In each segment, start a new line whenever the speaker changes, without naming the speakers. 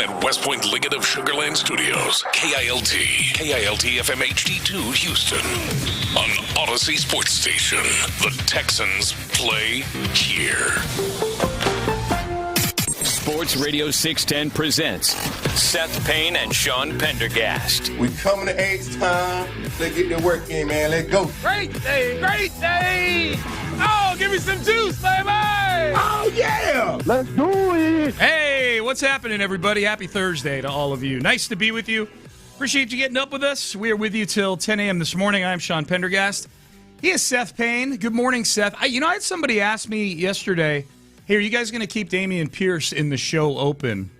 at West Point Liggett of Sugarland Studios. KILT FM HD2 Houston. On Odyssey Sports Station. The Texans play here.
Sports Radio 610 presents Seth Payne and Sean Pendergast.
We coming to H-time. Let's get the work in, man. Let's go.
Great day, great day. Oh, give me some juice, baby.
Oh, yeah. Let's do it.
Hey, what's happening, everybody? Happy Thursday to all of you. Nice to be with you. Appreciate you getting up with us. We are with you till 10 a.m. this morning. I'm Sean Pendergast. He is Seth Payne. Good morning, Seth. I had somebody ask me yesterday, hey, are you guys going to keep Dameon Pierce in the show open?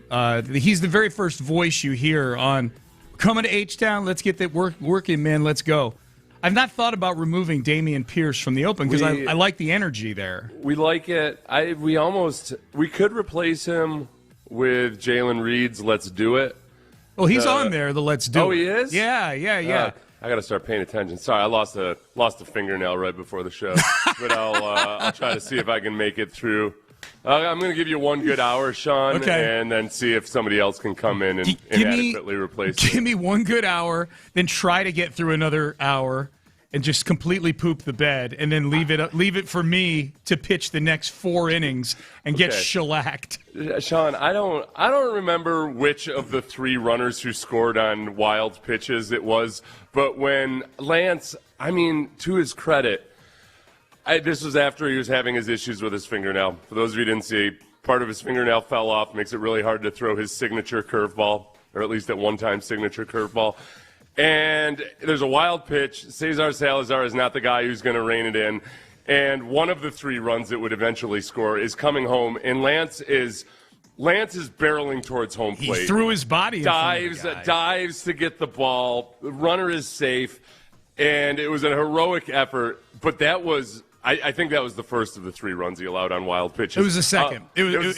He's the very first voice you hear on coming to H-Town. Let's get that working, man. Let's go. I've not thought about removing Dameon Pierce from the open because I like the energy there.
We like it. We could replace him with Jalen Reed's Let's Do It.
Well, he's on there, the Let's Do It.
Oh, he is?
Yeah.
I got to start paying attention. Sorry, I lost a fingernail right before the show. But I'll try to see if I can make it through. I'm going to give you 1 good hour, Sean, and then see if somebody else can come in and adequately replace it.
Give me 1 good hour, then try to get through another hour and just completely poop the bed, and then leave it for me to pitch the next 4 innings and get shellacked.
Sean, I don't remember which of the 3 runners who scored on wild pitches it was, but when Lance, to his credit, this was after he was having his issues with his fingernail. For those of you who didn't see, part of his fingernail fell off, makes it really hard to throw his signature curveball, or at least at one time signature curveball. And there's a wild pitch. Cesar Salazar is not the guy who's going to rein it in. And one of the 3 runs that would eventually score is coming home, and Lance is barreling towards home plate.
He threw his body in
dives to get the ball. The runner is safe, and it was a heroic effort. But that was, I think that was the first of the 3 runs he allowed on wild pitches.
It was the second. It was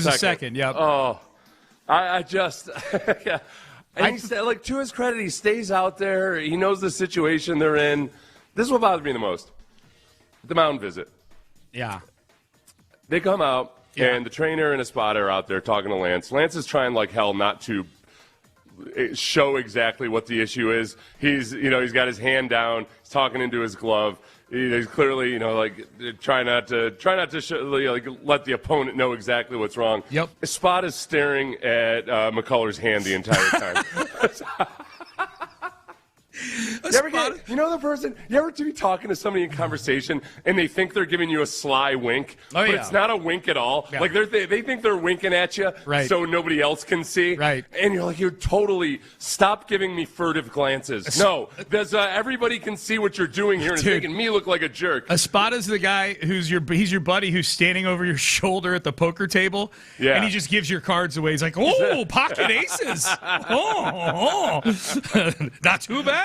the second. Yeah.
Oh, I just. Yeah. And to his credit, he stays out there. He knows the situation they're in. This is what bothers me the most. The mound visit.
Yeah.
They come out, and the trainer and a spotter are out there talking to Lance. Lance is trying like hell not to show exactly what the issue is. He's got his hand down. He's talking into his glove. He's clearly, try not to show, let the opponent know exactly what's wrong.
Yep.
Spot is staring at McCullers' hand the entire time. You ever be talking to somebody in conversation and they think they're giving you a sly wink, but it's not a wink at all?
Yeah.
Like they think they're winking at you so nobody else can see.
Right.
And you're like, you totally stop giving me furtive glances. No, everybody can see what you're doing here and it's making me look like a jerk.
A spot is the guy he's your buddy who's standing over your shoulder at the poker table, and he just gives your cards away. He's like, oh, pocket aces. Oh. Not too bad.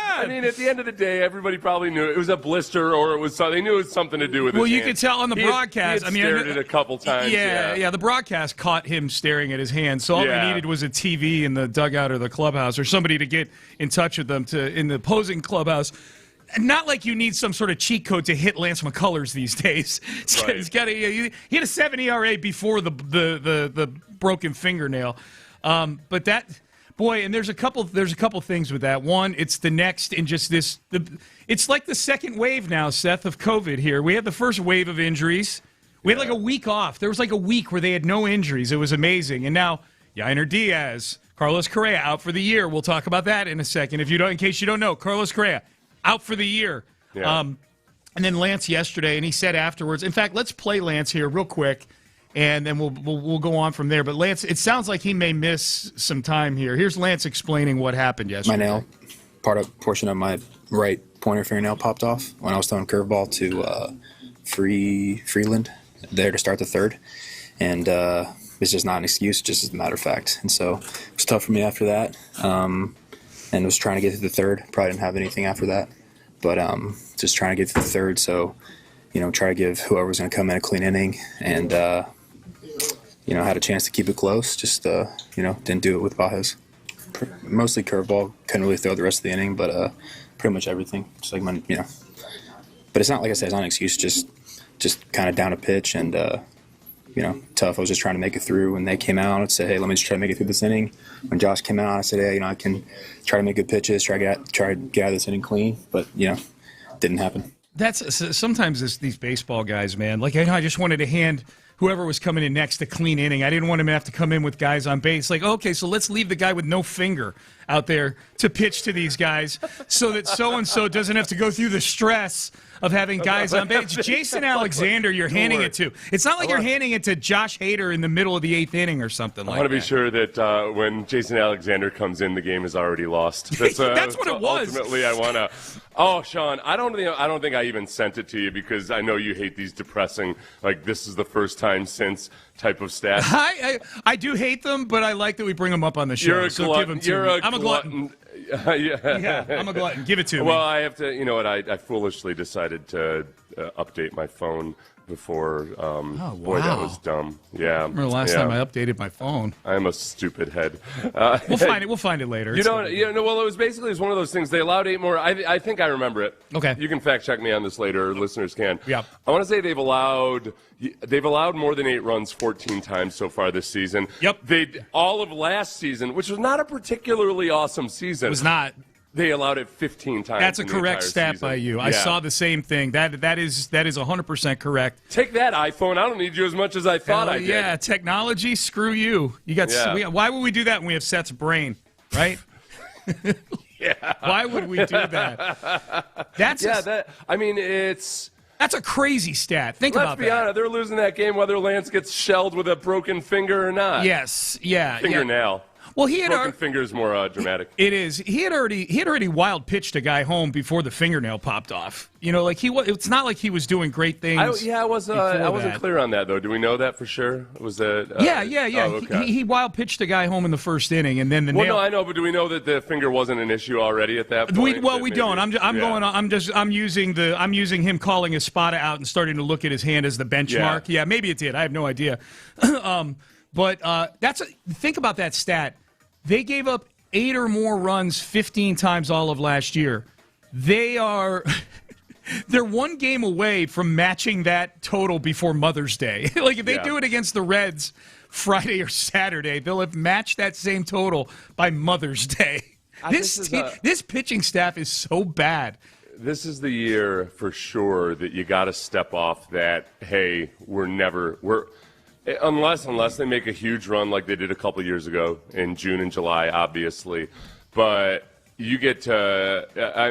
At the end of the day, everybody probably knew it was a blister or it was something. They knew it was something to do with it.
Well, you could tell on the broadcast.
He had stared at it a couple times.
Yeah. The broadcast caught him staring at his hand. So all we needed was a TV in the dugout or the clubhouse or somebody to get in touch with them in the opposing clubhouse. Not like you need some sort of cheat code to hit Lance McCullers these days. He had a 7 ERA before the broken fingernail. But that. Boy, and there's a couple things with that. One, it's the next and just this. It's like the second wave now, Seth, of COVID here. We had the first wave of injuries. We had like a week off. There was like a week where they had no injuries. It was amazing. And now, Yainer Diaz, Carlos Correa out for the year. We'll talk about that in a second. In case you don't know, Carlos Correa out for the year.
Yeah.
And then Lance yesterday, and he said afterwards. In fact, let's play Lance here real quick. And then we'll go on from there. But Lance, it sounds like he may miss some time here. Here's Lance explaining what happened yesterday.
My nail, portion of my right pointer fingernail popped off when I was throwing curveball to Freeland there to start the third. And it's just not an excuse, just as a matter of fact. And so it was tough for me after that. And was trying to get to the third. Probably didn't have anything after that. But just trying to get to the third. So, try to give whoever was going to come in a clean inning. And, had a chance to keep it close. Just, didn't do it with Bajas. Mostly curveball. Couldn't really throw the rest of the inning, but pretty much everything. Just like But it's not, like I said, it's not an excuse. Just kind of down a pitch and, tough. I was just trying to make it through. When they came out, I'd say, hey, let me just try to make it through this inning. When Josh came out, I said, hey, I can try to make good pitches, try to get out of this inning clean. But, didn't happen.
That's sometimes these baseball guys, man. Like, I just wanted to hand whoever was coming in next a clean inning. I didn't want him to have to come in with guys on base. Like, okay, so let's leave the guy with no finger out there to pitch to these guys so that so-and-so doesn't have to go through the stress of having guys on base. Jason Alexander, you're handing it to. It's not like you're handing it to Josh Hader in the middle of the 8th inning or something like that.
I want to be sure that when Jason Alexander comes in, the game is already lost.
That's what it was.
Ultimately, I want to. Oh, Sean, I don't think I even sent it to you because I know you hate these depressing, like this is the first time since type of stats.
I do hate them, but I like that we bring them up on the show.
You're a glutton.
Give them to me. I'm a glutton.
Yeah,
I'm a glutton. Give it to me.
Well, I have to. You know what? I foolishly decided to update my phone before. Boy, that was dumb. Yeah.
I remember the last time I updated my phone.
I'm a stupid head.
We'll find it later.
Well, it was one of those things. They allowed 8 more. I think I remember it.
Okay.
You can fact check me on this later. Listeners can.
Yeah.
I want to say they've allowed more than 8 runs 14 times so far this season.
Yep.
All of last season, which was not a particularly awesome season.
It was not.
They allowed it 15 times.
That's a correct stat
season.
by you. Yeah. I saw the same thing. That is 100% correct.
Take that, iPhone. I don't need you as much as I thought I did.
Yeah, technology. Screw you. You got.
Yeah.
Why would we do that when we have Seth's brain, right?
Yeah.
Why would we do that? That's a crazy stat. Think about that.
Let's be honest. They're losing that game whether Lance gets shelled with a broken finger or not.
Yes. Yeah.
Fingernail.
Well, he had
broken finger is more dramatic.
It is. He had already wild pitched a guy home before the fingernail popped off. It's not like he was doing great things.
I wasn't clear on that though. Do we know that for sure? Was that?
Yeah.
Oh, okay.
He wild pitched a guy home in the first inning, and then the nail.
Well, no, I know, but do we know that the finger wasn't an issue already at that point?
We don't. I'm using him calling Espada out and starting to look at his hand as the benchmark. Yeah, maybe it did. I have no idea. But think about that stat. They gave up 8 or more runs 15 times all of last year. They're 1 game away from matching that total before Mother's Day. Like if they do it against the Reds Friday or Saturday, they'll have matched that same total by Mother's Day. This pitching staff is so bad.
This is the year for sure that you got to step off that. Hey, Unless they make a huge run like they did a couple years ago in June and July, obviously. But you get to,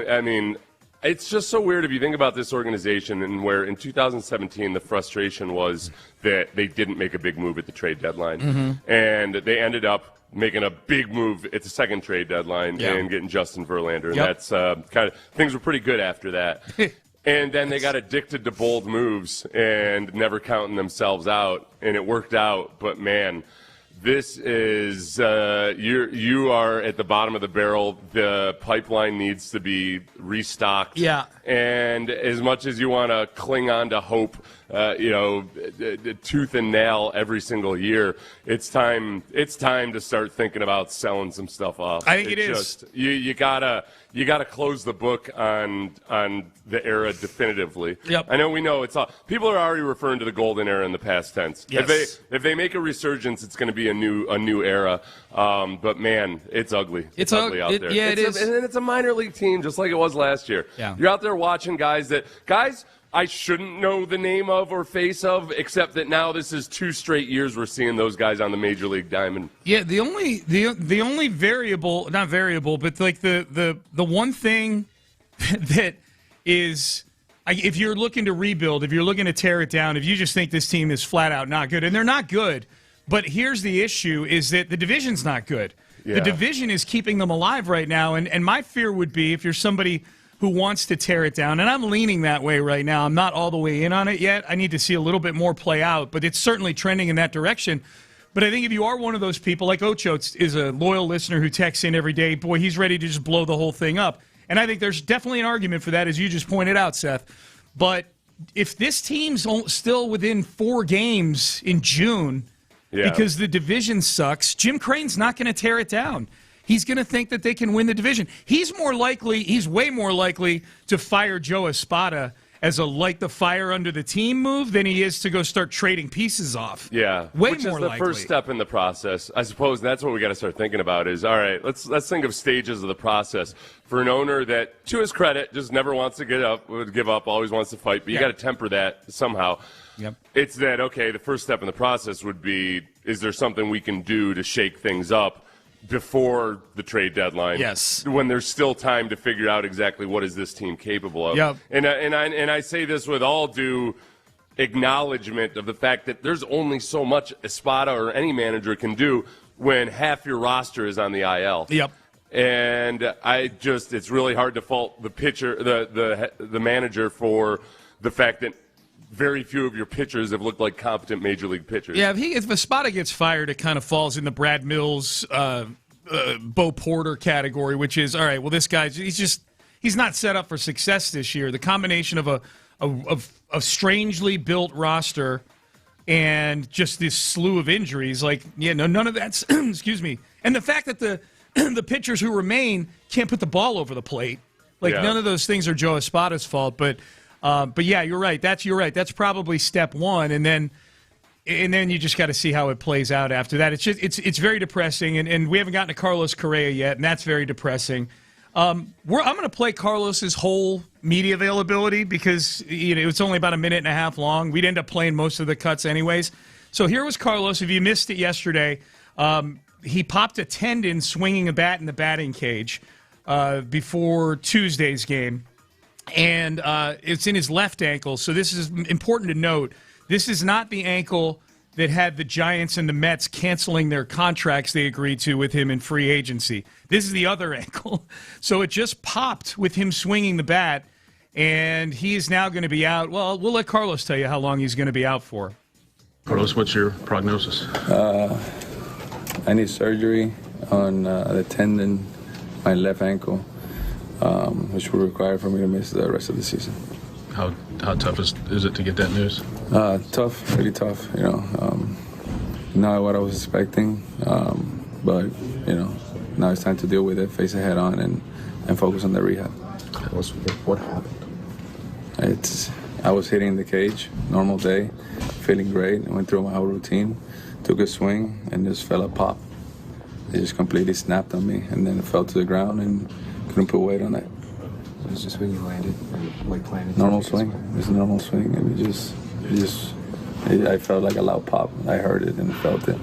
I mean, it's just so weird if you think about this organization and where in 2017 the frustration was that they didn't make a big move at the trade deadline. Mm-hmm. And they ended up making a big move at the second trade deadline and getting Justin Verlander. And that's kind of, things were pretty good after that. And then they got addicted to bold moves and never counting themselves out, and it worked out. But, man, this is you are at the bottom of the barrel. The pipeline needs to be restocked.
Yeah.
And as much as you want to cling on to hope, tooth and nail every single year, it's time to start thinking about selling some stuff off.
I think it is.
You gotta close the book on the era definitively.
Yep.
I know we know it's all. People are already referring to the golden era in the past tense.
Yes.
If they make a resurgence, it's going to be a new era. But man, it's ugly. It's ugly out there.
Yeah, it is.
And it's a minor league team, just like it was last year.
Yeah.
You're out there watching guys I shouldn't know the name of or face of, except that now this is 2 straight years we're seeing those guys on the major league diamond.
Yeah, the only variable, not variable, but like the one thing that is, if you're looking to rebuild, if you're looking to tear it down, if you just think this team is flat out not good, and they're not good, but here's the issue is that the division's not good. Yeah. The division is keeping them alive right now, and my fear would be if you're somebody who wants to tear it down, and I'm leaning that way right now. I'm not all the way in on it yet. I need to see a little bit more play out, but it's certainly trending in that direction. But I think if you are one of those people, like Ocho is a loyal listener who texts in every day, boy, he's ready to just blow the whole thing up. And I think there's definitely an argument for that, as you just pointed out, Seth. But if this team's still within 4 games in June because the division sucks, Jim Crane's not going to tear it down. He's going to think that they can win the division. He's way more likely to fire Joe Espada as a light the fire under the team move than he is to go start trading pieces off.
Yeah,
way
which
more
is the
likely.
first step in the process. I suppose that's what we got to start thinking about is, all right, let's think of stages of the process for an owner that, to his credit, just never wants to give up, always wants to fight, but you got to temper that somehow.
Yep.
It's that, okay, the first step in the process would be, is there something we can do to shake things up before the trade deadline?
Yes.
When there's still time to figure out exactly what is this team capable of.
Yep.
And I say this with all due acknowledgement of the fact that there's only so much Espada or any manager can do when half your roster is on the IL.
Yep.
And it's really hard to fault the pitcher, the manager for the fact that very few of your pitchers have looked like competent major league pitchers.
Yeah, if Espada gets fired, it kind of falls in the Brad Mills, Bo Porter category, which is, all right, well, this guy, he's not set up for success this year. The combination of a strangely built roster and just this slew of injuries, none of that's, excuse me. And the fact that the pitchers who remain can't put the ball over the plate. None of those things are Joe Espada's fault, but yeah, you're right. That's probably step one, and then you just got to see how it plays out after that. It's very depressing, and we haven't gotten to Carlos Correa yet, and that's very depressing. I'm going to play Carlos's whole media availability because it's only about a minute and a half long. We'd end up playing most of the cuts anyways. So here was Carlos. If you missed it yesterday, he popped a tendon swinging a bat in the batting cage before Tuesday's game. And it's in his left ankle, so this is important to note. This is not the ankle that had the Giants and the Mets canceling their contracts they agreed to with him in free agency. This is the other ankle. So it just popped with him swinging the bat, and he is now going to be out. Well, we'll let Carlos tell you how long he's going to be out for.
Carlos, what's your prognosis?
I need surgery on the tendon, my left ankle. Which will require for me to miss the rest of the season.
How tough is it to get that news?
Tough, really tough. Not what I was expecting, but now it's time to deal with it, face it head on, and focus on the rehab.
What happened?
I was hitting the cage, normal day, feeling great. I went through my whole routine, took a swing, and just felt a pop. It just completely snapped on me, and then it fell to the ground and couldn't put weight on it.
It was just when you landed, planted.
Normal swing. It was a normal swing, and I felt like a loud pop. I heard it and felt it,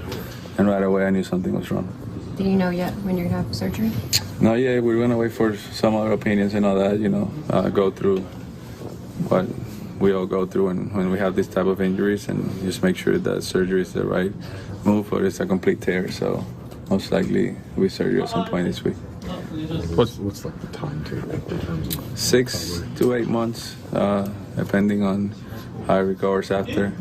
and right away I knew something was wrong.
Did you know yet when you're gonna have surgery?
Not yet. We're gonna wait for some other opinions and all that. Go through what we all go through, and when we have this type of injuries, and just make sure that surgery is the right move, or it's a complete tear. So most likely it'll be surgery at some point this week.
What's like the timetable in terms of
6 to 8 months, depending on how it recovers after.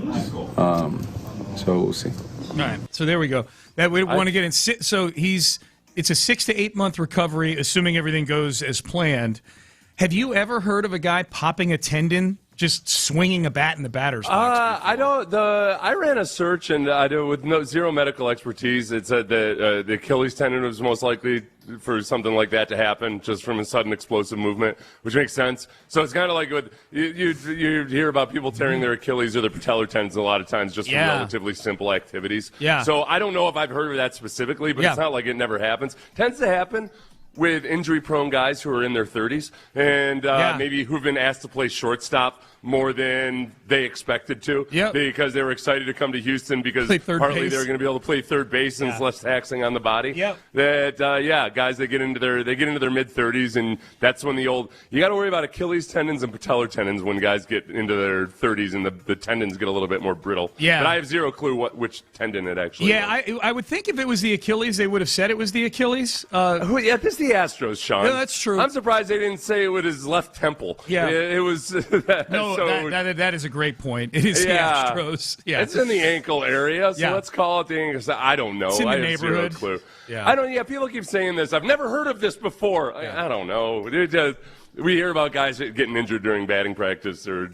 So we'll see.
All right, so there we go. That we want to get in. So it's a 6 to 8 month recovery, assuming everything goes as planned. Have you ever heard of a guy popping a tendon just swinging a bat in the batter's box?
I don't. I ran a search and with zero medical expertise. It said that the Achilles tendon was most likely for something like that to happen, just from a sudden explosive movement, which makes sense. So it's kind of like with you hear about people tearing their Achilles or their patellar tendons a lot of times just from relatively simple activities.
Yeah.
So I don't know if I've heard of that specifically, but it's not like it never happens. Tends to happen with injury-prone guys who are in their 30s and maybe who've been asked to play shortstop more than they expected to because they were excited to come to Houston because partly they were going to be able to play third base and it's less taxing on the body. Guys that get into their mid-30s, and that's when you got to worry about Achilles tendons and patellar tendons when guys get into their 30s and the tendons get a little bit more brittle.
Yeah.
But I have zero clue which tendon it actually was.
I would think if it was the Achilles, they would have said it was the Achilles.
This is the Astros, Sean.
Yeah, that's true.
I'm surprised they didn't say it was his left temple.
Yeah.
It was
that is a great point. It is the Astros. Yeah,
it's in the ankle area, so let's call it the ankle. I don't know.
It's in the
I have
neighborhood.
Zero clue.
Yeah.
I don't. Yeah, people keep saying this. I've never heard of this before. I don't know. We hear about guys getting injured during batting practice or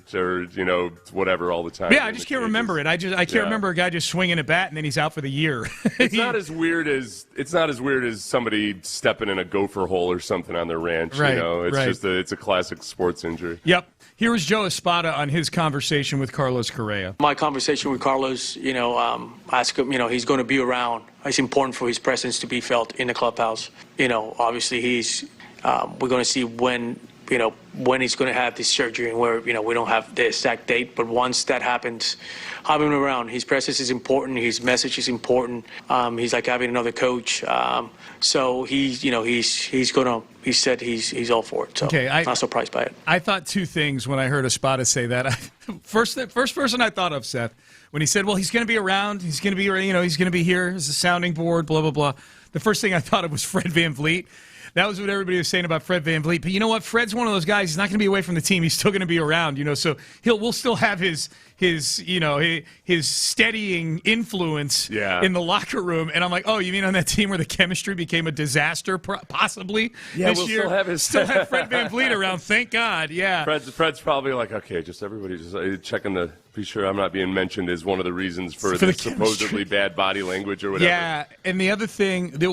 whatever all the time.
Yeah, I just can't remember it. I can't remember a guy just swinging a bat and then he's out for the year.
It's not as weird as somebody stepping in a gopher hole or something on their ranch.
Right,
It's
right.
just it's a classic sports injury.
Yep. Here was Joe Espada on his conversation with Carlos Correa.
My conversation with Carlos, ask him, he's going to be around. It's important for his presence to be felt in the clubhouse. Obviously we're going to see when he's going to have this surgery and where, we don't have the exact date. But once that happens, having him around, his presence is important. His message is important. He's like having another coach. So he said he's all for it. So I'm not surprised by it.
I thought two things when I heard Espada say that. First person I thought of, Seth, when he said, well, he's going to be around. He's going to be, he's going to be here as a sounding board, blah, blah, blah. The first thing I thought of was Fred VanVleet. That was what everybody was saying about Fred VanVleet. But you know what? Fred's one of those guys. He's not going to be away from the team. He's still going to be around. So we'll still have his steadying influence in the locker room. And I'm like, oh, you mean on that team where the chemistry became a disaster, possibly this year? Still have Fred VanVleet around. Thank God. Yeah.
Fred's probably like, okay, just everybody just checking to be sure I'm not being mentioned as one of the reasons for the supposedly bad body language or whatever.
Yeah. And the other thing, the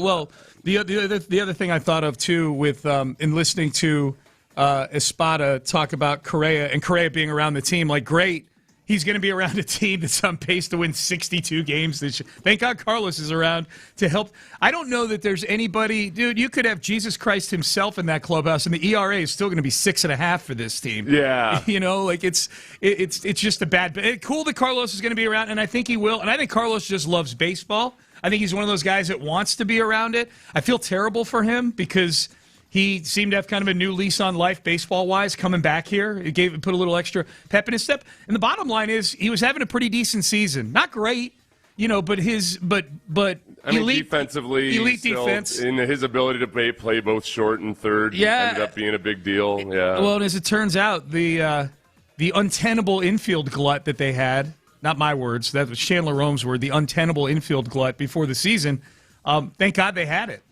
other thing I thought of too, with in listening to Espada talk about Correa and Correa being around the team, like, great, he's going to be around a team that's on pace to win 62 games this year. Thank God Carlos is around to help. I don't know that there's anybody, dude. You could have Jesus Christ himself in that clubhouse, and the ERA is still going to be 6.5 for this team.
Yeah,
it's just a bad. Cool that Carlos is going to be around, and I think he will. And I think Carlos just loves baseball. I think he's one of those guys that wants to be around it. I feel terrible for him because he seemed to have kind of a new lease on life baseball-wise coming back here. It put a little extra pep in his step. And the bottom line is he was having a pretty decent season. Not great, but elite
defensively,
elite defense.
In his ability to play both short and third ended up being a big deal. Yeah.
Well, and as it turns out, the untenable infield glut that they had, not my words, that was Chandler Rome's word, the untenable infield glut before the season, thank God they had it.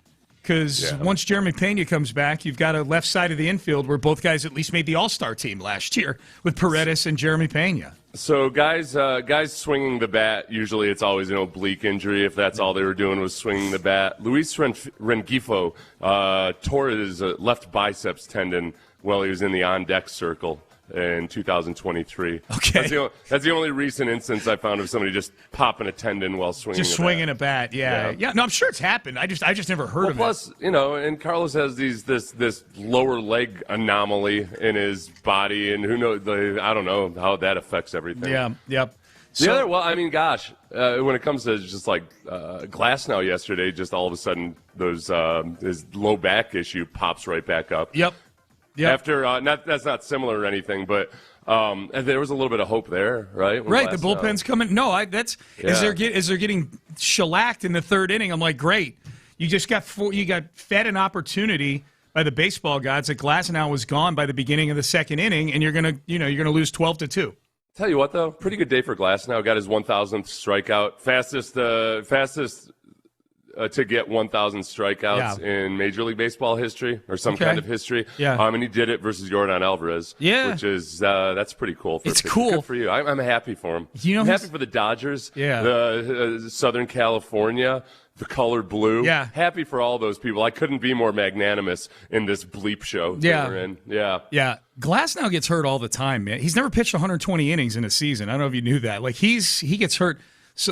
Because once Jeremy Pena comes back, you've got a left side of the infield where both guys at least made the All-Star team last year with Paredes and Jeremy Pena.
So guys swinging the bat, usually it's always an oblique injury if that's all they were doing was swinging the bat. Luis Rengifo tore his left biceps tendon while he was in the on-deck circle in 2023.
Okay.
That's the only recent instance I found of somebody just popping a tendon while swinging
a bat. Yeah. No, I'm sure it's happened. I just never heard of
it. And Carlos has this lower leg anomaly in his body, and who knows? I don't know how that affects everything.
Yeah. Yep.
When it comes to just like Glasnow yesterday, just all of a sudden his low back issue pops right back up.
Yep.
After that's not similar or anything, but there was a little bit of hope there, right?
Right, the bullpen's coming. No, as they're getting shellacked in the third inning, I'm like, great. You just got fed an opportunity by the baseball gods that Glasnow was gone by the beginning of the second inning, and you're gonna lose 12-2.
Tell you what, though, pretty good day for Glasnow. Got his 1,000th strikeout, fastest to get 1,000 strikeouts in Major League Baseball history or some kind of history.
Yeah.
And he did it versus Yordan Alvarez.
Yeah.
Which is that's pretty cool.
It's cool.
Good for you. I'm happy for him. I'm happy for the Dodgers.
Yeah.
The Southern California, the color blue.
Yeah.
Happy for all those people. I couldn't be more magnanimous in this bleep show that we're in. Yeah.
Yeah. Glasnow gets hurt all the time, man. He's never pitched 120 innings in a season. I don't know if you knew that. Like he gets hurt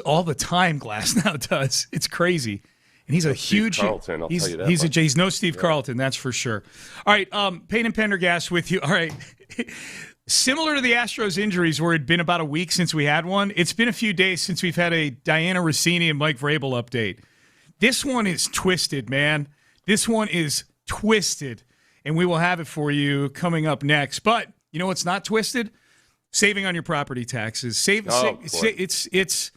all the time. Glasnow does. It's crazy. And he's a huge.
Carlton, I'll tell you that.
He's no Steve Carlton, that's for sure. All right, Payne and Pendergast with you. All right. Similar to the Astros injuries where it'd been about a week since we had one, it's been a few days since we've had a Diana Rossini and Mike Vrabel update. This one is twisted, man. This one is twisted, and we will have it for you coming up next. But you know what's not twisted? Saving on your property taxes. It's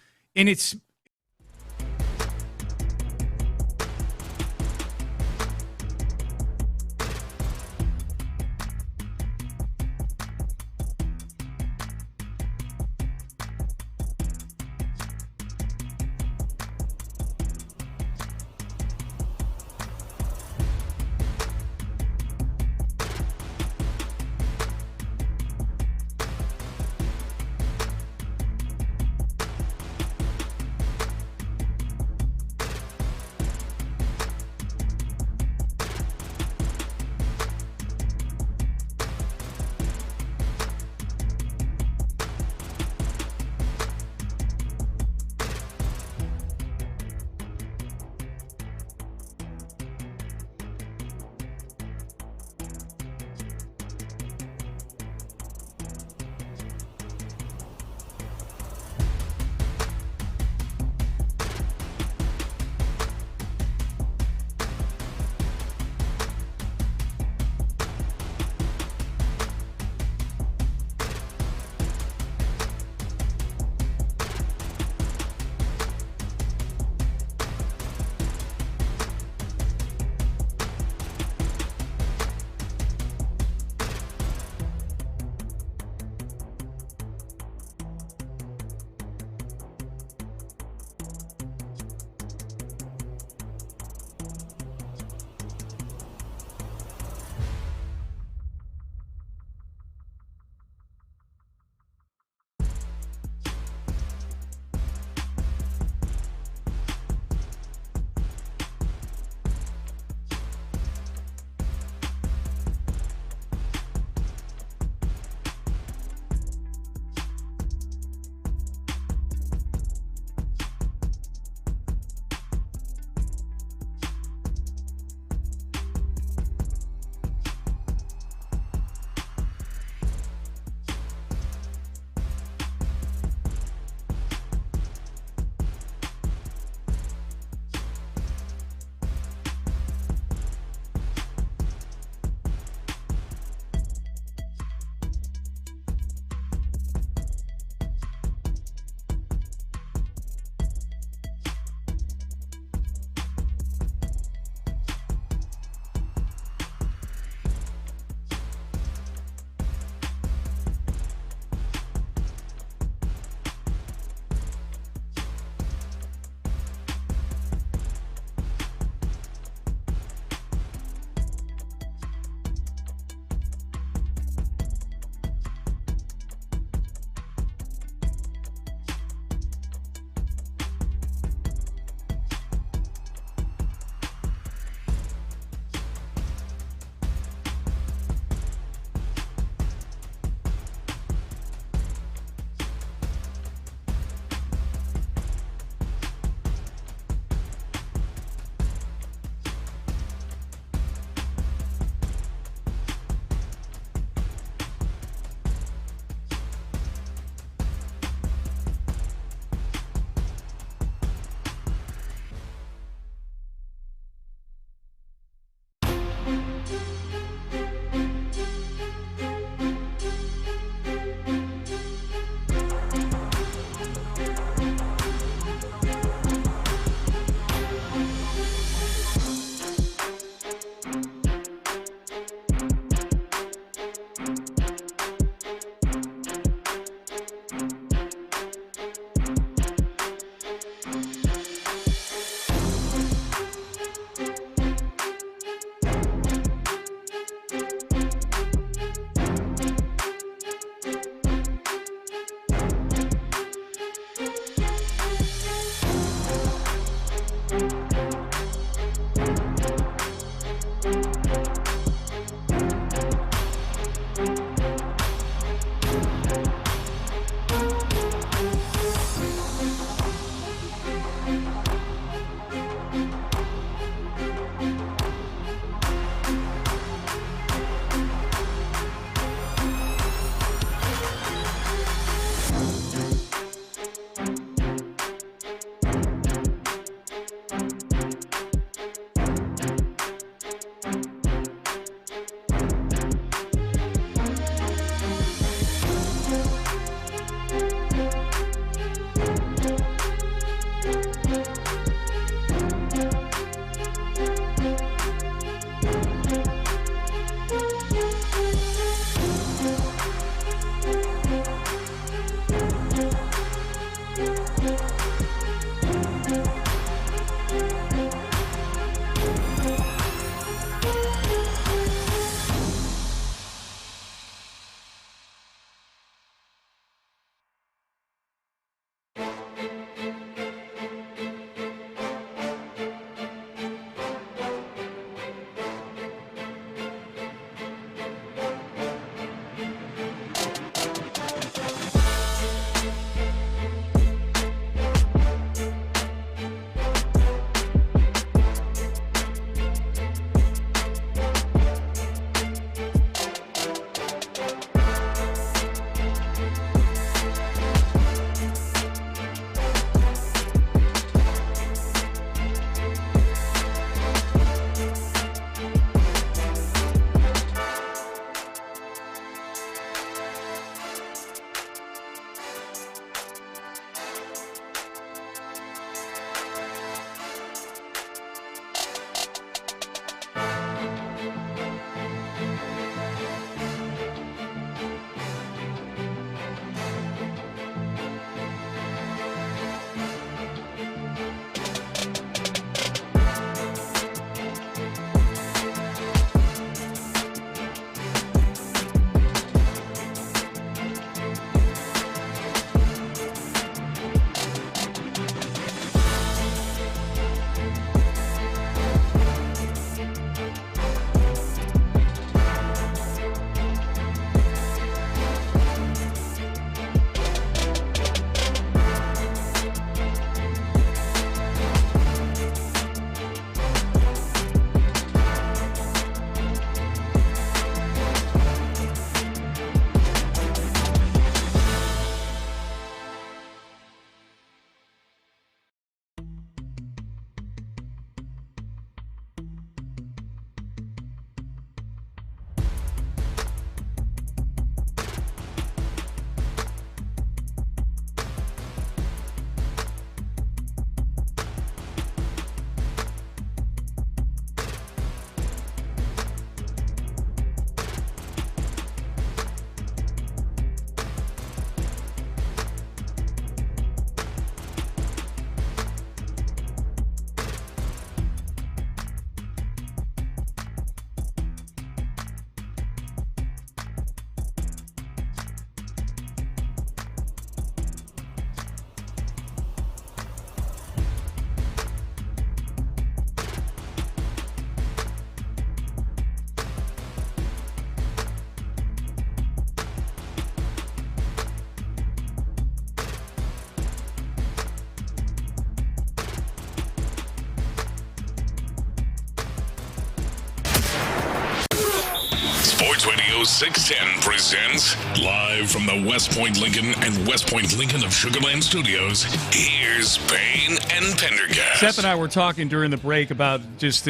Sports Radio 610 presents live from the West Point Lincoln and West Point Lincoln of Sugarland Studios. Here's Payne and Pendergast.
Seth and I were talking during the break about just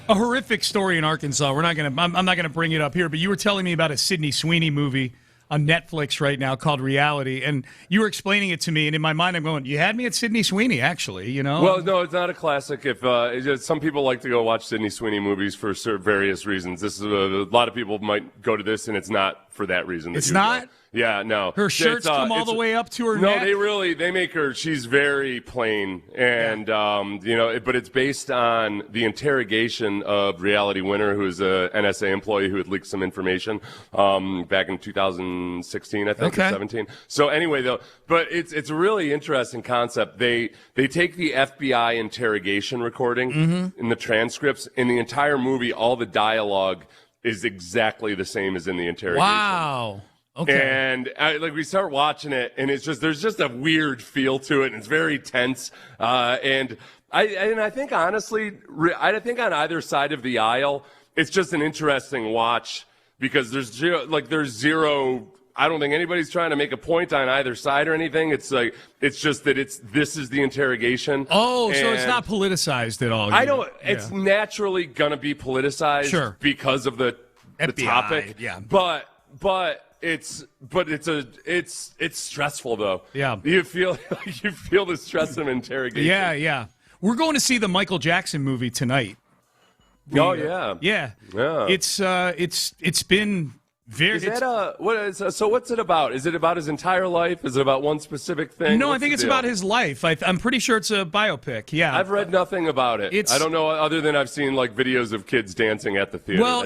a horrific story in Arkansas. I'm not gonna bring it up here, but you were telling me about a Sydney Sweeney movie on Netflix right now called Reality, and you were explaining it to me, and in my mind I'm going, you had me at Sydney Sweeney, actually, you know?
Well, no, it's not a classic. If some people like to go watch Sydney Sweeney movies for various reasons. This is a lot of people might go to this, and it's not for that reason.
It's not?
Yeah, no.
Her shirts come all the way up to her neck?
No, they make her, she's very plain. And, but it's based on the interrogation of Reality Winner, who is a NSA employee who had leaked some information back in 2016, I think, or 17. So anyway, though, but it's a really interesting concept. They take the FBI interrogation recording in the transcripts. In the entire movie, all the dialogue is exactly the same as in the interrogation.
Wow. Okay.
And we start watching it, and there's just a weird feel to it, and it's very tense. And I think honestly, I think on either side of the aisle, it's just an interesting watch because there's zero. I don't think anybody's trying to make a point on either side or anything. It's just that this is the interrogation.
Oh, so it's not politicized at all.
It's naturally gonna be politicized because of the topic. Yeah. But it's stressful though. Yeah. You feel the stress of interrogation.
Yeah. We're going to see the Michael Jackson movie tonight. Yeah. It's been very.
What's it about? Is it about his entire life? Is it about one specific thing?
No, I think it's about his life. I'm pretty sure it's a biopic. Yeah.
I've read nothing about it. I don't know other than I've seen videos of kids dancing at the theater.
Well,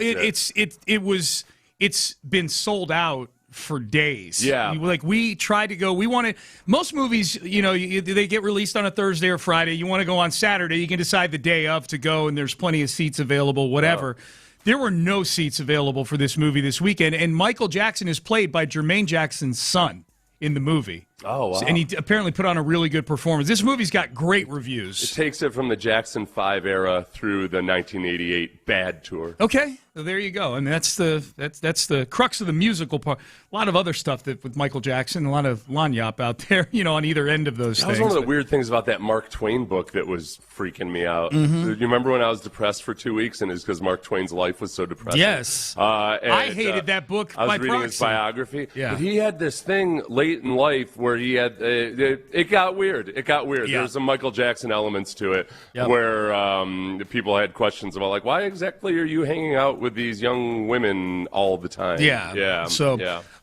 it's been sold out for days.
Yeah.
We tried to go. We wanted most movies, they get released on a Thursday or Friday. You want to go on Saturday, you can decide the day of to go, and there's plenty of seats available, whatever. Wow. There were no seats available for this movie this weekend, and Michael Jackson is played by Jermaine Jackson's son in the movie.
Oh, wow.
And he apparently put on a really good performance. This movie's got great reviews.
It takes it from the Jackson 5 era through the 1988 Bad Tour.
Okay, well, there you go. And that's the crux of the musical part. A lot of other stuff with Michael Jackson, a lot of lanyap out there, on either end of those things.
That was one of the weird things about that Mark Twain book that was freaking me out.
Mm-hmm.
You remember when I was depressed for 2 weeks, and it's because Mark Twain's life was so depressing?
Yes. I hated that book by proxy.
I was reading his biography.
Yeah.
But he had this thing late in life where he had... it got weird. Yeah. There's some Michael Jackson elements to it where people had questions about, why exactly are you hanging out with these young women all the time?
Yeah.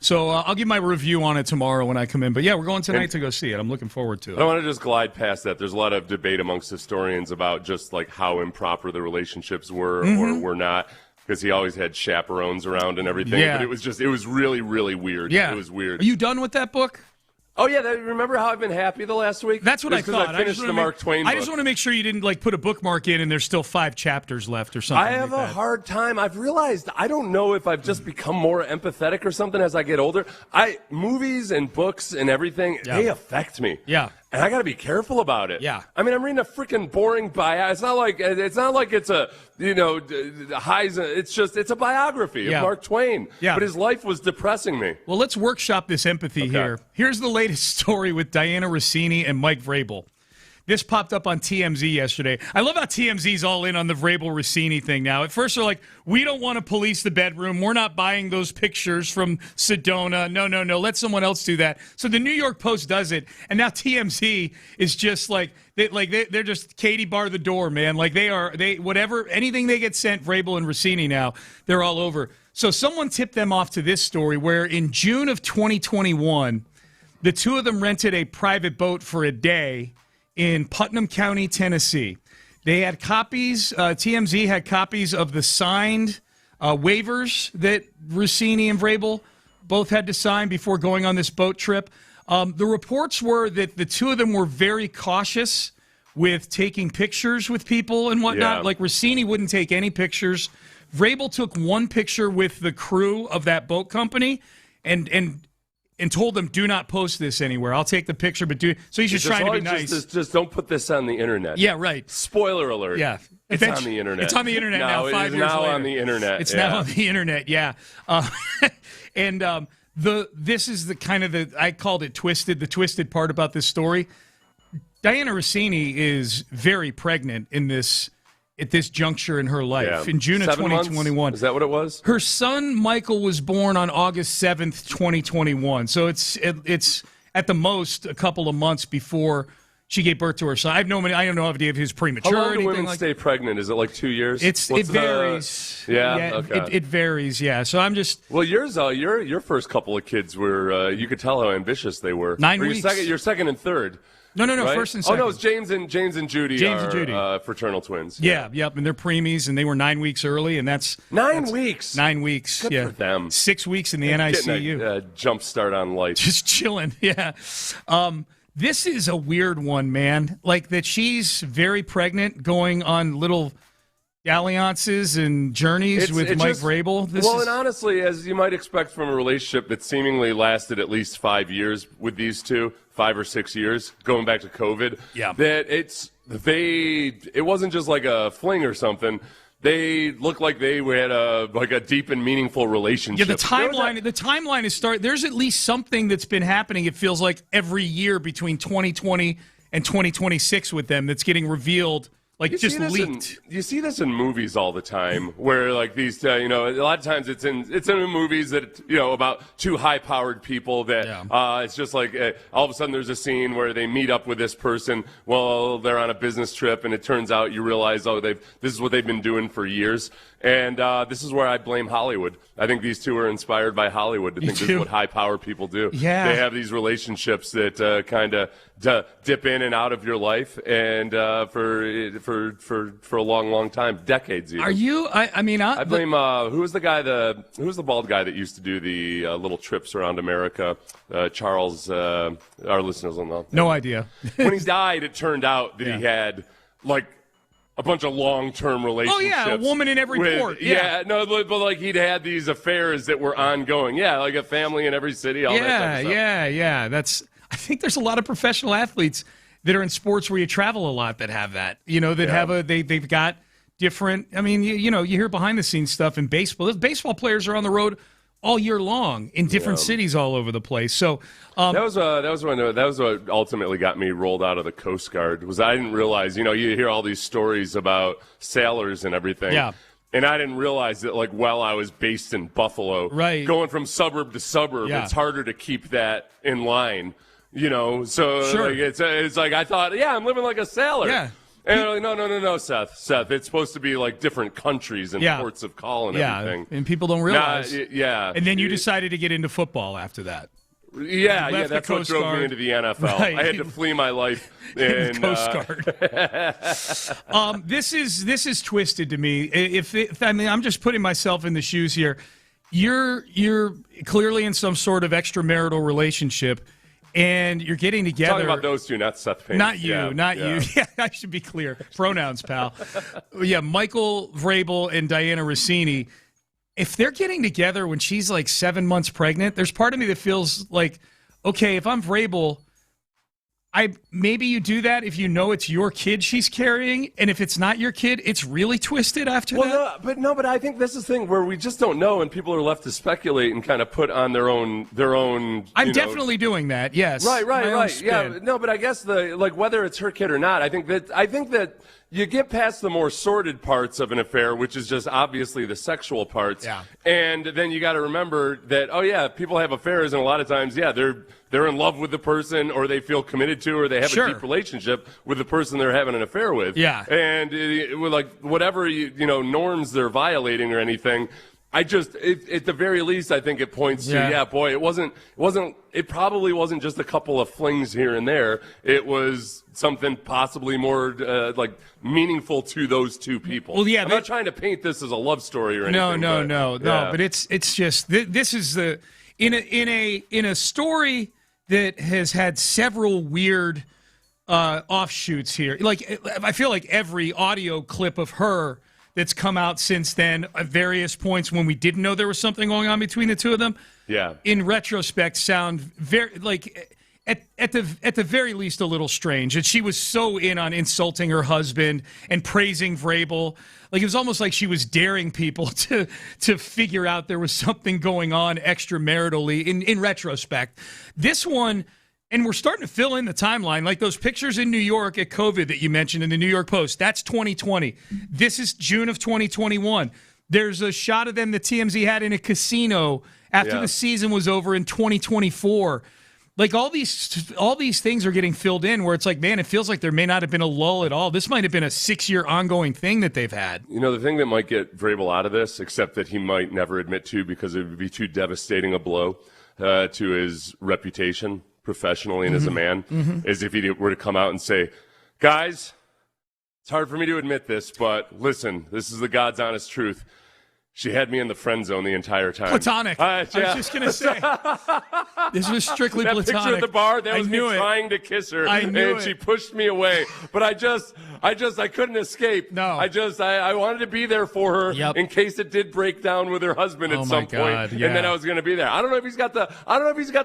So I'll give my review on it tomorrow when I come in. But, we're going tonight to go see it. I'm looking forward to it.
I don't want to just glide past that. There's a lot of debate amongst historians about just, how improper the relationships were or were not. Because he always had chaperones around and everything.
Yeah.
But it was really, really weird.
Yeah.
It was weird.
Are you done with that book?
Oh, yeah. Remember how I've been happy the last week?
That's what I thought.
I finished the Mark Twain book.
I just want to make sure you didn't, put a bookmark in and there's still 5 chapters left or something.
I have a hard time. I've realized, I don't know if I've just become more empathetic or something as I get older. Movies and books and everything, they affect me.
Yeah.
And I got to be careful about it.
Yeah.
I mean, I'm reading a freaking boring bio. It's not like it's a, it's a biography of Mark Twain.
Yeah.
But his life was depressing me.
Well, let's workshop this empathy here. Here's the latest story with Diana Rossini and Mike Vrabel. This popped up on TMZ yesterday. I love how TMZ's all in on the Vrabel-Rossini thing now. At first, they're like, we don't want to police the bedroom. We're not buying those pictures from Sedona. No. Let someone else do that. So the New York Post does it, and now TMZ is just they're just Katie bar the door, man. Anything they get sent, Vrabel and Rossini now, they're all over. So someone tipped them off to this story where in June of 2021, the two of them rented a private boat for a day in Putnam County, Tennessee. They had copies, TMZ had copies of the signed waivers that Rossini and Vrabel both had to sign before going on this boat trip. The reports were that the two of them were very cautious with taking pictures with people and whatnot.
Yeah.
Rossini wouldn't take any pictures. Vrabel took one picture with the crew of that boat company and told them, do not post this anywhere. I'll take the picture, but so he's just trying to be nice.
Just don't put this on the internet.
Yeah, right.
Spoiler alert.
Yeah.
It's on the internet.
It's on the internet now, 5 years later.
It's now on the internet.
It's now on the internet, yeah. This is the kind of I called it twisted, the twisted part about this story. Diana Rossini is very pregnant at this juncture in her life.
Yeah.
In June of 2021.
Months? Is that what it was?
Her son, Michael, was born on August 7th, 2021. So it's at the most a couple of months before she gave birth to her son. I have no idea if he was premature.
How long
or
do
anything
women
like
stay pregnant? Is it like 2 years?
It varies.
Okay.
It varies. Yeah. So I'm just.
Well, your first couple of kids were. You could tell how ambitious they were.
9 weeks.
Your second and third.
No,
right?
first and second.
Oh no, it's James and Judy.
James and Judy,
fraternal twins.
Yeah, yep, and they're preemies, and they were 9 weeks early, and that's
9 weeks.
9 weeks.
Good for them.
6 weeks in the NICU.
Getting a jump start on life.
Just chilling. Yeah. This is a weird one, man. Like that she's very pregnant, going on little dalliances and journeys with Mike Vrabel.
And honestly, as you might expect from a relationship that seemingly lasted at least 5 years with these two, 5 or 6 years, going back to COVID, that it wasn't just like a fling or something. They looked like they had a deep and meaningful relationship.
Yeah, the timeline is starting. There's at least something that's been happening, it feels like, every year between 2020 and 2026 with them that's getting revealed. Like, just leaked.
You see this in movies all the time, where like these, a lot of times it's in movies that about two high-powered people that it's just like all of a sudden there's a scene where they meet up with this person. Well, they're on a business trip, and it turns out you realize this is what they've been doing for years. And this is where I blame Hollywood. I think these two are inspired by Hollywood to think this is what high-powered people do.
Yeah.
They have these relationships that kind of dip in and out of your life, and for a long, long time, decades even.
Are you? I
blame who was the bald guy that used to do the little trips around America? Charles. Our listeners will know.
No idea.
When he died, it turned out that he had like a bunch of long-term relationships.
Oh, yeah, a woman in every port.
Yeah, no, but like he'd had these affairs that were ongoing. Yeah, like a family in every city, all that type of stuff.
Yeah. I think there's a lot of professional athletes that are in sports where you travel a lot that have that. They've got different. I mean, you hear behind-the-scenes stuff in baseball. Those baseball players are on the road all year long in different cities all over the place. So
that was what ultimately got me rolled out of the Coast Guard. Was I didn't realize, you hear all these stories about sailors and everything.
Yeah.
And I didn't realize that, while I was based in Buffalo,
right,
going from suburb to suburb, it's harder to keep that in line. So
sure.
It's like I thought, I'm living like a sailor.
Yeah.
And they're like, no, Seth. It's supposed to be like different countries and ports of call and everything.
And people don't realize.
And
then you decided to get into football after that.
Yeah, that's what drove me into the NFL.
Right.
I had to flee my life in
Coast Guard. This is twisted to me. I'm just putting myself in the shoes here. You're clearly in some sort of extramarital relationship, and you're getting together.
Talking about those two, not Seth Payne.
Not you, you. Yeah, I should be clear. Pronouns, pal. Yeah, Michael Vrabel and Diana Rossini. If they're getting together when she's like 7 months pregnant, there's part of me that feels like, okay, if I'm Vrabel, maybe you do that if you know it's your kid she's carrying, and if it's not your kid, it's really twisted after that.
But I think this is the thing where we just don't know, and people are left to speculate and kind of put on their own.
I'm definitely doing that. Yes.
Right. Yeah. No, but I guess whether it's her kid or not, I think that you get past the more sordid parts of an affair, which is just obviously the sexual parts.
Yeah.
And then you got to remember that, people have affairs, and a lot of times, they're in love with the person, or they feel committed to, or they have a deep relationship with the person they're having an affair with.
Yeah.
And whatever norms they're violating or anything, at the very least, I think it points to, it probably wasn't just a couple of flings here and there. It was something possibly more meaningful to those two people.
Well, yeah,
I'm not trying to paint this as a love story or anything.
No. But it's just this is in a story that has had several weird offshoots here. Like, I feel like every audio clip of her that's come out since then at various points when we didn't know there was something going on between the two of them, in retrospect sound very at the very least a little strange. And she was so in on insulting her husband and praising Vrabel. Like, it was almost like she was daring people to figure out there was something going on extramaritally in retrospect. This one, and we're starting to fill in the timeline, like those pictures in New York at COVID that you mentioned in the New York Post. That's 2020. This is June of 2021. There's a shot of them that TMZ had in a casino after the season was over in 2024. Like all these things are getting filled in where it's like, man, it feels like there may not have been a lull at all. This might have been a 6-year ongoing thing that they've had.
You know, the thing that might get Vrabel out of this, except that he might never admit to because it would be too devastating a blow to his reputation professionally and as a man, is if he were to come out and say, guys, it's hard for me to admit this, but listen, this is the God's honest truth. She had me in the friend zone the entire time.
Platonic. I was just going to say. This was strictly
that
platonic.
Picture at the bar, that was me
it.
trying to kiss her.
I knew
and she pushed me away. But I couldn't escape.
No.
I wanted to be there for her in case it did break down with her husband at some point.
Yeah.
And then I was going to be there. I don't know if he's got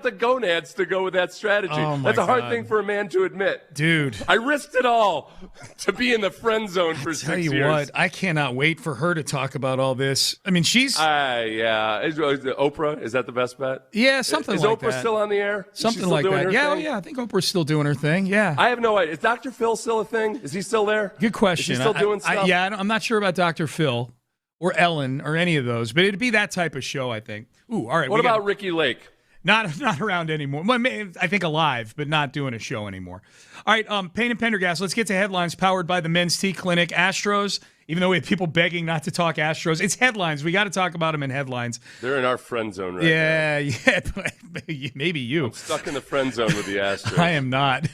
the gonads to go with that strategy. That's a hard thing for a man to admit.
Dude.
I risked it all to be in the friend zone for 6 years.
Tell you what, I cannot wait for her to talk about all this. I mean, she's...
yeah. Is Oprah, is that the best bet?
Yeah, something like that.
Is Oprah still on the air?
Something like that. Yeah, I think Oprah's still doing her thing. Yeah.
I have no idea. Is Dr. Phil still a thing? Is he still there?
Good question.
Is he still doing stuff?
I'm not sure about Dr. Phil or Ellen or any of those, but it'd be that type of show, I think. Ooh, all right.
What about Ricky Lake?
Not around anymore. Well, I think alive, but not doing a show anymore. All right, Payne and Pendergast, let's get to headlines powered by the Men's Tea Clinic. Astros, even though we have people begging not to talk Astros, it's headlines. We got to talk about them in headlines.
They're in our friend zone right now.
Yeah, maybe you.
I'm stuck in the friend zone with the Astros.
I am not.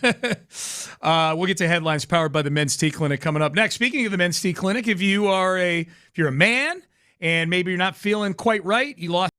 We'll get to headlines powered by the Men's Tea Clinic coming up next. Speaking of the Men's Tea Clinic, if you're a man and maybe you're not feeling quite right, you lost.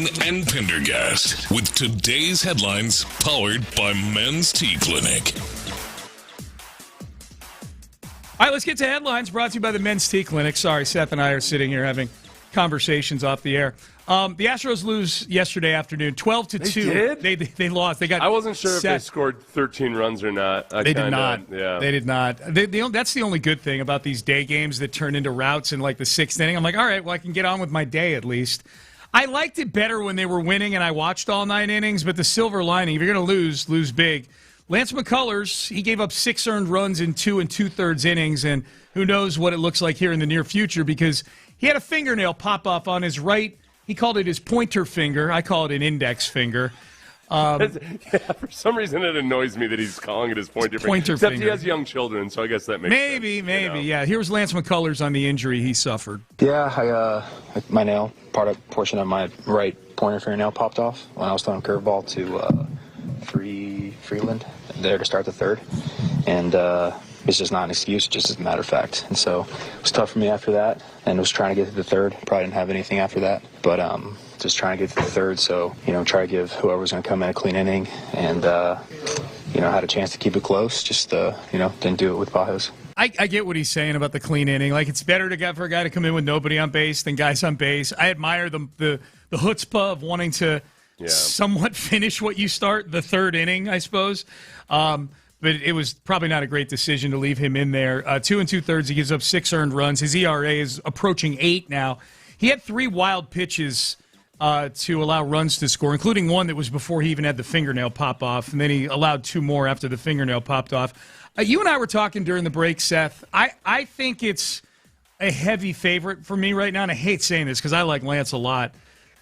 Payne and Pendergast with today's headlines powered by Men's Tea Clinic.
All right, let's get to headlines brought to you by the Men's Tea Clinic. Sorry, Seth and I are sitting here having conversations off the air. The Astros lose yesterday afternoon, 12-2.
They did?
They lost. They got.
I wasn't sure if they scored 13 runs or not.
They did not.
Yeah.
They did not. That's the only good thing about these day games that turn into routes in like the sixth inning. I'm like, all right, well, I can get on with my day at least. I liked it better when they were winning and I watched all 9 innings, but the silver lining, if you're going to lose big. Lance McCullers, he gave up 6 earned runs in 2 2/3 innings, and who knows what it looks like here in the near future because he had a fingernail pop off on his right. He called it his pointer finger. I call it an index finger.
For some reason it annoys me that he's calling it his pointer finger. Except he has young children, so I guess that makes sense.
Maybe. Yeah. Here's Lance McCullers on the injury he suffered.
Yeah, my nail, portion of my right pointer fingernail popped off when I was throwing curveball to Freeland there to start the third. And it's just not an excuse, just as a matter of fact. And so it was tough for me after that, and was trying to get to the third. Probably didn't have anything after that, but just trying to get to the third. So, try to give whoever was going to come in a clean inning, and had a chance to keep it close. Just didn't do it with Bajos.
I get what he's saying about the clean inning. Like, it's better for a guy to come in with nobody on base than guys on base. I admire the chutzpah of wanting to somewhat finish what you start, the third inning, I suppose. But it was probably not a great decision to leave him in there. 2 2/3, he gives up 6 earned runs. His ERA is approaching 8 now. He had 3 wild pitches to allow runs to score, including one that was before he even had the fingernail pop off, and then he allowed 2 more after the fingernail popped off. You and I were talking during the break, Seth. I think it's a heavy favorite for me right now, and I hate saying this because I like Lance a lot.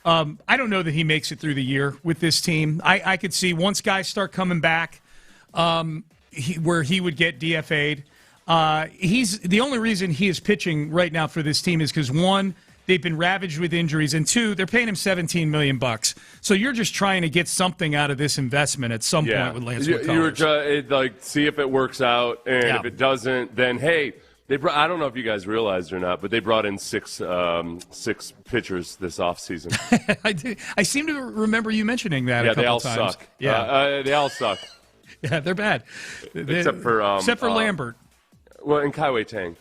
I don't know that he makes it through the year with this team. I could see once guys start coming back, where he would get DFA'd. He's the only reason he is pitching right now for this team is because 1, they've been ravaged with injuries, and 2, they're paying him $17 million. So you're just trying to get something out of this investment at some point with Lance McCullers.
You were trying see if it works out, and if it doesn't, then hey. I don't know if you guys realized or not, but they brought in 6 pitchers this offseason.
I seem to remember you mentioning that a couple times.
Suck. They all suck.
Yeah, they're bad.
Except for
Lambert.
Well, and Kaiwei Tang.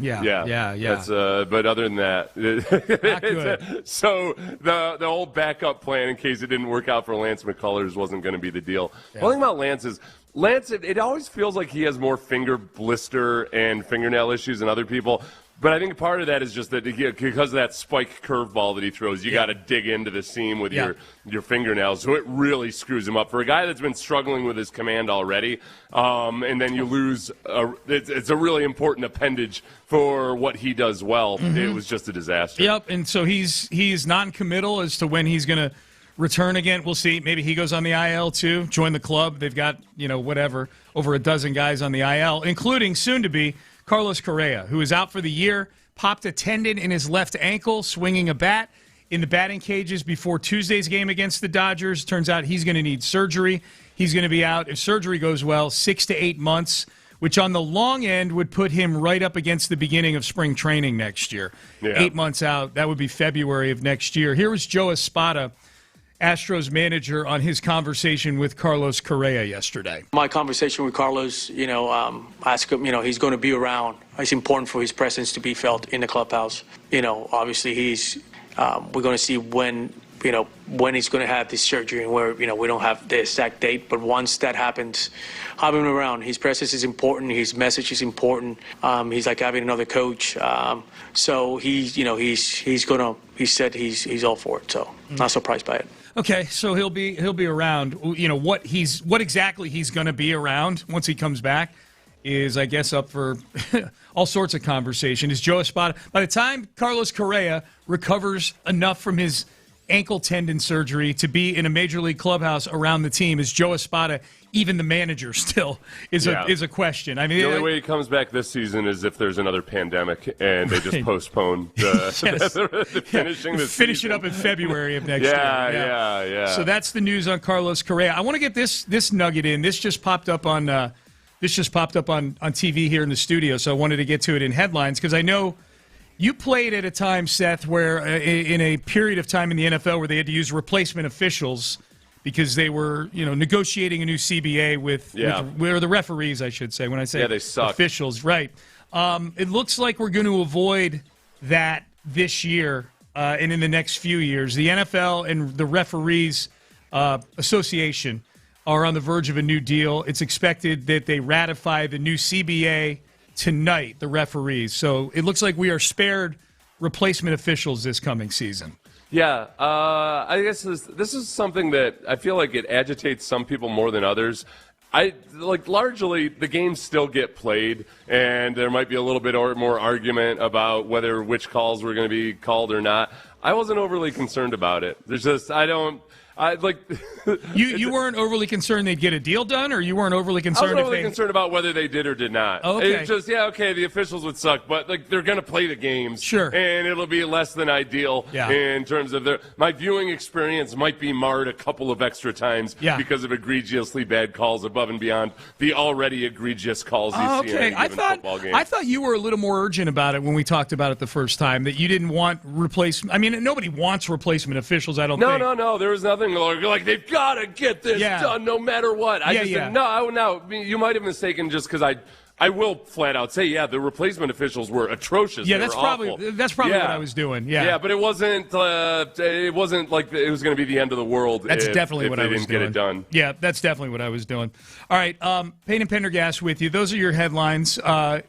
Yeah.
But other than that,
not good.
So the old backup plan in case it didn't work out for Lance McCullers wasn't going to be the deal. Yeah. One thing about Lance is it always feels like he has more finger blister and fingernail issues than other people. But I think part of that is just that because of that spike curveball that he throws, you got to dig into the seam with your fingernails. So it really screws him up. For a guy that's been struggling with his command already, and then you lose, it's a really important appendage for what he does well. Mm-hmm. It was just a disaster.
Yep, and so he's non-committal as to when he's going to return again. We'll see. Maybe he goes on the IL too, join the club. They've got, over a dozen guys on the IL, including soon-to-be Carlos Correa, who is out for the year, popped a tendon in his left ankle, swinging a bat in the batting cages before Tuesday's game against the Dodgers. Turns out he's going to need surgery. He's going to be out, if surgery goes well, 6 to 8 months, which on the long end would put him right up against the beginning of spring training next year. Yeah. 8 months out, that would be February of next year. Here was Joe Espada, Astros manager, on his conversation with Carlos Correa yesterday.
My conversation with Carlos, I asked him, he's going to be around. It's important for his presence to be felt in the clubhouse. Obviously we're going to see when he's going to have this surgery and where, we don't have the exact date. But once that happens, having him around, his presence is important. His message is important. He's like having another coach. So he said he's all for it. So not surprised by it.
Okay, so he'll be around. What exactly he's going to be around once he comes back is, I guess, up for all sorts of conversation. Is Joe Espada, by the time Carlos Correa recovers enough from his ankle tendon surgery to be in a major league clubhouse around the team, is Joe Espada even the manager still is a question. I mean,
the only way he comes back this season is if there's another pandemic and they just postpone the finishing this
finish
season.
it up in February of next year.
Yeah.
So that's the news on Carlos Correa. I want to get this nugget in. This just popped up on TV here in the studio, so I wanted to get to it in headlines because I know You played at a time, Seth, where in a period of time in the NFL where they had to use replacement officials because they were, negotiating a new CBA with the referees, I should say. When I say
they suck.
Officials, right. It looks like we're going to avoid that this year and in the next few years. The NFL and the Referees Association are on the verge of a new deal. It's expected that they ratify the new CBA tonight, the referees. So it looks like we are spared replacement officials this coming season.
Yeah, I guess this is something that I feel like it agitates some people more than others. Largely the games still get played, and there might be a little bit more argument about which calls were going to be called or not. I wasn't overly concerned about it.
You weren't overly concerned they'd get a deal done, or you weren't overly concerned?
I was overly concerned about whether they did or did not.
Oh, okay.
It's just, the officials would suck, but they're going to play the games.
Sure.
And it'll be less than ideal in terms of my viewing experience might be marred a couple of extra times because of egregiously bad calls above and beyond the already egregious calls you see in a given football game.
I thought you were a little more urgent about it when we talked about it the first time, that you didn't want replacement. I mean, nobody wants replacement officials, I don't think.
No. There was nothing like they've got to get this done no matter what. No. You might have mistaken just because I will flat out say, the replacement officials were atrocious.
Yeah, that's probably what I was doing. Yeah,
but it wasn't like it was going to be the end of the world.
That's definitely what I was doing.
Get it done.
Yeah, that's definitely what I was doing. All right, Payne and Pendergast with you. Those are your headlines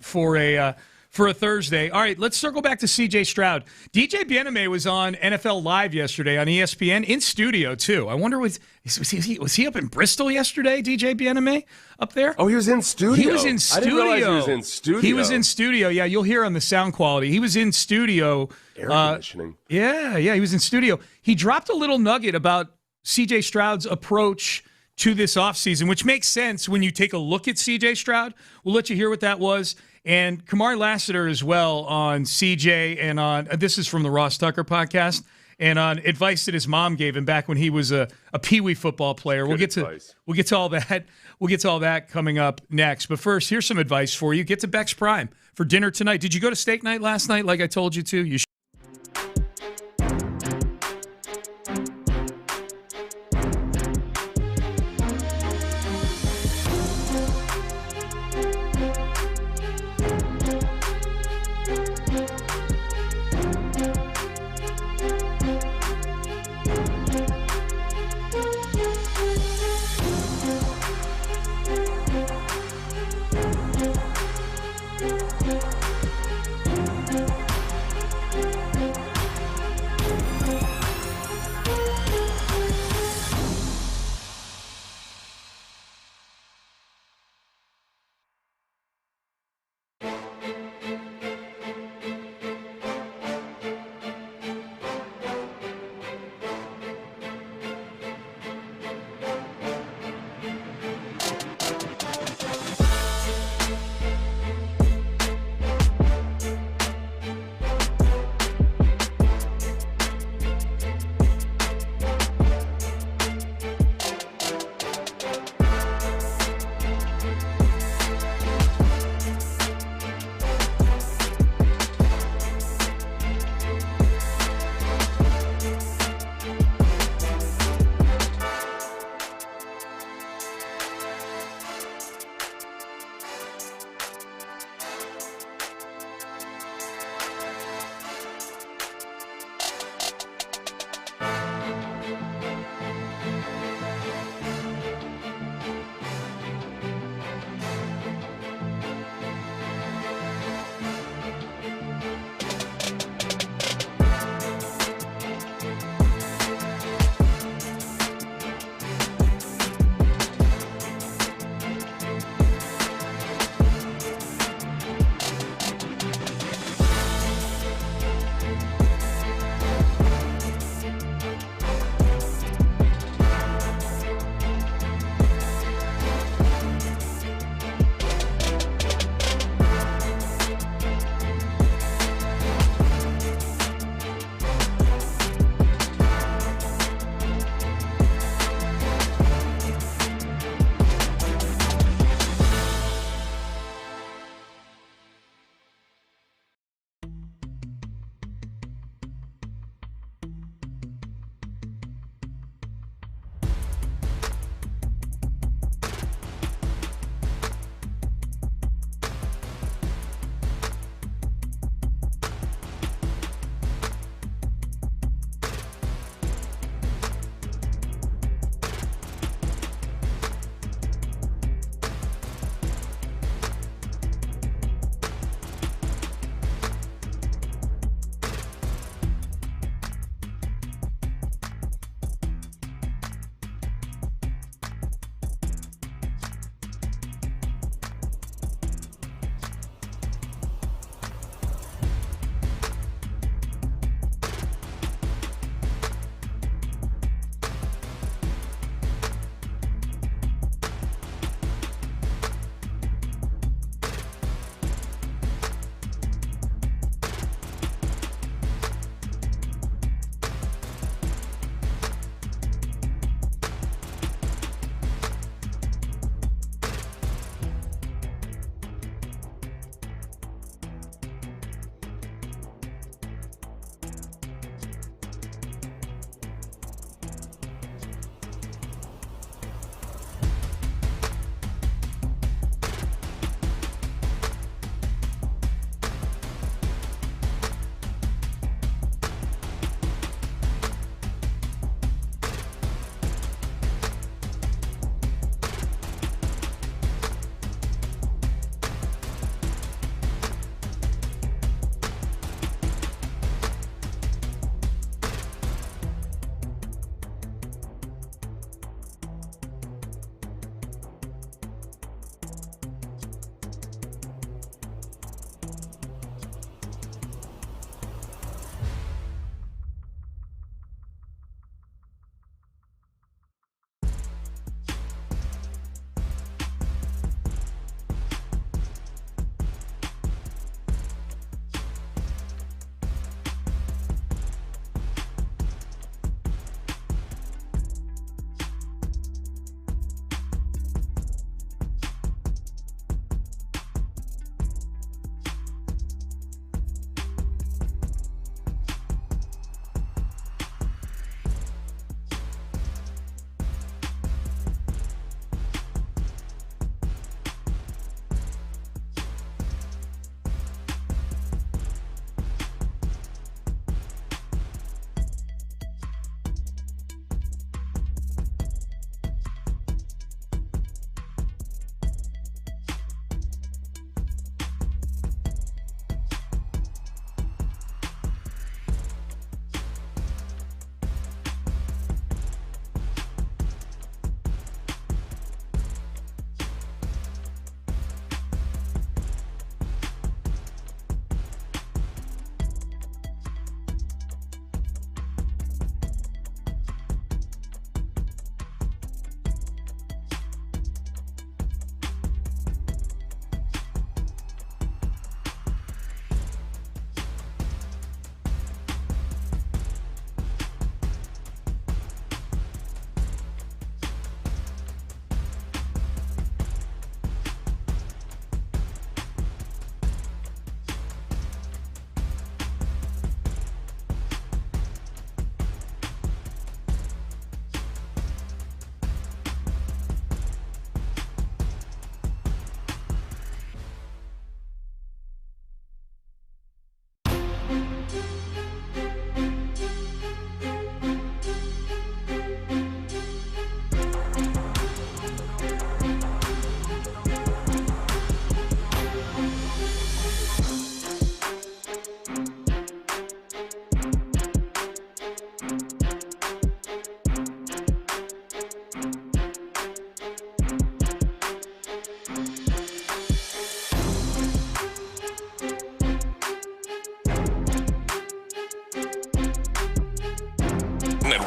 for a Thursday. All right, let's circle back to C.J. Stroud. DJ Bieneme was on NFL Live yesterday on ESPN, in studio, too. I wonder, was he up in Bristol yesterday, DJ Bieneme, up there?
Oh, he was in studio?
He was in studio.
I didn't realize he was in studio.
He was in studio. Yeah, you'll hear on the sound quality. He was in studio.
Air conditioning.
Yeah, he was in studio. He dropped a little nugget about C.J. Stroud's approach to this offseason, which makes sense when you take a look at C.J. Stroud. We'll let you hear what that was. And Kamari Lassiter as well on CJ and on, this is from the Ross Tucker podcast, and on advice that his mom gave him back when he was a peewee football player. We'll get to all that. We'll get to all that coming up next. But first, here's some advice for you. Get to Beck's Prime for dinner tonight. Did you go to steak night last night like I told you to? You should.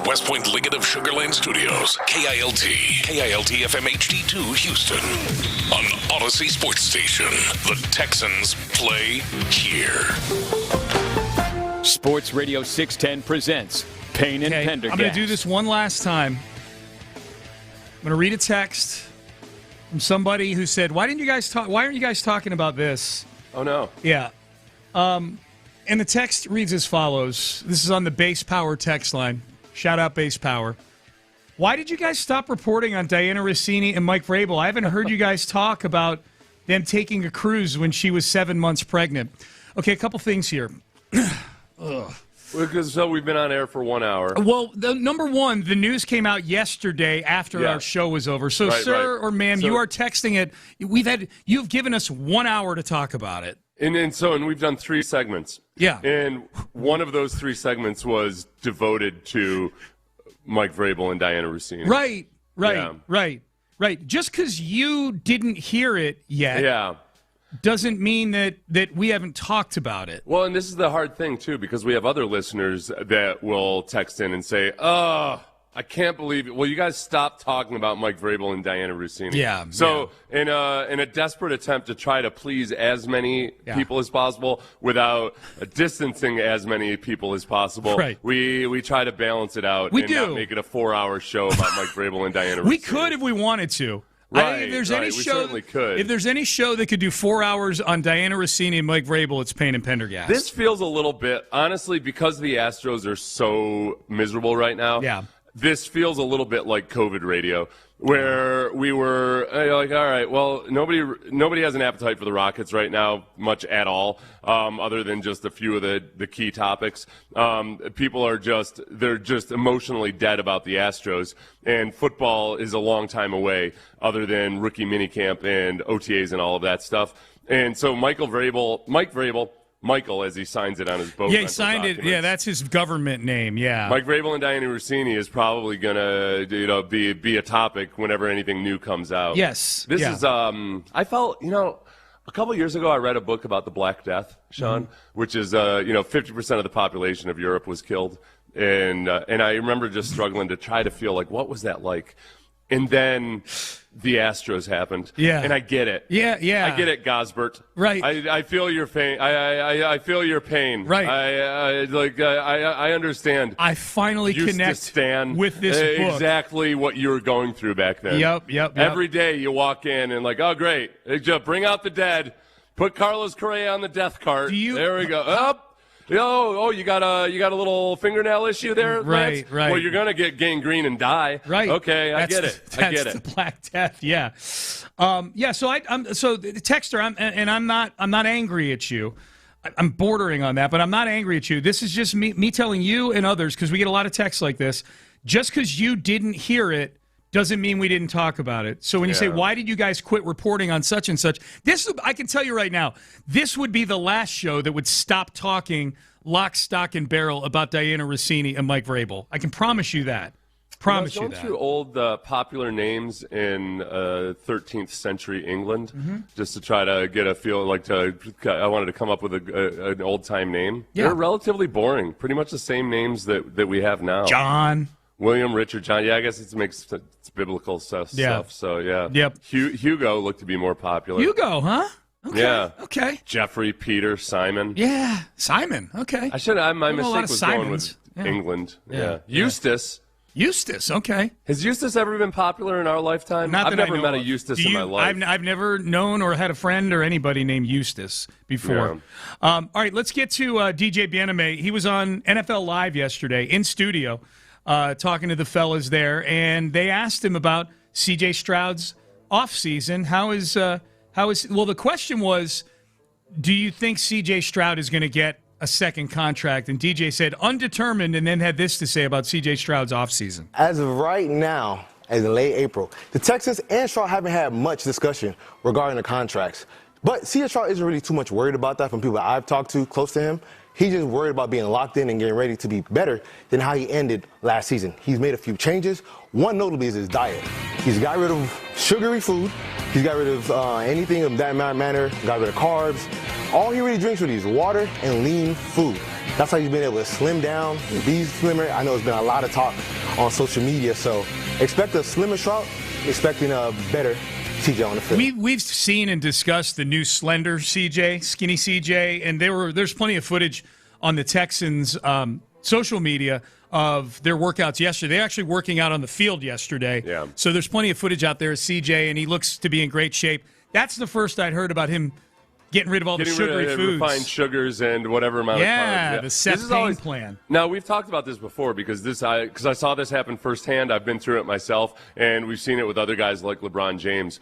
West Point Liggett of Sugar Land Studios, KILT FM HD2 Houston. On Odyssey Sports Station, the Texans play here.
Sports Radio 610 presents Payne and Pendergast.
I'm going to do this one last time. I'm going to read a text from somebody who said, why aren't you guys talking about this?
Oh, no.
Yeah. And the text reads as follows. This is on the Base Power text line. Shout out Base Power. Why did you guys stop reporting on Diana Rossini and Mike Vrabel? I haven't heard you guys talk about them taking a cruise when she was 7 months pregnant. Okay, a couple things here.
Because we've been on air for 1 hour.
Well, number one, the news came out yesterday after our show was over. So, sir or ma'am, you are texting it. You've given us 1 hour to talk about it.
And we've done 3 segments.
Yeah.
And one of those 3 segments was devoted to Mike Vrabel and Diana Rossini.
Right. Just because you didn't hear it yet doesn't mean that we haven't talked about it.
Well, and this is the hard thing, too, because we have other listeners that will text in and say, oh, I can't believe it. Well, you guys stopped talking about Mike Vrabel and Diana Rossini.
Yeah.
So in a desperate attempt to try to please as many people as possible without distancing as many people as possible, we try to balance it out not make it a 4-hour show about Mike Vrabel and Diana Rossini.
We could if we wanted to. If there's any show that could do 4 hours on Diana Rossini and Mike Vrabel, it's Payne and Pendergast.
This feels a little bit, honestly, because the Astros are so miserable right now.
Yeah.
This feels a little bit like COVID radio, where we were like, all right, well, nobody has an appetite for the Rockets right now, much at all, other than just a few of the key topics. People are they're just emotionally dead about the Astros, and football is a long time away, other than rookie minicamp and OTAs and all of that stuff. And so Mike Vrabel, Michael, as he signs it on his boat.
Yeah, he signed it. Yeah, that's his government name. Yeah.
Mike Vrabel and Diana Rossini is probably gonna, be a topic whenever anything new comes out.
Yes.
This is. I felt, a couple years ago I read a book about the Black Death, Sean, which is 50% of the population of Europe was killed, and I remember just struggling to try to feel like what was that like. And then the Astros happened.
Yeah.
And I get it.
Yeah.
I get it, Gosbert.
Right.
I feel your pain. I feel your pain.
Right.
I understand.
I finally connect with this book.
Exactly what you were going through back then.
Yep.
Every day you walk in and like, oh, great. Just bring out the dead. Put Carlos Correa on the death cart. There we go. Up. Oh, you got a little fingernail issue there, Lance?
Right.
Well, you're gonna get gangrene and die.
Right.
Okay, I get it.
That's the Black Death. Yeah. So the texter, I'm not angry at you. I'm bordering on that, but I'm not angry at you. This is just me telling you and others, because we get a lot of texts like this. Just because you didn't hear it doesn't mean we didn't talk about it. So when you say, why did you guys quit reporting on such and such? I can tell you right now, this would be the last show that would stop talking lock, stock, and barrel about Diana Rossini and Mike Vrabel. I can promise you that. Promise you that.
Going through old popular names in 13th century England, just to try to get a feel, I wanted to come up with an old-time name.
Yeah.
They're relatively boring. Pretty much the same names that we have now.
John.
William, Richard, John. Yeah, I guess it's biblical stuff. So, yeah.
Yep.
Hugo looked to be more popular.
Hugo, huh? Okay.
Yeah.
Okay.
Jeffrey, Peter, Simon.
Yeah. Simon. Okay.
My mistake was going with England. Yeah. Eustace.
Eustace. Okay.
Has Eustace ever been popular in our lifetime? I've never met a Eustace in my life.
I've never known or had a friend or anybody named Eustace before. Yeah. All right. Let's get to DJ Bieneme. He was on NFL Live yesterday in studio. Talking to the fellas there, and they asked him about C.J. Stroud's offseason. Well, the question was, do you think C.J. Stroud is going to get a second contract? And DJ said undetermined, and then had this to say about C.J. Stroud's offseason.
As of right now, as in late April, the Texans and Stroud haven't had much discussion regarding the contracts. But C.J. Stroud isn't really too much worried about that from people that I've talked to close to him. He's just worried about being locked in and getting ready to be better than how he ended last season. He's made a few changes. One notably is his diet. He's got rid of sugary food. He's got rid of anything of that manner. Got rid of carbs. All he really drinks really is water and lean food. That's how he's been able to slim down and be slimmer. I know there's been a lot of talk on social media. So expect a slimmer Stroud, expecting a better CJ on the field.
We've seen and discussed the new slender CJ, skinny CJ, and there's plenty of footage on the Texans' social media of their workouts yesterday. They're actually working out on the field yesterday.
Yeah.
So there's plenty of footage out there of CJ, and he looks to be in great shape. That's the first I'd heard about him getting rid of all the sugary foods.
Refined sugars and whatever amount of carbs.
Yeah, the Seth Payne plan.
Now, we've talked about this before because I saw this happen firsthand. I've been through it myself, and we've seen it with other guys like LeBron James.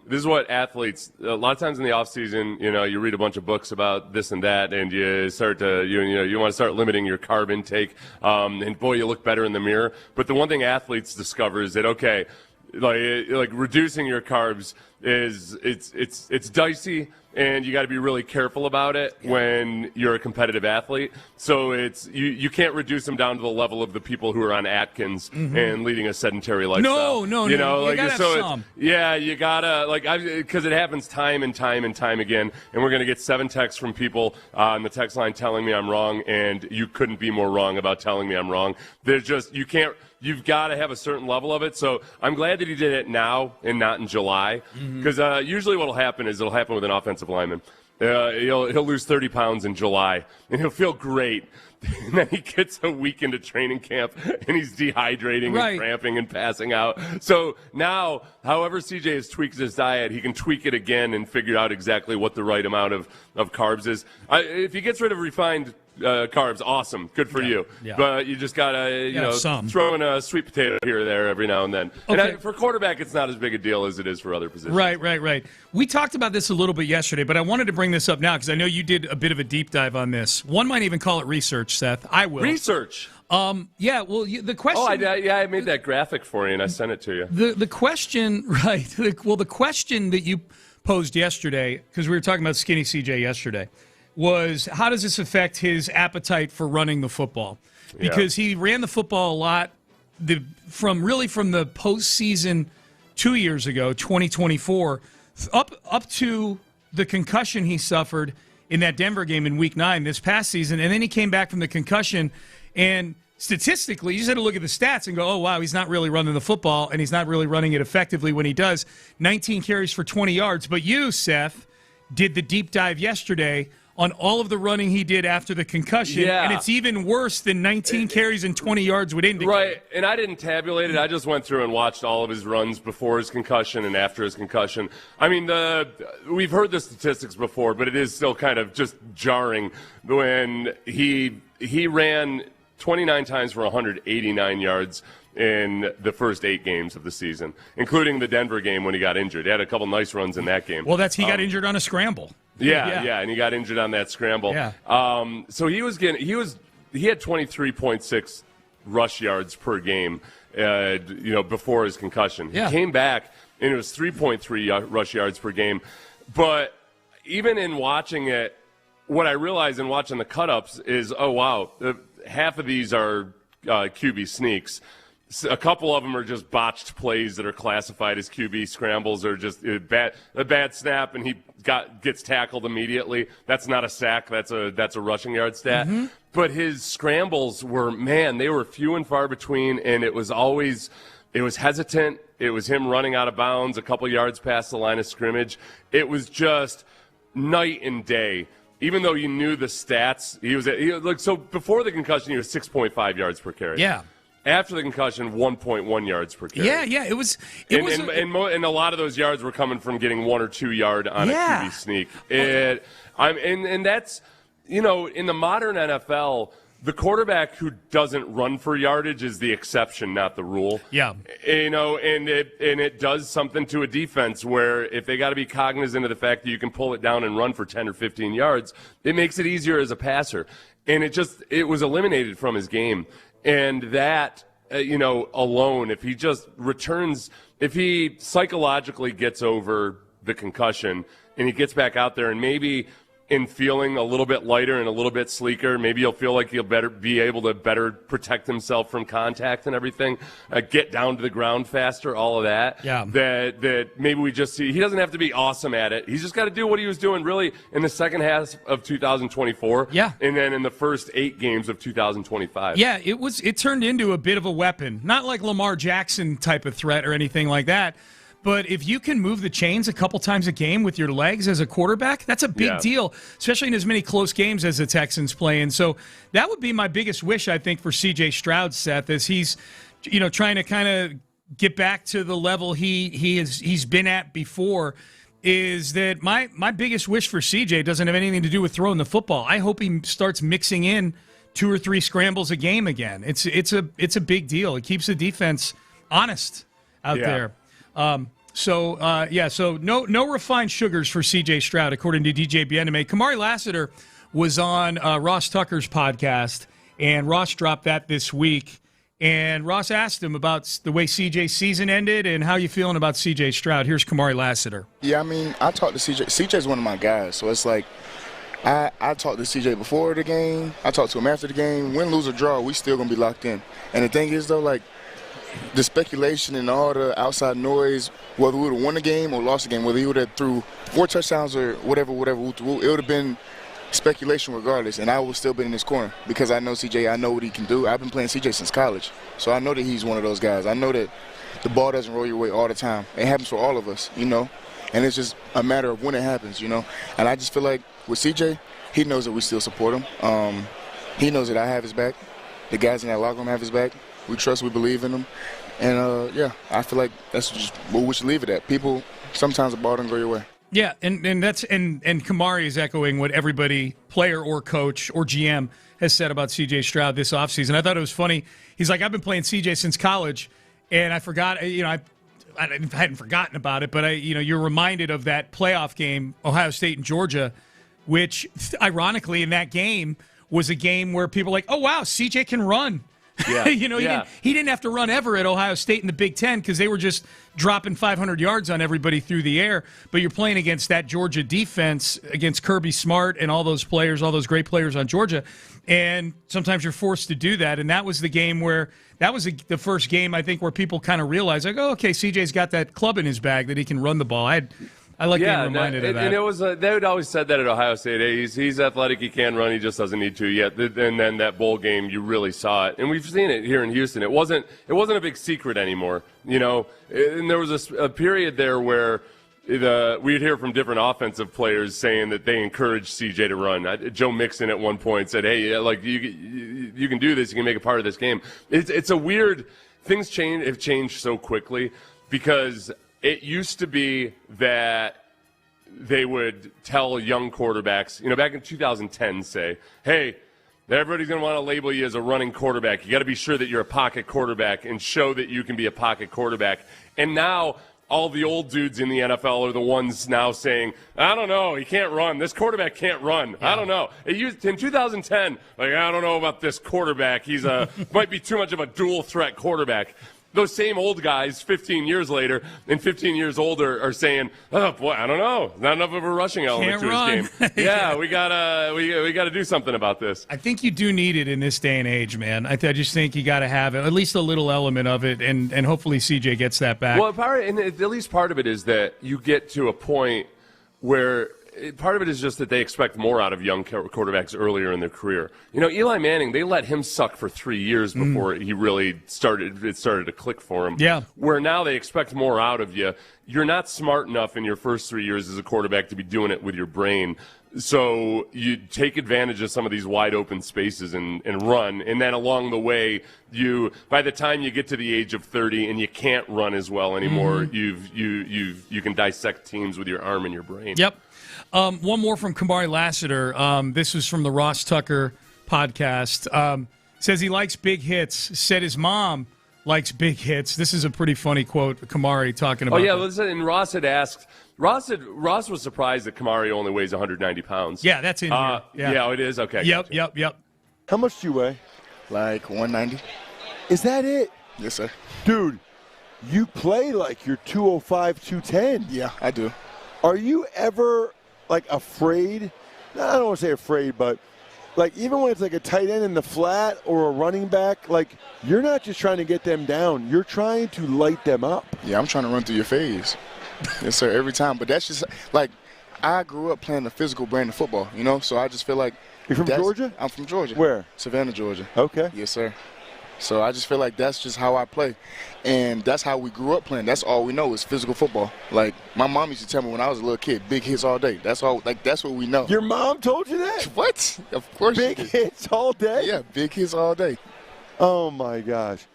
This is what athletes, a lot of times in the offseason, you read a bunch of books about this and that, and you start to, you want to start limiting your carb intake, and boy, you look better in the mirror. But the one thing athletes discover is that, okay, like reducing your carbs it's dicey, and you got to be really careful about it when you're a competitive athlete. So you can't reduce them down to the level of the people who are on Atkins and leading a sedentary lifestyle.
No. You gotta have some.
You gotta because it happens time and time again. And we're gonna get 7 texts from people on the text line telling me I'm wrong, and you couldn't be more wrong about telling me I'm wrong. You can't. You've got to have a certain level of it. So I'm glad that he did it now and not in July, because usually what will happen is it'll happen with an offensive lineman. He'll lose 30 pounds in July, and he'll feel great. And then he gets a week into training camp, and he's dehydrating and cramping and passing out. So now, however CJ has tweaked his diet, he can tweak it again and figure out exactly what the right amount of carbs is. If he gets rid of refined carbs, awesome, good for you. Yeah. But you just gotta, throw in a sweet potato here or there every now and then.
Okay.
And for quarterback, it's not as big a deal as it is for other positions.
Right. We talked about this a little bit yesterday, but I wanted to bring this up now because I know you did a bit of a deep dive on this. One might even call it research, Seth. I will.
Research.
Yeah. Well, the question.
I made that graphic for you and I sent it to you.
The question, right? The question that you posed yesterday, because we were talking about skinny CJ yesterday, was how does this affect his appetite for running the football? Because he ran the football a lot from the postseason 2 years ago, 2024, up to the concussion he suffered in that Denver game in Week 9 this past season, and then he came back from the concussion, and statistically, you just had to look at the stats and go, oh, wow, he's not really running the football, and he's not really running it effectively when he does. 19 carries for 20 yards. But you, Seth, did the deep dive yesterday on all of the running he did after the concussion, and it's even worse than 19 carries and 20 yards would indicate.
Right, and I didn't tabulate it. I just went through and watched all of his runs before his concussion and after his concussion. I mean, we've heard the statistics before, but it is still kind of just jarring when he ran 29 times for 189 yards in the first 8 games of the season, including the Denver game when he got injured. He had a couple nice runs in that game.
Well, he got injured on a scramble.
Yeah, and he got injured on that scramble.
Yeah.
So he had 23.6 rush yards per game, before his concussion. He came back and it was 3.3 rush yards per game. But even in watching it, what I realized in watching the cut-ups is, oh wow, half of these are QB sneaks. A couple of them are just botched plays that are classified as QB scrambles, or just a bad snap and he gets tackled immediately. That's not a sack. That's a rushing yard stat. Mm-hmm. But his scrambles they were few and far between, and it was hesitant. It was him running out of bounds a couple yards past the line of scrimmage. It was just night and day. Even though you knew the stats, so before the concussion he was 6.5 yards per carry.
Yeah.
After the concussion, 1.1 yards per carry.
Yeah, it was.
And a lot of those yards were coming from getting 1 or 2 yard on a QB sneak. And that's, in the modern NFL, the quarterback who doesn't run for yardage is the exception, not the rule.
Yeah.
And it does something to a defense where if they got to be cognizant of the fact that you can pull it down and run for 10 or 15 yards, it makes it easier as a passer. And it was eliminated from his game. And that, alone, if he just returns, if he psychologically gets over the concussion and he gets back out there and maybe in feeling a little bit lighter and a little bit sleeker. Maybe he'll feel like he'll be able to better protect himself from contact and everything, get down to the ground faster, all of that.
Yeah.
That maybe we just see he doesn't have to be awesome at it. He's just got to do what he was doing really in the second half of 2024.
Yeah.
And then in the first 8 games of 2025.
Yeah, it turned into a bit of a weapon. Not like Lamar Jackson type of threat or anything like that. But if you can move the chains a couple times a game with your legs as a quarterback, that's a big deal, especially in as many close games as the Texans play. And so that would be my biggest wish, I think, for C.J. Stroud, Seth, as he's, trying to kind of get back to the level he's been at before, is that my biggest wish for C.J. doesn't have anything to do with throwing the football. I hope he starts mixing in 2 or 3 scrambles a game again. It's a big deal. It keeps the defense honest out there. So no refined sugars for C.J. Stroud, according to DJ Bieneme. Kamari Lassiter was on Ross Tucker's podcast, and Ross dropped that this week. And Ross asked him about the way C.J.'s season ended and how you feeling about C.J. Stroud. Here's Kamari Lassiter.
Yeah, I mean, I talked to C.J. C.J.'s one of my guys, so it's like I talked to C.J. before the game. I talked to him after the game. Win, lose, or draw, we still going to be locked in. And the thing is, though, like, the speculation and all the outside noise, whether we would have won the game or lost the game, whether he would have threw 4 touchdowns or whatever, it would have been speculation regardless, and I would still be in his corner because I know CJ, I know what he can do. I've been playing CJ since college, so I know that he's one of those guys. I know that the ball doesn't roll your way all the time. It happens for all of us, and it's just a matter of when it happens, And I just feel like with CJ, he knows that we still support him. He knows that I have his back. The guys in that locker room have his back. We trust, we believe in them. And, I feel like that's just where we should leave it at. People, sometimes the ball doesn't go your way.
Yeah, and Kamari is echoing what everybody, player or coach or GM, has said about C.J. Stroud this offseason. I thought it was funny. He's like, I've been playing C.J. since college, and I forgot, I hadn't forgotten about it, but you're reminded of that playoff game, Ohio State and Georgia, which, ironically, in that game was a game where people were like, oh, wow, C.J. can run.
Yeah.
He didn't have to run ever at Ohio State in the Big Ten because they were just dropping 500 yards on everybody through the air. But you're playing against that Georgia defense, against Kirby Smart and all those players, all those great players on Georgia. And sometimes you're forced to do that. And that was the game where that was the first game, I think, where people kind of realized, like, oh, okay, CJ's got that club in his bag that he can run the ball. I like being reminded of that.
And it was they would always said that at Ohio State. Hey, he's athletic, he can run, he just doesn't need to yet. And then that bowl game, you really saw it, and we've seen it here in Houston. It wasn't a big secret anymore, And there was a period there where we'd hear from different offensive players saying that they encouraged CJ to run. Joe Mixon at one point said, "Hey, like you can do this, you can make a part of this game." It's a weird things have changed so quickly because. It used to be that they would tell young quarterbacks, back in 2010, say, hey, everybody's going to want to label you as a running quarterback. You got to be sure that you're a pocket quarterback and show that you can be a pocket quarterback. And now all the old dudes in the NFL are the ones now saying, I don't know, he can't run. This quarterback can't run. Yeah. I don't know. It used in 2010, like, I don't know about this quarterback. He's might be too much of a dual threat quarterback. Those same old guys 15 years later and 15 years older are saying, oh, boy, I don't know. Not enough of a rushing element to his game. Yeah, we gotta do something about this.
I think you do need it in this day and age, man. I just think you got to have it, at least a little element of it, and hopefully CJ gets that back.
Well, at least part of it is that you get to a point where part of it is just that they expect more out of young quarterbacks earlier in their career. Eli Manning, they let him suck for 3 years before he really started to click for him.
Yeah.
Where now they expect more out of you. You're not smart enough in your first 3 years as a quarterback to be doing it with your brain. So you take advantage of some of these wide open spaces and run. And then along the way, by the time you get to the age of 30 and you can't run as well anymore, you can dissect teams with your arm and your brain.
Yep. One more from Kamari Lassiter. This was from the Ross Tucker podcast. Says he likes big hits. Said his mom likes big hits. This is a pretty funny quote, Kamari talking about.
Oh, yeah, listen, and Ross had asked. Ross was surprised that Kamari only weighs 190 pounds.
Yeah, that's in here.
Yeah, it is? Okay.
Yep, gotcha. Yep.
How much do you weigh?
Like 190.
Is that it?
Yes, sir.
Dude, you play like you're 205, 210.
Yeah, I do.
Are you ever, afraid I don't want to say afraid, but like even when it's like a tight end in the flat or a running back, like you're not just trying to get them down. You're trying to light them up.
Yeah, I'm trying to run through your phase. Yes, sir, every time. But that's just like I grew up playing the physical brand of football, you know, so I just feel like.
You're from Georgia?
I'm from Georgia.
Where?
Savannah, Georgia.
Okay.
Yes, sir. So I just feel like that's just how I play. And that's how we grew up playing. That's all we know is physical football. Like, my mom used to tell me when I was a little kid, big hits all day. That's all. Like, that's what we know.
Your mom told you that?
What? Of course.
Big hits all day?
Yeah, big hits all day.
Oh, my gosh.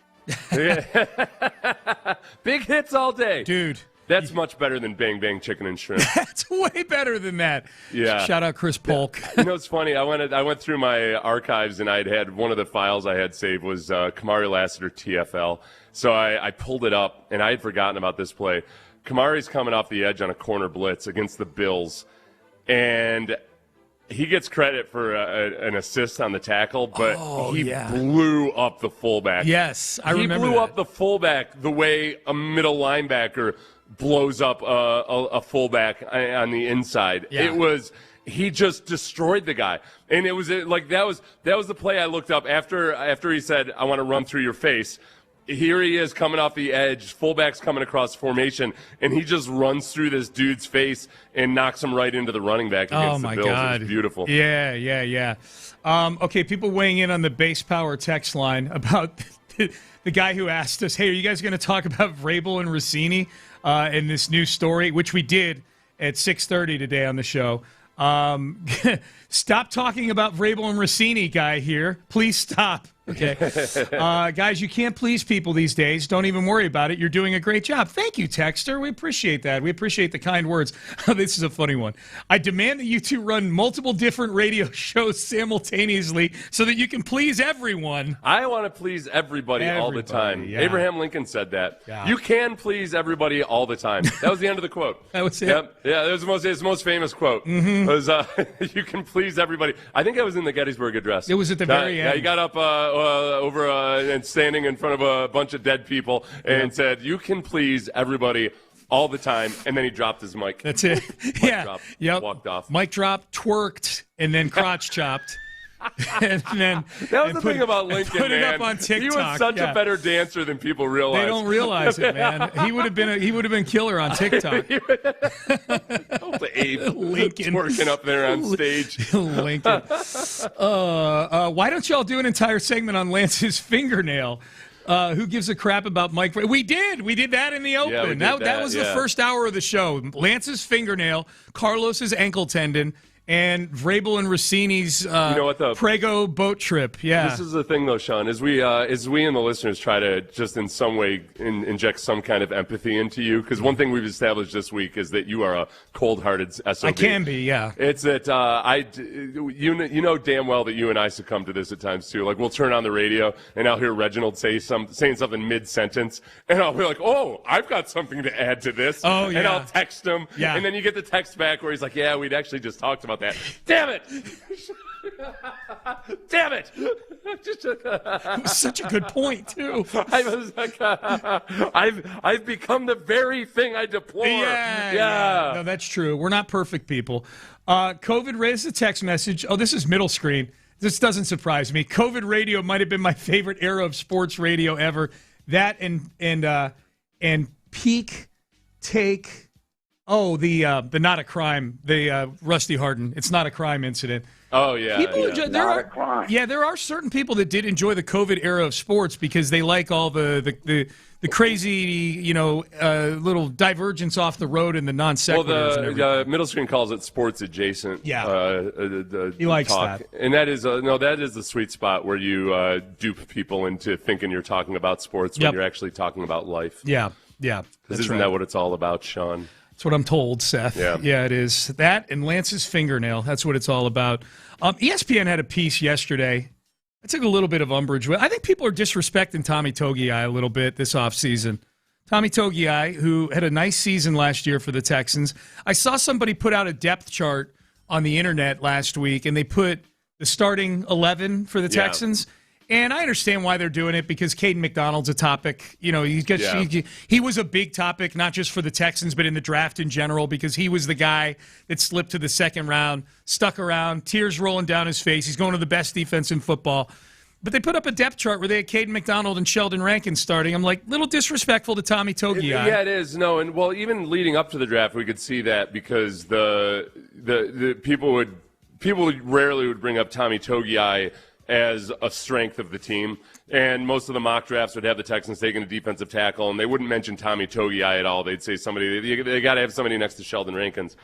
Big hits all day.
Dude.
That's much better than Bang Bang Chicken and Shrimp.
That's way better than that.
Yeah.
Shout out Chris Polk.
You know, it's funny. I went through my archives, and I had one of the files I had saved was Kamari Lassiter TFL. So I pulled it up, and I had forgotten about this play. Kamari's coming off the edge on a corner blitz against the Bills, and he gets credit for an assist on the tackle, but he blew up the fullback.
Yes, I remember
He blew
that.
up the fullback the way a middle linebacker blows up a fullback on the inside.
Yeah.
He just destroyed the guy, and it was like that was the play I looked up after he said, "I want to run through your face." Here he is coming off the edge, fullback's coming across formation, and he just runs through this dude's face and knocks him right into the running back against the Bills.
God.
It was beautiful.
Yeah. Okay, people weighing in on the base power text line about the guy who asked us, hey, are you guys going to talk about Vrabel and Rousini in this new story, which we did at 6:30 today on the show. Stop talking about Vrabel and Rousini, guy here. Please stop. Okay. Guys, you can't please people these days. Don't even worry about it. You're doing a great job. Thank you, Texter. We appreciate that. We appreciate the kind words. This is a funny one. I demand that you two run multiple different radio shows simultaneously so that you can please everyone.
I want to please everybody all the time.
Yeah.
Abraham Lincoln said that.
Yeah.
You can please everybody all the time. That was the end of the quote.
That was it?
Yep. Yeah, that was his most famous quote.
Mm-hmm.
Was, you can please everybody. I think that was in the Gettysburg Address.
It was at the very end.
Yeah, he got up over and standing in front of a bunch of dead people and said, you can please everybody all the time, and then he dropped his mic.
That's it.
Walked off.
Mic dropped, twerked, and then crotch chopped. And then
that was the thing about Lincoln,
put
man.
it up on TikTok.
He was such a better dancer than people realize.
They don't realize it, man. He would have been killer on TikTok.
Abe Lincoln twerking up there on stage.
Lincoln. Why don't y'all do an entire segment on Lance's fingernail? Who gives a crap about Mike? We did that in the open. That was the first hour of the show. Lance's fingernail, Carlos's ankle tendon, and Vrabel and Rousini's Prego boat trip. Yeah.
This is the thing, though, Sean, as we and the listeners try to just in some way inject some kind of empathy into you, because one thing we've established this week is that you are a cold-hearted SOB.
I can be, yeah.
It's that you know damn well that you and I succumb to this at times, too. Like, we'll turn on the radio, and I'll hear Reginald saying something mid-sentence, and I'll be like, oh, I've got something to add to this.
Oh, yeah.
And I'll text him, and then you get the text back where he's like, yeah, we'd actually just talked about that. Damn it! Damn it!
It was such a good point too.
I was like, I've become the very thing I deplore. Yeah.
No, that's true. We're not perfect people. COVID raised a text message. Oh, this is middle screen. This doesn't surprise me. COVID radio might have been my favorite era of sports radio ever. That and peak take. Oh, the not a crime. The Rusty Harden. It's not a crime incident.
Oh yeah.
There are certain people that did enjoy the COVID era of sports because they like all the crazy, little divergence off the road and the non sequiturs.
Well, the middle screen calls it sports adjacent.
Yeah. He likes
talk.
that.
And that is the sweet spot where you dupe people into thinking you're talking about sports when you're actually talking about life.
Yeah.
Because isn't that what it's all about, Sean?
That's what I'm told, Seth. Yeah, it is. That and Lance's fingernail. That's what it's all about. ESPN had a piece yesterday. I took a little bit of umbrage with. I think people are disrespecting Tommy Togiai a little bit this offseason. Tommy Togiai, who had a nice season last year for the Texans. I saw somebody put out a depth chart on the internet last week, and they put the starting 11 for the Texans. And I understand why they're doing it because Caden McDonald's a topic. You know, he was a big topic, not just for the Texans, but in the draft in general, because he was the guy that slipped to the second round, stuck around, tears rolling down his face. He's going to the best defense in football. But they put up a depth chart where they had Caden McDonald and Sheldon Rankin starting. I'm like, little disrespectful to Tommy Togiai.
Yeah, it is. No, and well, even leading up to the draft, we could see that because the people rarely would bring up Tommy Togiai as a strength of the team. And most of the mock drafts would have the Texans taking a defensive tackle, and they wouldn't mention Tommy Togiai at all. They'd say they got to have somebody next to Sheldon Rankins.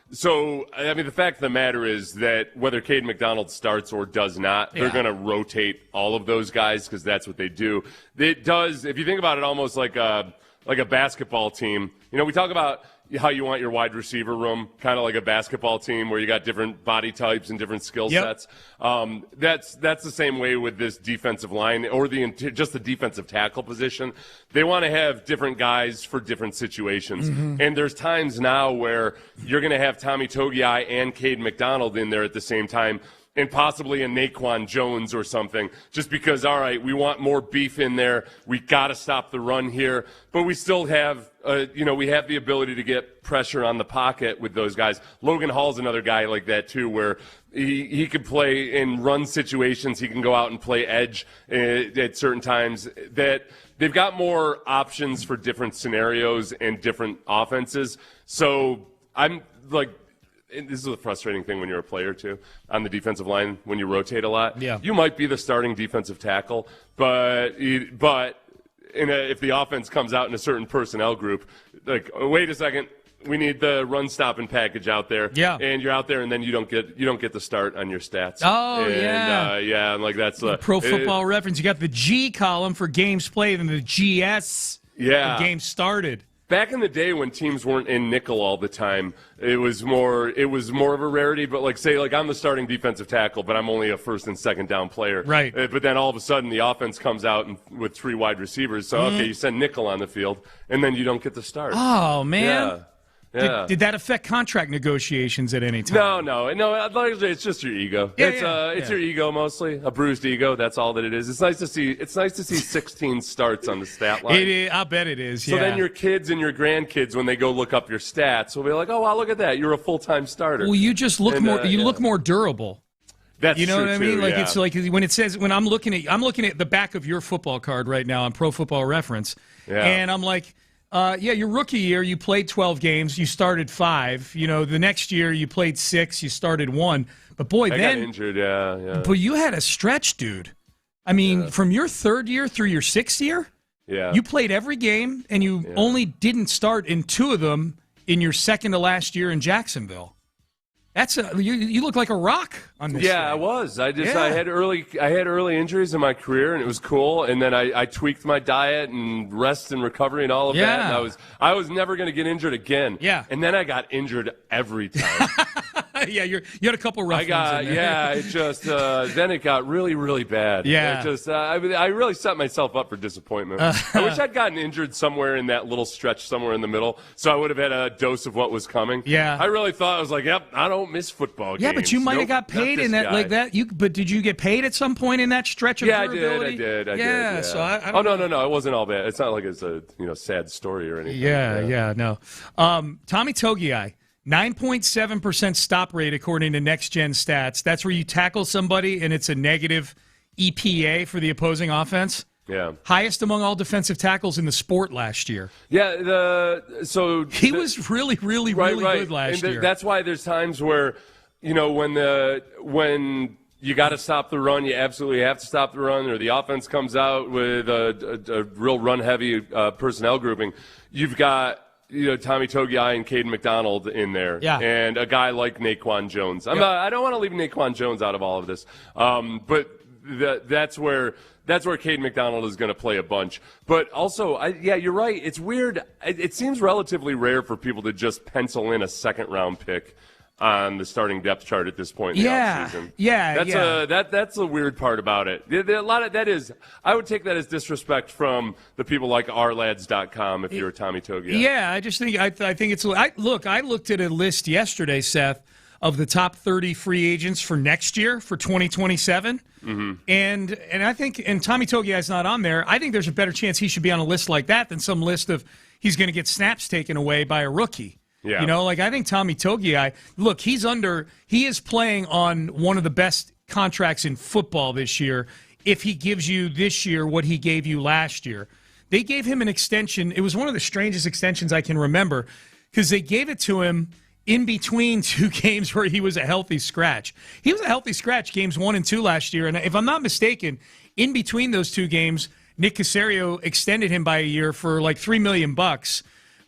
So, I mean, the fact of the matter is that whether Caden McDonald starts or does not, they're going to rotate all of those guys because that's what they do. It does, if you think about it, almost like a basketball team. You know, we talk about how you want your wide receiver room, kind of like a basketball team where you got different body types and different skill sets. That's the same way with this defensive line or just the defensive tackle position. They want to have different guys for different situations. Mm-hmm. And there's times now where you're going to have Tommy Togiai and Caden McDonald in there at the same time, and possibly a Naquan Jones or something, just because, all right, we want more beef in there. We got to stop the run here. But we still have, we have the ability to get pressure on the pocket with those guys. Logan Hall's another guy like that, too, where he could play in run situations. He can go out and play edge at certain times. That they've got more options for different scenarios and different offenses. So I'm like, and this is a frustrating thing when you're a player, too, on the defensive line when you rotate a lot.
Yeah.
You might be the starting defensive tackle, but if the offense comes out in a certain personnel group, like, wait a second, we need the run stopping package out there.
Yeah.
And you're out there, and then you don't get the start on your stats.
Oh,
and, and like that's
Pro Football Reference. You got the G column for games played and the GS for games started.
Back in the day when teams weren't in nickel all the time, it was more of a rarity. But like I'm the starting defensive tackle, but I'm only a first and second down player.
Right.
But then all of a sudden the offense comes out with 3 wide receivers. So okay, you send nickel on the field, and then you don't get the start.
Oh man.
Yeah. Yeah.
Did that affect contract negotiations at any time?
No. Largely, it's just your ego. It's your ego mostly, a bruised ego. That's all that it is. It's nice to see 16 starts on the stat line.
It is, I'll bet it is.
So then your kids and your grandkids, when they go look up your stats, will be like, "Oh wow, look at that! You're a full-time starter."
Well, you just look look more durable.
That's
you know
true
what I mean?
Too,
like it's like when I'm looking at the back of your football card right now on Pro Football Reference, and I'm like. Your rookie year, you played 12 games. You started 5. You know, the next year you played 6. You started 1. But boy,
I got injured. Yeah.
But you had a stretch, dude. I mean, from your 3rd year through your 6th year, you played every game, and you only didn't start in 2 of them in your second to last year in Jacksonville. You look like a rock on this.
Yeah, I was. I had early injuries in my career, and it was cool. And then I tweaked my diet and rest and recovery and all of that. And I was never going to get injured again.
Yeah.
And then I got injured every time.
You had a couple rough ones in there.
Yeah, it just then it got really, really bad.
Yeah.
It just I really set myself up for disappointment. I wish I'd gotten injured somewhere in that little stretch somewhere in the middle, so I would have had a dose of what was coming.
Yeah.
I really thought I was like, yep, I don't miss football games.
Yeah, but you might have got paid in that
guy.
like that. But did you get paid at some point in that stretch of durability?
I did.
Yeah. So I don't know.
No, it wasn't all bad. It's not like it's a sad story or anything.
No. Tommy Togiai, 9.7% stop rate according to Next Gen Stats. That's where you tackle somebody and it's a negative EPA for the opposing offense.
Yeah.
Highest among all defensive tackles in the sport last year.
Yeah,
he was really good last year.
That's why there's times where, when you got to stop the run, you absolutely have to stop the run, or the offense comes out with a real run-heavy personnel grouping. You've got Tommy Togiai and Caden McDonald in there, and a guy like Naquan Jones. I don't want to leave Naquan Jones out of all of this, but that's where Caden McDonald is going to play a bunch. But also, you're right. It's weird. It seems relatively rare for people to just pencil in a second-round pick on the starting depth chart at this point in the offseason. That's the weird part about it. A lot of that is, I would take that as disrespect from the people like ourlads.com if you're Tommy Togiai.
Yeah, I just think I think it's. I looked at a list yesterday, Seth, of the top 30 free agents for next year, for 2027.
Mm-hmm.
And I think, and Tommy Togiai's not on there, I think there's a better chance he should be on a list like that than some list of he's going to get snaps taken away by a rookie.
Yeah.
You know, like I think Tommy Togiai, look, he is playing on one of the best contracts in football this year if he gives you this year what he gave you last year. They gave him an extension. It was one of the strangest extensions I can remember because they gave it to him in between two games where he was a healthy scratch. He was a healthy scratch games 1 and 2 last year, and if I'm not mistaken, in between those two games, Nick Caserio extended him by a year for like $3 million,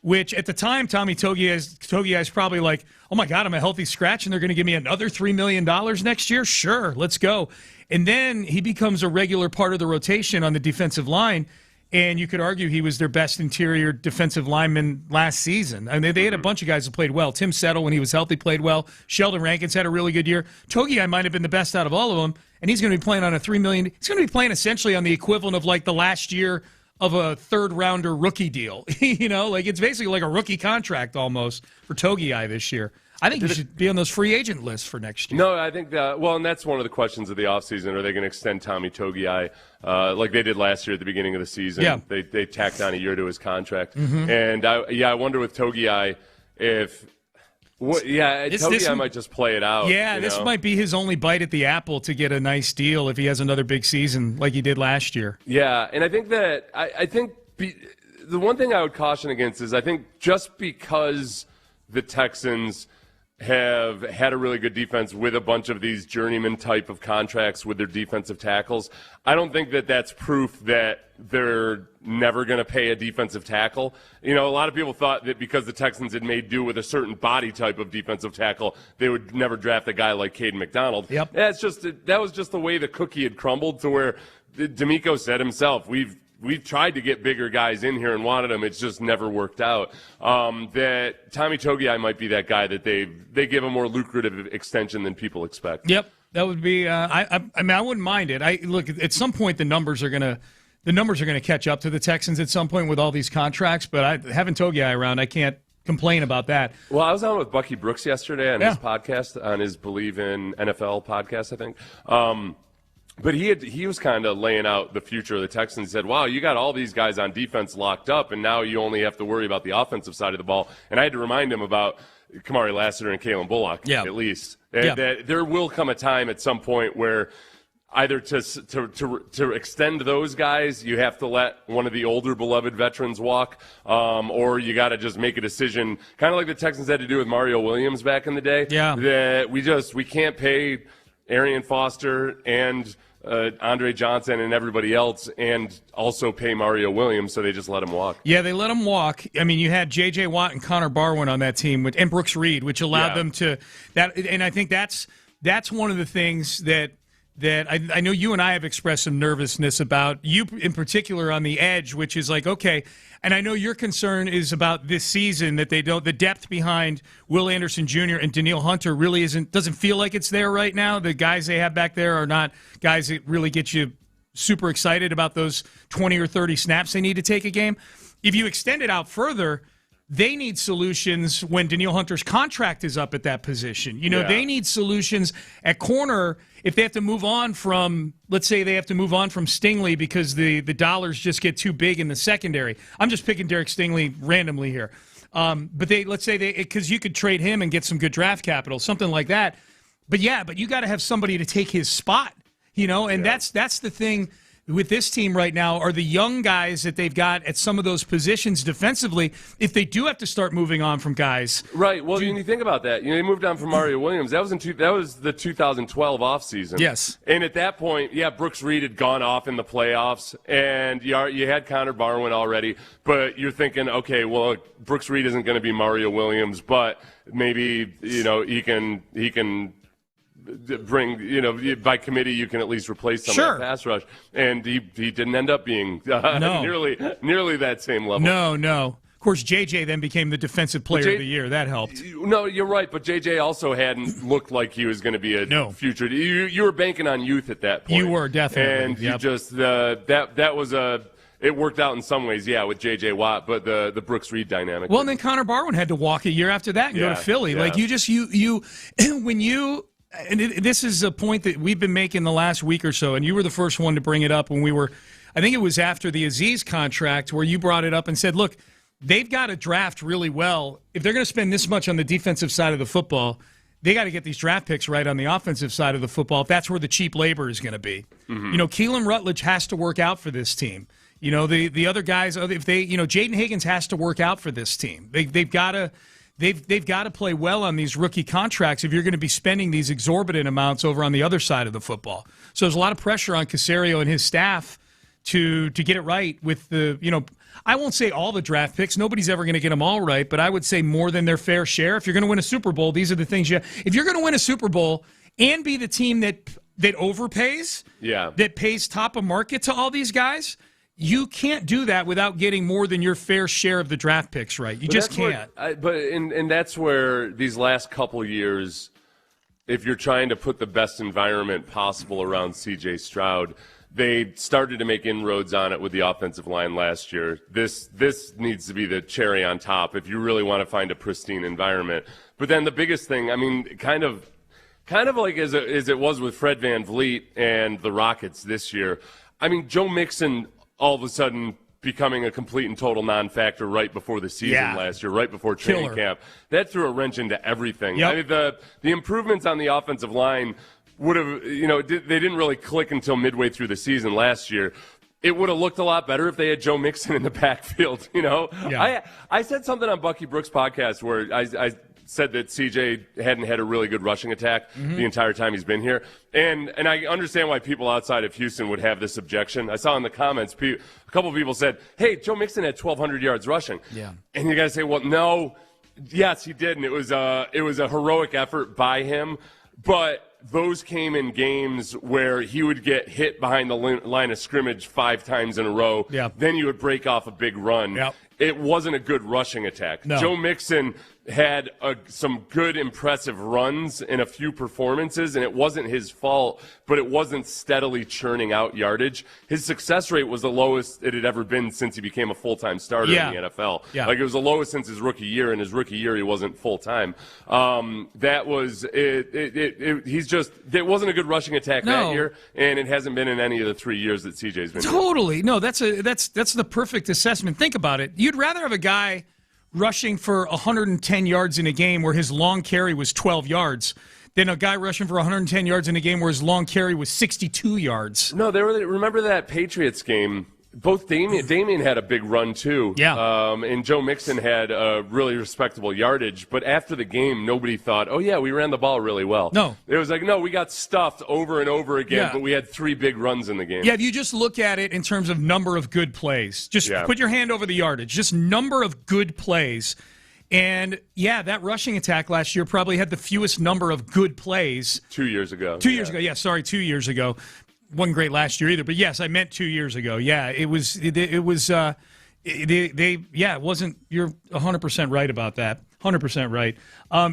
which at the time, Tommy Togiai is probably like, oh my God, I'm a healthy scratch, and they're going to give me another $3 million next year? Sure, let's go. And then he becomes a regular part of the rotation on the defensive line, and you could argue he was their best interior defensive lineman last season. I mean, they had a bunch of guys who played well. Tim Settle, when he was healthy, played well. Sheldon Rankins had a really good year. Togiai might have been the best out of all of them, and he's going to be playing on a $3 million. He's going to be playing essentially on the equivalent of like the last year of a third-rounder rookie deal. You know, like it's basically like a rookie contract almost for Togiai this year. I think you should be on those free agent lists for next year.
No, I think that, well, and that's one of the questions of the offseason. Are they going to extend Tommy Togiai like they did last year at the beginning of the season?
Yeah.
They tacked on a year to his contract.
Mm-hmm.
And, I wonder with Togiai if Togiai might just play it out.
Yeah, this might be his only bite at the apple to get a nice deal if he has another big season like he did last year.
Yeah, and I think that the one thing I would caution against is I think just because the Texans have had a really good defense with a bunch of these journeyman type of contracts with their defensive tackles, I don't think that that's proof that they're never going to pay a defensive tackle. You know, a lot of people thought that because the Texans had made do with a certain body type of defensive tackle, they would never draft a guy like Caden McDonald.
Yep.
That was just the way the cookie had crumbled to where D'Amico said himself, We've tried to get bigger guys in here and wanted them. It's just never worked out. That Tommy Togiai might be that guy that they give a more lucrative extension than people expect.
Yep, that would be. I mean, I wouldn't mind it. Look, at some point the numbers are gonna catch up to the Texans at some point with all these contracts. But having Togiai around, I can't complain about that.
Well, I was on with Bucky Brooks yesterday on his podcast, on his Believe in NFL podcast, I think. But he was kind of laying out the future of the Texans. He said, wow, you got all these guys on defense locked up, and now you only have to worry about the offensive side of the ball. And I had to remind him about Kamari Lassiter and Kalen Bullock, at least. And that there will come a time at some point where either to extend those guys, you have to let one of the older beloved veterans walk, or you got to just make a decision, kind of like the Texans had to do with Mario Williams back in the day.
Yeah.
That we can't pay Arian Foster and Andre Johnson and everybody else, and also pay Mario Williams, so they just let him walk.
Yeah, they let him walk. I mean, you had J.J. Watt and Connor Barwin on that team, and Brooks Reed, which allowed them to that. And I think that's one of the things that I know you and I have expressed some nervousness about, you in particular on the edge, which is like, okay, and I know your concern is about this season, that the depth behind Will Anderson Jr. and Daniil Hunter really doesn't feel like it's there right now. The guys they have back there are not guys that really get you super excited about those 20 or 30 snaps they need to take a game. If you extend it out further, they need solutions when Daniil Hunter's contract is up at that position. You know, they need solutions at corner if they have to move on from, let's say they have to move on from Stingley because the dollars just get too big in the secondary. I'm just picking Derek Stingley randomly here. But let's say because you could trade him and get some good draft capital, something like that. But you got to have somebody to take his spot, you know, and that's the thing with this team right now, are the young guys that they've got at some of those positions defensively, if they do have to start moving on from guys.
Right. Well, when you think about that, you know, they moved on from Mario Williams. That was the 2012 offseason.
Yes.
And at that point, Brooks Reed had gone off in the playoffs, and you had Connor Barwin already, but you're thinking, okay, well, Brooks Reed isn't going to be Mario Williams, but maybe, you know, he can bring, you know, by committee you can at least replace some of the pass rush, and he didn't end up being nearly that same level.
No. Of course, JJ then became the defensive player of the year. That helped.
No, you're right, but JJ also hadn't looked like he was going to be a future. You were banking on youth at that point.
You were, definitely.
And you just that was it worked out in some ways, with J.J. Watt, but the Brooks Reed dynamic.
Well, and then Connor Barwin had to walk a year after that and go to Philly.
Yeah.
Like, this is a point that we've been making the last week or so, and you were the first one to bring it up when we were, I think it was after the Aziz contract, where you brought it up and said, look, they've got to draft really well. If they're going to spend this much on the defensive side of the football, they got to get these draft picks right on the offensive side of the football if that's where the cheap labor is going to be. Mm-hmm. Keelan Rutledge has to work out for this team. The other guys, if they, Jaden Higgins has to work out for this team. They've got to play well on these rookie contracts if you're going to be spending these exorbitant amounts over on the other side of the football. So there's a lot of pressure on Caserio and his staff to get it right with the, I won't say all the draft picks. Nobody's ever going to get them all right, but I would say more than their fair share. If you're going to win a Super Bowl, these are the things if you're going to win a Super Bowl and be the team that overpays, that pays top of market to all these guys, you can't do that without getting more than your fair share of the draft picks right. You just can't.
And that's where these last couple years, if you're trying to put the best environment possible around C.J. Stroud, they started to make inroads on it with the offensive line last year. This needs to be the cherry on top if you really want to find a pristine environment. But then the biggest thing, I mean, kind of like as it was with Fred VanVleet and the Rockets this year. I mean, Joe Mixon all of a sudden becoming a complete and total non-factor right before the season last year, right before training camp. That threw a wrench into everything. Yep. I mean, the improvements on the offensive line would have, they didn't really click until midway through the season last year. It would have looked a lot better if they had Joe Mixon in the backfield, Yeah. I said something on Bucky Brooks' podcast where I said that CJ hadn't had a really good rushing attack the entire time he's been here. And I understand why people outside of Houston would have this objection. I saw in the comments, a couple of people said, hey, Joe Mixon had 1,200 yards rushing. Yeah. And you got to say, well, no, yes, he did. And it was a heroic effort by him. But those came in games where he would get hit behind the line of scrimmage 5 times in a row. Yeah. Then you would break off a big run. Yep. It wasn't a good rushing attack. No. Joe Mixon had some good, impressive runs in a few performances, and it wasn't his fault, but it wasn't steadily churning out yardage. His success rate was the lowest it had ever been since he became a full-time starter in the NFL. Yeah. Like, it was the lowest since his rookie year, and his rookie year he wasn't full-time. That was it. It wasn't a good rushing attack that year, and it hasn't been in any of the 3 years that CJ's been
Totally. Here. No, that's the perfect assessment. Think about it. You'd rather have a guy rushing for 110 yards in a game where his long carry was 12 yards than a guy rushing for 110 yards in a game where his long carry was 62 yards.
No, remember that Patriots game? Both Damian had a big run too. Yeah. And Joe Mixon had a really respectable yardage. But after the game, nobody thought, oh, yeah, we ran the ball really well. No. It was like, no, we got stuffed over and over again, but we had 3 big runs in the game.
Yeah, if you just look at it in terms of number of good plays, just put your hand over the yardage, just number of good plays. And, that rushing attack last year probably had the fewest number of good plays.
2 years ago.
2 years ago. Yeah, sorry, 2 years ago. Wasn't great last year either, but yes, I meant 2 years ago. Yeah, it wasn't. You're 100% right about that. 100% right.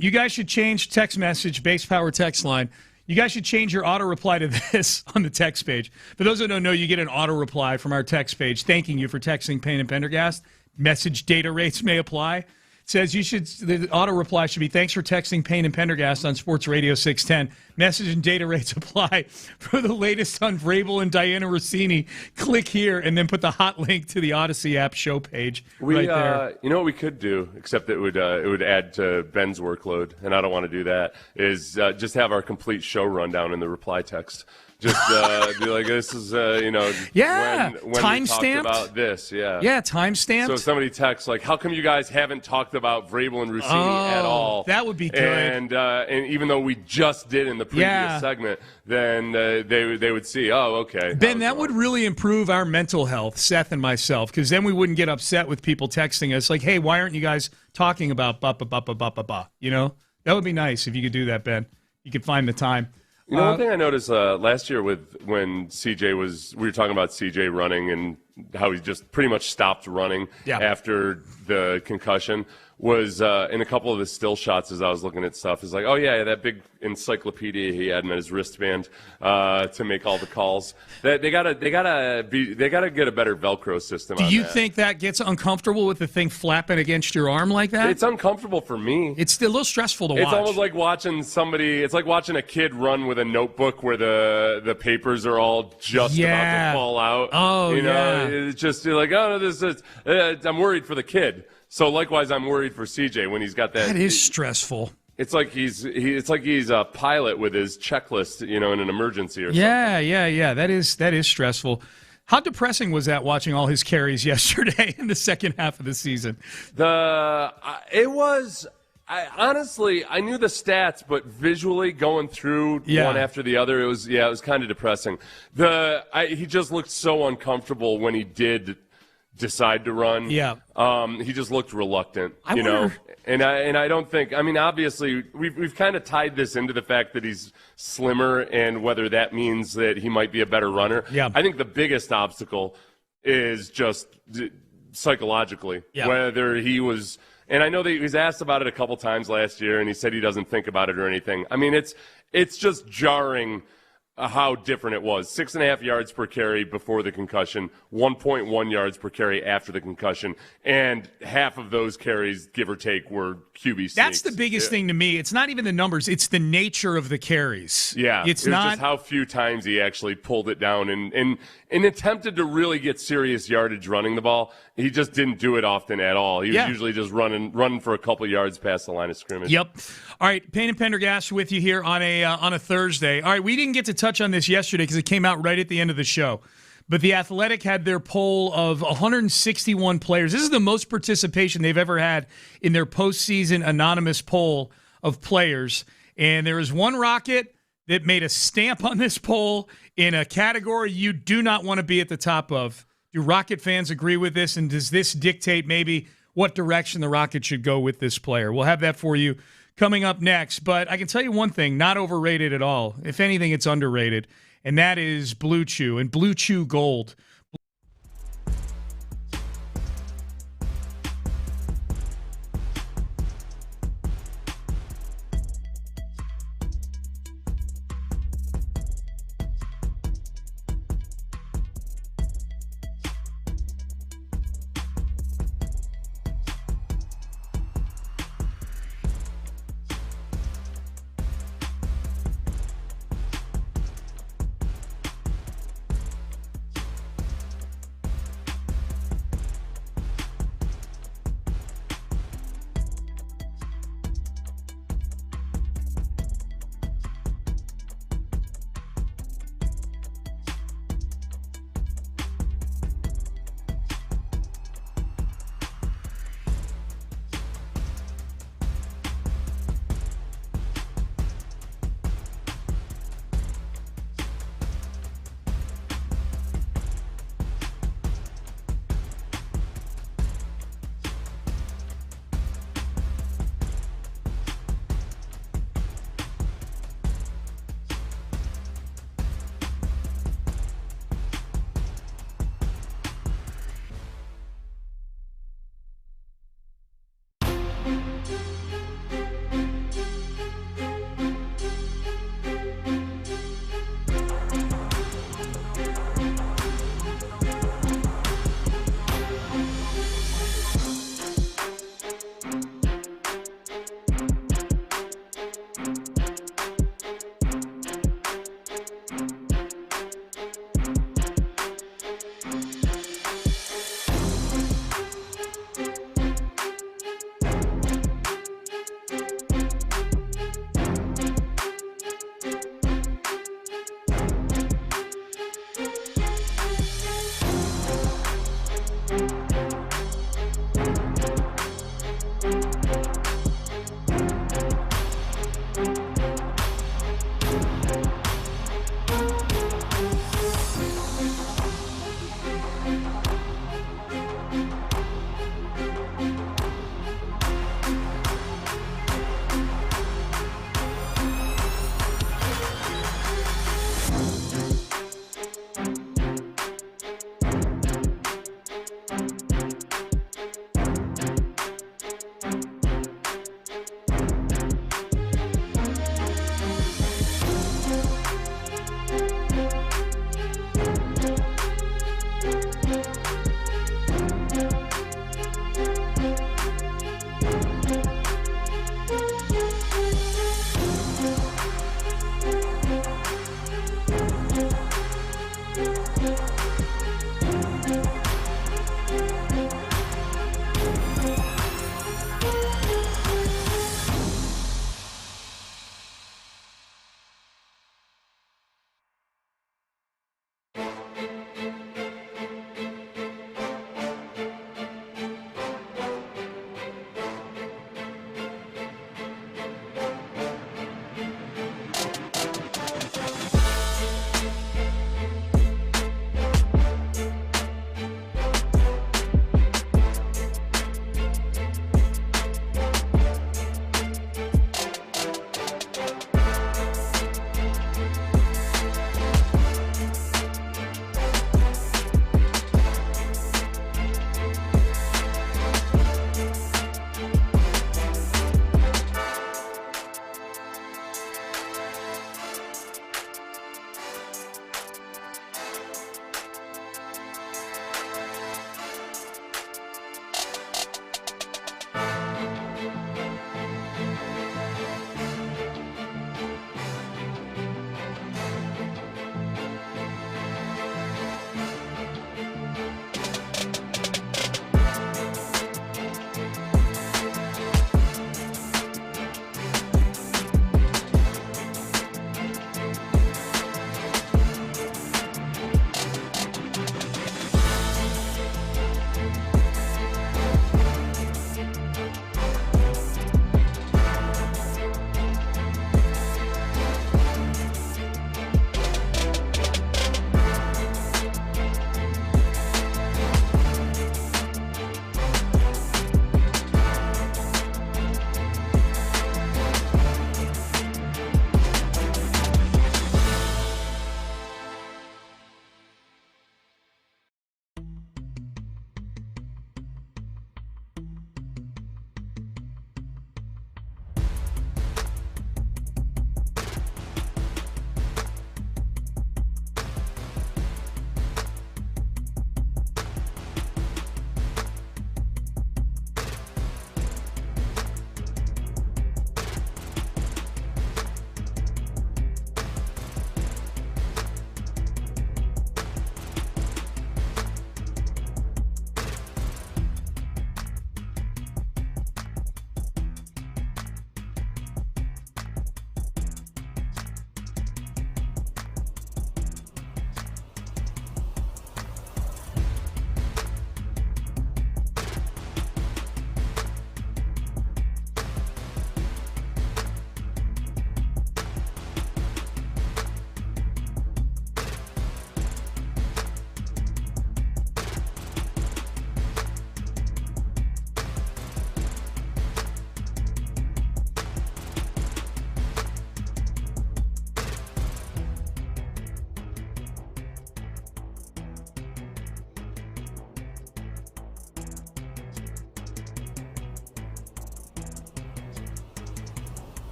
You guys should change text message, base power text line. You guys should change your auto reply to this on the text page. For those who don't know, you get an auto reply from our text page thanking you for texting Payne and Pendergast. Message data rates may apply. Says the auto reply should be, thanks for texting Payne and Pendergast on Sports Radio 610. Message and data rates apply. For the latest on Vrabel and Rousini, click here and then put the hot link to the Odyssey app show page right there.
You know what we could do, except it would add to Ben's workload, and I don't want to do that, is just have our complete show rundown in the reply text. Just be like, this is, when
time
we
stamped
talked about this,
time stamped.
So if somebody texts like, how come you guys haven't talked about Vrabel and Rousini at all?
That would be good.
And even though we just did in the previous segment, then they would see, oh, okay.
Ben, that would really improve our mental health, Seth and myself, because then we wouldn't get upset with people texting us like, hey, why aren't you guys talking about ba-ba-ba-ba-ba-ba? That would be nice if you could do that, Ben. You could find the time.
One thing I noticed last year when CJ we were talking about CJ running and how he just pretty much stopped running after the concussion. was in a couple of the still shots as I was looking at stuff. Is like, oh yeah, that big encyclopedia he had in his wristband to make all the calls. They gotta get a better Velcro system.
Do you think that gets uncomfortable with the thing flapping against your arm like that?
It's uncomfortable for me.
It's a little stressful to watch.
It's almost like watching somebody. It's like watching a kid run with a notebook where the papers are all just about to fall out.
Oh,
you know, it's just you're like, oh no, this is. I'm worried for the kid. So likewise, I'm worried for CJ when he's got that.
That is stressful.
It's like he's a pilot with his checklist, you know, in an emergency or something.
Yeah. That is stressful. How depressing was that watching all his carries yesterday in the second half of the season?
It was. Honestly, I knew the stats, but visually going through one after the other, it was kind of depressing. He just looked so uncomfortable when he did decide to run.
Yeah.
He just looked reluctant, you know. And I don't think, I mean, obviously we've kind of tied this into the fact that he's slimmer and whether that means that he might be a better runner.
Yeah.
I think the biggest obstacle is just psychologically, whether he was, and I know that he was asked about it a couple times last year and he said he doesn't think about it or anything. I mean, it's just jarring how different it was. 6.5 yards per carry before the concussion, 1.1 yards per carry after the concussion, and half of those carries, give or take, were QB sneaks.
That's the biggest thing to me. It's not even the numbers. It's the nature of the carries.
Yeah.
It's
not
not
just how few times he actually pulled it down and attempted to really get serious yardage running the ball. He just didn't do it often at all. He was usually just running for a couple yards past the line of scrimmage.
Yep. All right, Payne and Pendergast with you here on a Thursday. All right, we didn't get to touch on this yesterday because it came out right at the end of the show. But The Athletic had their poll of 161 players. This is the most participation they've ever had in their postseason anonymous poll of players. And there is one Rocket that made a stamp on this poll in a category you do not want to be at the top of. Do Rocket fans agree with this? And does this dictate maybe what direction the Rockets should go with this player? We'll have that for you coming up next. But I can tell you one thing, not overrated at all. If anything, it's underrated. And that is Blue Chew and Blue Chew Gold.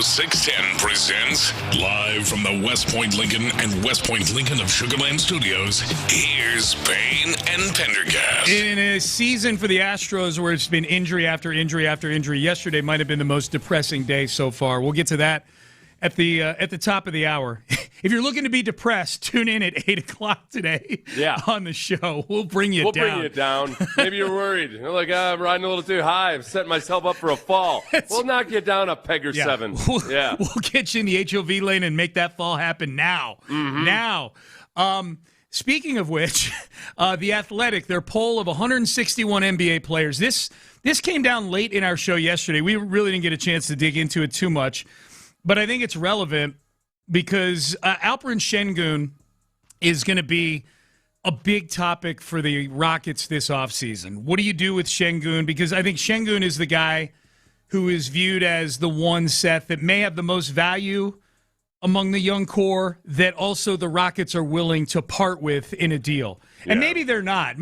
Radio 610 presents, live from the West Point Lincoln and West Point Lincoln of Sugar Land Studios, here's Payne and Pendergast.
In a season for the Astros where it's been injury after injury after injury, yesterday might have been the most depressing day so far. We'll get to that at the top of the hour. If you're looking to be depressed, tune in at 8 o'clock today on the show. We'll bring you down.
We'll bring you down. Maybe you're worried. You're like, I'm riding a little too high. I'm setting myself up for a fall. We'll knock you down a peg or seven.
We'll get you in the HOV lane and make that fall happen now.
Mm-hmm.
Now. Speaking of which, The Athletic, their poll of 161 NBA players. This came down late in our show yesterday. We really didn't get a chance to dig into it too much. But I think it's relevant because Alperen Sengun is going to be a big topic for the Rockets this offseason. What do you do with Sengun? Because I think Sengun is the guy who is viewed as the one, Seth, that may have the most value among the young core that also the Rockets are willing to part with in a deal. And maybe they're not.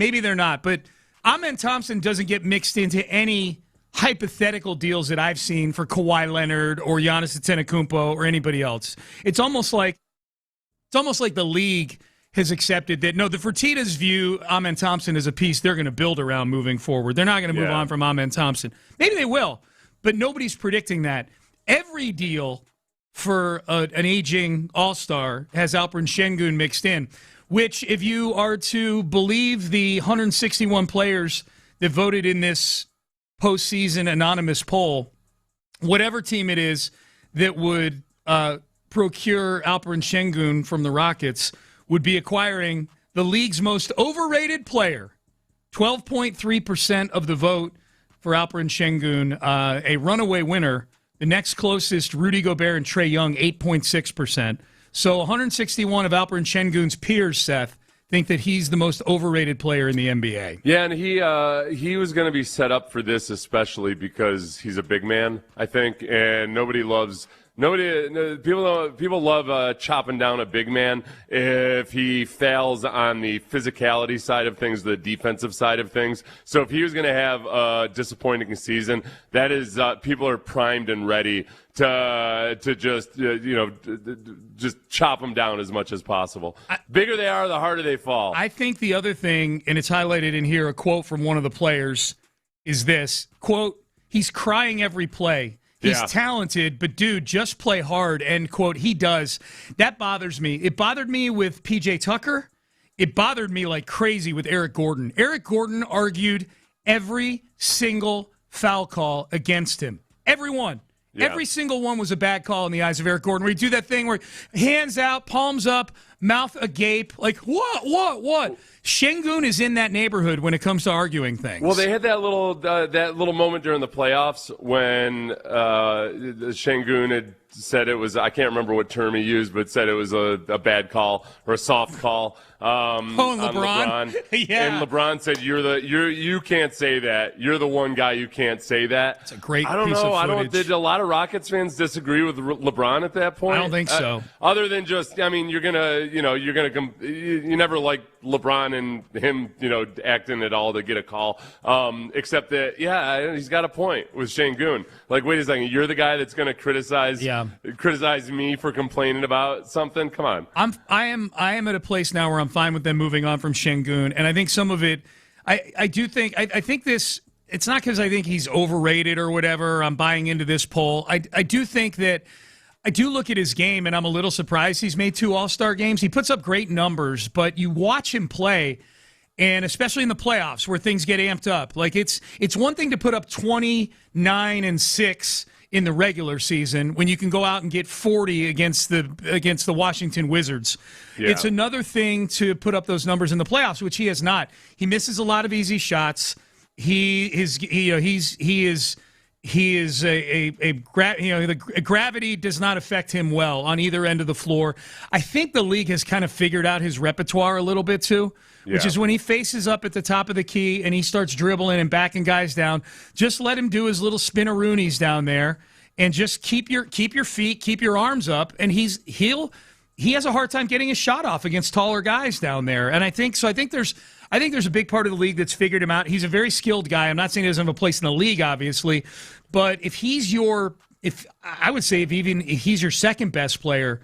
But Amen Thompson doesn't get mixed into any hypothetical deals that I've seen for Kawhi Leonard or Giannis Antetokounmpo or anybody else. It's almost like the league has accepted that, no, the Fertitas view Amen Thompson as a piece they're going to build around moving forward. They're not going to move on from Amen Thompson. Maybe they will, but nobody's predicting that. Every deal for an aging all-star has Alperen Sengun mixed in, which, if you are to believe the 161 players that voted in this postseason anonymous poll, whatever team it is that would procure Alperen Sengun from the Rockets would be acquiring the league's most overrated player. 12.3% of the vote for Alperen Sengun, a runaway winner. The next closest, Rudy Gobert and Trae Young, 8.6%. So 161 of Alperen Sengun's peers, Seth, think that he's the most overrated player in the NBA.
Yeah, and he was going to be set up for this especially because he's a big man, I think, and people love chopping down a big man if he fails on the physicality side of things, the defensive side of things. So if he was going to have a disappointing season, that is people are primed and ready to just just chop them down as much as possible. Bigger they are, the harder they fall.
I think the other thing, and it's highlighted in here, a quote from one of the players is this, quote, "He's crying every play. He's talented, but, dude, just play hard," end quote. He does. That bothers me. It bothered me with P.J. Tucker. It bothered me like crazy with Eric Gordon. Eric Gordon argued every single foul call against him. Every one. Yeah. Every single one was a bad call in the eyes of Eric Gordon, where he do that thing where hands out, palms up, mouth agape, like, what? Sengun is in that neighborhood when it comes to arguing things.
Well, they had that little moment during the playoffs when Sengun had said it was, I can't remember what term he used, but said it was a bad call or a soft call on LeBron.
Yeah.
And LeBron said, you can't say that. You're the one guy you can't say that.
It's a great
I don't
piece
know.
of footage.
Did a lot of Rockets fans disagree with LeBron at that point?
I don't think so.
Other than just, I mean, you never like LeBron and him, acting at all to get a call. Except that, he's got a point with Sengun. Like, wait a second, you're the guy that's going to criticize me for complaining about something? Come on.
I am at a place now where I'm fine with them moving on from Sengun, and I think some of it, I think this, it's not because I think he's overrated or whatever. I'm buying into this poll. I do think that I do look at his game, and I'm a little surprised he's made 2 All-Star games. He puts up great numbers, but you watch him play, and especially in the playoffs where things get amped up. Like, it's one thing to put up 29 and 6 in the regular season when you can go out and get 40 against the Washington Wizards. Yeah. It's another thing to put up those numbers in the playoffs, which he has not. He misses a lot of easy shots. Gravity does not affect him well on either end of the floor. I think the league has kind of figured out his repertoire a little bit too, which is when he faces up at the top of the key and he starts dribbling and backing guys down, just let him do his little spinneroonies down there and just keep your feet, keep your arms up, and he has a hard time getting his shot off against taller guys down there. And I think there's a big part of the league that's figured him out. He's a very skilled guy. I'm not saying he doesn't have a place in the league, obviously, but if he's your if he's your second best player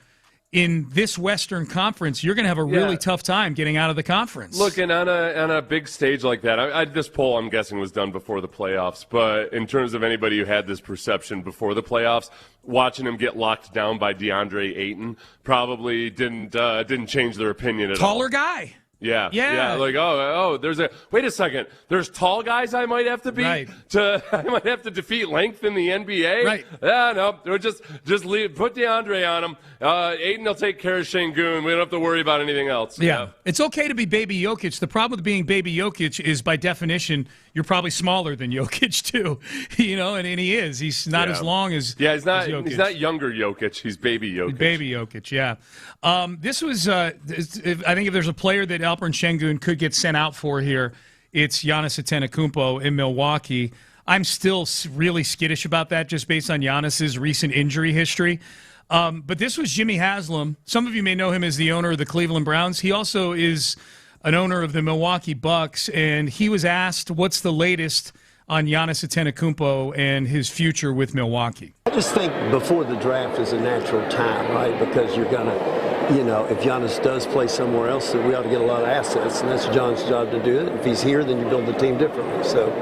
in this Western Conference, you're going to have a really tough time getting out of the conference.
Look, and on a big stage like that, this poll, I'm guessing, was done before the playoffs. But in terms of anybody who had this perception before the playoffs, watching him get locked down by DeAndre Ayton probably didn't change their opinion at all.
Taller guy.
Yeah. Like, wait a second. There's tall guys I might have to beat.
Right.
I might have to defeat length in the NBA.
Right.
Yeah, no. They're just leave. Put DeAndre on him. Aiden will take care of Sengun. We don't have to worry about anything else.
Yeah. It's okay to be baby Jokic. The problem with being baby Jokic is, by definition, you're probably smaller than Jokic too. And he is. He's not as long as
he's not.
Jokic.
He's not younger Jokic. He's baby Jokic.
Baby Jokic. Yeah. This was. I think if there's a player that Alperen Sengun could get sent out for here, it's Giannis Antetokounmpo in Milwaukee. I'm still really skittish about that, just based on Giannis's recent injury history. But this was Jimmy Haslam. Some of you may know him as the owner of the Cleveland Browns. He also is an owner of the Milwaukee Bucks, and he was asked what's the latest on Giannis Antetokounmpo and his future with Milwaukee.
I just think before the draft is a natural time, right? Because you're going to, if Giannis does play somewhere else, then we ought to get a lot of assets, and that's John's job to do it. If he's here, then you build the team differently. So,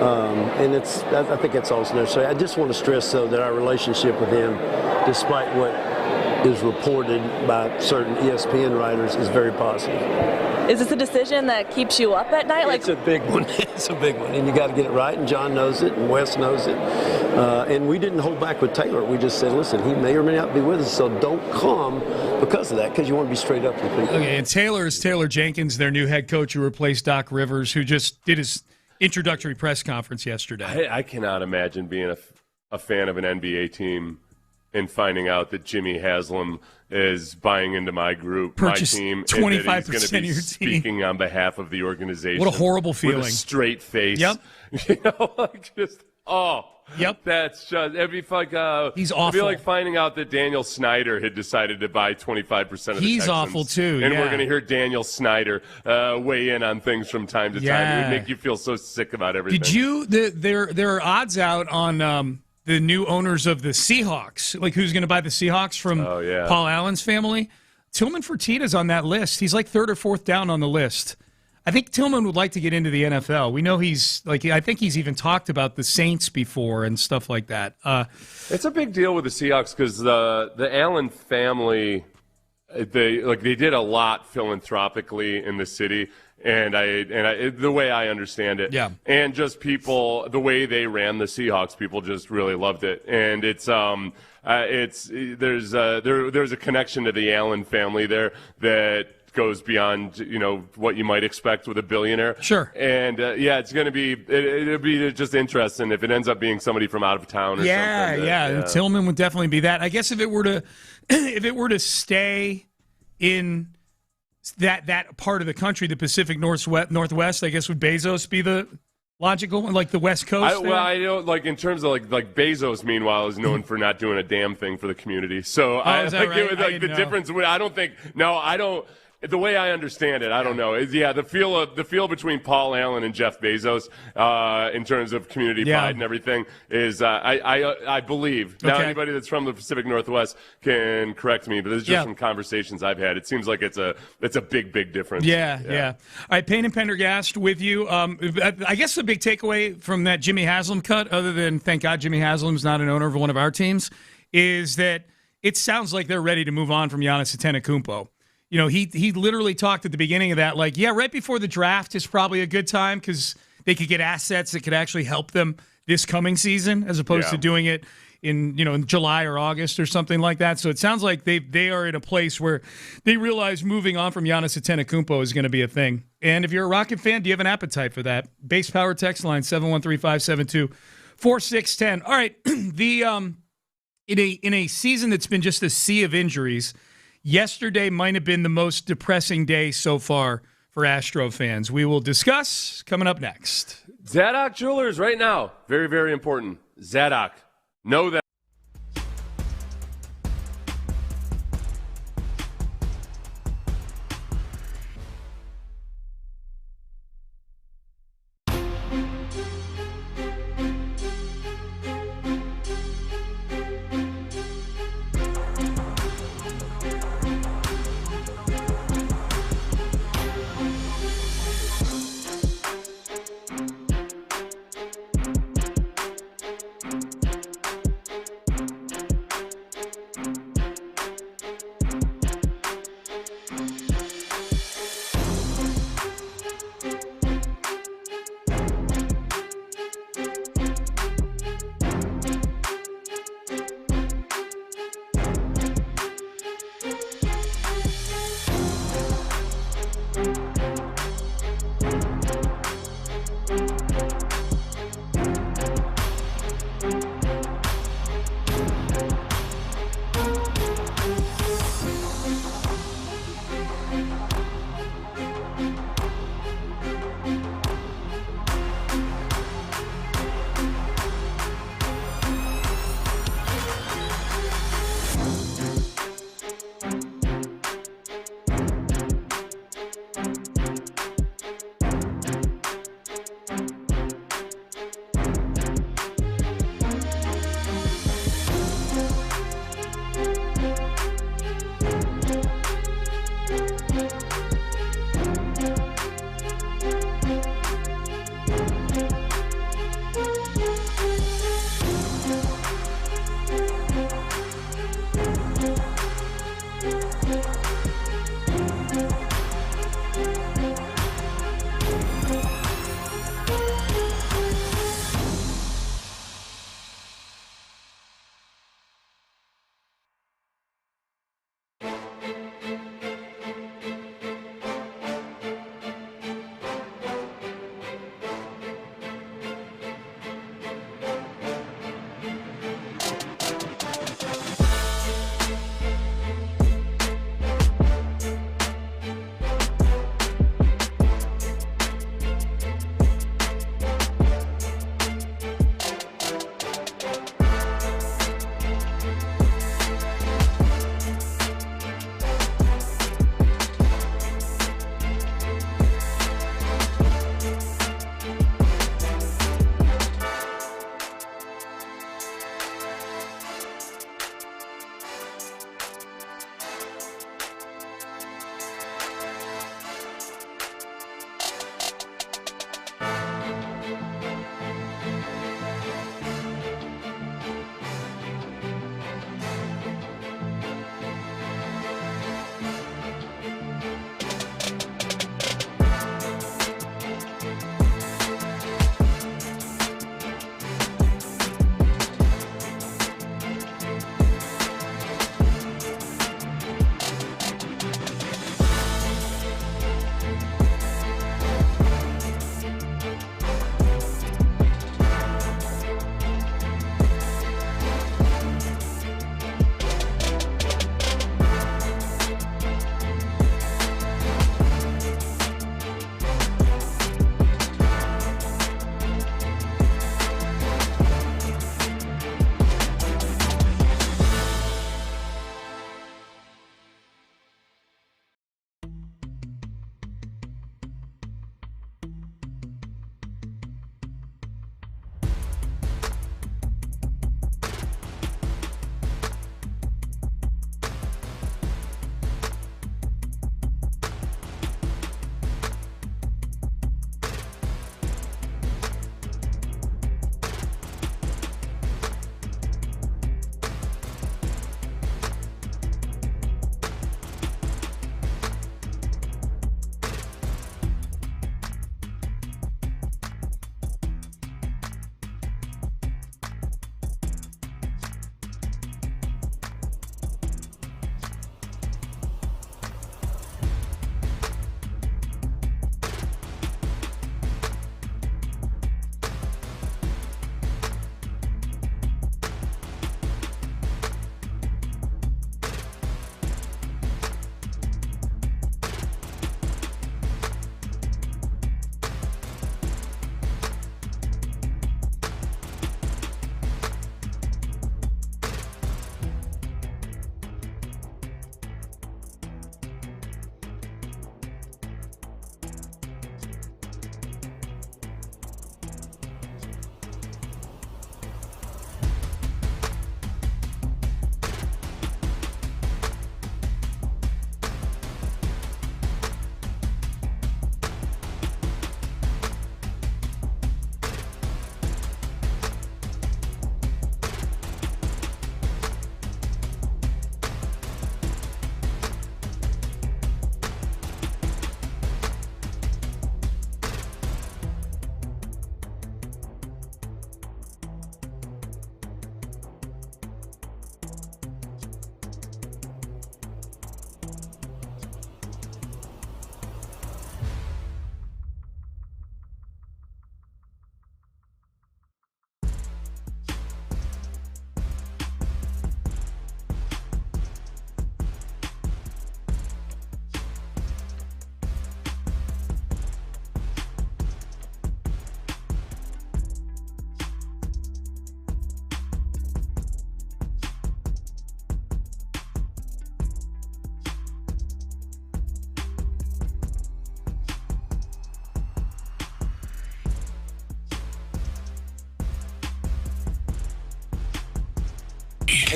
I think that's also necessary. I just want to stress, though, that our relationship with him, despite what is reported by certain ESPN writers, is very positive.
Is this a decision that keeps you up at night?
It's a big one. It's a big one, and you got to get it right. And John knows it, and Wes knows it. And we didn't hold back with Taylor. We just said, listen, he may or may not be with us, so don't come because of that, because you want to be straight up with people.
Okay, and Taylor is Taylor Jenkins, their new head coach who replaced Doc Rivers, who just did his introductory press conference yesterday.
I cannot imagine being a fan of an NBA team and finding out that Jimmy Haslam is buying into my group, my team, 25%
and that he's
going to be speaking on behalf of the organization.
What a horrible feeling.
With a straight face.
Yep.
Yep. That's just, it'd be like,
he's awful.
It'd be like finding out that Daniel Snyder had decided to buy 25% of the Texans.
He's awful too.
And we're going to hear Daniel Snyder weigh in on things from time to time. It would make you feel so sick about everything.
Did you, there are odds out on the new owners of the Seahawks, like who's going to buy the Seahawks from Paul Allen's family. Tillman Fertitta's on that list. He's like third or fourth down on the list. I think Tillman would like to get into the NFL. We know I think he's even talked about the Saints before and stuff like that.
It's a big deal with the Seahawks because the Allen family, they did a lot philanthropically in the city. And the way I understand it, and just people, the way they ran the Seahawks, people just really loved it. And there's a connection to the Allen family there that goes beyond what you might expect with a billionaire.
Sure.
And it's going to be it'll be just interesting if it ends up being somebody from out of town or something.
Yeah. Tillman would definitely be that. I guess if it were to stay in that part of the country, the Pacific Northwest, I guess would Bezos be the logical, like the West Coast?
I know, like in terms of like Bezos, meanwhile, is known for not doing a damn thing for the community. So the difference. I don't. The way I understand it, I don't know. The feel between Paul Allen and Jeff Bezos in terms of community pride and everything is I believe. Now anybody that's from the Pacific Northwest can correct me, but this is just from conversations I've had. It seems like it's a big difference.
Yeah. All right, Payne and Pendergast with you. I guess the big takeaway from that Jimmy Haslam cut, other than thank God Jimmy Haslam's not an owner of one of our teams, is that it sounds like they're ready to move on from Giannis Antetokounmpo. He literally talked at the beginning of that, right before the draft is probably a good time because they could get assets that could actually help them this coming season as opposed to doing it in July or August or something like that. So it sounds like they are in a place where they realize moving on from Giannis Antetokounmpo is going to be a thing. And if you're a Rocket fan, do you have an appetite for that? Base Power text line 713-572-4610. All right, in a season that's been just a sea of injuries, yesterday might have been the most depressing day so far for Astro fans. We will discuss coming up next.
Zadok Jewelers right now. Very, very important. Zadok. Know that.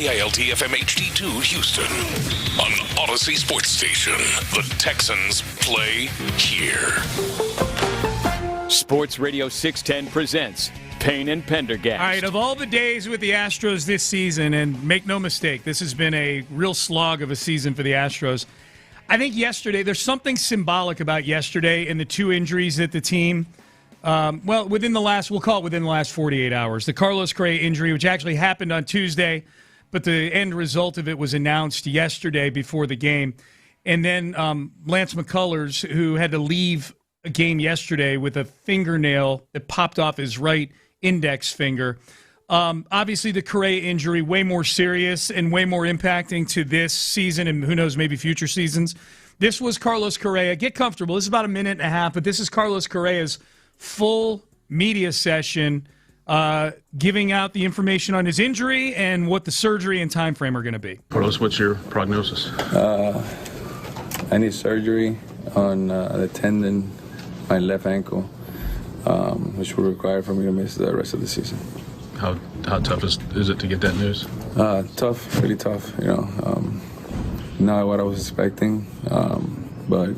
KILT FM HD2 Houston on Odyssey Sports Station. The Texans play here.
Sports Radio 610 presents Payne and Pendergast.
All right, of all the days with the Astros this season, and make no mistake, this has been a real slog of a season for the Astros. I think yesterday, there's something symbolic about yesterday and the two injuries that the team, within the last 48 hours. The Carlos Correa injury, which actually happened on Tuesday, but the end result of it was announced yesterday before the game. And then Lance McCullers, who had to leave a game yesterday with a fingernail that popped off his right index finger. Obviously, the Correa injury, way more serious and way more impacting to this season and who knows, maybe future seasons. This was Carlos Correa. Get comfortable. This is about a minute and a half, but this is Carlos Correa's full media session giving out the information on his injury and what the surgery and time frame are going to be.
Carlos, what's your prognosis?
I need surgery on the tendon, my left ankle, which will require for me to miss the rest of the season.
How tough is it to get that news?
Tough, really tough. Not what I was expecting, but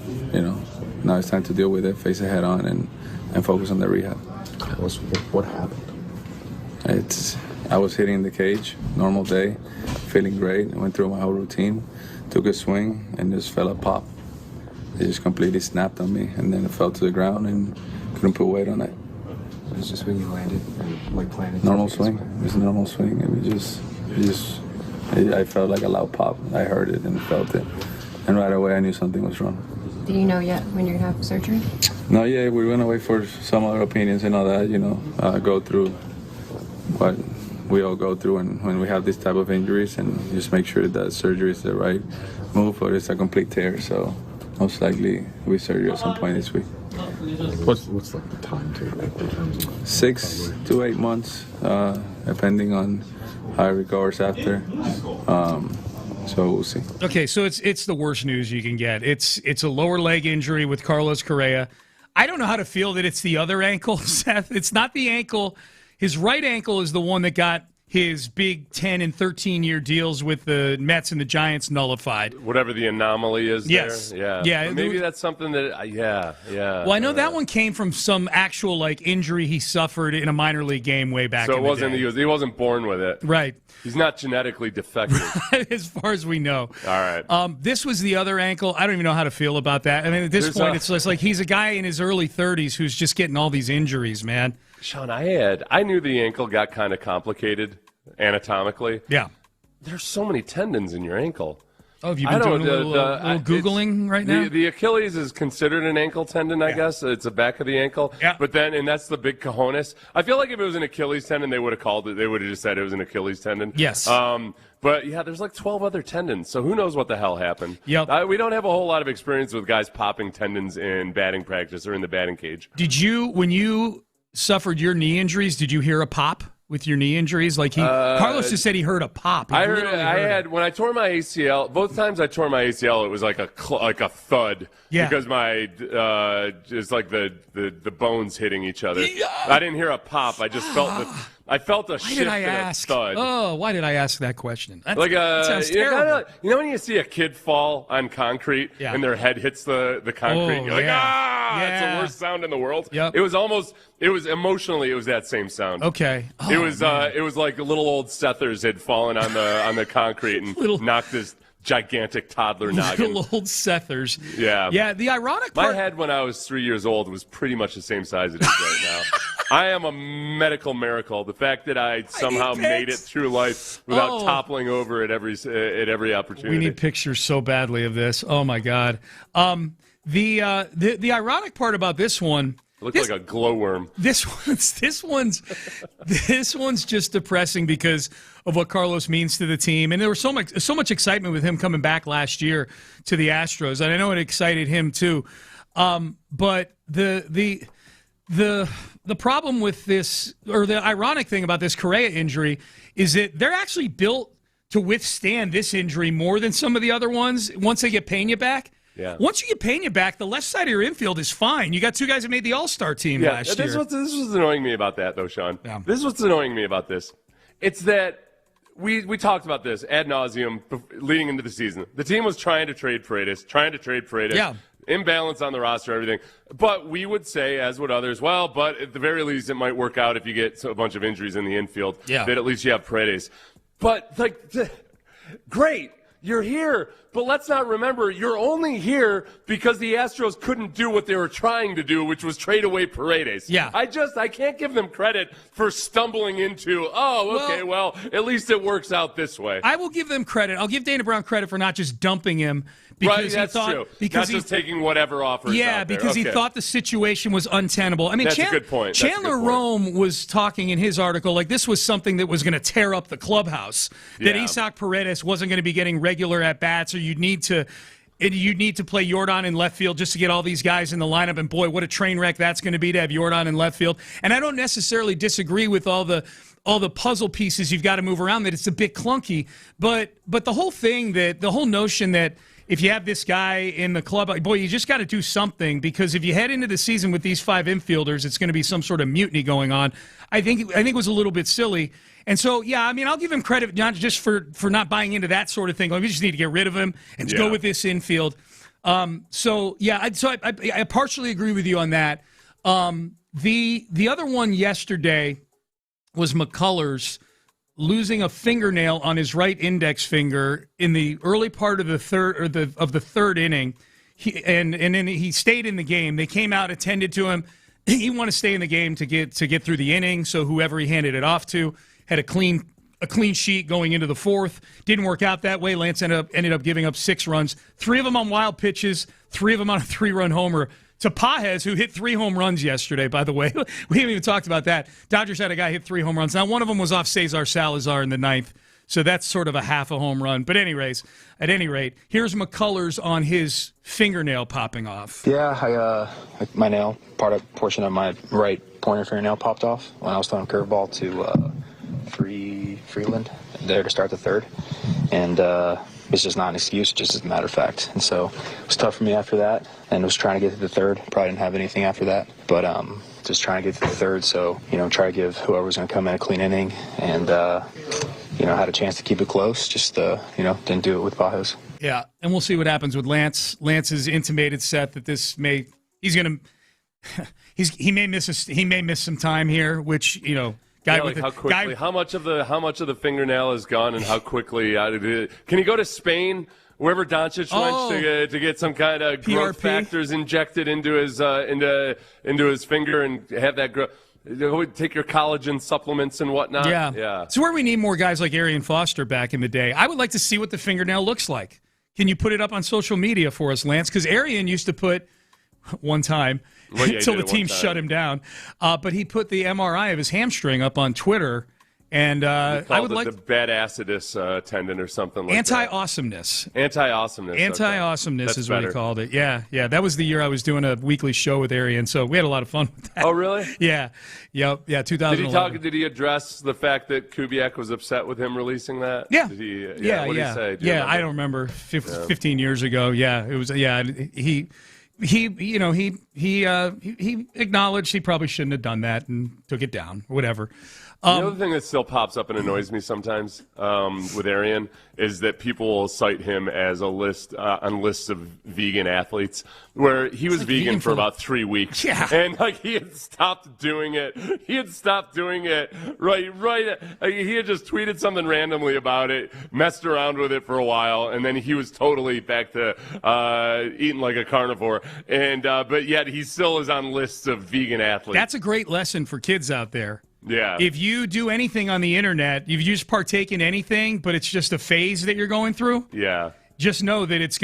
now it's time to deal with it, face it head on, and focus on the rehab.
What happened?
I was hitting the cage, normal day, feeling great. I went through my whole routine, took a swing, and just felt a pop. It just completely snapped on me, and then it fell to the ground and couldn't put weight on it.
It was just when you landed and like planted.
Normal swing. It was a normal swing, and I felt like a loud pop. I heard it and felt it, and right away I knew something was wrong.
Do you know yet when you're gonna have surgery?
No, yeah, we're gonna wait for some other opinions and all that. Go through what we all go through, and when we have this type of injuries, and just make sure that surgery is the right move, or it's a complete tear. So most likely we surgery at some point this week.
What's like the timetable in terms of
6 to 8 months, depending on how it recovers after. So we'll see.
Okay, so it's the worst news you can get. It's a lower leg injury with Carlos Correa. I don't know how to feel that it's the other ankle, Seth. It's not the ankle. His right ankle is the one that got his big 10 and 13-year deals with the Mets and the Giants nullified.
Whatever the anomaly is
yes.
there.
Yeah.
But maybe that's something that, yeah.
Well, I know that one came from some actual injury he suffered in a minor league game way back in the day. So
he wasn't born with it.
Right.
He's not genetically defective.
As far as we know.
All right.
This was the other ankle. I don't even know how to feel about that. I mean, at this point, it's just like he's a guy in his early 30s who's just getting all these injuries, man.
Sean, I knew the ankle got kind of complicated anatomically.
Yeah.
There's so many tendons in your ankle.
Oh, have you been doing a little Googling right now?
The Achilles is considered an ankle tendon, I guess. It's the back of the ankle.
Yeah.
But then, and that's the big cojones. I feel like if it was an Achilles tendon, they would have called it. They would have just said it was an Achilles tendon.
Yes.
But, yeah, there's 12 other tendons, so who knows what the hell happened.
Yep.
We don't have a whole lot of experience with guys popping tendons in batting practice or in the batting cage.
When you suffered your knee injuries, did you hear a pop with your knee injuries? Carlos just said he heard a pop.
I had when I tore my ACL. Both times I tore my ACL, it was like a thud.
Yeah.
Because my it's like the bones hitting each other. Yeah. I didn't hear a pop. I just felt a shift and a thud.
Oh, why did I ask that question? That sounds
terrible. You know when you see a kid fall on concrete and their head hits the concrete, and you're like, that's the worst sound in the world.
Yep.
It was emotionally, it was that same sound.
Okay.
It was like little old Sethers had fallen on the concrete and knocked this gigantic toddler noggin.
Little old Sethers.
Yeah.
Yeah, the ironic part...
My head when I was 3 years old was pretty much the same size it is right now. I am a medical miracle. The fact that I somehow made it through life without toppling over at every opportunity.
We need pictures so badly of this. Oh, my God. The ironic part about this one...
It looked like a glowworm.
This one's just depressing because of what Carlos means to the team, and there was so much excitement with him coming back last year to the Astros, and I know it excited him too. But the problem with this, or the ironic thing about this Correa injury, is that they're actually built to withstand this injury more than some of the other ones once they get Pena back.
Yeah.
Once you get Pena back, the left side of your infield is fine. You got two guys that made the All-Star team last year.
This was annoying me about that, though, Sean.
Yeah.
This is what's annoying me about this. It's that we talked about this ad nauseum leading into the season. The team was trying to trade Paredes.
Yeah.
imbalance on the roster, everything. But we would say, as would others, well, but at the very least, it might work out if you get a bunch of injuries in the infield.
Yeah.
That at least you have Paredes. But, great. You're here, but let's not remember you're only here because the Astros couldn't do what they were trying to do, which was trade away Paredes.
Yeah.
I can't give them credit for stumbling into, well, at least it works out this way.
I will give them credit. I'll give Dana Brown credit for not just dumping him because
right, that's
he thought
true.
because
not just taking whatever offers.
Yeah,
out there.
because he
Okay.
thought the situation was untenable. I mean,
that's a good point.
Chandler Rome was talking in his article like this was something that was going to tear up the clubhouse. That Isaac Paredes wasn't going to be getting regular at bats, or you'd need to play Jordan in left field just to get all these guys in the lineup. And boy, what a train wreck that's going to be to have Jordan in left field. And I don't necessarily disagree with all the puzzle pieces you've got to move around. That it's a bit clunky, but the whole thing the whole notion that if you have this guy in the club, boy, you just got to do something, because if you head into the season with these 5 infielders, it's going to be some sort of mutiny going on. I think it was a little bit silly. And so, yeah, I mean, I'll give him credit not just for not buying into that sort of thing. Like, we just need to get rid of him and go with this infield. I partially agree with you on that. The other one yesterday was McCullers losing a fingernail on his right index finger in the early part of the third inning. And then he stayed in the game. They came out, attended to him. He wanted to stay in the game to get through the inning, so whoever he handed it off to had a clean sheet going into the fourth. Didn't work out that way. Lance ended up giving up 6 runs, 3 of them on wild pitches, 3 of them on a 3-run homer to Pages, who hit 3 home runs yesterday, by the way. We haven't even talked about that. Dodgers had a guy hit 3 home runs. Now, one of them was off Cesar Salazar in the 9th, so that's sort of a half a home run. But at any rate, here's McCullers on his fingernail popping off.
Yeah, my nail, portion of my right pointer fingernail popped off when I was throwing a curveball to Freeland there to start the third. And it's just not an excuse, just as a matter of fact. And so it was tough for me after that, and was trying to get to the third. Probably didn't have anything after that, but just trying to get to the third. So, try to give whoever was going to come in a clean inning, and, had a chance to keep it close. Just, didn't do it with Pages.
Yeah, and we'll see what happens with Lance. Lance has intimated Seth that he may miss some time here, which,
how much of the fingernail is gone, and how quickly can he go to Spain, wherever Doncic went, to get some kind of growth factors injected into his finger and have that growth? Take your collagen supplements and whatnot. Yeah.
It's where we need more guys like Arian Foster back in the day. I would like to see what the fingernail looks like. Can you put it up on social media for us, Lance? Because Arian used to put one time until the team shut him down. But he put the MRI of his hamstring up on Twitter, and I would like
the bad acidus tendon or something like
anti-awesomeness.
that. Anti-awesomeness.
Anti-awesomeness is what he called it. Yeah. That was the year I was doing a weekly show with Arian, so we had a lot of fun with that.
Oh, really?
Yeah. 2011.
Did he address the fact that Kubiak was upset with him releasing that?
Yeah.
Did he?
What
did he say? Do you remember?
I don't remember. 15 years ago. Yeah, it was. Yeah, he acknowledged he probably shouldn't have done that and took it down, or whatever.
The other thing that still pops up and annoys me sometimes with Arian is that people will cite him as a list on lists of vegan athletes, where he was vegan for about 3 weeks.
Yeah.
And he had stopped doing it. Right. He had just tweeted something randomly about it, messed around with it for a while, and then he was totally back to eating like a carnivore. And but yet he still is on lists of vegan athletes.
That's a great lesson for kids out there.
Yeah.
If you do anything on the internet, if you just partake in anything, but it's just a phase that you're going through, just know that it's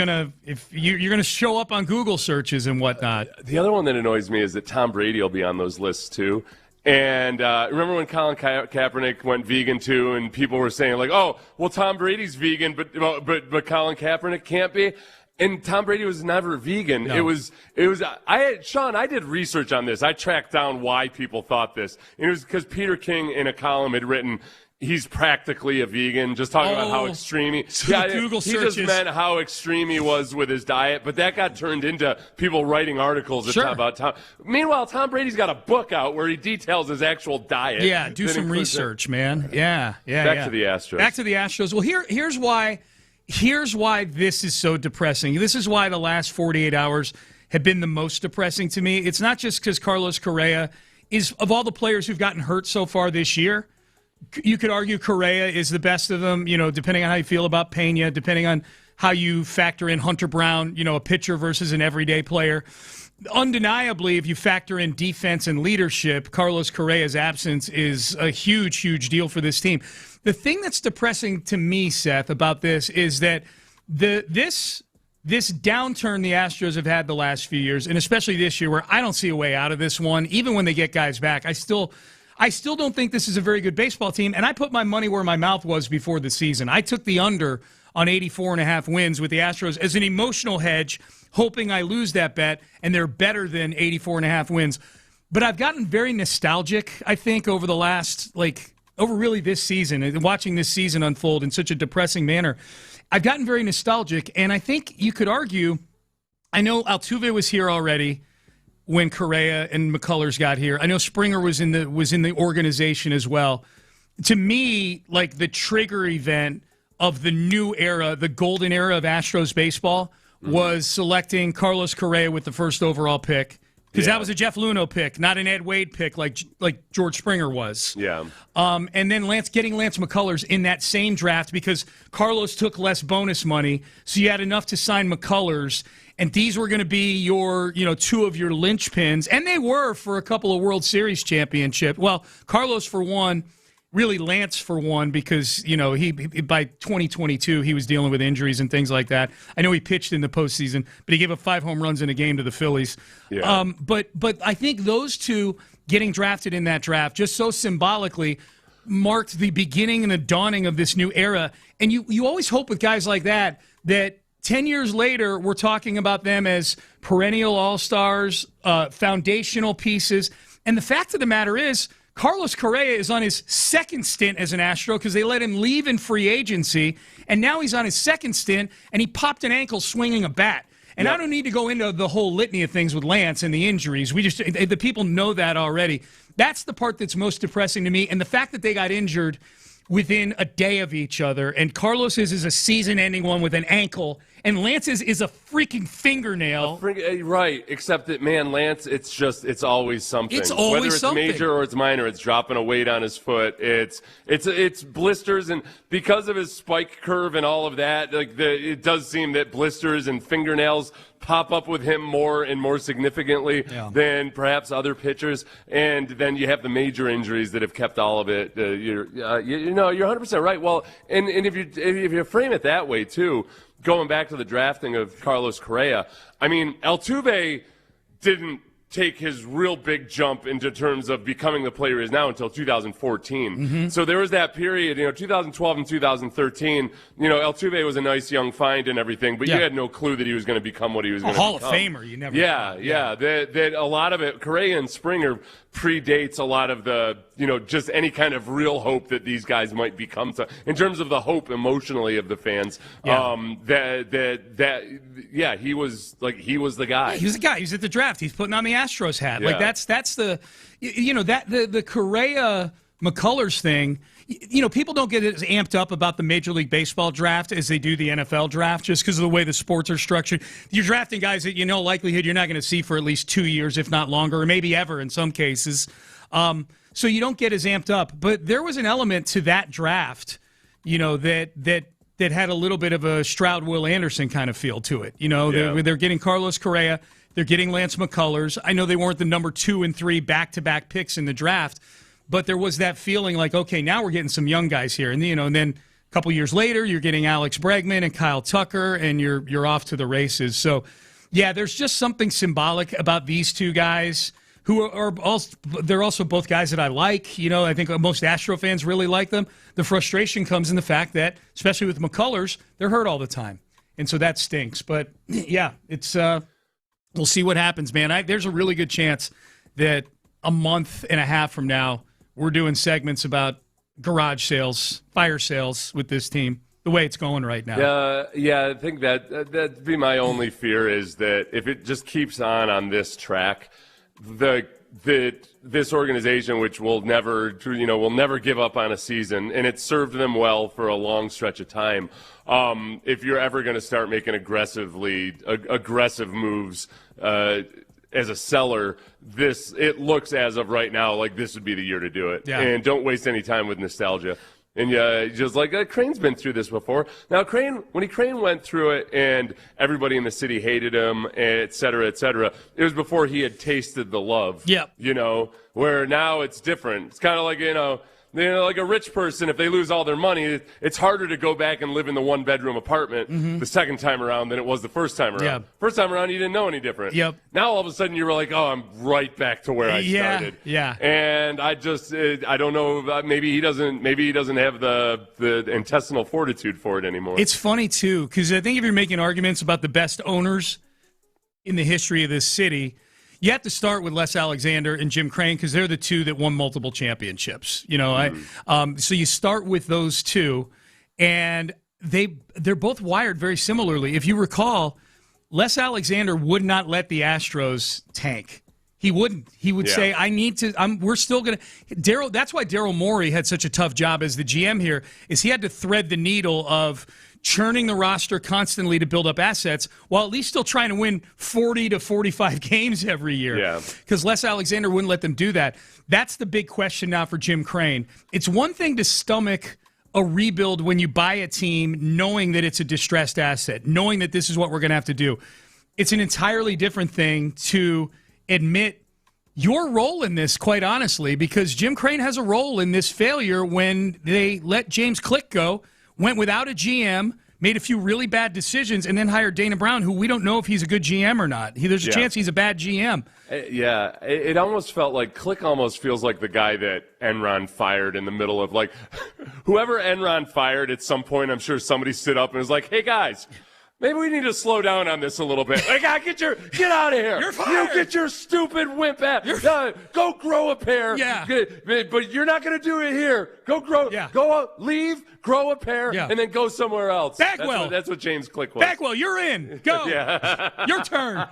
you're gonna show up on Google searches and whatnot.
The other one that annoys me is that Tom Brady will be on those lists too. And remember when Colin Kaepernick went vegan too, and people were saying like, "Oh, well, Tom Brady's vegan, but Colin Kaepernick can't be." And Tom Brady was never vegan.
No.
I did research on this. I tracked down why people thought this. And it was because Peter King in a column had written, he's practically a vegan, just talking about how extreme he just meant how extreme he was with his diet. But that got turned into people writing articles about Tom. Meanwhile, Tom Brady's got a book out where he details his actual diet.
Yeah, do some research, man. Yeah.
Back to the Astros.
Well, here's why here's why this is so depressing. This is why the last 48 hours have been the most depressing to me. It's not just because Carlos Correa is, of all the players who've gotten hurt so far this year, you could argue Correa is the best of them, depending on how you feel about Pena, depending on how you factor in Hunter Brown, a pitcher versus an everyday player. Undeniably, if you factor in defense and leadership, Carlos Correa's absence is a huge, huge deal for this team. The thing that's depressing to me, Seth, about this is that this downturn the Astros have had the last few years, and especially this year where I don't see a way out of this one, even when they get guys back, I still don't think this is a very good baseball team, and I put my money where my mouth was before the season. I took the under on 84.5 wins with the Astros as an emotional hedge, hoping I lose that bet, and they're better than 84.5 wins. But I've gotten very nostalgic, I think, over the last, over really this season, and watching this season unfold in such a depressing manner. I've gotten very nostalgic, and I think you could argue, I know Altuve was here already when Correa and McCullers got here. I know Springer was in the organization as well. To me, the trigger event of the new era, the golden era of Astros baseball, was selecting Carlos Correa with the first overall pick. Because that was a Jeff Luhnow pick, not an Ed Wade pick like George Springer was.
Yeah.
And then getting Lance McCullers in that same draft because Carlos took less bonus money, so you had enough to sign McCullers, and these were going to be your, two of your linchpins, and they were for a couple of World Series championship. Well, Carlos for one. Really, Lance for one, because he by 2022 he was dealing with injuries and things like that. I know he pitched in the postseason, but he gave up 5 home runs in a game to the Phillies.
Yeah.
But I think those two getting drafted in that draft just so symbolically marked the beginning and the dawning of this new era. And you always hope with guys like that 10 years later we're talking about them as perennial all-stars, foundational pieces. And the fact of the matter is, Carlos Correa is on his second stint as an Astro because they let him leave in free agency, and now he's on his second stint, and he popped an ankle swinging a bat. And I don't need to go into the whole litany of things with Lance and the injuries. The people know that already. That's the part that's most depressing to me, and the fact that they got injured within a day of each other, and Carlos's is a season-ending one with an ankle, and Lance's is a freaking fingernail.
Right, except that, man, Lance, it's always something.
It's always
Whether it's
something.
major or it's minor, it's dropping a weight on his foot. It's blisters, and because of his spike curve and all of that, it does seem that blisters and fingernails pop up with him more and more significantly than perhaps other pitchers. And then you have the major injuries that have kept all of it. You're 100% right. Well, and if you frame it that way too, going back to the drafting of Carlos Correa, I mean, Altuve didn't take his real big jump into terms of becoming the player he is now until 2014.
Mm-hmm.
So there was that period, 2012 and 2013, Altuve was a nice young find and everything, but you had no clue that he was going to become what he was going to become.
Hall of Famer, you never
Yeah. That a lot of it, Correa and Springer predates a lot of the, just any kind of real hope that these guys might become. So, in terms of the hope emotionally of the fans, he was the guy.
Yeah, he was the guy. He was at the draft. He's putting on the Astros hat.
Yeah.
That's the the Correa McCullers thing. People don't get as amped up about the Major League Baseball draft as they do the NFL draft just because of the way the sports are structured. You're drafting guys that likelihood you're not going to see for at least 2 years, if not longer, or maybe ever in some cases. So you don't get as amped up. But there was an element to that draft, that had a little bit of a Stroud Will Anderson kind of feel to it. They're getting Carlos Correa. They're getting Lance McCullers. I know they weren't the number 2 and 3 back-to-back picks in the draft, but there was that feeling like, okay, now we're getting some young guys here. And, and then a couple years later, you're getting Alex Bregman and Kyle Tucker, and you're off to the races. So, yeah, there's just something symbolic about these two guys who are also, they're also both guys that I like. I think most Astro fans really like them. The frustration comes in the fact that, especially with McCullers, they're hurt all the time. And so that stinks. But, yeah, it's we'll see what happens, man. There's a really good chance that a month and a half from now, we're doing segments about garage sales, fire sales with this team, the way it's going right now.
Yeah, I think that'd be my only fear is that if it just keeps on this track, the that this organization, which will never give up on a season, and it served them well for a long stretch of time. If you're ever going to start making aggressive moves as a seller, it looks as of right now like this would be the year to do it.
Yeah.
And don't waste any time with nostalgia. And just like Crane's been through this before. Now, Crane went through it and everybody in the city hated him, et cetera, it was before he had tasted the love.
Yep.
Where now it's different. It's kind of like, like a rich person, if they lose all their money, it's harder to go back and live in the one-bedroom apartment the second time around than it was the first time around.
Yeah.
First time around, you didn't know any different.
Yep.
Now, all of a sudden, you were like, oh, I'm right back to where I started.
Yeah.
And I don't know, maybe he doesn't have the intestinal fortitude for it anymore.
It's funny, too, because I think if you're making arguments about the best owners in the history of this city, you have to start with Les Alexander and Jim Crane because they're the two that won multiple championships. So you start with those two, and they're both wired very similarly. If you recall, Les Alexander would not let the Astros tank. He wouldn't. He would say, "I need to. We're still going to." Daryl. That's why Daryl Morey had such a tough job as the GM here. Is he had to thread the needle of churning the roster constantly to build up assets while at least still trying to win 40 to 45 games every year.
Yeah.
Because Les Alexander wouldn't let them do that. That's the big question now for Jim Crane. It's one thing to stomach a rebuild when you buy a team knowing that it's a distressed asset, knowing that this is what we're going to have to do. It's an entirely different thing to admit your role in this, quite honestly, because Jim Crane has a role in this failure when they let James Click go, went without a GM, made a few really bad decisions, and then hired Dana Brown, who we don't know if he's a good GM or not. There's a chance he's a bad GM.
Yeah, it almost felt like Click almost feels like the guy that Enron fired in the middle of, like, whoever Enron fired at some point, I'm sure somebody stood up and was like, hey, guys, maybe we need to slow down on this a little bit. Like, get out of here.
You're fired.
You get your stupid wimp ass. Go grow a pair.
Yeah.
But you're not going to do it here. Go grow. Yeah. Go out, leave, grow a pair, and then go somewhere else.
Bagwell.
That's what James Click was.
Bagwell, you're in. Go. Your turn.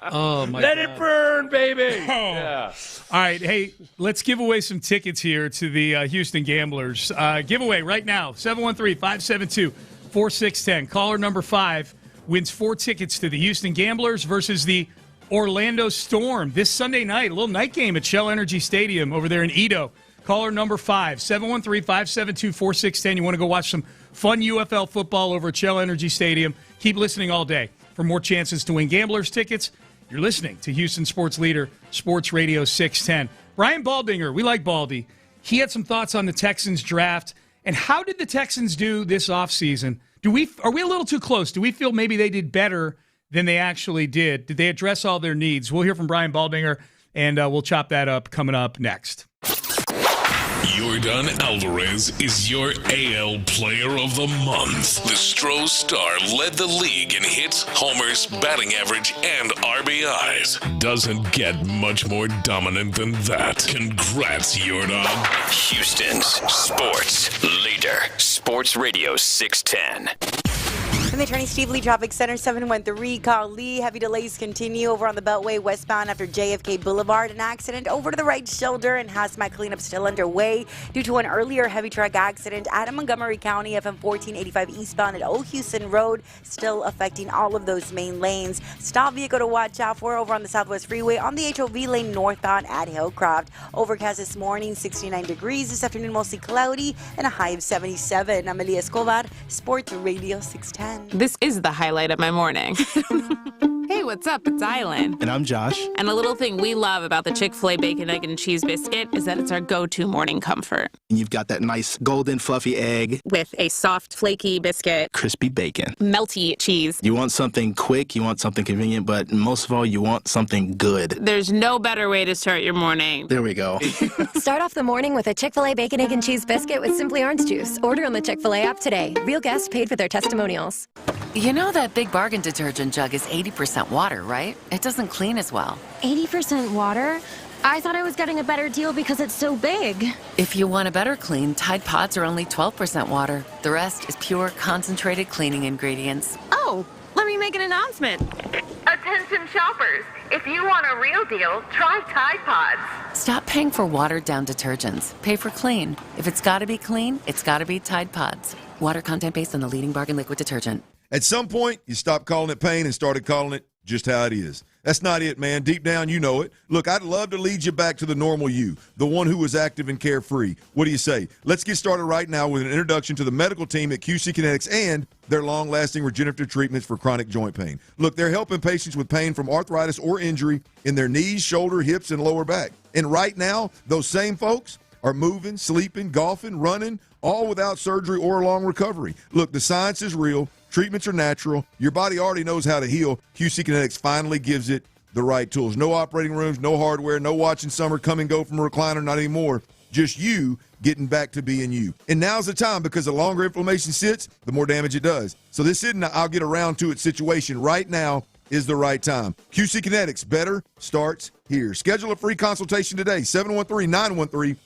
Oh, my
Let
God.
it burn, baby.
Oh.
Yeah.
All right, hey, let's give away some tickets here to the Houston Gamblers. Giveaway right now, 713-572-4610. Caller number 5 wins 4 tickets to the Houston Gamblers versus the Orlando Storm this Sunday night. A little night game at Shell Energy Stadium over there in Edo. Caller number 5, 713-572-4610. You want to go watch some fun UFL football over at Shell Energy Stadium. Keep listening all day for more chances to win Gamblers tickets. You're listening to Houston Sports Leader, Sports Radio 610. Brian Baldinger, we like Baldy. He had some thoughts on the Texans draft. And how did the Texans do this offseason? Are we a little too close? Do we feel maybe they did better than they actually did? Did they address all their needs? We'll hear from Brian Baldinger, and we'll chop that up coming up next.
Yordan Alvarez is your AL Player of the Month. The Stros star led the league in hits, homers, batting average, and RBIs. Doesn't get much more dominant than that. Congrats, Yordan.
Houston's sports leader, Sports Radio 610.
From the Attorney Steve Lee Traffic Center, 713, call Lee. Heavy delays continue over on the Beltway westbound after JFK Boulevard. An accident over to the right shoulder and hazmat cleanup still underway due to an earlier heavy truck accident at Montgomery County. FM 1485 eastbound at Old Houston Road, still affecting all of those main lanes. Stop vehicle to watch out for over on the Southwest Freeway on the HOV lane northbound at Hillcroft. Overcast this morning, 69 degrees. This afternoon, mostly cloudy and a high of 77. Amelia Escobar, Sports Radio 610.
This is the highlight of my morning. Hey, what's up? It's Island.
And I'm Josh.
And a little thing we love about the Chick-fil-A Bacon, Egg, and Cheese Biscuit is that it's our go-to morning comfort.
And you've got that nice golden fluffy egg.
With a soft, flaky biscuit.
Crispy bacon.
Melty cheese.
You want something quick, you want something convenient, but most of all, you want something good.
There's no better way to start your morning.
There we go.
Start off the morning with a Chick-fil-A Bacon, Egg, and Cheese Biscuit with Simply Orange Juice. Order on the Chick-fil-A app today. Real guests paid for their testimonials.
You know that Big Bargain detergent jug is 80% water, right? It doesn't clean as well.
80% water? I thought I was getting a better deal because it's so big.
If you want a better clean, Tide Pods are only 12% water. The rest is pure, concentrated cleaning ingredients.
Oh,
Let me make an announcement.
Attention shoppers, if you want a real deal, try Tide Pods.
Stop paying for watered-down detergents. Pay for clean. If it's got to be clean, it's got to be Tide Pods. Water content based on the leading bargain liquid detergent.
At some point, you stopped calling it pain and started calling it just how it is. That's not it, man. Deep down, you know it. Look, I'd love to lead you back to the normal you, the one who was active and carefree. What do you say? Let's get started right now with an introduction to the medical team at QC Kinetics and their long-lasting regenerative treatments for chronic joint pain. Look, they're helping patients with pain from arthritis or injury in their knees, shoulder, hips, and lower back. And right now, those same folks are moving, sleeping, golfing, running, all without surgery or long recovery. Look, the science is real. Treatments are natural. Your body already knows how to heal. QC Kinetics finally gives it the right tools. No operating rooms, no hardware, no watching summer come and go from a recliner, not anymore. Just you getting back to being you. And now's the time, because the longer inflammation sits, the more damage it does. So this isn't a I'll get around to it situation. Right now is the right time. QC Kinetics, better starts here. Schedule a free consultation today, 713-913-5285.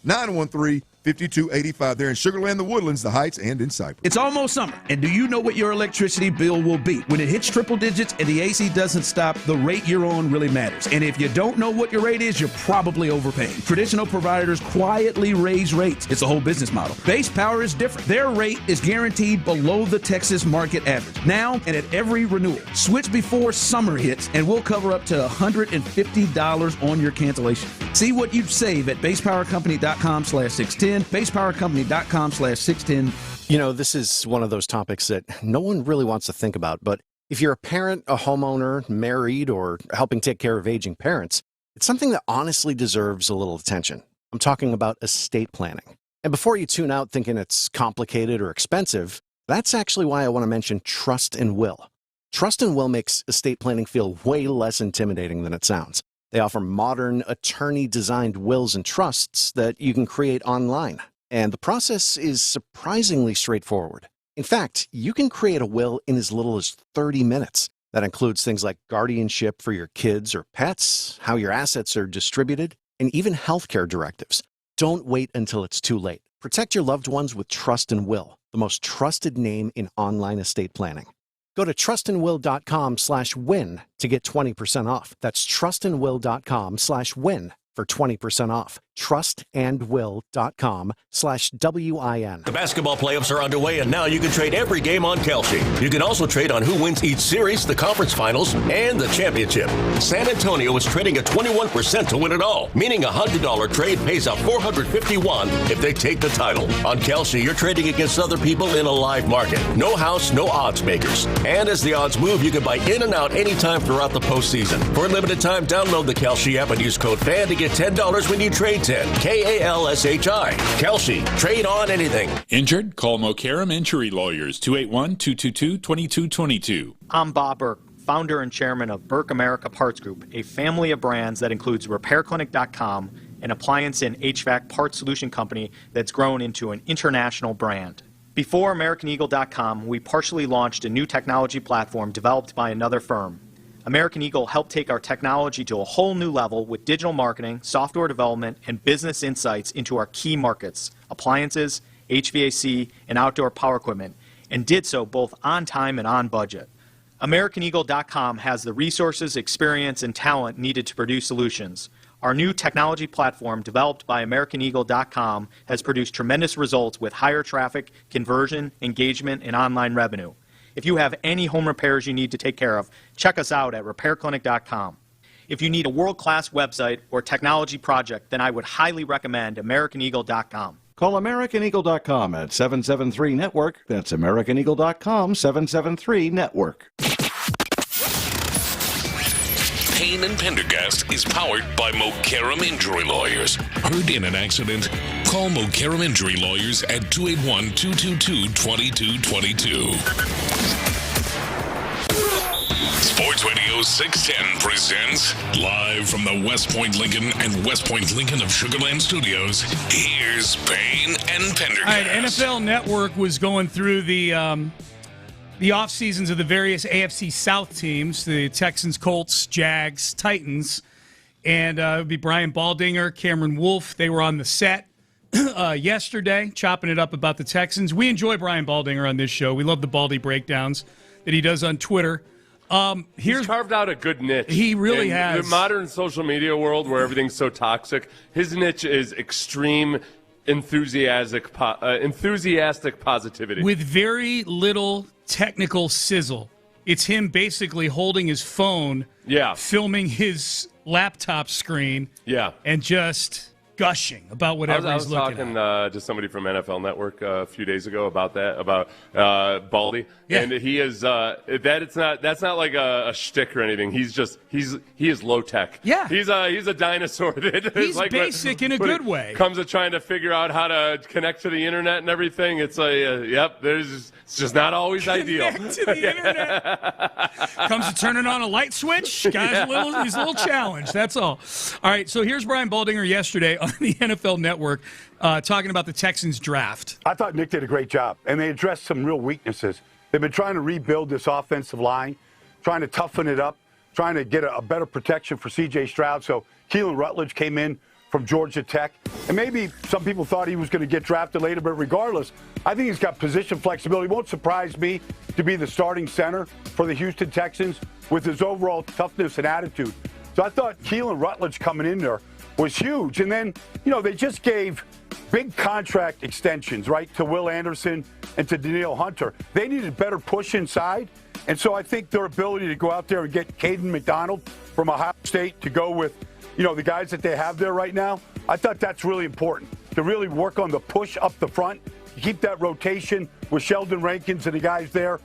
713-913-5285. 5285. They're in Sugar Land, the Woodlands, the Heights, and in Cypress.
It's almost summer, and do you know what your electricity bill will be? When it hits triple digits and the AC doesn't stop, the rate you're on really matters. And if you don't know what your rate is, you're probably overpaying. Traditional providers quietly raise rates. It's a whole business model. Base Power is different. Their rate is guaranteed below the Texas market average. Now and at every renewal. Switch before summer hits, and we'll cover up to $150 on your cancellation. See what you'd save at basepowercompany.com/610. basepowercompany.com/610.
You know, this is one of those topics that no one really wants to think about, but if you're a parent, a homeowner, married, or helping take care of aging parents, it's something that honestly deserves a little attention. I'm talking about estate planning. And before you tune out thinking it's complicated or expensive, that's actually why I want to mention Trust and Will. Trust and Will makes estate planning feel way less intimidating than it sounds. They offer modern, attorney-designed wills and trusts that you can create online. And the process is surprisingly straightforward. In fact, you can create a will in as little as 30 minutes. That includes things like guardianship for your kids or pets, how your assets are distributed, and even healthcare directives. Don't wait until it's too late. Protect your loved ones with Trust and Will, the most trusted name in online estate planning. Go to trustandwill.com/win to get 20% off. That's trustandwill.com/win for 20% off. Trustandwill.com/WIN.
The basketball playoffs are underway, and now you can trade every game on Kalshi. You can also trade on who wins each series, the conference finals, and the championship. San Antonio is trading at 21% to win it all, meaning a $100 trade pays out $451 if they take the title. On Kalshi, you're trading against other people in a live market. No house, no odds makers. And as the odds move, you can buy in and out anytime throughout the postseason. For a limited time, download the Kalshi app and use code FAN to get $10 when you trade 10. KALSHI. Kalshi. Trade on anything.
Injured? Call Mokaram Injury Lawyers. 281-222-2222.
I'm Bob Burke, founder and chairman of Burke America Parts Group, a family of brands that includes RepairClinic.com, an appliance and HVAC parts solution company that's grown into an international brand. Before AmericanEagle.com, we partially launched a new technology platform developed by another firm. American Eagle helped take our technology to a whole new level with digital marketing, software development, and business insights into our key markets, appliances, HVAC, and outdoor power equipment, and did so both on time and on budget. AmericanEagle.com has the resources, experience, and talent needed to produce solutions. Our new technology platform, developed by AmericanEagle.com, has produced tremendous results with higher traffic, conversion, engagement, and online revenue. If you have any home repairs you need to take care of, check us out at RepairClinic.com. If you need a world-class website or technology project, then I would highly recommend AmericanEagle.com.
Call AmericanEagle.com at 773-NETWORK. That's AmericanEagle.com, 773-NETWORK.
Payne and Pendergast is powered by Mokaram Injury Lawyers. Hurt in an accident? Call Mokaram Injury Lawyers at 281-222-2222. Sports Radio 610 presents, live from the West Point Lincoln and West Point Lincoln of Sugar Land Studios, here's Payne and Pendergast.
All right, NFL Network was going through the off seasons of the various AFC South teams, the Texans, Colts, Jags, Titans, and it would be Brian Baldinger, Cameron Wolfe. They were on the set yesterday, chopping it up about the Texans. We enjoy Brian Baldinger on this show. We love the Baldy breakdowns that he does on Twitter.
He's carved out a good niche.
He really has.
In the modern social media world where everything's so toxic, his niche is extreme enthusiastic positivity.
With very little technical sizzle. It's him basically holding his phone, filming his laptop screen, and just gushing about whatever he's looking at.
I was talking to somebody from NFL Network a few days ago about that, about Baldy, and he is that's not like a shtick or anything. He is low tech.
Yeah,
he's a dinosaur.
He's
like
basic in a good way.
Comes to trying to figure out how to connect to the internet and everything. It's it's just not always ideal.
Connect to the internet. Comes to turning on a light switch. Guy's he's a little challenged. That's all. All right, so here's Brian Baldinger yesterday on the NFL Network talking about the Texans draft.
I thought Nick did a great job, and they addressed some real weaknesses. They've been trying to rebuild this offensive line, trying to toughen it up, trying to get a better protection for C.J. Stroud. So Keelan Rutledge came in from Georgia Tech, and maybe some people thought he was going to get drafted later, but regardless, I think he's got position flexibility. It won't surprise me to be the starting center for the Houston Texans with his overall toughness and attitude. So I thought Keelan Rutledge coming in there was huge. And then, they just gave big contract extensions, right, to Will Anderson and to Danielle Hunter. They needed better push inside. And so I think their ability to go out there and get Caden McDonald from Ohio State to go with, the guys that they have there right now, I thought that's really important, to really work on the push up the front, keep that rotation with Sheldon Rankins and the guys there,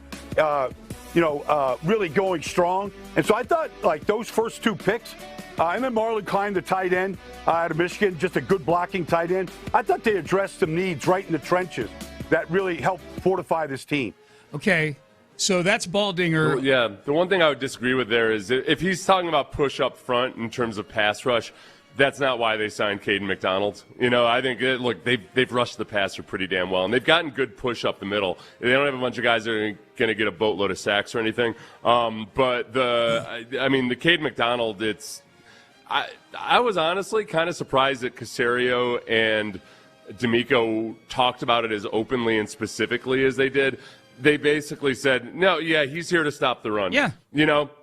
really going strong. And so I thought, like, those first two picks, and then Marlon Klein, the tight end out of Michigan, just a good blocking tight end. I thought they addressed some needs right in the trenches that really helped fortify this team.
Okay, so that's Baldinger.
Yeah, the one thing I would disagree with there is if he's talking about push up front in terms of pass rush, that's not why they signed Caden McDonald. I think, look, they've rushed the passer pretty damn well, and they've gotten good push up the middle. They don't have a bunch of guys that are going to get a boatload of sacks or anything. But the Caden McDonald, I was honestly kind of surprised that Caserio and D'Amico talked about it as openly and specifically as they did. They basically said, he's here to stop the run.
Yeah.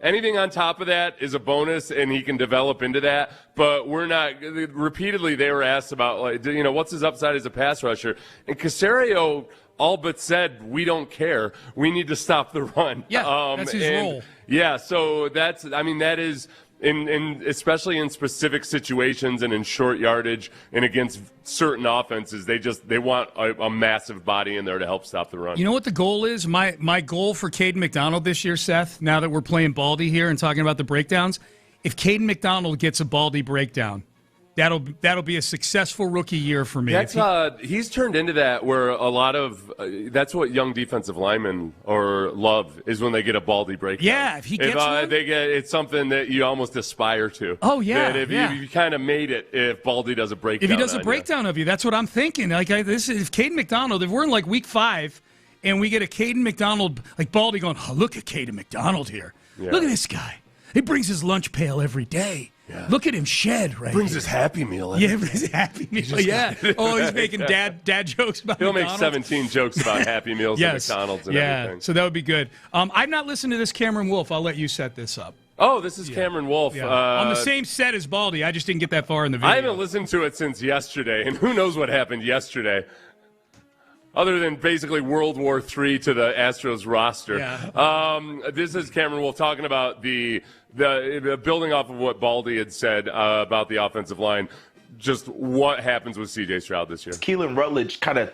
Anything on top of that is a bonus, and he can develop into that. But we're not. Repeatedly, they were asked about, what's his upside as a pass rusher? And Caserio all but said, we don't care. We need to stop the run.
Yeah, that's his role.
Yeah, so that is. Especially in specific situations and in short yardage and against certain offenses, they want a massive body in there to help stop the run.
You know what the goal is? My goal for Caden McDonald this year, Seth, now that we're playing Baldy here and talking about the breakdowns, if Caden McDonald gets a Baldy breakdown, that'll be a successful rookie year for me.
He's turned into that where a lot of that's what young defensive linemen love is when they get a Baldy breakdown.
Yeah, if he gets one,
it's something that you almost aspire to.
Oh yeah,
that you kind of made it if Baldy does a breakdown.
If he does a breakdown of you, that's what I'm thinking. Like if Caden McDonald, if we're in like week 5 and we get a Caden McDonald, like Baldy going, oh, look at Caden McDonald here. Yeah. Look at this guy. He brings his lunch pail every day. Yeah. Look at him shed right
brings
here.
His Happy Meal.
Yeah, brings his Happy Meal. He's making dad jokes about
He'll
McDonald's.
make 17 jokes about Happy Meals at McDonald's and everything.
So that would be good. I've not listened to this Cameron Wolf. I'll let you set this up.
Oh, this is Cameron Wolf.
Yeah. On the same set as Baldy. I just didn't get that far in the video.
I haven't listened to it since yesterday, and who knows what happened yesterday. Other than basically World War III to the Astros roster. Yeah. This is Cameron Wolf talking about the building off of what Baldy had said about the offensive line. Just what happens with C.J. Stroud this year.
Keelan Rutledge kind of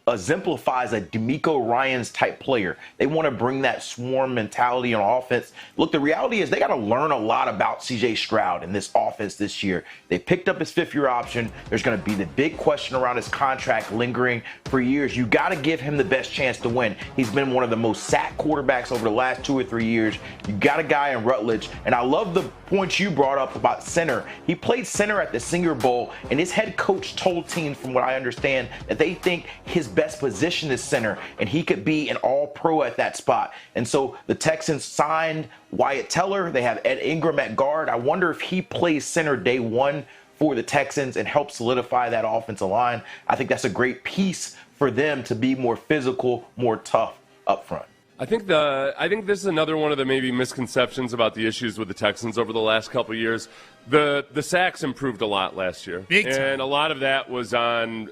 exemplifies a D'Amico Ryans type player. They want to bring that swarm mentality on offense. Look, the reality is they got to learn a lot about C.J. Stroud in this offense this year. They picked up his 5th-year option. There's going to be the big question around his contract lingering for years. You got to give him the best chance to win. He's been one of the most sacked quarterbacks over the last 2 or 3 years. You got a guy in Rutledge, and I love the points you brought up about center. He played center at the Senior Bowl, and his head coach told teams, from what I understand, that they think his best position is center, and he could be an all-pro at that spot. And so the Texans signed Wyatt Teller. They have Ed Ingram at guard. I wonder if he plays center day one for the Texans and help solidify that offensive line. I think that's a great piece for them to be more physical, more tough up front.
I think this is another one of the maybe misconceptions about the issues with the Texans over the last couple of years. The sacks improved a lot last year, and a lot of that was on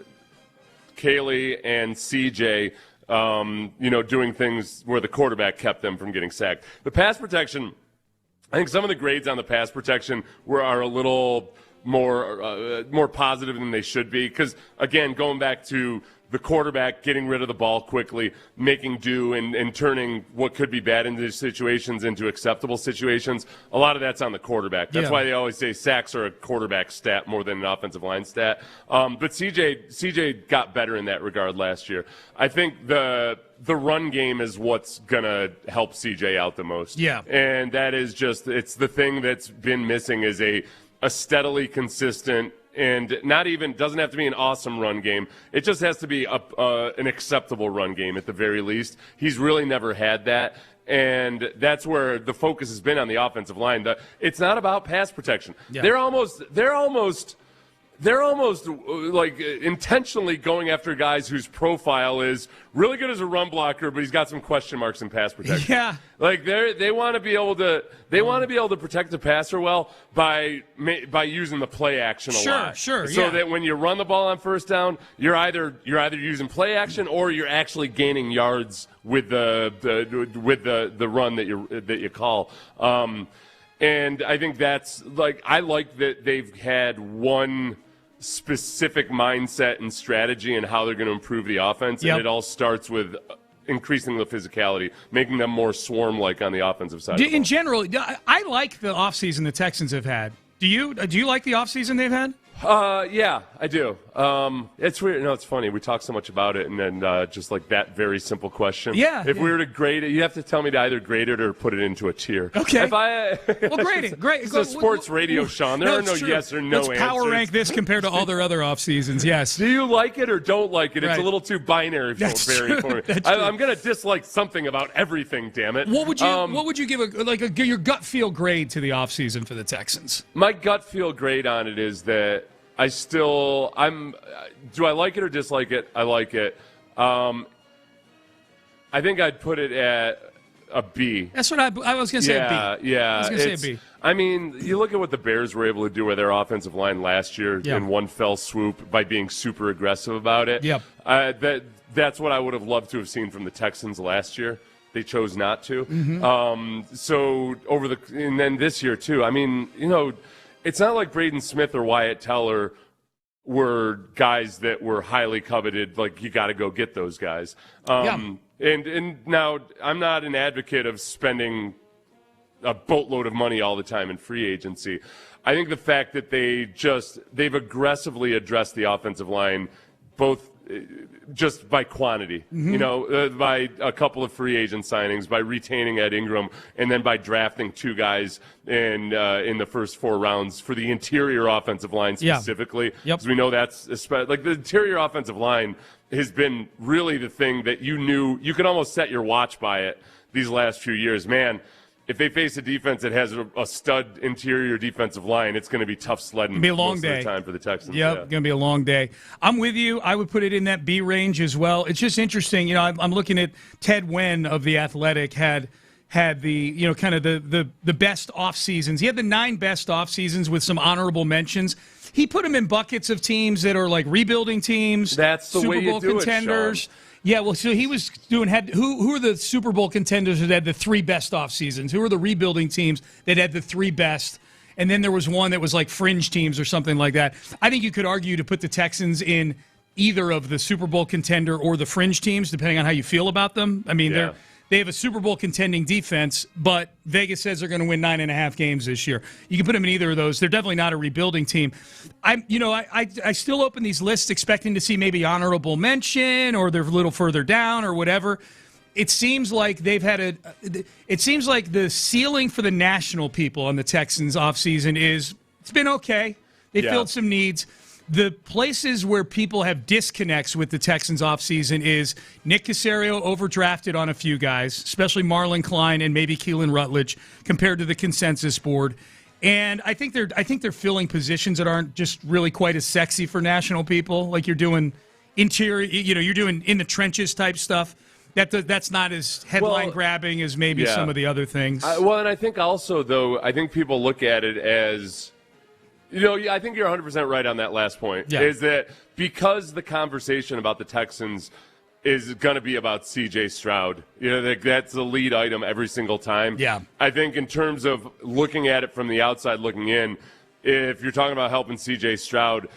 Kaylee and CJ, doing things where the quarterback kept them from getting sacked. The pass protection, I think some of the grades on the pass protection are a little more positive than they should be, because again, going back to the quarterback getting rid of the ball quickly, making do, and turning what could be bad into situations into acceptable situations. A lot of that's on the quarterback. That's why they always say sacks are a quarterback stat more than an offensive line stat. But CJ got better in that regard last year. I think the run game is what's going to help CJ out the most.
Yeah.
And that is it's the thing that's been missing is a steadily consistent, and doesn't have to be an awesome run game. It just has to be an acceptable run game at the very least. He's really never had that, and that's where the focus has been on the offensive line. It's not about pass protection. Yeah. They're almost like intentionally going after guys whose profile is really good as a run blocker, but he's got some question marks in pass protection.
Yeah,
like they want to be able to protect the passer well by using the play action a lot.
Sure,
so that when you run the ball on first down, you're either using play action or you're actually gaining yards with the run that you call. And I think that's I like that they've had one specific mindset and strategy and how they're going to improve the offense. And it all starts with increasing the physicality, making them more swarm-like on the offensive side.
In general, I like the offseason the Texans have had. Do you like the offseason they've had?
Yeah, I do. It's weird. No, it's funny. We talk so much about it, and then just like that very simple question.
Yeah.
If we were to grade it, you have to tell me to either grade it or put it into a tier.
Okay.
Well,
grade it. Great.
It's a sports radio, Sean. There are no yes or no answers.
Let's power rank this compared to all their other off seasons. Yes.
Do you like it or don't like it? It's a little too binary for me. I'm going to dislike something about everything. Damn it.
What would you give your gut feel grade to the off season for the Texans?
My gut feel grade on it is that do I like it or dislike it? I like it. I think I'd put it at a B.
That's what I was going to say. A B.
Yeah.
I was going to say a B.
I mean, you look at what the Bears were able to do with their offensive line last year in one fell swoop by being super aggressive about it.
Yep.
That's what I would have loved to have seen from the Texans last year. They chose not to.
Mm-hmm.
And then this year too. I mean, it's not like Braden Smith or Wyatt Teller were guys that were highly coveted. Like, you got to go get those guys. And now I'm not an advocate of spending a boatload of money all the time in free agency. I think the fact that they've aggressively addressed the offensive line, both just by quantity, by a couple of free agent signings, by retaining Ed Ingram, and then by drafting two guys in the first 4 rounds for the interior offensive line specifically. Because we know that's the interior offensive line has been really the thing that you could almost set your watch by it these last few years. Man, if they face a defense that has a stud interior defensive line, it's going to be tough sledding.
It'll be a long
most
day.
Of the time for the Texans.
Yep, going to be a long day. I'm with you. I would put it in that B range as well. It's just interesting. I'm looking at Ted Wen of The Athletic had the kind of the best off seasons. He had the 9 best off seasons with some honorable mentions. He put them in buckets of teams that are like rebuilding teams.
That's the
Super
way you
Bowl
do
contenders.
It, Sean.
Yeah, well, so he was doing who are the Super Bowl contenders that had the 3 best off seasons? Who are the rebuilding teams that had the 3 best? And then there was one that was like fringe teams or something like that. I think you could argue to put the Texans in either of the Super Bowl contender or the fringe teams, depending on how you feel about them. I mean, they have a Super Bowl contending defense, but Vegas says they're going to win 9.5 games this year. You can put them in either of those. They're definitely not a rebuilding team. I still open these lists expecting to see maybe honorable mention or they're a little further down or whatever. It seems like it seems like the ceiling for the national people on the Texans offseason it's been okay. They filled some needs. The places where people have disconnects with the Texans offseason is Nick Caserio overdrafted on a few guys, especially Marlon Klein and maybe Keelan Rutledge, compared to the consensus board. And I think they're filling positions that aren't just really quite as sexy for national people. Like you're doing interior, you're doing in the trenches type stuff. That's not as headline grabbing as maybe some of the other things.
And I think also, though, I think people look at it as, I think you're 100% right on that last point, is that because the conversation about the Texans is going to be about C.J. Stroud, that's the lead item every single time.
Yeah.
I think in terms of looking at it from the outside looking in, if you're talking about helping C.J. Stroud,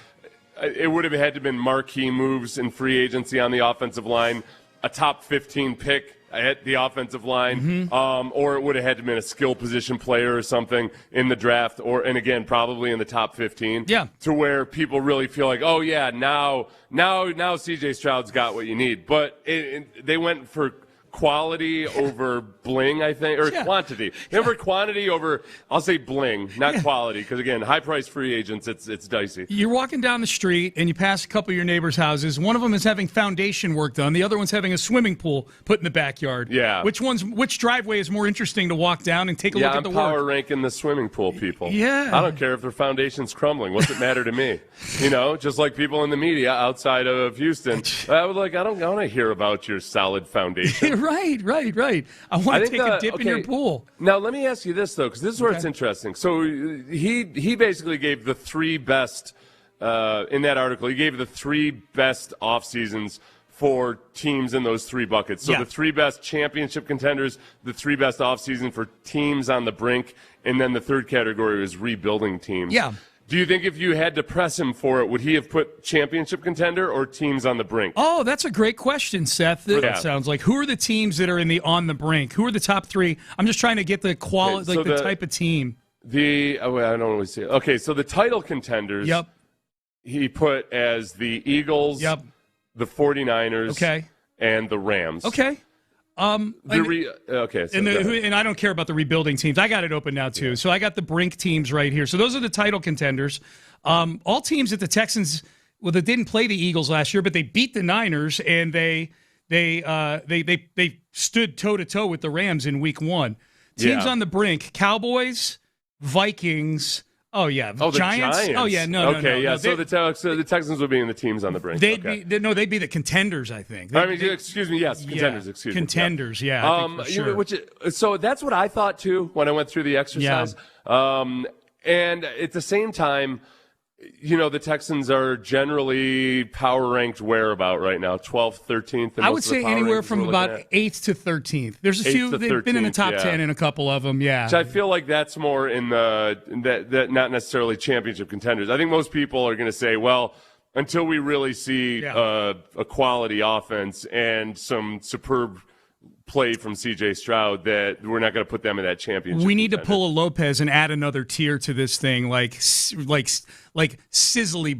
it would have had to been marquee moves in free agency on the offensive line, a top 15 pick at the offensive line, or it would have had to have been a skill position player or something in the draft, and again, probably in the top 15.
Yeah.
To where people really feel like, oh yeah, now C.J. Stroud's got what you need. But they went for quality over bling, I think, or quantity. They went for quantity over, I'll say bling, not quality, because again, high-priced free agents, it's dicey.
You're walking down the street and you pass a couple of your neighbors' houses. One of them is having foundation work done. The other one's having a swimming pool put in the backyard.
Yeah.
Which driveway is more interesting to walk down and take a look at the work?
I'm power ranking the swimming pool people.
Yeah.
I don't care if their foundation's crumbling. What's it matter to me? Just like people in the media outside of Houston. I don't want to hear about your solid foundation.
Right. I want to take a dip in your pool.
Now, let me ask you this, though, because this is where it's interesting. So he basically gave the three best, in that article, he gave the three best off seasons for teams in those three buckets. So the three best championship contenders, the three best off season for teams on the brink, and then the third category was rebuilding teams.
Yeah.
Do you think if you had to press him for it, would he have put championship contender or teams on the brink?
Oh, that's a great question, Seth. It sounds like. Who are the teams that are on the brink? Who are the top three? I'm just trying to get the quality, the type of team.
I don't really see it. Okay, so the title contenders.
Yep.
He put as the Eagles.
Yep.
The 49ers.
Okay.
And the Rams.
Okay. And I don't care about the rebuilding teams. I got it open now too. So I got the brink teams right here. So those are the title contenders. All teams that the Texans, they didn't play the Eagles last year, but they beat the Niners and they stood toe to toe with the Rams in Week 1. Teams on the brink: Cowboys, Vikings. Oh yeah,
the Giants.
Oh yeah, no.
So the Texans would be in the teams on the brink.
They'd be the contenders, I think.
Excuse me. Yes, contenders. Excuse me.
Contenders. Yeah. I think for sure.
So that's what I thought too when I went through the exercise. Yeah. And at the same time, the Texans are generally power ranked where about right now? 12th, 13th?
I would say anywhere from about 8th to 13th. There's a few, they've been in the top 10 in a couple of them, yeah.
So I feel like that's more in that not necessarily championship contenders. I think most people are going to say, well, until we really see a quality offense and some superb play from C.J. Stroud, that we're not going to put them in that championship.
We need to pull a Lopez and add another tier to this thing, like sizzly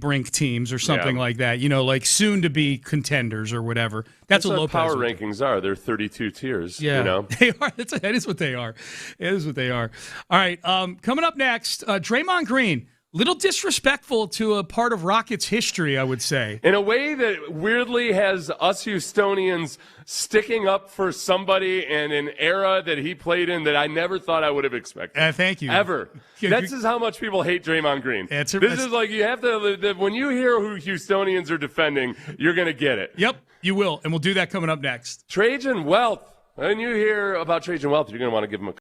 brink teams or something like that. Like soon to be contenders or whatever. That's what Lopez
power rankings are. They're 32 tiers.
Yeah, they are. That is what they are. It is what they are. All right, coming up next, Draymond Green. Little disrespectful to a part of Rockets history, I would say.
In a way that weirdly has us Houstonians sticking up for somebody in an era that he played in that I never thought I would have expected.
Thank you.
Ever. This is how much people hate Draymond Green. This is like you have to, when you hear who Houstonians are defending, you're going to get it.
Yep, you will. And we'll do that coming up next.
Trajan Wealth. When you hear about Trajan Wealth, you're going to want to give him a call.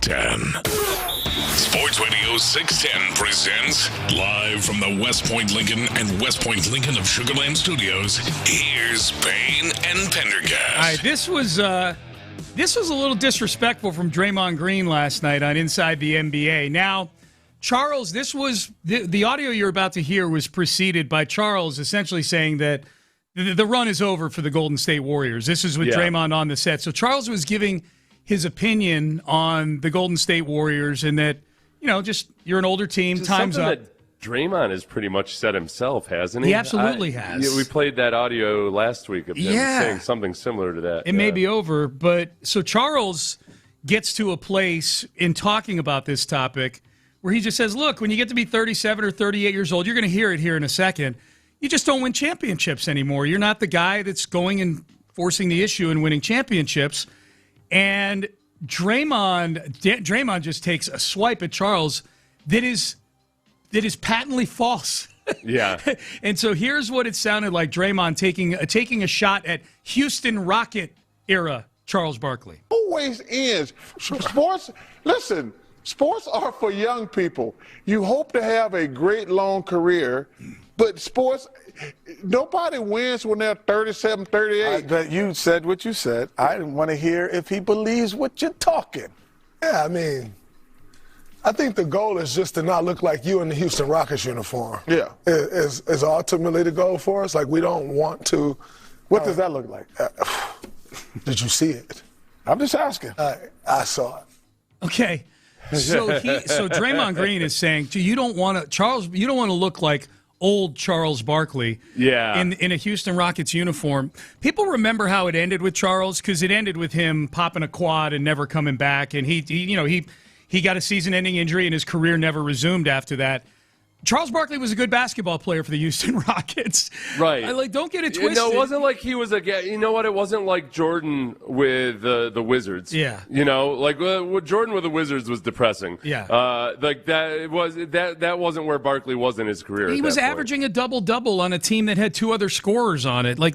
610. Sports Radio 610 presents live from the West Point Lincoln and West Point Lincoln of Sugar Land Studios. Here's Payne and Pendergast.
All right, this was a little disrespectful from Draymond Green last night on Inside the NBA. Now, Charles, this was the audio you're about to hear was preceded by Charles essentially saying that the run is over for the Golden State Warriors. This is with Draymond on the set. So Charles was giving his opinion on the Golden State Warriors and that, just you're an older team, time's up.
That Draymond has pretty much said himself, hasn't he?
He absolutely has.
Yeah, we played that audio last week of him saying something similar to that.
It may be over, but so Charles gets to a place in talking about this topic where he just says, look, when you get to be 37 or 38 years old, you're going to hear it here in a second. You just don't win championships anymore. You're not the guy that's going and forcing the issue and winning championships. And Draymond just takes a swipe at Charles that is patently false.
Yeah.
And so here's what it sounded like Draymond taking a shot at Houston Rocket era Charles Barkley.
Always ends. Sports are for young people. You hope to have a great long career, but sports, nobody wins when they're 37, 38.
But you said what you said. I want to hear if he believes what you're talking.
Yeah, I think the goal is just to not look like you in the Houston Rockets uniform.
Yeah.
Is ultimately the goal for us. Like, we don't want to.
What does that look like?
Did you see it?
I'm just asking.
I saw it.
Okay. So Draymond Green is saying, you don't want to look like old Charles Barkley in a Houston Rockets uniform. People remember how it ended with Charles because it ended with him popping a quad and never coming back, and he got a season-ending injury and his career never resumed after that. Charles Barkley was a good basketball player for the Houston Rockets.
Right.
Don't get it twisted.
No, it wasn't like he was you know what? It wasn't like Jordan with the Wizards.
Yeah.
What Jordan with the Wizards was depressing.
Yeah.
That wasn't where Barkley was in his career.
He was averaging a double-double on a team that had two other scorers on it. You had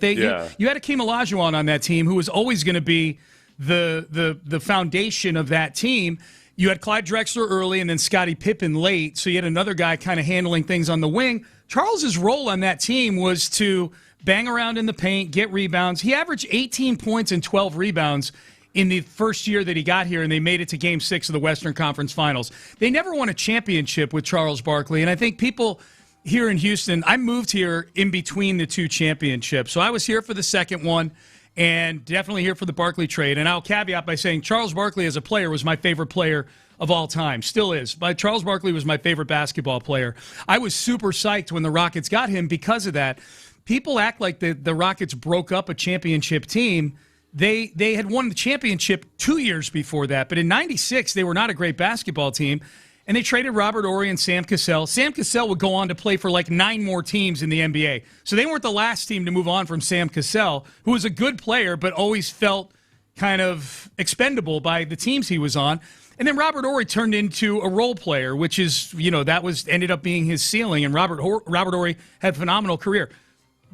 Akeem Olajuwon on that team who was always going to be the foundation of that team. You had Clyde Drexler early and then Scottie Pippen late, so you had another guy kind of handling things on the wing. Charles's role on that team was to bang around in the paint, get rebounds. He averaged 18 points and 12 rebounds in the first year that he got here, and they made it to Game 6 of the Western Conference Finals. They never won a championship with Charles Barkley, and I think people here in Houston, I moved here in between the two championships, so I was here for the second one. And definitely here for the Barkley trade. And I'll caveat by saying Charles Barkley as a player was my favorite player of all time. Still is. But Charles Barkley was my favorite basketball player. I was super psyched when the Rockets got him because of that. People act like the Rockets broke up a championship team. They had won the championship 2 years before that. But in '96, they were not a great basketball team. And they traded Robert Horry and Sam Cassell. Sam Cassell would go on to play for 9 more teams in the NBA. So they weren't the last team to move on from Sam Cassell, who was a good player but always felt kind of expendable by the teams he was on. And then Robert Horry turned into a role player, which is, ended up being his ceiling. And Robert Horry had a phenomenal career.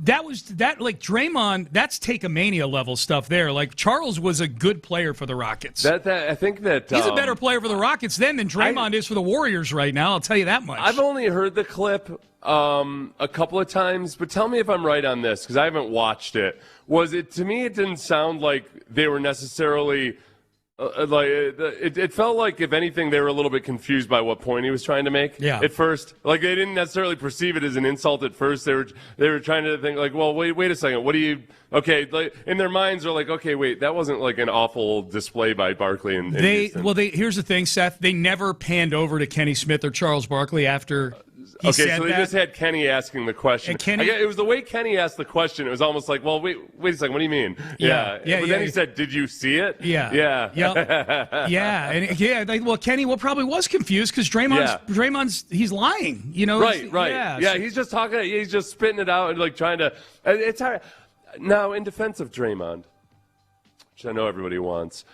Draymond, that's take-a-mania level stuff there. Charles was a good player for the Rockets.
I think that
he's a better player for the Rockets than Draymond is for the Warriors right now. I'll tell you that much.
I've only heard the clip a couple of times, but tell me if I'm right on this because I haven't watched it. To me, it didn't sound like they were necessarily. It felt like, if anything, they were a little bit confused by what point he was trying to make.
Yeah.
At first, they didn't necessarily perceive it as an insult at first. They were trying to think well, wait a second. What do you? Okay, in their minds, they're like, okay, wait, that wasn't an awful display by Barkley.
Here's the thing, Seth. They never panned over to Kenny Smith or Charles Barkley after. He said
so they just had Kenny asking the question. It was the way Kenny asked the question. It was almost like, well, wait a second. What do you mean? But then he said, "Did you see it?"
Yeah. Kenny probably was confused because Draymond's he's lying.
Right. Yeah, he's just talking. He's just spitting it out and trying to. It's hard. Now, in defense of Draymond, which I know everybody wants.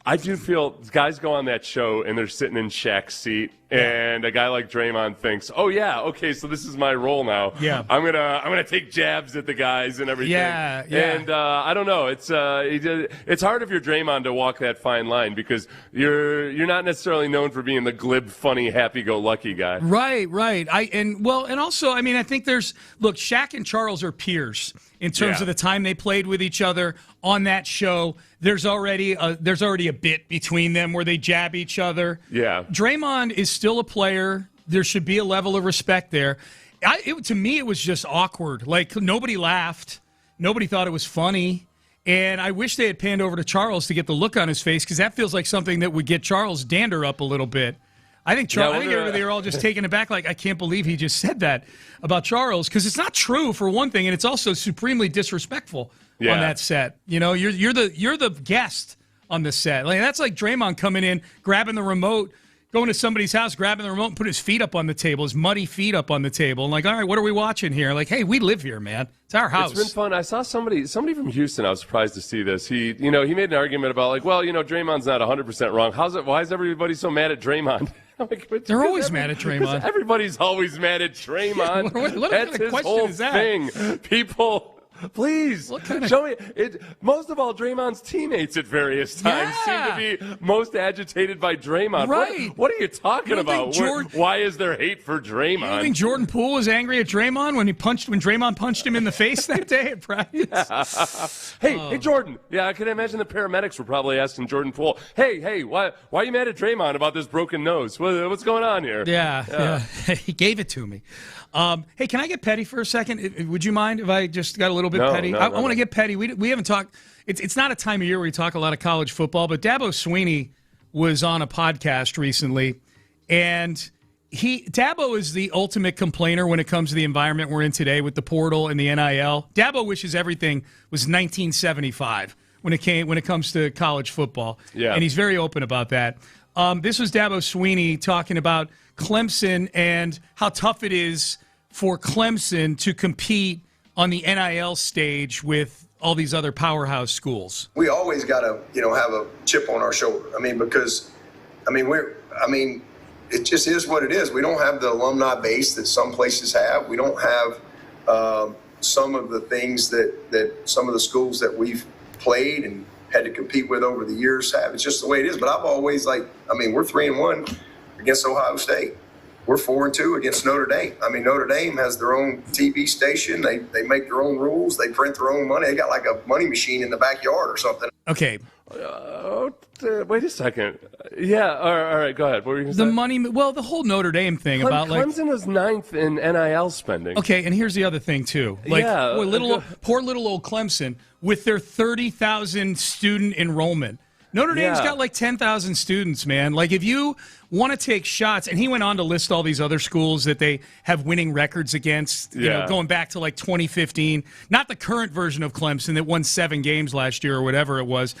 I do feel guys go on that show and they're sitting in Shaq's seat And a guy like Draymond thinks, oh, yeah, okay, so this is my role now.
Yeah.
I'm gonna take jabs at the guys and everything.
Yeah.
And I don't know. It's hard if you're Draymond to walk that fine line because you're not necessarily known for being the glib, funny, happy-go-lucky guy.
Right. And also, I mean, I think look, Shaq and Charles are peers in terms of the time they played with each other on that show. There's already a bit between them where they jab each other.
Yeah.
Draymond is still a player. There should be a level of respect there. To me, it was just awkward. Like, nobody laughed. Nobody thought it was funny. And I wish they had panned over to Charles to get the look on his face, because that feels like something that would get Charles' dander up a little bit. I think they were all just taken aback, like, I can't believe he just said that about Charles, because it's not true, for one thing, and it's also supremely disrespectful on that set. You know, you're the guest on the set. Like, that's like Draymond coming in, grabbing the remote, going to somebody's house, grabbing the remote, and put his feet up on the table, his muddy feet up on the table, and like, all right, what are we watching here? Like, hey, we live here, man. It's our house.
It's been fun. I saw somebody from Houston. I was surprised to see this. He made an argument about, like, well, Draymond's not 100% wrong. Why is everybody so mad at Draymond? Like,
they're always mad at Draymond.
Everybody's always mad at Draymond.
what
That's
kind of
his
question
whole
is that?
thing. People. Please, show me. Most of all, Draymond's teammates at various times seem to be most agitated by Draymond.
Right.
What are you talking about? Why is there hate for Draymond?
You don't think Jordan Poole was angry at Draymond when Draymond punched him in the face that day at practice?
Hey, Jordan. Yeah, I can imagine the paramedics were probably asking Jordan Poole, hey, why are you mad at Draymond about this broken nose? What's going on here?
Yeah. He gave it to me. Hey, can I get petty for a second? Would you mind if I just got a little bit petty? I want to get petty. We haven't talked. It's not a time of year where we talk a lot of college football, but Dabo Sweeney was on a podcast recently, and Dabo is the ultimate complainer when it comes to the environment we're in today with the portal and the NIL. Dabo wishes everything was 1975 when it comes to college football, and he's very open about that. This was Dabo Sweeney talking about Clemson and how tough it is for Clemson to compete on the NIL stage with all these other powerhouse schools.
We always got to, have a chip on our shoulder. It just is what it is. We don't have the alumni base that some places have. We don't have some of the things that some of the schools that we've played and had to compete with over the years have. It's just the way it is. But I've always we're 3-1 against Ohio State. We're 4-2 against Notre Dame. Notre Dame has their own TV station. They make their own rules. They print their own money. They got like a money machine in the backyard or something.
Okay.
Wait a second. Yeah, all right, go ahead. What were you going to say?
The whole Notre Dame thing
Clemson is 9th in NIL spending.
Okay, and here's the other thing, too. Poor little old Clemson with their 30,000 student enrollment. Notre Dame's got like 10,000 students, man. Like, if you want to take shots, and he went on to list all these other schools that they have winning records against, going back to like 2015, not the current version of Clemson that won 7 games last year or whatever it was.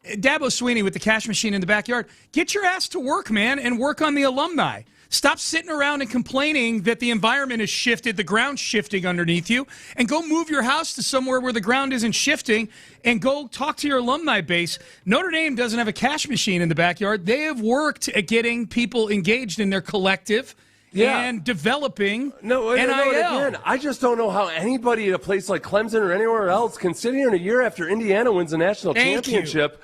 Dabo Sweeney with the cash machine in the backyard, get your ass to work, man, and work on the alumni. Stop sitting around and complaining that the environment has shifted, the ground's shifting underneath you, and go move your house to somewhere where the ground isn't shifting and go talk to your alumni base. Notre Dame doesn't have a cash machine in the backyard. They have worked at getting people engaged in their collective and developing NIL.
Again, I just don't know how anybody at a place like Clemson or anywhere else can sit here in a year after Indiana wins a national championship.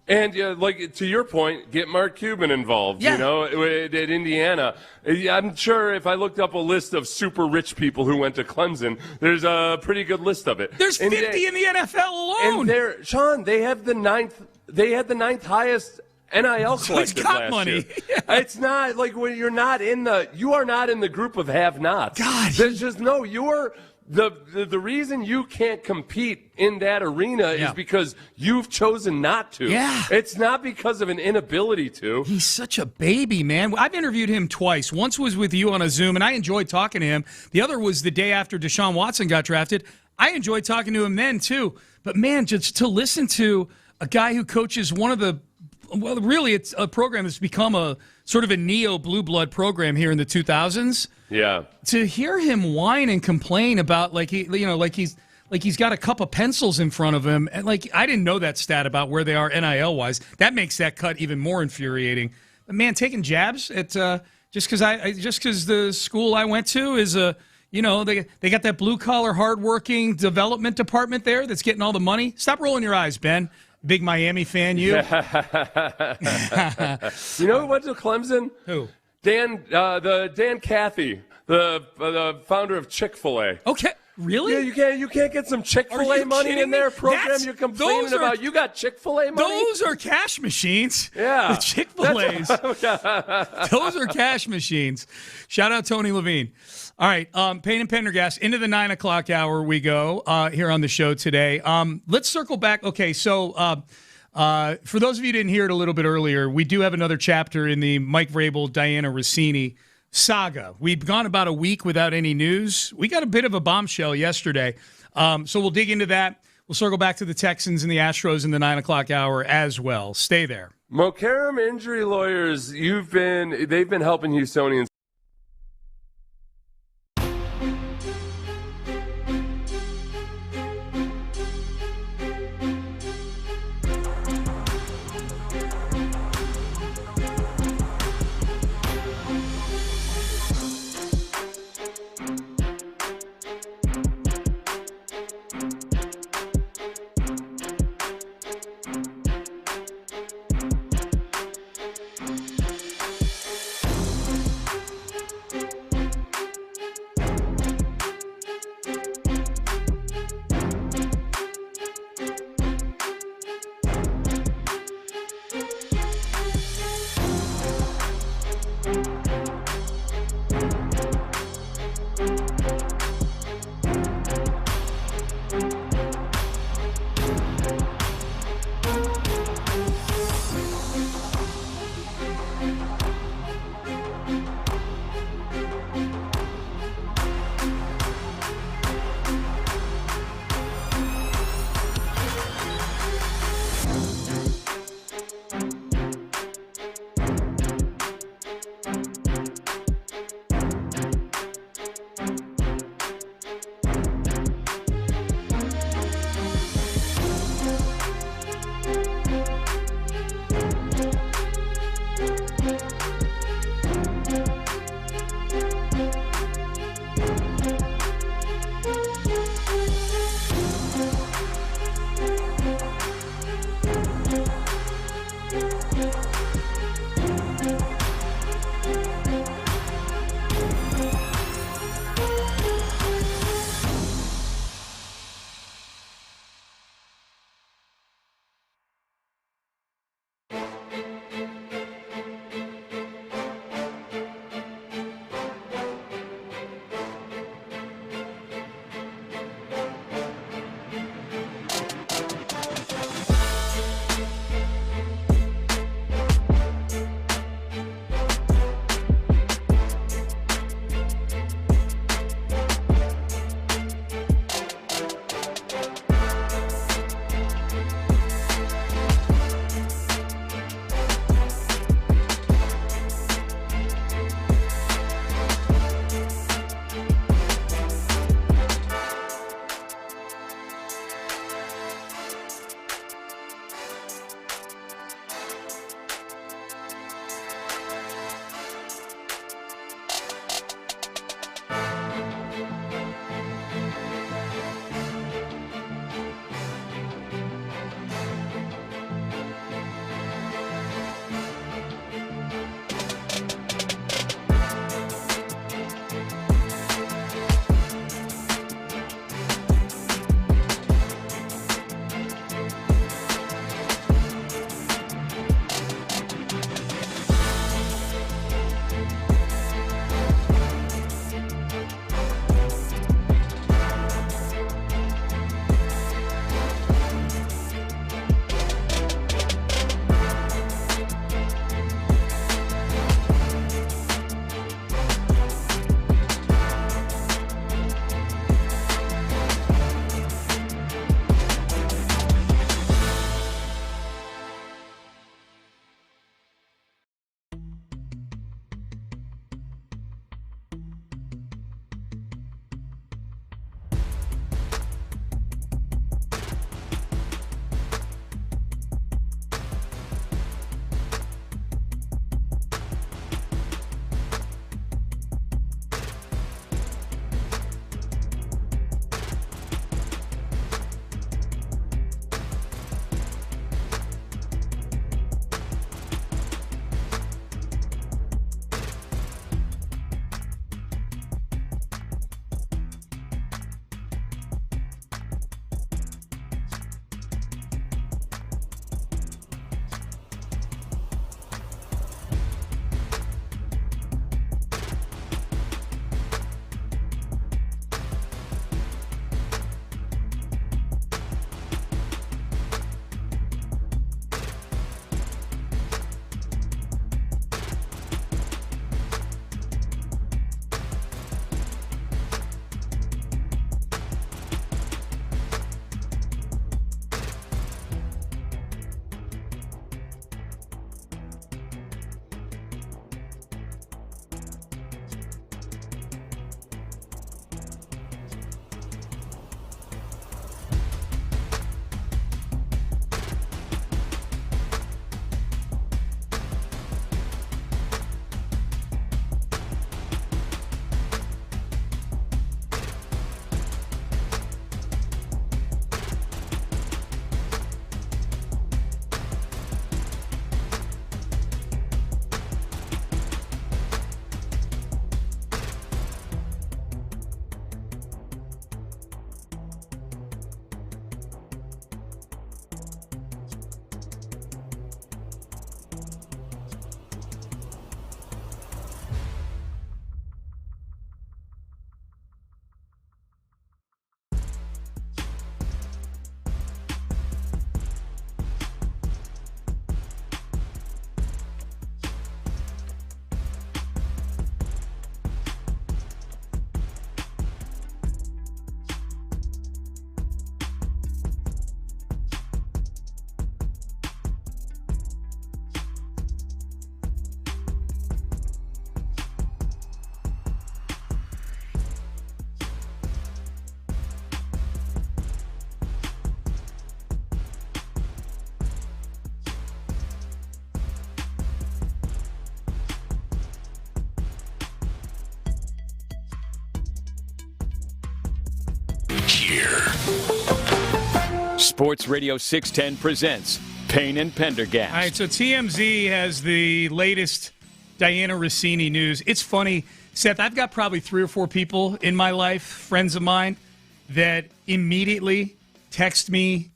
And, to your point, get Mark Cuban involved, at Indiana. I'm sure if I looked up a list of super rich people who went to Clemson, there's a pretty good list of it.
There's 50 in the NFL alone.
And Sean, they had the ninth highest NIL collective last
money.
year. It's not like when you are not in the group of have-nots.
God.
There's just the reason you can't compete in that arena is because you've chosen not to.
Yeah.
It's not because of an inability to.
He's such a baby, man. I've interviewed him twice. Once was with you on a Zoom, and I enjoyed talking to him. The other was the day after Deshaun Watson got drafted. I enjoyed talking to him then, too. But, man, just to listen to a guy who coaches one of the really, it's a program that's become a sort of a neo-blue blood program here in the 2000s.
Yeah.
To hear him whine and complain about he's got a cup of pencils in front of him, and I didn't know that stat about where they are NIL wise. That makes that cut even more infuriating. But man, taking jabs at Just because the school I went to is they got that blue-collar, hardworking development department there that's getting all the money. Stop rolling your eyes, Ben. Big Miami fan, you.
You know who went to Clemson?
Who?
Dan Cathy, the founder of Chick-fil-A.
Okay. Really?
Yeah, you can't get some Chick-fil-A money in their program you're complaining about. You got Chick-fil-A money?
Those are cash machines.
Yeah.
The Chick-fil-A's. Those are cash machines. Shout out Tony Levine. All right, Payne and Pendergast, into the 9 o'clock hour we go here on the show today. Let's circle back. Okay, so for those of you who didn't hear it a little bit earlier, we do have another chapter in the Mike Vrabel, Diana Rossini saga. We've gone about a week without any news. We got a bit of a bombshell yesterday. So we'll dig into that. We'll circle back to the Texans and the Astros in the 9 o'clock hour as well. Stay there.
Mokaram Injury Lawyers, they've been helping Houstonians.
here.
Sports Radio 610 presents Payne and Pendergast.
All right, so TMZ has the latest Diana Rossini news. It's funny, Seth, I've got probably 3 or 4 people in my life, friends of mine, that immediately text me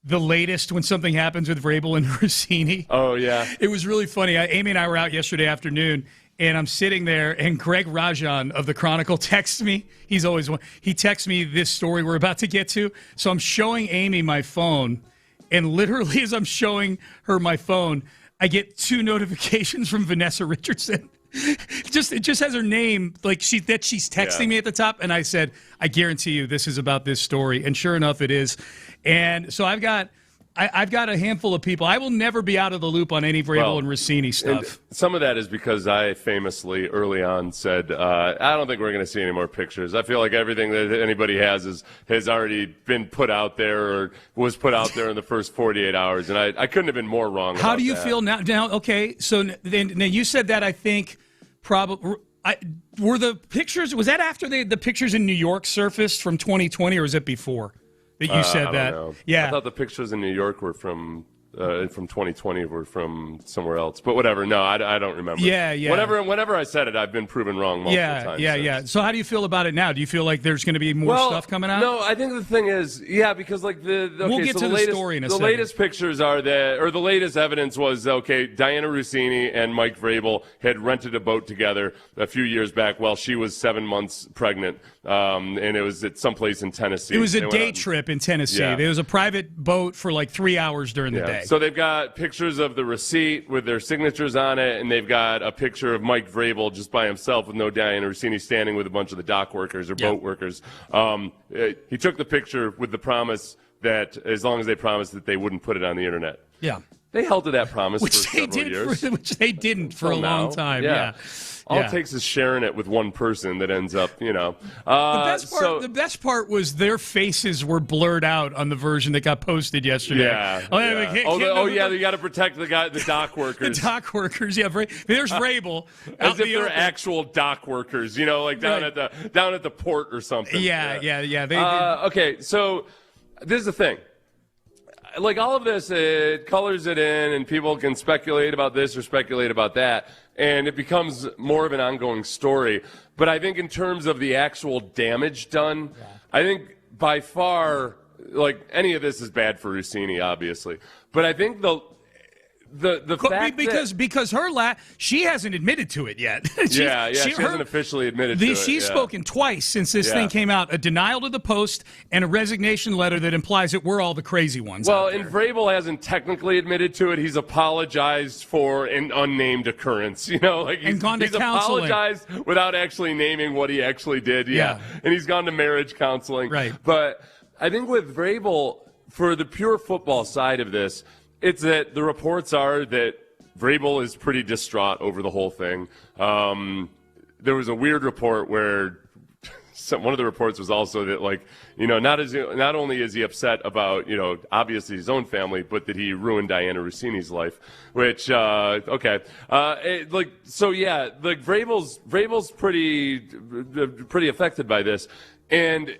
the latest when something happens with Vrabel and Rousini.
Oh, yeah.
It was really funny. Amy and I were out yesterday afternoon, and I'm sitting there, and Greg Rajan of the Chronicle texts me. He texts me this story we're about to get to. So I'm showing Amy my phone, and literally as I'm showing her my phone, I get 2 notifications from Vanessa Richardson. It just has her name, like she's texting me at the top, and I said, I guarantee you this is about this story. And sure enough, it is. And so I've got a handful of people. I will never be out of the loop on any Vrabel and Rossini stuff.
Some of that is because I famously early on said, I don't think we're going to see any more pictures. I feel like everything that anybody has already been put out there or was put out there in the first 48 hours, and I couldn't have been more wrong.
How do you feel now? Now, okay, so then you said that I think probably were the pictures. Was that after the pictures in New York surfaced from 2020, or was it before? That you said that.
Don't know.
Yeah.
I thought the pictures in New York were from 2020 were from somewhere else. But whatever. No, I don't remember.
Yeah.
Whenever I said it, I've been proven wrong multiple times.
Yeah. So how do you feel about it now? Do you feel like there's going to be more stuff coming out?
No, I think the thing is, because like
we'll get to the story in a second.
The latest pictures are the latest evidence was, Diana Rossini and Mike Vrabel had rented a boat together a few years back while she was 7 months pregnant. And it was at someplace in Tennessee.
It was a day trip in Tennessee.
Yeah.
There was a private boat for like 3 hours during the day.
So they've got pictures of the receipt with their signatures on it, and they've got a picture of Mike Vrabel just by himself with no Diana Rossini standing with a bunch of the dock workers or boat workers. He took the picture with the promise that as long as they promised that they wouldn't put it on the internet.
Yeah.
They held to that promise for several years.
Which they didn't for a long time. Yeah.
All it takes is sharing it with one person that ends up,
The best part was their faces were blurred out on the version that got posted yesterday.
You got to protect the dock workers.
The dock workers, yeah. There's Vrabel.
As if they're actual dock workers, like down at the port or something.
Yeah.
Okay, so this is the thing. Like all of this, it colors it in, and people can speculate about this or speculate about that, and it becomes more of an ongoing story. But I think in terms of the actual damage done, I think by far, like any of this is bad for Rossini, obviously. But I think the fact
because she hasn't admitted to it yet.
She hasn't officially admitted to it.
She's spoken twice since this thing came out: a denial to the Post and a resignation letter that implies that we're all the crazy ones.
Well, and Vrabel hasn't technically admitted to it. He's apologized for an unnamed occurrence. He's
gone to counseling.
Apologized without actually naming what he actually did. Yeah, and he's gone to marriage counseling.
Right.
But I think with Vrabel, for the pure football side of this, it's that the reports are that Vrabel is pretty distraught over the whole thing. There was a weird report where one of the reports was also that, not only is he upset about, obviously his own family, but that he ruined Diana Rossini's life, which, Vrabel's pretty affected by this. And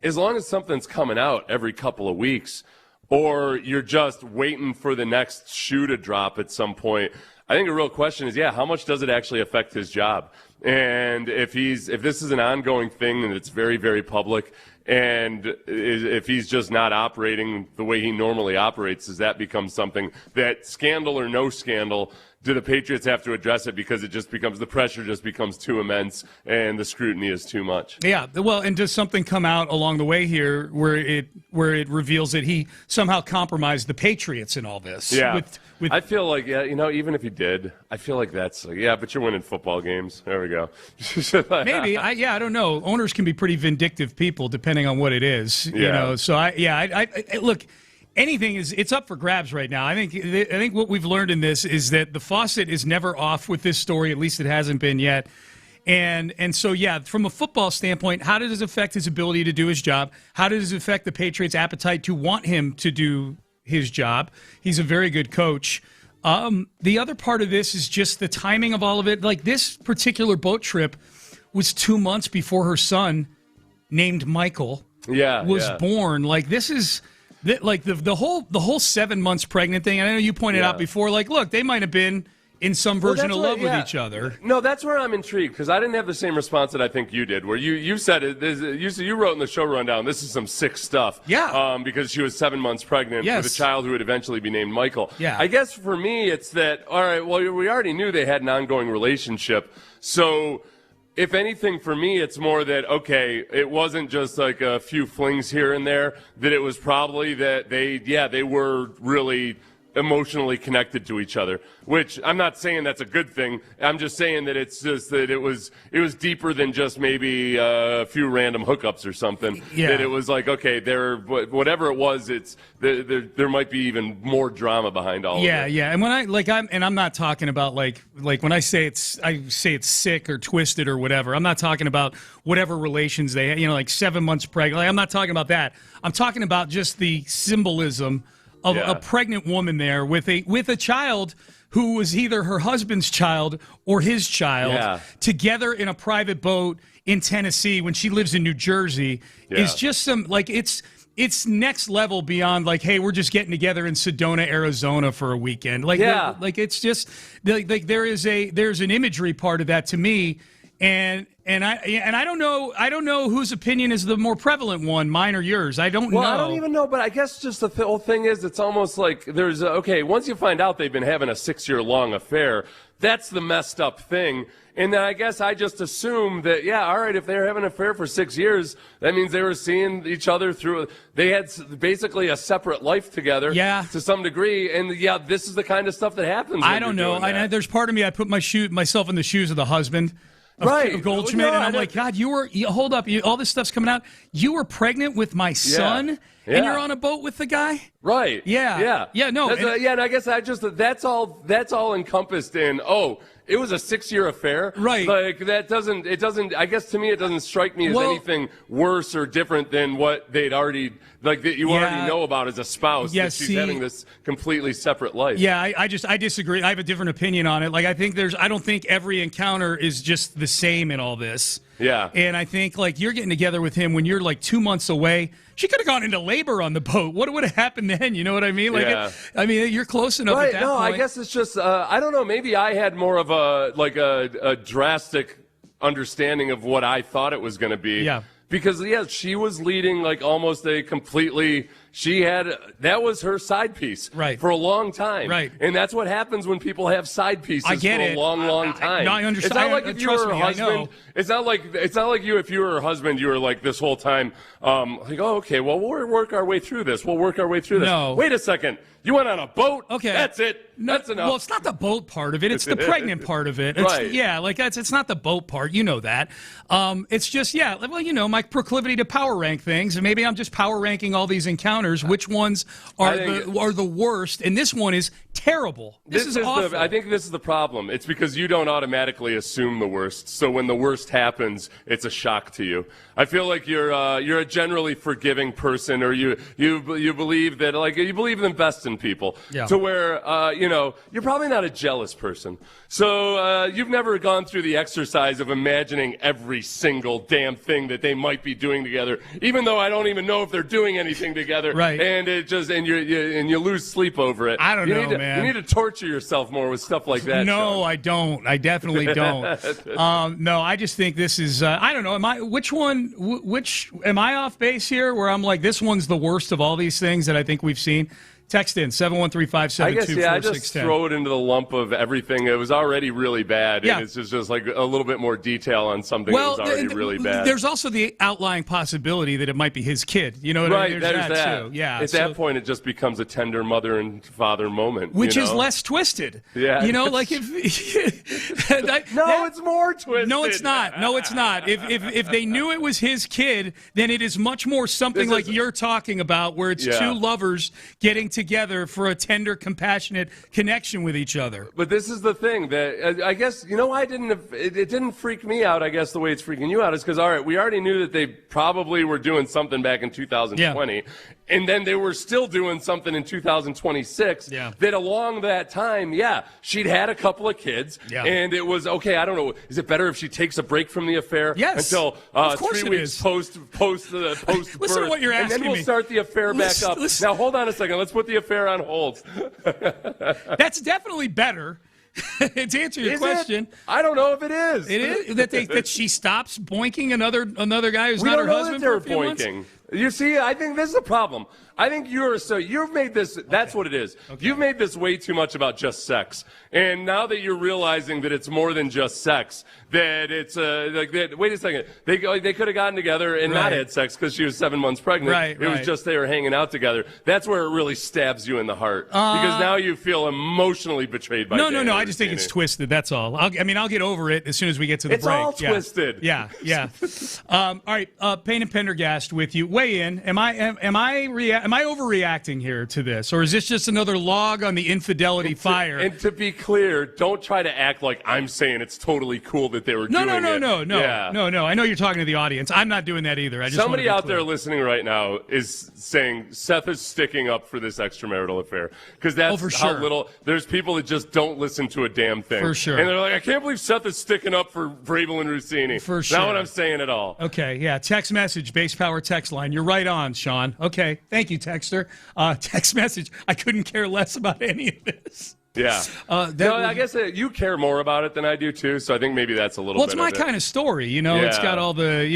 as long as something's coming out every couple of weeks, or you're just waiting for the next shoe to drop at some point, I think a real question is, how much does it actually affect his job? And if this is an ongoing thing and it's very, very public, and if he's just not operating the way he normally operates, does that become something that, scandal or no scandal, do the Patriots have to address it because the pressure just becomes too immense and the scrutiny is too much?
Yeah, well, and does something come out along the way here where it reveals that he somehow compromised the Patriots in all this?
Yeah, I feel like, even if he did, I feel like that's but you're winning football games. There we go.
Maybe, I don't know. Owners can be pretty vindictive people depending on what it is. So I look. Anything it's up for grabs right now. I think what we've learned in this is that the faucet is never off with this story. At least it hasn't been yet. And so, from a football standpoint, how does it affect his ability to do his job? How does it affect the Patriots' appetite to want him to do his job? He's a very good coach. The other part of this is just the timing of all of it. Like, this particular boat trip was 2 months before her son, named Michael,
was
born. Like, this is like the whole 7 months pregnant thing. And I know you pointed out before, like, look, they might have been in some version of love with each other.
No, that's where I'm intrigued, because I didn't have the same response that I think you did, where you said it. You wrote in the show rundown, this is some sick stuff.
Yeah.
Because she was 7 months pregnant with a child who would eventually be named Michael.
Yeah.
I guess for me, it's that, all right, well, we already knew they had an ongoing relationship. So if anything, for me, it's more that, okay, it wasn't just like a few flings here and there, that it was probably that they were really emotionally connected to each other, which I'm not saying that's a good thing. I'm just saying that it's just that it was deeper than just maybe a few random hookups or something.
Yeah.
That it was like, okay, whatever it was, it's there might be even more drama behind all of it.
Yeah. And when I'm not talking about like when I say it's sick or twisted or whatever. I'm not talking about whatever relations they had, like 7 months pregnant. Like, I'm not talking about that. I'm talking about just the symbolism of a pregnant woman there with a child who was either her husband's child or his child together in a private boat in Tennessee when she lives in New Jersey is just some, like, it's next level beyond, like, hey, we're just getting together in Sedona, Arizona for a weekend. Like, it's just like there's an imagery part of that to me. And I don't know whose opinion is the more prevalent one, mine or yours. I don't know.
Well, I don't even know, but I guess just the whole thing is, it's almost like there's once you find out they've been having a 6-year-long affair, that's the messed up thing. And then I guess I just assume that, all right, if they were having an affair for 6 years, that means they were seeing each other through. They had basically a separate life together, to some degree. And this is the kind of stuff that happens.
I don't know. There's part of me, I put myself in the shoes of the husband. Of Goldschmidt, and I'm like, God, hold up, all this stuff's coming out. You were pregnant with my son, and you're on a boat with the guy?
Right.
Yeah. No.
And I guess that's all encompassed in, it was a 6-year affair.
Right.
Like, I guess to me it doesn't strike me as anything worse or different than what they'd already, like, that you already know about as a spouse.
Yeah,
that she's having this completely separate life.
Yeah, I disagree. I have a different opinion on it. Like, I don't think every encounter is just the same in all this.
Yeah.
And I think, like, you're getting together with him when you're like 2 months away. She could have gone into labor on the boat. What would have happened then? You know what I mean? Like, you're close enough at that point.
I guess it's just, I don't know, maybe I had more of a drastic understanding of what I thought it was going to be.
Yeah.
Because, she was leading like almost a completely, that was her side piece for a long time.
Right.
And that's what happens when people have side pieces for a long time.
I understand.
It's not like if you were her husband. It's not like if you were her husband, you were like this whole time, like, oh, okay, well, we'll work our way through this. We'll work our way through this.
No.
Wait a second. You went on a boat?
Okay.
That's it. That's enough.
Well, it's not the boat part of it. It's the pregnant part of it.
Right.
Yeah, like it's not the boat part. You know that. It's just, my proclivity to power rank things. And maybe I'm just power ranking all these encounters. Which ones are the worst? And this one is terrible. This is awful.
I think this is the problem. It's because you don't automatically assume the worst. So when the worst happens, it's a shock to you. I feel like you're a generally forgiving person, or you believe that, like, you believe in the best in people.
Yeah.
To where you're probably not a jealous person. So you've never gone through the exercise of imagining every single damn thing that they might be doing together, even though I don't even know if they're doing anything together.
Right.
And you lose sleep over it.
I don't know, man.
You need to torture yourself more with stuff like that.
No,
Sean.
I don't. I definitely don't. No, I just think this is. I don't know. Which am I off base here? Where I'm like, this one's the worst of all these things that I think we've seen. Text in 713-572-4610.
I guess, I just throw it into the lump of everything. It was already really bad.
Yeah.
And it's just like a little bit more detail on something that was already really bad.
There's also the outlying possibility that it might be his kid. You know what I mean?
There's that
too. Yeah.
At that point, it just becomes a tender mother and father moment.
Which is less twisted.
Yeah.
Like if...
it's more twisted.
No, it's not. No, it's not. If they knew it was his kid, then it is much more something like you're talking about, where it's two lovers getting together for a tender, compassionate connection with each other.
But this is the thing that I guess, you know why it didn't freak me out, I guess, the way it's freaking you out is because, all right, we already knew that they probably were doing something back in 2020. Yeah. And then they were still doing something in 2026 that along that time, she'd had a couple of kids. Yeah. And it was, okay, I don't know, is it better if she takes a break from the affair until 3 weeks post-birth?
Listen to what you're asking me.
And then we'll start the affair back up. Now, hold on a second. Let's put the affair on hold.
That's definitely better. To answer your question,
I don't know if it is.
It is that she stops boinking another guy who's not her husband for a few months?
You see, I think this is a problem. I think you've made this, that's what it is. Okay. You've made this way too much about just sex. And now that you're realizing that it's more than just sex, that it's like that. Wait a second. They could have gotten together and not had sex because she was 7 months pregnant. It was just they were hanging out together. That's where it really stabs you in the heart because now you feel emotionally betrayed by.
No. I just think it's twisted. That's all. I'll get over it as soon as we get to the break.
It's all twisted.
Yeah. All right. Payne and Pendergast with you. Weigh in. Am I overreacting here to this, or is this just another log on the infidelity fire?
And to be clear, don't try to act like I'm saying it's totally cool that they were doing it.
No. I know you're talking to the audience. I'm not doing that either.
Somebody out there listening right now is saying Seth is sticking up for this extramarital affair because that's how little. There's people that just don't listen to a damn thing.
For sure.
And they're like, I can't believe Seth is sticking up for Vrabel and Rousini.
For sure.
Not what I'm saying at all.
Okay, yeah. Text message, base power text line. You're right on, Sean. Okay, thank you, texter. Text message. I couldn't care less about any of this.
Yeah. I guess you care more about it than I do too. So I think maybe that's a little.
Well, it's my kind of story, you know. Yeah. It's got all the,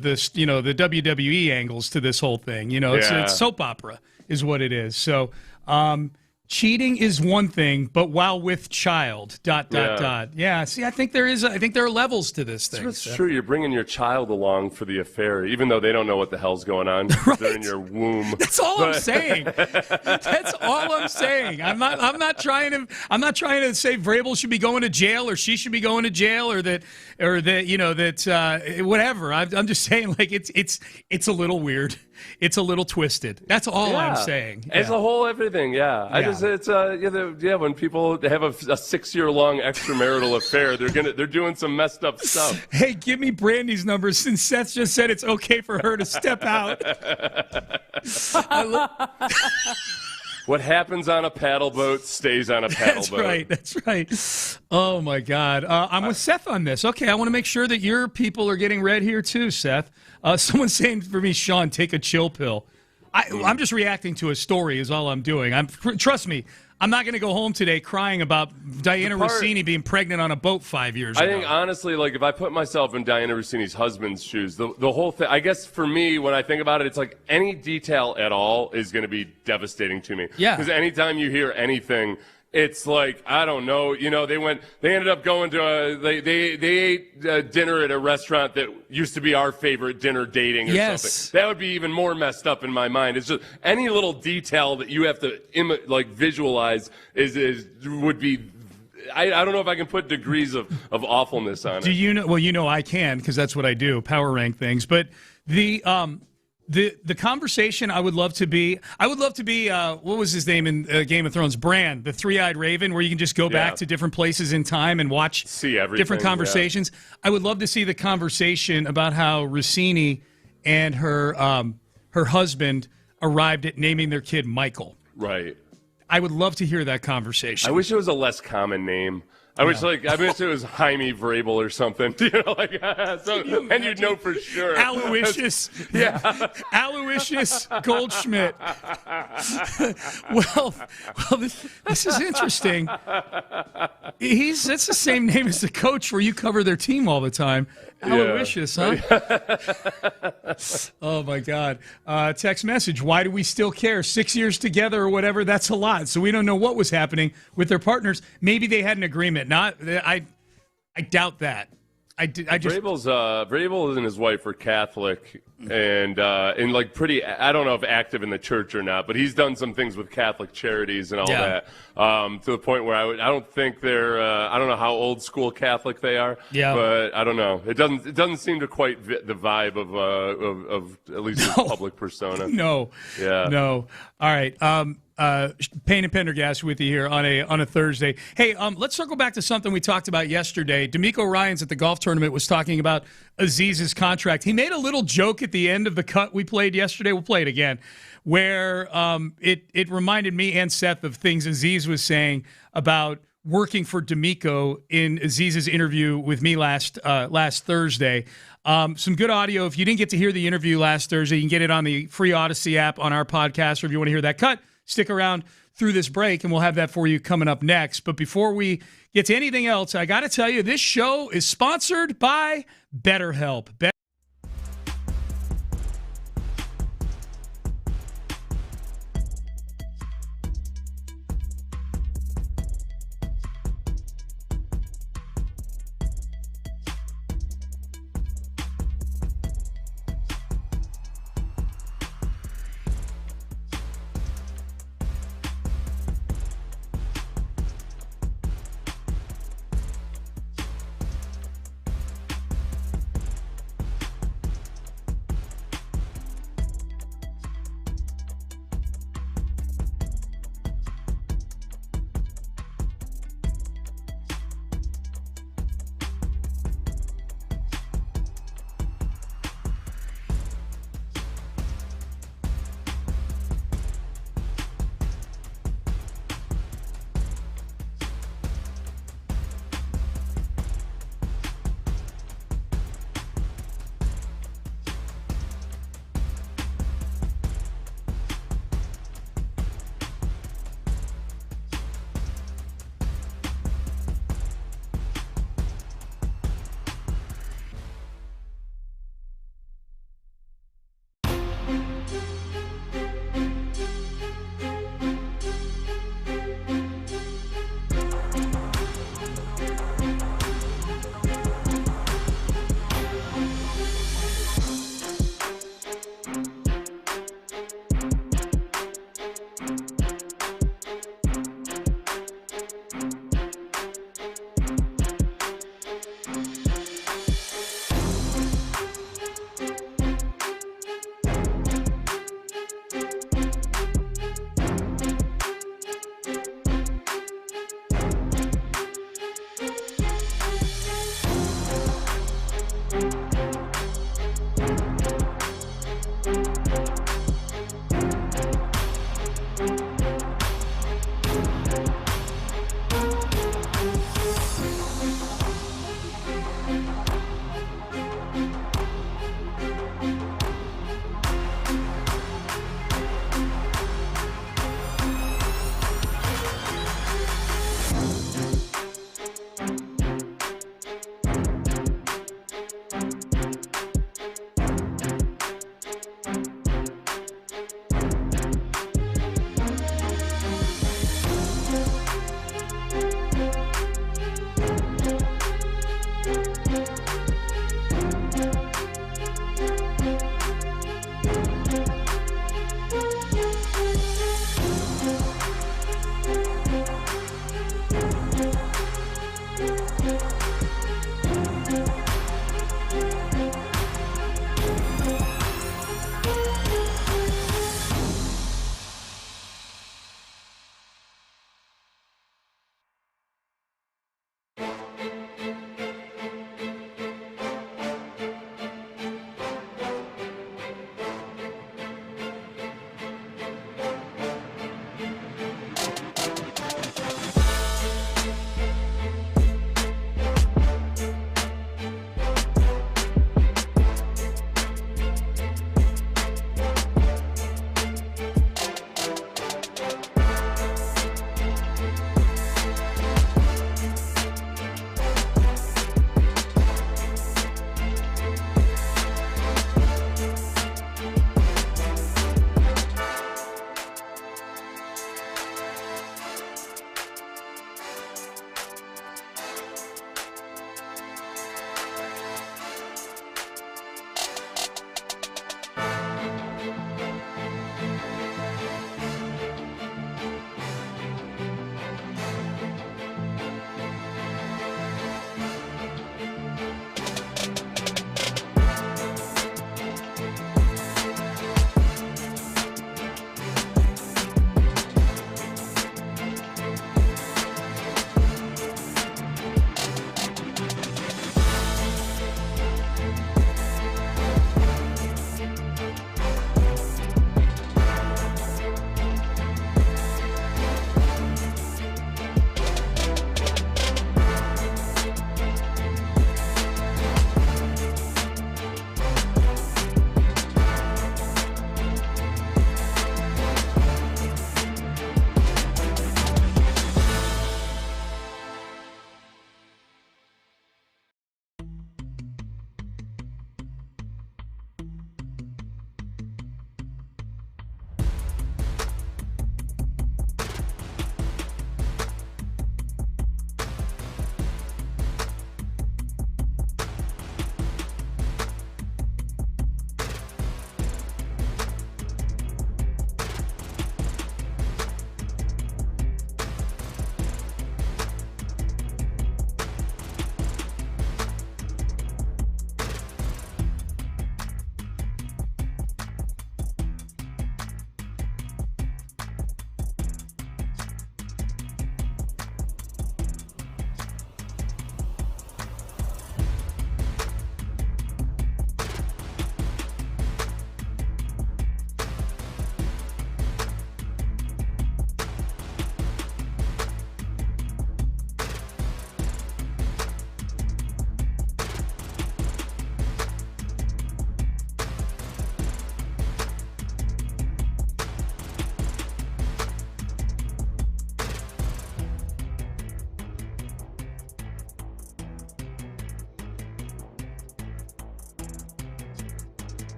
the WWE angles to this whole thing. You know, it's soap opera is what it is. So, cheating is one thing, but while with child, ... Yeah, see, I think there are levels to this thing.
It's true. You're bringing your child along for the affair, even though they don't know what the hell's going on. They're in your womb.
That's all I'm saying. That's all I'm saying. I'm not trying to say Vrabel should be going to jail or she should be going to jail or that whatever. I'm just saying, like, it's a little weird. It's a little twisted. That's all I'm saying.
As a whole, everything. When people have a 6-year-long extramarital affair, they're doing some messed up stuff.
Hey, give me Brandy's number since Seth just said it's okay for her to step out.
What happens on a paddle boat stays on a paddle boat.
That's right. Oh, my God. I'm with Seth on this. Okay, I want to make sure that your people are getting read here too, Seth. Someone's saying for me, Sean, take a chill pill. I'm just reacting to a story is all I'm doing. Trust me, I'm not going to go home today crying about Diana Rousini being pregnant on a boat 5 years ago.
I think, honestly, like, if I put myself in Diana Rousini's husband's shoes, the whole thing, I guess for me, when I think about it, it's like any detail at all is going to be devastating to me.
Yeah.
Because anytime you hear anything, it's like, I don't know, they ended up going to they ate dinner at a restaurant that used to be our favorite dinner dating or something. That would be even more messed up in my mind. It's just any little detail that you have to visualize would be. I don't know if I can put degrees of awfulness on it.
Do you know? Well, I can because that's what I do, power rank things. But the conversation I would love to be what was his name in Game of Thrones? Bran, the three-eyed raven, where you can just go back to different places in time and see everything, different conversations. Yeah. I would love to see the conversation about how Rousini and her husband arrived at naming their kid Michael.
Right.
I would love to hear that conversation.
I wish it was a less common name. I wish it was Jaime Vrabel or something, and you'd know for sure.
Aloysius, Aloysius Goldschmidt. well, this is interesting. That's the same name as the coach where you cover their team all the time. Aloysius, huh? Oh, my God. Text message, why do we still care? 6 years together or whatever, that's a lot. So we don't know what was happening with their partners. Maybe they had an agreement. I doubt that.
Vrabel and his wife are Catholic and pretty, I don't know if active in the church or not, but he's done some things with Catholic charities and all that to the point where I don't think they're I don't know how old school Catholic they are, but I don't know. It doesn't seem to quite fit the vibe of at least his public persona.
No.
Yeah.
No. All right. Payne and Pendergast with you here on a Thursday. Hey, let's circle back to something we talked about yesterday. D'Amico Ryans at the golf tournament was talking about Aziz's contract. He made a little joke at the end of the cut we played yesterday. We'll play it again, where it reminded me and Seth of things Aziz was saying about working for D'Amico in Aziz's interview with me last Thursday. Some good audio. If you didn't get to hear the interview last Thursday, you can get it on the free Odyssey app on our podcast, or if you want to hear that cut, stick around through this break, and we'll have that for you coming up next. But before we get to anything else, I got to tell you, this show is sponsored by BetterHelp.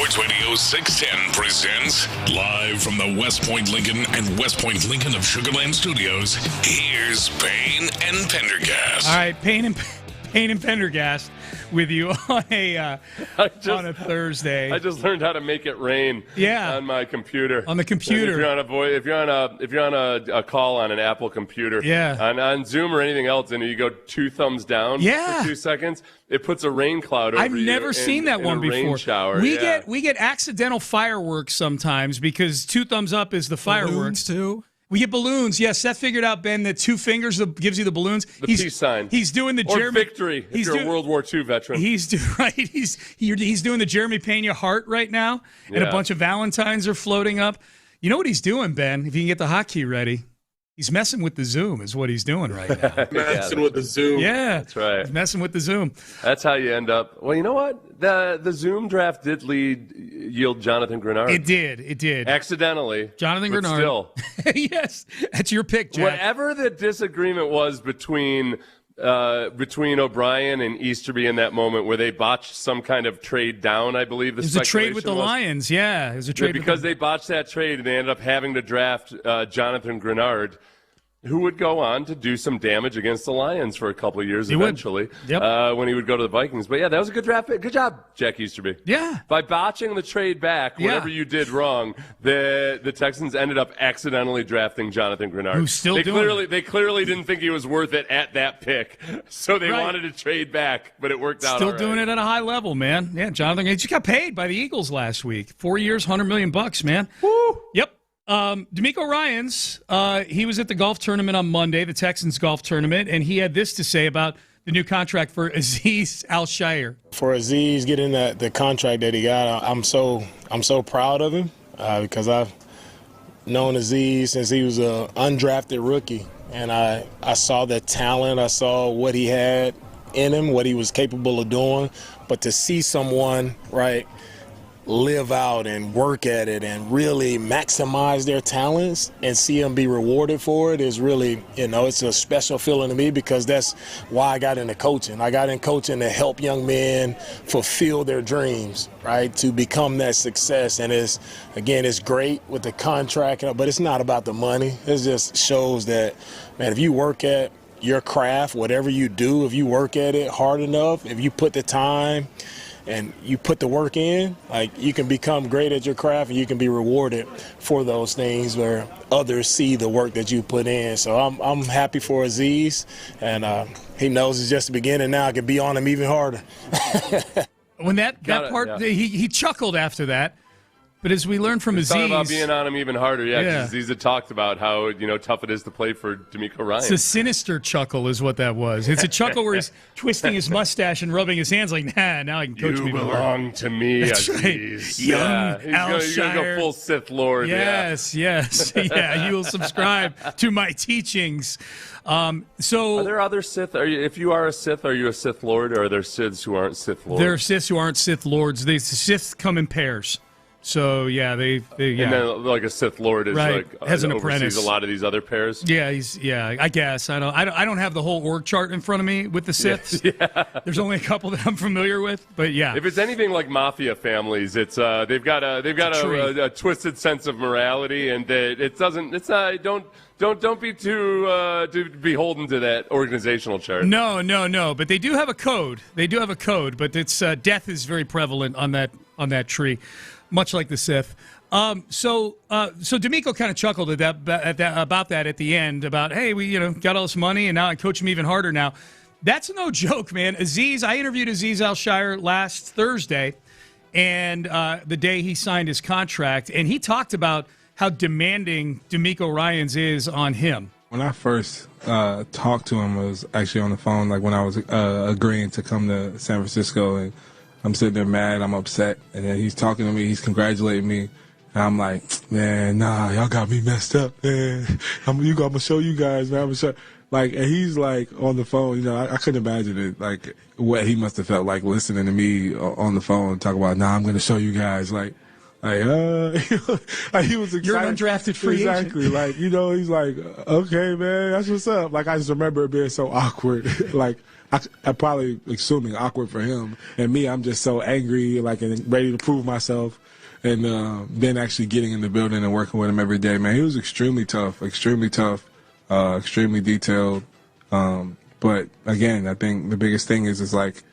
Sports Radio 610 presents live from the West Point Lincoln and West Point Lincoln of Sugarland Studios. Here's Payne and Pendergast.
All right, Payne and Pendergast with you on a Thursday.
I just learned how to make it rain. On my computer.
On the computer.
If you're on a call on an Apple computer. On Zoom or anything else, and you go 2 thumbs down for 2 seconds, it puts a rain cloud over you.
I've never seen that one before.
Rain shower.
We get accidental fireworks sometimes because 2 thumbs up is the fireworks.
Balloons too.
We get balloons. Yes, Seth figured out, Ben, that 2 fingers gives you the balloons.
The peace sign.
He's doing the
Jeremy victory. If you're a World War II veteran.
He's doing the Jeremy Pena heart right now, and a bunch of Valentines are floating up. You know what he's doing, Ben? If you can get the hotkey ready, he's messing with the Zoom. Is what he's doing right now.
Messing with the Zoom.
Yeah,
that's right.
He's messing with the Zoom.
That's how you end up. Well, you know what? The Zoom draft did yield Jonathan Grenard.
It did.
Accidentally.
Jonathan Grenard.
Still.
Yes, that's your pick, Jack.
Whatever the disagreement was between O'Brien and Easterby in that moment where they botched some kind of trade down, I believe
it was a trade with the Lions. Yeah, it was a trade
because they botched that trade and they ended up having to draft Jonathan Grenard, who would go on to do some damage against the Lions for a couple of years eventually when he would go to the Vikings. But, yeah, that was a good draft pick. Good job, Jack Easterby.
Yeah.
By botching the trade back, whatever you did wrong, the Texans ended up accidentally drafting Jonathan Grenard.
Who's still
They clearly didn't think he was worth it at that pick, so they wanted to trade back, but it worked out
Still
all right.
doing it at a high level, man. Yeah, Jonathan, he just got paid by the Eagles last week. 4 years, $100 million, man.
Woo!
Yep. D'Amico Ryans, he was at the golf tournament on Monday, the Texans golf tournament, and he had this to say about the new contract for Azeez Al-Shaair.
For Azeez getting the contract that he got, I'm so proud of him because I've known Azeez since he was an undrafted rookie, and I saw the talent, I saw what he had in him, what he was capable of doing, but to see someone, live out and work at it and really maximize their talents and see them be rewarded for it is really, it's a special feeling to me because that's why I got into coaching. I got in coaching to help young men fulfill their dreams, to become that success. And it's great with the contract, but it's not about the money. It just shows that, man, if you work at your craft, whatever you do, if you work at it hard enough, if you put the time and you put the work in, you can become great at your craft and you can be rewarded for those things where others see the work that you put in. So I'm happy for Azeez, and he knows it's just the beginning now. I can be on him even harder.
When that part, he chuckled after that. But as we learned from Azeez...
Talking about being on him even harder, because Azeez had talked about how tough it is to play for D'Amico Ryans.
It's a sinister chuckle is what that was. It's a chuckle where he's twisting his mustache and rubbing his hands like, now I can coach me.
You belong to me,
That's
Azeez.
Right. Young Al-Shaair.
He's going to go full Sith Lord.
Yes. Yeah, you will subscribe to my teachings. So
are there other Sith? If you are a Sith, are you a Sith Lord, or are there Siths who aren't Sith Lords?
There are Siths who aren't Sith Lords. The Siths come in pairs. So they
and then like a Sith Lord is
has an apprentice.
A lot of these other pairs.
Yeah, I guess I don't have the whole org chart in front of me with the Siths.
Yeah.
There's only a couple that I'm familiar with, but yeah.
If it's anything like mafia families, it's they've got a twisted sense of morality, and don't be too beholden to that organizational chart.
No, but they do have a code. But it's death is very prevalent on that tree. Much like the Sith. So D'Amico kind of chuckled about that at the end, about, hey, we got all this money, and now I coach him even harder now. That's no joke, man. I interviewed Azeez Al-Shaair last Thursday, and the day he signed his contract, and he talked about how demanding D'Amico Ryans is on him.
When I first talked to him, I was actually on the phone, when I was agreeing to come to San Francisco, and I'm sitting there mad, I'm upset, and then he's talking to me, he's congratulating me, and I'm like, man, nah, y'all got me messed up, man. I'm gonna show you guys, man. And he's on the phone, I couldn't imagine it, what he must have felt like listening to me on the phone talk about, nah, I'm gonna show you guys, Like, he was excited.
You're an undrafted free agent.
Exactly. Like, he's like, okay, man, that's what's up. Like, I just remember it being so awkward. Like, I probably assuming awkward for him. And me, I'm just so angry, like, and ready to prove myself. And then actually getting in the building and working with him every day, man, he was extremely tough, extremely detailed. But again, I think the biggest thing is like,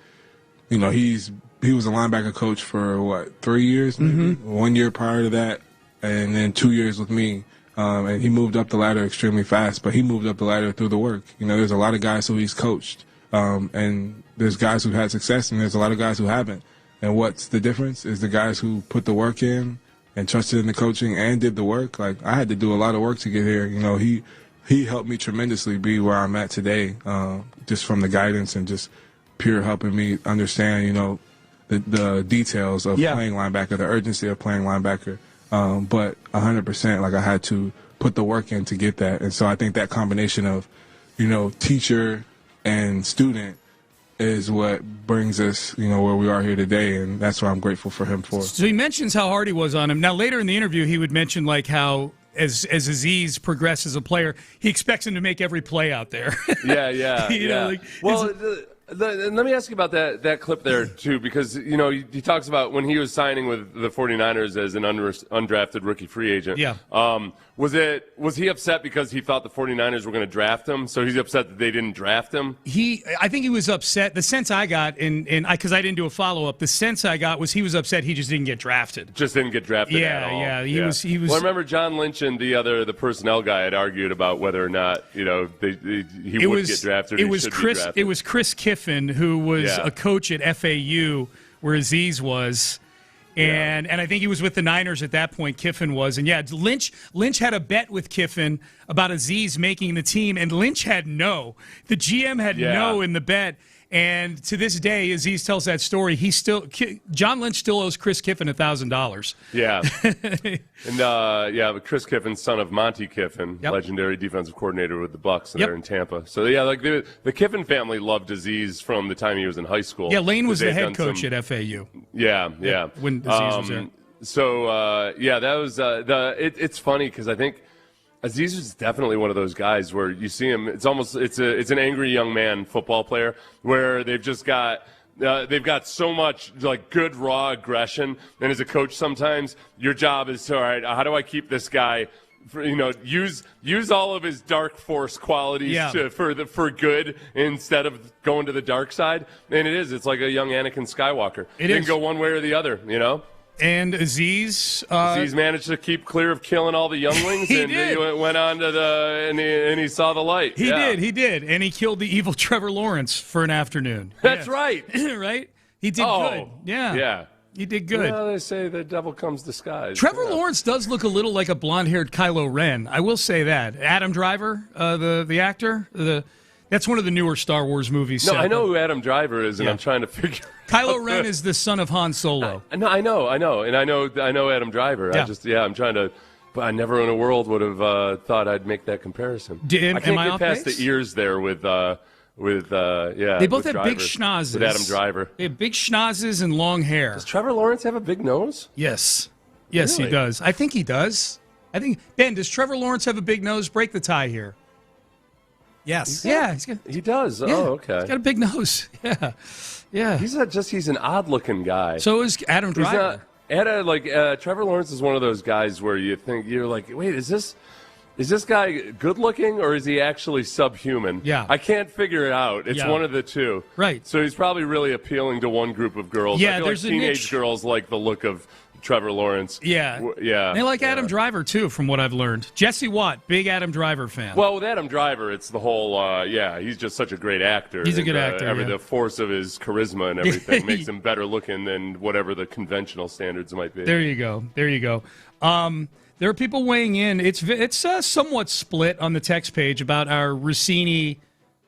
he was a linebacker coach for 3 years, maybe 1 year prior to that, and then 2 years with me. And he moved up the ladder extremely fast, but he moved up the ladder through the work. There's a lot of guys who he's coached, and there's guys who've had success, and there's a lot of guys who haven't. And what's the difference is the guys who put the work in and trusted in the coaching and did the work. Like, I had to do a lot of work to get here. He helped me tremendously be where I'm at today, just from the guidance and just pure helping me understand, the details of playing linebacker, the urgency of playing linebacker. But 100%, like, I had to put the work in to get that. And so I think that combination of, teacher and student is what brings us, where we are here today, and that's what I'm grateful for him for.
So he mentions how hard he was on him. Now, later in the interview, he would mention, like, how as Aziz progresses as a player, he expects him to make every play out there.
Yeah. Let me ask you about that clip there, too, because, he talks about when he was signing with the 49ers as an undrafted rookie free agent.
Yeah.
Was he upset because he thought the 49ers were going to draft him, so he's upset that they didn't draft him?
I think he was upset. The sense I got, because I didn't do a follow-up, the sense I got was he was upset he just didn't get drafted.
Just didn't get drafted at all.
Yeah, he was.
Well, I remember John Lynch and the personnel guy had argued about whether or not, he would get drafted or he should be drafted.
It was Chris Kiffin, who was a coach at FAU, where Aziz was. And I think he was with the Niners at that point, Kiffin was. And, Lynch had a bet with Kiffin about Aziz making the team, and Lynch had no. The GM had no in the bet. And to this day, Aziz tells that story, John Lynch still owes Chris Kiffin $1,000.
Yeah. And, Chris Kiffin, son of Monty Kiffin, legendary defensive coordinator with the Bucs, and they're in Tampa. So, the Kiffin family loved Aziz from the time he was in high school.
Yeah, Lane was the head coach at FAU.
Yeah.
When Aziz was there.
So, that was it's funny because I think Aziz is definitely one of those guys where you see him. It's an angry young man football player where they've just got so much like good raw aggression. And as a coach, sometimes your job is all right. How do I keep this guy? Use all of his dark force qualities for good instead of going to the dark side. And it's like a young Anakin Skywalker. It can go one way or the other.
And Aziz
managed to keep clear of killing all the younglings, he went on to and he saw the light.
He did, and he killed the evil Trevor Lawrence for an afternoon.
That's right,
right? He did good. Yeah. He did good.
Well, they say the devil comes disguised.
Trevor Lawrence does look a little like a blonde-haired Kylo Ren. I will say that. Adam Driver, the actor, that's one of the newer Star Wars movies.
No, I know who Adam Driver is, and I'm trying to figure.
Kylo Ren is the son of Han Solo.
No, I know, and I know Adam Driver.
Yeah.
I'm trying to, but I never in a world would have thought I'd make that comparison. I can't get past the ears there with. They both have big schnozzes. With Adam Driver,
they have big schnozzes and long hair.
Does Trevor Lawrence have a big nose?
Yes, really? He does. I think he does. Ben, does Trevor Lawrence have a big nose? Break the tie here. Yes.
He does.
Yeah,
oh, okay.
He's got a big nose. Yeah.
He's an odd-looking guy.
So is Adam Driver.
Trevor Lawrence is one of those guys where you're like, wait, is this guy good-looking or is he actually subhuman?
Yeah.
I can't figure it out. It's one of the two.
Right.
So he's probably really appealing to one group of girls.
Yeah,
I feel
there's
like
a
teenage
niche.
girls like the look of Trevor Lawrence.
Yeah. They like Adam Driver, too, from what I've learned. Jesse Watt, big Adam Driver fan.
Well, with Adam Driver, it's the whole, he's just such a great actor.
He's a good actor,
The force of his charisma and everything makes him better looking than whatever the conventional standards might be.
There you go. There are people weighing in. It's somewhat split on the text page about our Rousini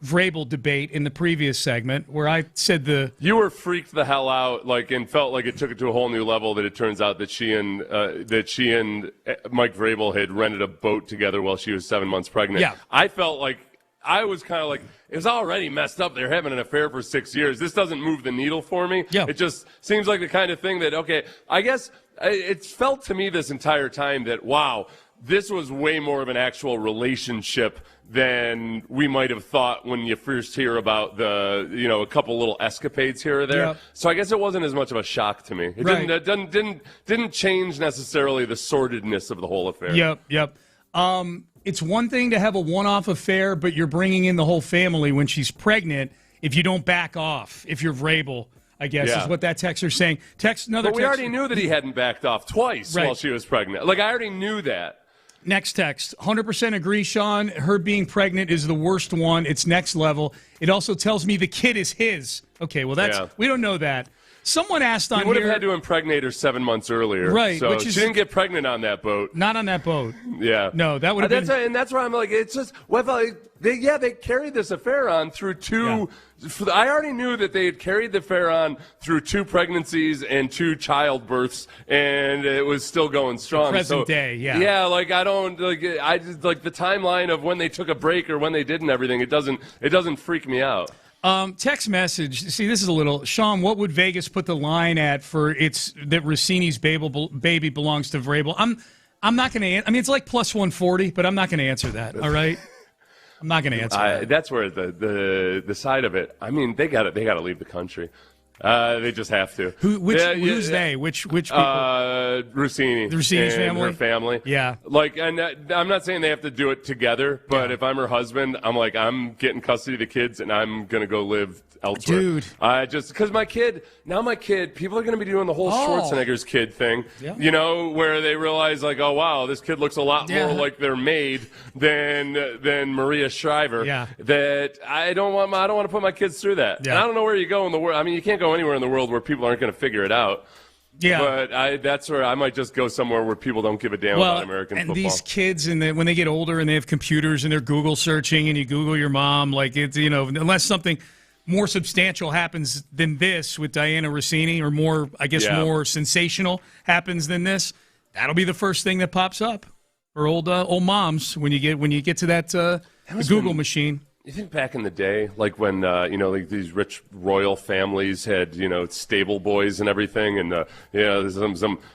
Vrabel debate in the previous segment, where I said
you were freaked the hell out, and felt like it took it to a whole new level. That it turns out that she and Mike Vrabel had rented a boat together while she was 7 months pregnant.
Yeah.
I felt like I was kind of like, it was already messed up. They're having an affair for 6 years. This doesn't move the needle for me.
Yeah.
It just seems like the kind of thing that, okay, I guess it's felt to me this entire time that, wow, this was way more of an actual relationship than we might have thought when you first hear about a couple little escapades here or there.
Yep.
So I guess it wasn't as much of a shock to me. It didn't change necessarily the sordidness of the whole affair.
Yep. It's one thing to have a one-off affair, but you're bringing in the whole family when she's pregnant if you don't back off, if you're Vrabel, I guess, is what that texter's saying.
But we already knew that he hadn't backed off twice while she was pregnant. Like, I already knew that.
Next text, 100% agree, Sean. Her being pregnant is the worst one. It's next level. It also tells me the kid is his. Okay, well, we don't know that. Someone asked on here.
He would have had to imprneate her 7 months earlier.
Right.
So she didn't get pregnant on that boat.
Not on that boat.
Yeah.
No, that would have been.
And that's why I'm like, it's just, they carried this affair on through two. Yeah. I already knew that they had carried the affair on through 2 pregnancies and 2 childbirths, and it was still going strong.
Present day, yeah.
Yeah, like I just like the timeline of when they took a break or when they didn't everything. It doesn't freak me out.
Text message. See, this is a little. Sean, what would Vegas put the line at for that Rousini's baby belongs to Vrabel? I'm not going to. I mean, it's like plus 140, but I'm not going to answer that. All right. I'm not going to answer that.
That's where the side of it. I mean, they got to leave the country. They just have to.
Who's they? Which people?
Rousini.
The Rousini family.
Her family.
Yeah.
Like, and I'm not saying they have to do it together, but if I'm her husband, I'm like, I'm getting custody of the kids, and I'm gonna go live elsewhere.
Dude.
Just because my kid, people are gonna be doing the whole Schwarzenegger's kid thing.
Yeah.
You know, where they realize like, oh wow, this kid looks a lot more like their maid than Maria Shriver.
Yeah.
That I don't want to put my kids through that.
Yeah.
And I don't know where you go in the world. I mean, you can't go anywhere in the world where people aren't going to figure it out.
Yeah.
But that's where I might just go somewhere where people don't give a damn about American football.
And these kids, when they get older and they have computers and they're Google searching and you Google your mom, like it's, unless something more substantial happens than this with Diana Rousini or more, I guess, more sensational happens than this, that'll be the first thing that pops up for old moms when you get to that Google machine.
You think back in the day, like when like these rich royal families had stable boys and everything, and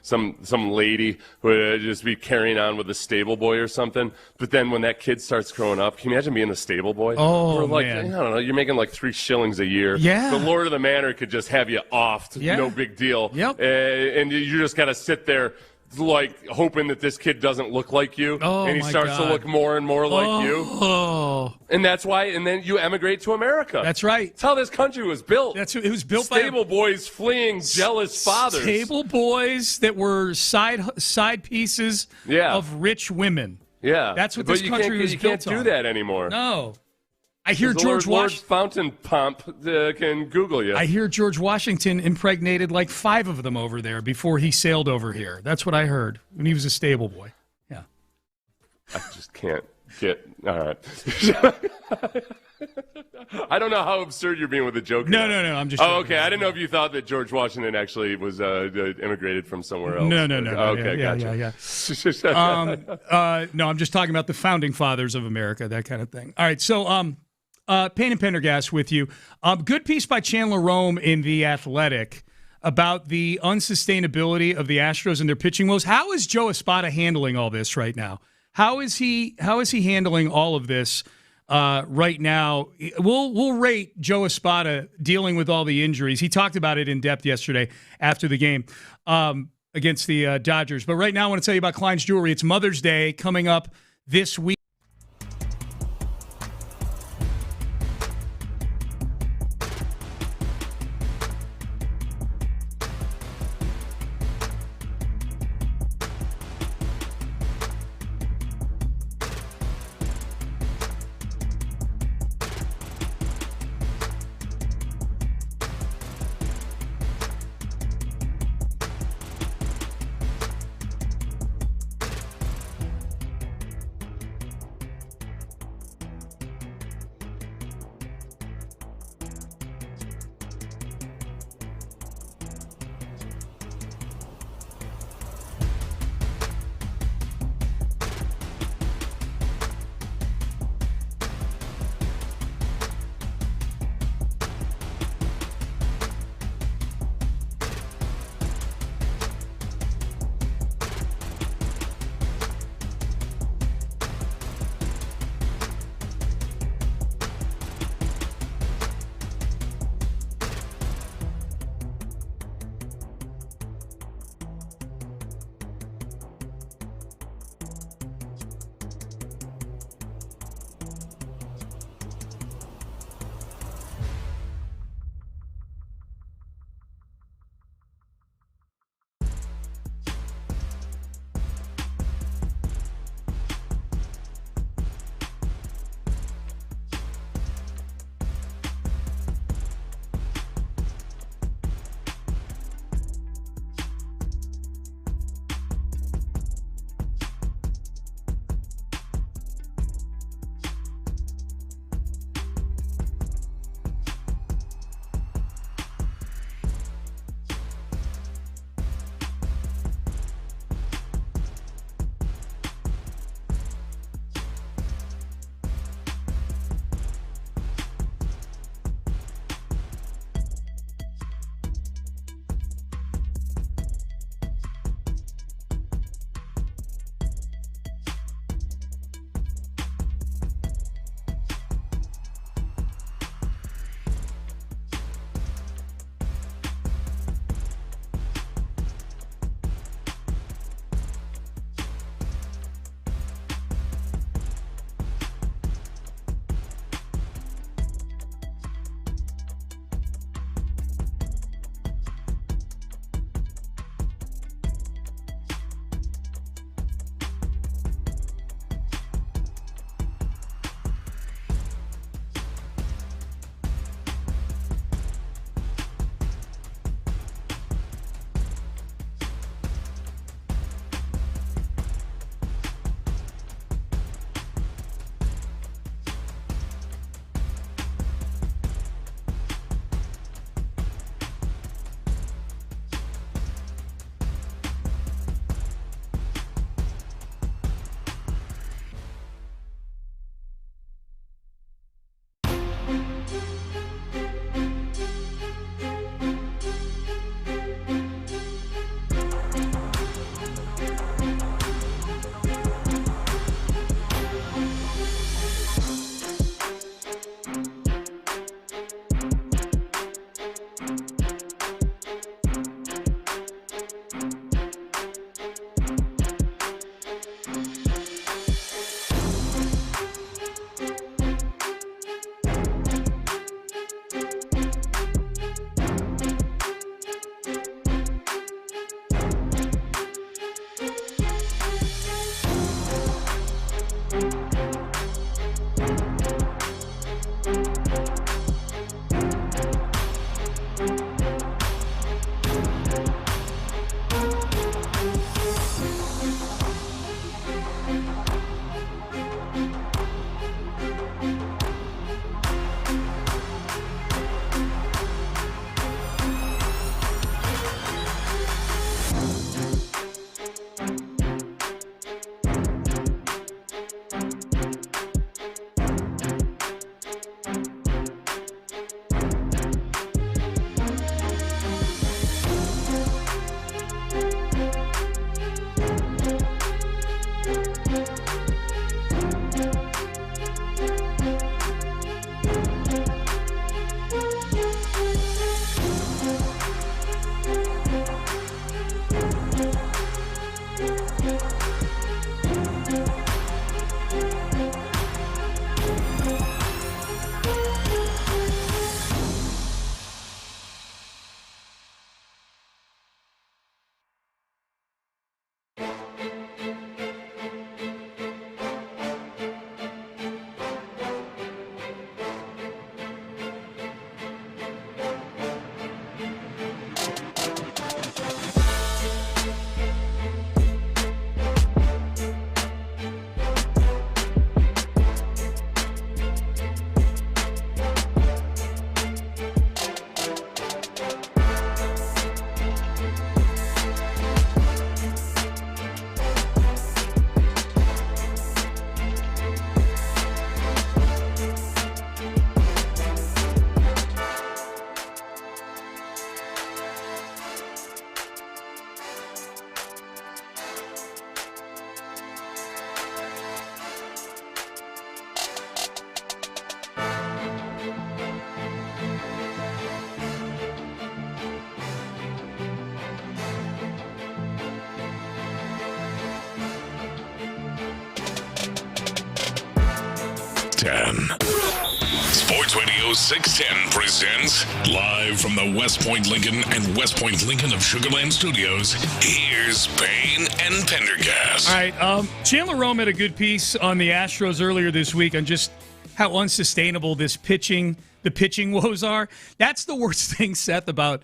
some lady who would just be carrying on with a stable boy or something. But then when that kid starts growing up, can you imagine being a stable boy?
Oh,
like,
man.
I don't know, you're making like 3 shillings a year.
Yeah.
The Lord of the Manor could just have you offed, no big deal.
Yep.
And you just got to sit there, like hoping that this kid doesn't look like you, and he starts to look more and more like you. And that's why, and then you emigrate to America.
That's right.
That's how this country was built.
It was built
stable boys fleeing jealous fathers.
Stable boys that were side pieces of rich women.
Yeah,
that's what this country was built on.
You can't do that anymore.
No. I hear
Lord Fountain Pomp can Google you.
I hear George Washington impregnated like 5 of them over there before he sailed over here. That's what I heard when he was a stable boy. Yeah.
I just can't get. All right. I don't know how absurd you're being with the joke.
No. I'm just.
Oh, okay. I didn't know if you thought that George Washington actually was immigrated from somewhere else.
No.
Okay,
gotcha. No, I'm just talking about the founding fathers of America, that kind of thing. All right, so Payne and Pendergast with you. Good piece by Chandler Rome in The Athletic about the unsustainability of the Astros and their pitching woes. How is Joe Espada handling all this right now? How is he handling all of this right now? We'll rate Joe Espada dealing with all the injuries. He talked about it in depth yesterday after the game against the Dodgers. But right now I want to tell you about Klein's Jewelry. It's Mother's Day coming up this week.
Sports Radio 610 presents live from the West Point Lincoln and West Point Lincoln of Sugarland Studios. Here's Payne and Pendergast.
All right, Chandler Rome had a good piece on the Astros earlier this week on just how unsustainable the pitching woes are. That's the worst thing, Seth, about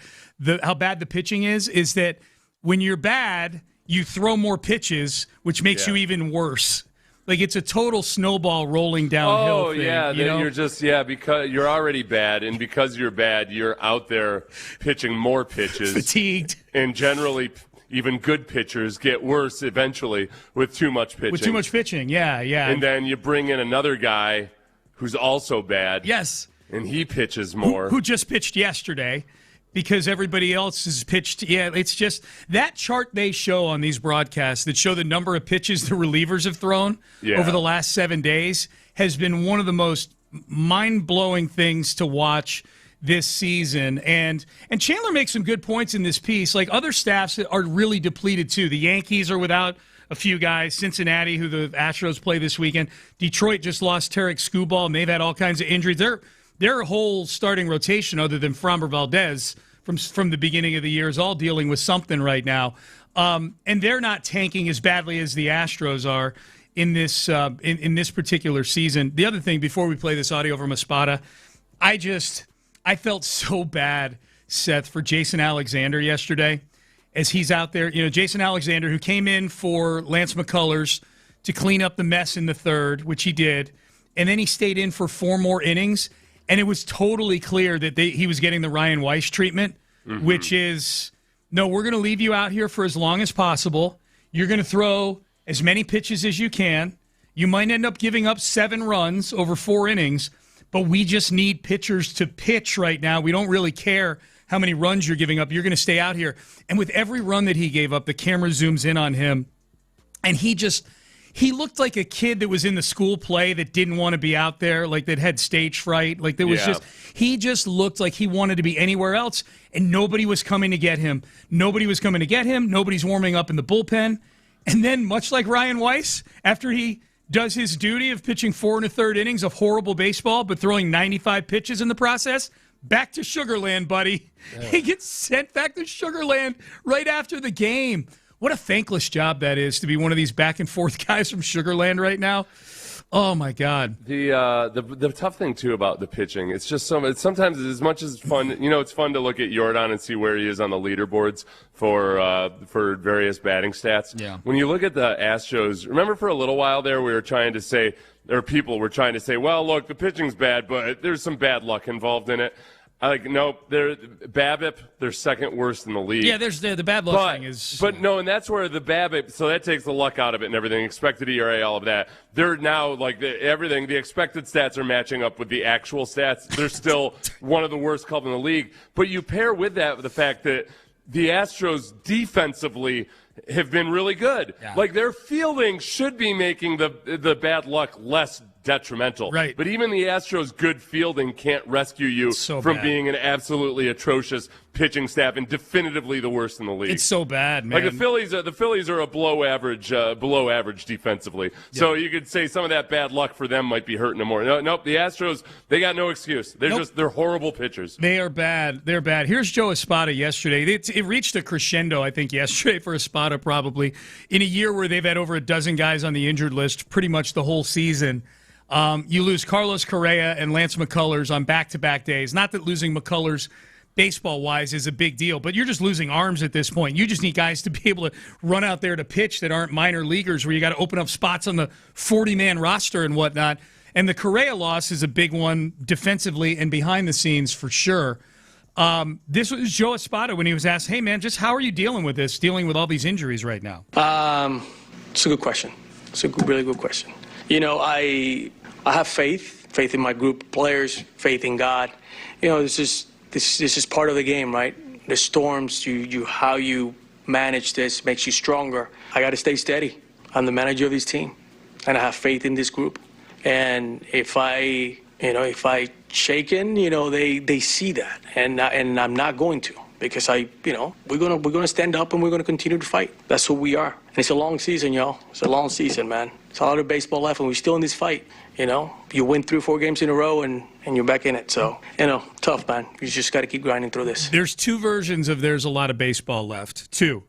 how bad the pitching is that when you're bad, you throw more pitches, which makes you even worse. Like, it's a total snowball rolling downhill thing.
You're just, because you're already bad, and because you're bad, you're out there pitching more pitches.
Fatigued.
And generally, even good pitchers get worse eventually with too much pitching.
With too much pitching, yeah.
And then you bring in another guy who's also bad.
Yes.
And he pitches more.
Who just pitched yesterday. Because everybody else has pitched. Yeah, it's just that chart they show on these broadcasts that show the number of pitches the relievers have thrown over the last 7 days has been one of the most mind-blowing things to watch this season. And Chandler makes some good points in this piece. Like, other staffs are really depleted too. The Yankees are without a few guys. Cincinnati, who the Astros play this weekend. Detroit just lost Tarek Skubal, and they've had all kinds of injuries. Their whole starting rotation, other than Framber Valdez from the beginning of the year, is all dealing with something right now. And they're not tanking as badly as the Astros are in this in this particular season. The other thing, before we play this audio from Espada, I felt so bad, Seth, for Jason Alexander yesterday as he's out there. You know, Jason Alexander, who came in for Lance McCullers to clean up the mess in the third, which he did, and then he stayed in for 4 more innings. And it was totally clear that he was getting the Ryan Weiss treatment, which is, no, we're going to leave you out here for as long as possible. You're going to throw as many pitches as you can. You might end up giving up 7 runs over 4 innings, but we just need pitchers to pitch right now. We don't really care how many runs you're giving up. You're going to stay out here. And with every run that he gave up, the camera zooms in on him, and he looked like a kid that was in the school play that didn't want to be out there, like that had stage fright. Like he just looked like he wanted to be anywhere else, and nobody was coming to get him. Nobody's warming up in the bullpen. And then, much like Ryan Weiss, after he does his duty of pitching 4 1/3 innings of horrible baseball, but throwing 95 pitches in the process, back to Sugarland, buddy. Yeah. He gets sent back to Sugarland right after the game. What a thankless job that is, to be one of these back-and-forth guys from Sugarland right now. Oh, my God.
The tough thing, too, about the pitching, it's just sometimes as much as fun, it's fun to look at Jordan and see where he is on the leaderboards for various batting stats.
Yeah.
When you look at the Astros, remember for a little while there we were trying to say, or people were trying to say, well, look, the pitching's bad, but there's some bad luck involved in it. Nope. BABIP, they're second worst in the league.
Yeah, there's the bad luck thing is.
But no, and that's where the BABIP, so that takes the luck out of it and everything. Expected ERA, all of that. They're now everything. The expected stats are matching up with the actual stats. They're still one of the worst clubs in the league. But you pair with that the fact that the Astros defensively have been really good.
Yeah.
Like, their fielding should be making the bad luck less detrimental.
Right.
But even the Astros' good fielding can't rescue you from being an absolutely atrocious pitching staff and definitively the worst in the league.
It's so bad, man.
Like, the Phillies are a below average defensively. Yeah. So you could say some of that bad luck for them might be hurting them more. Nope, the Astros, they got no excuse. They're horrible pitchers.
They are bad. They're bad. Here's Joe Espada yesterday. It reached a crescendo, I think, yesterday for Espada probably, in a year where they've had over a dozen guys on the injured list pretty much the whole season. You lose Carlos Correa and Lance McCullers on back-to-back days. Not that losing McCullers baseball-wise is a big deal, but you're just losing arms at this point. You just need guys to be able to run out there to pitch that aren't minor leaguers where you got to open up spots on the 40-man roster and whatnot. And the Correa loss is a big one defensively and behind the scenes for sure. This was Joe Espada when he was asked, hey, man, just how are you dealing with this, dealing with all these injuries right now?
It's a good question. It's a really good question. I have faith in my group of players, faith in God. This is part of the game, right? The storms, how you manage this makes you stronger. I got to stay steady. I'm the manager of this team, and I have faith in this group. And if I shaken, they see that, and I'm not going to, because we're gonna stand up and we're gonna continue to fight. That's who we are. And it's a long season, y'all. It's a long season, man. It's a lot of baseball left, and we're still in this fight. You win 3-4 games in a row, and you're back in it. So, tough, man. You just got to keep grinding through this.
There's two versions of there's a lot of baseball left. Two.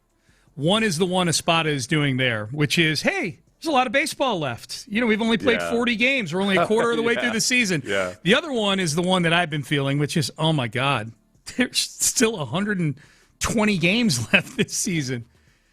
One is the one Espada is doing there, which is, hey, there's a lot of baseball left. We've only played 40 games. We're only a quarter of the way through the season.
Yeah.
The other one is the one that I've been feeling, which is, oh, my God, there's still 120 games left this season.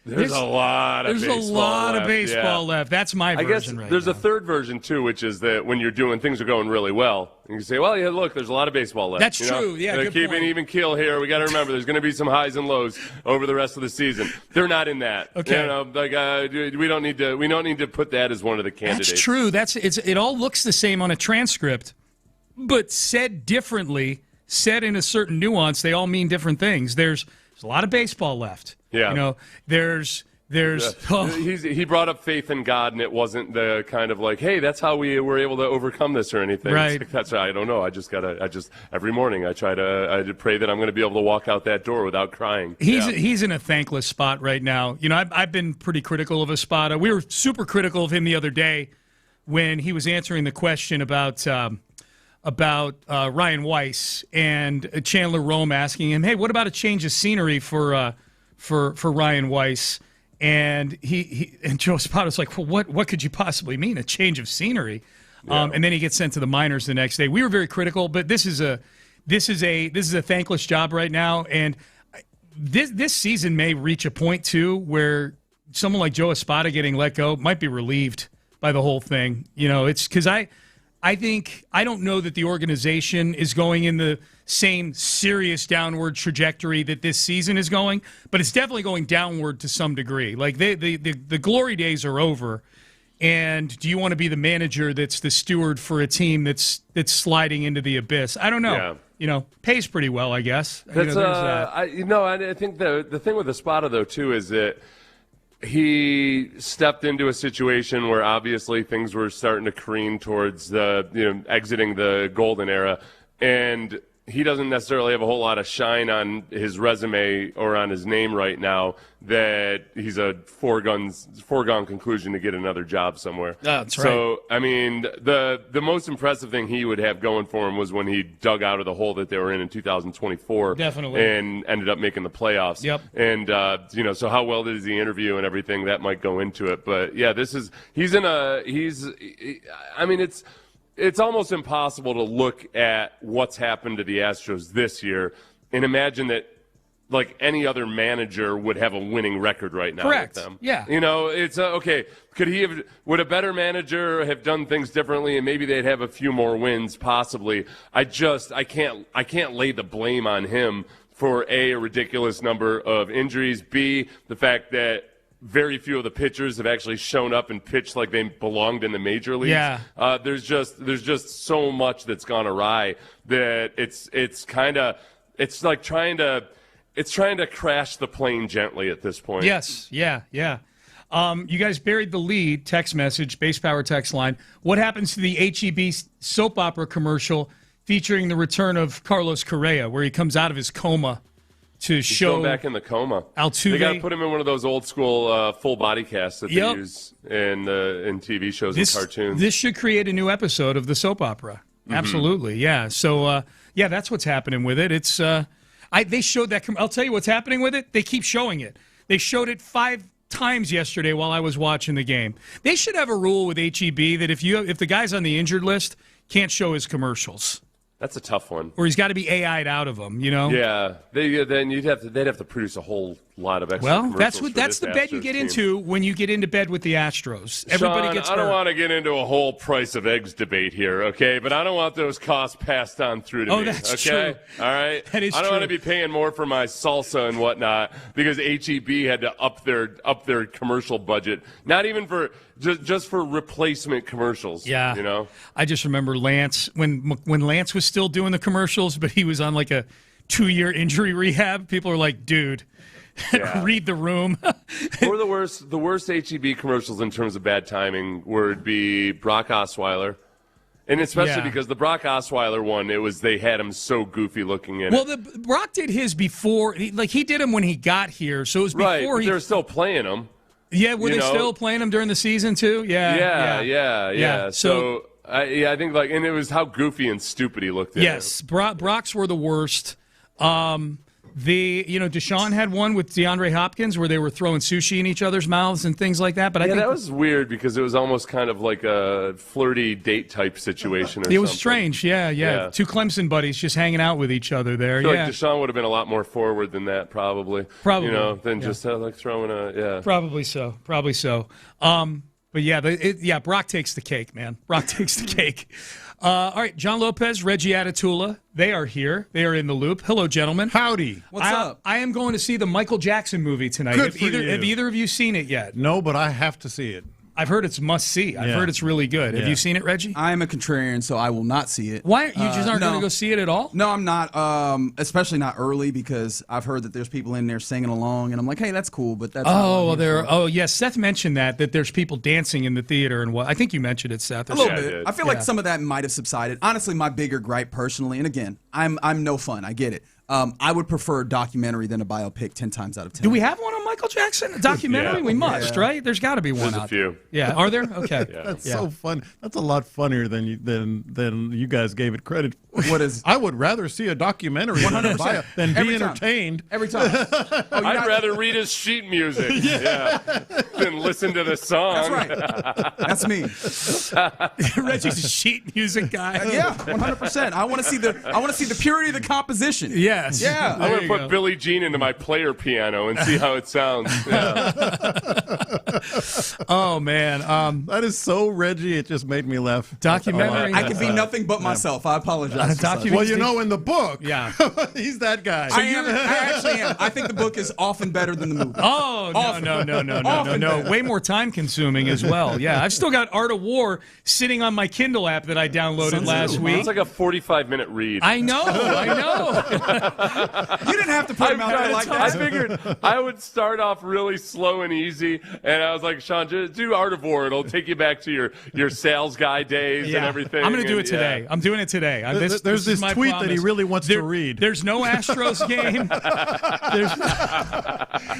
There's a lot of
baseball left. That's my version right
there's a third version, too, which is that when you're doing things are going really well, you can say, well, yeah, look, there's a lot of baseball left.
That's true. Yeah, good
keep
point.
an even keel here. We got to remember there's going to be some highs and lows over the rest of the season. They're not in that.
Okay.
We don't need to put that as one of the candidates.
That's true. It all looks the same on a transcript, but said differently, said in a certain nuance, they all mean different things. There's a lot of baseball left.
Yeah.
There's
he brought up faith in God, and it wasn't the kind of like, hey, that's how we were able to overcome this or anything.
Right.
I don't know. Every morning I pray that I'm going to be able to walk out that door without crying.
He's in a thankless spot right now. I've been pretty critical of Espada. We were super critical of him the other day when he was answering the question about Ryan Weiss and Chandler Rome asking him, hey, what about a change of scenery for Ryan Weiss? And and Joe Espada's like, well, what could you possibly mean, a change of scenery?
Yeah.
And then he gets sent to the minors the next day. We were very critical, but this is a thankless job right now, and this season may reach a point too where someone like Joe Espada getting let go might be relieved by the whole thing. It's because I don't know that the organization is going in the same serious downward trajectory that this season is going, but it's definitely going downward to some degree. Like the glory days are over, and do you want to be the manager that's the steward for a team that's sliding into the abyss? I don't know.
Yeah.
Pays pretty well, I guess.
That's I think the thing with Espada though too is that he stepped into a situation where obviously things were starting to careen towards exiting the golden era, and he doesn't necessarily have a whole lot of shine on his resume or on his name right now that he's a foregone conclusion to get another job somewhere.
That's right.
So, I mean, the most impressive thing he would have going for him was when he dug out of the hole that they were in 2024.
Definitely.
And ended up making the playoffs.
Yep.
And, so how well does he interview and everything, that might go into it. But, yeah, it's almost impossible to look at what's happened to the Astros this year and imagine that, like, any other manager would have a winning record right now.
Correct.
With them.
Yeah.
It's okay. Would a better manager have done things differently and maybe they'd have a few more wins? Possibly. I can't lay the blame on him for a ridiculous number of injuries. B, the fact that very few of the pitchers have actually shown up and pitched like they belonged in the major leagues.
Yeah.
There's just so much that's gone awry that it's like trying to crash the plane gently at this point.
Yes. Yeah. You guys buried the lead. Text message, base power text line. What happens to the HEB soap opera commercial featuring the return of Carlos Correa, where he comes out of his coma to show
going back in the coma?
Altuve.
They got to put him in one of those old school full body casts that they use in TV shows and cartoons.
This should create a new episode of the soap opera. Mm-hmm. Absolutely, yeah. So that's what's happening with it. It's they showed that. I'll tell you what's happening with it. They keep showing it. They showed it 5 times yesterday while I was watching the game. They should have a rule with HEB that if the guy's on the injured list, can't show his commercials.
That's a tough one.
Or he's got to be AI'd out of them,
Yeah, then they'd have to produce a whole lot of extra commercials.
Well, that's the bed you get into when you get into bed with the Astros. Everybody gets hurt.
I don't want to get into a whole price of eggs debate here, okay? But I don't want those costs passed on through to me.
Oh, that's
okay?
true.
All right?
That is
I don't
true.
want to be paying more for my salsa and whatnot because HEB had to up their commercial budget. Not even for just for replacement commercials.
Yeah. I just remember Lance when Lance was still doing the commercials, but he was on like a 2-year injury rehab. People are like, dude. Yeah. Read the room.
Or the worst HEB commercials in terms of bad timing would be Brock Osweiler. And especially because the Brock Osweiler one, they had him so goofy looking in it.
Brock did his before. He did him when he got here, so it was before
they were still playing him.
Yeah, were they still playing him during the season too? Yeah.
So I think and it was how goofy and stupid he looked.
Yes, Brock's were the worst. Deshaun had one with DeAndre Hopkins where they were throwing sushi in each other's mouths and things like that. But I think
that was weird because it was almost kind of like a flirty date type situation.
It was strange. Yeah. Two Clemson buddies just hanging out with each other there.
I feel like Deshaun would have been a lot more forward than that, probably. Than just throwing a
Probably so. But Brock takes the cake, man. Brock takes the cake. All right, John Lopez, Reggie Atatula, they are here. They are in the loop. Hello, gentlemen.
Howdy.
What's up? I am going to see the Michael Jackson movie tonight.
Have
either of you seen it yet?
No, but I have to see it.
I've heard it's must-see. I've heard it's really good. Have you seen it, Reggie?
I am a contrarian, so I will not see it.
Why? You just aren't going to go see it at all?
No, I'm not, especially not early because I've heard that there's people in there singing along, and I'm like, hey, that's cool, but that's
yes, Seth mentioned that there's people dancing in the theater and what. I think you mentioned it, Seth.
A little bit. I feel like some of that might have subsided. Honestly, my bigger gripe personally, and again, I'm no fun. I get it. I would prefer a documentary than a biopic 10 times out of 10.
Do we have one on Michael Jackson? A documentary? We must, right? There's got to be one.
There's a few.
Yeah, are there? Okay.
That's so fun. That's a lot funnier than you guys gave it credit.
What is?
I would rather see a documentary than be entertained.
Every time.
I'd rather read his sheet music than listen to the song.
That's right. That's me.
Reggie's a sheet music guy.
100%. I want to see the purity of the composition.
Yes.
Yeah.
I'm going to put Billie Jean into my player piano and see how it sounds. Yeah.
Oh, man.
That is so Reggie. It just made me laugh.
Documentary.
I can be nothing but myself. I apologize.
Well, in the book, he's that guy.
I actually am. I think the book is often better than the movie.
Oh, no. Way more time consuming as well. Yeah, I've still got Art of War sitting on my Kindle app that I downloaded last week.
It's like a 45-minute read.
I know.
You didn't have to put him out there like that.
I figured I would start off really slow and easy, and I was like, Sean, just do Art of War. It'll take you back to your sales guy days and everything.
I'm going to do it today. I'm doing it today.
There's this tweet
promise.
that he really wants to read.
There's no Astros game.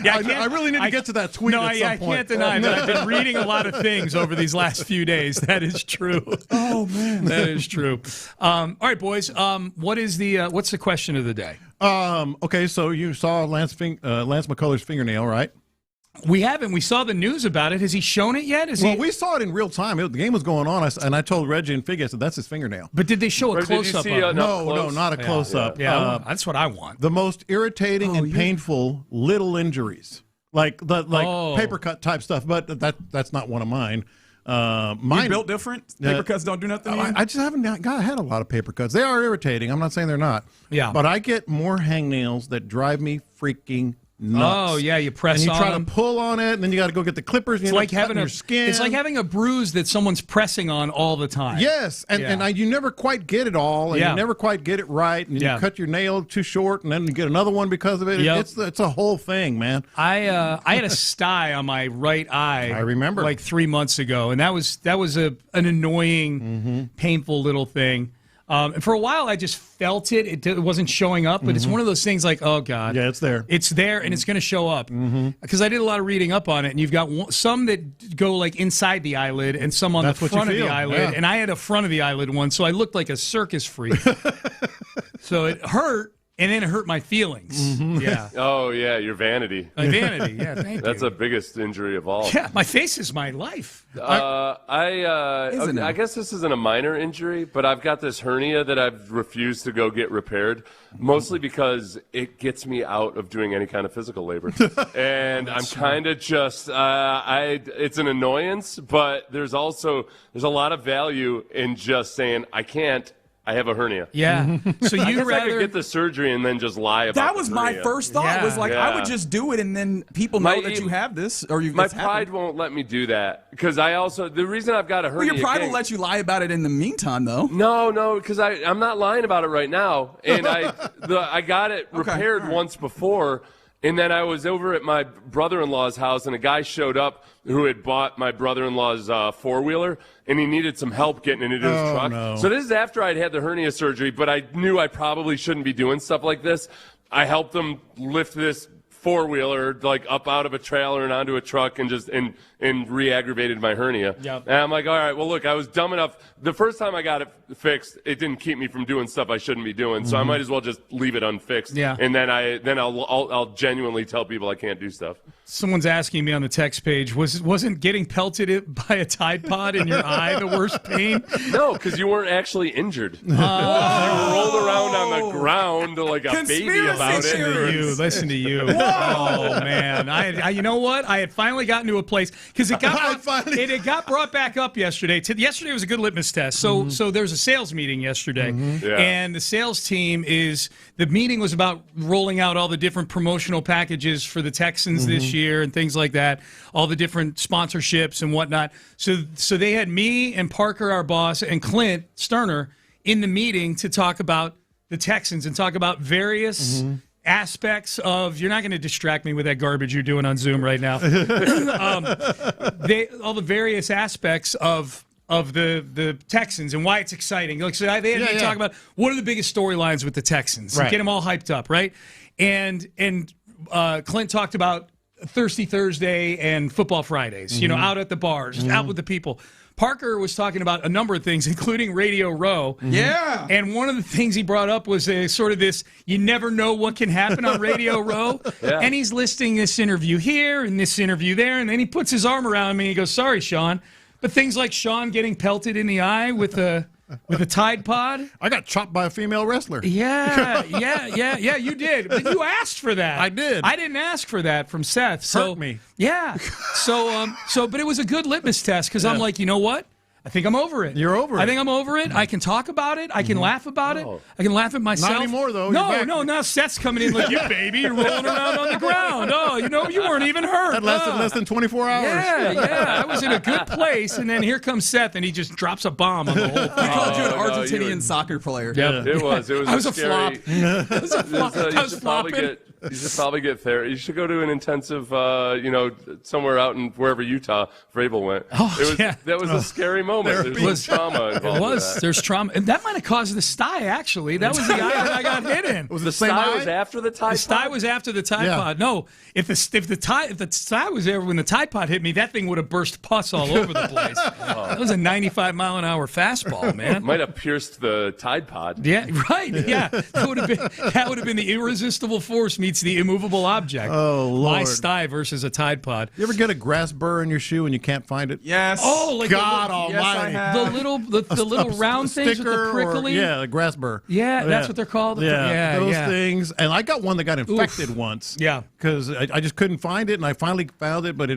I really need to get to that tweet at some point.
I can't deny that I've been reading a lot of things over these last few days. That is true.
Oh, man.
That is true. All right, boys. What's the question of the day?
Okay, so you saw Lance McCullers' fingernail, right?
We haven't. We saw the news about it. Has he shown it yet?
We saw it in real time. The game was going on, and I told Reggie and Figgy, I said, that's his fingernail.
But did they show a close-up of it?
No, not a close-up.
Yeah, that's what I want.
The most irritating and painful little injuries, like paper cut type stuff, but that's not one of mine.
Mine you built different? Paper cuts don't do nothing to you?
I just haven't had a lot of paper cuts. They are irritating. I'm not saying they're not.
Yeah.
But I get more hangnails that drive me freaking nuts.
Oh, yeah, you press on
and you try
them.
to pull on it, and then you got to go get the clippers. And
it's like having
your skin.
It's like having a bruise that someone's pressing on all the time.
Yes, and you never quite get it all, and you never quite get it right, and you cut your nail too short, and then you get another one because of it. Yep. It's a whole thing, man.
I had a sty on my right eye.
I remember,
like 3 months ago, and that was an annoying, painful little thing. And for a while, I just felt it. It wasn't showing up, but it's one of those things like, oh, God.
Yeah, it's there.
It's there, and it's going to show up. Because I did a lot of reading up on it, and you've got some that go like inside the eyelid and some on the front of the eyelid. And I had a front of the eyelid one, so I looked like a circus freak. So it hurt. And then it hurt my feelings. Yeah.
Oh, yeah, your vanity.
My vanity, yeah, thank you.
That's the biggest injury of all.
Yeah, my face is my life.
I guess this isn't a minor injury, but I've got this hernia that I've refused to go get repaired, mostly because it gets me out of doing any kind of physical labor. And I'm kind of just, it's an annoyance, but there's a lot of value in just saying, I have a hernia.
Yeah. So
I could get the surgery and then just lie about
that was my first thought.
Yeah.
Was like I would just do it and then people know that you have this or you've.
My pride won't let me do that because the reason I've got a hernia.
Well, your pride will let you lie about it in the meantime, though.
No, because I'm not lying about it right now, and I got it repaired once before. And then I was over at my brother-in-law's house, and a guy showed up who had bought my brother-in-law's four-wheeler, and he needed some help getting it into his truck.
No.
So this is after I'd had the hernia surgery, but I knew I probably shouldn't be doing stuff like this. I helped him lift this four-wheeler like up out of a trailer and onto a truck and just and re-aggravated my hernia.
Yep.
And I'm like, all right, well, look, I was dumb enough. The first time I got it fixed, it didn't keep me from doing stuff I shouldn't be doing. So I might as well just leave it unfixed.
Yeah.
And then I'll genuinely tell people I can't do stuff.
Someone's asking me on the text page, wasn't getting pelted by a Tide Pod in your eye the worst pain?
No, because you weren't actually injured. You rolled around on the ground like a baby about it.
Listen to you. Oh, man. I you know what? I had finally gotten to a place because it got brought back up yesterday. Yesterday was a good litmus test. So there's a sales meeting yesterday, and the sales team the meeting was about rolling out all the different promotional packages for the Texans this year and things like that, all the different sponsorships and whatnot. So they had me and Parker, our boss, and Clint Stoerner in the meeting to talk about the Texans and talk about various aspects of. You're not going to distract me with that garbage you're doing on Zoom right now. All the various aspects of the Texans and why it's exciting. Like, so they had me talk about what are the biggest storylines with the Texans. Right. Get them all hyped up, right? And Clint talked about Thirsty Thursday and Football Fridays, out at the bars, out with the people. Parker was talking about a number of things, including Radio Row.
Yeah.
And one of the things he brought up was sort of this, you never know what can happen on Radio Row. Yeah. And he's listing this interview here and this interview there. And then he puts his arm around me and he goes, sorry, Sean. But things like Sean getting pelted in the eye with a Tide Pod.
I got chopped by a female wrestler.
Yeah, you did. But you asked for that.
I did.
I didn't ask for that from Seth.
Hurt me.
Yeah. But it was a good litmus test because I'm like, you know what? I think I'm over it.
You're over it.
I think I'm over it. I can talk about it. I can laugh about it. I can laugh at myself.
Not anymore, though.
No. Now Seth's coming in like, you baby, you're rolling around on the ground. Oh, you weren't even hurt.
Had less than 24 hours.
Yeah. I was in a good place, and then here comes Seth, and he just drops a bomb on the whole thing.
We called you an Argentinian soccer player.
Yeah.
It was.
I was a flop.
I was flopping. You should probably get therapy. You should go to an intensive, somewhere out in wherever Utah Vrabel went. That was a scary moment. There was trauma involved.
It was. There's trauma, and that might have caused the sty. Actually, that was the eye that I got hit in.
Was
the sty was after the Tide Pod?
The sty was after the Tide Pod. No, if the sty was there when the Tide Pod hit me, that thing would have burst pus all over the place. That was a 95-mile-an-hour fastball, man.
Might have pierced the Tide Pod.
Yeah, right. Yeah, that would have been the irresistible force meets the immovable object.
Oh, Lord.
My sty versus a Tide Pod.
You ever get a grass burr in your shoe and you can't find it?
Yes.
Oh, like
God Almighty!
The little round things with the prickly.
The grass burr.
Yeah, that's what they're called.
Those things. And I got one that got infected once.
Yeah,
because I just couldn't find it, and I finally found it, but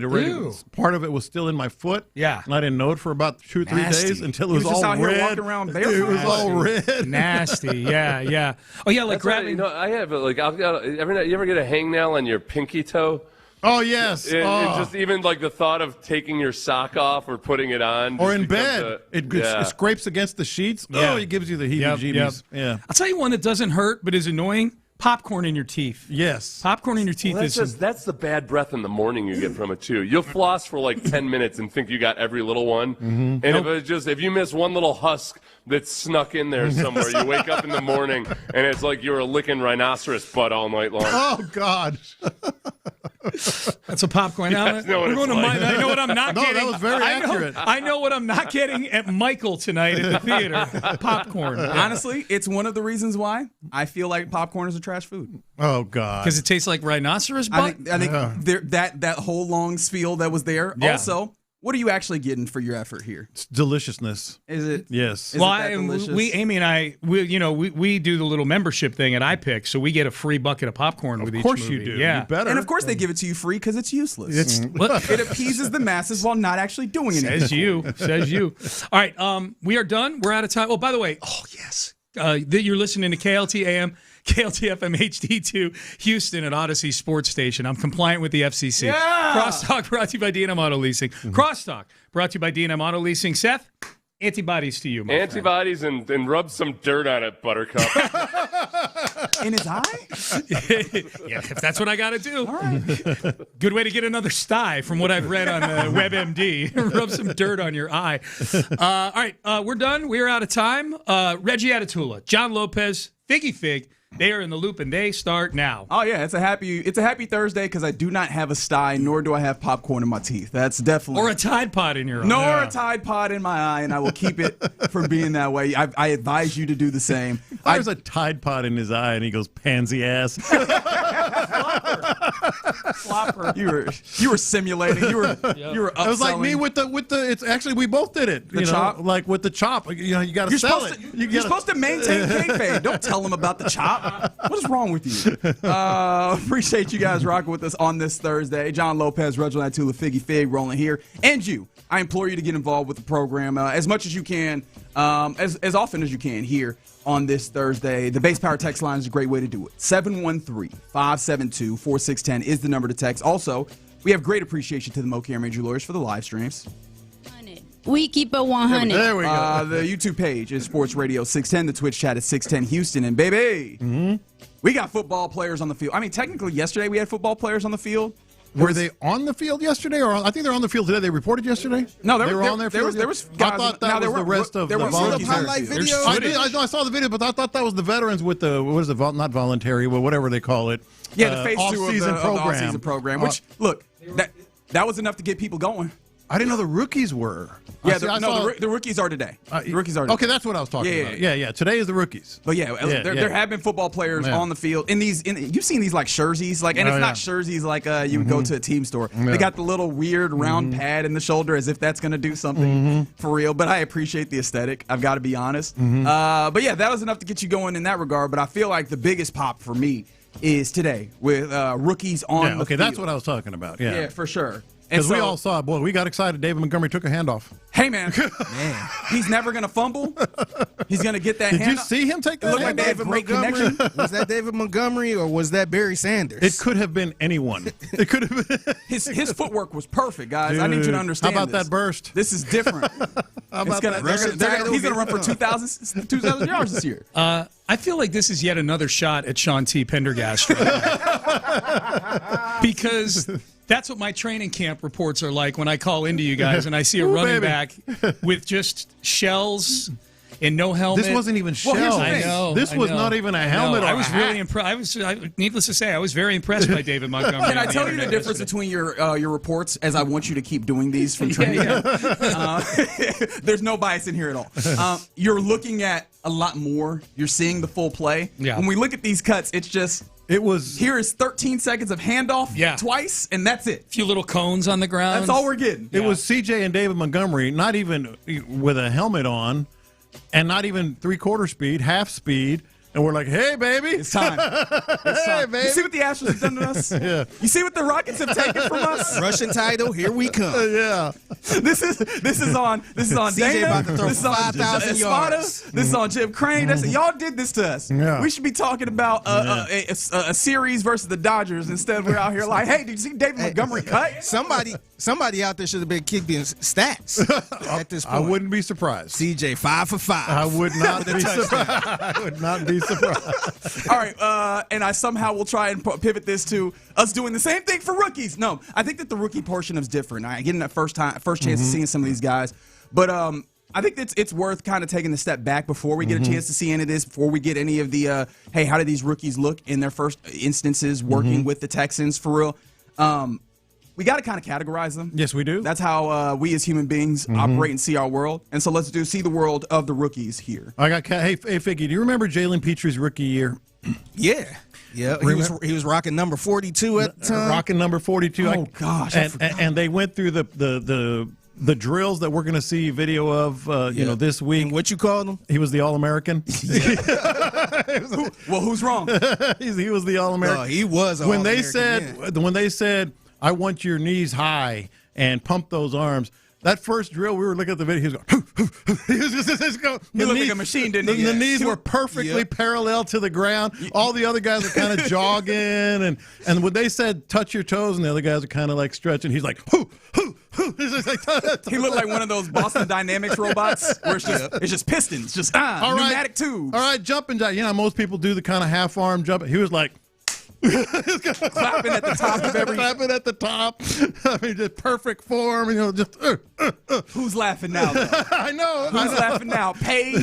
part of it was still in my foot.
Yeah,
and I didn't know it for about 2 or 3 days until it was
all
all
red.
Here
walking around barefoot.
It was all red.
Nasty. Yeah. Oh yeah, like grabbing.
I have you ever get a hangnail on your pinky toe?
Oh yes.
It just even like the thought of taking your sock off or putting it on,
or in bed, it scrapes against the sheets. Yeah. Oh, it gives you the heebie-jeebies. Yeah.
I'll tell you one that doesn't hurt but is annoying. Popcorn in your teeth.
Yes.
Popcorn in your teeth
that's the bad breath in the morning you get from it too. You'll floss for like 10 minutes and think you got every little one. And if you miss one little husk that's snuck in there somewhere, you wake up in the morning and it's like you were licking rhinoceros butt all night long.
Oh God.
That's a popcorn.
I know
what I'm not getting.
That was very accurate.
I know what I'm not getting at Michael tonight at the theater. Popcorn.
Honestly, it's one of the reasons why I feel like popcorn is a trash food.
Oh God.
Because it tastes like rhinoceros butt?
I think that whole long spiel that was there.
Yeah.
Also, what are you actually getting for your effort here?
It's deliciousness.
Is it?
Yes.
Amy and I, we do the little membership thing at iPick, so we get a free bucket of popcorn with each movie.
Of course you do.
Yeah.
You better.
And of course they give it to you free because it's useless. It appeases the masses while not actually doing anything.
Says you. All right, we are done. We're out of time. Oh, by the way, yes. You're listening to KLT AM, KLT FM HD2, Houston at Odyssey Sports Station. I'm compliant with the FCC.
Yeah!
Crosstalk brought to you by D&M Auto Leasing. Crosstalk brought to you by D&M Auto Leasing. Seth, antibodies to you, my
antibodies friend. And rub some dirt on it, Buttercup.
In his eye?
Yeah, if that's what I got to do.
All right.
Good way to get another sty from what I've read on WebMD. Rub some dirt on your eye. All right, we're done. We're out of time. Reggie Atatula, John Lopez, Figgy Fig, They are in the loop, and they start now.
Oh yeah, it's a happy Thursday because I do not have a sty, nor do I have popcorn in my teeth. That's definitely
or a Tide Pod in your eye.
Nor a Tide Pod in my eye, and I will keep it from being that way. I advise you to do the same.
There's a Tide Pod in his eye, and he goes, "Pansy ass."
Flopper. You were simulating. You were upselling.
It was like me with the. It's actually we both did it.
The chop?
Like with the chop. You got to sell it.
You're supposed to maintain kayfabe. Don't tell them about the chop. What is wrong with you? Appreciate you guys rocking with us on this Thursday. John Lopez, Reginald Tula, Figgy Fig rolling here. And you, I implore you to get involved with the program as much as you can, as often as you can here on this Thursday. The Base Power text line is a great way to do it. 713-572-4610 is the number to text. Also, we have great appreciation to the Mo Camera Lawyers for the live streams.
We keep it 100.
There we go. The YouTube page is Sports Radio 610. The Twitch chat is 610 Houston. And baby, we got football players on the field. I mean, technically, yesterday we had football players on the field.
Were they on the field yesterday, or I think they're on the field today? They reported yesterday.
No,
they were on their field.
There was guys.
I thought that was the rest of the
highlight videos.
I saw the video, but I thought that was the veterans with the not voluntary, but whatever they call it.
Yeah, the phase 2 of the
off-season
program. Which look, that was enough to get people going.
I didn't know the rookies were.
Yeah, the rookies are today. The rookies are today.
Okay, that's what I was talking about. Yeah. Today is the rookies.
But there have been football players on the field. You've seen these like jerseys, and it's not jerseys like you would go to a team store. They got the little weird round pad in the shoulder as if that's going to do something for real. But I appreciate the aesthetic. I've got to be honest. But yeah, that was enough to get you going in that regard. But I feel like the biggest pop for me is today with rookies on the field.
That's what I was talking about. Yeah,
for sure.
Because we all saw it. Boy, we got excited. David Montgomery took a handoff.
Hey, man. He's never going to fumble. He's going to get that
handoff.
Did
you see him take that
handoff? Like they had great connection.
Was that David Montgomery or was that Barry Sanders?
It could have been anyone. It could have been.
His footwork was perfect, guys.
Dude,
I need you to understand
How about that burst?
This is different.
How about that?
He's going to run for 2,000 yards this year.
I feel like this is yet another shot at Sean T. Pendergast. Because that's what my training camp reports are like when I call into you guys and I see a running back with just shells and no helmet.
This wasn't even shells.
I know.
This was not even a helmet.
I was really impressed. Needless to say, I was very impressed by David Montgomery.
Can I tell you the difference between your reports, as I want you to keep doing these from training camp? There's no bias in here at all. You're looking at a lot more. You're seeing the full play.
Yeah.
When we look at these cuts, it's just... Here is 13 seconds of handoff twice, and that's it.
A few little cones on the ground.
That's all we're getting.
It was CJ and David Montgomery, not even with a helmet on, and not even three-quarter speed, half speed. And we're like, hey, baby.
It's time.
Hey, baby.
You see what the Astros have done to us?
Yeah.
You see what the Rockets have taken from us?
Russian title, here we come.
Yeah.
This is on
CJ
Dana.
about to throw
This is on
5,000 yards.
This is on Jim Crane. Y'all did this to us.
Yeah.
We should be talking about a series versus the Dodgers instead. We're out here like, hey, did you see David Montgomery cut?
Somebody out there should have been kicked in stats at this point.
I wouldn't be surprised.
CJ 5 for 5.
I would not be surprised. I would not be surprised.
All right, and I somehow will try and pivot this to us doing the same thing for rookies. No, I think that the rookie portion is different. I getting that first chance of seeing some of these guys, but I think it's worth kind of taking a step back before we get a chance to see any of this, before we get any of the hey, how do these rookies look in their first instances working with the Texans for real? We got to kind of categorize them.
Yes, we do.
That's how we as human beings operate and see our world. And so let's see the world of the rookies here.
Hey, Figgy, do you remember Jalen Petre's rookie year?
Yeah. Yeah, he was rocking number 42 at the time.
Rocking number 42.
Oh, gosh.
And they went through the drills that we're going to see video of this week.
And what you called him?
He was the All-American.
Well, who's wrong?
He was the All-American.
No, he was
when they said I want your knees high and pump those arms. That first drill, we were looking at the video. He was going.
He looked like a machine, didn't he?
The knees were perfectly parallel to the ground. All the other guys were kind of jogging, and when they said touch your toes, and the other guys are kind of like stretching, he's like, hoo, hoo, hoo.
He looked like one of those Boston Dynamics robots where it's just pistons, just pneumatic tubes.
All right, jumping jack. Most people do the kind of half arm jump. He was like,
Clapping at the top of every.
Clapping at the top. I mean, just perfect form. Just.
Who's laughing now?
I know.
Who's laughing now? Payne,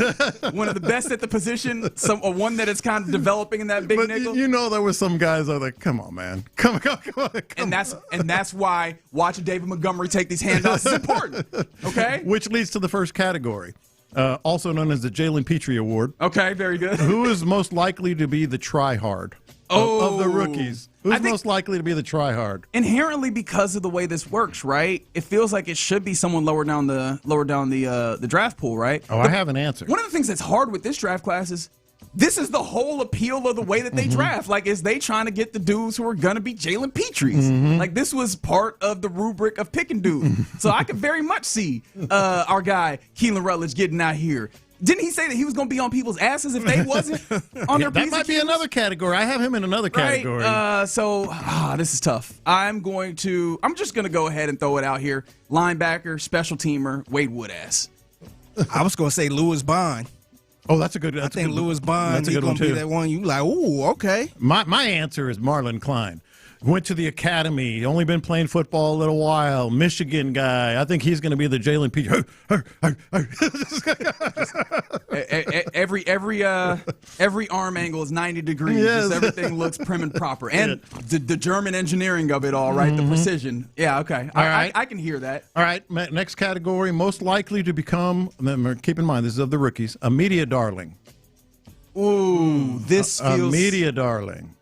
one of the best at the position. One that is kind of developing in that big nickel.
You know, there were some guys that were like, "Come on, man, come on."
And that's why watching David Montgomery take these handoffs is important. Okay.
Which leads to the first category, also known as the Jalen Petrie Award.
Okay, very good.
Who is most likely to be the try-hard of the rookies? Who's most likely to be the try-hard?
Inherently, because of the way this works, right? It feels like it should be someone lower down the draft pool, right?
Oh, I have an answer.
One of the things that's hard with this draft class is this is the whole appeal of the way that they draft. Like, is they trying to get the dudes who are going to be Jalen Petries? Like, this was part of the rubric of picking dudes. So I could very much see our guy, Keelan Rutledge, getting out here. Didn't he say that he was going to be on people's asses if they wasn't on their
That might be another category. I have him in another category.
This is tough. I'm just going to go ahead and throw it out here. Linebacker, special teamer, Wade Woodass.
I was going to say Lewis Bond.
Oh, that's a good.
I think Lewis Bond is going to be that one. You like, ooh, okay.
My answer is Marlon Klein. Went to the academy. Only been playing football a little while. Michigan guy. I think he's going to be the Jalen Petrie.
Every arm angle is 90 degrees.
Yes.
Just everything looks prim and proper. And the German engineering of it all, right? The precision. Yeah, okay.
All right.
I can hear that.
All right. Next category. Most likely to become, keep in mind, this is of the rookies, a media darling.
Ooh, this feels.
A media darling.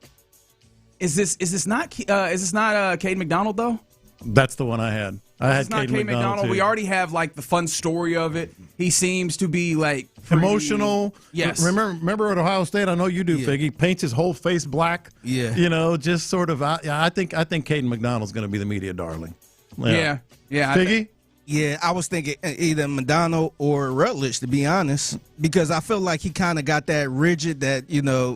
Is this not Cade McDonald though?
That's the one I had. I had
Cade McDonald. We already have like the fun story of it. He seems to be like
emotional.
Yes.
Remember at Ohio State? I know you do, Figgy. He paints his whole face black.
Yeah.
Just sort of. I think Caden McDonald's going to be the media darling.
Yeah.
Figgy.
Yeah, I was thinking either McDonald or Rutledge, to be honest, because I feel like he kind of got that rigid, that,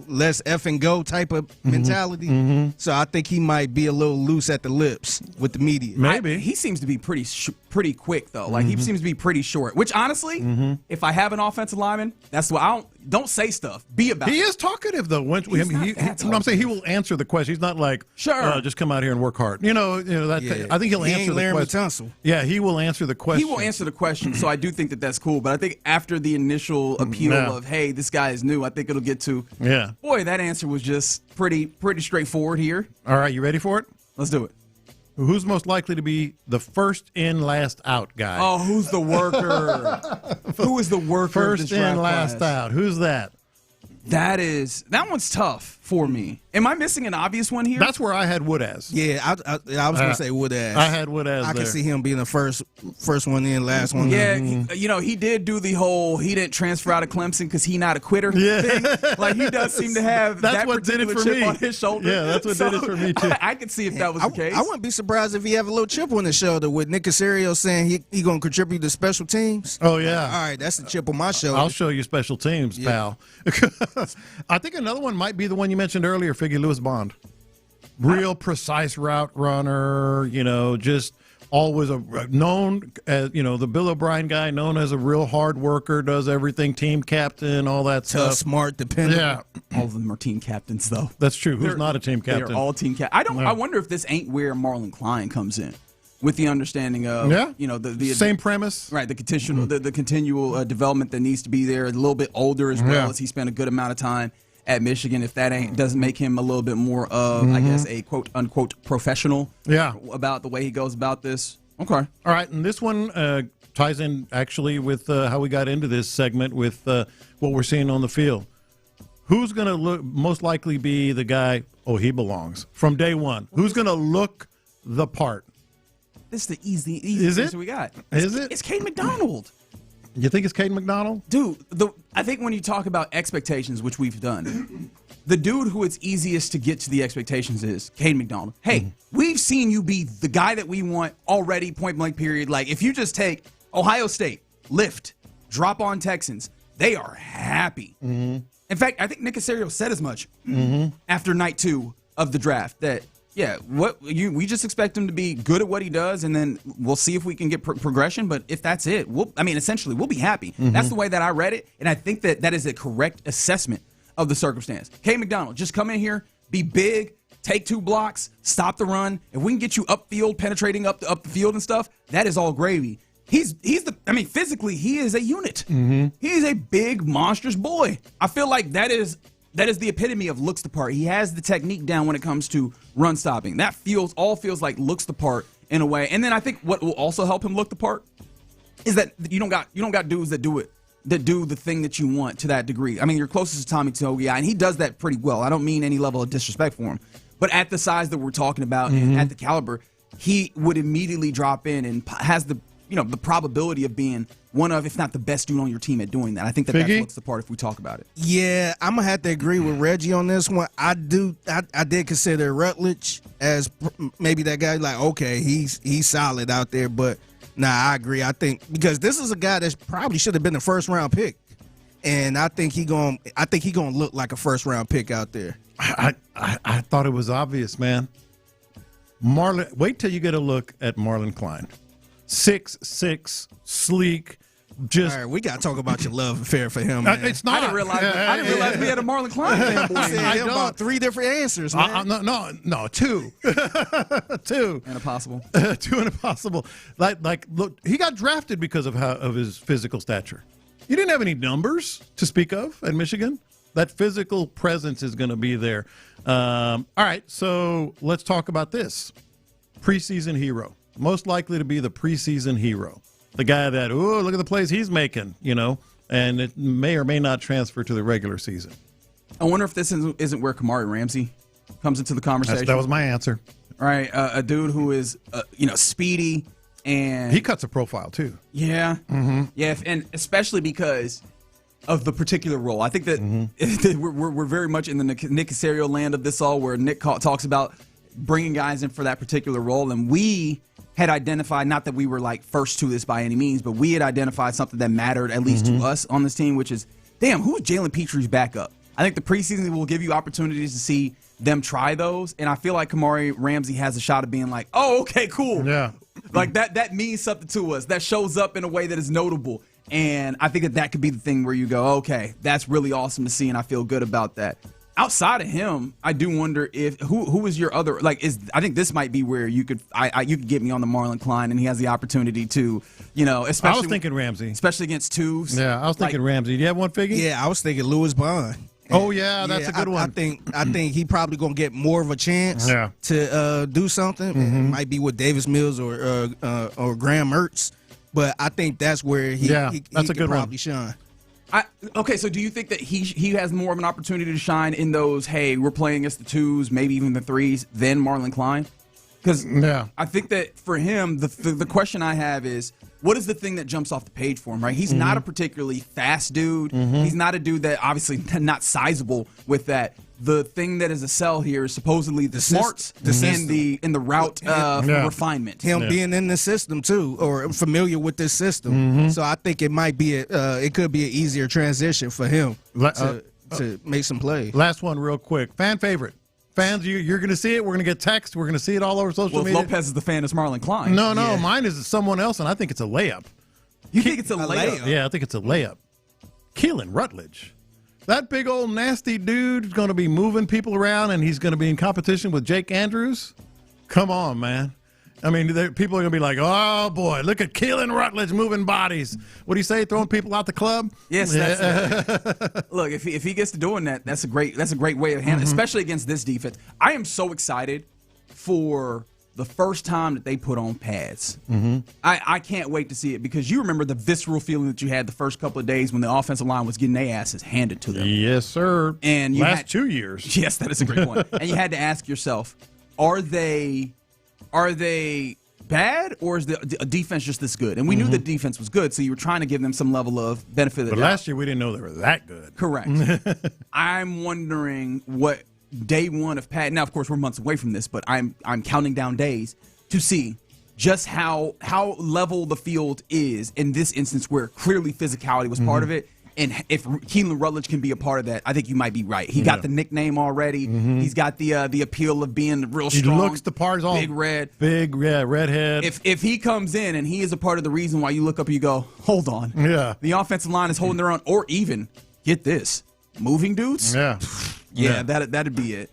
let's F and go type of mentality. So I think he might be a little loose at the lips with the media.
Maybe.
He seems to be pretty quick, though. Like, he seems to be pretty short, which, honestly, if I have an offensive lineman, that's why don't say stuff. Be about it.
He is talkative, though. I'm saying he will answer the question. He's not like, just come out here and work hard. I think he'll answer the question. Yeah, he will answer the question.
He will answer the question, so I do think that that's cool. But I think after the initial appeal of, hey, this guy is new, I think it'll get to, boy, that answer was just pretty straightforward here.
All right, you ready for it?
Let's do it.
Who's most likely to be the first in, last out guy?
Oh, who's the worker? Who is the worker?
First in, last out. Who's that?
That one's tough for me. Am I missing an obvious one here?
That's where I had Woodaz.
Yeah, I was going to say Woodaz.
I had Woodaz.
I can see him being the first one in, last one.
Yeah, he did do the whole he didn't transfer out of Clemson because he not a quitter thing. Like, he does seem to have that
what did it for
chip
me.
on his shoulder.
Yeah, that's what did it for me too.
I could see if that was the case.
I wouldn't be surprised if he have a little chip on his shoulder with Nick Caserio saying he going to contribute to special teams.
Oh yeah.
All right, that's the chip on my shoulder.
I'll show you special teams, pal. I think another one might be the one you mentioned earlier, Figgy, Lewis Bond. Real precise route runner, just always known as, the Bill O'Brien guy, known as a real hard worker, does everything, team captain, all that stuff.
Smart, dependable.
Yeah.
All of them are team captains, though.
That's true. Who's not a team captain?
They're all team captains. I wonder if this ain't where Marlon Klein comes in. With the understanding of, the
same premise,
right? The continual development that needs to be there. A little bit older as well, as he spent a good amount of time at Michigan. If that doesn't make him a little bit more of, I guess, a quote unquote professional.
Yeah.
About the way he goes about this. Okay.
All right, and this one ties in actually with how we got into this segment with what we're seeing on the field. Who's going to most likely be the guy? Oh, he belongs from day one. Who's going to look the part?
This is the easy answer we got. It's Cade McDonald.
You think it's Cade McDonald?
Dude, I think when you talk about expectations, which we've done, the dude who it's easiest to get to the expectations is Cade McDonald. Hey, we've seen you be the guy that we want already, point blank period. Like, if you just take Ohio State, lift, drop on Texans, they are happy. In fact, I think Nick Caserio said as much after night 2 of the draft that, we just expect him to be good at what he does, and then we'll see if we can get progression. But if that's it, essentially, we'll be happy. That's the way that I read it, and I think that is a correct assessment of the circumstance. Cade McDonald, just come in here, be big, take 2 blocks, stop the run. If we can get you upfield, penetrating up the field and stuff, that is all gravy. Physically, he is a unit.
Mm-hmm.
He is a big, monstrous boy. I feel like that is the epitome of looks the part. He has the technique down when it comes to run stopping. That feels like looks the part in a way. And then I think what will also help him look the part is that you don't got dudes that do the thing that you want to that degree. I mean, you're closest to Tommy Togiai, and he does that pretty well. I don't mean any level of disrespect for him. But at the size that we're talking about and at the caliber, he would immediately drop in and has the probability of being one of, if not the best dude on your team at doing that. I think that looks the part if we talk about it.
Yeah, I'm going to have to agree with Reggie on this one. I did consider Rutledge as maybe that guy, like, okay, he's solid out there, but nah, I agree. I think because this is a guy that probably should have been a first round pick, and I think he gonna look like a first round pick out there.
I thought it was obvious, man. Marlon, wait till you get a look at Marlon Klein. 6'6", sleek. Just
all right, we gotta talk about your love affair for him.
It's not.
I didn't realize we had a Marlon Klein fanboy.
I said about 3 different answers, man.
No, 2. 2
and a possible.
2 and a possible. Like, look, he got drafted because of his physical stature. You didn't have any numbers to speak of at Michigan. That physical presence is going to be there. All right, so let's talk about this preseason hero. Most likely to be the preseason hero. The guy that, look at the plays he's making, and it may or may not transfer to the regular season.
I wonder if this isn't where Kamari Ramsey comes into the conversation.
That was my answer.
All right, a dude who is, speedy and
he cuts a profile too.
Yeah, yeah, and especially because of the particular role. I think that we're very much in the Nick Casario land of this all, where Nick talks about bringing guys in for that particular role, and we had identified, not that we were like first to this by any means, but we had identified something that mattered at least to us on this team, which is, who's Jalen Petre's backup? I think the preseason will give you opportunities to see them try those, and I feel like Kamari Ramsey has a shot of being like, oh, okay, cool.
Yeah.
Like that means something to us. That shows up in a way that is notable, and I think that could be the thing where you go, okay, that's really awesome to see, and I feel good about that. Outside of him, I do wonder if who is your other I think this might be where you could get me on the Marlon Klein, and he has the opportunity to, especially
I was thinking Ramsey,
especially against twos.
Yeah, I was thinking Ramsey. Do you have one, Figgy?
Yeah, I was thinking Louis Bond.
Oh yeah, that's a good one.
I think he probably gonna get more of a chance to do something. It might be with Davis Mills or Graham Mertz, but I think that's where he
that's a good
probably
one.
shine.
Okay, so do you think that he has more of an opportunity to shine in those, hey, we're playing against the twos, maybe even the threes, than Marlon Klein? Because I think that for him, the question I have is, what is the thing that jumps off the page for him, right? He's not a particularly fast dude. He's not a dude that obviously not sizable with that. The thing that is a sell here is supposedly the smarts and the route refinement.
Him being in the system too, or familiar with this system. So I think it might be it could be an easier transition for him to make some plays.
Last one, real quick. Fan favorite. Fans, you're going to see it. We're going to get text. We're going to see it all over social media.
Lopez is the fan, is Marlon Klein.
No, mine is someone else, and I think it's a layup.
You think it's a layup?
Yeah, I think it's a layup. Keelan Rutledge. That big old nasty dude is going to be moving people around, and he's going to be in competition with Jake Andrews. Come on, man. I mean, people are going to be like, oh, boy, look at Keelan Rutledge moving bodies. What do you say, throwing people out the club?
Yes. Look, if he gets to doing that, that's a great way of handling, especially against this defense. I am so excited for the first time that they put on pads. I can't wait to see it, because you remember the visceral feeling that you had the first couple of days when the offensive line was getting their asses handed to them.
Yes, sir.
And
last 2 years.
Yes, that is a great point. And you had to ask yourself, are they bad, or is the defense just this good? And we knew the defense was good, so you were trying to give them some level of benefit of the doubt.
But last year we didn't know they were that good.
Correct. I'm wondering what day one of pad. Now, of course, we're months away from this, but I'm counting down days to see just how level the field is in this instance, where clearly physicality was part of it. And if Keelan Rutledge can be a part of that, I think you might be right. He got the nickname already. He's got the appeal of being real strong.
He looks the part.
Big red.
Redhead.
If he comes in and he is a part of the reason why you look up and you go, hold on.
Yeah.
The offensive line is holding their own, or even, get this, moving dudes.
Yeah.
Yeah, that'd be it.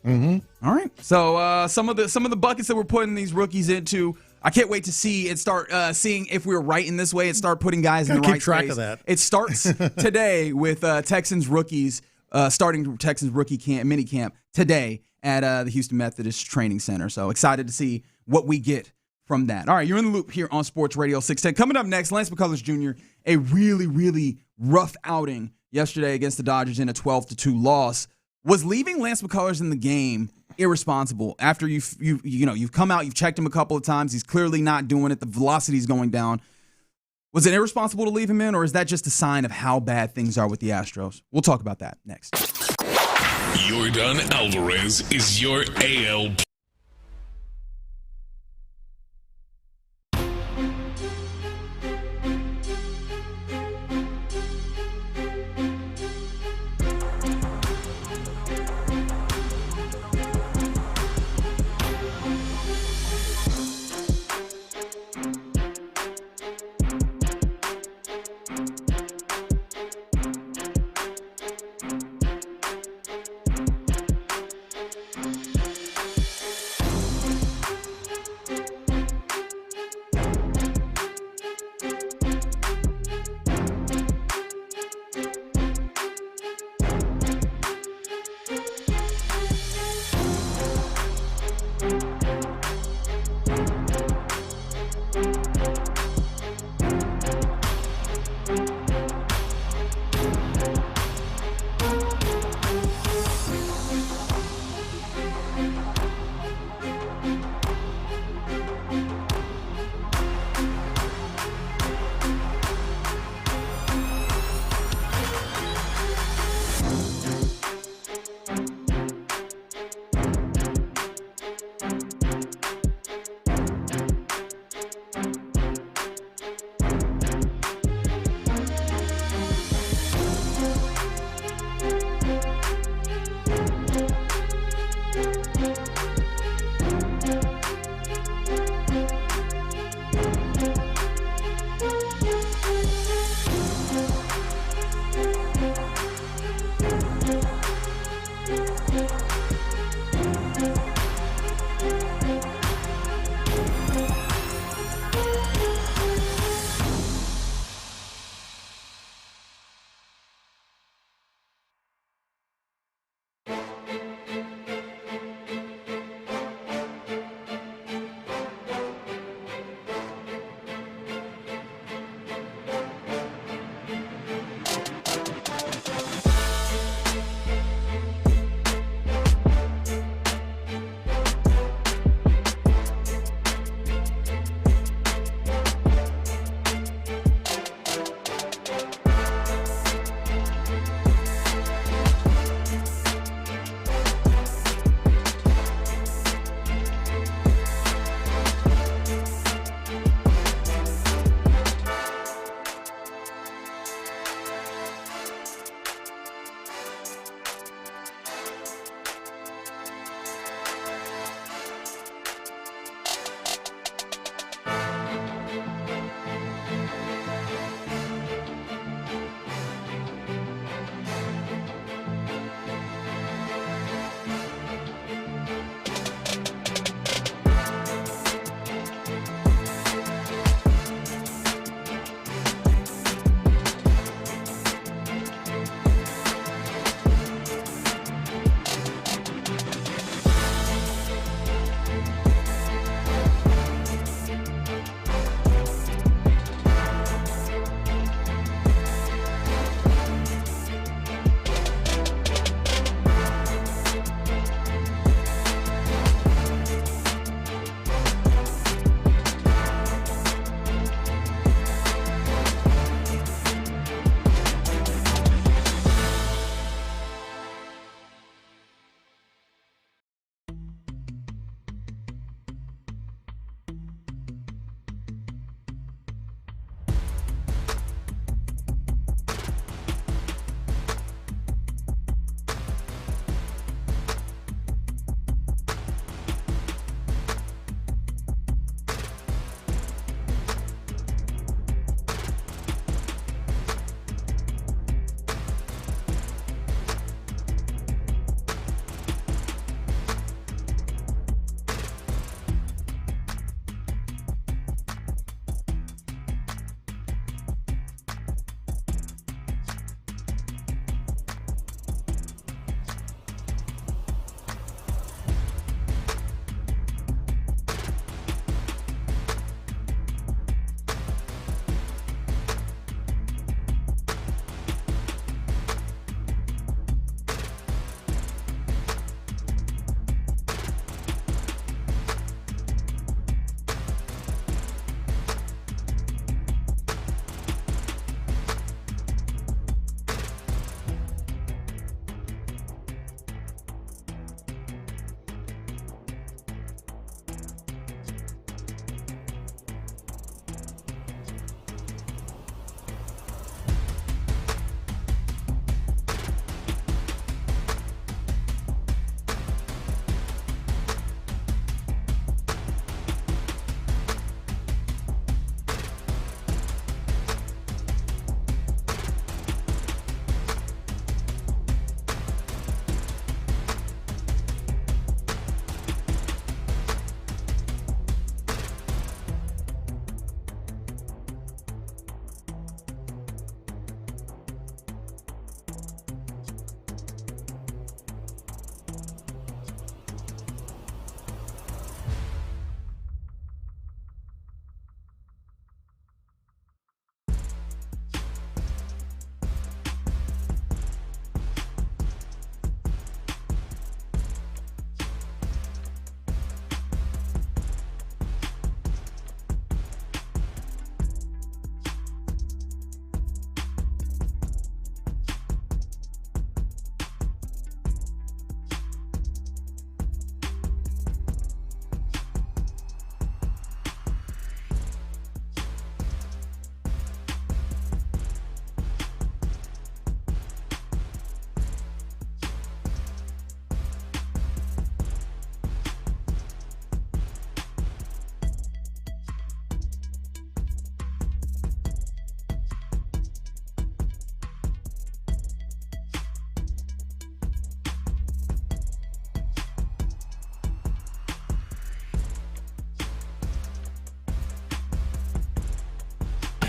All right. So some of the buckets that we're putting these rookies into, I can't wait to see and start seeing if we're right in this way and start putting guys in the right
keep track
space.
of that.
It starts today with Texans rookies starting Texans rookie mini camp today at the Houston Methodist Training Center. So excited to see what we get from that. All right, you're in the loop here on Sports Radio 610. Coming up next, Lance McCullers Jr., a really, really rough outing yesterday against the Dodgers in a 12-2 loss. Was leaving Lance McCullers in the game irresponsible after you've come out, you've checked him a couple of times, he's clearly not doing it, the velocity's going down. Was it irresponsible to leave him in, or is that just a sign of how bad things are with the Astros? We'll talk about that next.
Yordan Alvarez is your AL.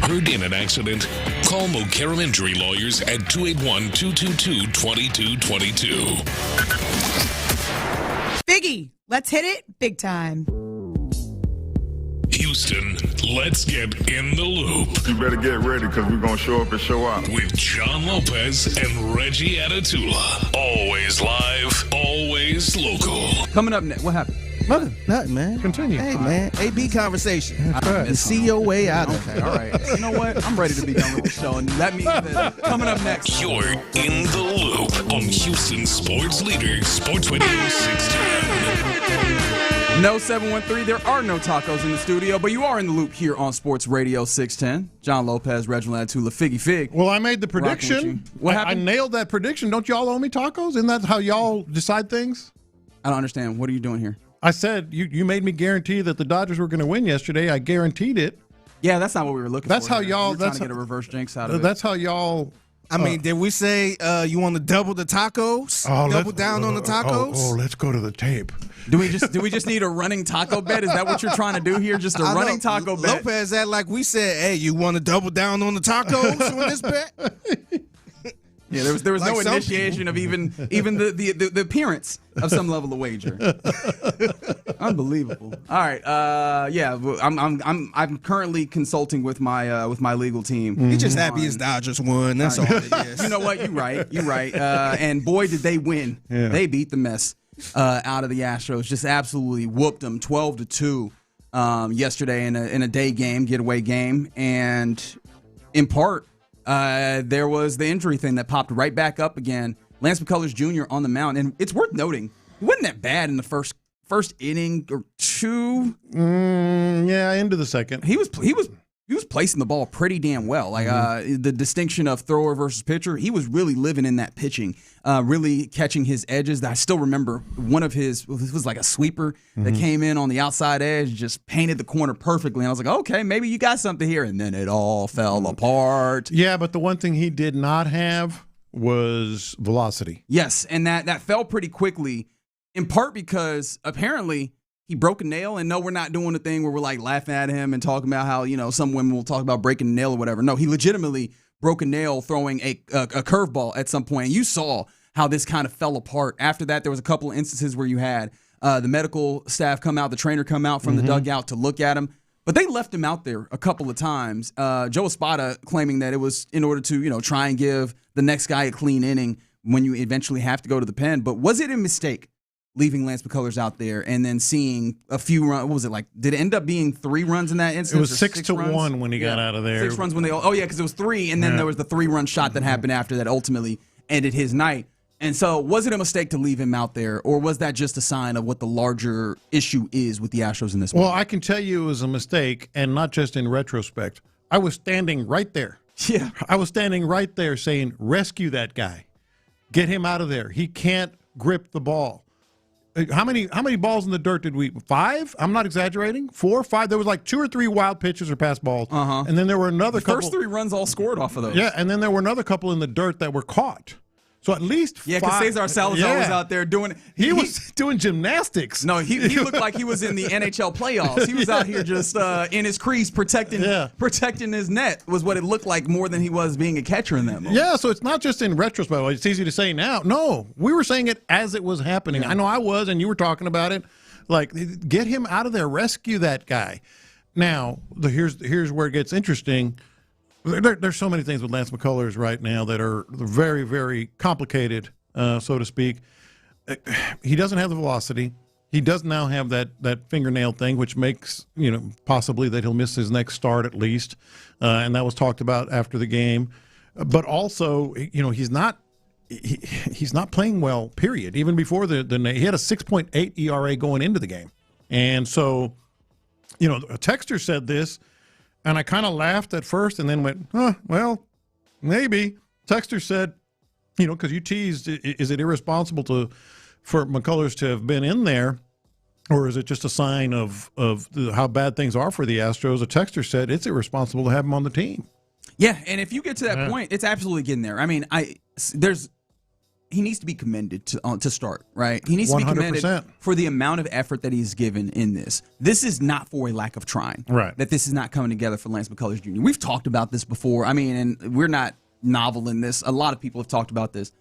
Hurt in an accident? Call McCullers Injury Lawyers at 281-222-2222.
Biggie, let's hit it big time.
Houston, let's get in the loop.
You better get ready because we're going to show up and show out.
With John Lopez and Reggie Atatula. Always live, always local.
Coming up next, what happened?
Nothing, man.
Continue.
Hey, man. AB conversation.
Right.
See your way out of it.
Okay, all right. You know what? I'm ready to be done with the show, and that means that coming up next.
You're in the loop on Houston Sports Leader, Sports Radio 610.
No 713, there are no tacos in the studio, but you are in the loop here on Sports Radio 610. John Lopez, Reginald Atatula, Figgy Fig.
Well, I made the prediction.
What happened?
I nailed that prediction. Don't y'all owe me tacos? Isn't that how y'all decide things?
I don't understand. What are you doing here?
I said you made me guarantee that the Dodgers were going to win yesterday. I guaranteed it.
Yeah, that's not what we were looking
That's
for.
how y'all.
We're trying
That's
to get a reverse jinx out of it.
That's how y'all.
I mean, did we say you want to double the tacos? Double down on the tacos?
Let's go to the tape.
Do we just need a running taco bet? Is that what you're trying to do here? Just a running taco bet?
Lopez act like we said, hey, you want to double down on the tacos on this bet?
Yeah, there was like no initiation of even the appearance of some level of wager. Unbelievable. All right, yeah, I'm currently consulting with my legal team.
He's just happy his Dodgers won. That's all it is.
You know what? You're right. And boy, did they win.
Yeah.
They beat the mess out of the Astros. Just absolutely whooped them 12-2 yesterday in a day game, getaway game, and in part. There was the injury thing that popped right back up again. Lance McCullers Jr. on the mound, and it's worth noting he wasn't that bad in the first inning or two.
Yeah, into the second.
He was placing the ball pretty damn well. Like the distinction of thrower versus pitcher, he was really living in that pitching, really catching his edges. I still remember one of his. This was like a sweeper that came in on the outside edge, just painted the corner perfectly. And I was like, okay, maybe you got something here. And then it all fell apart.
Yeah, but the one thing he did not have was velocity.
Yes, and that fell pretty quickly, in part because apparently he broke a nail. And no, we're not doing the thing where we're like laughing at him and talking about how, some women will talk about breaking a nail or whatever. No, he legitimately broke a nail throwing a curveball at some point. And you saw how this kind of fell apart. After that, there was a couple of instances where you had the medical staff come out, the trainer come out from the dugout to look at him. But they left him out there a couple of times. Joe Espada claiming that it was in order to, try and give the next guy a clean inning when you eventually have to go to the pen. But was it a mistake leaving Lance McCullers out there and then seeing a few runs? What was it like? Did it end up being 3 runs in that instance?
It was 6-1 when he got out of there.
6 runs when they. Oh yeah, because it was 3, and then there was the 3-run shot that happened after that ultimately ended his night. And so, was it a mistake to leave him out there, or was that just a sign of what the larger issue is with the Astros in this one?
Well, I can tell you it was a mistake, and not just in retrospect. I was standing right there.
Yeah.
I was standing right there saying, rescue that guy. Get him out of there. He can't grip the ball. How many balls in the dirt did we? 5? I'm not exaggerating. 4 or 5. There was like 2 or 3 wild pitches or pass balls. And then there were another couple.
First 3 runs all scored off of those.
Yeah, and then there were another couple in the dirt that were caught. So at least 5.
Yeah, because Cesar Salazar was out there doing it.
He was doing gymnastics.
No, he looked like he was in the NHL playoffs. He was out here just in his crease protecting his net was what it looked like more than he was being a catcher in that moment.
Yeah, so it's not just in retrospect. It's easy to say now. No, we were saying it as it was happening. Yeah. I know I was, and you were talking about it. Like, get him out of there. Rescue that guy. Now, here's where it gets interesting. There's so many things with Lance McCullers right now that are very, very complicated, so to speak. He doesn't have the velocity. He does now have that fingernail thing, which makes, possibly that he'll miss his next start at least. And that was talked about after the game. But also, he's not playing well, period. Even before he had a 6.8 ERA going into the game. And so, a texter said this, and I kind of laughed at first and then went, well, maybe. Texter said, because you teased, is it irresponsible for McCullers to have been in there, or is it just a sign of how bad things are for the Astros? A texter said it's irresponsible to have him on the team.
Yeah, and if you get to that point, it's absolutely getting there. I mean, to be commended to start, right? He needs to be
100%.
commended for the amount of effort that he's given in this. This is not for a lack of trying.
Right.
That this is not coming together for Lance McCullers Jr. We've talked about this before. I mean, and we're not novel in this. A lot of people have talked about this.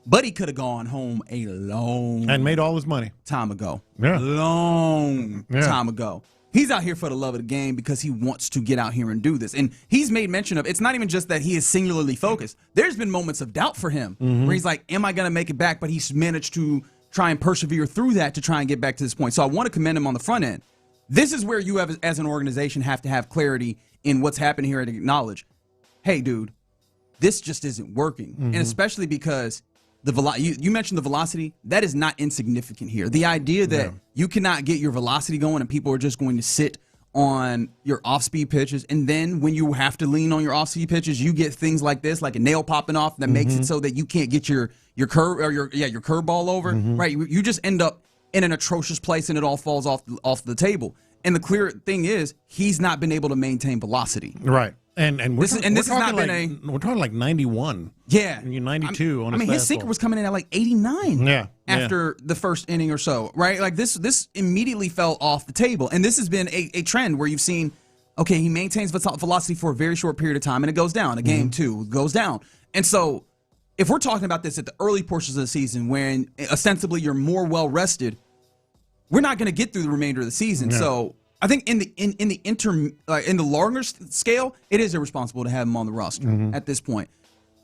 But he could have gone home a long
and made all his money
time ago.
Yeah.
Long time ago. He's out here for the love of the game because he wants to get out here and do this. And he's made mention of, it's not even just that he is singularly focused. There's been moments of doubt for him where he's like, am I going to make it back? But he's managed to try and persevere through that to try and get back to this point. So I want to commend him on the front end. This is where you have, as an organization, have to have clarity in what's happening here and acknowledge, hey, dude, this just isn't working. And especially because you mentioned the velocity. That is not insignificant here. The idea that you cannot get your velocity going and people are just going to sit on your off-speed pitches, and then when you have to lean on your off-speed pitches, you get things like this, like a nail popping off that makes it so that you can't get your curve or your curveball over. Right? You just end up in an atrocious place, and it all falls off the table. And the clear thing is, he's not been able to maintain velocity.
Right. And we're
this has not
like,
been
we're talking like 91.
Yeah.
92 on his
his sinker was coming in at like 89 after the first inning or so, right? Like this immediately fell off the table. And this has been a trend where you've seen, okay, he maintains velocity for a very short period of time and it goes down. A game two goes down. And so if we're talking about this at the early portions of the season when ostensibly you're more well-rested, we're not going to get through the remainder of the season.
Yeah.
So I think in the longer scale, it is irresponsible to have him on the roster at this point.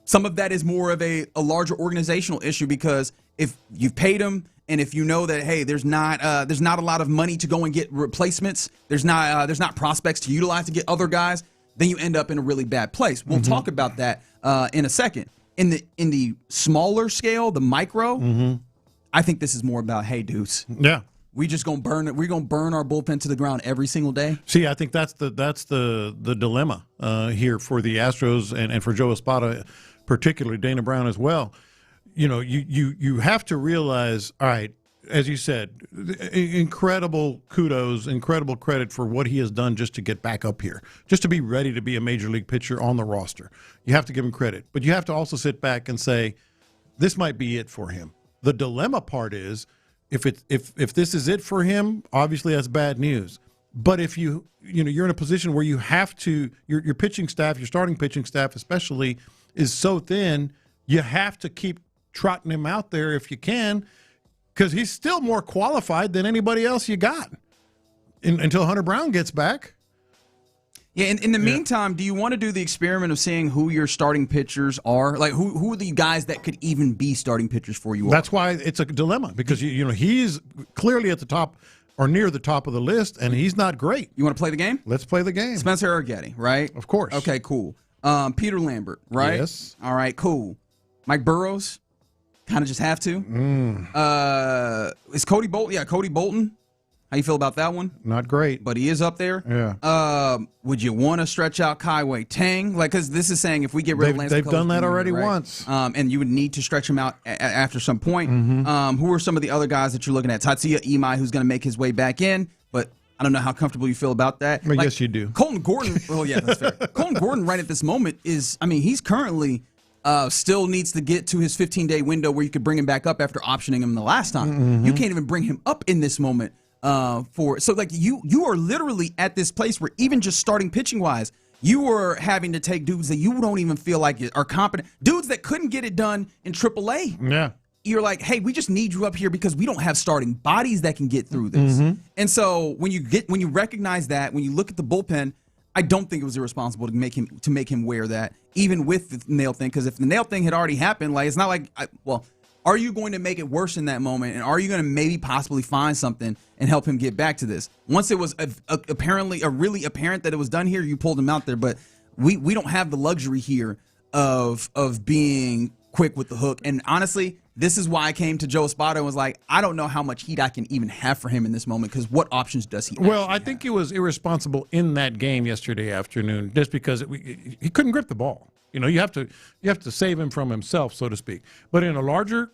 Some of that is more of a larger organizational issue because if you've paid him and if you know that hey, there's not a lot of money to go and get replacements, there's not prospects to utilize to get other guys, then you end up in a really bad place. We'll talk about that in a second. In the smaller scale, the micro, I think this is more about hey, dudes.
Yeah.
We just gonna burn it. We're gonna burn our bullpen to the ground every single day.
See, I think that's the dilemma here for the Astros and for Joe Espada, particularly Dana Brown as well. You know, you have to realize, all right, as you said, incredible kudos, incredible credit for what he has done just to get back up here, just to be ready to be a major league pitcher on the roster. You have to give him credit, but you have to also sit back and say, this might be it for him. The dilemma part is, if this is it for him, obviously that's bad news. But if you're in a position where you have to, your pitching staff, your starting pitching staff especially, is so thin, you have to keep trotting him out there if you can, because he's still more qualified than anybody else you got until Hunter Brown gets back.
Yeah, and in the meantime, do you want to do the experiment of seeing who your starting pitchers are? Like, who are the guys that could even be starting pitchers for you?
That's why it's a dilemma, because he's clearly at the top or near the top of the list, and he's not great.
You want to play the game?
Let's play the game.
Spencer Arrighetti, right?
Of course.
Okay, cool. Peter Lambert, right?
Yes.
All right, cool. Mike Burrows, kind of just have to. Is Cody Bolton? Yeah, Cody Bolton. How you feel about that one?
Not great.
But he is up there.
Yeah.
Would you want to stretch out Kaiwei Tang? Like, because this is saying if we get rid of Lance
they've
McCullers
done that
Jr.,
already
right?
once.
And you would need to stretch him out after some point. Who are some of the other guys that you're looking at? Tatsuya Imai, who's going to make his way back in, but I don't know how comfortable you feel about that.
I guess you do.
Colton Gordon. Well, yeah, that's fair. Colton Gordon, right at this moment, he's currently still needs to get to his 15-day window where you could bring him back up after optioning him the last time. You can't even bring him up in this moment. You are literally at this place where even just starting pitching wise, you are having to take dudes that you don't even feel like are competent, dudes that couldn't get it done in AAA.
Yeah,
you're like, hey, we just need you up here because we don't have starting bodies that can get through this. And so when you recognize that, when you look at the bullpen, I don't think it was irresponsible to make him wear that, even with the nail thing. Because if the nail thing had already happened, like it's not like are you going to make it worse in that moment? And are you going to maybe possibly find something and help him get back to this? Once it was apparently really apparent that it was done here, you pulled him out there. But we don't have the luxury here of being quick with the hook. And honestly, this is why I came to Joe Espada and was like, I don't know how much heat I can even have for him in this moment, because what options does he have?
Well, I think it was irresponsible in that game yesterday afternoon just because he couldn't grip the ball. You have to save him from himself, so to speak. But in a larger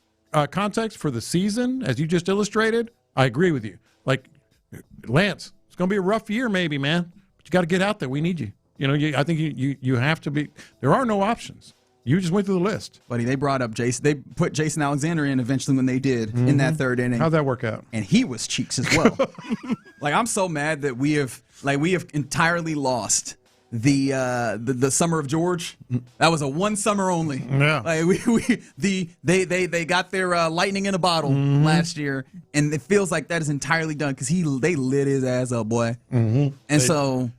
context for the season, as you just illustrated, I agree with you. Like, Lance, it's going to be a rough year maybe, man. But you got to get out there. We need you. I think you have to be – there are no options. You just went through the list.
Buddy, they brought up Jason. They put Jason Alexander in eventually when they did in that third inning.
How'd that work out?
And he was cheeks as well. Like, I'm so mad that we have entirely lost the summer of George. That was a one summer only.
Yeah.
Like they got their lightning in a bottle last year, and it feels like that is entirely done because they lit his ass up, boy. And so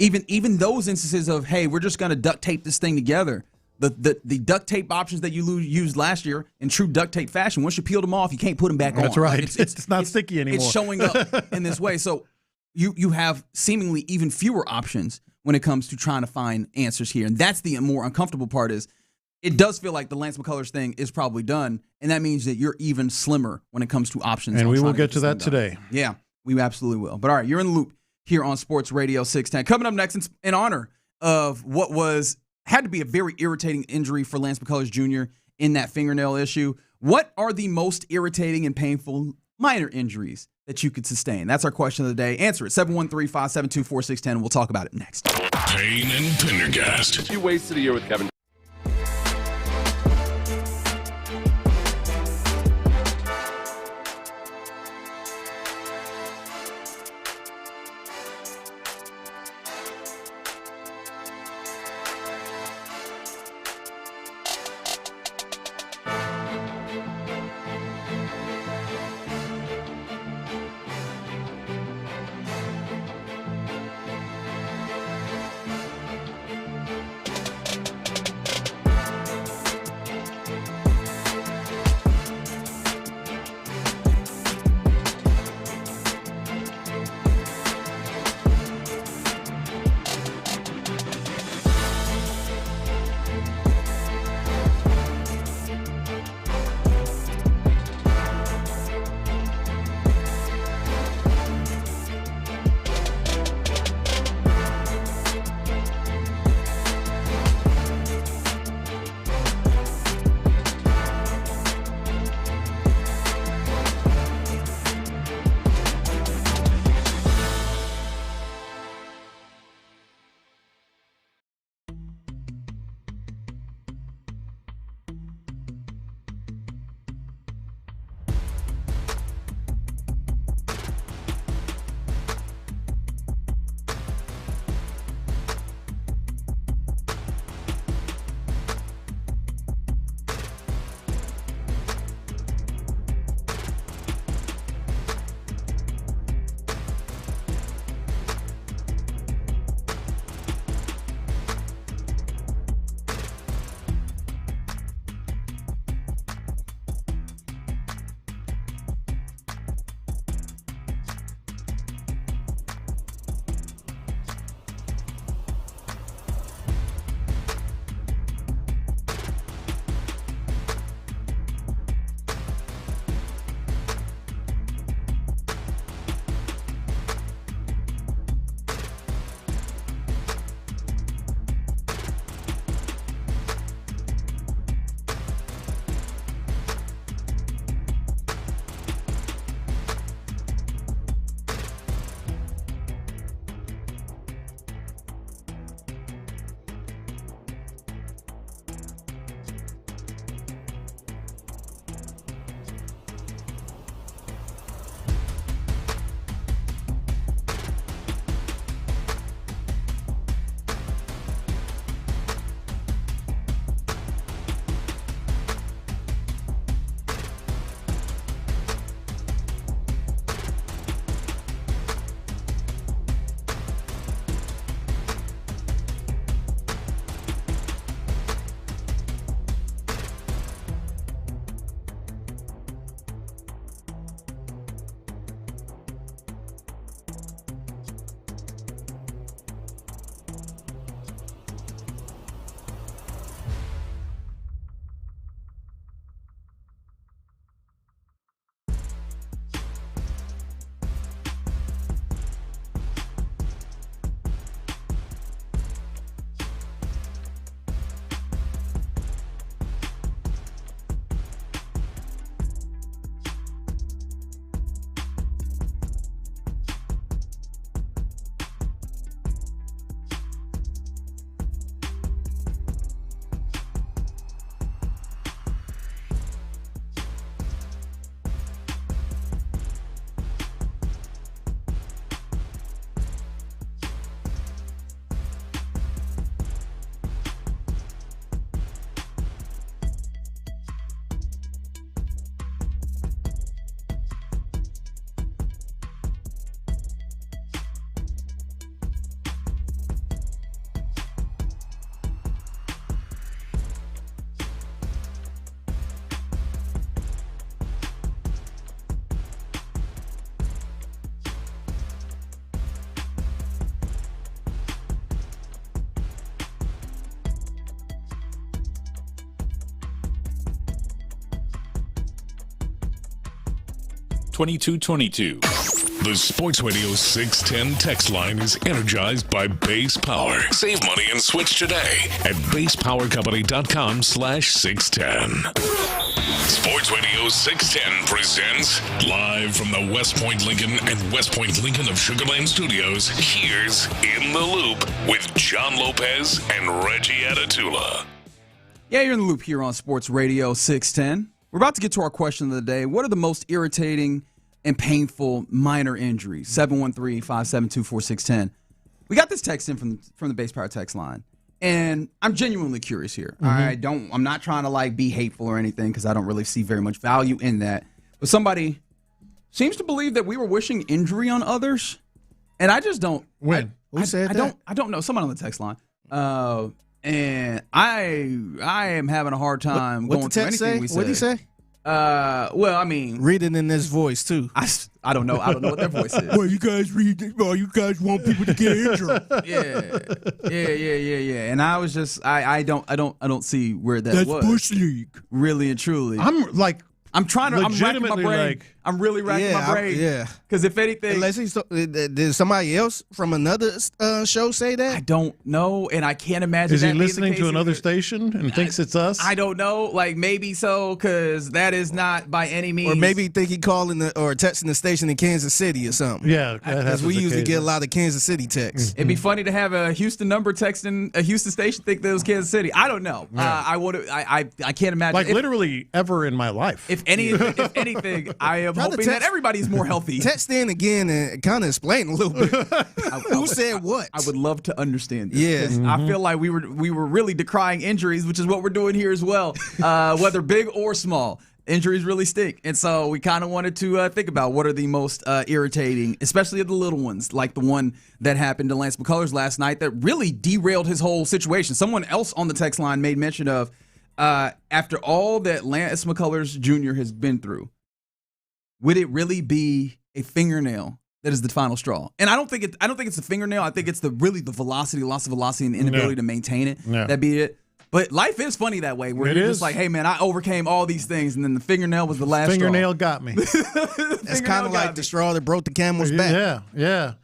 even those instances of, hey, we're just gonna duct tape this thing together. The duct tape options that you used last year in true duct tape fashion, once you peeled them off, you can't put them back on.
That's right.
Like,
it's not sticky anymore.
It's showing up in this way. So you have seemingly even fewer options when it comes to trying to find answers here. And that's the more uncomfortable part is it does feel like the Lance McCullers thing is probably done, and that means that you're even slimmer when it comes to options.
And we will get to that today.
Yeah, we absolutely will. But all right, you're in the loop here on Sports Radio 610. Coming up next, in honor of what had to be a very irritating injury for Lance McCullers Jr. in that fingernail issue. What are the most irritating and painful minor injuries that you could sustain? That's our question of the day. Answer it, 713-572-4610. We'll talk about it next.
Payne and Pendergast.
You wasted a year with Kevin.
2222. The Sports Radio 610 text line is energized by Base Power. Save money and switch today at basepowercompany.com/610. Sports Radio 610 presents live from the West Point Lincoln and West Point Lincoln of Sugar Land Studios. Here's In the Loop with John Lopez and Reggie Atatula.
Yeah, you're in the loop here on Sports Radio 610. We're about to get to our question of the day. What are the most irritating and painful minor injuries? 713-572-4610. We got this text in from the Base Power text line, and I'm genuinely curious here. I'm not trying to be hateful or anything because I don't really see very much value in that. But somebody seems to believe that we were wishing injury on others, and I just don't.
When?
Who said that? I don't know. Someone on the text line. And I am having a hard time going through anything we say.
What did he say?
Well, I mean,
read it in this voice too.
I don't know. I don't know what their voice is.
Well, you guys read it. Well, you guys want people to get injured.
Yeah. And I was just, I don't see where that was.
That's Bush League.
Really and truly. I'm trying to. I'm racking my brain. I'm really racking my brain.
Yeah.
Because if anything,
unless did somebody else from another show say that?
I don't know, and I can't imagine.
Is
that
he listening to another
either.
station and thinks it's us?
I don't know. Maybe so, because that is not by any means.
Or maybe he think he calling or texting the station in Kansas City or something.
Yeah,
because we usually get a lot of Kansas City texts.
It'd be funny to have a Houston number texting a Houston station think that it was Kansas City. I don't know.
Yeah.
I can't imagine.
Literally ever in my life.
If anything, I am hoping that everybody's more healthy.
Text in again and kind of explain a little bit. Who said what?
I would love to understand this.
Yeah.
I feel like we were really decrying injuries, which is what we're doing here as well, whether big or small. Injuries really stink. And so we kind of wanted to think about what are the most irritating, especially the little ones, like the one that happened to Lance McCullers last night that really derailed his whole situation. Someone else on the text line made mention of, after all that Lance McCullers Jr. has been through, would it really be a fingernail that is the final straw? And I don't think it's a fingernail. I think it's the velocity, loss of velocity, and the inability to maintain it. Yeah. That'd be it. But life is funny that way, where you're just like, hey man, I overcame all these things, and then the fingernail was the last
fingernail
straw.
got me.
That's kind of like the straw that broke the camel's back.
Yeah.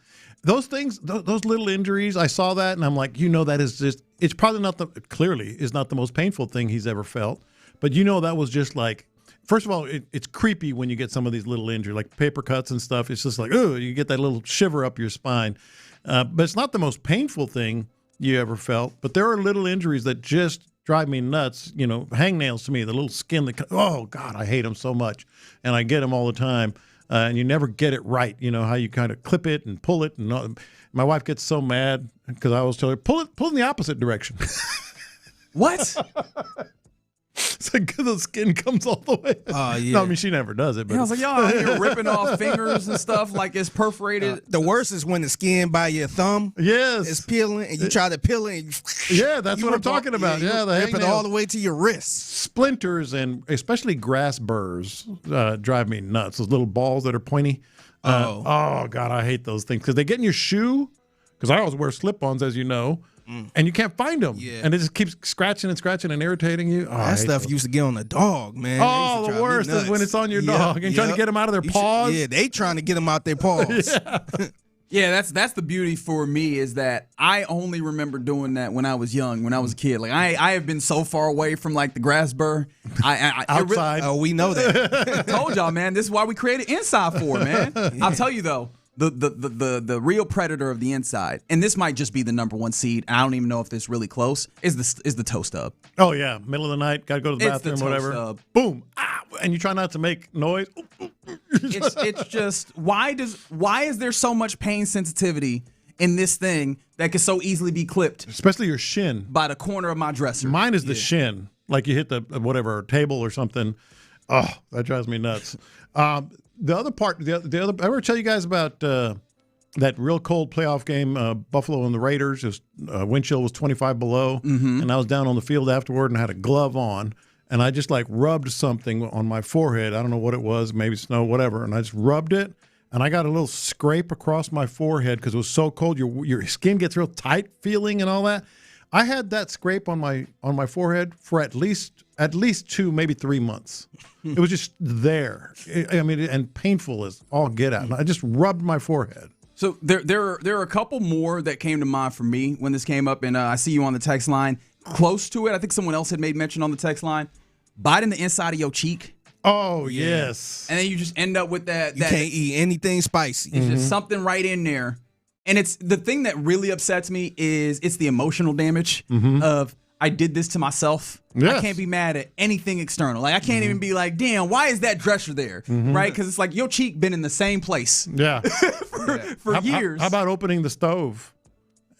Those things, those little injuries, I saw that, and I'm like, that is just, it's probably not clearly is not the most painful thing he's ever felt. But that was just like, first of all, it's creepy when you get some of these little injuries, like paper cuts and stuff. It's just like, oh, you get that little shiver up your spine. But it's not the most painful thing you ever felt. But there are little injuries that just drive me nuts. Hangnails to me, the little skin that, oh, God, I hate them so much. And I get them all the time. And you never get it right. How you kind of clip it and pull it. And my wife gets so mad because I always tell her, pull in the opposite direction.
What?
So the skin comes all the way. No, I mean, she never does it. But
I was like, y'all out here ripping off fingers and stuff like it's perforated.
The worst is when the skin by your thumb is peeling, and you try to peel it. And
that's what I'm talking about. Yeah, the
rip it all the way to your wrist.
Splinters and especially grass burrs drive me nuts. Those little balls that are pointy. Oh, God, I hate those things because they get in your shoe. Because I always wear slip-ons, as you know. And you can't find them. Yeah. And it just keeps scratching and irritating you.
That stuff used to get on the dog, man.
Oh, the worst is when it's on your dog and trying to get them out of their paws.
They trying to get them out their paws.
Yeah, that's the beauty for me is that I only remember doing that when I was young, when I was a kid. Like I have been so far away from like the grass burr.
Outside.
We know that.
I told y'all, man. This is why we created Inside for, man. I'll tell you though. The real predator of the inside, and this might just be the number one seed. I don't even know if this is really close. Is the toe stub?
Oh yeah, middle of the night, got to go to the bathroom, whatever.
Stub.
Boom, and you try not to make noise.
It's just why is there so much pain sensitivity in this thing that could so easily be clipped,
especially your shin
by the corner of my dresser?
Mine is the shin, like you hit the table or something. Oh, that drives me nuts. The other part, the other, I ever tell you guys about that real cold playoff game, Buffalo and the Raiders? Wind chill was 25 below, and I was down on the field afterward and had a glove on, and I just like rubbed something on my forehead. I don't know what it was, maybe snow, whatever, and I just rubbed it, and I got a little scrape across my forehead because it was so cold. Your skin gets real tight feeling and all that. I had that scrape on my forehead for at least 2, maybe 3 months. It was just there. And painful as all get out. And I just rubbed my forehead.
So there are a couple more that came to mind for me when this came up, and I see you on the text line. Close to it, I think someone else had made mention on the text line. Biting the inside of your cheek.
Oh, yes.
And then you just end up with that.
You can't eat anything spicy.
It's just something right in there. And it's the thing that really upsets me is it's the emotional damage of I did this to myself.
Yes.
I can't be mad at anything external. Like I can't even be like, damn, why is that dresser there? Right? Because it's like your cheek been in the same place.
Yeah.
for years.
How about opening the stove?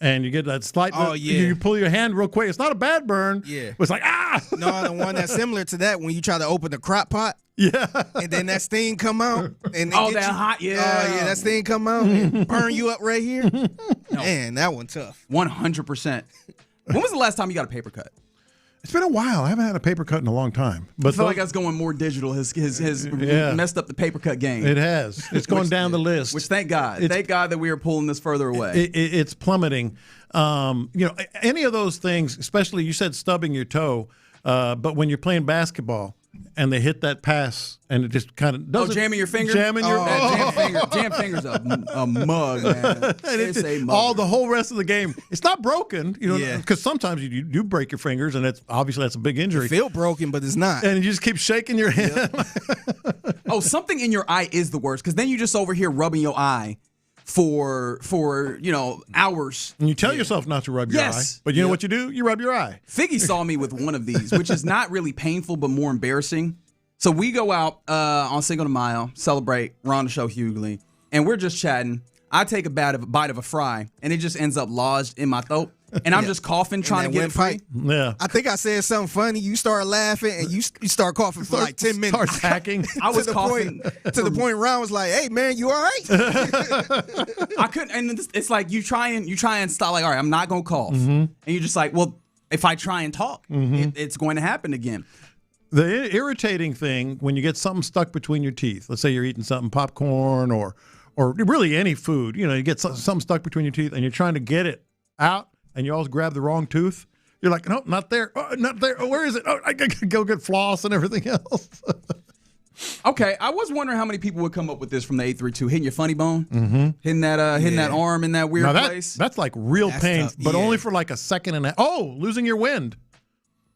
And you get that slight.
Yeah.
You pull your hand real quick. It's not a bad burn.
Yeah.
But it's like, ah!
No, the one that's similar to that when you try to open the crock pot.
Yeah.
And then that steam come out. And
hot, yeah.
Oh, yeah, that steam come out and burn you up right here. Man, that one tough.
100%. When was the last time you got a paper cut?
It's been a while. I haven't had a paper cut in a long time. But
I feel like that's going more digital. Has messed up the paper cut game.
It has. It's going down the list.
Which thank God. Thank God that we are pulling this further away.
It's plummeting. Any of those things, especially you said stubbing your toe, but when you're playing basketball and they hit that pass and it just kind of does
jamming your finger?
Jamming your
Jam finger's a mug, man. It's a mug.
All the whole rest of the game. It's not broken, because sometimes you do break your fingers, and that's a big injury.
You feel broken, but it's not.
And you just keep shaking your hand.
Something in your eye is the worst, because then you just over here rubbing your eye for hours.
And you tell yourself not to rub your eye, but you know what you do? You rub your eye.
Figgy saw me with one of these, which is not really painful, but more embarrassing. So we go out on Cinco de Mayo, celebrate, we're on the show Hughley, and we're just chatting. I take a bite of a fry, and it just ends up lodged in my throat. And I'm just coughing, trying to get it free.
Yeah.
I think I said something funny. You start laughing, and you start coughing for like 10 minutes.
Start hacking.
I was coughing.
To the point Ron was like, hey, man, you all right?
I couldn't. And it's like you try and stop, like, all right, I'm not going to cough. And you're just like, well, if I try and talk, it's going to happen again.
The irritating thing when you get something stuck between your teeth, let's say you're eating something, popcorn or really any food, you get something stuck between your teeth and you're trying to get it out and you always grab the wrong tooth. You're like, no, not there. Oh, not there. Oh, where is it? Oh, I gotta go get floss and everything else.
Okay, I was wondering how many people would come up with this from the 832, hitting your funny bone, hitting that arm in that weird place.
That's like real pain,
tough.
but only for like a second and a half. Oh, losing your wind.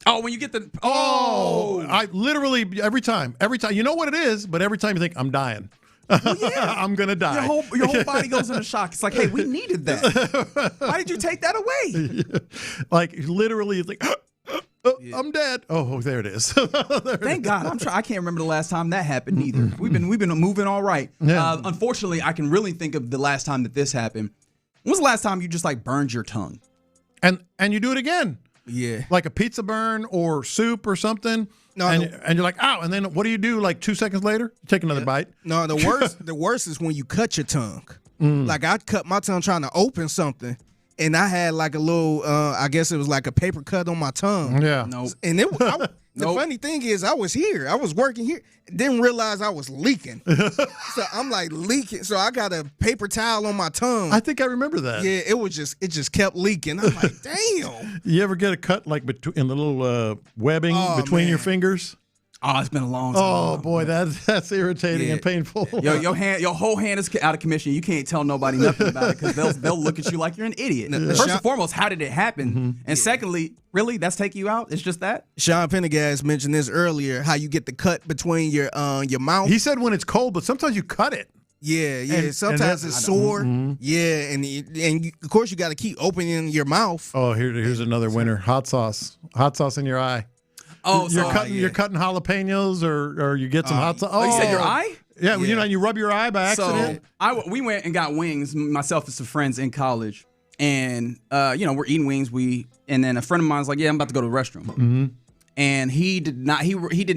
Oh, when you get the
I literally every time. You know what it is, but every time you think I'm dying.
Well, yeah.
I'm gonna die.
Your whole body goes into shock. It's like, hey, we needed that. Why did you take that away?
Like literally, it's like, I'm dead. Oh, there it is.
Thank God. I can't remember the last time that happened either. We've been moving all right.
Yeah.
Unfortunately, I can really think of the last time that this happened. When was the last time you just like burned your tongue?
And you do it again.
Yeah.
Like a pizza burn or soup or something. And you're like, ow. And then what do you do like 2 seconds later? You take another bite.
No, the worst is when you cut your tongue. Like I cut my tongue trying to open something. And I had like a little, I guess it was like a paper cut on my tongue.
Yeah.
Nope.
And the funny thing is I was here. I was working here. Didn't realize I was leaking. So I'm like leaking. So I got a paper towel on my tongue.
I think I remember that.
Yeah, it just kept leaking. I'm like, damn.
You ever get a cut like in the little webbing between your fingers?
Oh, it's been a long time.
Oh boy, that's irritating and painful.
Your whole hand is out of commission. You can't tell nobody nothing about it because they'll look at you like you're an idiot. First and foremost, how did it happen? And secondly, really, that's taking you out? It's just that?
Sean Pendergast mentioned this earlier, how you get the cut between your mouth.
He said when it's cold, but sometimes you cut it.
Yeah. Sometimes it's sore. Yeah, and of course you got to keep opening your mouth.
Oh, here's another winner. Hot sauce in your eye.
Oh,
you're cutting jalapenos or you get some hot sauce.
Oh, you said your eye?
Yeah, you rub your eye by accident.
So we went and got wings, myself and some friends in college, and we're eating wings. And then a friend of mine was like, "Yeah, I'm about to go to the restroom," and he did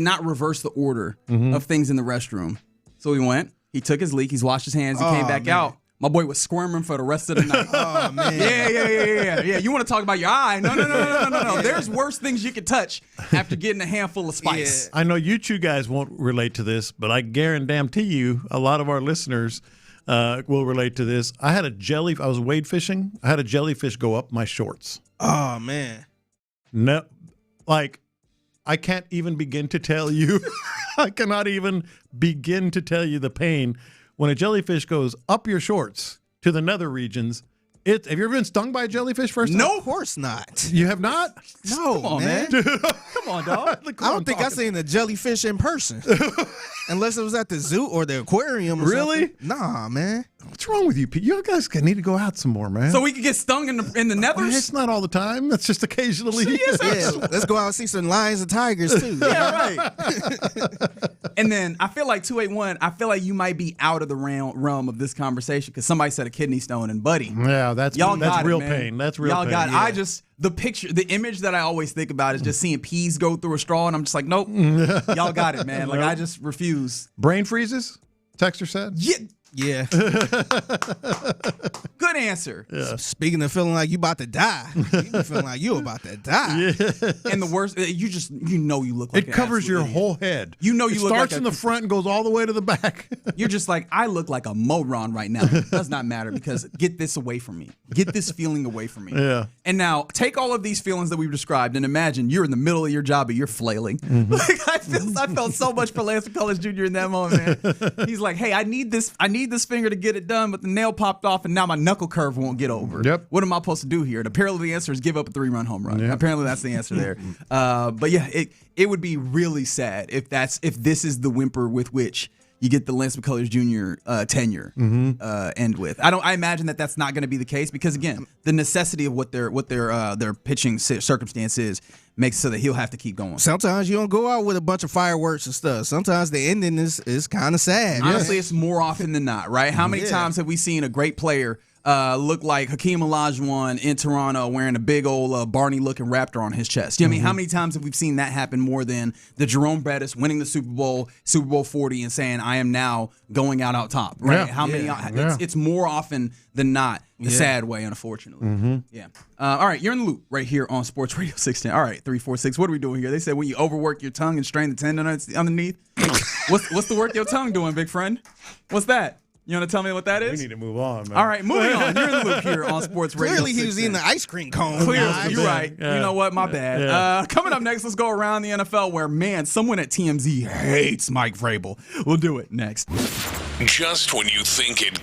not reverse the order of things in the restroom. So we went. He took his leak. He's washed his hands. He came back out. My boy was squirming for the rest of the night.
Oh, man.
Yeah. You want to talk about your eye? No. There's worse things you could touch after getting a handful of spice.
Yeah. I know you two guys won't relate to this, but I guarantee you a lot of our listeners will relate to this. I was wade fishing. I had a jellyfish go up my shorts.
Oh, man.
No, like, I can't even begin to tell you. I cannot even begin to tell you the pain when a jellyfish goes up your shorts to the nether regions. Have you ever been stung by a jellyfish first time?
No, of course not.
You have not?
No,
Come on, man. Come on, dog.
I don't think I've seen a jellyfish in person. Unless it was at the zoo or the aquarium or something. Nah, man.
What's wrong with you, Pete? You guys need to go out some more, man.
So we could get stung in the nethers?
It's not all the time. That's just occasionally.
Yeah, let's go out and see some lions and tigers, too.
Yeah, right. And then I feel like 281, I feel like you might be out of the realm of this conversation because somebody said a kidney stone, and buddy.
Yeah, that's real pain. That's real
Y'all
pain.
got it. Yeah. The image that I always think about is just seeing peas go through a straw, and I'm just like, nope. Y'all got it, man. Like, I just refuse.
Brain freezes? Texter said?
Yeah.
Good answer.
Yeah. Speaking of feeling like you about to die, you be feeling like you about to die.
Yeah.
And the worst, you look like
it covers your whole head.
You
it starts in the front and goes all the way to the back.
You're just like, I look like a moron right now. It does not matter because get this away from me. Get this feeling away from me.
Yeah.
And now take all of these feelings that we've described and imagine you're in the middle of your job and you're flailing.
Mm-hmm.
Like I felt so much for Lance McCullers Jr. in that moment, man. He's like, hey, I need this finger to get it done, but the nail popped off and now my knuckle curve won't get over.
Yep.
What am I supposed to do here? And apparently the answer is give up a 3-run home run.
Yep.
Apparently that's the answer there. But yeah, it would be really sad if this is the whimper with which you get the Lance McCullers Jr. Tenure end with. I imagine that's not going to be the case because again, the necessity of what their pitching circumstance is makes so that he'll have to keep going.
Sometimes you don't go out with a bunch of fireworks and stuff. Sometimes the ending is kind of sad.
Honestly, it's more often than not, right? How many times have we seen a great player look like Hakeem Olajuwon in Toronto wearing a big old Barney-looking raptor on his chest? You know what I mean? How many times have we seen that happen more than the Jerome Bettis winning the Super Bowl 40, and saying, I am now going out top, right?
Yeah.
How many? It's more often than not the sad way, unfortunately. Yeah. All right, you're in the loop right here on Sports Radio 610. All right, 346. What are we doing here? They said when you overwork your tongue and strain the tendon underneath. What's the work your tongue doing, big friend? What's that? You want to tell me what that is?
We need to move on, man.
All right, moving on. You're in the loop here on Sports Radio.
Clearly he was eating the ice cream cone.
Clearly, you're right.
Yeah.
You know what? My bad.
Yeah.
Coming up next, let's go around the NFL where, man, someone at TMZ hates Mike Vrabel. We'll do it next.
Just when you think it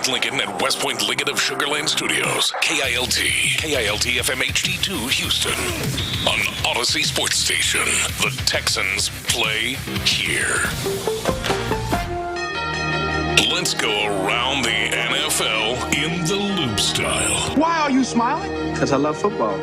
Point Lincoln and West Point Lincoln of Sugarland Studios. KILT FM HD2 Houston. On Odyssey Sports Station. The Texans play here. Let's go around the NFL in the loop style.
Why are you smiling? Because I love football.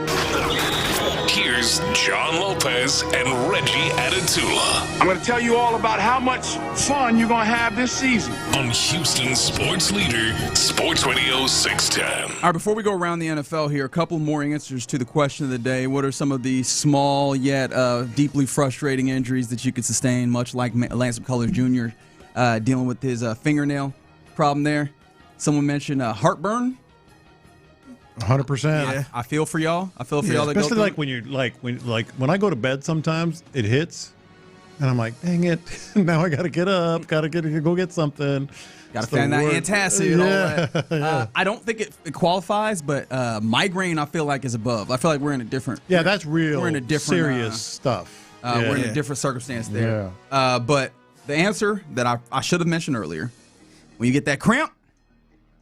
Here's John Lopez and Reggie Adatula.
I'm going to tell you all about how much fun you're going to have this season.
On Houston Sports Leader, Sports Radio 610.
All right, before we go around the NFL here, a couple more answers to the question of the day. What are some of the small yet deeply frustrating injuries that you could sustain, much like Lance McCullers Jr. Dealing with his fingernail problem there? Someone mentioned heartburn.
100%.
Yeah, I feel for y'all. I feel for y'all.
Especially like when you're when I go to bed, sometimes it hits, and I'm like, dang it! Now I got to get up. Got to go get something.
Got to find that antacid and all that. Yeah. I don't think it qualifies, but migraine I feel like is above. I feel like we're in a different.
Yeah, that's real.
We're in a different
serious stuff.
We're in a different circumstance there. Yeah. But the answer that I should have mentioned earlier, when you get that cramp.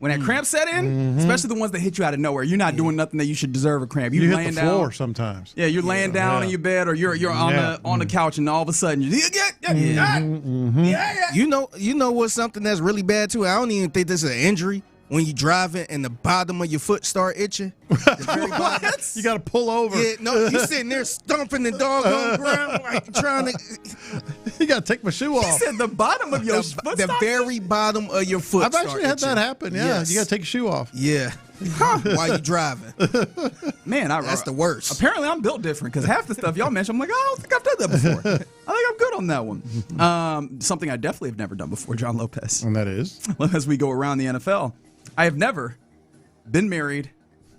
When that cramp set in, especially the ones that hit you out of nowhere, you're not doing nothing that you should deserve a cramp.
You
laying
hit the
down,
floor sometimes.
Yeah, you're laying down in your bed, or you're on the couch, and all of a sudden you
You know what's something that's really bad too? I don't even think this is an injury. When you driving and the bottom of your foot start itching.
What? You got to pull over.
Yeah, no, you sitting there stomping the doggone ground, like trying to.
You got to take my shoe off.
He said the bottom of your foot.
The very bottom of your foot.
I've actually had that happen. Yeah, yes. You got to take your shoe off.
Yeah. While you driving.
Man,
that's the worst.
Apparently, I'm built different because half the stuff y'all mentioned, I'm like, I don't think I've done that before. I think I'm good on that one. Something I definitely have never done before, John Lopez.
And that is?
As we go around the NFL. I have never been married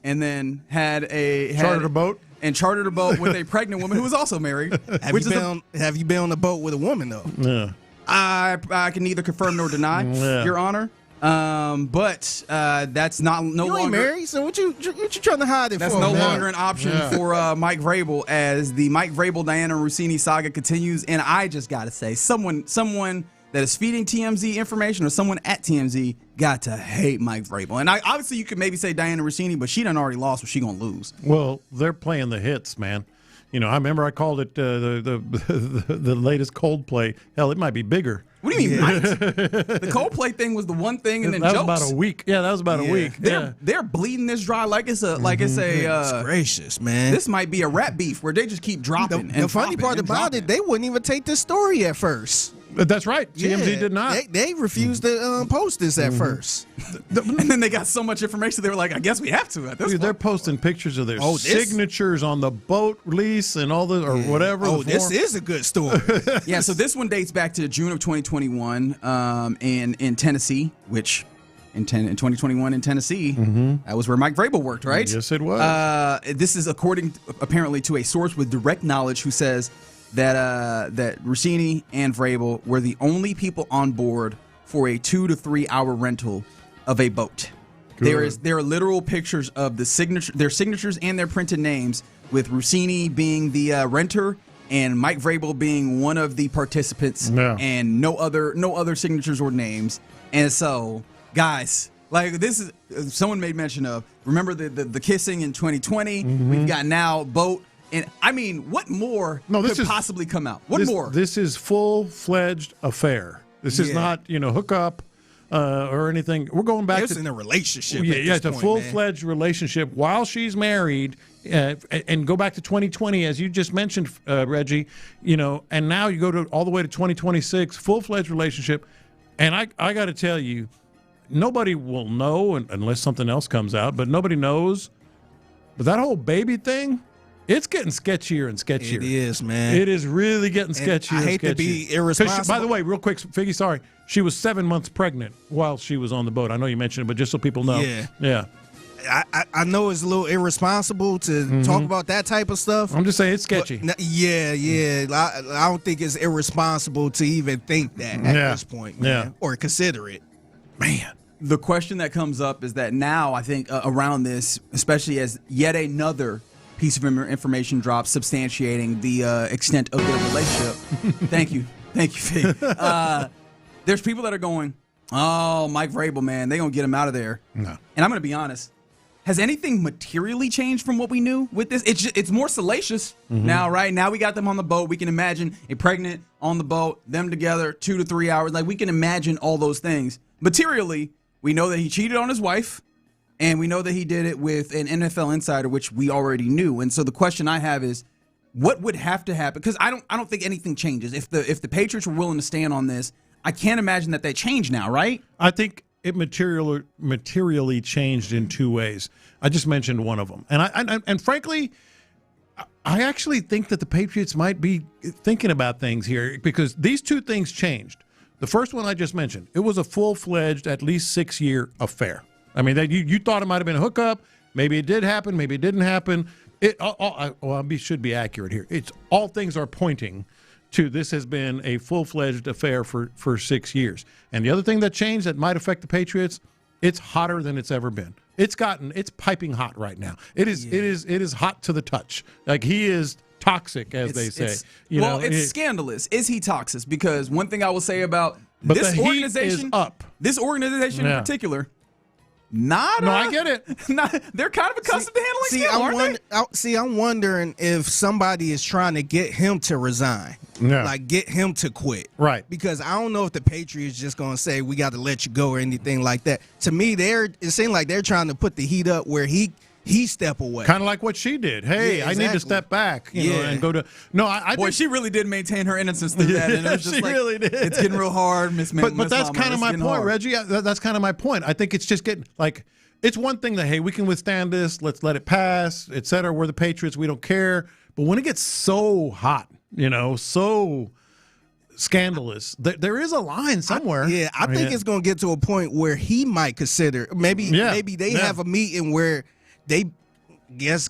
and then
chartered a boat
with a pregnant woman who was also married.
Have you been on a boat with a woman though?
Yeah.
I can neither confirm nor deny, Your Honor. But that's no
you
longer
ain't married. So what you trying to hide it
that's
for?
That's no longer an option for Mike Vrabel as the Mike Vrabel Diana Rousini saga continues. And I just gotta say, someone that is feeding TMZ information or someone at TMZ got to hate Mike Vrabel. And obviously you could maybe say Diana Rousini, but she done already lost, so she gonna lose.
Well, they're playing the hits, man. You know, I remember I called it the latest Coldplay. Hell, it might be bigger.
What do you mean, right? The Coldplay thing was the one thing, and then
that
jokes.
was about a week. Yeah, that was about a week.
They're bleeding this dry like it's a
Goodness gracious, man.
This might be a rap beef where they just keep dropping.
The funny part about it, they wouldn't even take this story at first.
That's right. TMZ did not.
They refused to post this at first.
And then they got so much information, they were like, I guess we have to at this point.
They're posting pictures of their signatures on the boat release and all this, or whatever.
Oh, this is a good story.
Yeah, so this one dates back to June of 2021 in Tennessee, which in 2021 in Tennessee, that was where Mike Vrabel worked, right?
Yes, it was.
This is according, apparently, to a source with direct knowledge who says that Rousini and Vrabel were the only people on board for a 2 to 3 hour rental of a boat. Good. There are literal pictures of their signatures and their printed names, with Rousini being the renter and Mike Vrabel being one of the participants, and no other signatures or names. And so, guys, like, this is someone made mention of. Remember the kissing in 2020? We've got now boat. And I mean, what more could possibly come out? What more?
This is full-fledged affair. This is not, hook up or anything. We're going back
to in a relationship.
Yeah, it's a full-fledged relationship while she's married, and go back to 2020, as you just mentioned, Reggie. And now you go all the way to 2026, full-fledged relationship. And I got to tell you, nobody will know unless something else comes out. But nobody knows. But that whole baby thing. It's getting sketchier and sketchier.
It is, man.
It is really getting sketchier.
I hate to be irresponsible.
By the way, real quick, Figgy, sorry. She was 7 months pregnant while she was on the boat. I know you mentioned it, but just so people know. Yeah.
I know it's a little irresponsible to talk about that type of stuff.
I'm just saying it's sketchy.
I don't think it's irresponsible to even think that at this point, man, or consider it.
Man. The question that comes up is that now I think around this, especially as yet another piece of information drops substantiating the extent of their relationship. Thank you, Fig. There's people that are going, Oh, Mike Vrabel, man. They're going to get him out of there.
No.
And I'm going to be honest. Has anything materially changed from what we knew with this? It's more salacious now, right? Now we got them on the boat. We can imagine a pregnant on the boat, them together 2 to 3 hours. Like, we can imagine all those things. Materially, we know that he cheated on his wife, and we know that he did it with an NFL insider, which we already knew. And so the question I have is, what would have to happen? Because I don't think anything changes. If the Patriots were willing to stand on this, I can't imagine that they change now, right?
I think it materially changed in 2 ways. I just mentioned one of them, and frankly, I actually think that the Patriots might be thinking about things here because these 2 things changed. The first one I just mentioned, it was a full-fledged, at least 6-year affair. I mean, you thought it might have been a hookup. Maybe it did happen. Maybe it didn't happen. I should be accurate here. It's all things are pointing to this has been a full-fledged affair for 6 years. And the other thing that changed that might affect the Patriots, it's hotter than it's ever been. It's piping hot right now. It is hot to the touch. Like he is toxic, as they say.
It's scandalous. Is he toxic? Because one thing I will say about this organization, this organization in particular,
I get it.
They're kind of accustomed to handling scandal, aren't they?
I'm wondering if somebody is trying to get him to resign.
Yeah.
Like, get him to quit.
Right.
Because I don't know if the Patriots just going to say, we got to let you go or anything like that. To me, it seems like they're trying to put the heat up where he step away.
Kind of like what she did. Hey,
exactly.
I need to step back you know, and go to – no, I
Boy, she really did maintain her innocence through that. And it was just
she really did.
It's getting real hard, Miss Mama.
But that's kind of my point, hard. Reggie. That's kind of my point. I think it's just getting – like – it's one thing that, hey, we can withstand this, let's let it pass, et cetera. We're the Patriots, we don't care. But when it gets so hot, so scandalous, there is a line somewhere.
I think it's going to get to a point where he might consider, maybe they have a meeting where they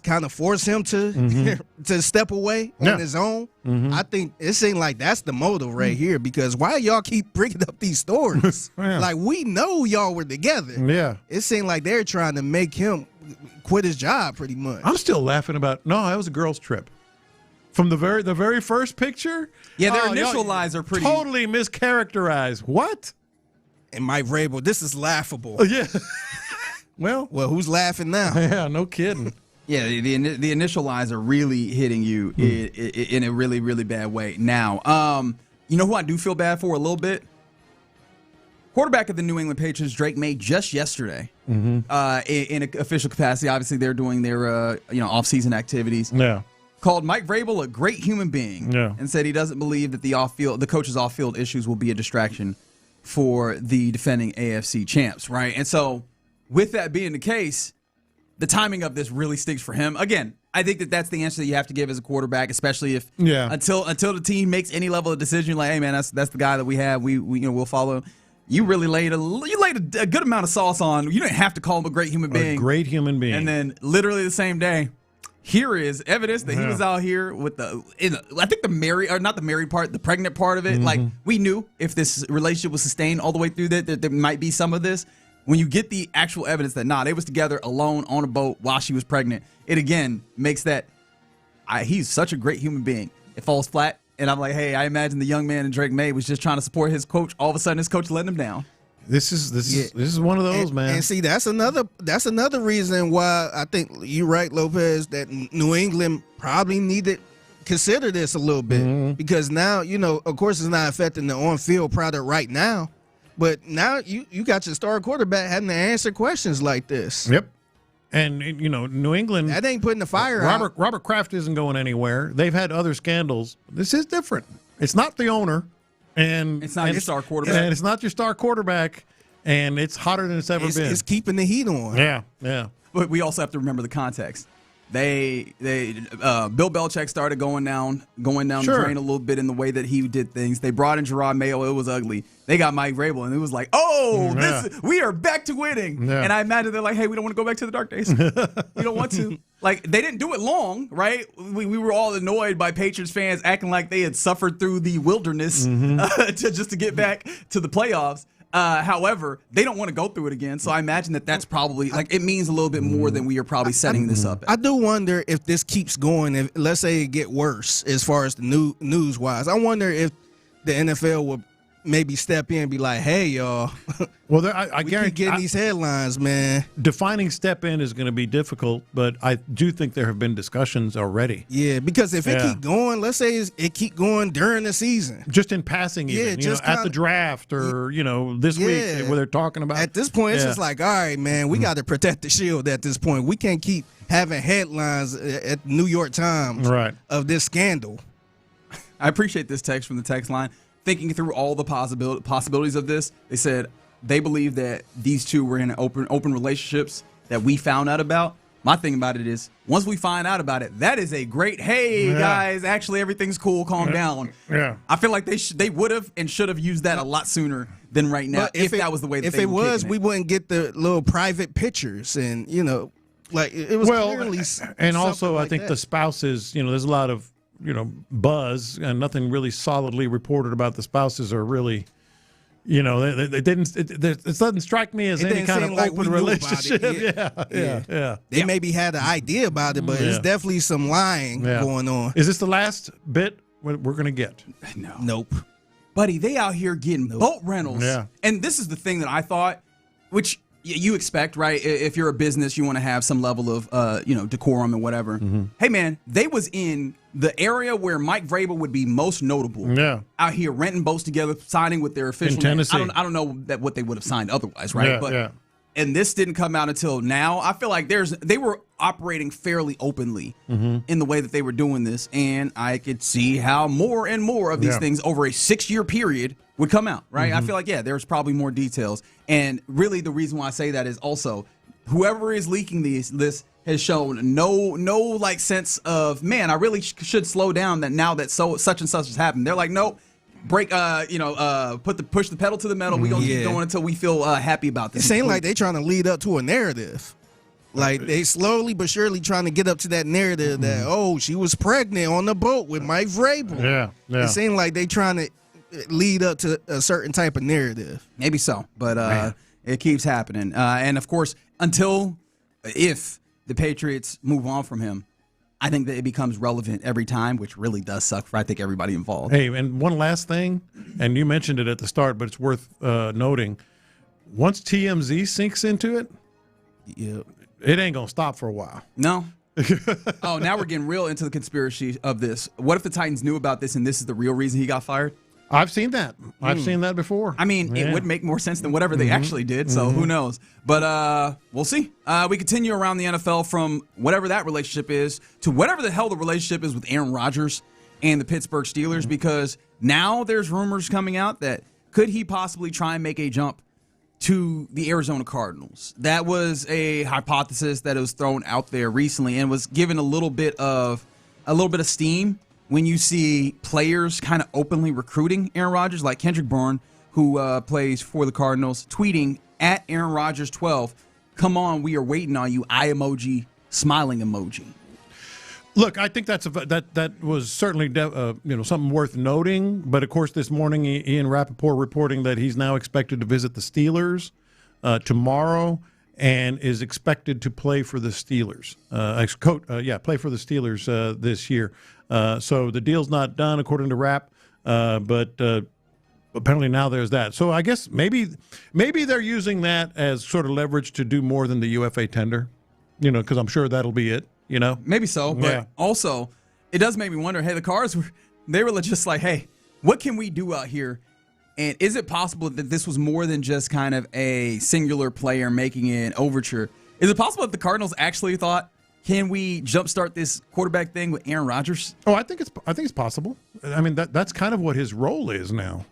kind of force him to to step away on his own. I think it seems like that's the motive right here because why y'all keep bringing up these stories? Like, we know y'all were together.
Yeah.
It seemed like they're trying to make him quit his job pretty much.
I'm still laughing about, that was a girls' trip. From the very first picture?
Yeah, their initial lies are pretty...
Totally mischaracterized. What?
And Mike Vrabel, this is laughable.
Yeah. Well,
who's laughing now?
Yeah, no kidding.
Yeah, the initial lies are really hitting you in a really, really bad way. Now, you know who I do feel bad for a little bit? Quarterback of the New England Patriots, Drake May, just yesterday, in an official capacity. Obviously, they're doing their offseason activities.
Yeah.
Called Mike Vrabel a great human being, and said he doesn't believe that the coach's off-field issues will be a distraction for the defending AFC champs, right? And so, with that being the case, the timing of this really stinks for him. Again, I think that that's the answer that you have to give as a quarterback, especially if until the team makes any level of decision, like, hey man, that's the guy that we have. We'll follow. You really laid a good amount of sauce on. You didn't have to call him a great human being.
A great human being.
And then literally the same day, here is evidence that he was out here with the pregnant part of it. Like, we knew if this relationship was sustained all the way through that there might be some of this. When you get the actual evidence that, they was together alone on a boat while she was pregnant, it again makes that he's such a great human being. It falls flat, and I'm like, hey, I imagine the young man in Drake May was just trying to support his coach. All of a sudden, his coach letting him down.
This is one of those, man.
And see, that's another reason why I think you're right, Lopez, that New England probably need to consider this a little bit because now, of course, it's not affecting the on-field product right now. But now you got your star quarterback having to answer questions like this.
Yep. And, New England.
That ain't putting the fire out.
Robert Kraft isn't going anywhere. They've had other scandals. This is different. It's not the owner. And
it's not your star quarterback.
And it's not your star quarterback. And it's hotter than it's ever been.
It's keeping the heat on.
Yeah.
But we also have to remember the context. Bill Belichick started going down the drain a little bit in the way that he did things. They brought in Gerard Mayo. It was ugly. They got Mike Vrabel, and it was like, we are back to winning. Yeah. And I imagine they're like, hey, we don't want to go back to the dark days. We don't want to. Like, they didn't do it long, right? We were all annoyed by Patriots fans acting like they had suffered through the wilderness just to get back to the playoffs. However, they don't want to go through it again. So I imagine that's probably it means a little bit more than we are probably setting this up.
I do wonder if this keeps going. If let's say it get worse as far as the news wise, I wonder if the NFL will maybe step in and be like, hey, y'all.
Well, I
we
guarantee
keep getting these headlines, man.
Defining step in is going to be difficult, but I do think there have been discussions already.
Yeah, because if it keep going, let's say it keep going during the season.
Just in passing, even, just at the draft or, this week where they're talking about.
At this point, it's just like, all right, man, we got to protect the shield at this point. We can't keep having headlines at New York Times of this scandal.
I appreciate this text from the text line. Thinking through all the possibilities of this, they said they believe that these two were in open relationships that we found out about. My thing about it is, once we find out about it, that is a great, hey, guys, actually everything's cool, calm down.
Yeah.
I feel like they would have and should have used that a lot sooner than right now, if that was the way that they were
we wouldn't get the little private pictures and, like it was clearly
and also
like
I think
that.
the spouses, there's a lot of, buzz and nothing really solidly reported about the spouses are really, they didn't. It doesn't strike me as any kind of
like
open relationship. Yeah.
They maybe had an idea about it, but it's definitely some lying going on.
Is this the last bit we're going to get?
No.
Nope.
Buddy, they out here getting boat rentals.
Yeah.
And this is the thing that I thought, which you expect, right? If you're a business, you want to have some level of, decorum and whatever.
Mm-hmm.
Hey, man, they was in the area where Mike Vrabel would be most notable.
Yeah.
Out here renting boats together, signing with their official
In Tennessee.
name. I don't know what they would have signed otherwise, right? And this didn't come out until now. I feel like they were operating fairly openly in the way that they were doing this, and I could see how more and more of these things over a 6-year period would come out, right? I feel like, there's probably more details. And really the reason why I say that is also whoever is leaking this has shown no like sense of, man, I really should slow down that now that such and such has happened. They're like, nope. Push the pedal to the metal. We're going to keep going until we feel happy about this.
It seems like they trying to lead up to a narrative. Like they slowly but surely trying to get up to that narrative that, she was pregnant on the boat with Mike Vrabel.
Yeah.
It seems like they trying to lead up to a certain type of narrative.
Maybe so, but it keeps happening. And of course, if the Patriots move on from him, I think that it becomes relevant every time, which really does suck for, I think, everybody involved.
Hey, and one last thing, and you mentioned it at the start, but it's worth noting. Once TMZ sinks into it, it ain't going to stop for a while.
No. Now we're getting real into the conspiracy of this. What if the Titans knew about this and this is the real reason he got fired?
I've seen that. I've seen that before.
I mean, it would make more sense than whatever they actually did, so who knows. But we'll see. We continue around the NFL from whatever that relationship is to whatever the hell the relationship is with Aaron Rodgers and the Pittsburgh Steelers, because now there's rumors coming out that could he possibly try and make a jump to the Arizona Cardinals. That was a hypothesis that was thrown out there recently and was given a little bit of steam when you see players kind of openly recruiting Aaron Rodgers, like Kendrick Bourne, who plays for the Cardinals, tweeting at Aaron Rodgers 12, "Come on, we are waiting on you." Eye emoji, smiling emoji.
Look, I think that was certainly something worth noting. But of course, this morning, Ian Rappaport reporting that he's now expected to visit the Steelers tomorrow and is expected to play for the Steelers. Play for the Steelers this year. So the deal's not done, according to Rapp, but apparently now there's that. So I guess maybe they're using that as sort of leverage to do more than the UFA tender, because I'm sure that'll be it.
Maybe so, but also it does make me wonder, hey, the Cards were just like, hey, what can we do out here? And is it possible that this was more than just kind of a singular player making an overture? Is it possible that the Cardinals actually thought, can we jumpstart this quarterback thing with Aaron Rodgers?
Oh, I think it's possible. I mean, that's kind of what his role is now.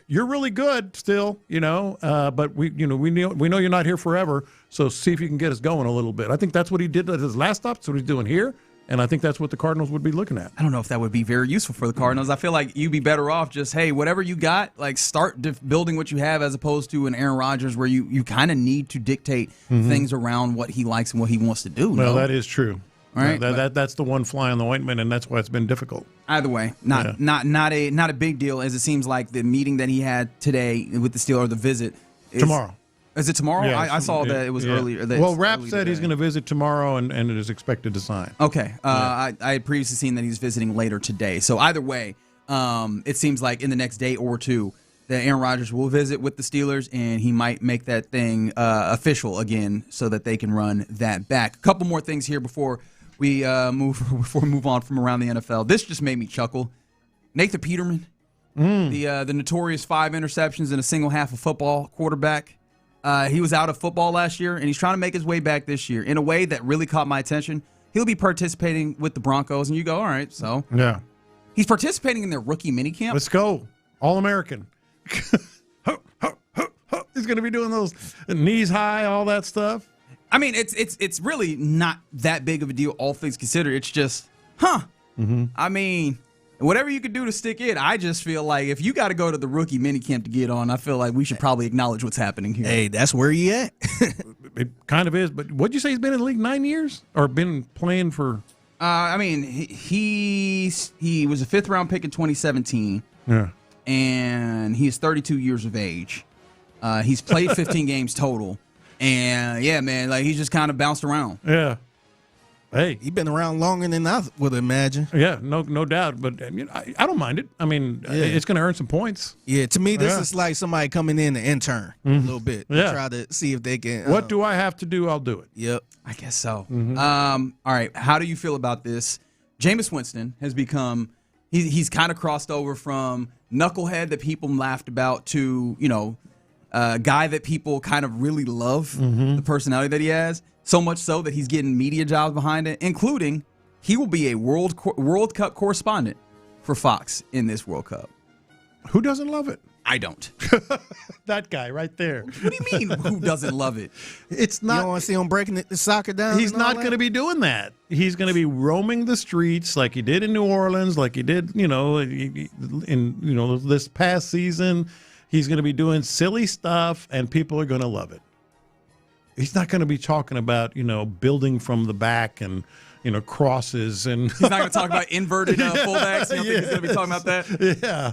You're really good still, but we know you're not here forever. So see if you can get us going a little bit. I think that's what he did at his last stop. That's what he's doing here. And I think that's what the Cardinals would be looking at.
I don't know if that would be very useful for the Cardinals. I feel like you'd be better off just, hey, whatever you got, like start building what you have, as opposed to an Aaron Rodgers where you kind of need to dictate things around what he likes and what he wants to do.
Well, that is true.
All right,
that's the one fly on the ointment, and that's why it's been difficult.
Either way, not a big deal, as it seems like the meeting that he had today with the Steelers, the visit
tomorrow.
Is it tomorrow?
Yeah,
I saw that it was earlier.
Well, Rapp said he's going to visit tomorrow and it is expected to sign.
Okay. I had previously seen that he's visiting later today. So either way, it seems like in the next day or two that Aaron Rodgers will visit with the Steelers, and he might make that thing official again so that they can run that back. A couple more things here before we move on from around the NFL. This just made me chuckle. Nathan Peterman, the notorious 5 interceptions in a single half of football quarterback. He was out of football last year, and he's trying to make his way back this year in a way that really caught my attention. He'll be participating with the Broncos, and you go, all right, so.
Yeah.
He's participating in their rookie minicamp.
Let's go. All-American. He's going to be doing those knees high, all that stuff.
I mean, it's really not that big of a deal, all things considered. It's just, I mean, whatever you could do to stick in, I just feel like if you got to go to the rookie minicamp to get on, I feel like we should probably acknowledge what's happening here.
Hey, that's where you at.
It kind of is, but what'd you say he's been in the league 9 years? Or been playing for?
I mean, he was a 5th-round pick in 2017.
Yeah.
And he's 32 years of age. He's played 15 games total. And, yeah, man, like he's just kind of bounced around.
Yeah. Hey.
He's been around longer than I would imagine.
Yeah, no doubt. But I don't mind it. I mean, it's going to earn some points.
Yeah, to me, this is like somebody coming in to intern a little bit.
Yeah.
Try to see if they can.
What do I have to do? I'll do it.
Yep.
I guess so. All right, how do you feel about this? Jameis Winston has become – he's kind of crossed over from knucklehead that people laughed about to, guy that people kind of really love, the personality that he has, so much so that he's getting media jobs behind it, including he will be a World Cup correspondent for Fox in this World Cup.
Who doesn't love it?
I don't.
That guy right there.
What do you mean, who doesn't love it?
It's not.
You don't want to see him breaking the soccer down?
He's not going to be doing that. He's going to be roaming the streets like he did in New Orleans, like he did, in this past season. He's going to be doing silly stuff, and people are going to love it. He's not going to be talking about, building from the back and, crosses and.
He's not going to talk about inverted fullbacks. You don't think he's going to be talking about that?
Yeah.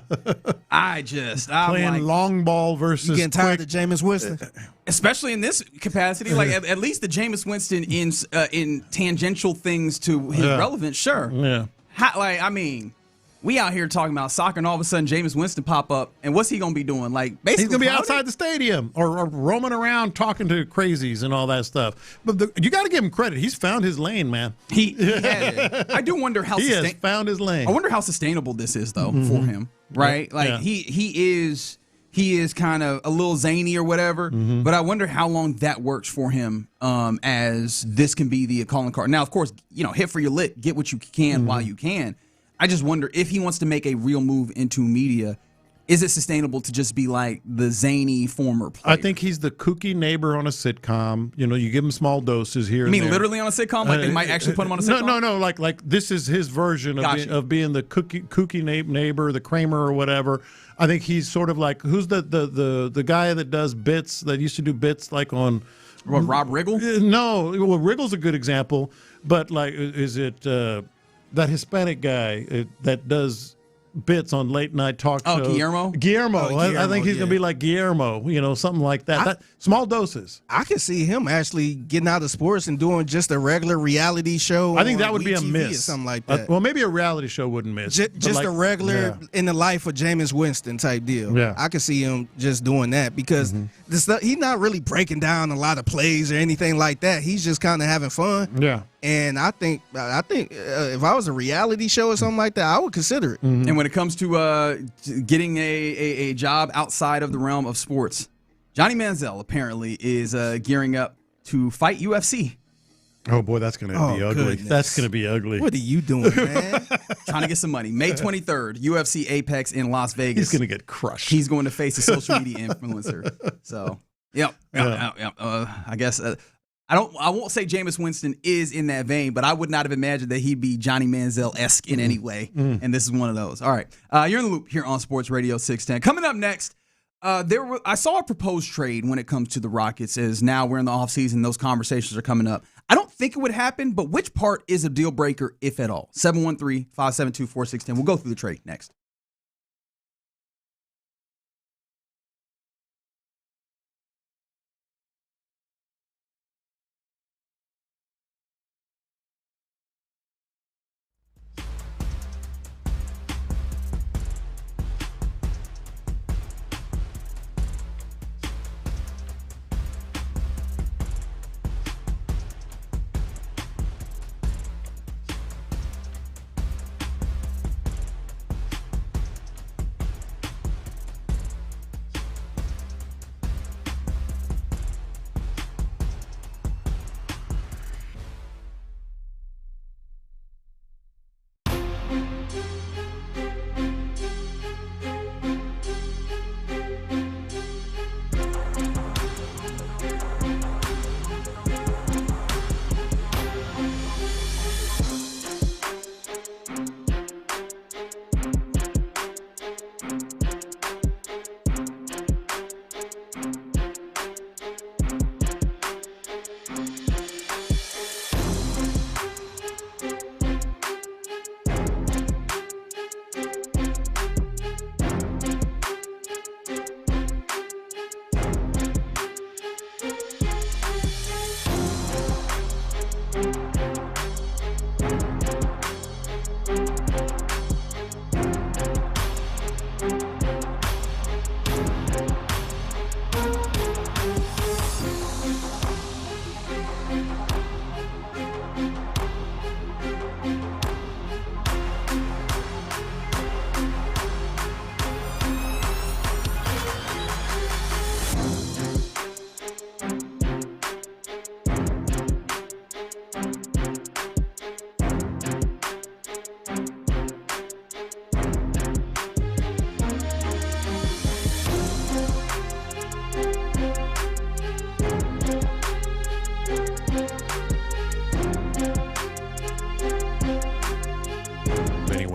I'm
playing
like,
long ball versus.
You getting tired of Jameis Winston?
Especially in this capacity, like at least the Jameis Winston in tangential things to his relevance, sure.
Yeah.
We out here talking about soccer, and all of a sudden Jameis Winston pop up, and what's he gonna be doing? Like basically,
he's gonna be outside the stadium or roaming around talking to crazies and all that stuff. But you got to give him credit; he's found his lane, man.
He has. I do wonder how
he has found his lane.
I wonder how sustainable this is, though, for him. Right? Like he is kind of a little zany or whatever. But I wonder how long that works for him, as this can be the calling card. Now, of course, hit for your lick, get what you can while you can. I just wonder if he wants to make a real move into media, is it sustainable to just be like the zany former player?
I think he's the kooky neighbor on a sitcom. You give him small doses here.
You mean
there.
literally on a sitcom? Like they might actually put him on a sitcom?
No. Like this is his version of being the kooky neighbor, the Kramer or whatever. I think he's sort of like who's the guy that does bits that used to do bits like on.
What, Rob Riggle?
No, well Riggle's a good example, but like is it? That Hispanic guy that does bits on late night talk shows.
Guillermo?
Guillermo. I think he's going to be like Guillermo, something like that. Small doses.
I could see him actually getting out of sports and doing just a regular reality show.
I think that would be a miss.
Or something like that.
Well, maybe a reality show wouldn't miss.
Just a regular in the life of Jameis Winston type deal.
Yeah.
I could see him just doing that because he's not really breaking down a lot of plays or anything like that. He's just kind of having fun.
Yeah.
And I think if I was a reality show or something like that, I would consider it.
And when it comes to getting a job outside of the realm of sports, Johnny Manziel apparently is gearing up to fight UFC.
Oh, boy, that's going to be ugly.
Goodness.
That's going to be ugly.
What are you doing, man?
Trying to get some money. May 23rd, UFC Apex in Las Vegas.
He's going to get crushed.
He's going to face a social media influencer. So, yep. I guess I won't say Jameis Winston is in that vein, but I would not have imagined that he'd be Johnny Manziel-esque in any way. And this is one of those. All right. You're in the loop here on Sports Radio 610. Coming up next, I saw a proposed trade when it comes to the Rockets, as now we're in the offseason. Those conversations are coming up. I don't think it would happen, but which part is a deal breaker, if at all? 713-572-4610. We'll go through the trade next.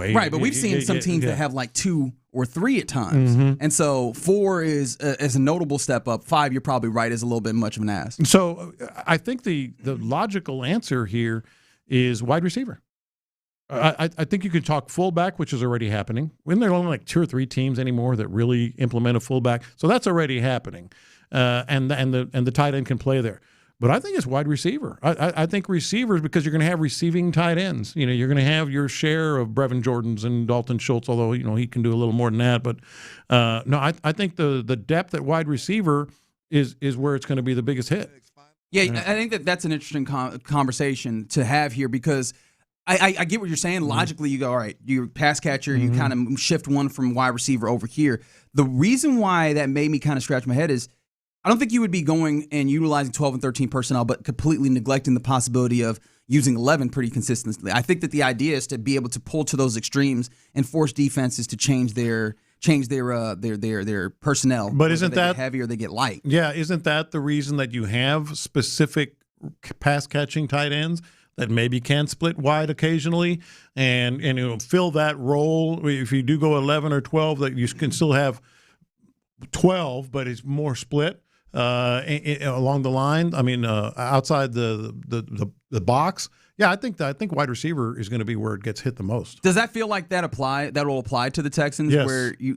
anyway.
Right, but we've seen some teams that have like 2 or 3 at times. And so 4 is a notable step up. 5, you're probably right, is a little bit much of an ass.
So I think the logical answer here is wide receiver. I think you could talk fullback, which is already happening. When there are only like 2 or 3 teams anymore that really implement a fullback, so that's already happening, and the tight end can play there. But I think it's wide receiver. I think receivers, because you're going to have receiving tight ends. You're going to have your share of Brevin Jordans and Dalton Schultz, although he can do a little more than that. But no, I think the depth at wide receiver is where it's going to be the biggest hit.
Yeah, I think that's an interesting conversation to have here, because I get what you're saying. Logically, you go, all right, you're pass catcher, you kind of shift one from wide receiver over here. The reason why that made me kind of scratch my head is I don't think you would be going and utilizing 12 and 13 personnel, but completely neglecting the possibility of using 11 pretty consistently. I think that the idea is to be able to pull to those extremes and force defenses to change their personnel.
But isn't that
get heavy or they get light?
Yeah, isn't that the reason that you have specific pass catching tight ends that maybe can split wide occasionally and fill that role? If you do go 11 or 12, that you can still have 12, but it's more split along the line. I mean, outside the box. Yeah, I think wide receiver is going to be where it gets hit the most.
Does that feel like that will apply to the Texans?
Yes.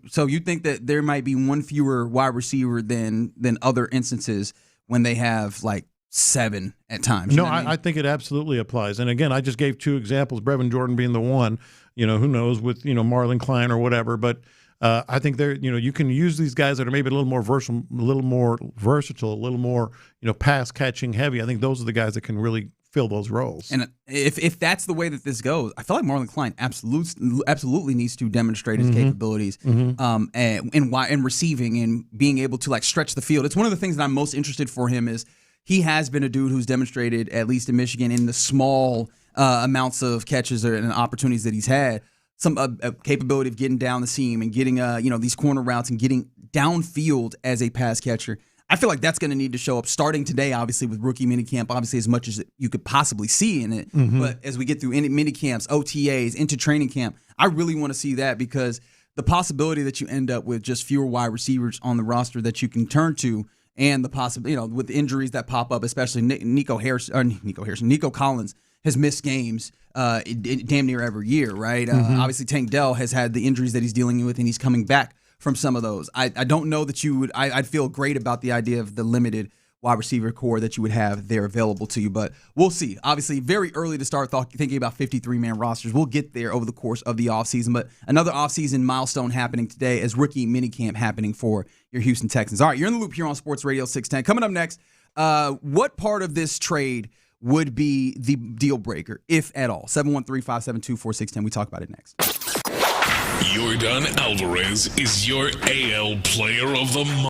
So you think that there might be one fewer wide receiver than other instances when they have like 7 at times?
No, I think it absolutely applies. And again, I just gave 2 examples, Brevin Jordan being the one. Who knows with Marlon Klein or whatever, but. I think you can use these guys that are maybe a little more versatile, a little more pass catching heavy. I think those are the guys that can really fill those roles.
And if that's the way that this goes, I feel like Marlon Klein absolutely needs to demonstrate his capabilities and receiving and being able to like stretch the field. It's one of the things that I'm most interested for him is he has been a dude who's demonstrated, at least in Michigan, in the small amounts of catches and opportunities that he's had, some capability of getting down the seam and getting these corner routes and getting downfield as a pass catcher. I feel like that's going to need to show up starting today, obviously, with rookie minicamp, obviously as much as you could possibly see in it. But as we get through minicamps, OTAs, into training camp, I really want to see that, because the possibility that you end up with just fewer wide receivers on the roster that you can turn to, and the possibility, with injuries that pop up, especially Nico Collins has missed games damn near every year, right? Obviously, Tank Dell has had the injuries that he's dealing with, and he's coming back from some of those. I don't know that you would. I'd feel great about the idea of the limited wide receiver core that you would have there available to you, but we'll see. Obviously, very early to start thinking about 53-man rosters. We'll get there over the course of the offseason, but another offseason milestone happening today as rookie minicamp happening for your Houston Texans. All right, you're in the loop here on Sports Radio 610. Coming up next, what part of this trade would be the deal breaker, if at all? 713-572-4610. We talk about it next.
Yordan Alvarez is your AL Player of the Month.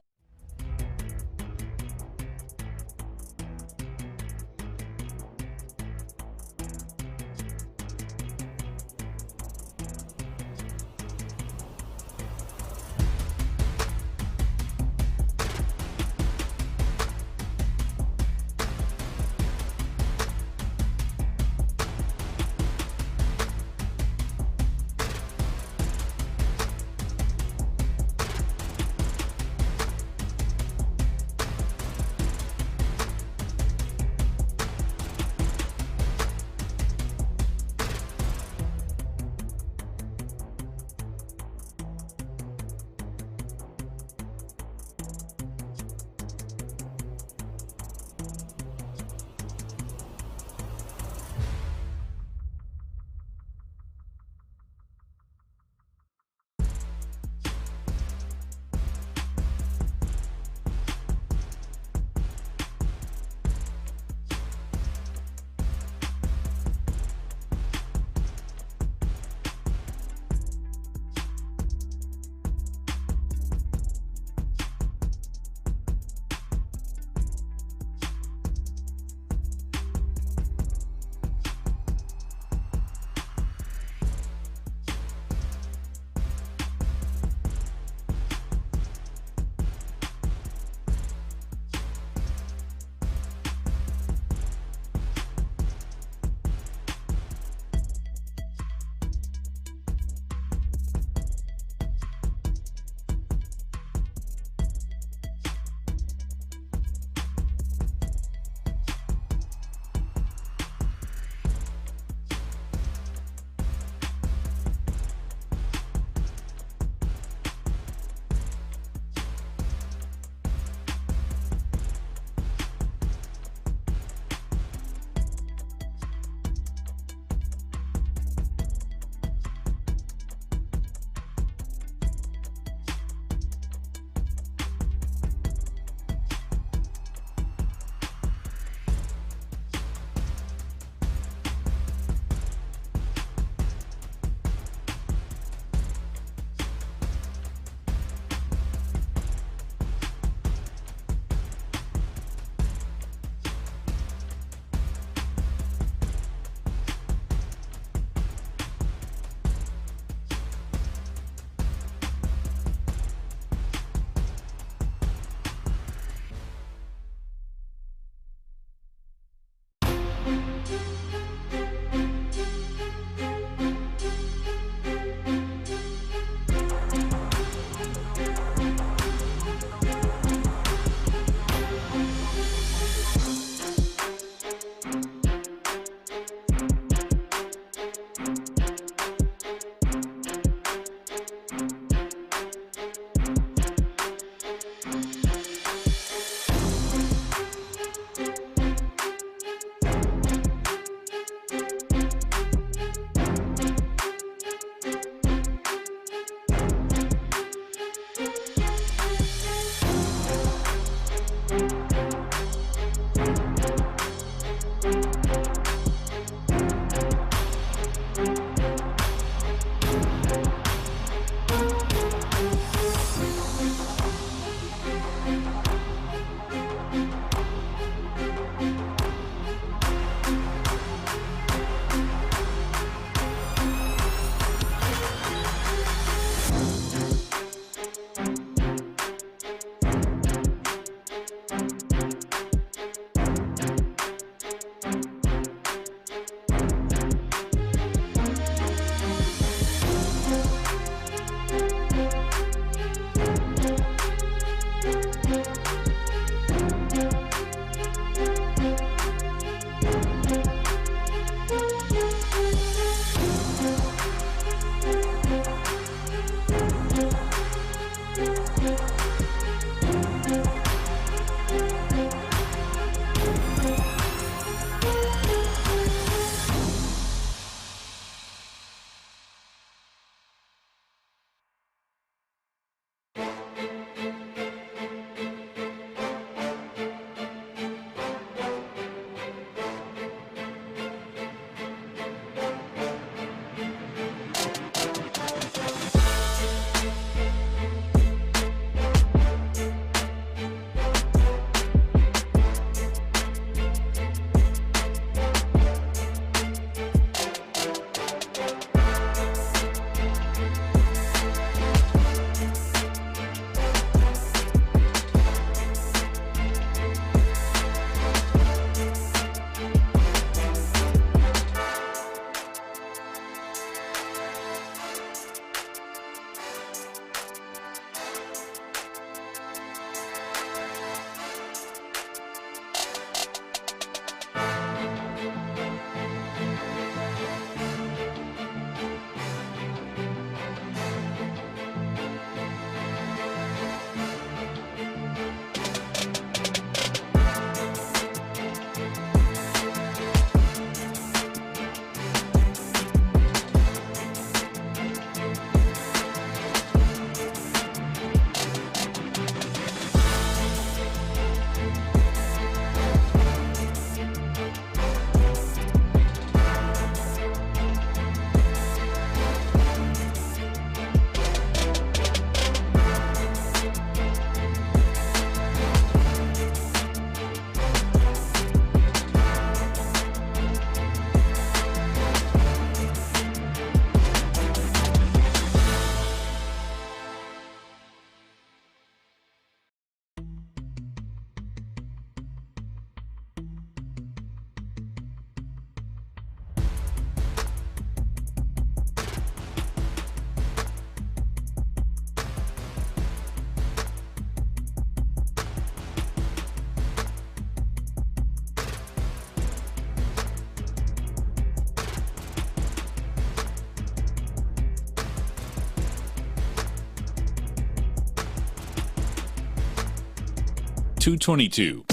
222.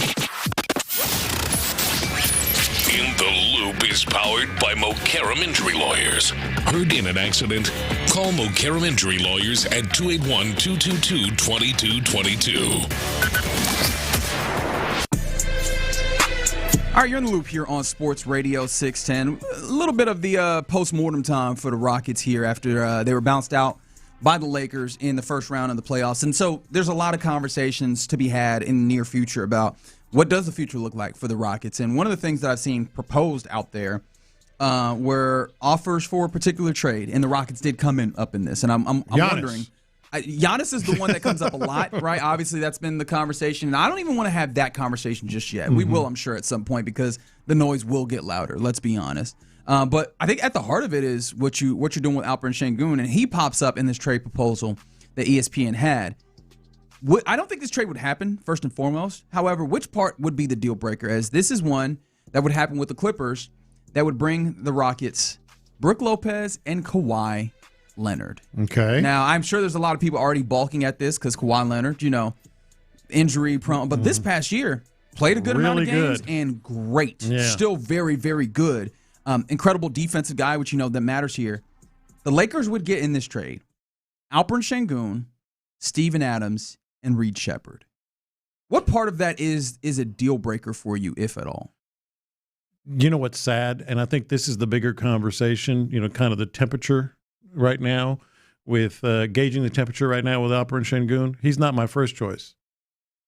In the Loop is powered by Mokaram Injury Lawyers. Heard in an accident? Call Mokaram Injury Lawyers at 281-222-2222.
All right, you're in the Loop here on Sports Radio 610. A little bit of the post-mortem time for the Rockets here after they were bounced out by the Lakers in the first round of the playoffs. And so there's a lot of conversations to be had in the near future about what does the future look like for the Rockets. And one of the things that I've seen proposed out there were offers for a particular trade, and the Rockets did come up in this. And I'm wondering. Giannis is the one that comes up a lot, right? Obviously, that's been the conversation. And I don't even want to have that conversation just yet. We will, I'm sure, at some point because the noise will get louder, let's be honest. But I think at the heart of it is what you're doing with Alperen Sengun, and he pops up in this trade proposal that ESPN had. I don't think this trade would happen, first and foremost. However, which part would be the deal breaker? As this is one that would happen with the Clippers that would bring the Rockets Brook Lopez and Kawhi Leonard.
Okay.
Now, I'm sure there's a lot of people already balking at this because Kawhi Leonard, injury prone. But this past year, played a good amount of games and great.
Yeah.
Still very, very good. Incredible defensive guy, which that matters here. The Lakers would get in this trade Alperen Sengun, Steven Adams, and Reed Shepherd. What part of that is a deal breaker for you, if at all?
You know what's sad? And I think this is the bigger conversation, kind of the temperature right now with gauging the temperature right now with Alperen Sengun. He's not my first choice.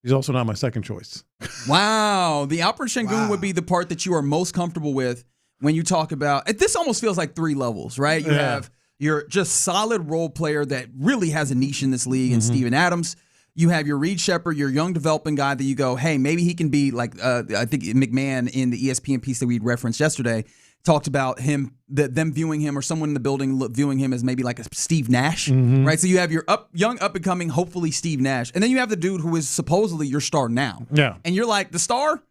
He's also not my second choice.
Wow. The Alperen Sengun would be the part that you are most comfortable with when you talk about – this almost feels like three levels, right? You have your just solid role player that really has a niche in this league in Steven Adams. You have your Reed Shepherd, your young developing guy that you go, hey, maybe he can be like I think McMahon in the ESPN piece that we referenced yesterday talked about him, them viewing him or someone in the building viewing him as maybe like a Steve Nash, right? So you have your young up-and-coming, hopefully Steve Nash. And then you have the dude who is supposedly your star now.
Yeah.
And you're like, the star?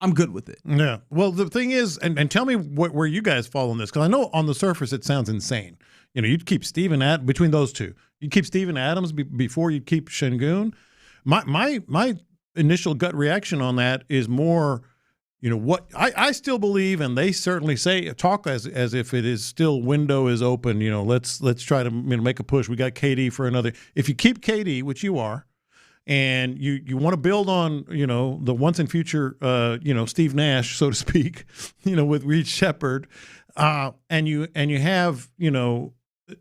I'm good with it.
Yeah. Well, the thing is, and tell me where you guys fall on this, because I know on the surface it sounds insane. You'd keep Steven between those two. You'd keep Steven Adams before you'd keep Sengun. My initial gut reaction on that is more, what I still believe, and they certainly talk as if it is still window is open. Let's try to make a push. We got KD for another. If you keep KD, which you are, and you want to build on the once and future Steve Nash, so to speak, with Reed Shepherd, and you have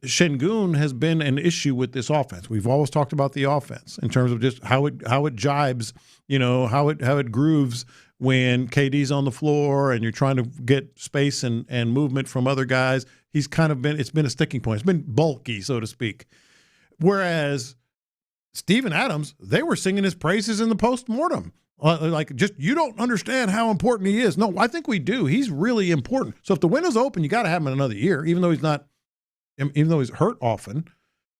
Sengun has been an issue with this offense. We've always talked about the offense in terms of just how it jibes, how it grooves when KD's on the floor and you're trying to get space and movement from other guys. It's been a sticking point. It's been bulky, so to speak. Whereas Steven Adams, they were singing his praises in the postmortem. You don't understand how important he is. No, I think we do. He's really important. So if the window's open, you got to have him in another year, even though he's hurt often.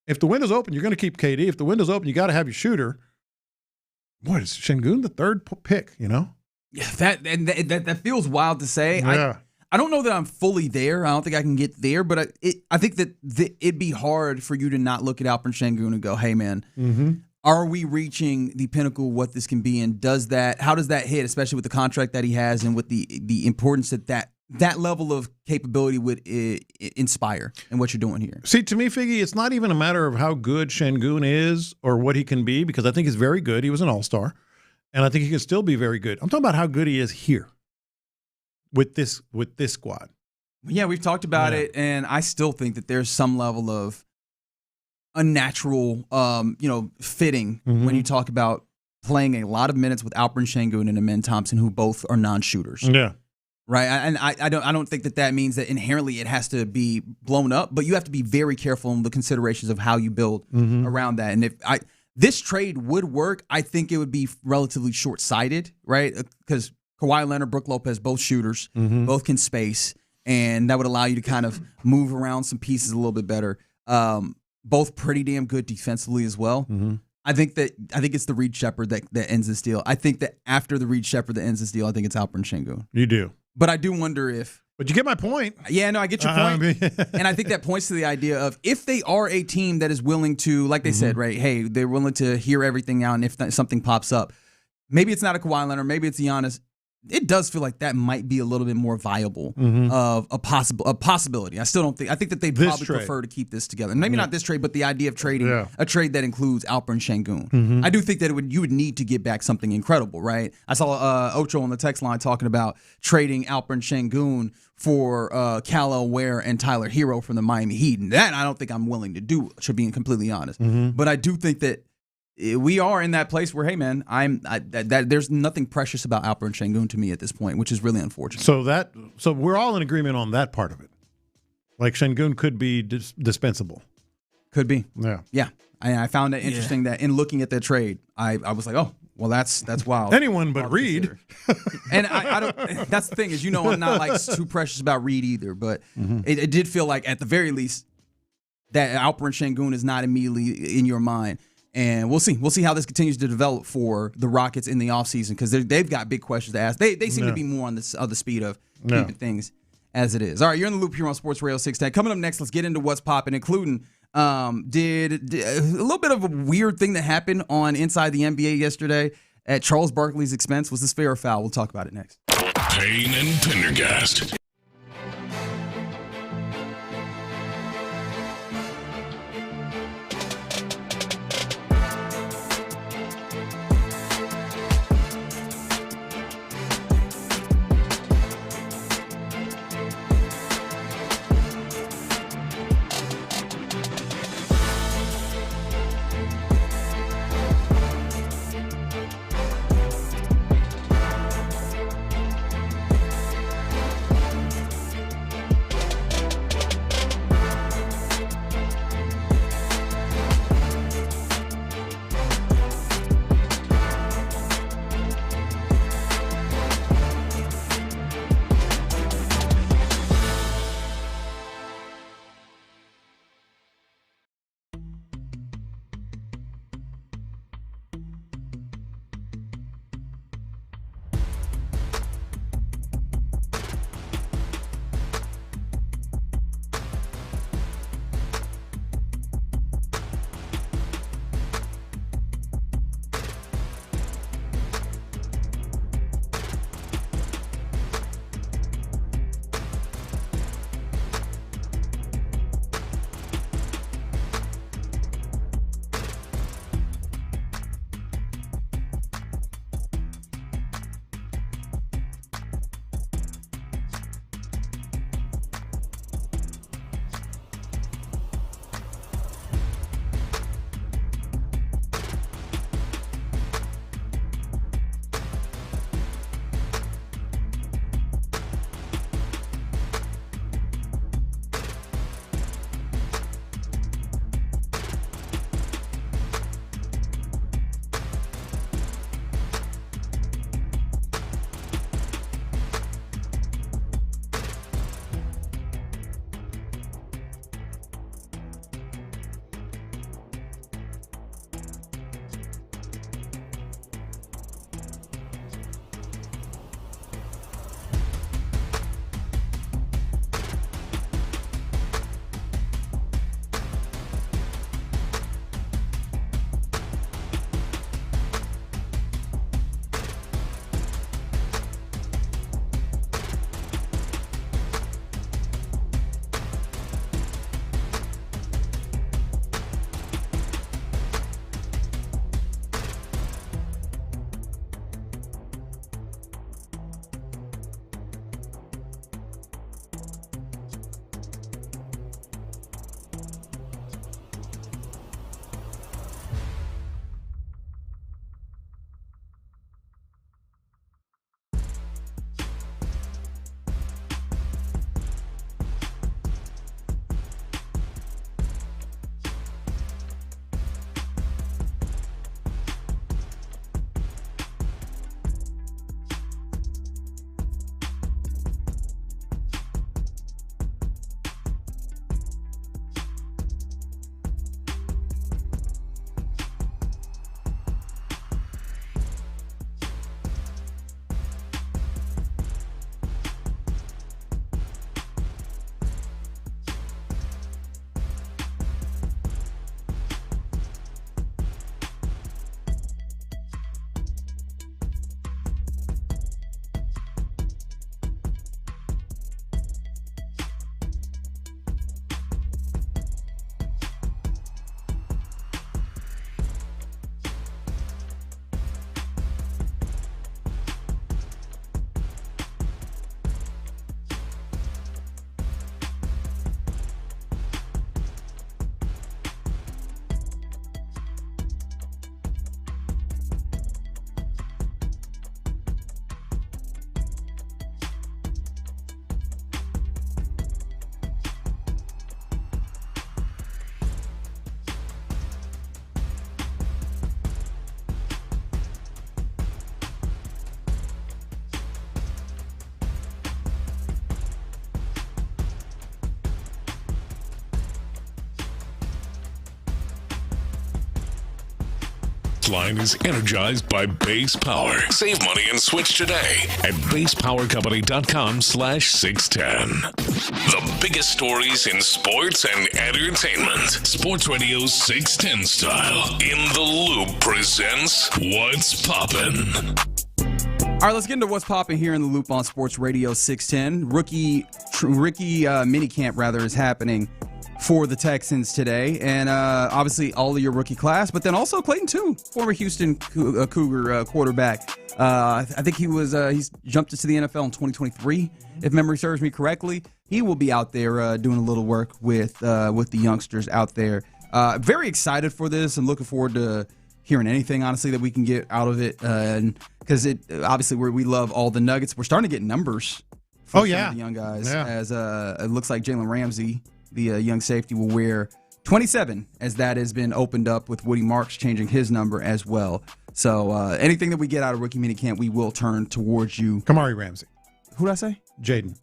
If the window's open, you're going to keep KD. If the window's open, you got to have your shooter. What is Sengun the third pick?
Yeah, that feels wild to say.
Yeah.
I don't know that I'm fully there. I don't think I can get there, but I think that it'd be hard for you to not look at Alperen Sengun and go, "Hey, man, are we reaching the pinnacle of what this can be?" And how does that hit, especially with the contract that he has and with the importance that level of capability would inspire in what you're doing here?
See, to me, Figgy, it's not even a matter of how good Sengun is or what he can be, because I think he's very good. He was an all-star, and I think he can still be very good. I'm talking about how good he is here with this squad.
Yeah, we've talked about it, and I still think that there's some level of unnatural, fitting when you talk about playing a lot of minutes with Alperen Sengun and Amen Thompson, who both are non-shooters.
Yeah.
Right, and I don't think that means that inherently it has to be blown up, but you have to be very careful in the considerations of how you build around that. And if this trade would work, I think it would be relatively short-sighted, right? Because Kawhi Leonard, Brook Lopez, both shooters, both can space, and that would allow you to kind of move around some pieces a little bit better. Both pretty damn good defensively as well. I think it's the Reed Shepherd that ends this deal. I think that after the Reed Shepherd that ends this deal, I think it's Alperen Sengun.
You do.
But I do wonder if...
But you get my point.
Yeah, no, I get your point. And I think that points to the idea of if they are a team that is willing to, like they said, right, hey, they're willing to hear everything out, and if something pops up, maybe it's not a Kawhi Leonard, maybe it's Giannis. It does feel like that might be a little bit more viable of a possibility. I still don't think. I think that they'd probably prefer to keep this together. Maybe not this trade, but the idea of trading a trade that includes Alperen Sengun. I do think that you would need to get back something incredible, right? I saw Ocho on the text line talking about trading Alperen Sengun for Kal-El Ware and Tyler Hero from the Miami Heat, and that I don't think I'm willing to do. To be completely honest, but I do think that we are in that place where, hey, man, there's nothing precious about Alperen Sengun to me at this point, which is really unfortunate.
So we're all in agreement on that part of it. Like Sengun could be dispensable.
Could be.
Yeah.
I found it interesting that in looking at that trade, I was like, oh, well, that's wild.
Anyone but Reed.
And I don't. That's the thing is, I'm not like too precious about Reed either, but it did feel like at the very least that Alperen Sengun is not immediately in your mind. And we'll see. We'll see how this continues to develop for the Rockets in the offseason because they've got big questions to ask. They seem to be more on the speed of keeping things as it is. All right, you're in the loop here on Sports Radio 610. Coming up next, let's get into what's popping, including did a little bit of a weird thing that happened on Inside the NBA yesterday at Charles Barkley's expense. Was this fair or foul? We'll talk about it next.
Payne and Pendergast. text line is energized by Base Power. Save money and switch today at basepowercompany.com/610. The biggest stories in sports and entertainment. Sports Radio 610 style. In the Loop presents What's Poppin'.
All right, let's get into what's popping here in the Loop on Sports Radio 610. Rookie minicamp is happening for the Texans today, and obviously all of your rookie class, but then also Clayton too, former Houston Cougar quarterback. I think he's jumped into the NFL in 2023, if memory serves me correctly. He will be out there doing a little work with the youngsters out there. Very excited for this and looking forward to hearing anything, honestly, that we can get out of it. Because obviously we love all the nuggets. We're starting to get numbers from some of the young guys. Yeah. As it looks like Jalen Ramsey, the young safety, will wear 27, as that has been opened up with Woody Marks changing his number as well. So anything that we get out of rookie minicamp, we will turn towards you.
Kamari Ramsey.
Who did I say?
Jaden.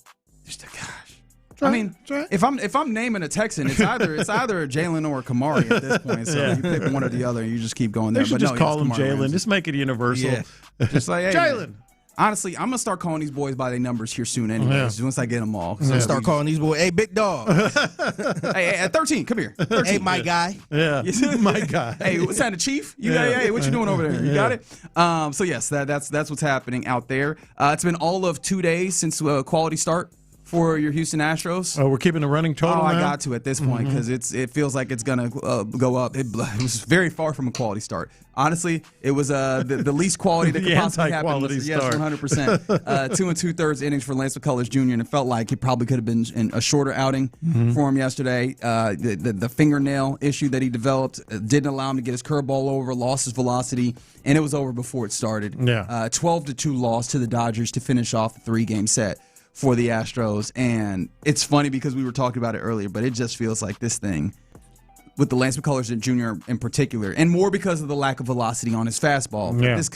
I mean, if I'm naming a Texan, it's either Jalen or Kamari at this point. So you pick one or the other, and you just keep going there.
They should just call him Jalen. Just make it universal.
Yeah. Just like, hey,
Jalen.
Honestly, I'm gonna start calling these boys by their numbers here soon. Anyways, once I get them all,
start calling these boys, hey, big dog.
hey, at 13, come here. 13.
Hey, my guy.
Yeah, my guy.
Hey, what's that, the chief? Hey, what you doing over there? You got it. So yes, that's what's happening out there. It's been all of 2 days since quality start for your Houston Astros.
Oh, we're keeping a running total now?
I got to at this point because it feels like it's going to go up. It was very far from a quality start. Honestly, it was the least quality that could possibly happen. Yes, 100%. 2 2/3 innings for Lance McCullers Jr., and it felt like it probably could have been a shorter outing for him yesterday. The fingernail issue that he developed didn't allow him to get his curveball over, lost his velocity, and it was over before it started. 12-2 loss to the Dodgers to finish off the 3-game set for the Astros. And it's funny because we were talking about it earlier, but it just feels like this thing with the Lance McCullers Jr. in particular, and more because of the lack of velocity on his fastball. But this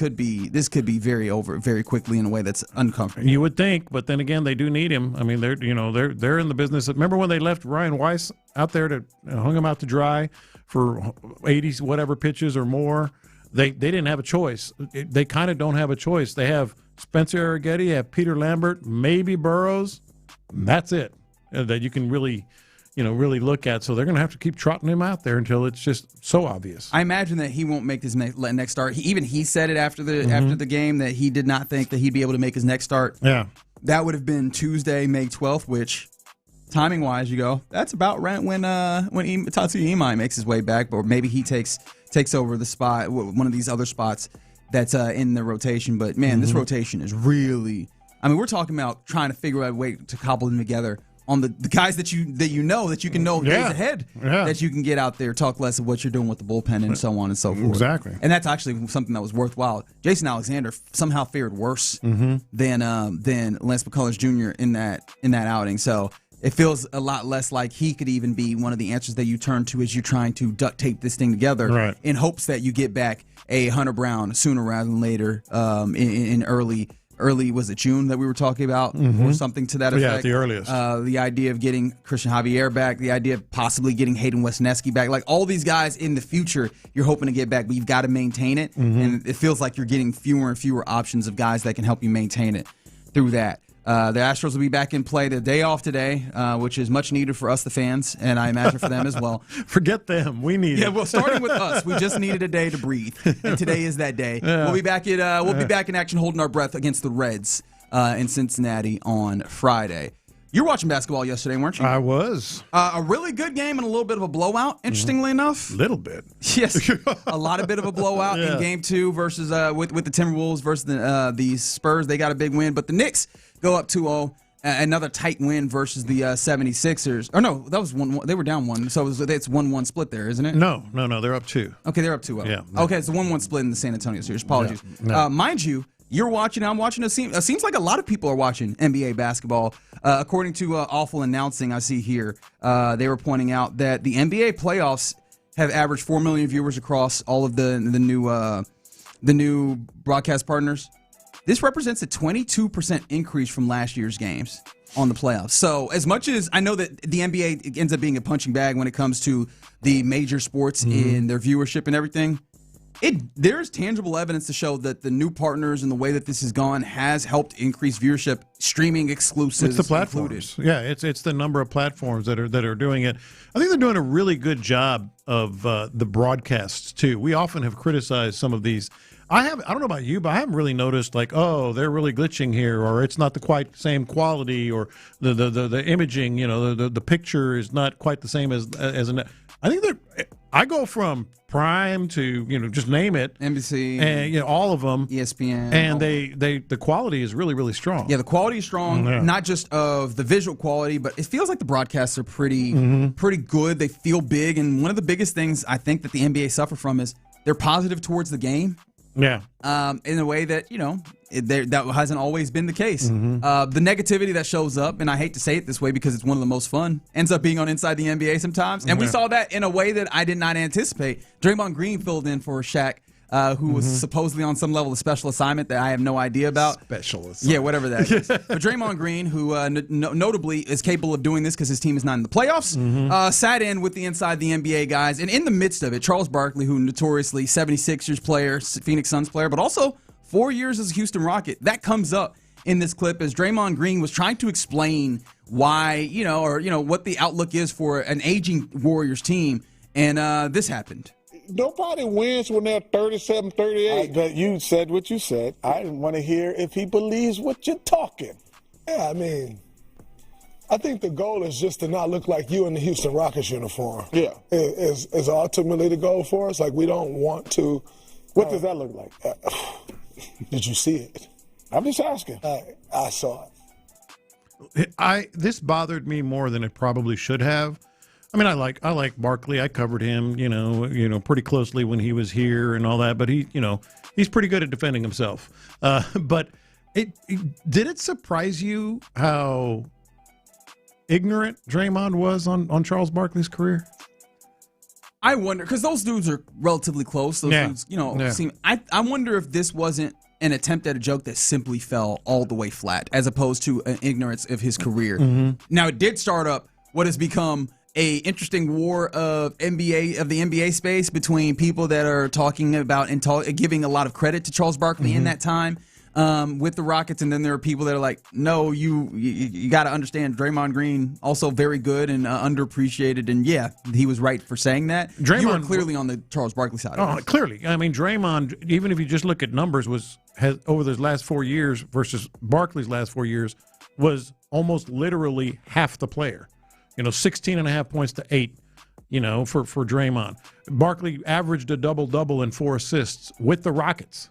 could be very over very quickly in a way that's uncomfortable.
You would think, but then again, they do need him. I mean, they're in the business. Remember when they left Ryan Weiss out there to hung him out to dry for 80 whatever pitches or more? They didn't have a choice. They kind of don't have a choice. They have Spencer Arrighetti, have Peter Lambert, maybe Burrows. That's it that you can really look at. So they're going to have to keep trotting him out there until it's just so obvious.
I imagine that he won't make his next start. He said it after the game that he did not think that he'd be able to make his next start.
Yeah,
that would have been Tuesday, May 12th, which timing wise, you go, that's about right when Tatsuya Imai makes his way back, but maybe he takes over the spot, one of these other spots that's in the rotation. But man, this rotation is really, I mean, we're talking about trying to figure out a way to cobble them together on the guys that you can know days ahead, that you can get out there, talk less of what you're doing with the bullpen and so on and so forth.
Exactly.
And that's actually something that was worthwhile. Jason Alexander somehow fared worse than Lance McCullers Jr. in that outing. So it feels a lot less like he could even be one of the answers that you turn to as you're trying to duct tape this thing together in hopes that you get back a Hunter Brown sooner rather than later in early, was it June that we were talking about or something to that effect?
Yeah, at the earliest.
The idea of getting Christian Javier back, the idea of possibly getting Hayden Wesneski back, like all these guys in the future you're hoping to get back, but you've got to maintain it. And it feels like you're getting fewer and fewer options of guys that can help you maintain it through that. The Astros will be back in play the day off today, which is much needed for us, the fans, and I imagine for them as well.
Forget them. We need it.
Yeah, well, starting with us, we just needed a day to breathe, and today is that day. Yeah. We'll be back in action, holding our breath against the Reds in Cincinnati on Friday. You were watching basketball yesterday, weren't you?
I was.
A really good game and a little bit of a blowout, interestingly enough.
Little bit.
Yes, a lot of bit of a blowout in Game 2 versus with the Timberwolves versus the Spurs. They got a big win, but the Knicks go up 2-0. Another tight win versus the 76ers. Or no, that was 1-1. They were down 1, so it's 1-1 split there, isn't it?
No, they're up 2.
Okay, they're up 2-0.
Yeah.
Okay, it's a 1-1 split in the San Antonio series. Apologies.
No.
Mind you, you're watching, I'm watching. It seems like a lot of people are watching NBA basketball. According to Awful Announcing, I see here, they were pointing out that the NBA playoffs have averaged 4 million viewers across all of the new broadcast partners. This represents a 22% increase from last year's games on the playoffs. So as much as I know that the NBA ends up being a punching bag when it comes to the major sports in their viewership and everything, there's tangible evidence to show that the new partners and the way that this has gone has helped increase viewership, streaming exclusives.
It's the platforms. Yeah, it's the number of platforms that are doing it. I think they're doing a really good job of the broadcasts too. We often have criticized some of these. I don't know about you, but I haven't really noticed like, oh, they're really glitching here, or it's not the quite same quality, or the imaging, the picture is not quite the same as I think I go from Prime to just name it,
NBC,
and all of them,
ESPN,
and the quality is really, really strong.
Yeah, the quality is strong, not just of the visual quality, but it feels like the broadcasts are pretty good. They feel big, and one of the biggest things I think that the NBA suffer from is they're positive towards the game.
Yeah.
In a way that, that hasn't always been the case. The negativity that shows up, and I hate to say it this way because it's one of the most fun, ends up being on Inside the NBA sometimes. And we saw that in a way that I did not anticipate. Draymond Green filled in for Shaq, who was supposedly on some level of special assignment that I have no idea about.
Special assignment.
Yeah, whatever that is. But Draymond Green, who notably is capable of doing this because his team is not in the playoffs, sat in with the Inside the NBA guys. And in the midst of it, Charles Barkley, who notoriously 76ers player, Phoenix Suns player, but also 4 years as a Houston Rocket, that comes up in this clip as Draymond Green was trying to explain why, what the outlook is for an aging Warriors team. And this happened.
Nobody wins when they're 37, 38.
But you said what you said. I want to hear if he believes what you're talking.
Yeah, I think the goal is just to not look like you in the Houston Rockets uniform.
Yeah.
Is ultimately the goal for us. Like, we don't want to.
What does that look like?
Did you see it?
I'm just asking.
I saw it.
This bothered me more than it probably should have. I like Barkley. I covered him, pretty closely when he was here and all that. But he's pretty good at defending himself. But did it surprise you how ignorant Draymond was on Charles Barkley's career?
I wonder, because those dudes are relatively close. Those dudes, seem. I wonder if this wasn't an attempt at a joke that simply fell all the way flat, as opposed to an ignorance of his career. Now, it did start up what has become a interesting war of the NBA space between people that are talking about and giving a lot of credit to Charles Barkley in that time with the Rockets, and then there are people that are like, no, you got to understand Draymond Green also very good and underappreciated, and yeah, he was right for saying that.
Draymond,
you were clearly on the Charles Barkley side.
Oh, clearly. Draymond, even if you just look at numbers, has over those last 4 years versus Barkley's last 4 years, was almost literally half the player. 16.5 points to 8, for Draymond. Barkley averaged a double-double and 4 assists with the Rockets.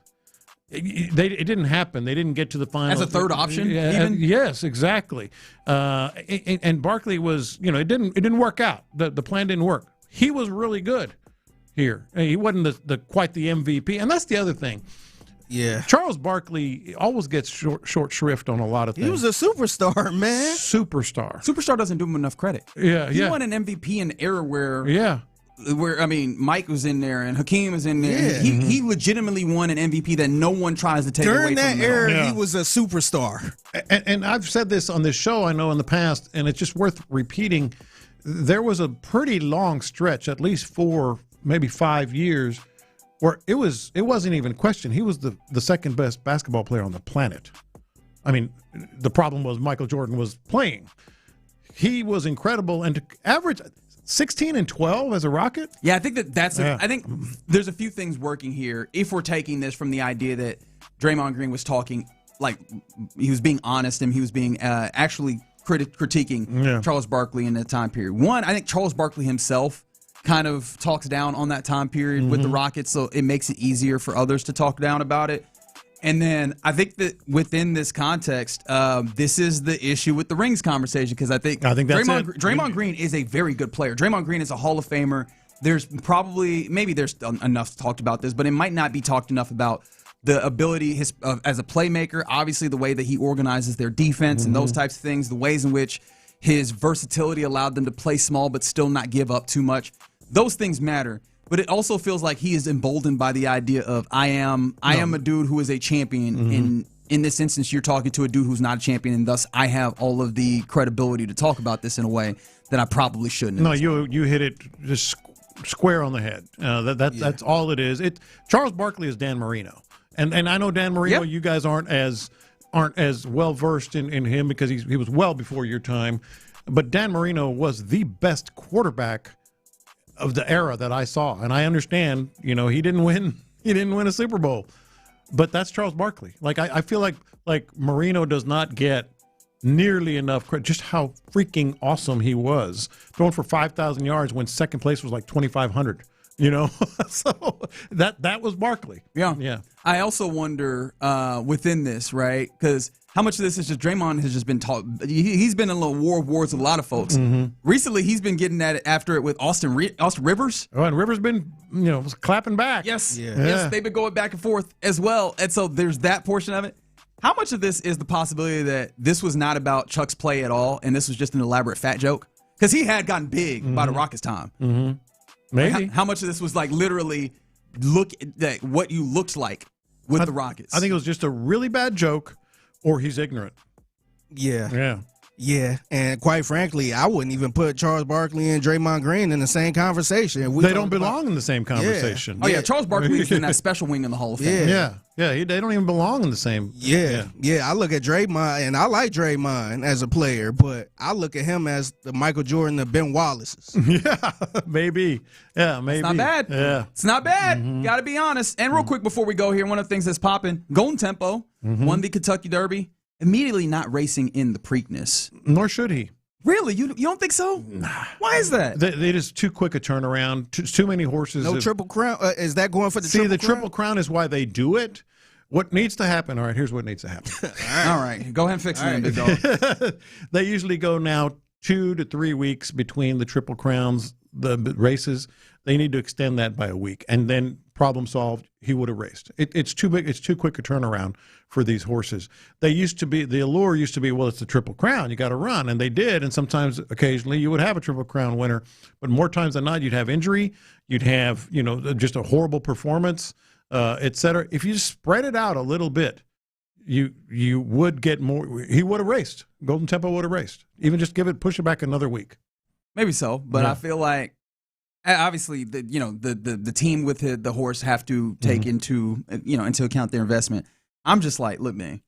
It didn't happen. They didn't get to the finals.
As a third option,
even? Yes, exactly. And Barkley was, it didn't work out. The plan didn't work. He was really good here. He wasn't quite the MVP. And that's the other thing.
Yeah.
Charles Barkley always gets short shrift on a lot of things.
He was a superstar, man.
Superstar
doesn't do him enough credit.
Yeah,
he won an MVP in an era where Mike was in there and Hakeem was in there.
Yeah.
He legitimately won an MVP that no one tries to take away from him.
During that era, he was a superstar.
And I've said this on this show, I know, in the past, and it's just worth repeating. There was a pretty long stretch, at least 4, maybe 5 years, where it wasn't even a question. He was the second best basketball player on the planet. The problem was Michael Jordan was playing. He was incredible, and to average 16 and 12 as a Rocket?
Yeah, I think I think there's a few things working here. If we're taking this from the idea that Draymond Green was talking, like he was being honest and he was being actually critiquing Charles Barkley in that time period. One, I think Charles Barkley himself kind of talks down on that time period with the Rockets, so it makes it easier for others to talk down about it. And then I think that within this context, this is the issue with the rings conversation, because I think
that's
Draymond Green is a very good player. Draymond Green is a Hall of Famer. There's maybe there's enough talked about this, but it might not be talked enough about the ability as a playmaker, obviously the way that he organizes their defense and those types of things, the ways in which his versatility allowed them to play small but still not give up too much. Those things matter. But it also feels like he is emboldened by the idea of I am a dude who is a champion. In this instance, you're talking to a dude who's not a champion, and thus I have all of the credibility to talk about this in a way that I probably shouldn't.
No, you hit it just square on the head. That's all it is. Charles Barkley is Dan Marino, and I know Dan Marino.
Yep.
You guys aren't as well versed in him because he was well before your time, but Dan Marino was the best quarterback of the era that I saw, and I understand. He didn't win a Super Bowl, but that's Charles Barkley. Like I feel like Marino does not get nearly enough credit. Just how freaking awesome he was, throwing for 5,000 yards when second place was like 2,500. So that was Barkley.
Yeah. I also wonder within this, right? Because how much of this is just Draymond has just been taught. He's been in a war of words with a lot of folks.
Mm-hmm.
Recently, he's been getting at it after it with Austin Rivers.
Oh, and Rivers been was clapping back.
Yes,
Yeah.
yes, they've been going back and forth as well. And so there's that portion of it. How much of this is the possibility that this was not about Chuck's play at all, and this was just an elaborate fat joke? Because he had gotten big by the Rockets' time.
Mm-hmm. Maybe.
How much of this was like literally look at what you looked like with the Rockets?
I think it was just a really bad joke, or he's ignorant.
Yeah. Yeah, and quite frankly, I wouldn't even put Charles Barkley and Draymond Green in the same conversation.
They don't belong in the same conversation.
Oh, yeah, Charles Barkley is in that special wing in the Hall of Fame.
Yeah, they don't even belong in the same.
Yeah. I look at Draymond, and I like Draymond as a player, but I look at him as the Michael Jordan of Ben Wallace's.
Yeah, maybe. Yeah, maybe.
It's not bad.
Yeah.
It's not bad. Got to be honest. And real quick before we go here, one of the things that's popping, Golden Tempo won the Kentucky Derby. Immediately not racing in the Preakness.
Nor should he.
Really? You don't think so? Why is that?
They just too quick a turnaround. Too many horses.
No Triple Crown. Is that going for the
See,
Triple
the
Crown?
Triple Crown is why they do it. What needs to happen? All right, here's what needs to happen.
All right. Go ahead and fix it, big dog.
They usually go now 2 to 3 weeks between the Triple Crowns, the races. They need to extend that by a week, and then problem solved. He would have raced. It's too big. It's too quick a turnaround for these horses. The allure used to be, well, it's the Triple Crown. You got to run, and they did. And sometimes, occasionally, you would have a Triple Crown winner, but more times than not, you'd have injury. You'd have just a horrible performance, et cetera. If you just spread it out a little bit, you would get more. He would have raced. Golden Tempo would have raced. Even just push it back another week.
Maybe so, but I feel like obviously the team with the horse have to take into account their investment. I'm just like, look, man,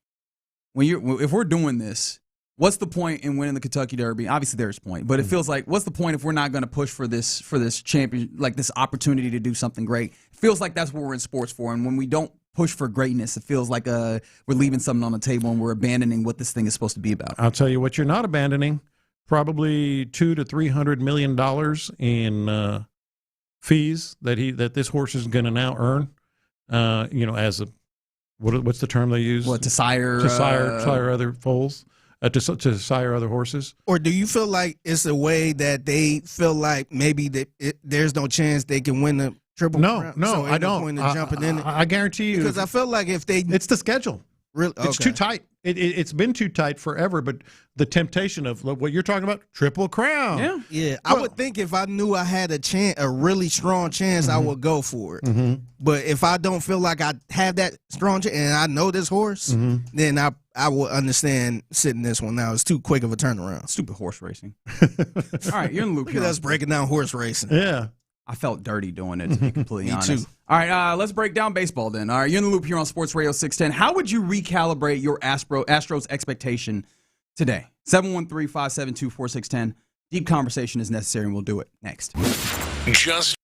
if we're doing this, what's the point in winning the Kentucky Derby? Obviously, there's a point, but it feels like what's the point if we're not going to push for this champion, like this opportunity to do something great? It feels like that's what we're in sports for, and when we don't push for greatness, it feels like we're leaving something on the table and we're abandoning what this thing is supposed to be about.
I'll tell you what you're not abandoning. Probably $200 to $300 million in fees that this horse is going to now earn. As a what's the term they use?
What, to sire
other foals, to sire other horses.
Or do you feel like it's a way that they feel like maybe there's no chance they can win the Triple Crown?
No, I don't.
Point in jumping in it?
I guarantee you,
because I feel like if they,
it's the schedule.
Really,
it's too tight. It's been too tight forever, but the temptation of what you're talking about, Triple Crown.
Yeah. I would think if I knew I had a really strong chance, I would go for it. But if I don't feel like I have that strong chance and I know this horse, then I will understand sitting this one now. It's too quick of a turnaround.
Stupid horse racing. All right, you're in the loop.
Look at us breaking down horse racing.
Yeah.
I felt dirty doing it, to be completely honest.
Me too.
All right, let's break down baseball then. All right, you're in the loop here on Sports Radio 610. How would you recalibrate your Astros expectation today? 713-572-4610. Deep conversation is necessary, and we'll do it next.
Just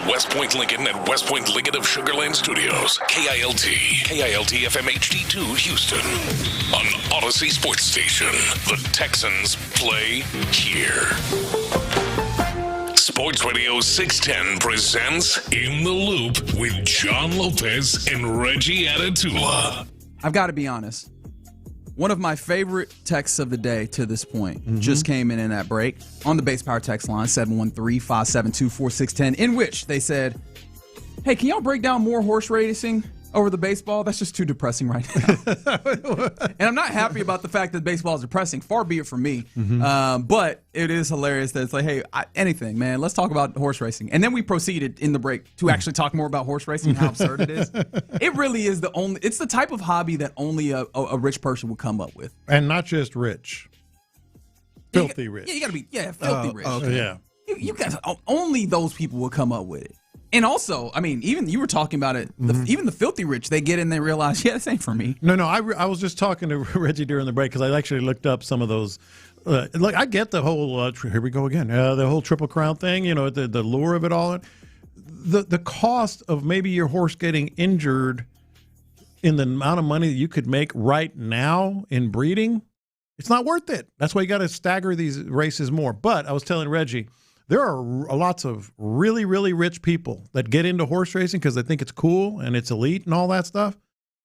West Point Lincoln and West Point Lincoln of Sugarland Studios. KILT FM HD2 Houston. On Odyssey Sports Station. The Texans play here. Sports Radio 610 presents In the Loop with John Lopez and Reggie Atatula.
I've got to be honest. One of my favorite texts of the day to this point just came in that break on the Base Power text line, 713-572-4610, in which they said, hey, can y'all break down more horse racing over the baseball? That's just too depressing right now. And I'm not happy about the fact that baseball is depressing. Far be it from me. But it is hilarious that it's like, hey, anything, man. Let's talk about horse racing. And then we proceeded in the break to actually talk more about horse racing and how absurd it is. It really is it's the type of hobby that only a rich person would come up with.
And not just rich. Filthy rich.
Yeah, you got to be, filthy rich.
Okay. Yeah.
You guys, only those people will come up with it. And also, I mean, even you were talking about it, even the filthy rich, they get in and realize, this ain't for me.
No, I was just talking to Reggie during the break because I actually looked up some of those. Look, I get the whole, here we go again, the whole Triple Crown thing, the lure of it all. The cost of maybe your horse getting injured in the amount of money that you could make right now in breeding, it's not worth it. That's why you got to stagger these races more. But I was telling Reggie, there are lots of really, really rich people that get into horse racing because they think it's cool and it's elite and all that stuff,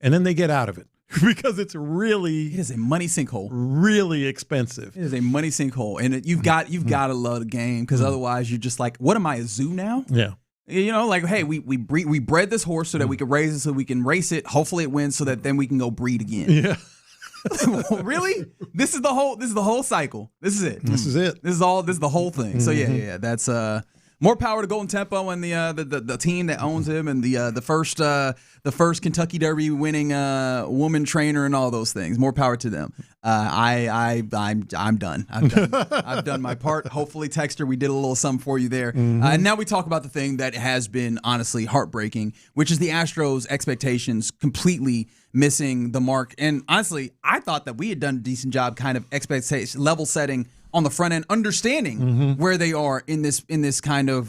and then they get out of it because it is
a money sinkhole,
really expensive.
It is a money sinkhole, and you've got to love the game because otherwise you're just like, what am I, a zoo now?
Yeah.
Like, hey, we bred this horse so that we could raise it, so we can race it. Hopefully, it wins, so that then we can go breed again.
Yeah.
Really? This is the whole cycle. This is it.
This is it.
This is the whole thing. So yeah. That's more power to Golden Tempo and the team that owns him, and the first Kentucky Derby winning woman trainer and all those things. More power to them. I'm done. I've done my part. Hopefully, Texter, we did a little something for you there. And now we talk about the thing that has been honestly heartbreaking, which is the Astros' expectations completely missing the mark. And honestly, I thought that we had done a decent job kind of expectation level setting on the front end, understanding where they are in this kind of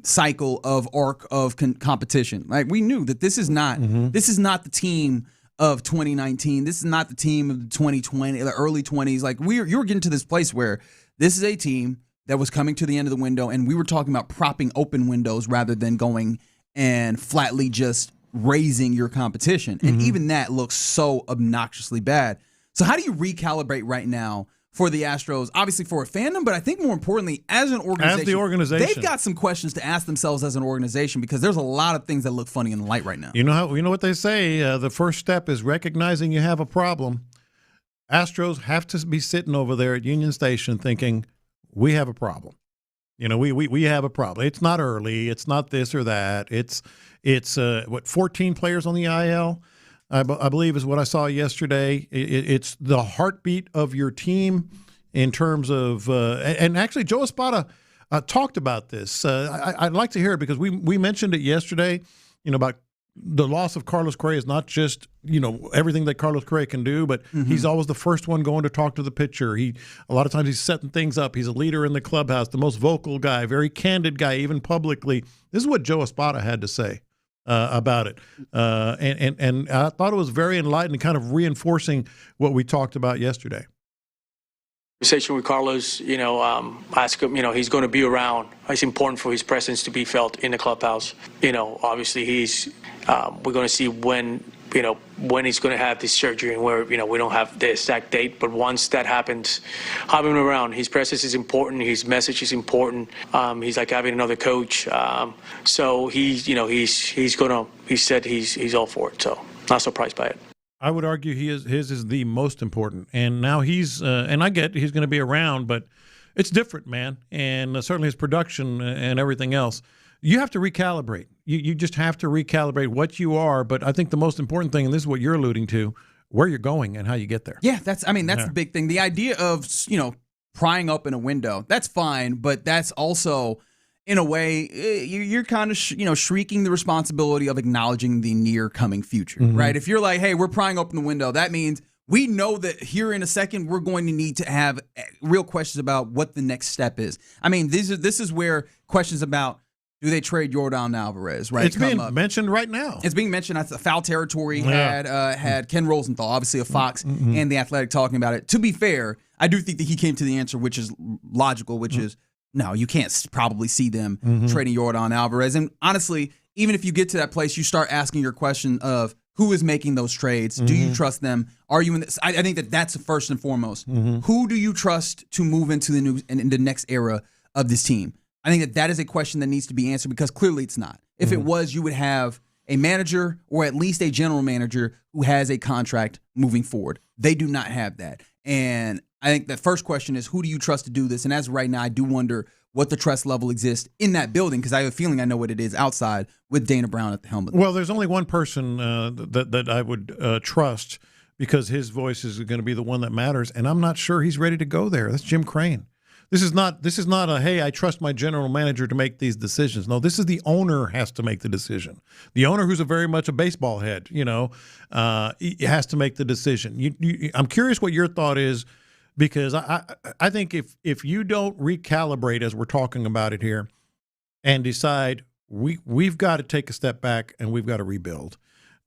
cycle of arc of competition. Like, we knew that this is not the team of 2019. This is not the team of the 2020, the early 20s. Like, you were getting to this place where this is a team that was coming to the end of the window, and we were talking about propping open windows rather than going and flatly just raising your competition. And even that looks so obnoxiously bad. So how do you recalibrate right now for the Astros, obviously for a fandom, but I think more importantly, as an organization?
As the organization.
They've got some questions to ask themselves as an organization, because there's a lot of things that look funny in the light right now.
You know what they say, the first step is recognizing you have a problem. Astros have to be sitting over there at Union Station thinking, we have a problem. We have a problem. It's not early. It's not this or that. It's 14 players on the IL, I believe is what I saw yesterday. It's the heartbeat of your team in terms of and actually Joe Espada talked about this. I'd like to hear it because we mentioned it yesterday, about the loss of Carlos Correa is not just, everything that Carlos Correa can do, but he's always the first one going to talk to the pitcher. A lot of times he's setting things up. He's a leader in the clubhouse, the most vocal guy, very candid guy, even publicly. This is what Joe Espada had to say about it. And I thought it was very enlightening, kind of reinforcing what we talked about yesterday.
Conversation with Carlos, ask him, he's going to be around. It's important for his presence to be felt in the clubhouse. Obviously we're going to see when he's going to have this surgery, and where, we don't have the exact date, but once that happens, having him around, his presence is important, his message is important. He's like having another coach. So he said he's all for it. So not surprised by it.
I would argue his is the most important. And now he's and I get he's going to be around, but it's different, man. And certainly his production and everything else. You have to recalibrate. You just have to recalibrate what you are. But I think the most important thing, and this is what you're alluding to, where you're going and how you get there.
Yeah, that's the big thing. The idea of, prying up in a window, that's fine, but that's also, in a way, you're kind of, shrieking the responsibility of acknowledging the near coming future, right? If you're like, hey, we're prying open the window, that means we know that here in a second we're going to need to have real questions about what the next step is. I mean, this is where questions about do they trade Yordan Alvarez? Right,
it's being mentioned right now.
It's being mentioned. That's a foul territory. Had Ken Rosenthal, obviously of Fox, and The Athletic talking about it. To be fair, I do think that he came to the answer, which is logical, which is no, you can't probably see them trading Yordan Alvarez. And honestly, even if you get to that place, you start asking your question of who is making those trades. Do you trust them? Are you in this? I think that's first and foremost. Who do you trust to move into the next era of this team? I think that is a question that needs to be answered because clearly it's not. If it was, you would have a manager or at least a general manager who has a contract moving forward. They do not have that. And I think the first question is, who do you trust to do this? And as of right now, I do wonder what the trust level exists in that building because I have a feeling I know what it is outside with Dana Brown at the helm.
Well, there's only one person that I would trust because his voice is going to be the one that matters, and I'm not sure he's ready to go there. That's Jim Crane. This is not a, hey, I trust my general manager to make these decisions. No, this is the owner has to make the decision. The owner, who's very much a baseball head, he has to make the decision. I'm curious what your thought is because I think if you don't recalibrate as we're talking about it here and decide we've got to take a step back and we've got to rebuild,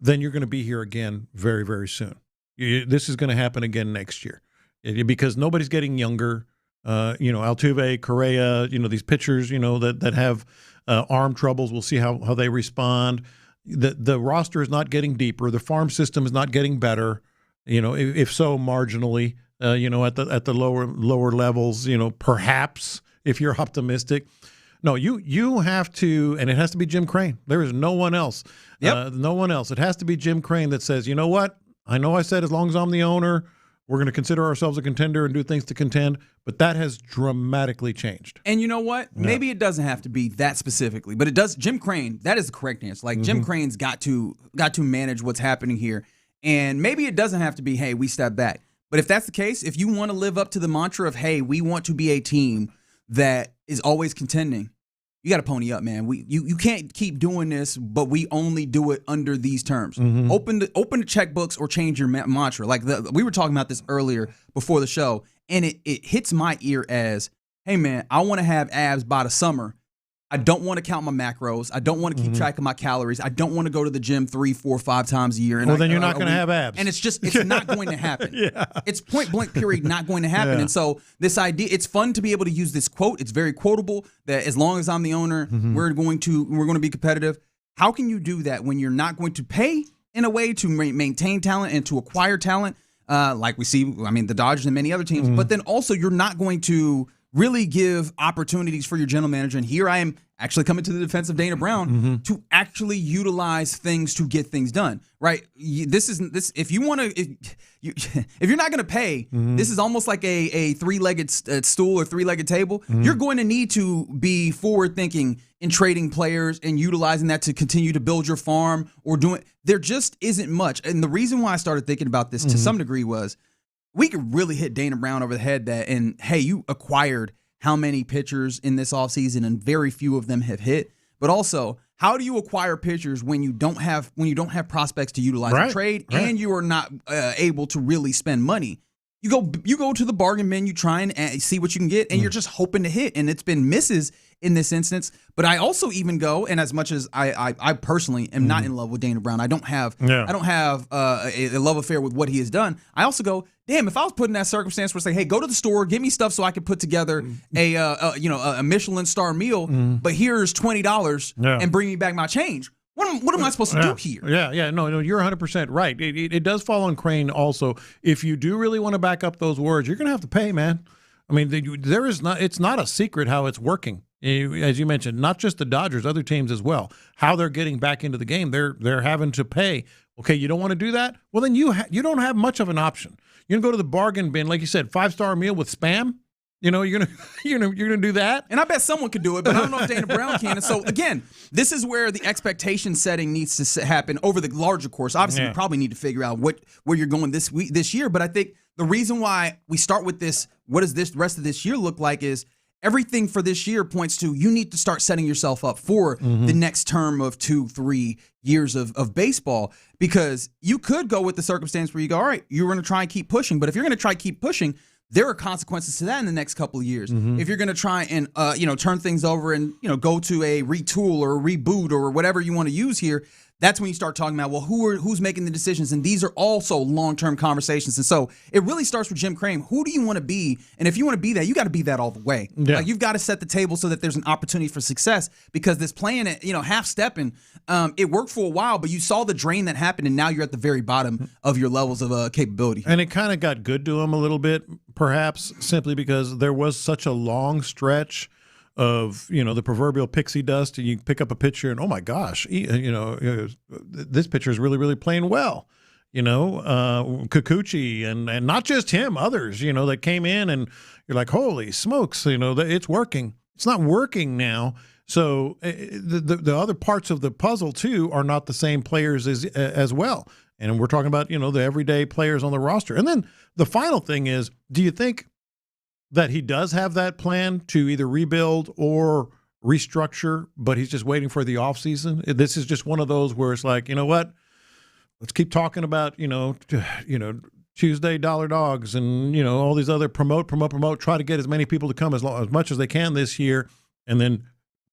then you're going to be here again very, very soon. This is going to happen again next year because nobody's getting younger. Altuve, Correa, these pitchers, that have arm troubles. We'll see how they respond. The roster is not getting deeper. The farm system is not getting better. If so, marginally. At the lower levels. Perhaps if you're optimistic. No, you have to, and it has to be Jim Crane. There is no one else. No one else. It has to be Jim Crane that says, you know what? I know I said as long as I'm the owner, we're going to consider ourselves a contender and do things to contend, but that has dramatically changed.
And you know what? Yeah. Maybe it doesn't have to be that specifically, but it does. Jim Crane, that is the correct answer. Like Jim Crane's got to manage what's happening here, and maybe it doesn't have to be, hey, we step back. But if that's the case, if you want to live up to the mantra of, hey, we want to be a team that is always contending, you got to pony up, man. You can't keep doing this, but we only do it under these terms. Open the checkbooks or change your mantra. Like we were talking about this earlier before the show, and it hits my ear as, hey, man, I want to have abs by the summer. I don't want to count my macros. I don't want to keep track of my calories. I don't want to go to the gym 3, 4, 5 times a year. And
then you're not going to have abs.
And it's not going to happen. It's point blank period not going to happen. And so this idea, it's fun to be able to use this quote. It's very quotable that as long as I'm the owner, we're going to be competitive. How can you do that when you're not going to pay in a way to maintain talent and to acquire talent like we see, the Dodgers and many other teams, but then also you're not going to really give opportunities for your general manager. And here I am actually coming to the defense of Dana Brown to actually utilize things to get things done. Right? If you're not going to pay, this is almost like a three-legged stool or three-legged table. You're going to need to be forward-thinking in trading players and utilizing that to continue to build your farm or doing. There just isn't much. And the reason why I started thinking about this to some degree was we could really hit Dana Brown over the head hey, you acquired how many pitchers in this offseason and very few of them have hit. But also, how do you acquire pitchers when you don't have prospects to utilize in trade and you are not able to really spend money? You go to the bargain bin, you try and see what you can get, and you're just hoping to hit. And it's been misses in this instance. But I also even go, and as much as I personally am not in love with Dana Brown, I don't have a love affair with what he has done. I also go, damn, if I was put in that circumstance where say, hey, go to the store, give me stuff so I can put together a Michelin star meal, but here's $20 and bring me back my change. What am I supposed to do here?
No, you're 100% right. It does fall on Crane also. If you do really want to back up those words, you're going to have to pay, man. It's not a secret how it's working. As you mentioned, not just the Dodgers, other teams as well. How they're getting back into the game, they're having to pay. Okay, you don't want to do that? Well, then you don't have much of an option. You're gonna go to the bargain bin, like you said, 5-star meal with Spam. You're gonna do that.
And I bet someone could do it, but I don't know if Dana Brown can. And so again, this is where the expectation setting needs to happen over the larger course. Obviously, you probably need to figure out where you're going this year. But I think the reason why we start with this, what does this rest of this year look like, is everything for this year points to you need to start setting yourself up for the next term of 2-3 years of baseball, because you could go with the circumstance where you go, all right, you're going to try and keep pushing. But if you're going to try to keep pushing, there are consequences to that in the next couple of years.
Mm-hmm.
If you're going to try and turn things over and go to a retool or a reboot or whatever you want to use here, that's when you start talking about, well, who's making the decisions? And these are also long-term conversations. And so it really starts with Jim Crane. Who do you want to be? And if you want to be that, you got to be that all the way.
Yeah.
Like, you've got to set the table so that there's an opportunity for success, because this playing it, half-stepping, it worked for a while, but you saw the drain that happened, and now you're at the very bottom of your levels of capability.
And it kind of got good to him a little bit, perhaps, simply because there was such a long stretch of the proverbial pixie dust, and you pick up a pitcher and, oh my gosh, this pitcher is really, really playing well. Kikuchi and not just him, others, that came in, and you're like, holy smokes, it's working. It's not working now. So the other parts of the puzzle too are not the same players as well. And we're talking about, the everyday players on the roster. And then the final thing is, do you think that he does have that plan to either rebuild or restructure, but he's just waiting for the offseason? This is just one of those where it's like, you know what? Let's keep talking about, Tuesday dollar dogs and, all these other promote, try to get as many people to come as much as they can this year, and then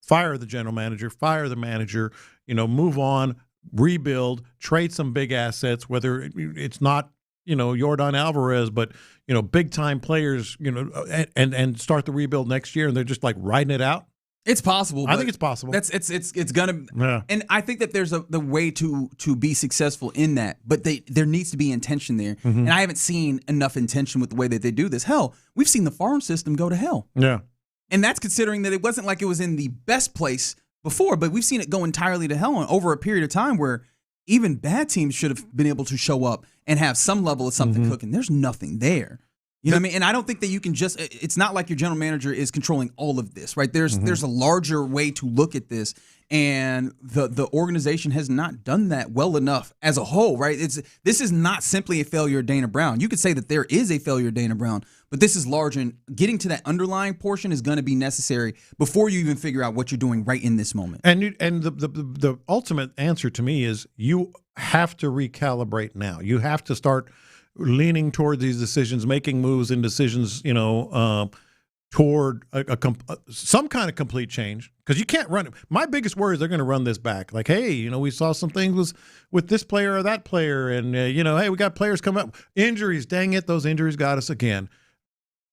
fire the general manager, fire the manager, move on, rebuild, trade some big assets, whether it's not, Yordan Alvarez, but, big time players, and start the rebuild next year, and they're just like riding it out.
It's possible.
I think it's possible.
It's gonna.
Yeah.
And I think that there's the way to be successful in that, but there needs to be intention there.
Mm-hmm.
And I haven't seen enough intention with the way that they do this. Hell, we've seen the farm system go to hell.
Yeah.
And that's considering that it wasn't like it was in the best place before, but we've seen it go entirely to hell over a period of time where even bad teams should have been able to show up and have some level of something cooking. There's nothing there. You know what I mean? And I don't think that you can it's not like your general manager is controlling all of this, right? There's a larger way to look at this, and the organization has not done that well enough as a whole, right? This is not simply a failure of Dana Brown. You could say that there is a failure of Dana Brown, but this is larger, and getting to that underlying portion is going to be necessary before you even figure out what you're doing right in this moment.
And the ultimate answer to me is you have to recalibrate now. You have to start leaning toward these decisions, making moves and decisions, toward some kind of complete change, because you can't run it. My biggest worry is they're going to run this back. Like, hey, we saw some things with this player or that player, and hey, we got players coming up, injuries. Dang it, those injuries got us again.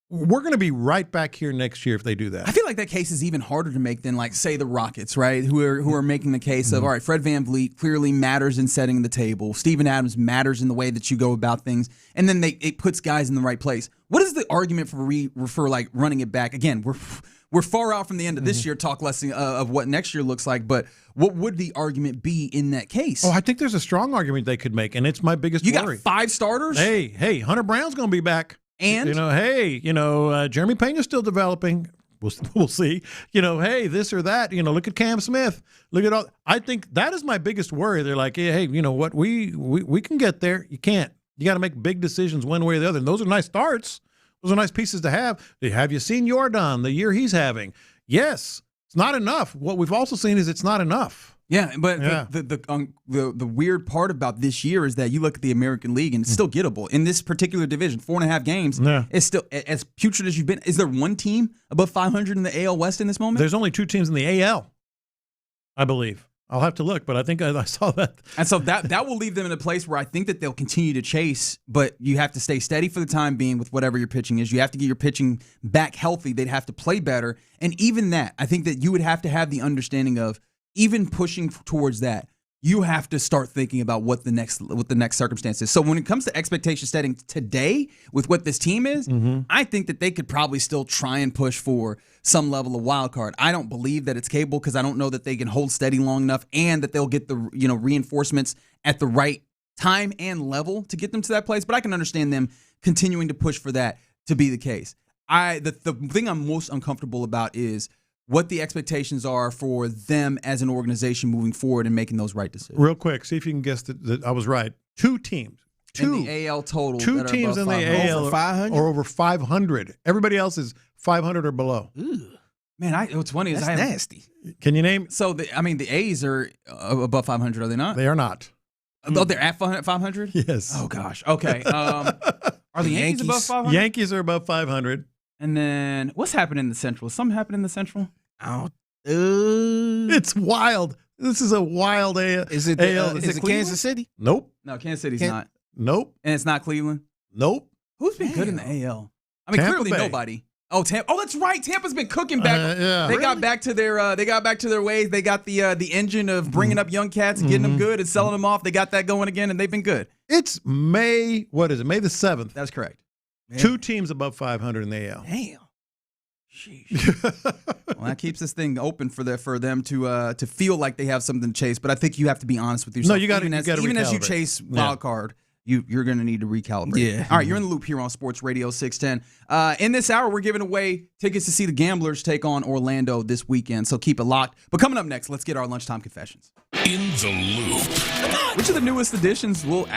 We're going to be right back here next year if they do that.
I feel like that case is even harder to make than, like, say, the Rockets, right? Who are making the case of, all right, Fred VanVleet clearly matters in setting the table. Steven Adams matters in the way that you go about things, and then it puts guys in the right place. What is the argument for like running it back? Again, we're far out from the end of this year. Talk less of what next year looks like, but what would the argument be in that case?
Oh, I think there's a strong argument they could make, and it's my biggest worry.
You got 5 starters?
Hey, Hunter Brown's going to be back.
And
Jeremy Pena is still developing. We'll see. Hey, this or that. Look at Cam Smith. Look at all. I think that is my biggest worry. They're like, hey, you know what? We can get there. You can't. You got to make big decisions one way or the other. And those are nice starts. Those are nice pieces to have. Have you seen Yordan, the year he's having? Yes, it's not enough. What we've also seen is it's not enough.
Yeah, but the weird part about this year is that you look at the American League and it's still gettable. In this particular division, 4.5 games, it's still as putrid as you've been. Is there one team above 500 in the AL West in this moment?
There's only 2 teams in the AL, I believe. I'll have to look, but I think I saw that.
And so that will leave them in a place where I think that they'll continue to chase, but you have to stay steady for the time being with whatever your pitching is. You have to get your pitching back healthy. They'd have to play better. And even that, I think that you would have to have the understanding of, even pushing towards that, you have to start thinking about what the next circumstance is. So when it comes to expectation setting today with what this team is, I think that they could probably still try and push for some level of wild card. I don't believe that it's capable, because I don't know that they can hold steady long enough, and that they'll get the reinforcements at the right time and level to get them to that place. But I can understand them continuing to push for that to be the case. The thing I'm most uncomfortable about is what the expectations are for them as an organization moving forward and making those right decisions.
Real quick, see if you can guess that I was right. 2 teams.
In the AL total.
2 teams in the AL are over 500. Everybody else is 500 or below.
Ooh. Man, what's funny is
that's nasty.
Can you name?
So, the A's are above 500, are they not?
They are not.
Oh, they're at 500?
Yes.
Oh, gosh. Okay. Are Are the Yankees above 500?
Yankees are above 500.
And then what's happening in the Central? Something happened in the Central?
It's wild. This is a wild AL.
Is it Kansas City?
Nope.
No, Kansas City's not.
Nope.
And it's not Cleveland?
Nope.
Who's been good in the AL? I mean,
Tampa
clearly
Bay.
nobody. Oh, Tampa. Oh, that's right. Tampa's been cooking back.
Yeah.
They got back to their. They got back to their ways. They got the engine of bringing up young cats and getting them good and selling them off. They got that going again, and they've been good.
It's May. What is it? May the 7th.
That's correct.
Man.
2 teams above 500 in the AL.
Damn.
Well, that keeps this thing open for them to feel like they have something to chase. But I think you have to be honest with yourself.
No, you got to
even as you
recalibrate.
chase wild card. You're going to need to recalibrate.
Yeah.
All right, you're in the loop here on Sports Radio 610. In this hour, we're giving away tickets to see the Gamblers take on Orlando this weekend, so keep it locked. But coming up next, let's get our lunchtime confessions.
In the loop.
Which of the newest additions will...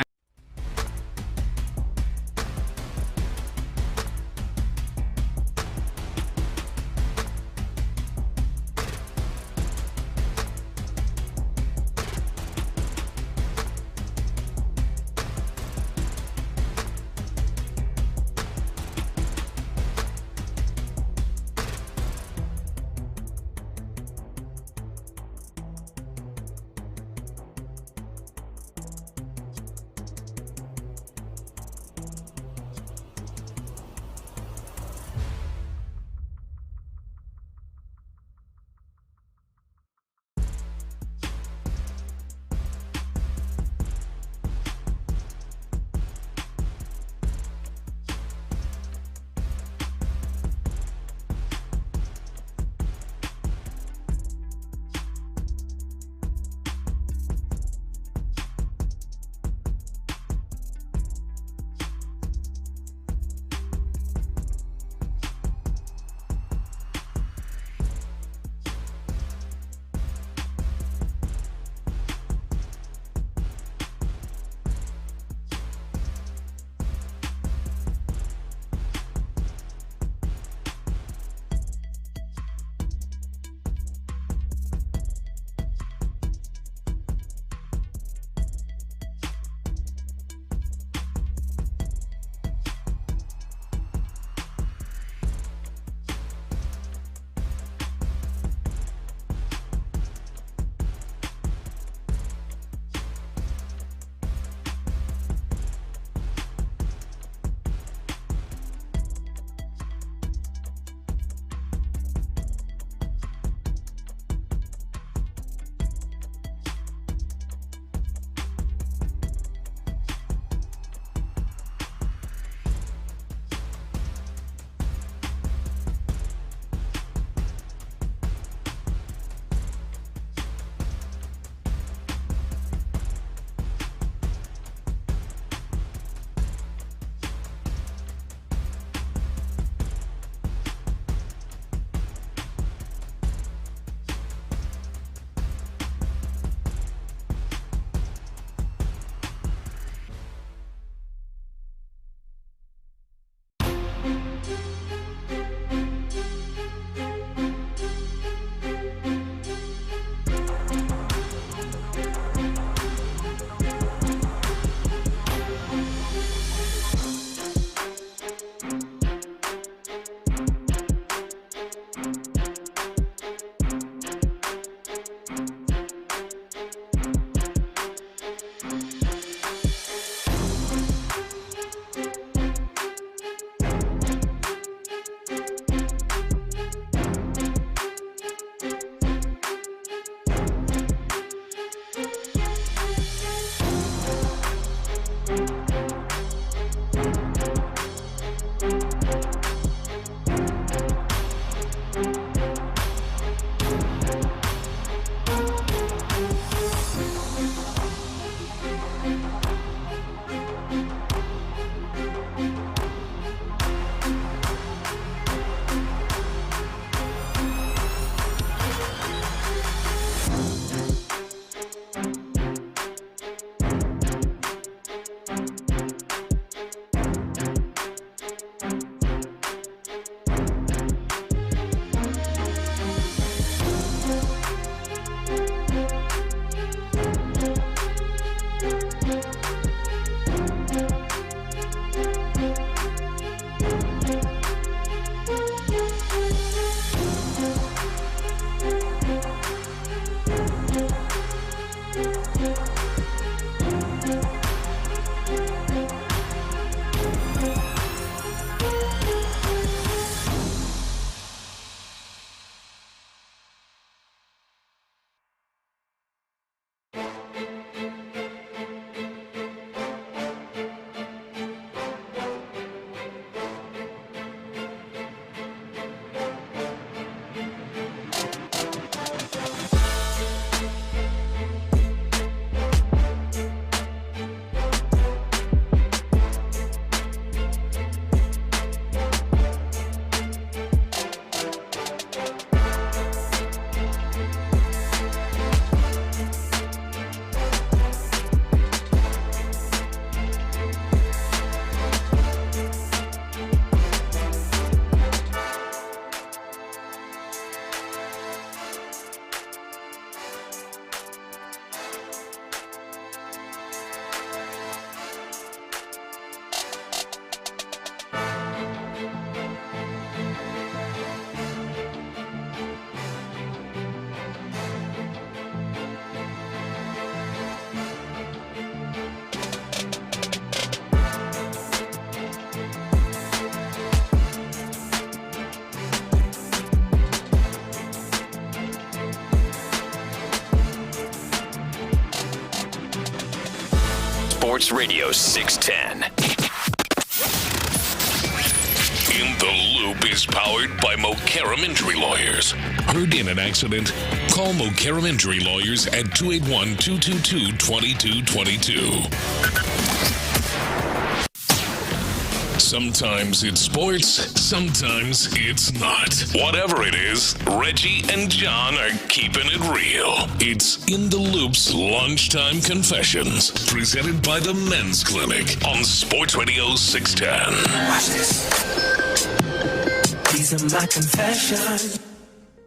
Sports Radio 610.
In the Loop is powered by Mokaram Injury Lawyers. Heard in an accident? Call Mokaram Injury Lawyers at 281-222-2222. Sometimes it's sports, sometimes it's not. Whatever it is, Reggie and John are keeping it real. It's In the Loop's Lunchtime Confessions, presented by the Men's Clinic on Sports Radio 610.
Watch this. These are my confessions.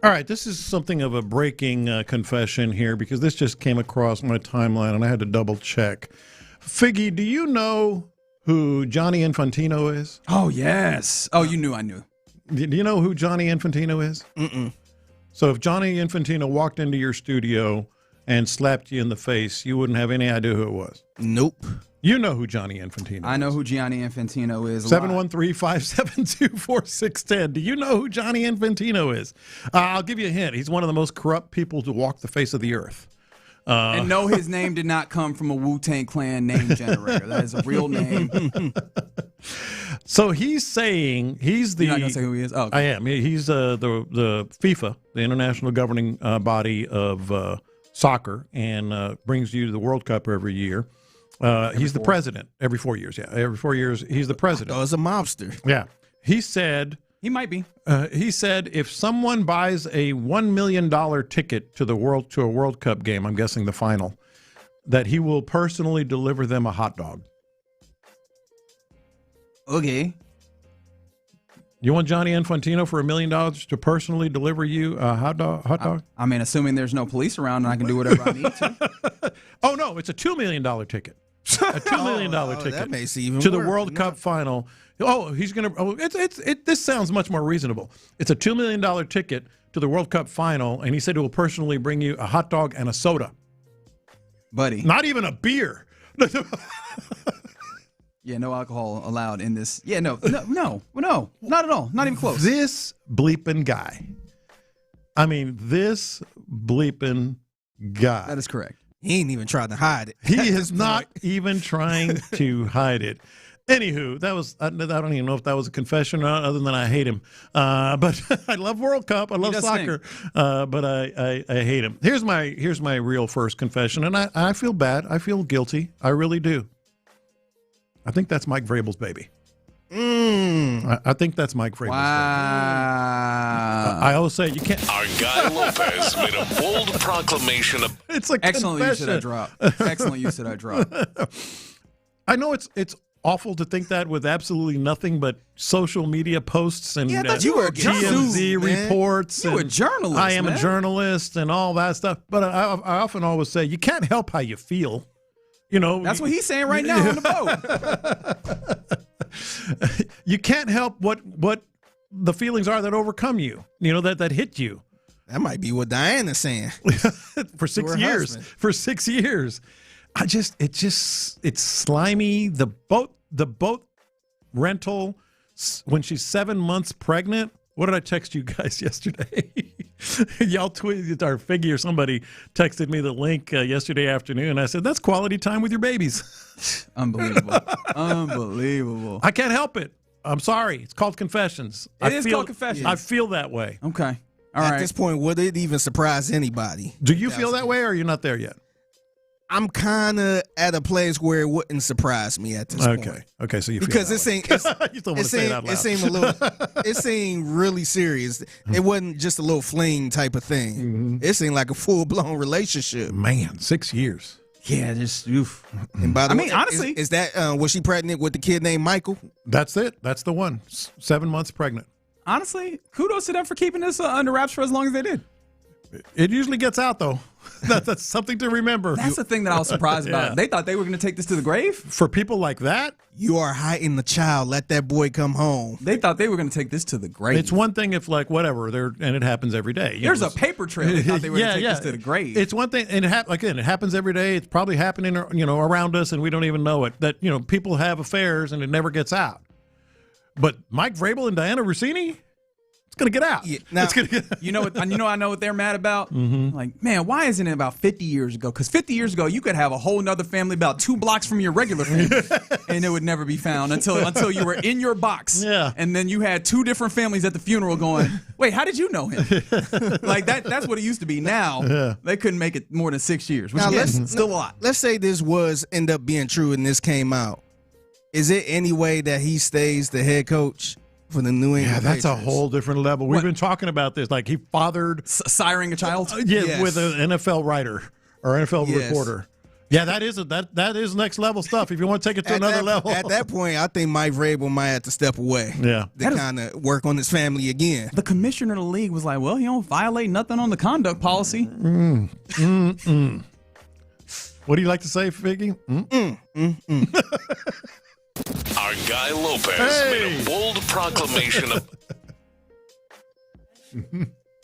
All right, this is something of a breaking confession here because this just came across my timeline and I had to double check. Figgy, do you know who Gianni Infantino is?
Oh, yes. Oh, you knew I knew.
Do you know who Gianni Infantino is?
Mm-mm.
So if Gianni Infantino walked into your studio and slapped you in the face, you wouldn't have any idea who it was?
Nope.
You know who Gianni Infantino is.
I know who Gianni Infantino is.
713-572-4610. Do you know who Gianni Infantino is? I'll give you a hint. He's one of the most corrupt people to walk the face of the earth.
And no, his name did not come from a Wu-Tang Clan name generator. That is a real name.
So he's saying he's the.
You're not gonna say who he is? Oh, okay.
I am. He's the FIFA, the international governing body of soccer, and brings you to the World Cup every year. He's the president every 4 years. Yeah, every 4 years he's the president.
Oh, it's a mobster.
Yeah, he said.
He might be.
He said if someone buys a $1 million ticket to a World Cup game, I'm guessing the final, that he will personally deliver them a hot dog.
Okay.
You want Gianni Infantino for $1 million to personally deliver you a hot dog?
I mean, assuming there's no police around and I can do whatever I need to.
Oh no, it's a $2 million ticket. A $2 million ticket
that makes it even
to the
worse.
World Cup final. Oh, he's gonna. Oh, this sounds much more reasonable. It's a $2 million ticket to the World Cup final, and he said he will personally bring you a hot dog and a soda,
buddy.
Not even a beer.
Yeah, no alcohol allowed in this. Yeah, no, not at all. Not even close.
This bleeping guy. I mean, this bleeping guy.
That is correct.
He ain't even trying to hide it.
He is not even trying to hide it. Anywho, that was, I don't even know if that was a confession or not, other than I hate him. But I love World Cup. I love soccer. But I hate him. Here's my real first confession. And I feel bad. I feel guilty. I really do. I think that's Mike Vrabel's baby. I think that's Mike Vrabel's baby. I always say you can't.
Our guy Lopez made a bold proclamation of.
It's a
excellent
confession.
use that I drop. Excellent use that I drop.
I know it's awful to think that with absolutely nothing but social media posts and
you were a
TMZ reports.
You were a journalist.
I am a journalist and all that stuff. But I often always say you can't help how you feel. You know,
that's what he's saying right now on the boat.
You can't help what the feelings are that overcome you. You know, that hit you.
That might be what Diana's saying.
For 6 years.
Husband.
For 6 years. It's slimy. The boat rental when she's 7 months pregnant. What did I text you guys yesterday? Y'all tweeted, or Figgy or somebody texted me the link yesterday afternoon. I said, that's quality time with your babies.
Unbelievable. Unbelievable.
I can't help it. I'm sorry. It's called confessions.
It is called confessions.
I feel that way.
Okay.
At this point, would it even surprise anybody?
Do you feel that way, or are you not there yet?
I'm kind of at a place where it wouldn't surprise me at this point.
Okay, so you feel
because
that
it seemed
you don't want to say it out loud.
it seemed really serious. It wasn't just a little fling type of thing.
Mm-hmm.
It seemed like a full blown relationship.
Man, 6 years.
Yeah, just oof.
And by the way,
honestly,
is that was she pregnant with the kid named Michael?
That's it. That's the one. 7 months pregnant.
Honestly, kudos to them for keeping this under wraps for as long as they did.
It usually gets out, though. That's something to remember.
That's the thing that I was surprised about.
Yeah.
They thought they were going to take this to the grave.
For people like that,
you are hiding the child. Let that boy come home.
They thought they were going to take this to the grave.
it's one thing if, like, whatever, and it happens every day.
There's a paper trail. They thought they were going to take this to the grave.
It's one thing, and it happens every day. It's probably happening, around us, and we don't even know it. That people have affairs, and it never gets out. But Mike Vrabel and Diana Rousini, It's going to get out.
Yeah. Now, you know I know what they're mad about?
Mm-hmm.
Like, man, why isn't it about 50 years ago? Because 50 years ago, you could have a whole nother family about 2 blocks from your regular family, and it would never be found until you were in your box.
Yeah.
And then you had 2 different families at the funeral going, wait, how did you know him? Like, that's what it used to be. Now, they couldn't make it more than 6 years, which is still a lot.
Let's say this was end up being true and this came out. Is it any way that he stays the head coach for the New England
Patriots?
Patriots?
A whole different level. We've been talking about this. Like, he fathered
siring a child.
With an NFL writer or NFL reporter. Yeah, that is next level stuff. If you want to take it to another level,
at that point, I think Mike Vrabel might have to step away.
Yeah,
to kind of work on his family again.
The commissioner of the league was like, "Well, he don't violate nothing on the conduct policy."
What do you like to say, Figgy?
Our guy Lopez made a bold proclamation of.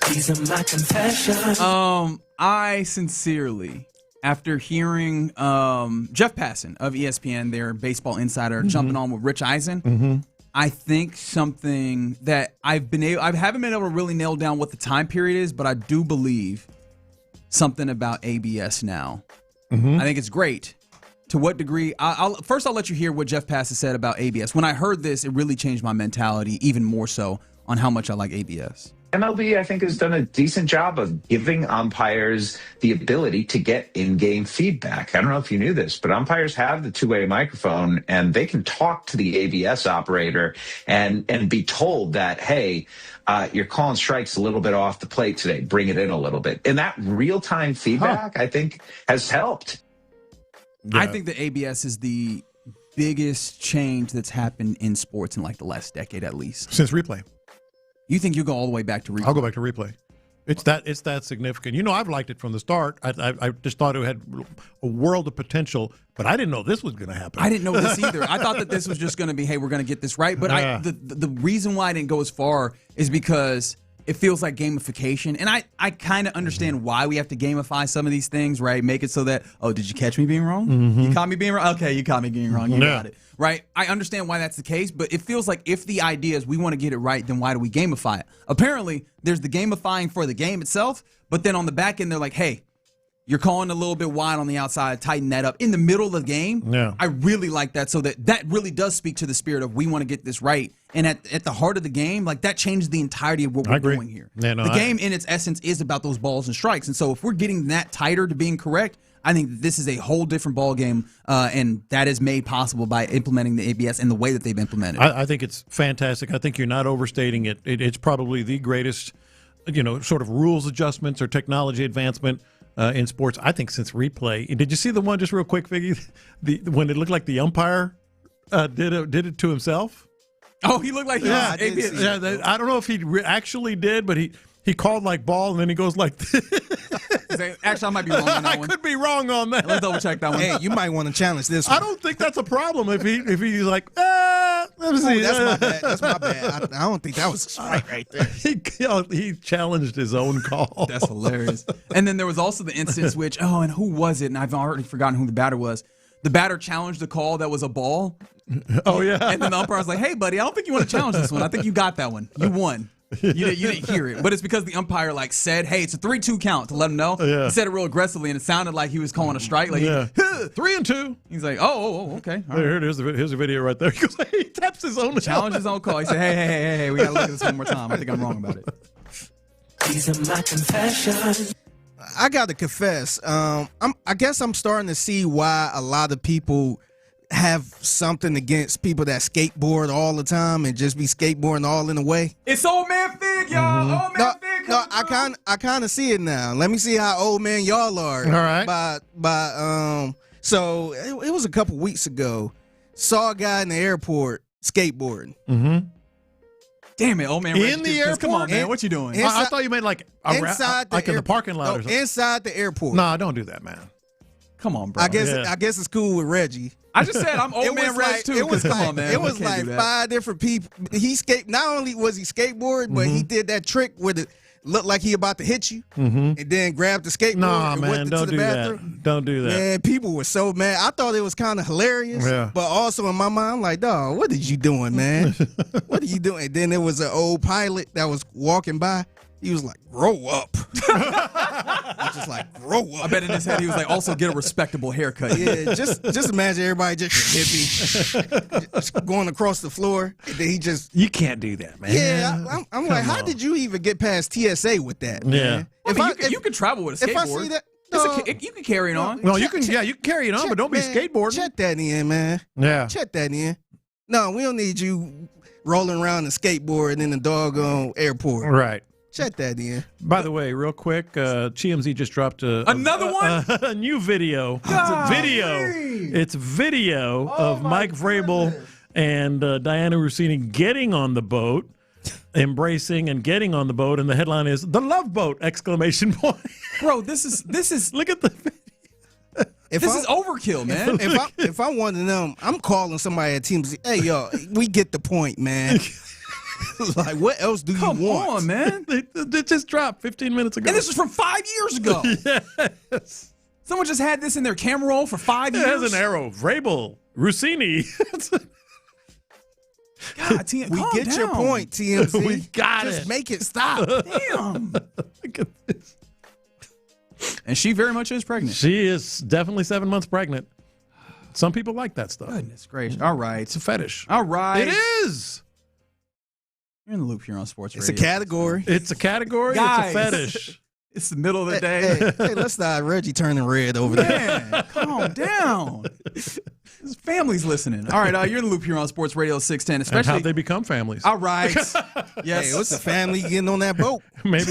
These are my confessions.
I sincerely, after hearing Jeff Passan of ESPN, their baseball insider, jumping on with Rich Eisen, I think something that I haven't been able to really nail down what the time period is, but I do believe something about ABS now. I think it's great. To what degree? I'll let you hear what Jeff Passan said about ABS. When I heard this, it really changed my mentality even more so on how much I like ABS.
MLB, I think, has done a decent job of giving umpires the ability to get in-game feedback. I don't know if you knew this, but umpires have the two-way microphone, and they can talk to the ABS operator and be told that, hey, you're calling strikes a little bit off the plate today. Bring it in a little bit. And that real-time feedback, I think, has helped.
Yeah. I think the ABS is the biggest change that's happened in sports in like the last decade at least.
Since replay.
You think you go all the way back to replay?
I'll go back to replay. It's that significant. You know, I've liked it from the start. I just thought it had a world of potential, but I didn't know this was going to happen.
I didn't know this either. I thought that this was just going to be, hey, we're going to get this right. But the reason why I didn't go as far is because it feels like gamification. And I kind of understand why we have to gamify some of these things, right? Make it so that, oh, did you catch me being wrong? You caught me being wrong? Okay, you caught me being wrong. You got it. Right? I understand why that's the case, but it feels like if the idea is we want to get it right, then why do we gamify it? Apparently, there's the gamifying for the game itself, but then on the back end, they're like, hey, you're calling a little bit wide on the outside, tighten that up. In the middle of the game, I really like that, so that really does speak to the spirit of we want to get this right. And at the heart of the game, like that changes the entirety of what we're doing here.
Yeah, no,
the game in its essence is about those balls and strikes. And so if we're getting that tighter to being correct, I think this is a whole different ball game, and that is made possible by implementing the ABS and the way that they've implemented it.
I think it's fantastic. I think you're not overstating it. It's probably the greatest, sort of rules adjustments or technology advancement in sports, I think, since replay. Did you see the one, just real quick, Figgy, when it looked like the umpire did it to himself?
Oh, he looked like he was ABS.
I don't know if he actually did, but he called like ball, and then he goes like this.
Actually, I might be wrong on that
one. I could be wrong on that.
Let's double check that one.
Hey, you might want to challenge this one.
I don't think that's a problem if he's like, let me see.
That's my bad. That's my bad. I don't think that was a strike right there.
He challenged his own call.
That's hilarious. And then there was also the instance which, and who was it? And I've already forgotten who the batter was. The batter challenged the call that was a ball.
Oh, yeah.
And then the umpire was like, hey, buddy, I don't think you want to challenge this one. I think you got that one. You won. You didn't hear it, but it's because the umpire said, "Hey, it's a 3-2 count" to let him know.
Yeah.
He said it real aggressively, and it sounded like he was calling a strike. Like,
3-2.
He's like, "Oh, okay." All right.
Here's the video right there. He goes, he taps his own.
Challenge his own call. He said, "Hey, we gotta look at this one more time. I think I'm wrong about it."
These are my confessions.
I got to confess. I guess I'm starting to see why a lot of people have something against people that skateboard all the time and just be skateboarding all in the way.
It's old man Fig, y'all. Old man Fig.
No, I kind of see it now. Let me see how old man y'all are.
All right.
So it was a couple weeks ago. Saw a guy in the airport skateboarding.
Damn it, old man.
In the airport?
Come on, man. What you doing?
I thought you meant like
inside
in the parking lot or something.
Inside the airport.
No, don't do that, man.
Come on, bro.
I guess it's cool with Reggie.
I just said I'm old man Reg too. Come on, man.
It was like 5 different people. Not only was he skateboarding, but he did that trick with looked like he about to hit you,
Mm-hmm.
and then grabbed the skateboard
Nah,
and
man,
went into
don't
the
do
bathroom.
that. Don't do that.
Man, people were so mad. I thought it was kind of hilarious,
Yeah.
but also in my mind, I'm like, dog, what are you doing, man? What are you doing? And then there was an old pilot that was walking by. He was like, grow up. I was just like, grow up.
I bet in his head he was like, also get a respectable haircut.
Yeah, just imagine everybody just hippie just going across the floor. And then he just.
You can't do that, man.
Yeah, I'm like, how did you even get past TSA with that?
Yeah.
Man?
You can travel with a skateboard.
If I see that.
You can carry it on.
No, you can carry it on, but don't be skateboarding.
Check that in, man.
Yeah.
Check that in. No, we don't need you rolling around a skateboard in the doggone airport.
Right.
Check that in.
By the way, real quick, TMZ just dropped
another one?
A new video. It's video of Mike Vrabel and Diana Rousini getting on the boat, embracing and getting on the boat, and the headline is "The Love Boat!" exclamation point.
Bro, this is
look at the video.
This is overkill, man.
If I'm one of them, I'm calling somebody at TMZ. Hey, yo, we get the point, man. Like, what else do you want?
Come on, man.
They just dropped 15 minutes ago.
And this is from 5 years ago.
Yes.
Someone just had this in their camera roll for 5 years.
It has an arrow. Vrabel, Rousini.
God,
we
calm
get
down.
your point, TMZ.
We got
Just
it.
make it stop.
Damn.
Look at this.
And she very much is pregnant.
She is definitely 7 months pregnant. Some people like that stuff.
Goodness gracious. All right.
It's a fetish.
All right.
It is.
You're in the loop here on Sports
It's
Radio.
a category.
It's a category.
Guys.
It's a fetish.
It's the middle of the day.
Hey, let's not Reggie turning red over there.
Man, calm down. His family's listening. All right, you're in the loop here on Sports Radio 610.
And
Especially
how they become families.
All right. Yes.
Hey, what's the family getting on that boat?
Maybe.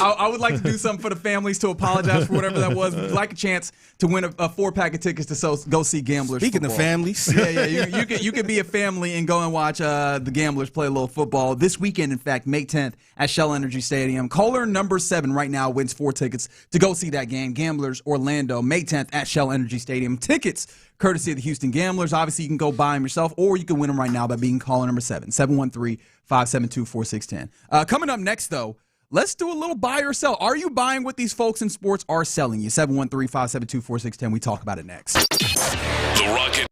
I would like to do something for the families to apologize for whatever that was. We'd like a chance to win a 4-pack of tickets to go see Gamblers.
Speaking
football.
of families.
Yeah. You could be a family and go and watch the Gamblers play a little football this weekend. In fact, May 10th at Shell Energy Stadium. Caller number 7 right now wins 4 tickets to go see that game. Gamblers Orlando, May 10th at Shell Energy Stadium. Tickets courtesy of the Houston Gamblers. Obviously, you can go buy them yourself, or you can win them right now by being caller number 7, 713-572-4610. Coming up next, though, let's do a little buy or sell. Are you buying what these folks in sports are selling you? 713-572-4610. We talk about it next.
The Rocket.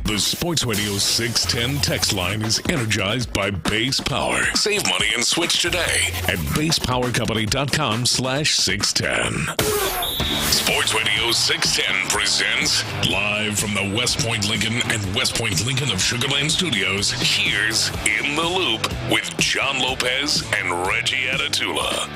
The Sports Radio 610 text line is energized by Base Power. Save money and switch today at basepowercompany.com/610. Sports Radio 610 presents live from the West Point Lincoln and West Point Lincoln of Sugar Land Studios. Here's In the Loop with John Lopez and Reggie Atatula.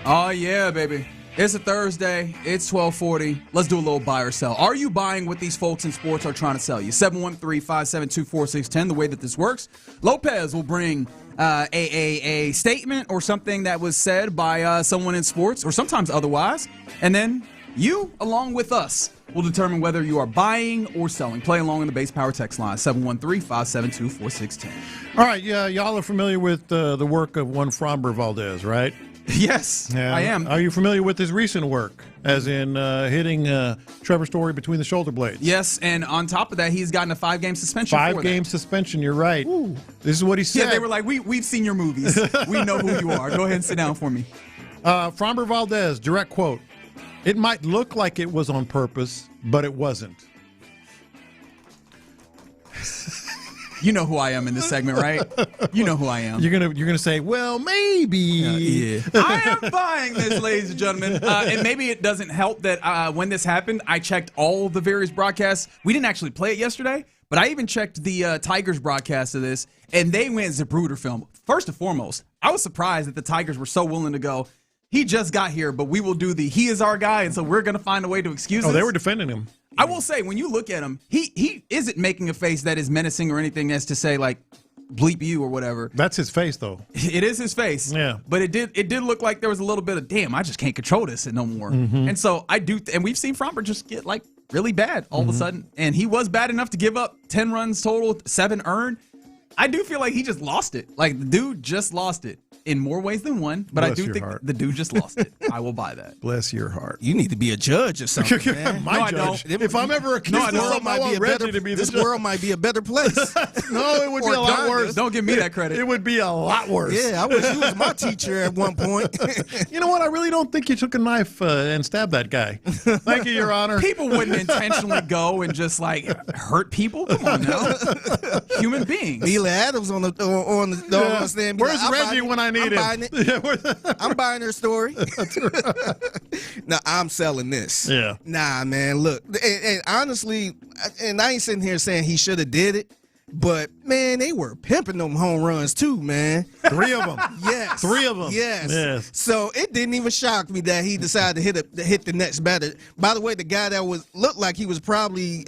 Oh, yeah, baby. It's a Thursday. It's 12:40. Let's do a little buy or sell. Are you buying what these folks in sports are trying to sell you? 713-572-4610. The way that this works, Lopez will bring a statement or something that was said by someone in sports or sometimes otherwise. And then you, along with us, will determine whether you are buying or selling. Play along in the Base Power text line, 713-572-4610.
All right, yeah, y'all are familiar with the work of one Framber Valdez, right?
Yes,
yeah.
I am.
Are you familiar with his recent work, as in hitting Trevor Story between the shoulder blades?
Yes, and on top of that, he's gotten a 5-game suspension.
5-game suspension, you're right. Ooh. This is what he said.
Yeah, they were like, we've seen your movies. We know who you are. Go ahead and sit down for me.
Framber Valdez, direct quote, "It might look like it was on purpose, but it wasn't."
You know who I am in this segment, right? You know who I am.
You're gonna say, well, maybe.
Yeah. I am buying this, ladies and gentlemen. And maybe it doesn't help that when this happened, I checked all the various broadcasts. We didn't actually play it yesterday, but I even checked the Tigers broadcast of this, and they went Zapruder film. First and foremost, I was surprised that the Tigers were so willing to go, he just got here, but we will do he is our guy, and so we're going to find a way to excuse this.
Oh, they were defending him.
I will say, when you look at him, he isn't making a face that is menacing or anything as to say, like, bleep you or whatever.
That's his face, though.
It is his face.
Yeah.
But it did look like there was a little bit of, damn, I just can't control this no more. Mm-hmm. And so I do, and we've seen Framber just get, like, really bad all of a sudden. And he was bad enough to give up 10 runs total, 7 earned. I do feel like he just lost it. Like, the dude just lost it. In more ways than one, but I do think the dude just lost it. I will buy that.
Bless your heart.
You need to be a judge or something, man.
My judge. If I'm ever accused of something, I want Reggie to be the judge.
This world might be a better place.
No, it would be a lot worse.
Don't give me that credit.
It would be a lot worse.
Yeah, I wish you was my teacher at one point.
You know what? I really don't think you took a knife and stabbed that guy. Thank you, Your Honor.
People wouldn't intentionally go and just, like, hurt people. Come on now. Human beings.
Eli Adams on the stand.
Where's Reggie when I need him?
I'm buying her story. No, I'm selling this.
Yeah.
Nah, man, look. And honestly, and I ain't sitting here saying he should have did it, but, man, they were pimping them home runs too, man.
3 of them.
Yes.
3 of them.
Yes. So it didn't even shock me that he decided to hit the next batter. By the way, the guy that looked like he was probably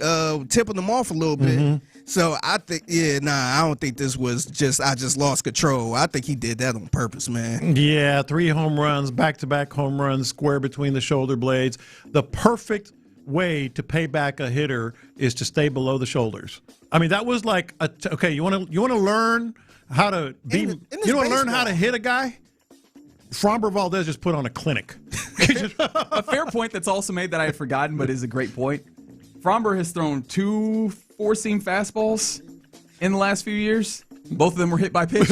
tipping them off a little bit. Mm-hmm. So I think, I don't think this was I just lost control. I think he did that on purpose, man.
Yeah, 3 home runs, back-to-back home runs, square between the shoulder blades. The perfect way to pay back a hitter is to stay below the shoulders. I mean, that was like, okay, you want to learn how to be, you want to learn how to hit a guy? Framber Valdez just put on a clinic.
A fair point that's also made that I had forgotten, but is a great point. Framber has thrown 2 4-seam fastballs in the last few years. Both of them were hit by pitch.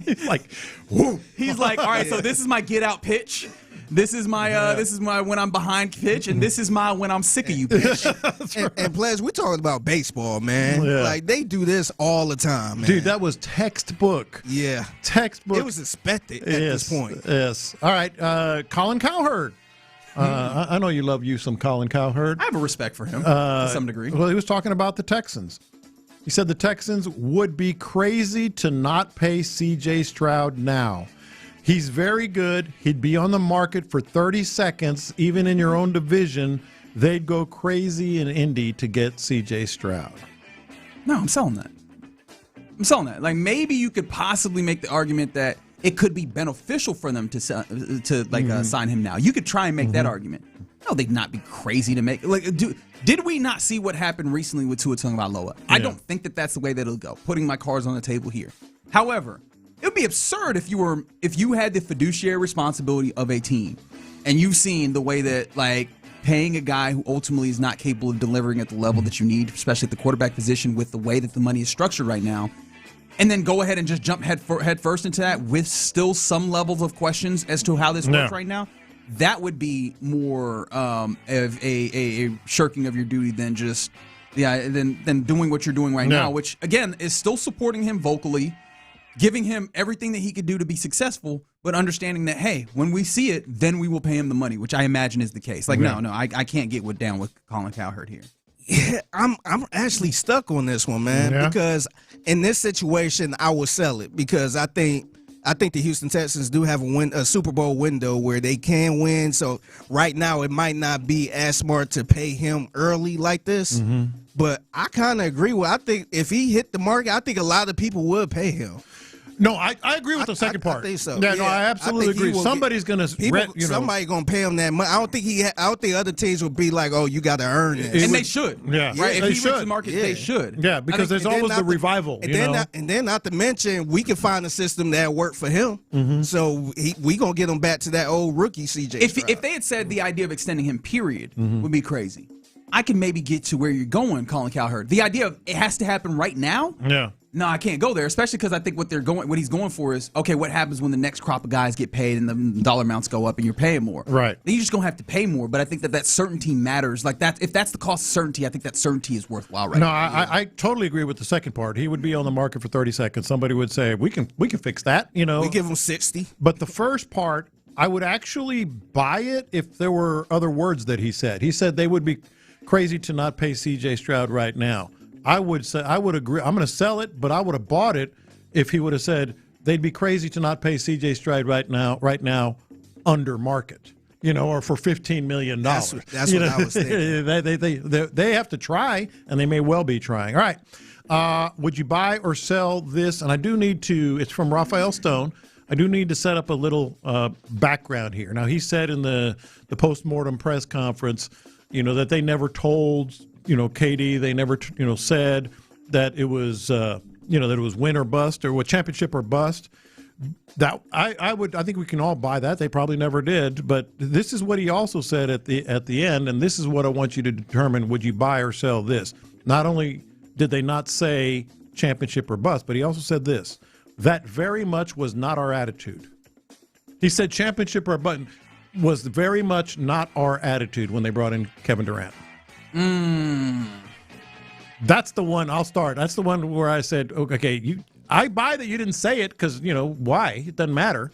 He's like, whoa.
He's like, all right, so this is my get out pitch. This is my when I'm behind pitch, and this is my when I'm sick of you pitch.
And Pledge, we're talking about baseball, man.
Yeah.
Like, they do this all the time, man.
Dude, that was textbook.
Yeah.
Textbook.
It was expected at this point.
Yes. All right, Colin Cowherd. I know you love some Colin Cowherd.
I have a respect for him to some degree.
Well, he was talking about the Texans. He said the Texans would be crazy to not pay C.J. Stroud now. He's very good. He'd be on the market for 30 seconds. Even in your own division, they'd go crazy in Indy to get C.J. Stroud.
No, I'm selling that. Like, maybe you could possibly make the argument that it could be beneficial for them to sign him now. You could try and make that argument. No, they'd not be crazy to make. Did we not see what happened recently with Tua Tagovailoa? I don't think that that's the way that it'll go. Putting my cards on the table here. However, it would be absurd if you had the fiduciary responsibility of a team, and you've seen the way that, like, paying a guy who ultimately is not capable of delivering at the level that you need, especially at the quarterback position with the way that the money is structured right now, and then go ahead and just jump head first into that with still some levels of questions as to how this works right now. that would be more of a shirking of your duty than just than doing what you're doing right now, which again is still supporting him vocally, giving him everything that he could do to be successful, but understanding that, hey, when we see it, then we will pay him the money, which I imagine is the case. Like, no, I can't get down with Colin Cowherd here.
Yeah, I'm actually stuck on this one, man, because in this situation, I would sell it because I think the Houston Texans do have a Super Bowl window where they can win. So right now, it might not be as smart to pay him early like this. But I kind of agree with. I think if he hit the market, I think a lot of people would pay him.
No, I agree with the second part.
I think so.
Yeah, no, I absolutely agree. Somebody's going to,
somebody going to pay him that money. I don't think other teams would be like, oh, you got to earn this,
and they should.
Yeah,
right. If he hits the market, they should.
Yeah, because there's always the revival.
And then not to mention, we can find a system that worked for him. So we gonna get him back to that old rookie CJ.
If they had said the idea of extending him, period, would be crazy. I can maybe get to where you're going, Colin Cowherd. The idea of it has to happen right now.
Yeah.
No, I can't go there, especially because I think what he's going for is, okay, what happens when the next crop of guys get paid and the dollar amounts go up and you're paying more?
Right.
Then you're just going to have to pay more, but I think that certainty matters. Like that, if that's the cost of certainty, I think that certainty is worthwhile right now.
No, I totally agree with the second part. He would be on the market for 30 seconds. Somebody would say, we can fix that,
We give him 60.
But the first part, I would actually buy it if there were other words that he said. He said they would be crazy to not pay C.J. Stroud right now. I would agree. I'm going to sell it, but I would have bought it if he would have said they'd be crazy to not pay C.J. Stroud right now under market, or for $15 million.
That's what I was thinking.
They have to try, and they may well be trying. All right. Would you buy or sell this? And I do need to, it's from Raphael Stone. I do need to set up a little background here. Now, he said in the post-mortem press conference, that they never told KD, they never said that it was that it was win or bust or what championship or bust. That I think we can all buy that. They probably never did, but this is what he also said at the end, and this is what I want you to determine: would you buy or sell this? Not only did they not say championship or bust, but he also said this: that very much was not our attitude. He said championship or bust was very much not our attitude when they brought in Kevin Durant. That's the one I'll start. That's the one where I said, okay, I buy that you didn't say it because, why? It doesn't matter.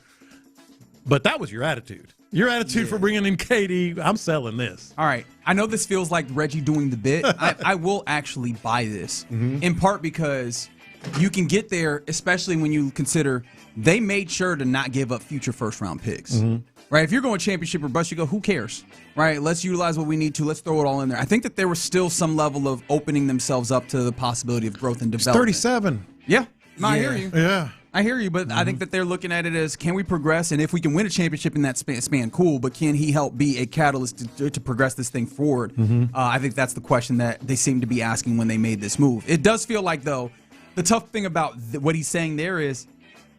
But that was your attitude. Your attitude for bringing in KD, I'm selling this.
All right. I know this feels like Reggie doing the bit. I will actually buy this, in part because you can get there, especially when you consider they made sure to not give up future first-round picks. Right, if you're going championship or bust, you go, who cares? Right, let's utilize what we need to. Let's throw it all in there. I think that there was still some level of opening themselves up to the possibility of growth and development.
It's 37.
Yeah, I hear you.
Yeah.
I hear you, but I think that they're looking at it as, can we progress? And if we can win a championship in that span, cool, but can he help be a catalyst to progress this thing forward? I think that's the question that they seem to be asking when they made this move. It does feel like, though, the tough thing about what he's saying there is,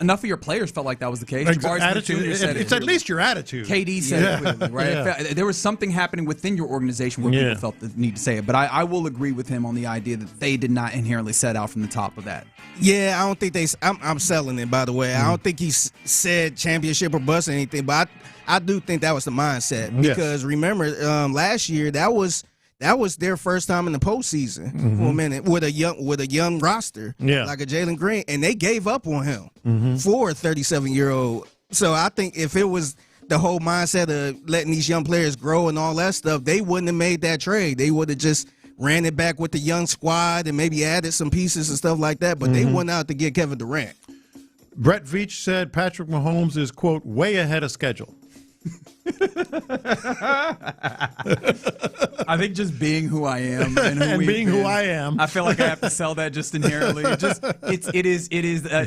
enough of your players felt like that was the case.
Attitude. It's at least your attitude.
KD said it clearly, right? Yeah. There was something happening within your organization where people felt the need to say it. But I will agree with him on the idea that they did not inherently set out from the top of that.
Yeah, I don't think I'm selling it, by the way. I don't think he said championship or bust or anything, but I do think that was the mindset. Because remember, last year, that was their first time in the postseason for a minute with a young roster, like a Jalen Green, and they gave up on him for a 37-year-old. So I think if it was the whole mindset of letting these young players grow and all that stuff, they wouldn't have made that trade. They would have just ran it back with the young squad and maybe added some pieces and stuff like that. But they went out to get Kevin Durant.
Brett Veach said Patrick Mahomes is, quote, way ahead of schedule.
I think just being who I am and
who I am,
I feel like I have to sell that just inherently. It is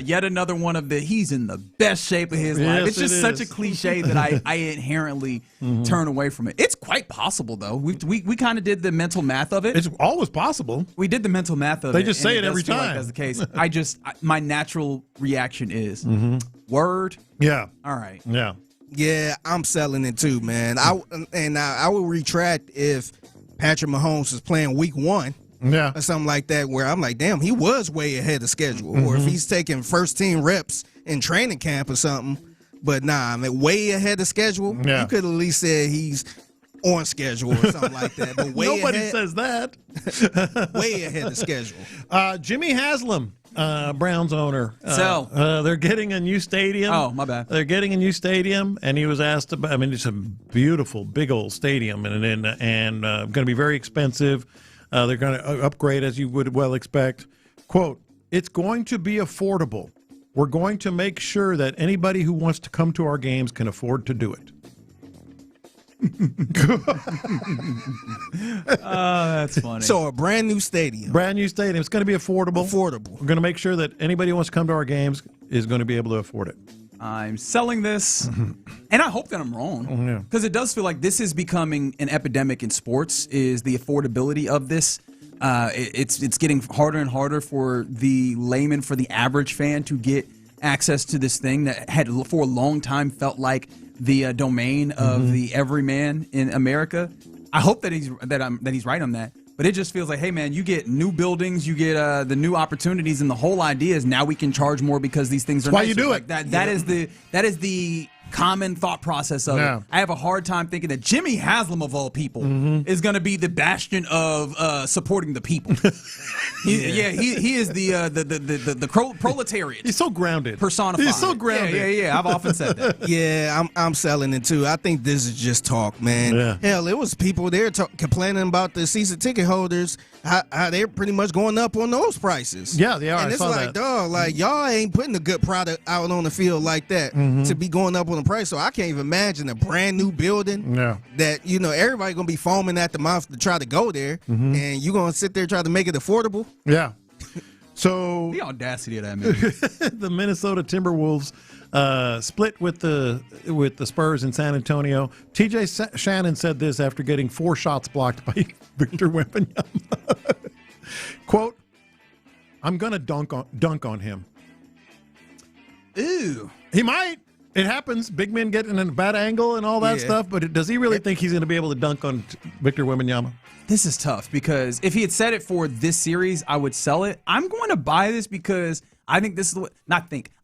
yet another one of the he's in the best shape of his life. It's just such a cliche that I inherently turn away from it. It's quite possible though. We kind of did the mental math of it.
It's always possible.
We did the mental math of it.
They just say it every time.
Like that's the case. My natural reaction is word.
Yeah.
All right.
Yeah.
Yeah, I'm selling it too, man. I will retract if Patrick Mahomes was playing week 1 or something like that, where I'm like, damn, he was way ahead of schedule. Or if he's taking first team reps in training camp or something. But nah, I mean, way ahead of schedule.
Yeah.
You could at least say he's on schedule or something like that. But way
Nobody
ahead,
says that.
way ahead of schedule.
Jimmy Haslam, Browns owner.
Sell.
They're getting a new stadium.
Oh, my bad.
They're getting a new stadium, and he was asked about. I mean, it's a beautiful, big old stadium, and going to be very expensive. They're going to upgrade, as you would well expect. Quote, "It's going to be affordable. We're going to make sure that anybody who wants to come to our games can afford to do it."
That's funny.
So a brand new stadium.
Brand new stadium. It's going to be affordable.
Affordable.
We're going to make sure that anybody who wants to come to our games is going to be able to afford it.
I'm selling this, and I hope that I'm wrong, because it does feel like this is becoming an epidemic in sports, is the affordability of this. It's getting harder and harder for the layman, for the average fan, to get access to this thing that had for a long time felt like the domain of the everyman in America. I hope that he's right on that. But it just feels like, hey man, you get new buildings, you get the new opportunities, and the whole idea is now we can charge more because these things are
That's why
nicer.
you do
Like
it.
That is the common thought process of it. I have a hard time thinking that Jimmy Haslam, of all people, is going to be the bastion of supporting the people. He is the proletariat.
He's so grounded.
Personified.
He's so grounded.
Yeah. I've often said that.
Yeah, I'm selling it too. I think this is just talk, man.
Yeah.
Hell, it was people there complaining about the season ticket holders, how they're pretty much going up on those prices.
Yeah, they are.
And
I
it's
saw
like,
that.
dog, like y'all ain't putting a good product out on the field like that to be going up on the price. So I can't even imagine a brand new building that everybody gonna be foaming at the mouth to try to go there, and you gonna sit there try to make it affordable.
Yeah. So
the audacity of that, man.
The Minnesota Timberwolves split with the Spurs in San Antonio. TJ Shannon said this after getting 4 shots blocked by Victor Wembanyama. Quote, "I'm gonna dunk on him."
Ooh,
he might. It happens. Big men get in a bad angle and all that stuff. But does he really think he's going to be able to dunk on Victor Wembanyama?
This is tough because if he had said it for this series, I would sell it. I'm going to buy this because I think this is the way,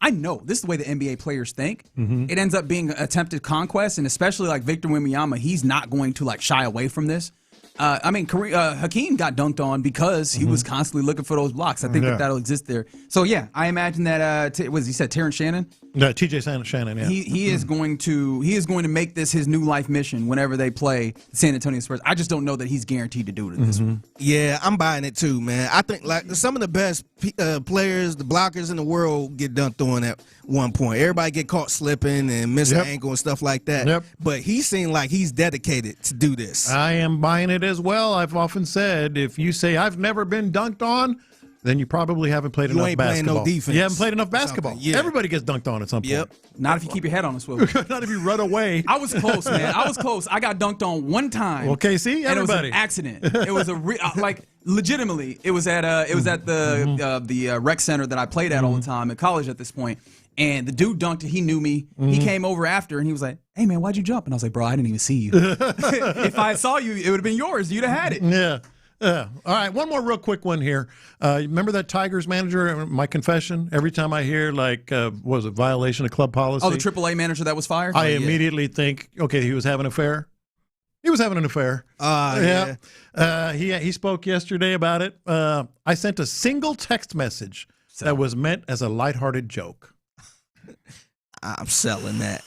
I know this is the way the NBA players think. It ends up being attempted conquest, and especially like Victor Wembanyama, he's not going to shy away from this. Hakeem got dunked on because he was constantly looking for those blocks. I think that'll exist there. So yeah, I imagine that. He said Terrence Shannon?
No, TJ Shannon. Yeah,
he is going to make this his new life mission whenever they play San Antonio Spurs. I just don't know that he's guaranteed to do it in this one.
Yeah, I'm buying it too, man. I think some of the best players, the blockers in the world, get dunked on at one point. Everybody get caught slipping and miss an ankle and stuff like that. But he seemed like he's dedicated to do this.
I am buying it as well. I've often said, if you say I've never been dunked on, then you probably haven't played enough basketball.
Playing no defense.
You haven't played enough basketball.
Yeah.
Everybody gets dunked on at some point.
Not if you keep your head on a swivel.
Not if you run away.
I was close, man. I was close. I got dunked on one time.
Okay, see,
and it was
everybody.
an accident. It was legitimately. It was at the rec center that I played at all the time at college at this point. And the dude dunked it. He knew me. He came over after, and he was like, "Hey, man, why'd you jump?" And I was like, "Bro, I didn't even see you. If I saw you, it would have been yours. You'd have had it."
Yeah. All right, one more real quick one here. Remember that Tigers manager, my confession? Every time I hear, was it violation of club policy?
Oh, the AAA manager that was fired?
I immediately think, okay, he was having an affair. He was having an affair. He spoke yesterday about it. I sent a single text message that was meant as a lighthearted joke.
I'm selling that.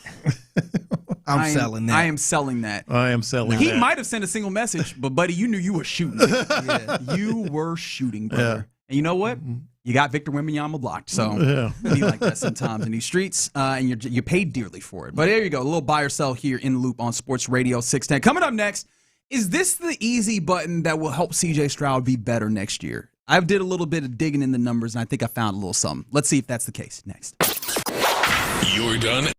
I am
selling that.
I am selling that.
I am selling that.
He might have sent a single message, but buddy, you knew you were shooting. You were shooting, brother.
Yeah.
And you know what? You got Victor Wembanyama blocked, so be like that sometimes in these streets, and you're paid dearly for it. But there you go, a little buy or sell here in the loop on Sports Radio 610. Coming up next, is this the easy button that will help CJ Stroud be better next year? I did a little bit of digging in the numbers, and I think I found a little something. Let's see if that's the case next.
You're done.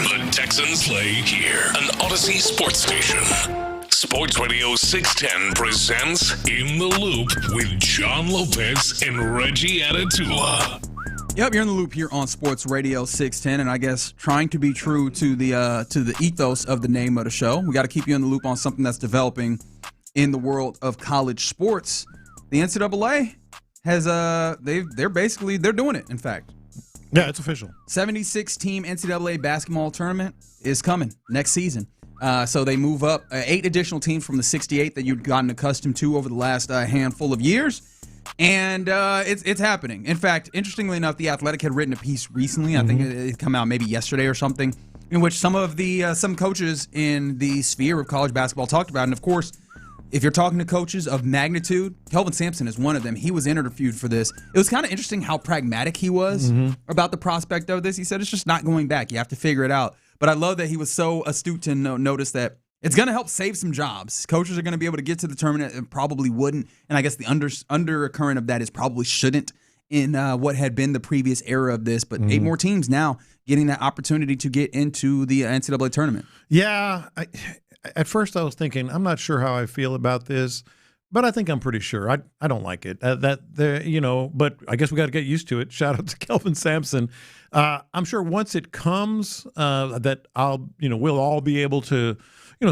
The Texans play here, an Odyssey sports station. Sports Radio 610 presents In the Loop with John Lopez and Reggie Atatula.
Yep, you're in the loop here on Sports Radio 610, and I guess trying to be true to the ethos of the name of the show. We got to keep you in the loop on something that's developing in the world of college sports. The NCAA has they're doing it. In fact,
yeah, it's official.
76-team NCAA basketball tournament is coming next season. So they move up 8 additional teams from the 68 that you'd gotten accustomed to over the last handful of years. And it's happening. In fact, interestingly enough, The Athletic had written a piece recently. I think it came out maybe yesterday or something, in which some of the some coaches in the sphere of college basketball talked about. And of course, if you're talking to coaches of magnitude, Kelvin Sampson is one of them. He was interviewed for this. It was kind of interesting how pragmatic he was about the prospect of this. He said it's just not going back. You have to figure it out. But I love that he was so astute to notice that it's going to help save some jobs. Coaches are going to be able to get to the tournament and probably wouldn't. And I guess the undercurrent of that is probably shouldn't in what had been the previous era of this. But 8 more teams now getting that opportunity to get into the NCAA tournament.
Yeah. At first I was thinking, I'm not sure how I feel about this, but I think I'm pretty sure. I don't like it. But I guess we got to get used to it. Shout out to Kelvin Sampson. I'm sure once it comes, that we'll all be able to,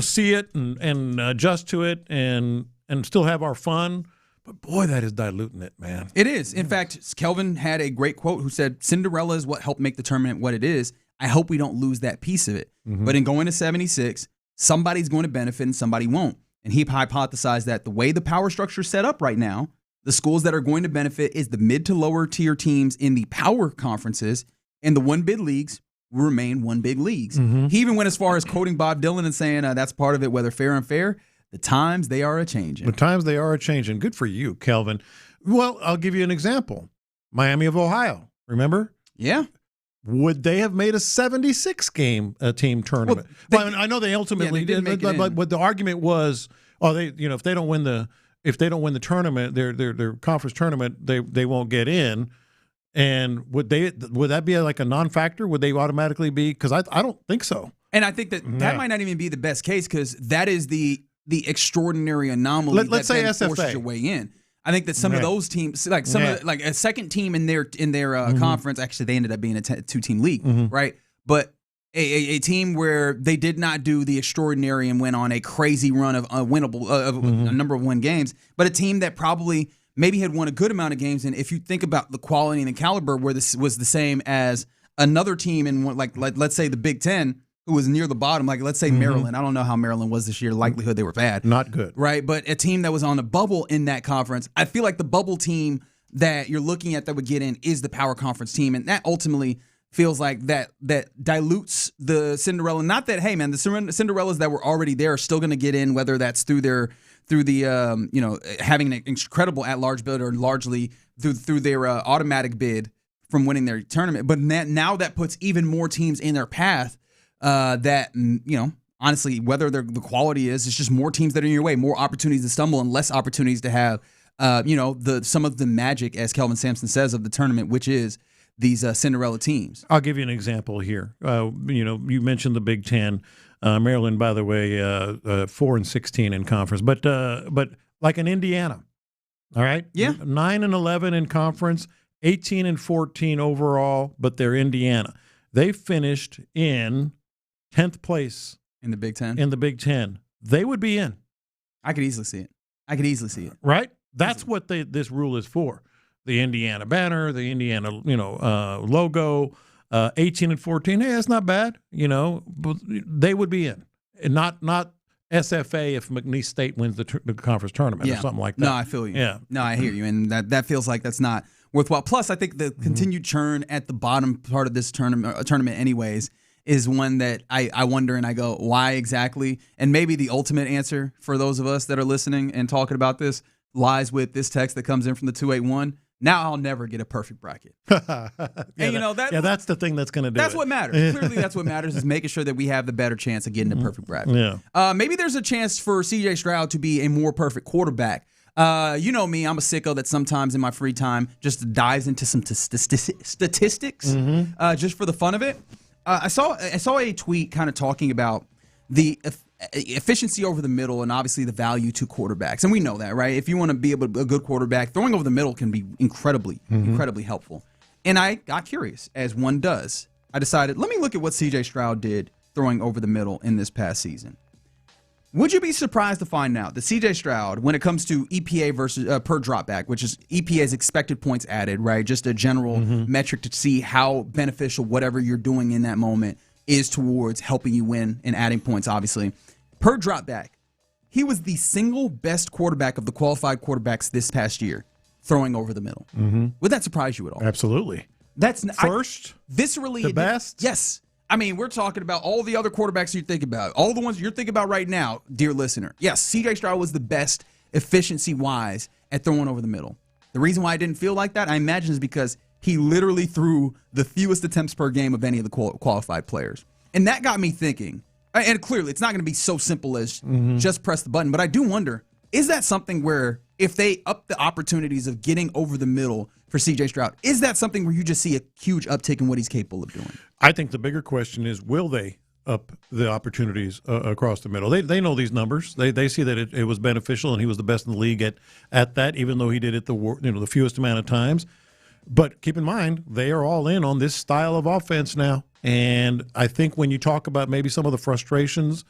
see it and adjust to it and still have our fun. But boy, that is diluting it, man.
It is. In fact, Kelvin had a great quote who said, "Cinderella is what helped make the tournament what it is. I hope we don't lose that piece of it." But in going to 76, somebody's going to benefit and somebody won't. And he hypothesized that the way the power structure is set up right now, the schools that are going to benefit is the mid to lower tier teams in the power conferences, and the one bid leagues will remain one big leagues. He even went as far as quoting Bob Dylan and saying that's part of it, whether fair and unfair. The times they are a-changing.
The times they are a-changing. Good for you, Kelvin. Well, I'll give you an example. Miami of Ohio, remember?
Yeah.
Would they have made a 76-game team tournament? Well, I know they ultimately did, but the argument was, if they don't win the tournament, their conference tournament, they won't get in. And would that be like a non-factor? Would they automatically be? Because I don't think so.
And I think that might not even be the best case, because that is the extraordinary anomaly
let's say
then
SFA
forces your way in. I think that some of those teams, like a second team in their conference, actually they ended up being a 2-team league, right? But a team where they did not do the extraordinary and went on a crazy run of a number of win games, but a team that probably maybe had won a good amount of games. And if you think about the quality and the caliber, where this was the same as another team in like let's say the Big Ten, who was near the bottom, like let's say Maryland. I don't know how Maryland was this year. Likelihood they were bad.
Not good.
Right, but a team that was on a bubble in that conference, I feel like the bubble team that you're looking at that would get in is the power conference team, and that ultimately feels like that dilutes the Cinderella. Not that, hey man, the Cinderellas that were already there are still going to get in, whether that's through the having an incredible at-large bid or largely through their automatic bid from winning their tournament. But now that puts even more teams in their path. That honestly, whether the quality is, it's just more teams that are in your way, more opportunities to stumble, and less opportunities to have some of the magic, as Kelvin Sampson says, of the tournament, which is these Cinderella teams.
I'll give you an example here. You mentioned the Big Ten. Maryland, by the way, 4-16 in conference, but like an Indiana, all right, 9-11 in conference, 18-14 overall, but they're Indiana. They finished in 10th place
in the Big Ten.
In the Big Ten, they would be in.
I could easily see it.
Right? That's what this rule is for. The Indiana banner, the Indiana, logo, 18-14. Hey, that's not bad. But they would be in, and not SFA if McNeese State wins the conference tournament or something like that.
No, I feel you.
Yeah.
No, I hear you, and that feels like that's not worthwhile. Plus, I think the continued churn at the bottom part of this tournament anyways, is one that I wonder and I go, why exactly? And maybe the ultimate answer for those of us that are listening and talking about this lies with this text that comes in from the 281. Now I'll never get a perfect bracket. That's
the thing that's going to do
That's
it.
what matters. Clearly, that's what matters is making sure that we have the better chance of getting a perfect bracket.
Yeah.
Maybe there's a chance for C.J. Stroud to be a more perfect quarterback. You know me, I'm a sicko that sometimes in my free time just dives into some statistics just for the fun of it. I saw a tweet kind of talking about the efficiency over the middle and obviously the value to quarterbacks. And we know that, right? If you want to be a good quarterback, throwing over the middle can be incredibly helpful. And I got curious, as one does. I decided, let me look at what C.J. Stroud did throwing over the middle in this past season. Would you be surprised to find out that C.J. Stroud, when it comes to EPA versus per dropback, which is EPA's expected points added, right? Just a general metric to see how beneficial whatever you're doing in that moment is towards helping you win and adding points, obviously. Per dropback, he was the single best quarterback of the qualified quarterbacks this past year, throwing over the middle. Would that surprise you at all?
Absolutely.
That's
first,
viscerally
the best.
Yes. I mean, we're talking about all the other quarterbacks you think about, all the ones you're thinking about right now, dear listener. Yes, C.J. Stroud was the best efficiency-wise at throwing over the middle. The reason why I didn't feel like that, I imagine, is because he literally threw the fewest attempts per game of any of the qualified players. And that got me thinking, and clearly it's not going to be so simple as just press the button, but I do wonder, is that something where if they up the opportunities of getting over the middle for C.J. Stroud, is that something where you just see a huge uptick in what he's capable of doing?
I think the bigger question is, will they up the opportunities across the middle? They know these numbers. They see that it was beneficial, and he was the best in the league at that, even though he did it the fewest amount of times. But keep in mind, they are all in on this style of offense now. And I think when you talk about maybe some of the frustrations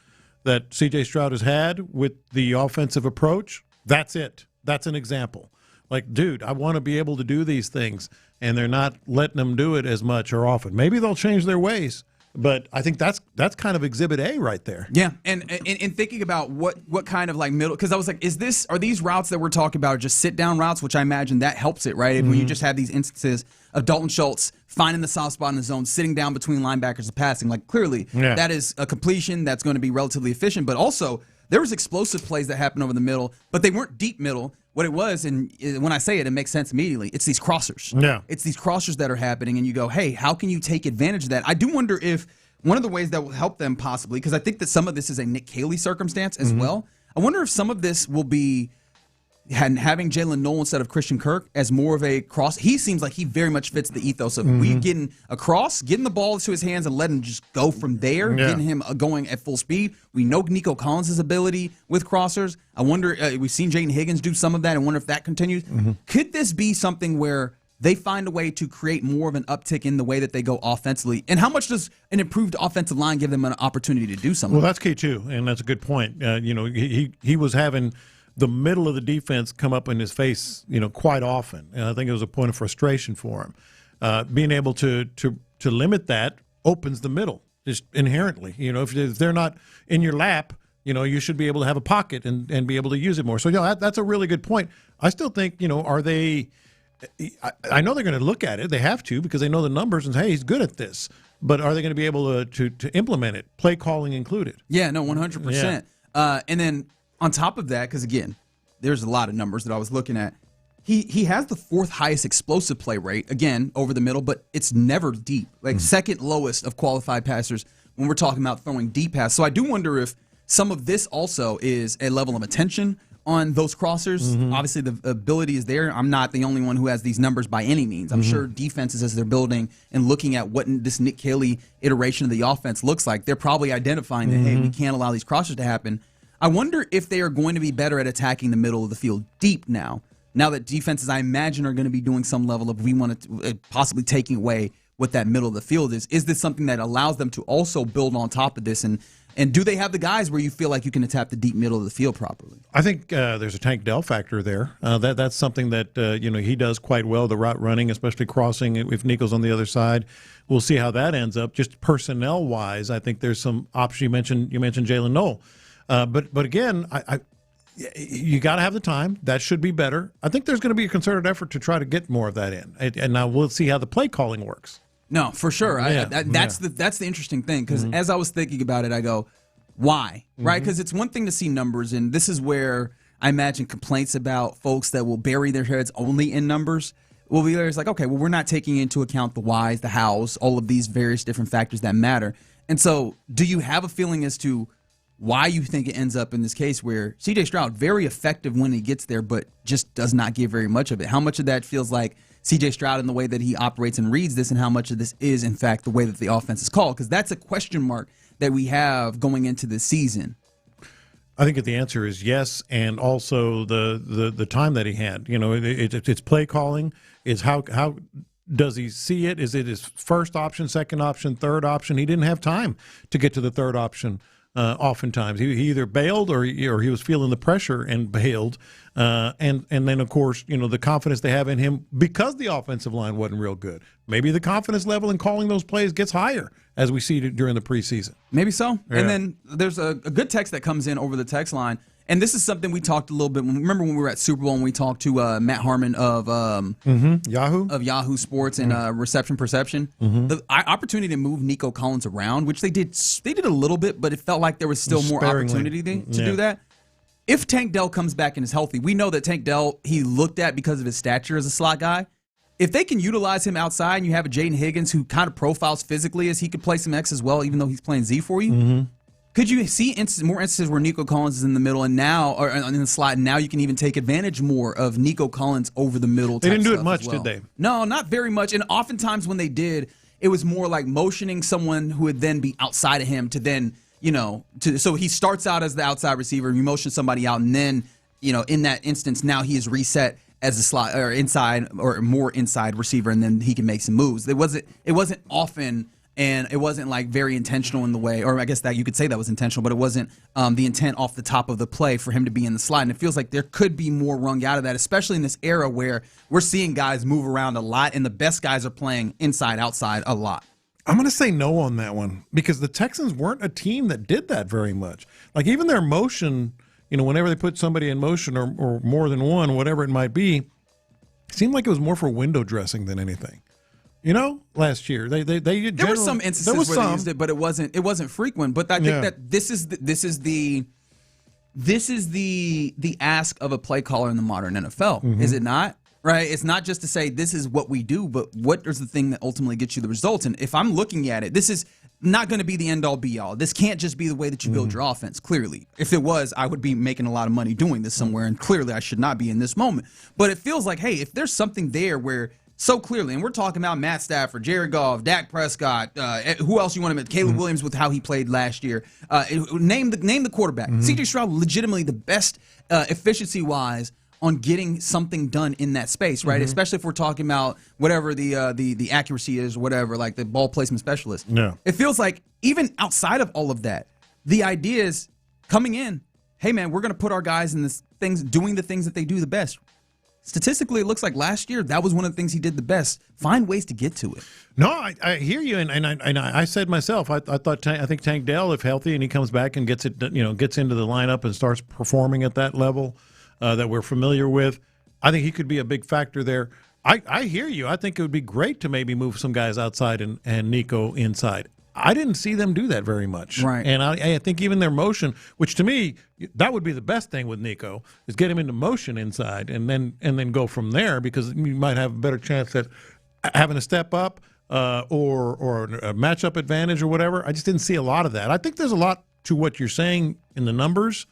that C.J. Stroud has had with the offensive approach, that's it. That's an example. Like, dude, I want to be able to do these things, and they're not letting them do it as much or often. Maybe they'll change their ways, but I think that's kind of Exhibit A right there.
Yeah, and thinking about what kind of like middle, because I was like, are these routes that we're talking about just sit down routes, which I imagine that helps it, right? When you just have these instances of Dalton Schultz finding the soft spot in the zone, sitting down between linebackers and passing, like clearly that is a completion that's going to be relatively efficient, but also there was explosive plays that happened over the middle, but they weren't deep middle. What it was, and when I say it, it makes sense immediately. It's these crossers.
Yeah.
It's these crossers that are happening, and you go, hey, how can you take advantage of that? I do wonder if one of the ways that will help them possibly, because I think that some of this is a Nick Caley circumstance as well. I wonder if some of this will be having Jalen Noel instead of Christian Kirk as more of a cross. He seems like he very much fits the ethos of we getting across, getting the ball to his hands and letting him just go from there, getting him going at full speed. We know Nico Collins' ability with crossers. I wonder, we've seen Jaden Higgins do some of that. I wonder if that continues. Could this be something where they find a way to create more of an uptick in the way that they go offensively? And how much does an improved offensive line give them an opportunity to do something?
Well, that's key too, and that's a good point. He was having the middle of the defense come up in his face, quite often. And I think it was a point of frustration for him. Being able to limit that opens the middle just inherently. If they're not in your lap, you should be able to have a pocket and be able to use it more. So, that's a really good point. I still think, are they – I know they're going to look at it. They have to because they know the numbers and say, hey, he's good at this. But are they going to be able to implement it, play calling included?
Yeah, no, 100%. And then – on top of that, because again, there's a lot of numbers that I was looking at. He has the fourth highest explosive play rate, again, over the middle, but it's never deep. Like second lowest of qualified passers when we're talking about throwing deep pass. So I do wonder if some of this also is a level of attention on those crossers. Obviously, the ability is there. I'm not the only one who has these numbers by any means. I'm sure defenses, as they're building and looking at what this Nick Caley iteration of the offense looks like, they're probably identifying that, hey, we can't allow these crossers to happen. I wonder if they are going to be better at attacking the middle of the field deep now that defenses, I imagine, are going to be doing some level of possibly taking away what that middle of the field is. Is this something that allows them to also build on top of this? And do they have the guys where you feel like you can attack the deep middle of the field properly?
I think there's a Tank Dell factor there. That's something that he does quite well, the route running, especially crossing if Nico's on the other side. We'll see how that ends up. Just personnel-wise, I think there's some options. You mentioned Jalen Noel. But again, you got to have the time. That should be better. I think there's going to be a concerted effort to try to get more of that in. And now we'll see how the play calling works.
No, for sure. That's the interesting thing, because as I was thinking about it, I go, why? Right? Because it's one thing to see numbers, and this is where I imagine complaints about folks that will bury their heads only in numbers will be there. It's like, okay, well, we're not taking into account the whys, the hows, all of these various different factors that matter. And so do you have a feeling as to why you think it ends up in this case where C.J. Stroud, very effective when he gets there, but just does not give very much of it? How much of that feels like C.J. Stroud and the way that he operates and reads this, and how much of this is, in fact, the way that the offense is called? Because that's a question mark that we have going into this season.
I think the answer is yes, and also the time that he had. It's play calling. Is how does he see it? Is it his first option, second option, third option? He didn't have time to get to the third option. Oftentimes, he either bailed or he was feeling the pressure and bailed, and then of course the confidence they have in him because the offensive line wasn't real good. Maybe the confidence level in calling those plays gets higher as we see during the preseason.
Maybe so. Yeah. And then there's a good text that comes in over the text line. And this is something we talked a little bit. Remember when we were at Super Bowl and we talked to Matt Harmon of Yahoo Sports and Reception Perception. The opportunity to move Nico Collins around, which they did a little bit, but it felt like there was still more opportunity to do that. If Tank Dell comes back and is healthy, we know that Tank Dell, he looked at because of his stature as a slot guy. If they can utilize him outside and you have a Jaden Higgins who kind of profiles physically as he could play some X as well, even though he's playing Z for you, could you see more instances where Nico Collins is in the middle and now, or in the slot, and now you can even take advantage more of Nico Collins over the middle?
They didn't do it much, did they?
No, not very much. And oftentimes when they did, it was more like motioning someone who would then be outside of him to then, so he starts out as the outside receiver, you motion somebody out, and then, in that instance, now he is reset as a slot or inside or more inside receiver, and then he can make some moves. It wasn't often. And it wasn't like very intentional in the way, or I guess that you could say that was intentional, but it wasn't the intent off the top of the play for him to be in the slot. And it feels like there could be more wrung out of that, especially in this era where we're seeing guys move around a lot and the best guys are playing inside, outside a lot.
I'm going to say no on that one because the Texans weren't a team that did that very much. Like even their motion, whenever they put somebody in motion or more than one, whatever it might be, it seemed like it was more for window dressing than anything. Last year there
were some instances where they used it, but it wasn't frequent. But I think that this is the ask of a play caller in the modern NFL, is it not? Right? It's not just to say this is what we do, but what is the thing that ultimately gets you the results? And if I'm looking at it, this is not going to be the end all be all. This can't just be the way that you build your offense. Clearly, if it was, I would be making a lot of money doing this somewhere, and clearly I should not be in this moment. But it feels like, hey, if there's something there where so clearly, and we're talking about Matt Stafford, Jared Goff, Dak Prescott, who else you want to mention? Caleb Williams with how he played last year. Name the quarterback. C.J. Stroud, legitimately the best efficiency-wise on getting something done in that space, right? Especially if we're talking about whatever the accuracy is, whatever, like the ball placement specialist.
Yeah.
It feels like even outside of all of that, the idea is coming in, hey, man, we're going to put our guys in doing the things that they do the best. Statistically, it looks like last year that was one of the things he did the best. Find ways to get to it.
No, I hear you, and I said myself, I think Tank Dell, if healthy, and he comes back and gets into the lineup and starts performing at that level that we're familiar with, I think he could be a big factor there. I hear you. I think it would be great to maybe move some guys outside and Nico inside. I didn't see them do that very much.
Right.
And I think even their motion, which to me, that would be the best thing with Nico, is get him into motion inside and then go from there, because you might have a better chance at having a step up or a matchup advantage or whatever. I just didn't see a lot of that. I think there's a lot to what you're saying in the numbers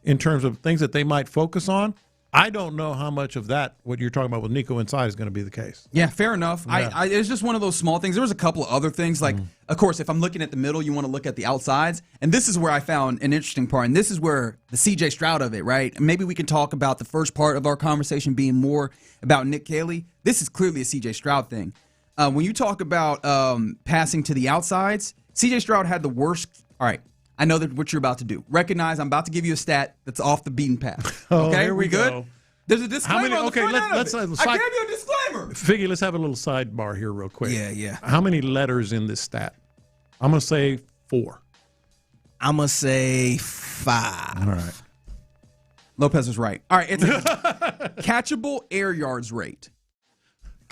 in terms of things that they might focus on. I don't know how much of that, what you're talking about with Nico inside, is going to be the case.
Yeah, fair enough.
Yeah.
It's just one of those small things. There was a couple of other things. Like, of course, if I'm looking at the middle, you want to look at the outsides. And this is where I found an interesting part. And this is where the C.J. Stroud of it, right? Maybe we can talk about the first part of our conversation being more about Nick Caley. This is clearly a C.J. Stroud thing. When you talk about passing to the outsides, C.J. Stroud had the worst. All right. I know that what you're about to do. Recognize I'm about to give you a stat that's off the beaten path. Okay,
here we
good?
go.
There's a disclaimer on the front end of it. I gave you a disclaimer.
Figgy, let's have a little sidebar here real quick.
Yeah.
How many letters in this stat? I'm going to say 4.
I'm going to say 5.
All right.
Lopez was right. All right, it's a catchable air yards rate.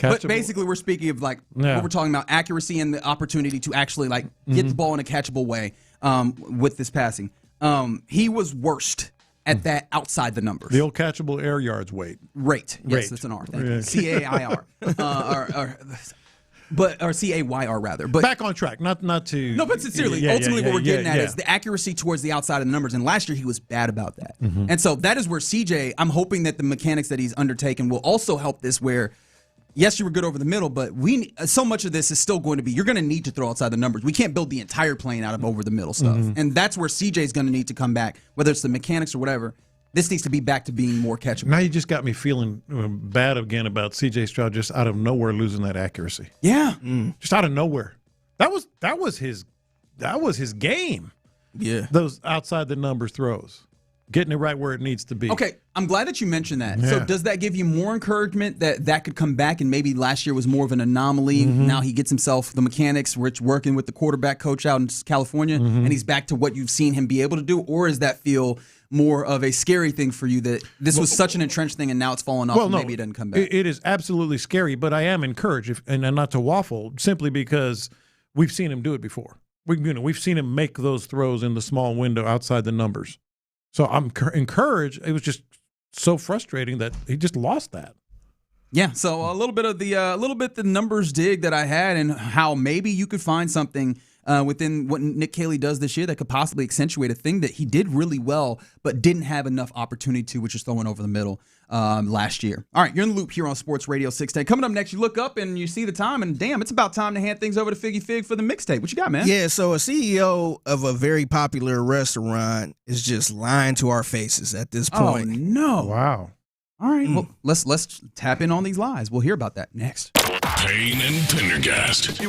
But basically, we're speaking of what we're talking about, accuracy and the opportunity to actually get the ball in a catchable way with this passing. He was worst at that outside the numbers.
The old catchable air yards rate.
Yes, that's an R. Thank you. C-A-I-R. Or C-A-Y-R rather. But
back on track. Not to.
No, but sincerely, ultimately what we're getting at is the accuracy towards the outside of the numbers. And last year he was bad about that. And so that is where CJ, I'm hoping that the mechanics that he's undertaken will also help this where, yes, you were good over the middle, but so much of this is still going to be, you're going to need to throw outside the numbers. We can't build the entire plane out of over the middle stuff. And that's where CJ is going to need to come back, whether it's the mechanics or whatever. This needs to be back to being more catchable.
Now you just got me feeling bad again about CJ Stroud just out of nowhere losing that accuracy.
Yeah.
Just out of nowhere. That was his game.
Yeah.
Those outside the numbers throws. Getting it right where it needs to be.
Okay, I'm glad that you mentioned that.
Yeah.
So does that give you more encouragement that could come back and maybe last year was more of an anomaly? Now he gets himself the mechanics, working with the quarterback coach out in California, and he's back to what you've seen him be able to do? Or does that feel more of a scary thing for you that this was such an entrenched thing and now it's fallen off and maybe it doesn't come back?
It is absolutely scary, but I am encouraged, and not to waffle, simply because we've seen him do it before. We've seen him make those throws in the small window outside the numbers. So I'm encouraged. It was just so frustrating that he just lost that.
Yeah, so a little bit the numbers dig that I had and how maybe you could find something within what Nick Caley does this year that could possibly accentuate a thing that he did really well but didn't have enough opportunity to, which is throwing over the middle last year. All right, you're in the loop here on Sports Radio 610. Coming up next, you look up and you see the time, and damn, it's about time to hand things over to Figgy Fig for the mixtape. What you got, man?
Yeah, so a CEO of a very popular restaurant is just lying to our faces at this point.
Oh, no.
Wow.
All right, well, let's tap in on these lies. We'll hear about that next.
Payne and Pendergast.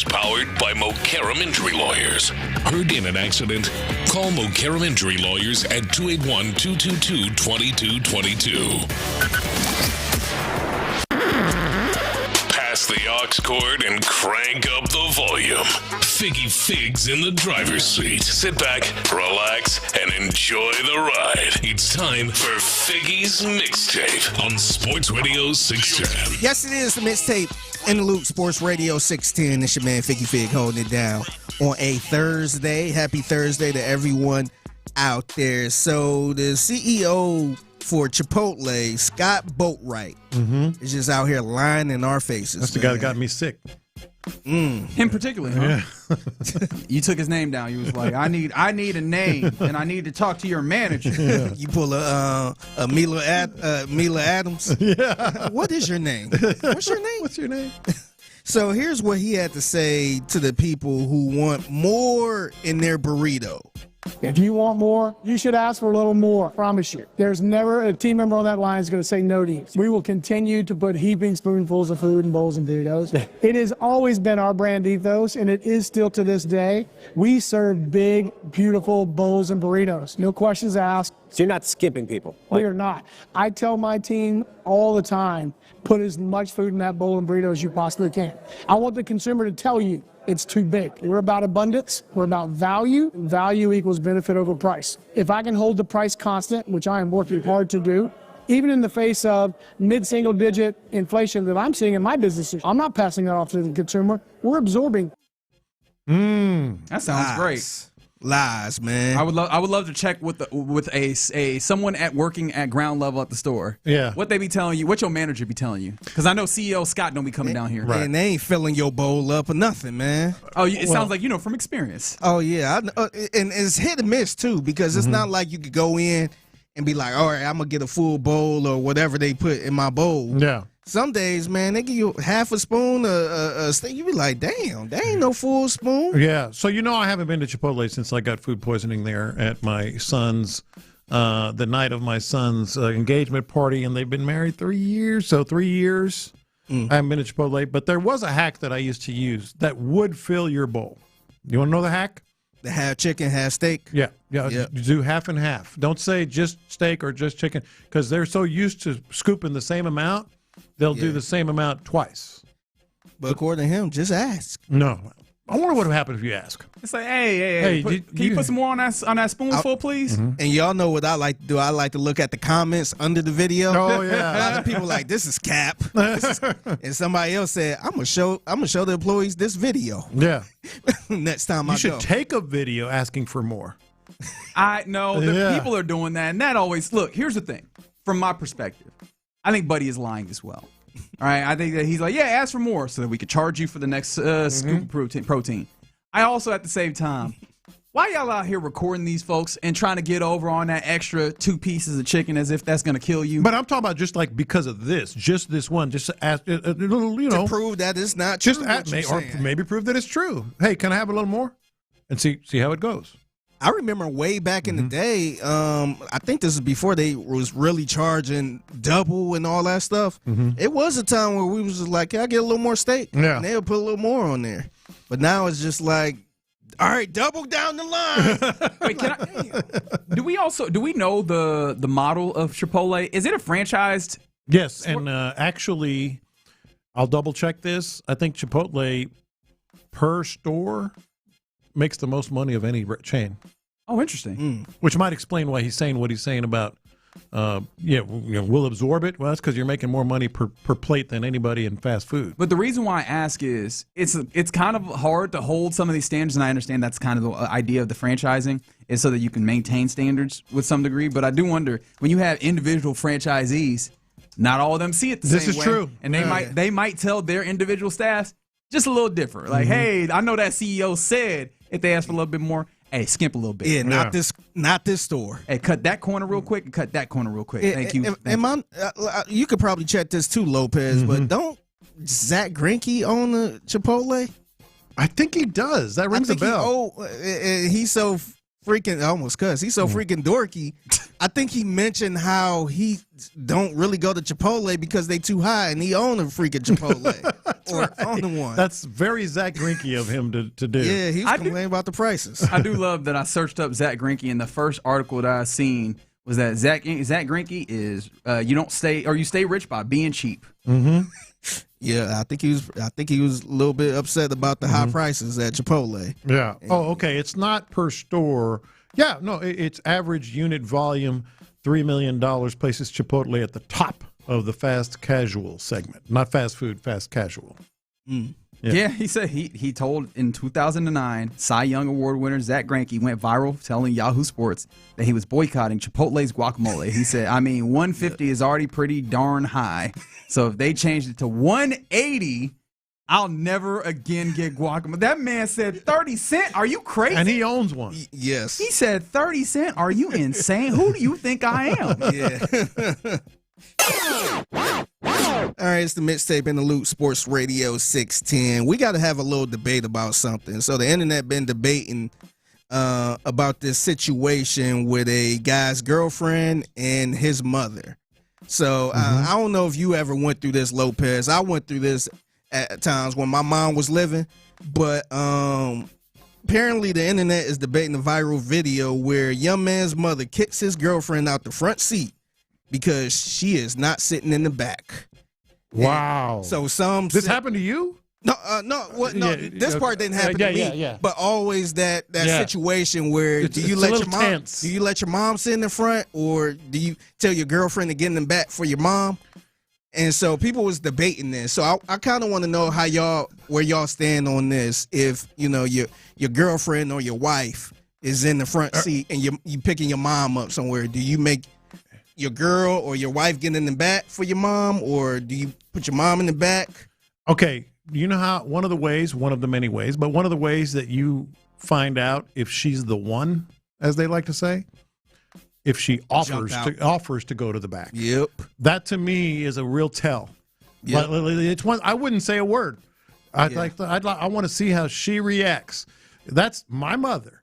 is powered by Mokaram Injury Lawyers. Heard in an accident? Call Mokaram Injury Lawyers at 281-222-2222. Pass the aux cord and crank up the volume. Figgy Fig's in the driver's seat. Sit back, relax, and enjoy the ride. It's time for Figgy's Mixtape on Sports Radio 610.
Yes, it is the Mixtape in the Loop, Sports Radio 610. It's your man Figgy Fig holding it down on a Thursday. Happy Thursday to everyone out there. So the CEO for Chipotle, Scott Boatwright, is just out here lying in our faces.
That's the guy that got me sick.
Him particularly, huh? Yeah. You took his name down. You was like, I need a name, and I need to talk to your manager.
Yeah. You pull a Mila Adams.
Yeah.
What is your name? What's your name?
What's your name?
So here's what he had to say to the people who want more in their burrito.
If you want more, you should ask for a little more. I promise you. There's never a team member on that line is going to say no to you. We will continue to put heaping spoonfuls of food in bowls and burritos. It has always been our brand ethos, and it is still to this day. We serve big, beautiful bowls and burritos. No questions asked.
So you're not skipping people?
We are not. I tell my team all the time, put as much food in that bowl and burrito as you possibly can. I want the consumer to tell you it's too big. We're about abundance. We're about value. Value equals benefit over price. If I can hold the price constant, which I am working hard to do, even in the face of mid-single digit inflation that I'm seeing in my businesses, I'm not passing that off to the consumer. We're absorbing.
That sounds great.
Lies, man.
I would love to check with a someone working at ground level at the store.
Yeah.
What they be telling you, what your manager be telling you. Because I know CEO Scott don't be coming down here.
Right. And they ain't filling your bowl up or nothing, man.
Oh, it sounds like you know from experience.
Oh, yeah. And it's hit or miss, too, because it's not like you could go in and be like, all right, I'm going to get a full bowl or whatever they put in my bowl.
Yeah.
Some days, man, they give you half a spoon, a steak. You be like, damn, they ain't no full spoon.
Yeah. So, I haven't been to Chipotle since I got food poisoning there at my son's, the night of my son's engagement party, and they've been married 3 years. So 3 years, I haven't been to Chipotle. But there was a hack that I used to use that would fill your bowl. You want to know the hack?
The half chicken, half steak?
Yeah. You do half and half. Don't say just steak or just chicken, because they're so used to scooping the same amount. They'll do the same amount twice.
But according to him, just ask.
No. I wonder what would happen if you ask.
It's like, hey, can you put some more on that spoonful, please?
And y'all know what I like to do. I like to look at the comments under the video.
Oh, yeah.
A lot of people like, this is cap. And somebody else said, I'm gonna show the employees this video.
Yeah.
Next time I go.
You should take a video asking for more.
I know people are doing that, and that always look. Here's the thing, from my perspective. I think Buddy is lying as well. All right, I think that he's like, ask for more so that we could charge you for the next scoop of protein. I also, at the same time, why y'all out here recording these folks and trying to get over on that extra 2 pieces of chicken as if that's going to kill you?
But I'm talking about just like because of this, just this one, just to ask, to
prove that it's not true.
Or maybe prove that it's true. Hey, can I have a little more? And see how it goes.
I remember way back in the day, I think this is before they was really charging double and all that stuff. It was a time where we was just like, can I get a little more steak?
Yeah.
And they'll put a little more on there. But now it's just like, all right, double down the line.
Wait, do we know the model of Chipotle? Is it a franchised?
Yes, and actually, I'll double check this. I think Chipotle per store makes the most money of any chain.
Oh, interesting.
Which might explain why he's saying what he's saying about, we'll absorb it. Well, that's because you're making more money per plate than anybody in fast food.
But the reason why I ask is it's kind of hard to hold some of these standards, and I understand that's kind of the idea of the franchising is so that you can maintain standards with some degree. But I do wonder, when you have individual franchisees, not all of them see it the same way.
This is true.
And they might tell their individual staffs just a little different. Like, hey, I know that CEO said if they ask for a little bit more, hey, skimp a little bit.
Yeah, not this store.
Hey, cut that corner real quick and cut that corner real quick. Thank you.
You could probably check this too, Lopez, but don't Zach Greinke own the Chipotle?
I think he does. That rings a bell.
He's so freaking, I almost cussed. He's so freaking dorky. I think he mentioned how he don't really go to Chipotle because they too high, and he own a freaking Chipotle or own one.
That's very Zach Greinke of him to do.
Yeah, he was complaining about the prices.
I do love that I searched up Zach Greinke, and the first article that I seen was that Zach Greinke is you stay rich by being cheap.
Mm-hmm.
Yeah, I think he was a little bit upset about the high prices at Chipotle.
Yeah. Okay. It's not per store. Yeah. No, it's average unit volume, $3 million, places Chipotle at the top of the fast casual segment. Not fast food, fast casual.
Yeah, he said he told in 2009, Cy Young Award winner Zach Greinke went viral telling Yahoo Sports that he was boycotting Chipotle's guacamole. He said, 150 is already pretty darn high. So if they changed it to 180, I'll never again get guacamole. That man said 30 cents. Are you crazy?
And he owns one.
Yes.
He said 30 cents. Are you insane? Who do you think I am?
Yeah. All right, it's the Mixtape in the Loop, Sports Radio 610. We got to have a little debate about something. So the internet been debating about this situation with a guy's girlfriend and his mother. So I don't know if you ever went through this, Lopez. I went through this at times when my mom was living, but apparently the internet is debating a viral video where a young man's mother kicks his girlfriend out the front seat because she is not sitting in the back.
Wow.
And so
this happened to you?
No, this part didn't happen to me.
Yeah.
But always that situation where do you let your mom sit in the front, or do you tell your girlfriend to get in the back for your mom? And so people was debating this. So I kind of want to know where y'all stand on this. If your girlfriend or your wife is in the front seat and you picking your mom up somewhere, do you make your girl or your wife get in the back for your mom, or do you put your mom in the back?
Okay. You know how one of the many ways, but one of the ways that you find out if she's the one, as they like to say, if she offers to go to the back.
Yep.
That to me is a real tell. Yep. It's one I wouldn't say a word. I want to see how she reacts. That's my mother.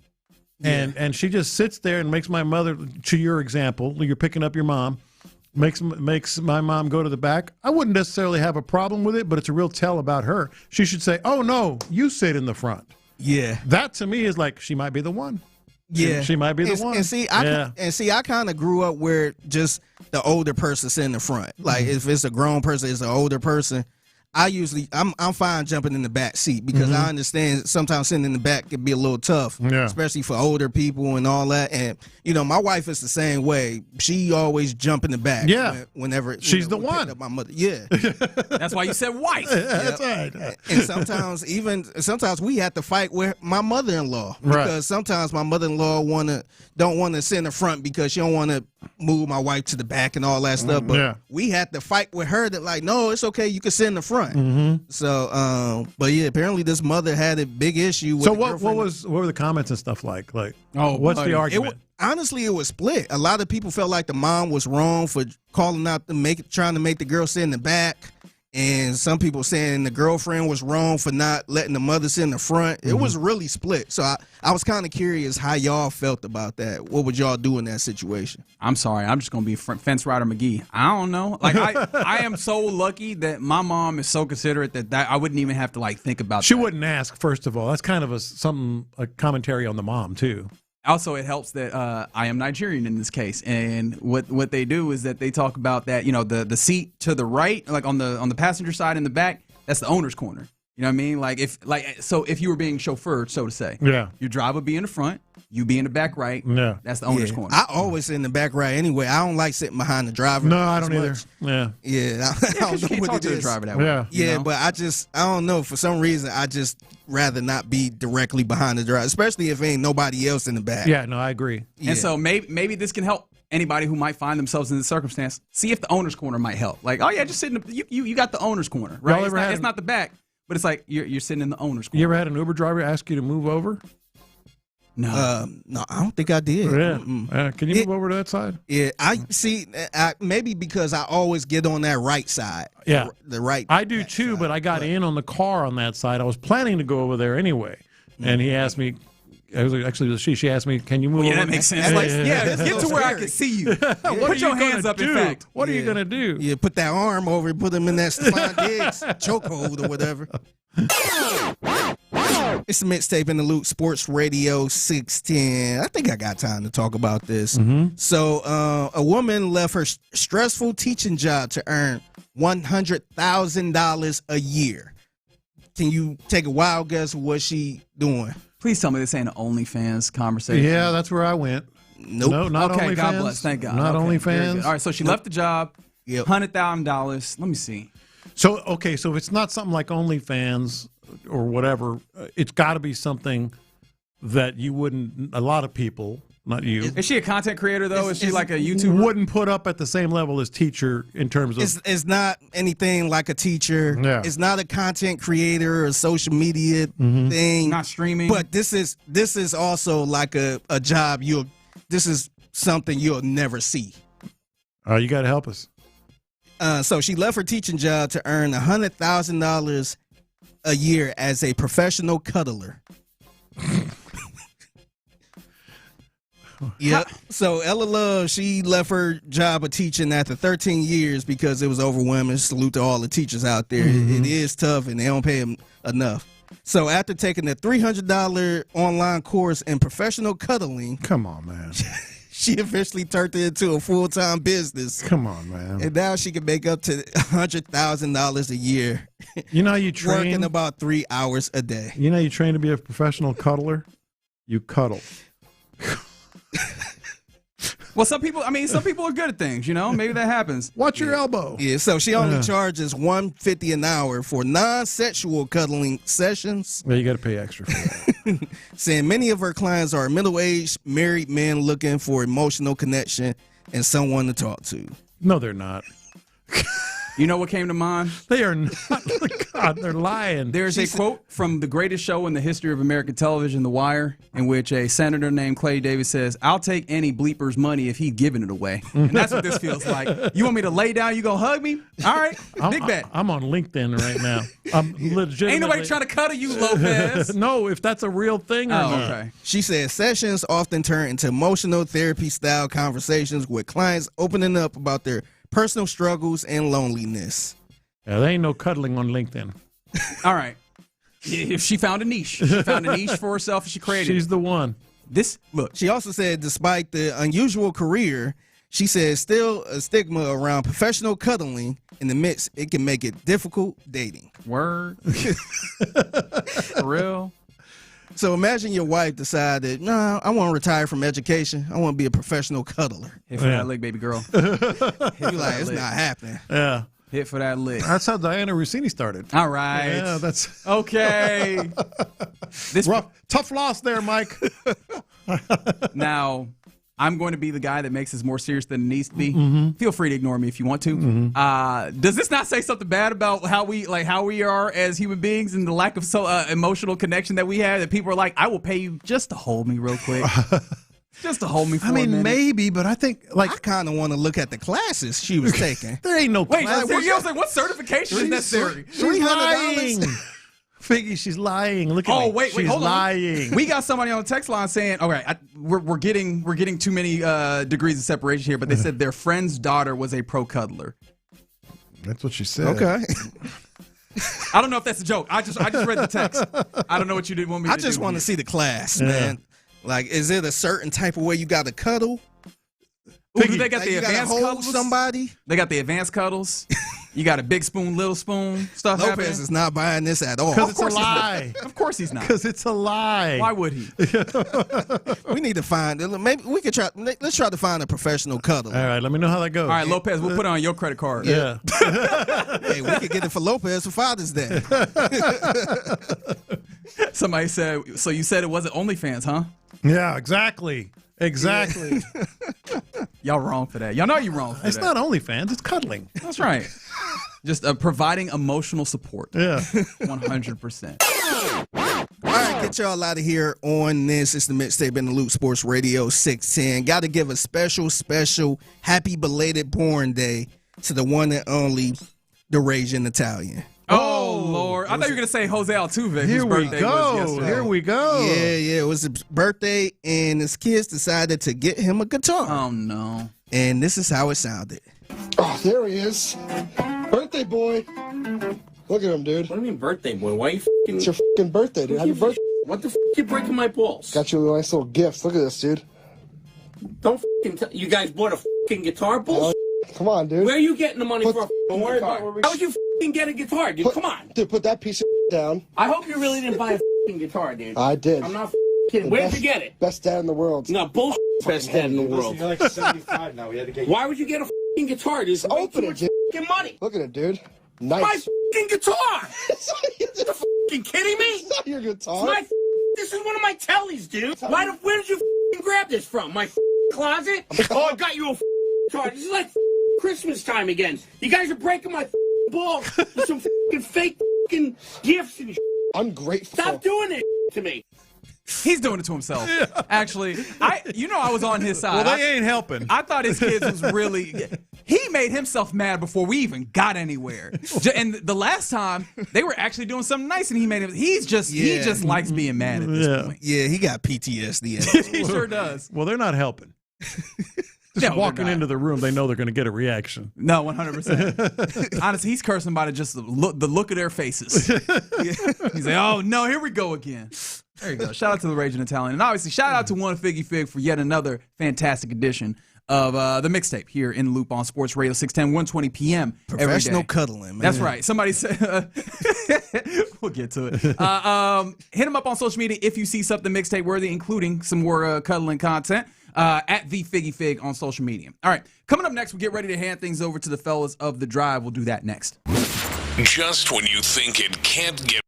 Yeah. And she just sits there and makes my mother, to your example, you're picking up your mom, makes my mom go to the back. I wouldn't necessarily have a problem with it, but it's a real tell about her. She should say, "Oh no, you sit in the front."
Yeah.
That to me is like she might be the one.
Yeah.
She might be the one.
And see, I kind of grew up where just the older person sit in the front. Like if it's a grown person, it's an older person. I'm fine jumping in the back seat because I understand sometimes sitting in the back can be a little tough, especially for older people and all that. And my wife is the same way. She always jump in the back.
Yeah,
whenever
she's the one.
My mother. Yeah,
that's why you said wife.
That's right.
And sometimes we have to fight with my mother-in-law because sometimes my mother-in-law don't want to sit in the front because she don't want to move my wife to the back and all that stuff. But we had to fight with her that like, no, it's okay, you can sit in the front. So, but yeah, apparently this mother had a big issue with.
So what were the comments and stuff like? Like, what's the argument?
Honestly, it was split. A lot of people felt like the mom was wrong for calling out trying to make the girl sit in the back. And some people saying the girlfriend was wrong for not letting the mother sit in the front. It was really split. So I was kind of curious how y'all felt about that. What would y'all do in that situation?
I'm sorry. I'm just going to be Fence Rider McGee. I don't know. Like I am so lucky that my mom is so considerate that I wouldn't even have to like think about
She wouldn't ask, first of all. That's kind of a commentary on the mom, too.
Also, it helps that I am Nigerian in this case, and what they do is that they talk about that the seat to the right, like on the passenger side in the back, that's the owner's corner. You know what I mean? Like if you were being chauffeured, so to say, your driver would be in the front, you be in the back right.
Yeah,
that's the owner's corner.
I always sit in the back right anyway. I don't like sitting behind the driver.
No, I don't either. Yeah.
I don't know what it is.
The driver that way.
Yeah, but I don't know. For some reason, I just rather not be directly behind the driver, especially if ain't nobody else in the back.
Yeah, no, I agree.
Yeah. And so maybe this can help anybody who might find themselves in this circumstance. See if the owner's corner might help. Like, oh yeah, just sit in you got the owner's corner, right? It's not the back, but it's like you're sitting in the owner's corner.
You ever had an Uber driver ask you to move over?
No, no, I don't think I did.
Yeah. Can you move over to that side?
Yeah, I see. Maybe because I always get on that right side.
Yeah,
the right.
I do too, but I got in on the car on that side. I was planning to go over there anyway, and he asked me, actually, she asked me, "Can you move?"
Yeah, that makes sense. Let's get to where I can see you. Put your hands up. In fact,
what are you gonna do?
Yeah, put that arm over and put him in that Stephon Diggs chokehold or whatever. It's the Mixtape in the Loop, Sports Radio 610. I think I got time to talk about this. So, a woman left her stressful teaching job to earn $100,000 a year. Can you take a wild guess of what she doing?
Please tell me this ain't an OnlyFans conversation.
Yeah, that's where I went.
Nope.
No, not
okay,
OnlyFans.
God bless. Thank God.
Not
okay,
OnlyFans.
All right, so she left the job, $100,000. Let me see.
So, okay, so if it's not something like OnlyFans or whatever, it's got to be something that you wouldn't, a lot of people, not you.
Is she a content creator, though? Is she like a YouTuber?
Wouldn't put up at the same level as teacher in terms of.
It's not anything like a teacher.
Yeah.
It's not a content creator or social media thing.
Not streaming.
But this is also like a job this is something you'll never see.
You got to help us.
So she left her teaching job to earn $100,000 a year as a professional cuddler. Yep. So Ella Love, she left her job of teaching after 13 years because it was overwhelming. Salute to all the teachers out there. It is tough and they don't pay them enough. So after taking a $300 online course in professional cuddling.
Come on, man.
She officially turned it into a full-time business.
Come on, man.
And now she can make up to $100,000 a year.
You know how you train?
Working about 3 hours a day.
You know you train to be a professional cuddler? You cuddle.
Well, some people are good at things, you know? Maybe that happens.
Watch your elbow.
Yeah, so she only charges $150 an hour for non-sexual cuddling sessions.
Well, you got to pay extra for that.
Saying many of her clients are middle-aged, married men looking for emotional connection and someone to talk to.
No, they're not.
You know what came to mind?
They are not. God, they're lying.
There's a quote from the greatest show in the history of American television, The Wire, in which a senator named Clay Davis says, "I'll take any bleeper's money if he's giving it away." And that's what this feels like. You want me to lay down? You gonna hug me? All right, big bet.
I'm on LinkedIn right now. I'm legitimately.
Ain't nobody trying to cuddle you, Lopez.
No, if that's a real thing or not.
Okay.
She says sessions often turn into emotional therapy-style conversations with clients opening up about their personal struggles and loneliness.
Yeah, there ain't no cuddling on LinkedIn.
All right. If she found a niche. She found a niche for herself and she created
She's the one.
She also said despite the unusual career, she says still a stigma around professional cuddling. In the mix, it can make it difficult dating.
Word. For real?
So imagine your wife decided, no, I want to retire from education. I want to be a professional cuddler.
Hit for that lick, baby girl.
You're like, it's not happening.
Yeah.
Hit for that lick.
That's how Diana Rousini started.
All right.
Yeah, that's
okay.
This tough loss there, Mike.
Now, I'm going to be the guy that makes this more serious than it needs to be. Feel free to ignore me if you want to. Does this not say something bad about how we are as human beings and the lack of emotional connection that we have? That people are like, I will pay you just to hold me real quick. Just to hold me for a minute.
Maybe, but I think,
I kind of want to look at the classes she was taking.
There ain't no
class. Wait, what certification is necessary?
$300. Figgy, she's lying. Look at me.
Wait,
she's
hold
lying.
On. We got somebody on the text line saying, "Okay, we're getting too many degrees of separation here," but they said their friend's daughter was a pro cuddler.
That's what she said.
Okay.
I don't know if that's a joke. I just read the text. I don't know what you did want me to do.
I just want to see the class, man. Like, is it a certain type of way you got to cuddle?
Ooh, they got
like
the advanced cuddles.
Somebody.
They got the advanced cuddles. You got a big spoon, little spoon stuff.
Lopez
happening.
is not buying this at all.
Because it's a lie.
Of course he's not.
Because it's a lie.
Why would he?
We need to find. Maybe we could try. Let's try to find a professional cuddle.
All right, let me know how that goes.
All right, Lopez, we'll put it on your credit card.
Yeah.
Hey, we could get it for Lopez for Father's Day.
Somebody said. So you said it wasn't OnlyFans, huh?
Yeah, exactly. Exactly.
Y'all wrong for that. Y'all know you're wrong for that.
It's not OnlyFans. It's cuddling.
That's right. Just providing emotional support.
Yeah.
100%.
All right, get y'all out of here on this. It's the Mixtape in the Loop, Sports Radio 610. Got to give a special happy belated born day to the one and only, the Raging Italian.
Oh, Lord. I thought you were going to say Jose Altuve.
Here
whose
we
birthday was
go.
yesterday.
Here we go.
Yeah. It was his birthday, and his kids decided to get him a guitar.
Oh, no.
And this is how it sounded.
Oh, there he is. Birthday boy. Look at him, dude.
What do you mean birthday boy? Why are you f***ing...
It's your f***ing birthday, dude. Happy birthday.
What the f*** you breaking my balls?
Got you a nice little gift. Look at this, dude.
Don't f***ing you guys bought a f***ing guitar? Bullshit.
Come on, dude.
Where are you getting the money for a f***ing guitar? How would you f***ing get a guitar, dude? Come on.
Dude, put that piece of down.
I hope you really didn't buy a f***ing guitar, dude.
I did.
I'm not kidding. Where'd you get it?
Best dad in the world.
No, bullshit. Best dad in the world.
You're like 75 now. We had to get.
Why would you get a f***ing guitar, dude?
Open it, dude.
F***ing money.
Look at it, dude. Nice.
My f***ing guitar. You f***ing kidding me?
It's not your guitar.
This is one of my tellies, dude. Where did you f***ing grab this from? My f***ing closet? Oh, I got you a f***ing guitar. This is like Christmas time again. You guys are breaking my f***ing balls with some f***ing fake f***ing gifts and shit.
Ungrateful.
Stop doing this to me.
He's doing it to himself. Yeah. Actually, I was on his side.
Well, they ain't helping.
I thought his kids was really. He made himself mad before we even got anywhere. And the last time they were actually doing something nice, and he made him. He just likes being mad at this point.
Yeah, he got PTSD.
He sure does.
Well, they're not helping. Just walking into the room, they know they're going to get a reaction.
No, 100%. Honestly, he's cursing by just the look of their faces. He's like, oh, no, here we go again. There you go. Shout out to the Raging Italian. And obviously, shout out to One Figgy Fig for yet another fantastic edition of the Mixtape here in Loop on Sports Radio 610, 1:20 p.m.
Professional
every day.
cuddling, man.
That's right. Somebody said, we'll get to it. Hit him up on social media if you see something Mixtape worthy, including some more cuddling content. At the Figgy Fig on social media. All right, coming up next, we'll get ready to hand things over to the fellas of The Drive. We'll do that next.
Just when you think it can't get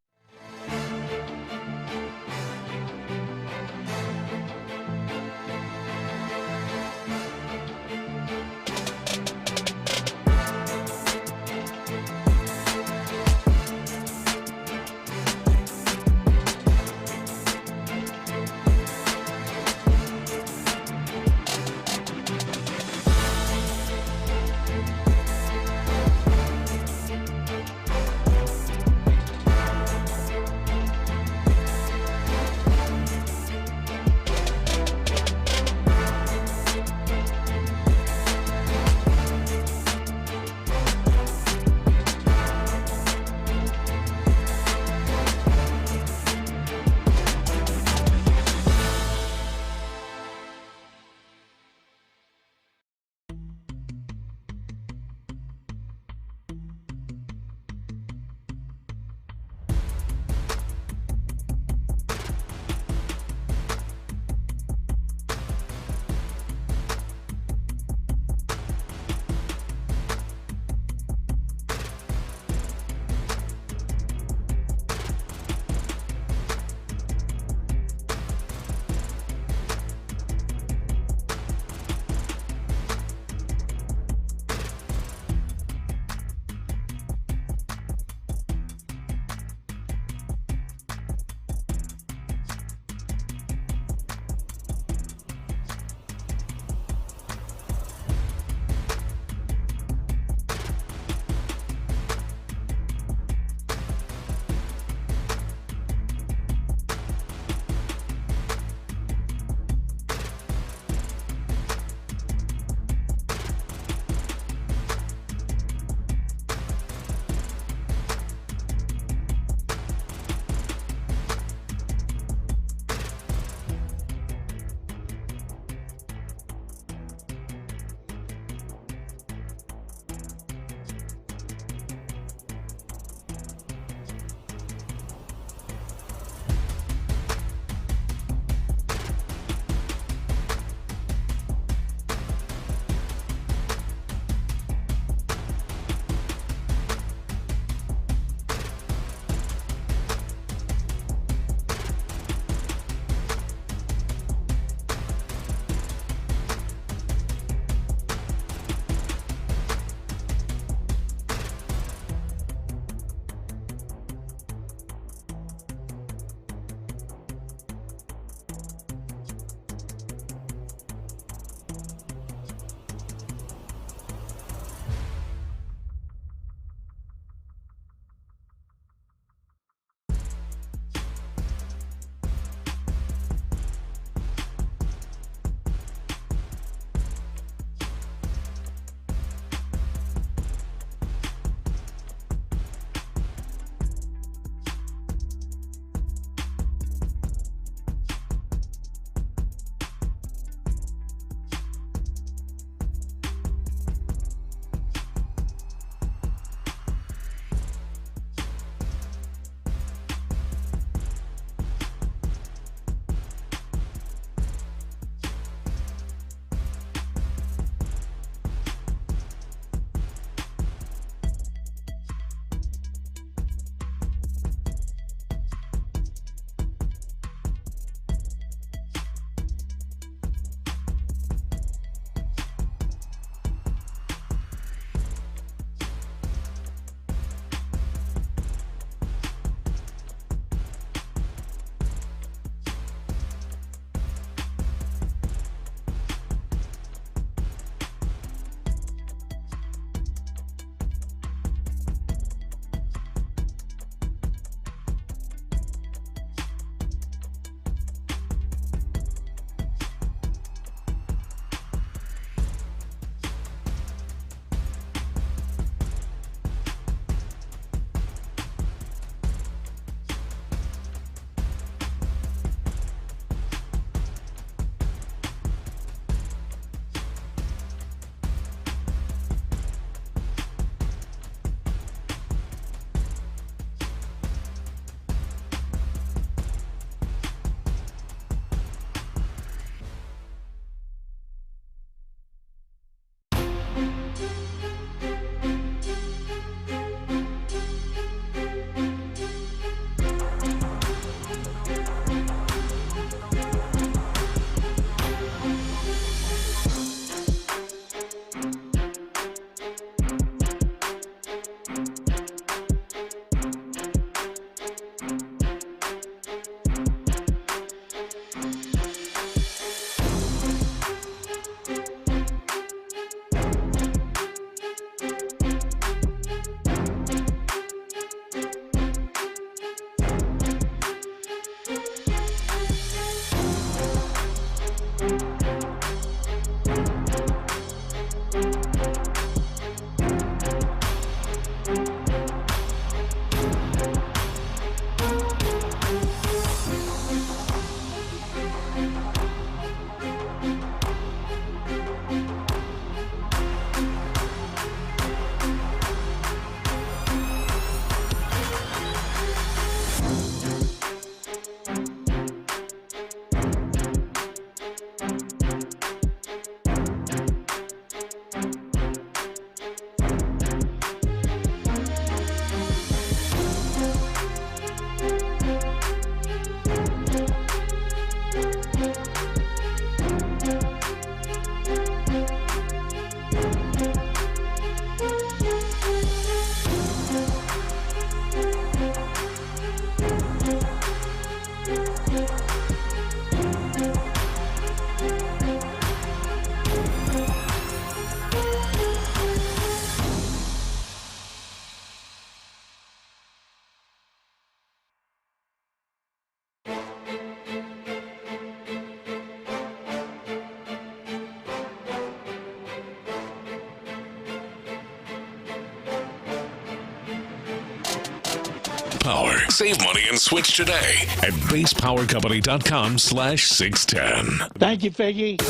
Power. Save money and switch today at basepowercompany.com/610.
Thank you, Figgy.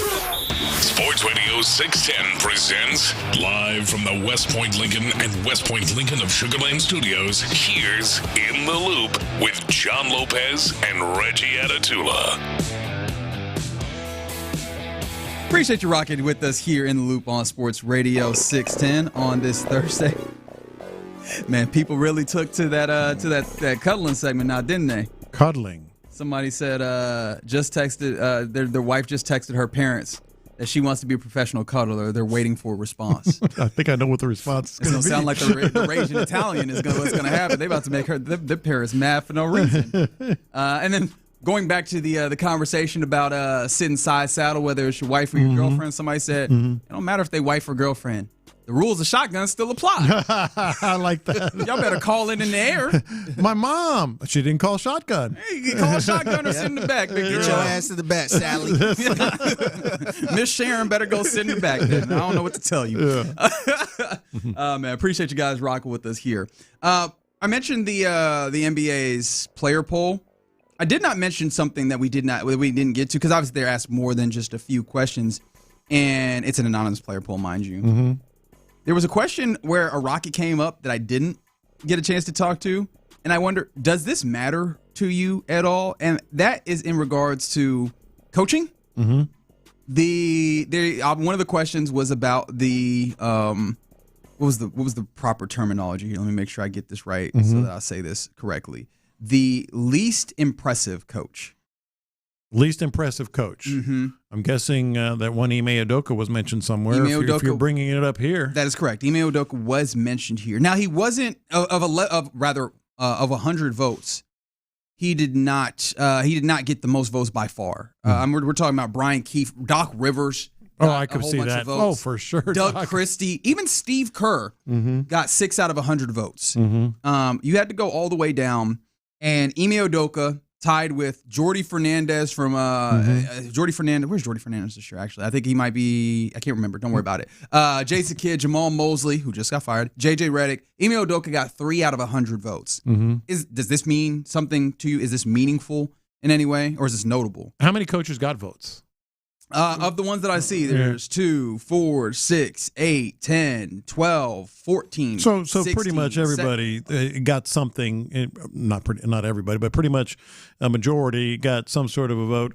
Sports Radio 610 presents live from the West Point Lincoln and West Point Lincoln of Sugar Land Studios. Here's In the Loop with John Lopez and Reggie Atatula.
Appreciate you rocking with us here in the Loop on Sports Radio 610 on this Thursday. Man, people really took to that cuddling segment now, didn't they?
Cuddling.
Somebody said just texted their wife just texted her parents that she wants to be a professional cuddler. They're waiting for a response.
I think I know what the response is going to be.
It's going to sound like the raging Italian is what's going to happen. They're about to make their parents mad for no reason. And then going back to the conversation about sitting side saddle, whether it's your wife or your girlfriend, somebody said, it don't matter if they wife or girlfriend. The rules of shotgun still apply.
I like that.
Y'all better call it in the air.
My mom, she didn't call shotgun.
Hey, you can call shotgun or sit in the back. Big
Get your ass to the back, Sally.
Miss Sharon better go sit in the back then. I don't know what to tell you. Yeah. Man, appreciate you guys rocking with us here. I mentioned the NBA's player poll. I did not mention something that we didn't get to because obviously they're asked more than just a few questions, and it's an anonymous player poll, mind you.
Mm-hmm.
There was a question where a Rocket came up that I didn't get a chance to talk to, and I wonder, does this matter to you at all? And that is in regards to coaching.
Mm-hmm.
One of the questions was about the what was the proper terminology? Let me make sure I get this right so that I say this correctly. The least impressive coach.
Least impressive coach.
Mm-hmm.
I'm guessing that one Ime Udoka was mentioned somewhere. If you're bringing it up here,
that is correct. Ime Udoka was mentioned here. Now he wasn't of 100 votes. He did not get the most votes by far. We're talking about Brian Keefe, Doc Rivers.
Oh, I could see that. Oh, for sure.
Doug Christie, even Steve Kerr got 6 out of 100 votes.
Mm-hmm.
You had to go all the way down, and Ime Udoka tied with Jordy Fernandez from Jordy Fernandez. Where's Jordy Fernandez this year? Actually, I think he might be. I can't remember. Don't worry about it. Jason Kidd, Jamal Mosley, who just got fired, JJ Redick. Ime Udoka got 3 out of 100 votes. Does this mean something to you? Is this meaningful in any way, or is this notable?
How many coaches got votes?
Of the ones that I see, there's 2, 4, 6, 8, 10, 12, 14.
So
16,
pretty much everybody got something. Not everybody, but pretty much a majority got some sort of a vote.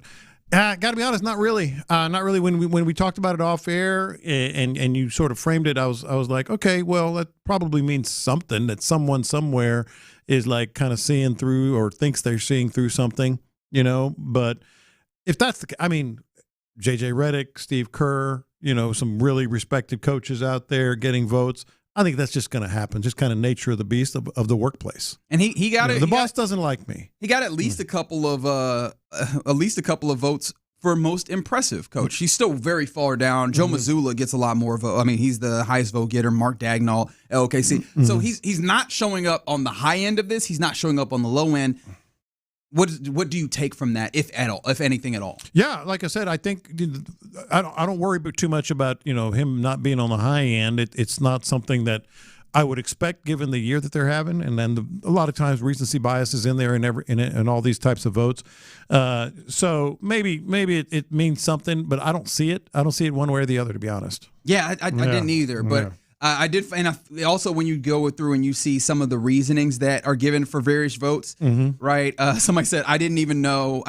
Got to be honest, not really. Not really. When we talked about it off air and you sort of framed it, I was like, okay, well, that probably means something, that someone somewhere is like kind of seeing through or thinks they're seeing through something, But if that's JJ Redick, Steve Kerr, some really respected coaches out there getting votes. I think that's just going to happen. Just kind of nature of the beast of the workplace.
And he got it.
The boss doesn't like me.
He got at least a couple of votes for most impressive coach. He's still very far down. Joe Mazzulla gets a lot more vote. He's the highest vote getter. Mark Dagnall, LKC. So he's not showing up on the high end of this. He's not showing up on the low end. What do you take from that, if at all, if anything at all?
Yeah, like I said, I think I don't worry too much about him not being on the high end. It's not something that I would expect given the year that they're having, and then a lot of times recency bias is in there in all these types of votes. So maybe it means something, but I don't see it. I don't see it one way or the other, to be honest.
Yeah, I didn't either, but. Yeah. I did, and also when you go through and you see some of the reasonings that are given for various votes, right? Somebody said, I don't even know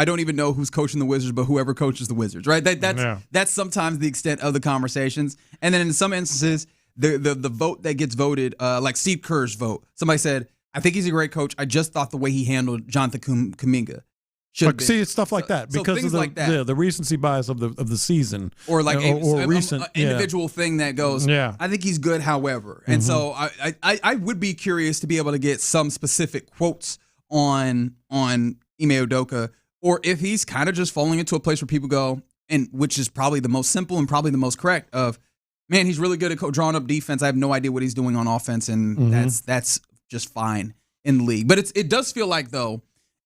who's coaching the Wizards, but whoever coaches the Wizards, right? That's sometimes the extent of the conversations. And then in some instances, the vote that gets voted, like Steve Kerr's vote, somebody said, I think he's a great coach. I just thought the way he handled Jonathan Kuminga.
See, it's stuff like that because of the recency bias of the season,
or like
a recent
individual thing that goes.
Yeah.
I think he's good, however, and so I would be curious to be able to get some specific quotes on Ime Udoka, or if he's kind of just falling into a place where people go, and which is probably the most simple and probably the most correct of, man, he's really good at drawing up defense. I have no idea what he's doing on offense, and that's just fine in the league. But it does feel like though.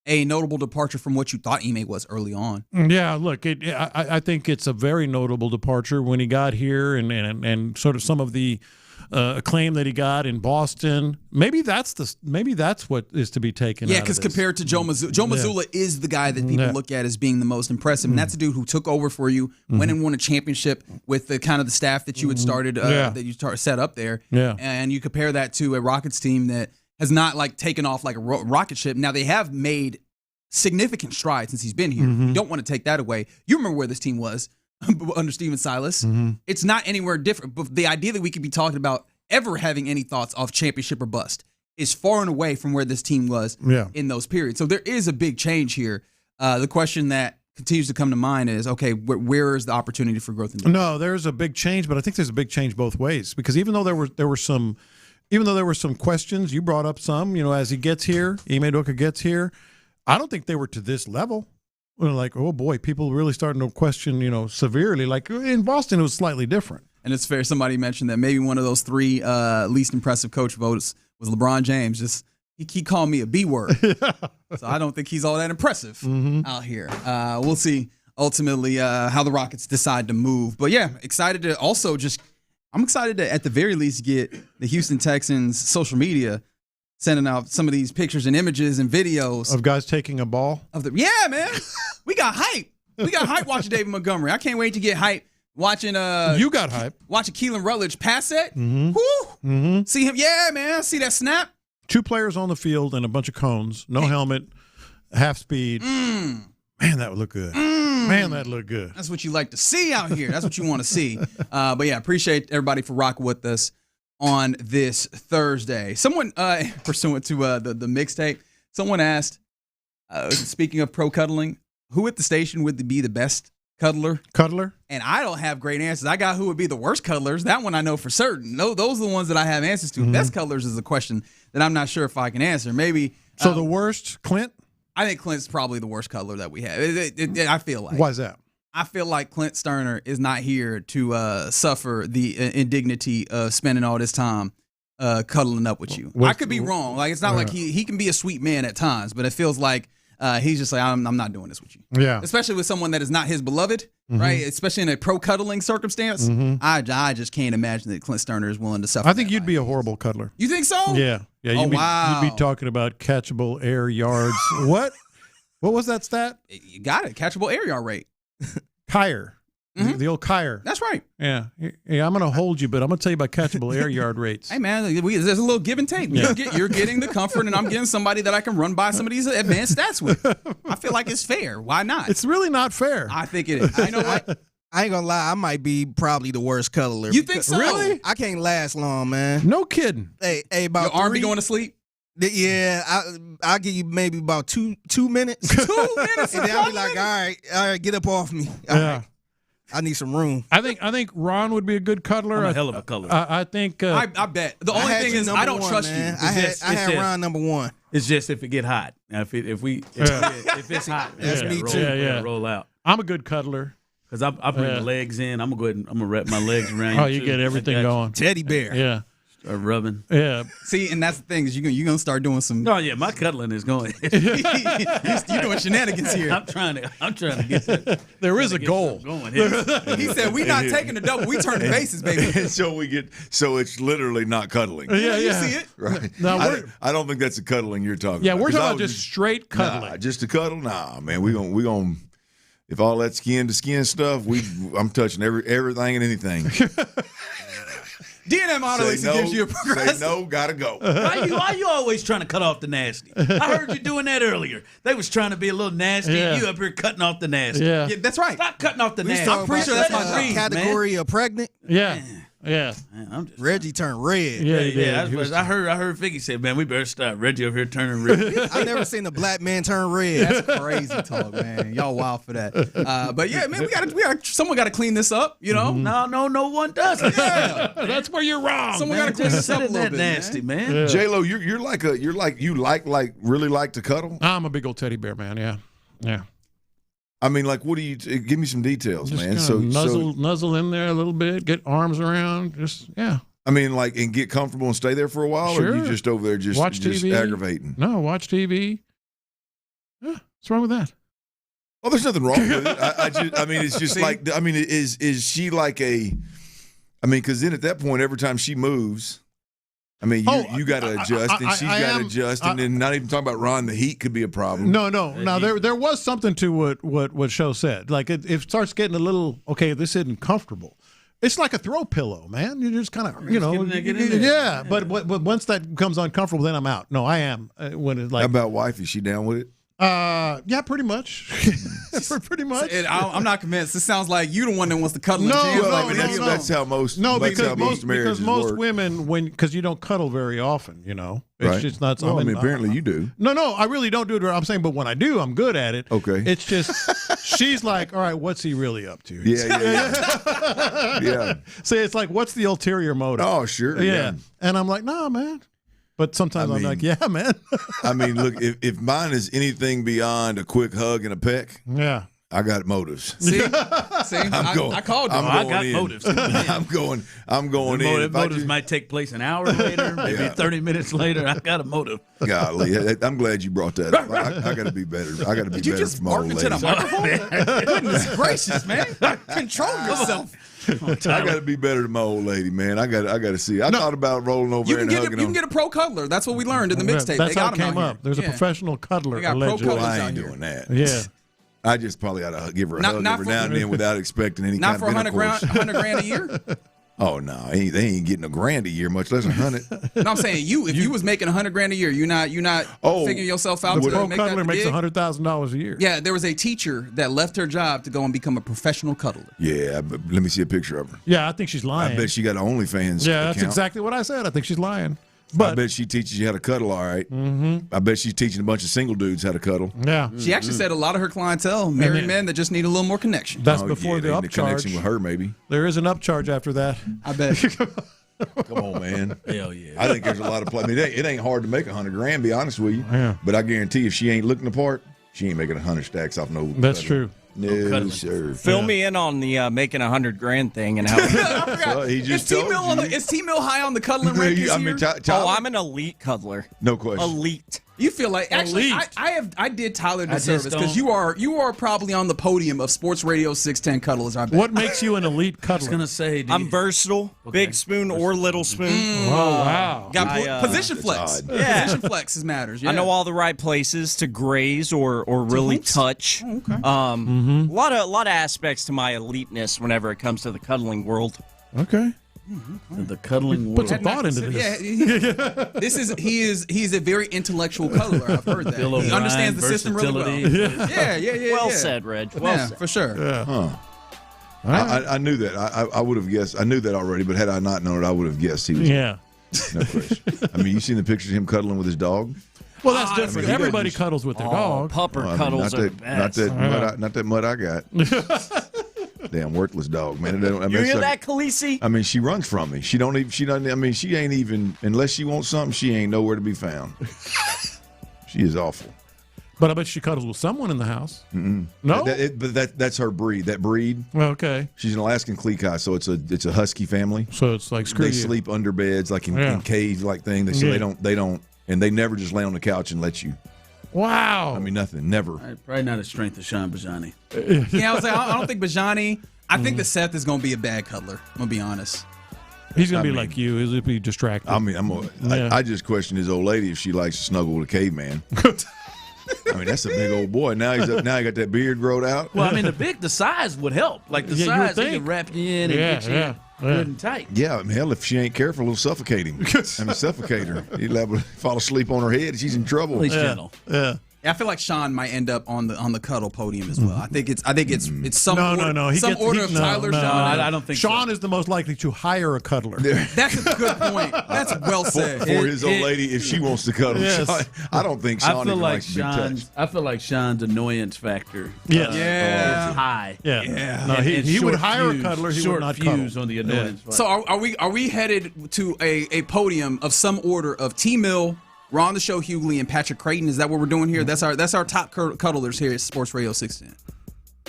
A notable departure from what you thought Ime was early on.
Yeah, look, I think it's a very notable departure when he got here and sort of some of the acclaim that he got in Boston. Maybe that's what is to be taken.
Yeah, because compared to Joe Mazzulla is the guy that people look at as being the most impressive, and that's a dude who took over for you, went and won a championship with the kind of the staff that you had started that you set up there. Yeah, and you compare that to a Rockets team that has not like taken off like a rocket ship. Now they have made significant strides since he's been here. You don't want to take that away. You remember where this team was under Steven Silas. It's not anywhere different. But the idea that we could be talking about ever having any thoughts of championship or bust is far and away from where this team was in those periods. So there is a big change here. The question that continues to come to mind is, okay, where is the opportunity for growth?
No, there's a big change, but I think there's a big change both ways, because even though there were some questions, you brought up some, as he gets here, Ime Udoka gets here, I don't think they were to this level. Like, oh boy, people really starting to question, severely. Like in Boston, it was slightly different.
And it's fair. Somebody mentioned that maybe one of those three least impressive coach votes was LeBron James. Just he called me a B word, so I don't think he's all that impressive out here. We'll see ultimately how the Rockets decide to move. But yeah, excited to also I'm excited to, at the very least, get the Houston Texans social media sending out some of these pictures and images and videos
of guys taking a ball.
Yeah, man, we got hype. We got hype watching David Montgomery. I can't wait to get hype watching.
You got hype
watching Keelan Rutledge pass that. See him, yeah, man. See that snap.
2 players on the field and a bunch of cones, no helmet, half speed. Man, that would look good. Man, that looked good.
That's what you like to see out here. That's what you want to see. But yeah, appreciate everybody for rocking with us on this Thursday. Someone, pursuant to the mixtape, someone asked, speaking of pro cuddling, who at the station would be the best cuddler? And I don't have great answers. I got who would be the worst cuddlers. That one I know for certain. Those are the ones that I have answers to. Best cuddlers is a question that I'm not sure if I can answer. Maybe.
So the worst, Clint?
I think Clint's probably the worst cuddler that we have. I feel like.
Why is that?
I feel like Clint Stoerner is not here to suffer the indignity of spending all this time cuddling up with you. I could be wrong. Like it's not like he can be a sweet man at times, but it feels like he's just like, I'm not doing this with you.
Yeah.
Especially with someone that is not his beloved, right? Especially in a pro cuddling circumstance. I just can't imagine that Clint Stoerner is willing to suffer.
I think you'd be a horrible cuddler.
You think so?
Yeah. You'd be talking about catchable air yards. What was that stat?
You got it. Catchable air yard rate.
Kyer. The old Kyer.
That's right.
Yeah. I'm going to hold you, but I'm going to tell you about catchable air yard rates.
Hey, man, there's a little give and take. Yeah. You're getting the comfort, and I'm getting somebody that I can run by some of these advanced stats with. I feel like it's fair. Why not?
It's really not fair.
I think it is. You know what?
I ain't gonna lie, I might be probably the worst cuddler.
You think so?
Really? I can't last long, man.
No kidding.
Hey, about
your arm be going to sleep?
Yeah, I'll give you maybe about two minutes.
2 minutes,
and then I'll be like, all right, get up off me. All right. I need some room.
I think Ron would be a good cuddler.
I'm a hell of a cuddler.
I think.
I bet. The only thing is I don't trust you.
I had Ron number 1.
It's just if it get hot. Now, if it's hot,
that's me too.
Yeah, roll out.
I'm a good cuddler.
Because I bring the legs in. I'm going to wrap my legs around you.
You get everything going.
Teddy bear.
Yeah.
rubbing.
Yeah.
See, and that's the thing is you're gonna start doing some.
Oh yeah, my cuddling is going.
You're doing shenanigans here.
I'm trying to get that.
There is a goal.
Going here.
He said we not taking the double. We turning bases, baby.
So it's literally not cuddling.
Yeah.
You see it.
Right.
No,
I don't think that's the cuddling you're talking
Yeah,
about.
we're talking about just straight cuddling.
Nah, just to cuddle? Nah, man. We gonna if all that skin to skin stuff, I'm touching everything and anything.
D&M Auto Leasing gives you a progressive.
Say no, gotta go.
Why you always trying to cut off the nasty? I heard you doing that earlier. They was trying to be a little nasty.
Yeah.
You up here cutting off the nasty.
Yeah.
Yeah, that's right.
Stop cutting off the nasty.
I'm pretty sure that's my dream,
category of pregnant.
Yeah. Yeah.
Man,
Reggie turned red.
Yeah.
I heard Figgy say, man, we better stop. Reggie over here turning red.
I've never seen a black man turn red.
That's crazy talk, man. Y'all wild for that. But yeah, man, someone got to clean this up. You know?
No one does.
Yeah,
that's where you're wrong.
Someone got to clean this up a little bit.
Nasty, man.
Yeah.
J-Lo, you really like to cuddle?
I'm a big old teddy bear, man. Yeah.
I mean, like, what do you? Give me some details,
Just
man.
nuzzle in there a little bit, get arms around.
I mean, like, and get comfortable and stay there for a while,
Sure.
or you just over there just
watch TV,
aggravating?
No, watch TV. Yeah, what's wrong with that?
Oh, there's nothing wrong with it. I mean, it's just like, I mean, is she like a? I mean, because then at that point, every time she moves. I mean, you got to adjust, and she's got to adjust, and then not even talking about Ron, the heat could be a problem.
No. Now there was something to what Show said. Like it starts getting a little this isn't comfortable. It's like a throw pillow, man. You just kind of get in there. Yeah. But once that becomes uncomfortable, then I'm out. No, I am when it's like.
How about wife? Is she down with it?
Yeah, pretty much. Pretty much.
I'm not convinced. This sounds like you the one that wants to cuddle.
That's how most.
Because most women, because you don't cuddle very often, it's just not.
Well, I mean, apparently you do.
No, I really don't do it. I'm saying, but when I do, I'm good at it.
Okay.
It's just she's like, all right, what's he really up to?
Yeah.
So it's like, what's the ulterior motive?
Oh, sure.
Yeah. And I'm like, nah, man. But sometimes I'm like, yeah, man.
I mean, look, if mine is anything beyond a quick hug and a peck,
yeah,
I got motives.
See, I called you.
I got motives.
I'm going in.
Motives might take place an hour later, maybe 30 minutes later. I got a motive.
Golly, I'm glad you brought that up. I got to be better. I got to be better.
Did you just bark into the microphone? Goodness gracious, man! Control yourself.
I got to be better than my old lady, man. I got to see. I thought about rolling over and hugging
You can get a pro cuddler. That's what we learned in the mixtape.
That's how it came up. There's a professional cuddler.
We got pro cuddlers
I ain't
out here.
doing that.
Yeah.
I just probably ought to give her a hug every now and then without expecting any kind of intercourse.
Not for $100,000 a year?
Oh, no. They ain't getting $1,000 a year, much less $100,000.
No, I'm saying if you was making $100,000 a year, you're not figuring yourself out.
The pro cuddler makes $100,000 a year.
Yeah, there was a teacher that left her job to go and become a professional cuddler.
Yeah, but let me see a picture of her.
Yeah, I think she's lying.
I bet she got an OnlyFans
Yeah, that's
account.
exactly what I said. I think she's lying.
But I bet she teaches you how to cuddle all right. Mm-hmm. I bet she's teaching a bunch of single dudes how to cuddle.
Yeah.
She actually said a lot of her clientele, married men that just need a little more connection.
That's before the upcharge.
The connection with her, maybe.
There is an upcharge after that.
I bet.
Come on, man.
Hell yeah.
I think there's a lot of play. I mean, it ain't hard to make $100,000, be honest with you.
Yeah.
But I guarantee if she ain't looking the part, she ain't making 100 stacks off no.
That's true.
No, sir.
Fill me in on the making $100,000 thing and how.
Well, he just
is T-Mill high on the cuddling rank this year?
I'm an elite cuddler.
No question.
Elite.
You feel like actually I did Tyler the service because you are probably on the podium of Sports Radio 610 cuddlers. I bet.
What makes you an elite cuddler?
I was gonna say
I'm versatile, big spoon or little spoon.
Oh wow!
Got position flex.
Yeah,
position flex matters. Yeah.
I know all the right places to graze or really touch.
Oh, okay.
A lot of aspects to my eliteness whenever it comes to the cuddling world.
Okay.
The cuddling world.
Put some thought into this.
Yeah, he's a very intellectual cuddler. I've heard that. He understands the system really well. Yeah.
Well said, Reg. Well said.
For sure.
Yeah.
Huh. I knew that. I would have guessed. I knew that already, but had I not known it, I would have guessed he was.
Yeah.
No question. I mean, you seen the pictures of him cuddling with his dog?
Well, that's different. Everybody cuddles with their dog.
Pupper cuddles are the best.
Not that mud I got. Damn worthless dog, man.
You hear that, Khaleesi?
I mean, she runs from me. She doesn't. I mean, she ain't even unless she wants something. She ain't nowhere to be found. She is awful.
But I bet she cuddles with someone in the house.
Mm-mm.
No?
But that's her breed. That breed.
Okay.
She's an Alaskan Klee, so it's a husky family.
So it's like
they sleep under beds, like in caves, like thing. So they don't, and they never just lay on the couch and let you.
Wow.
I mean, nothing. Never.
Probably not a strength of Sean Bijani.
Yeah, I don't think Bijani. I think that Seth is going to be a bad cuddler. I'm going to be honest.
He's going to be like you. He'll be distracted.
I mean, I just question his old lady if she likes to snuggle with a caveman. I mean, that's a big old boy. Now he got that beard growed out.
Well, I mean, the size would help. Like the size, he can wrap you in and get you good and tight.
Yeah, I mean, hell, if she ain't careful, it'll suffocate him. Suffocate her. He'll have to fall asleep on her head. She's in trouble.
He's gentle.
Yeah.
I feel like Sean might end up on the cuddle podium as well. I think it's some
no.
Some order of Tyler.
No,
Sean.
I don't think
Sean is the most likely to hire a cuddler.
That's a good point. That's well said.
For his old lady, if she wants to cuddle,
Yes.
I don't think Sean even likes to be touched.
I feel like Sean's annoyance factor.
Yes.
Is high.
Yeah. No, he would hire a cuddler. He would not cuddle.
On the annoyance.
So are we headed to a podium of some order of T-Mill, Ron the Show Hughley, and Patrick Creighton? Is that what we're doing here? That's our top cuddlers here at Sports Radio 610.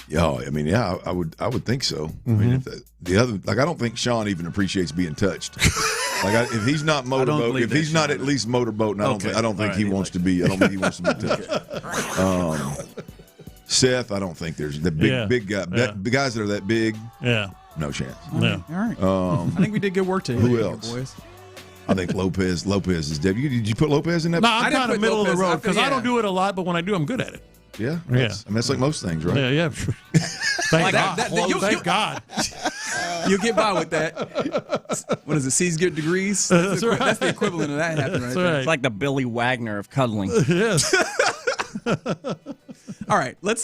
Yeah, I mean, I would think so. I mean, if the other, like, I don't think Sean even appreciates being touched. If he's not motorboat, if he's not at least motorboating, I don't think he wants to be. I don't think he wants to be touched. Seth, I don't think there's the big guy. The guys that are that big.
Yeah,
no chance.
Yeah.
All right. I think we did good work today.
Who else? Boys. I think Lopez is dead. Did you put Lopez in that?
No, I'm kind of middle of the road because I don't do it a lot, but when I do, I'm good at it.
Yeah. I mean, that's like most things, right?
Yeah. Thank God. Thank God.
You'll get by with that. What is it? C's get degrees. That's the equivalent of that happening right there.
It's like the Billy Wagner of cuddling.
Yes.
All right, let's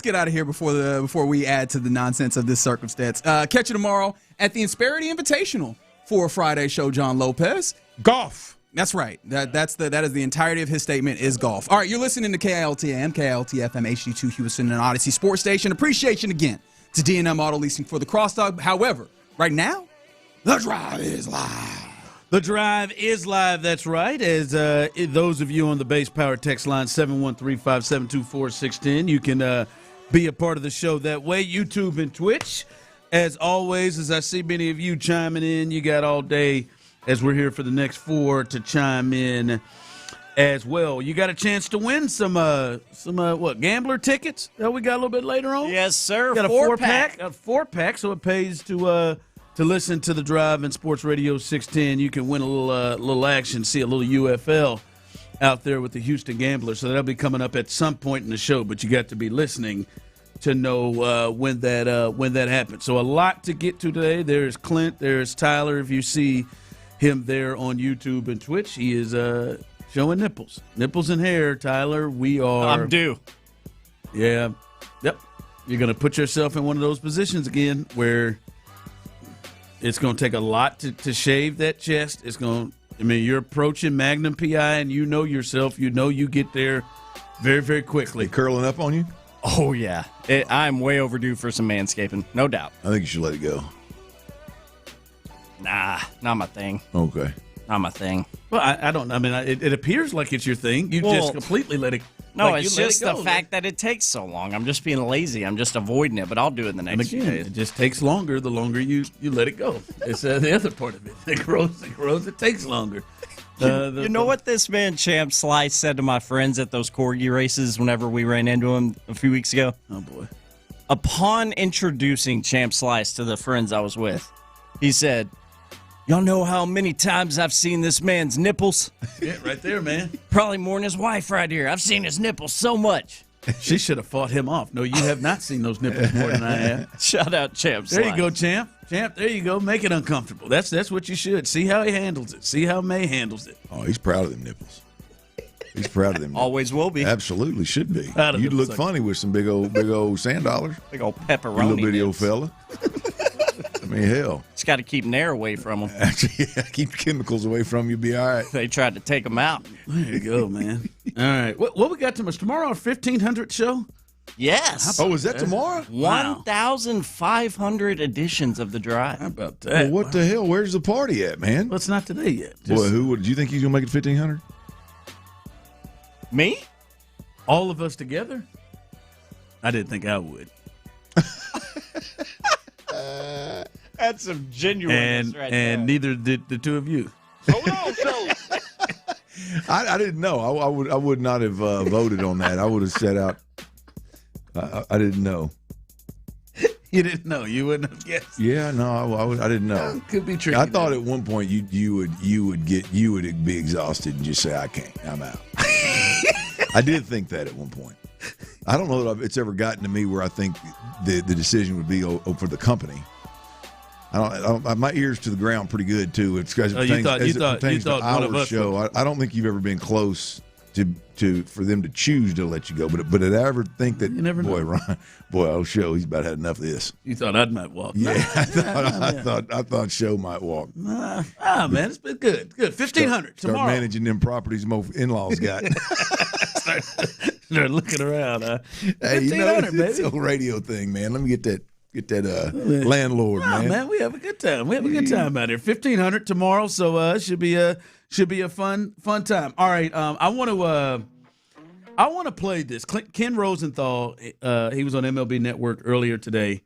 get out of here before we add to the nonsense of this circumstance. Catch you tomorrow at the Insperity Invitational for a Friday show. John Lopez,
golf.
That's right. That is the entirety of his statement is golf. All right, you're listening to KILTM, KILTFM, HD2 Houston and Odyssey Sports Station. Appreciation again to D&M Auto Leasing for the crosstalk. However, right now, the drive is live.
The drive is live, that's right. As those of you on the base power text line 713-572-4610, you can be a part of the show that way, YouTube and Twitch. As always, as I see many of you chiming in, you got all day as we're here for the next 4 to chime in as well. You got a chance to win some gambler tickets that we got a little bit later on?
Yes, sir.
Got a 4-pack. A 4-pack, so it pays to listen to the drive in Sports Radio 610. You can win a little action, see a little UFL out there with the Houston Gamblers. So that'll be coming up at some point in the show, but you got to be listening to know when that happens. So a lot to get to today. There's Clint, there's Tyler. If you see him there on YouTube and Twitch, he is showing nipples and hair. Tyler, we are.
I'm due.
Yeah. Yep. You're gonna put yourself in one of those positions again where it's gonna take a lot to shave that chest. You're approaching Magnum PI, and you know yourself. You know you get there very, very quickly.
They curling up on you?
Oh, yeah. I'm way overdue for some manscaping, no doubt.
I think you should let it go.
Nah, not my thing.
Okay.
Not my thing.
Well, I don't. I mean, it appears like it's your thing. You just completely let it.
No, it's just the fact that it takes so long. I'm just being lazy. I'm just avoiding it, but I'll do it the next few days.
It just takes longer the longer you let it go. It's the other part of it. It grows. It takes longer.
You know what this man Champ Slice said to my friends at those corgi races whenever we ran into him a few weeks ago?
Oh, boy.
Upon introducing Champ Slice to the friends I was with, he said, "Y'all know how many times I've seen this man's nipples?"
Yeah, right there, man.
Probably more than his wife right here. I've seen his nipples so much.
She should have fought him off. No, you have not seen those nipples more than I have.
Shout out Champ Slice.
There you go, Champ. Champ, there you go. Make it uncomfortable. That's what you should. See how he handles it. See how May handles it.
Oh, he's proud of them nipples. He's proud of them.
Always will be.
Absolutely should be. You'd look funny with some big old sand dollars.
Big old pepperoni.
You little bitty old fella. I mean, hell.
Just got to keep Nair away from them.
Actually, yeah, keep chemicals away from you. Be all right.
They tried to take them out.
There you go, man. All right. What we got tomorrow? Our 1500 show?
Yes.
Oh, is that tomorrow?
1,500 editions of the drive.
How about that?
Well, what the hell? Where's the party at, man?
Well, it's not today yet.
Boy, do you think he's going to make it 1,500?
Me?
All of us together? I didn't think I would.
That's some genuineness right there.
And neither did the two of you.
I didn't know. I would not have voted on that. I would have set out. I didn't know.
You didn't know. You wouldn't have guessed.
Yeah, no, I didn't know.
Could be tricky.
I thought at one point you would be exhausted and just say, I can't. I'm out. I did think that at one point. I don't know that it's ever gotten to me where I think the decision would be for the company. I don't, my ears to the ground pretty good too. It's because it pertains to our show. I don't think you've ever been close to for them to choose to let you go. But did I ever think that? You never know. Ron, I'll show he's about had enough of this.
You thought I might walk?
Yeah, I thought Show might walk.
Man, it's been good. 1,500 tomorrow.
Start managing them properties most in-laws got.
Start looking around.
Hey, it's a radio thing, man. Let me get that landlord, man.
We have a good time. We have a good time out here. 1,500 tomorrow, so it should be a fun time. All right, I want to play this. Ken Rosenthal, he was on MLB Network earlier today,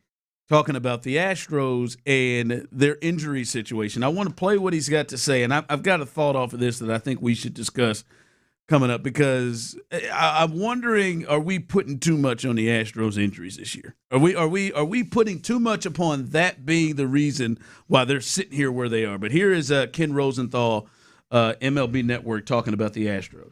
talking about the Astros and their injury situation. I want to play what he's got to say, and I've got a thought off of this that I think we should discuss coming up, because I'm wondering, are we putting too much on the Astros injuries this year? Are we putting too much upon that being the reason why they're sitting here where they are? But here is Ken Rosenthal, MLB Network, talking about the Astros.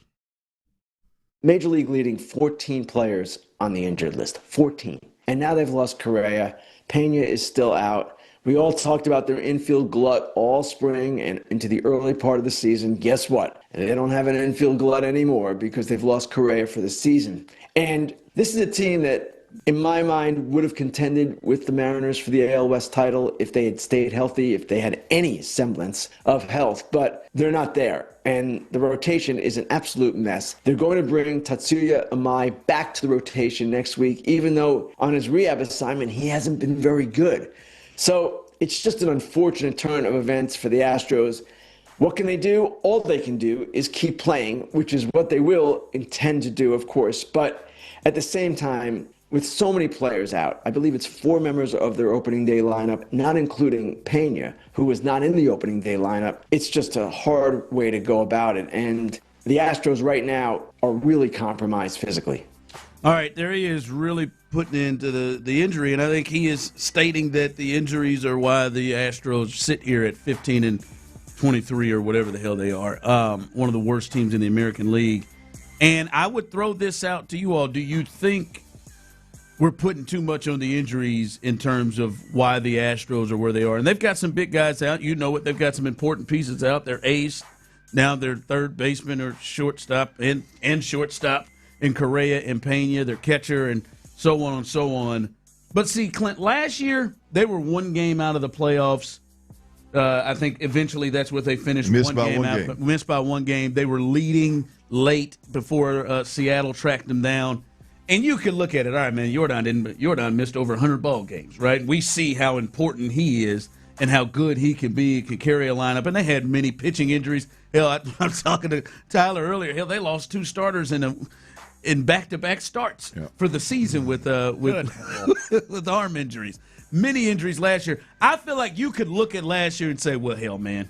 Major League leading 14 players on the injured list, 14. And now they've lost Correa. Pena is still out. We all talked about their infield glut all spring and into the early part of the season. Guess what? They don't have an infield glut anymore because they've lost Correa for the season. And this is a team that, in my mind, would have contended with the Mariners for the AL West title if they had stayed healthy, if they had any semblance of health. But they're not there. And the rotation is an absolute mess. They're going to bring Tatsuya Amai back to the rotation next week, even though on his rehab assignment, he hasn't been very good. So it's just an unfortunate turn of events for the Astros. What can they do? All they can do is keep playing, which is what they will intend to do, of course. But at the same time, with so many players out, I believe it's 4 members of their opening day lineup, not including Pena, who was not in the opening day lineup. It's just a hard way to go about it. And the Astros right now are really compromised physically.
All right, there he is, really putting into the injury, and I think he is stating that the injuries are why the Astros sit here at 15-23 or whatever the hell they are, one of the worst teams in the American League. And I would throw this out to you all. Do you think we're putting too much on the injuries in terms of why the Astros are where they are? And they've got some big guys out. You know it. They've got some important pieces out. Their ace, now their third baseman or shortstop and shortstop in Correa and Pena, their catcher, and so on and so on. But see, Clint, last year they were one game out of the playoffs. I think eventually that's what they finished. Missed by one game. They were leading late before Seattle tracked them down. And you could look at it. All right, man, Jordan missed over 100 ball games, right? We see how important he is and how good he can be, can carry a lineup. And they had many pitching injuries. Hell, I was talking to Tyler earlier. Hell, they lost 2 starters in back-to-back starts for the season with arm injuries. Many injuries last year. I feel like you could look at last year and say, well, hell, man,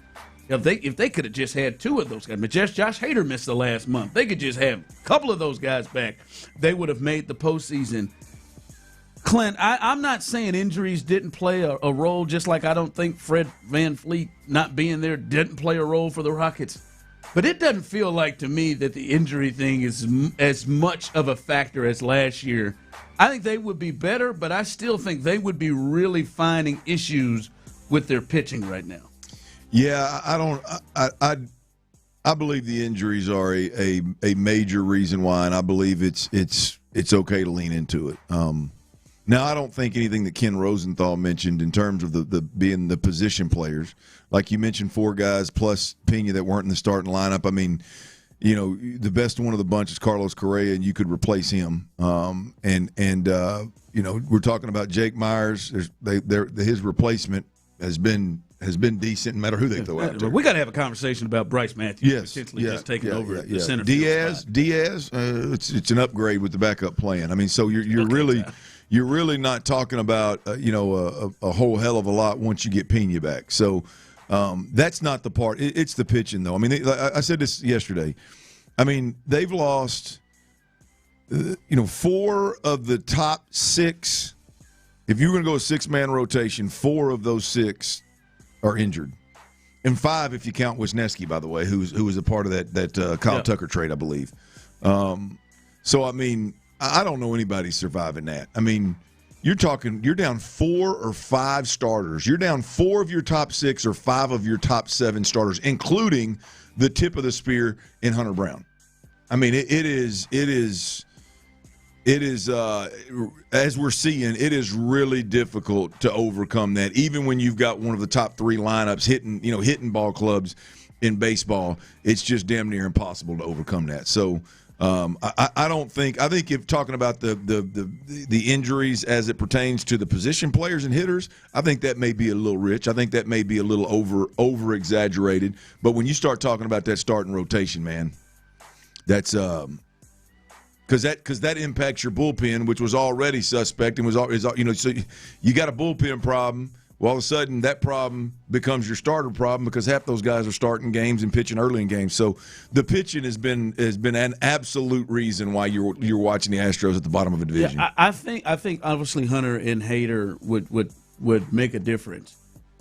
if they could have just had 2 of those guys. But Josh Hader missed the last month. They could just have a couple of those guys back. They would have made the postseason. Clint, I'm not saying injuries didn't play a role, just like I don't think Fred VanVleet not being there didn't play a role for the Rockets. But it doesn't feel like to me that the injury thing is as much of a factor as last year. I think they would be better, but I still think they would be really finding issues with their pitching right now.
Yeah, I believe the injuries are a major reason why, and I believe it's okay to lean into it. Now, I don't think anything that Ken Rosenthal mentioned in terms of the being the position players, like you mentioned, 4 guys plus Pena that weren't in the starting lineup. I mean, you know, the best one of the bunch is Carlos Correa, and you could replace him. You know, we're talking about Jake Myers. His replacement has been decent, no matter who they throw out there.
We got to have a conversation about Bryce Matthews potentially just taking over the center field spot.
Diaz, it's an upgrade with the backup plan. I mean, so you're really not talking about a whole hell of a lot once you get Pena back. So that's not the part. It's the pitching, though. I mean, I said this yesterday. I mean, they've lost 4 of the top 6. If you're going to go a 6-man rotation, 4 of those 6 are injured, and 5 if you count Wisniewski, by the way, who was a part of that Kyle Tucker trade, I believe. So I mean, I don't know anybody surviving that. I mean, you're down 4 or 5 starters. You're down 4 of your top 6 or 5 of your top 7 starters, including the tip of the spear in Hunter Brown. I mean, it is as we're seeing, it is really difficult to overcome that. Even when you've got one of the top 3 lineups hitting ball clubs in baseball, it's just damn near impossible to overcome that. So I think if talking about the injuries as it pertains to the position players and hitters, I think that may be a little rich. I think that may be a little over exaggerated. But when you start talking about that starting rotation, man, that's because that impacts your bullpen, which was already suspect and so you got a bullpen problem. Well, all of a sudden that problem becomes your starter problem because half those guys are starting games and pitching early in games. So the pitching has been an absolute reason why you're watching the Astros at the bottom of a division.
Yeah, I think obviously Hunter and Hader would make a difference.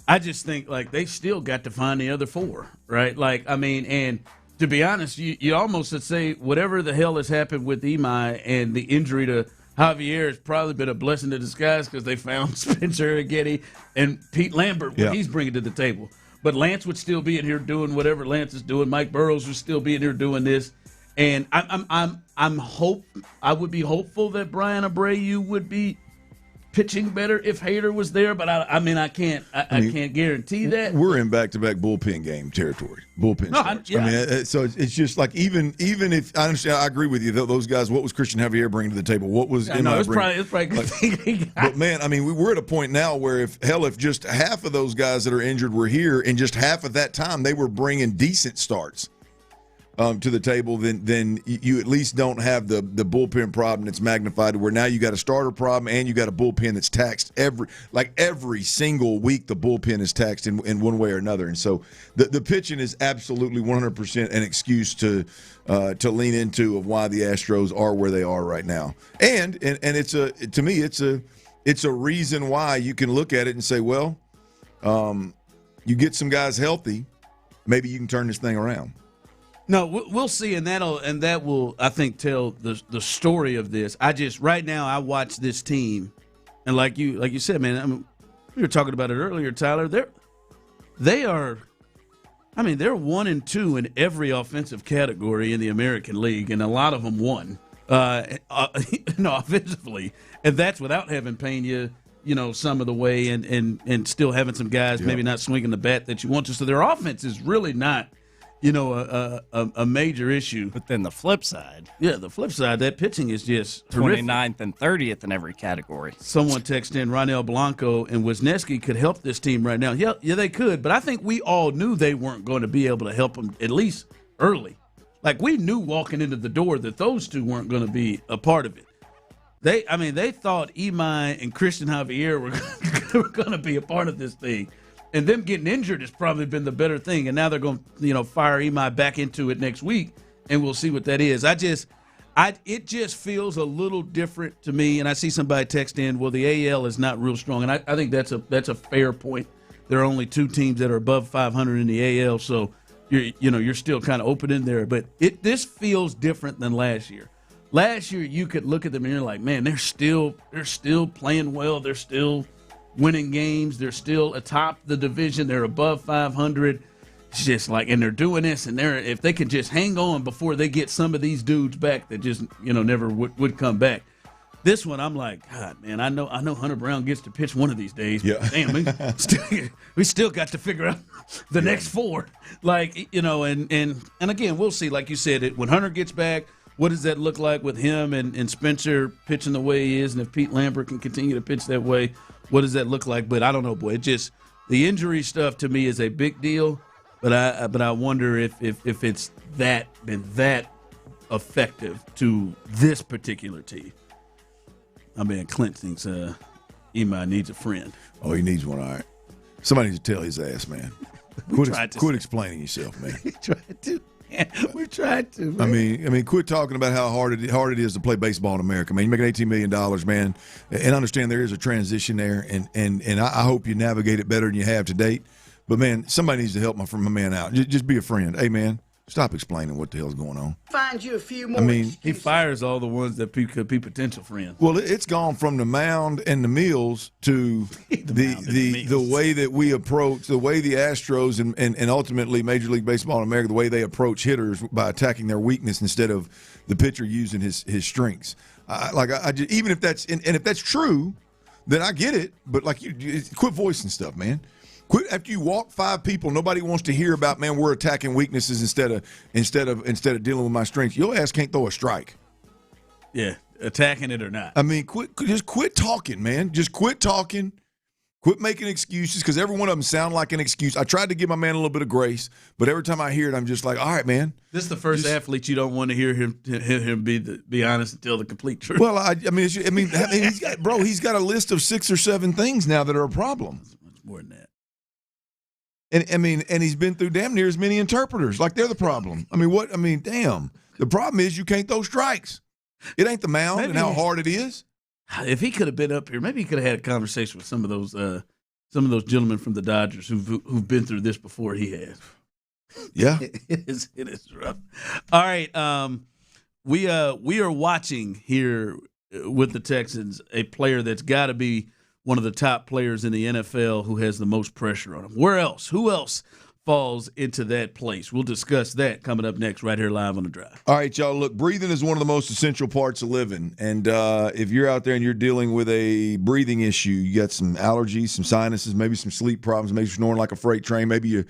I just think like they still got to find the other 4, right? Like I mean, and to be honest, you almost would say whatever the hell has happened with Imai and the injury to Javier has probably been a blessing in disguise because they found Spencer Arrighetti and Pete Lambert, what he's bringing to the table. But Lance would still be in here doing whatever Lance is doing. Mike Burrows would still be in here doing this. And I would be hopeful that Brian Abreu would be pitching better if Hader was there, but I can't guarantee that.
We're in back-to-back bullpen game territory. Bullpen starts.
Yeah.
I mean, so it's just like even if I understand, I agree with you. Those guys, what was Christian Javier bringing to the table? What was
it's probably good thing.
But man, I mean, we're at a point now where if just half of those guys that are injured were here, and just half of that time they were bringing decent starts to the table, then you at least don't have the bullpen problem that's magnified to where now you got a starter problem and you got a bullpen that's taxed every single week. The bullpen is taxed in one way or another, and so the pitching is absolutely 100% an excuse to lean into of why the Astros are where they are right now, and it's to me it's a reason why you can look at it and say, well, you get some guys healthy, maybe you can turn this thing around.
No, we'll see, and that will, I think, tell the story of this. Right now I watch this team, and like you said, man, I mean, we were talking about it earlier, Tyler. They're 1 and 2 in every offensive category in the American League, and a lot of them won, offensively, and that's without having Pena, some of the way, and still having some guys maybe not swinging the bat that you want to. So their offense is really not a major issue.
But then the flip side.
Yeah, the flip side, that pitching is just terrific.
29th and 30th in every category.
Someone texted in Ronel Blanco and Wisniewski could help this team right now. Yeah, they could, but I think we all knew they weren't going to be able to help them at least early. Like we knew walking into the door that those two weren't going to be a part of it. They thought Imai and Christian Javier were going to be a part of this thing. And them getting injured has probably been the better thing. And now they're going to, fire Imai back into it next week, and we'll see what that is. It just feels a little different to me. And I see somebody text in, well, the AL is not real strong. And I think that's a fair point. There are only 2 teams that are above 500 in the AL, so you're still kind of open in there. But this feels different than last year. Last year you could look at them and you're like, man, they're still playing well. They're still winning games. They're still atop the division. They're above 500. It's just like, and they're doing this, and if they could just hang on before they get some of these dudes back that just never would come back. This one, I'm like, God, man, I know Hunter Brown gets to pitch one of these days. Yeah. Damn, we still got to figure out the next 4. Like, and again, we'll see. Like you said, when Hunter gets back, what does that look like with him and Spencer pitching the way he is, and if Pete Lambert can continue to pitch that way, what does that look like? But I don't know, boy. The injury stuff to me is a big deal, but I wonder if it's been that effective to this particular team. I mean, Clint thinks Imai needs a friend.
Oh, he needs one, all right. Somebody needs to tell his ass, man. Quit explaining yourself, man.
We tried to. We tried to. Man.
I mean, quit talking about how hard it is to play baseball in America. Man, you're making $18 million, man, and understand there is a transition there, and I hope you navigate it better than you have to date. But man, somebody needs to help my man out. Just be a friend. Hey, man, stop explaining what the hell's going on.
Find you a few more.
I mean,
he fires all the ones that could be potential friends.
Well, it's gone from the mound and the Mills to the way that we approach, the way the Astros and ultimately Major League Baseball in America, the way they approach hitters by attacking their weakness instead of the pitcher using his strengths. I just, even if that's and if that's true, then I get it. But like you quit voicing stuff, man. Quit after you walk 5 people. Nobody wants to hear about, man, we're attacking weaknesses instead of dealing with my strengths. Your ass can't throw a strike.
Yeah, attacking it or not.
I mean, just quit talking, man. Just quit talking. Quit making excuses because every one of them sound like an excuse. I tried to give my man a little bit of grace, but every time I hear it, I'm just like, all right, man.
This is the first athlete you don't want to hear him be honest and tell the complete truth.
Well, I mean, he's got a list of 6 or 7 things now that are a problem.
Much more than that.
And he's been through damn near as many interpreters. Like they're the problem. Damn. The problem is you can't throw strikes. It ain't the mound and how hard it is.
If he could have been up here, maybe he could have had a conversation with some of those gentlemen from the Dodgers who've been through this before he has.
Yeah,
it is rough. All right, we are watching here with the Texans a player that's got to be one of the top players in the NFL who has the most pressure on him. Who else falls into that place? We'll discuss that coming up next right here live on The Drive.
All right, y'all. Look, breathing is one of the most essential parts of living. And if you're out there and you're dealing with a breathing issue, you got some allergies, some sinuses, maybe some sleep problems, maybe you're snoring like a freight train, maybe you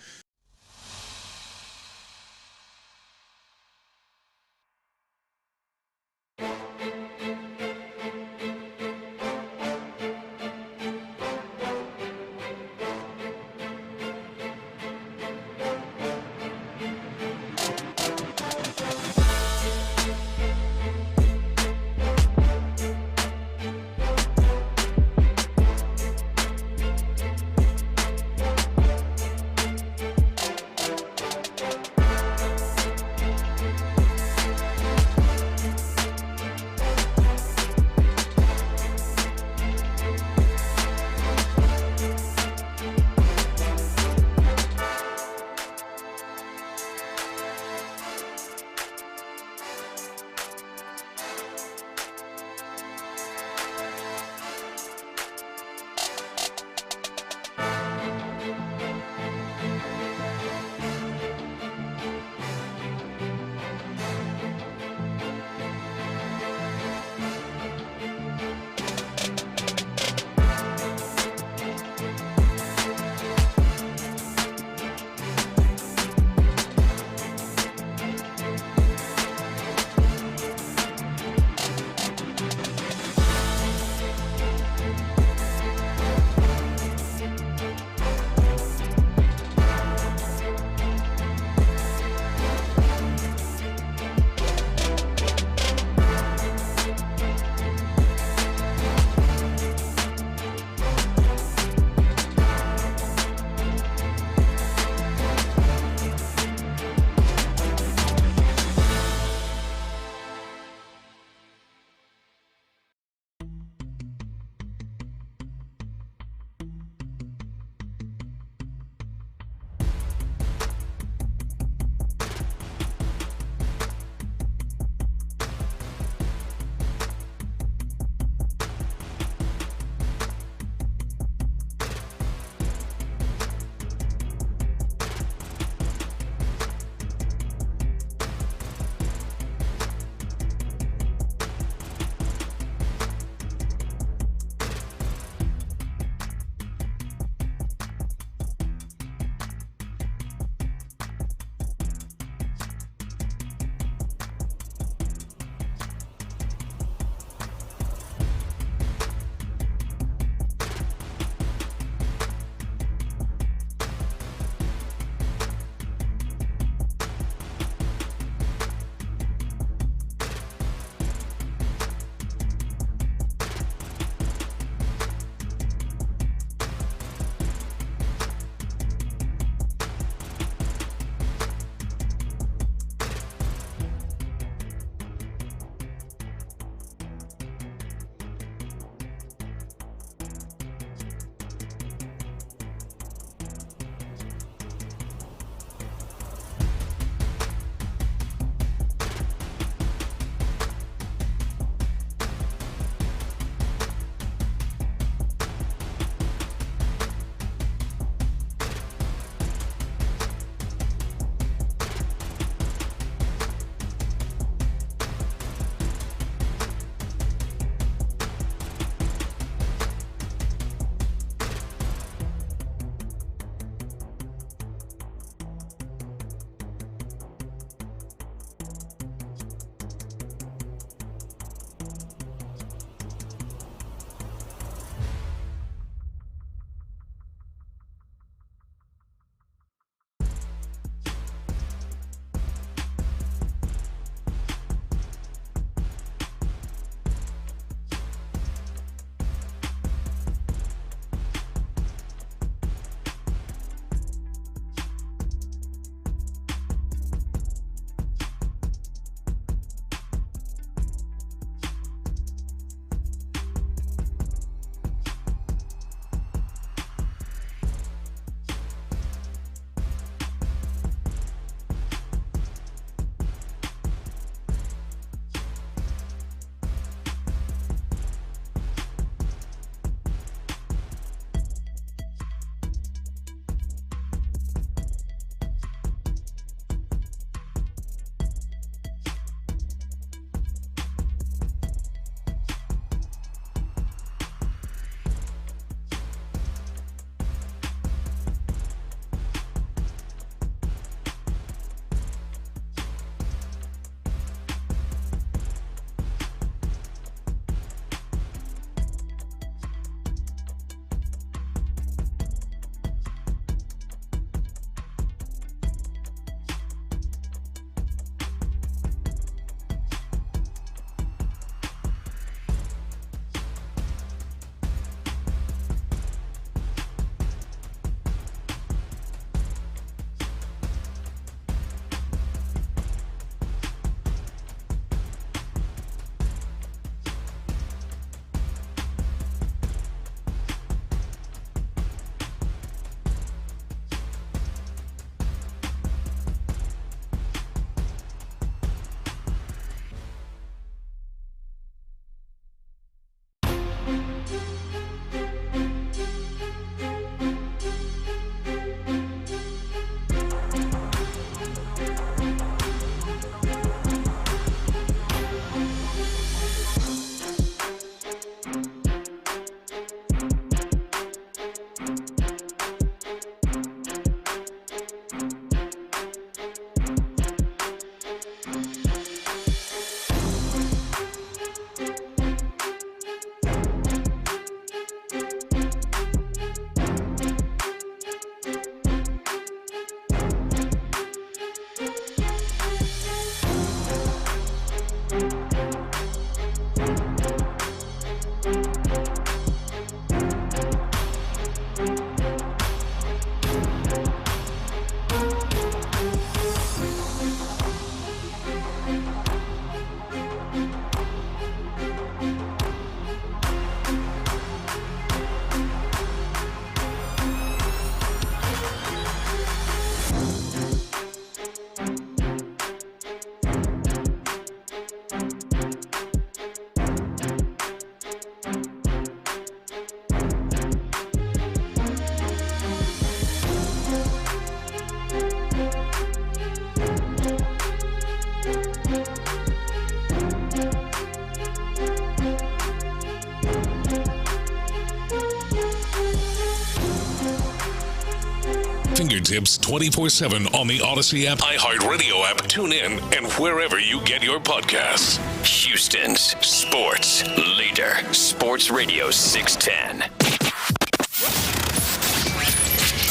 fingertips 24/7 on the Odyssey app, iHeartRadio app, TuneIn, and wherever you get your podcasts.
Houston's sports leader, Sports Radio 610.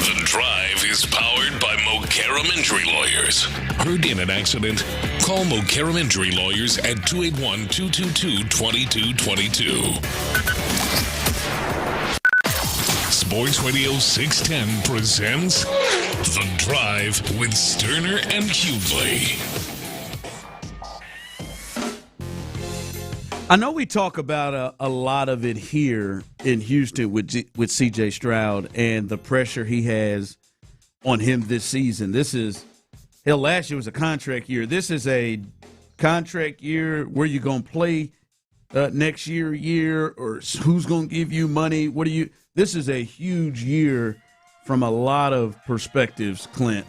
The Drive is powered by Mokaram Injury Lawyers. Heard in an accident? Call Mokaram Injury Lawyers at 281-222-2222. Sports Radio 610 presents The Drive with Stoerner and Hughley.
I know we talk about a lot of it here in Houston with C.J. Stroud and the pressure he has on him this season. Last year was a contract year. This is a contract year. Where you going to play next year, or who's going to give you money? This is a huge year from a lot of perspectives, Clint,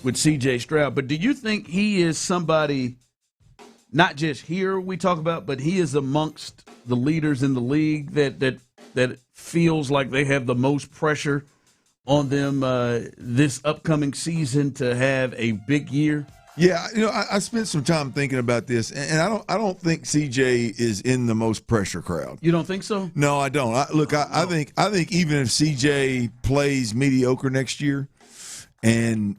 with C.J. Stroud. But do you think he is somebody – not just here we talk about, but he is amongst the leaders in the league that feels like they have the most pressure on them this upcoming season to have a big year?
Yeah, I spent some time thinking about this, and I don't think CJ is in the most pressure crowd.
You don't think so?
No, I don't. I think even if CJ plays mediocre next year, and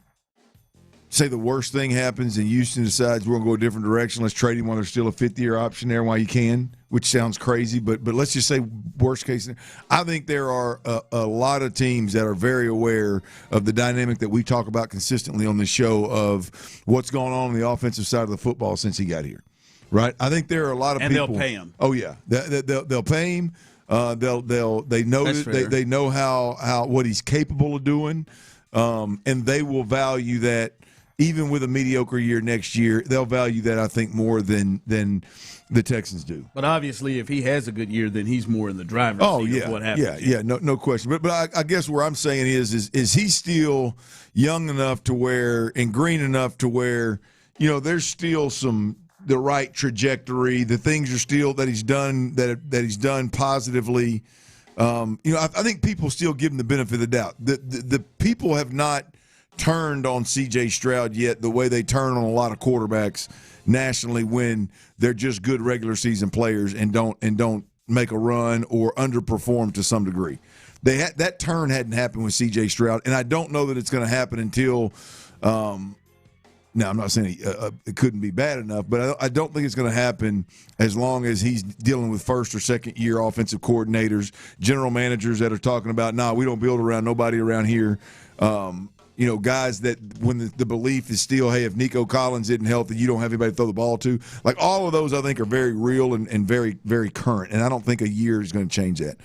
say the worst thing happens and Houston decides we're going to go a different direction, let's trade him while there's still a fifth-year option there while you can, which sounds crazy, but let's just say worst case. I think there are a lot of teams that are very aware of the dynamic that we talk about consistently on this show of what's going on the offensive side of the football since he got here, right? I think there are a lot of people.
And they'll pay him.
Oh, yeah. They'll pay him. They know how what he's capable of doing, and they will value that. Even with a mediocre year next year, they'll value that, I think, more than the Texans do.
But obviously, if he has a good year, then he's more in the driver's seat of what happens.
Yeah, no question. But I guess where I'm saying is he still young enough to where and green enough to where, there's still the right trajectory. The things are still that he's done that he's done positively. I think people still give him the benefit of the doubt. The people have not turned on C.J. Stroud yet the way they turn on a lot of quarterbacks nationally when they're just good regular season players and don't make a run or underperform to some degree. That turn hadn't happened with C.J. Stroud, and I don't know that it's going to happen until now, I'm not saying it couldn't be bad enough, but I don't think it's going to happen as long as he's dealing with first or second year offensive coordinators, general managers that are talking about, we don't build around nobody around here. Guys that when the belief is still, hey, if Nico Collins isn't healthy, you don't have anybody to throw the ball to. Like all of those, I think, are very real and very, very current. And I don't think a year is going to change that.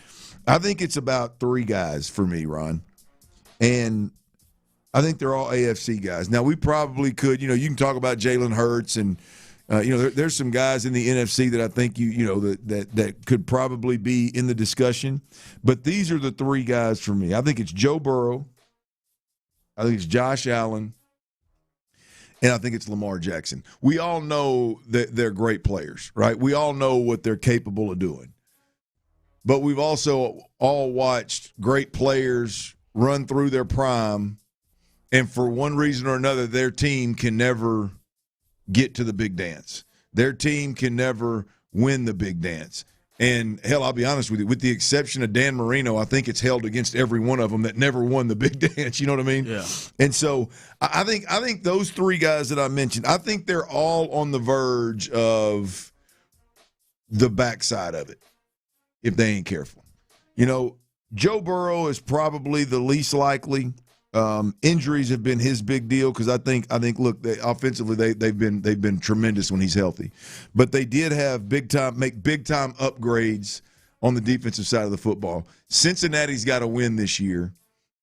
I think it's about three guys for me, Ron. And I think they're all AFC guys. Now, we probably could, you can talk about Jalen Hurts and, there's some guys in the NFC that I think that could probably be in the discussion. But these are the three guys for me. I think it's Joe Burrow. I think it's Josh Allen, and I think it's Lamar Jackson. We all know that they're great players, right? We all know what they're capable of doing. But we've also all watched great players run through their prime, and for one reason or another, their team can never get to the big dance. Their team can never win the big dance. And, hell, I'll be honest with you, with the exception of Dan Marino, I think it's held against every one of them that never won the big dance. You know what I mean?
Yeah.
And so I think those three guys that I mentioned, I think they're all on the verge of the backside of it if they ain't careful. Joe Burrow is probably the least likely. Injuries have been his big deal because I think look, offensively they've been tremendous when he's healthy, but they did have big time upgrades on the defensive side of the football. Cincinnati's got to win this year,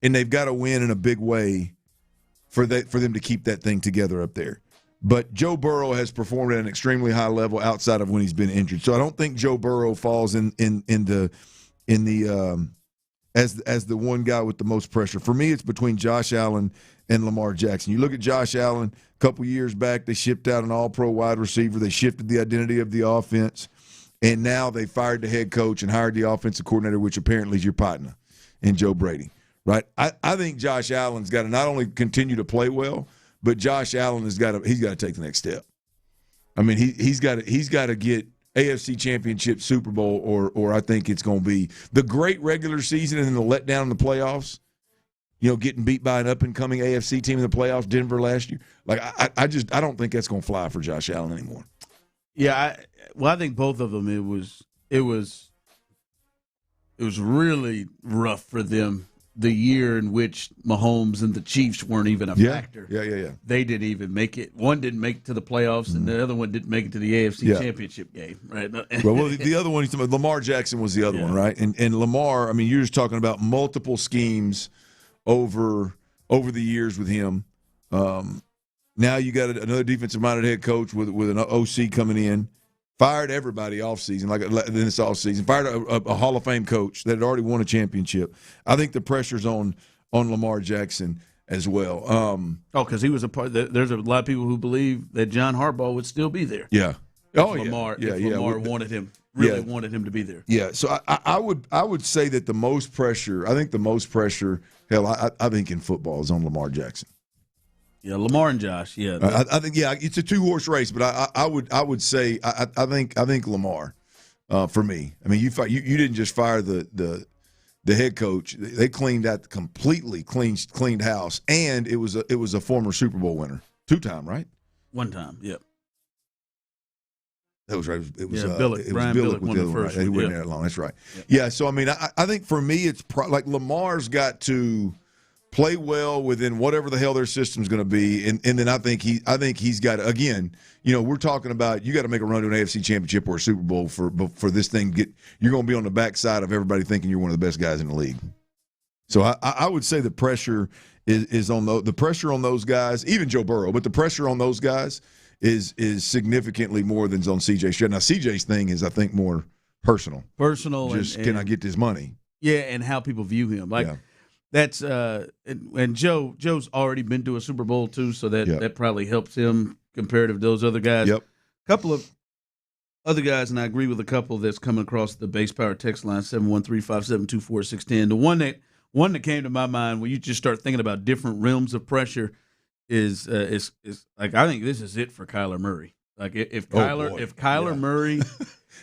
and they've got to win in a big way for them to keep that thing together up there. But Joe Burrow has performed at an extremely high level outside of when he's been injured, so I don't think Joe Burrow falls in the as the one guy with the most pressure. For me, it's between Josh Allen and Lamar Jackson. You look at Josh Allen, a couple years back, they shipped out an all-pro wide receiver. They shifted the identity of the offense, and now they fired the head coach and hired the offensive coordinator, which apparently is your partner in Joe Brady, right? I think Josh Allen's got to not only continue to play well, but Josh Allen he's got to take the next step. I mean, he's got to get AFC Championship, Super Bowl, or I think it's going to be the great regular season and then the letdown in the playoffs. Getting beat by an up-and-coming AFC team in the playoffs, Denver last year. Like, I don't think that's going to fly for Josh Allen anymore.
Yeah, I think both of them. It was really rough for them. The year in which Mahomes and the Chiefs weren't even a factor.
Yeah.
They didn't even make it. One didn't make it to the playoffs, and the other one didn't make it to the AFC Championship game, right?
well, the other one, Lamar Jackson was the other one, right? And Lamar, I mean, you're just talking about multiple schemes over the years with him. Now you got another defensive-minded head coach with an OC coming in. Fired everybody offseason, like this offseason. Fired a Hall of Fame coach that had already won a championship. I think the pressure's on Lamar Jackson as well.
Because he was a part. There's a lot of people who believe that John Harbaugh would still be there.
Yeah.
Lamar wanted him to be there.
Yeah. So I would say that the most pressure. I think the most pressure. Hell, I think in football is on Lamar Jackson.
Yeah, Lamar and Josh. Yeah,
I think it's a 2-horse race, but I would say I think Lamar for me. I mean, you didn't just fire the head coach; they cleaned that completely, cleaned house, and it was a former Super Bowl winner, 2-time, right?
1 time, yep.
That was right. It was
Brian Billick
with the other one. Right? He wasn't there that long. That's right. Yeah. So I mean, I think for me, it's like Lamar's got to play well within whatever the hell their system's going to be, and then I think he's got to, again, we're talking about you got to make a run to an AFC Championship or a Super Bowl for this thing. You're going to be on the backside of everybody thinking you're one of the best guys in the league. So I would say the pressure is on the pressure on those guys, even Joe Burrow, but the pressure on those guys is significantly more than on C.J. Stroud. Now C.J.'s thing is, I think, more personal.
Just
can I get this money?
Yeah, and how people view him. Like. Yeah. That's and Joe's already been to a Super Bowl too, so that probably helps him comparative to those other guys.
Yep.
A couple of other guys, and I agree with a couple that's coming across the base power text line 713-572-4610. The one that came to my mind when you just start thinking about different realms of pressure is like, I think this is it for Kyler Murray. Like if Kyler Murray.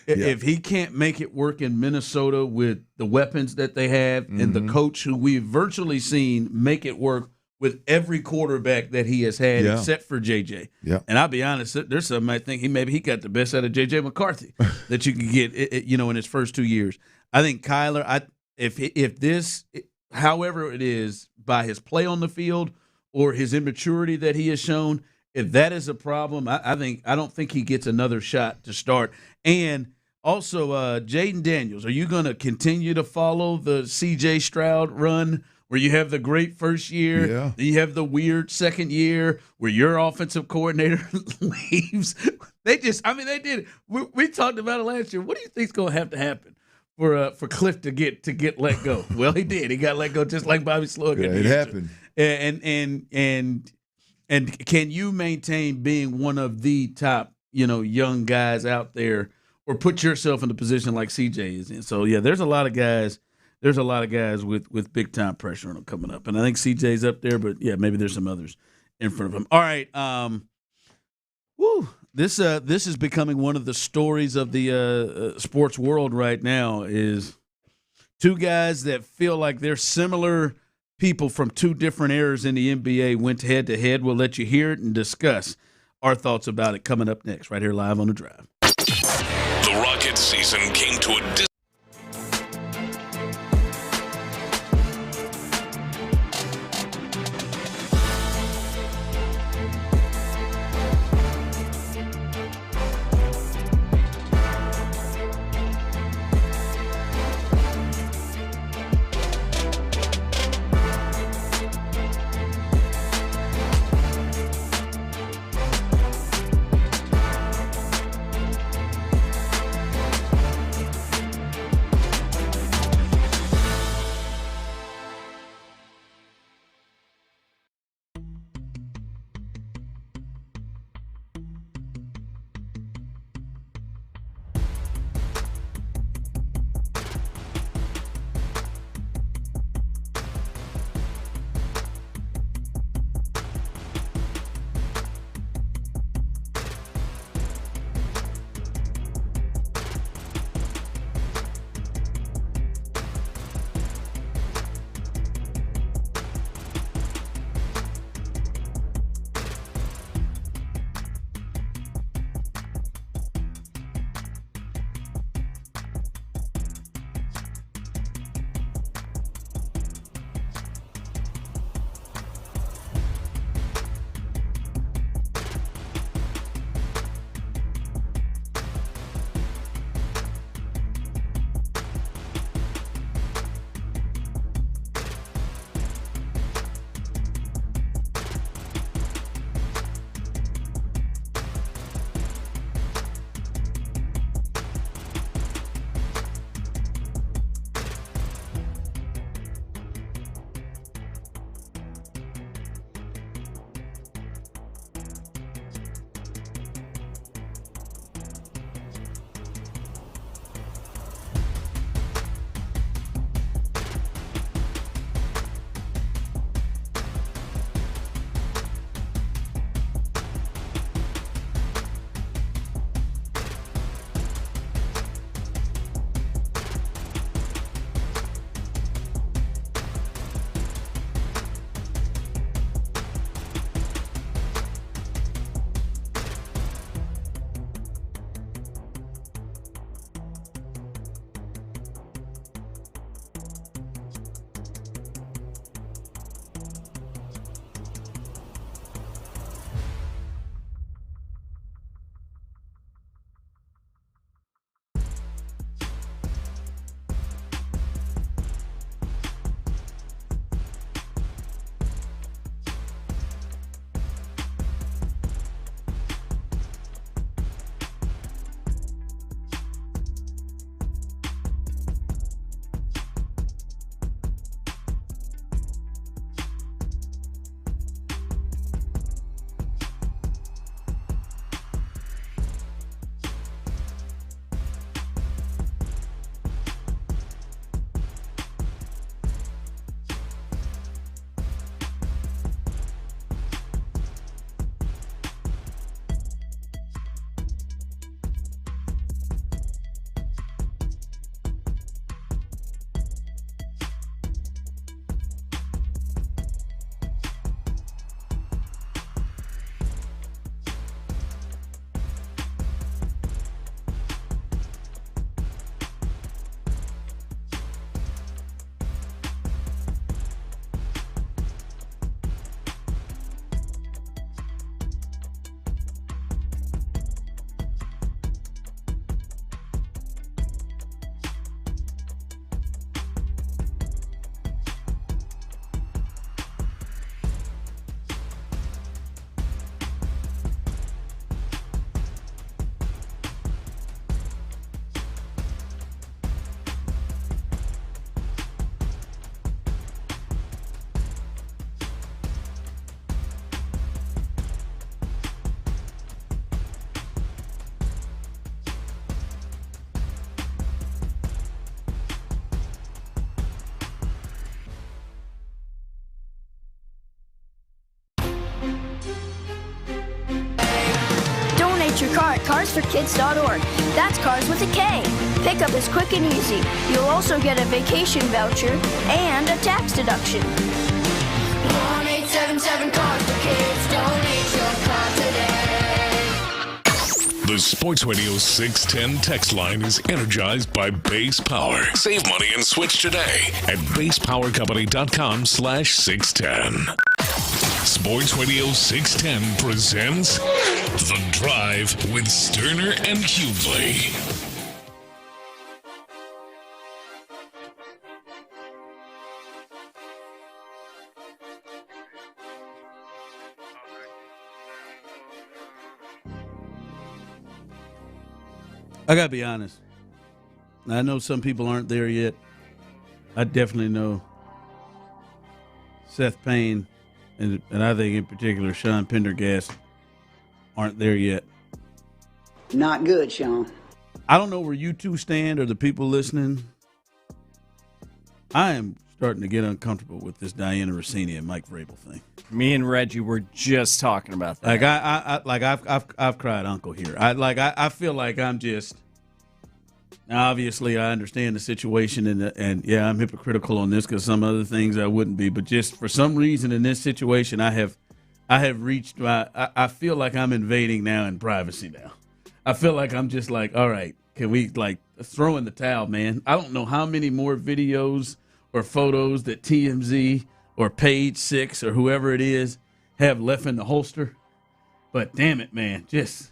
If he can't make it work in Minnesota with the weapons that they have and the coach who we've virtually seen make it work with every quarterback that he has had except for J.J.
Yeah.
And I'll be honest, there's some I think he got the best out of J.J. McCarthy that you can get in his first 2 years. I think Kyler, if this, however it is, by his play on the field or his immaturity that he has shown, if that is a problem, I don't think he gets another shot to start. And also, Jaden Daniels, are you going to continue to follow the C.J. Stroud run where you have the great first year, then you have the weird second year where your offensive coordinator leaves? They did. We talked about it last year. What do you think is going to have to happen for Cliff to get let go? Well, he did. He got let go just like Bobby Slowick.
Yeah, it happened.
And can you maintain being one of the top, young guys out there, or put yourself in a position like CJ is in? So yeah, there's a lot of guys with big time pressure on them coming up, and I think CJ's up there, but yeah, maybe there's some others in front of him. All right, this is becoming one of the stories of the sports world right now. Is 2 guys that feel like they're similar people from 2 different eras in the NBA went head to head. We'll let you hear it and discuss our thoughts about it coming up next, right here live on The Drive.
The Rockets season came to a
carsforkids.org. That's cars with a K. Pickup is quick and easy. You'll also get a vacation voucher and a tax deduction. 1-877 Cars for Kids. Donate your car today.
The Sports Radio 610 text line is energized by Base Power. Save money and switch today at basepowercompany.com/610. Sports Radio 610 presents The Drive with Stoerner and Hughley.
I gotta be honest. I know some people aren't there yet. I definitely know Seth Payne and I think in particular Sean Pendergast aren't there yet.
Not good, Sean.
I don't know where you two stand or the people listening. I am starting to get uncomfortable with this Diana Rossini and Mike Vrabel thing.
Me and Reggie were just talking about that.
I've cried uncle here. I feel like I'm just. Now, obviously, I understand the situation, and yeah, I'm hypocritical on this because some other things I wouldn't be. But just for some reason in this situation, I have reached my. I feel like I'm invading now in privacy now. I feel like I'm just like, all right, can we throw in the towel, man? I don't know how many more videos or photos that TMZ or Page 6 or whoever it is have left in the holster. But damn it, man, just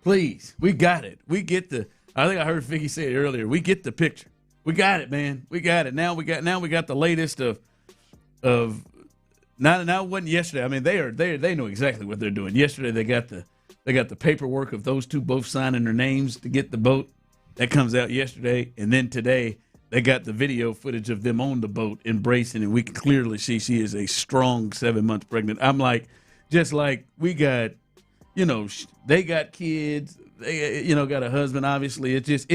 please, we got it. We get the. I think I heard Vicky say it earlier. We get the picture. We got it, man. We got it. Now we got the latest of now it wasn't yesterday. I mean, they know exactly what they're doing. Yesterday they got the paperwork of those two both signing their names to get the boat. That comes out yesterday, and then today they got the video footage of them on the boat embracing, and we can clearly see she is a strong 7 months pregnant. I'm like, just like we got, they got kids. They, got a husband. Obviously, it is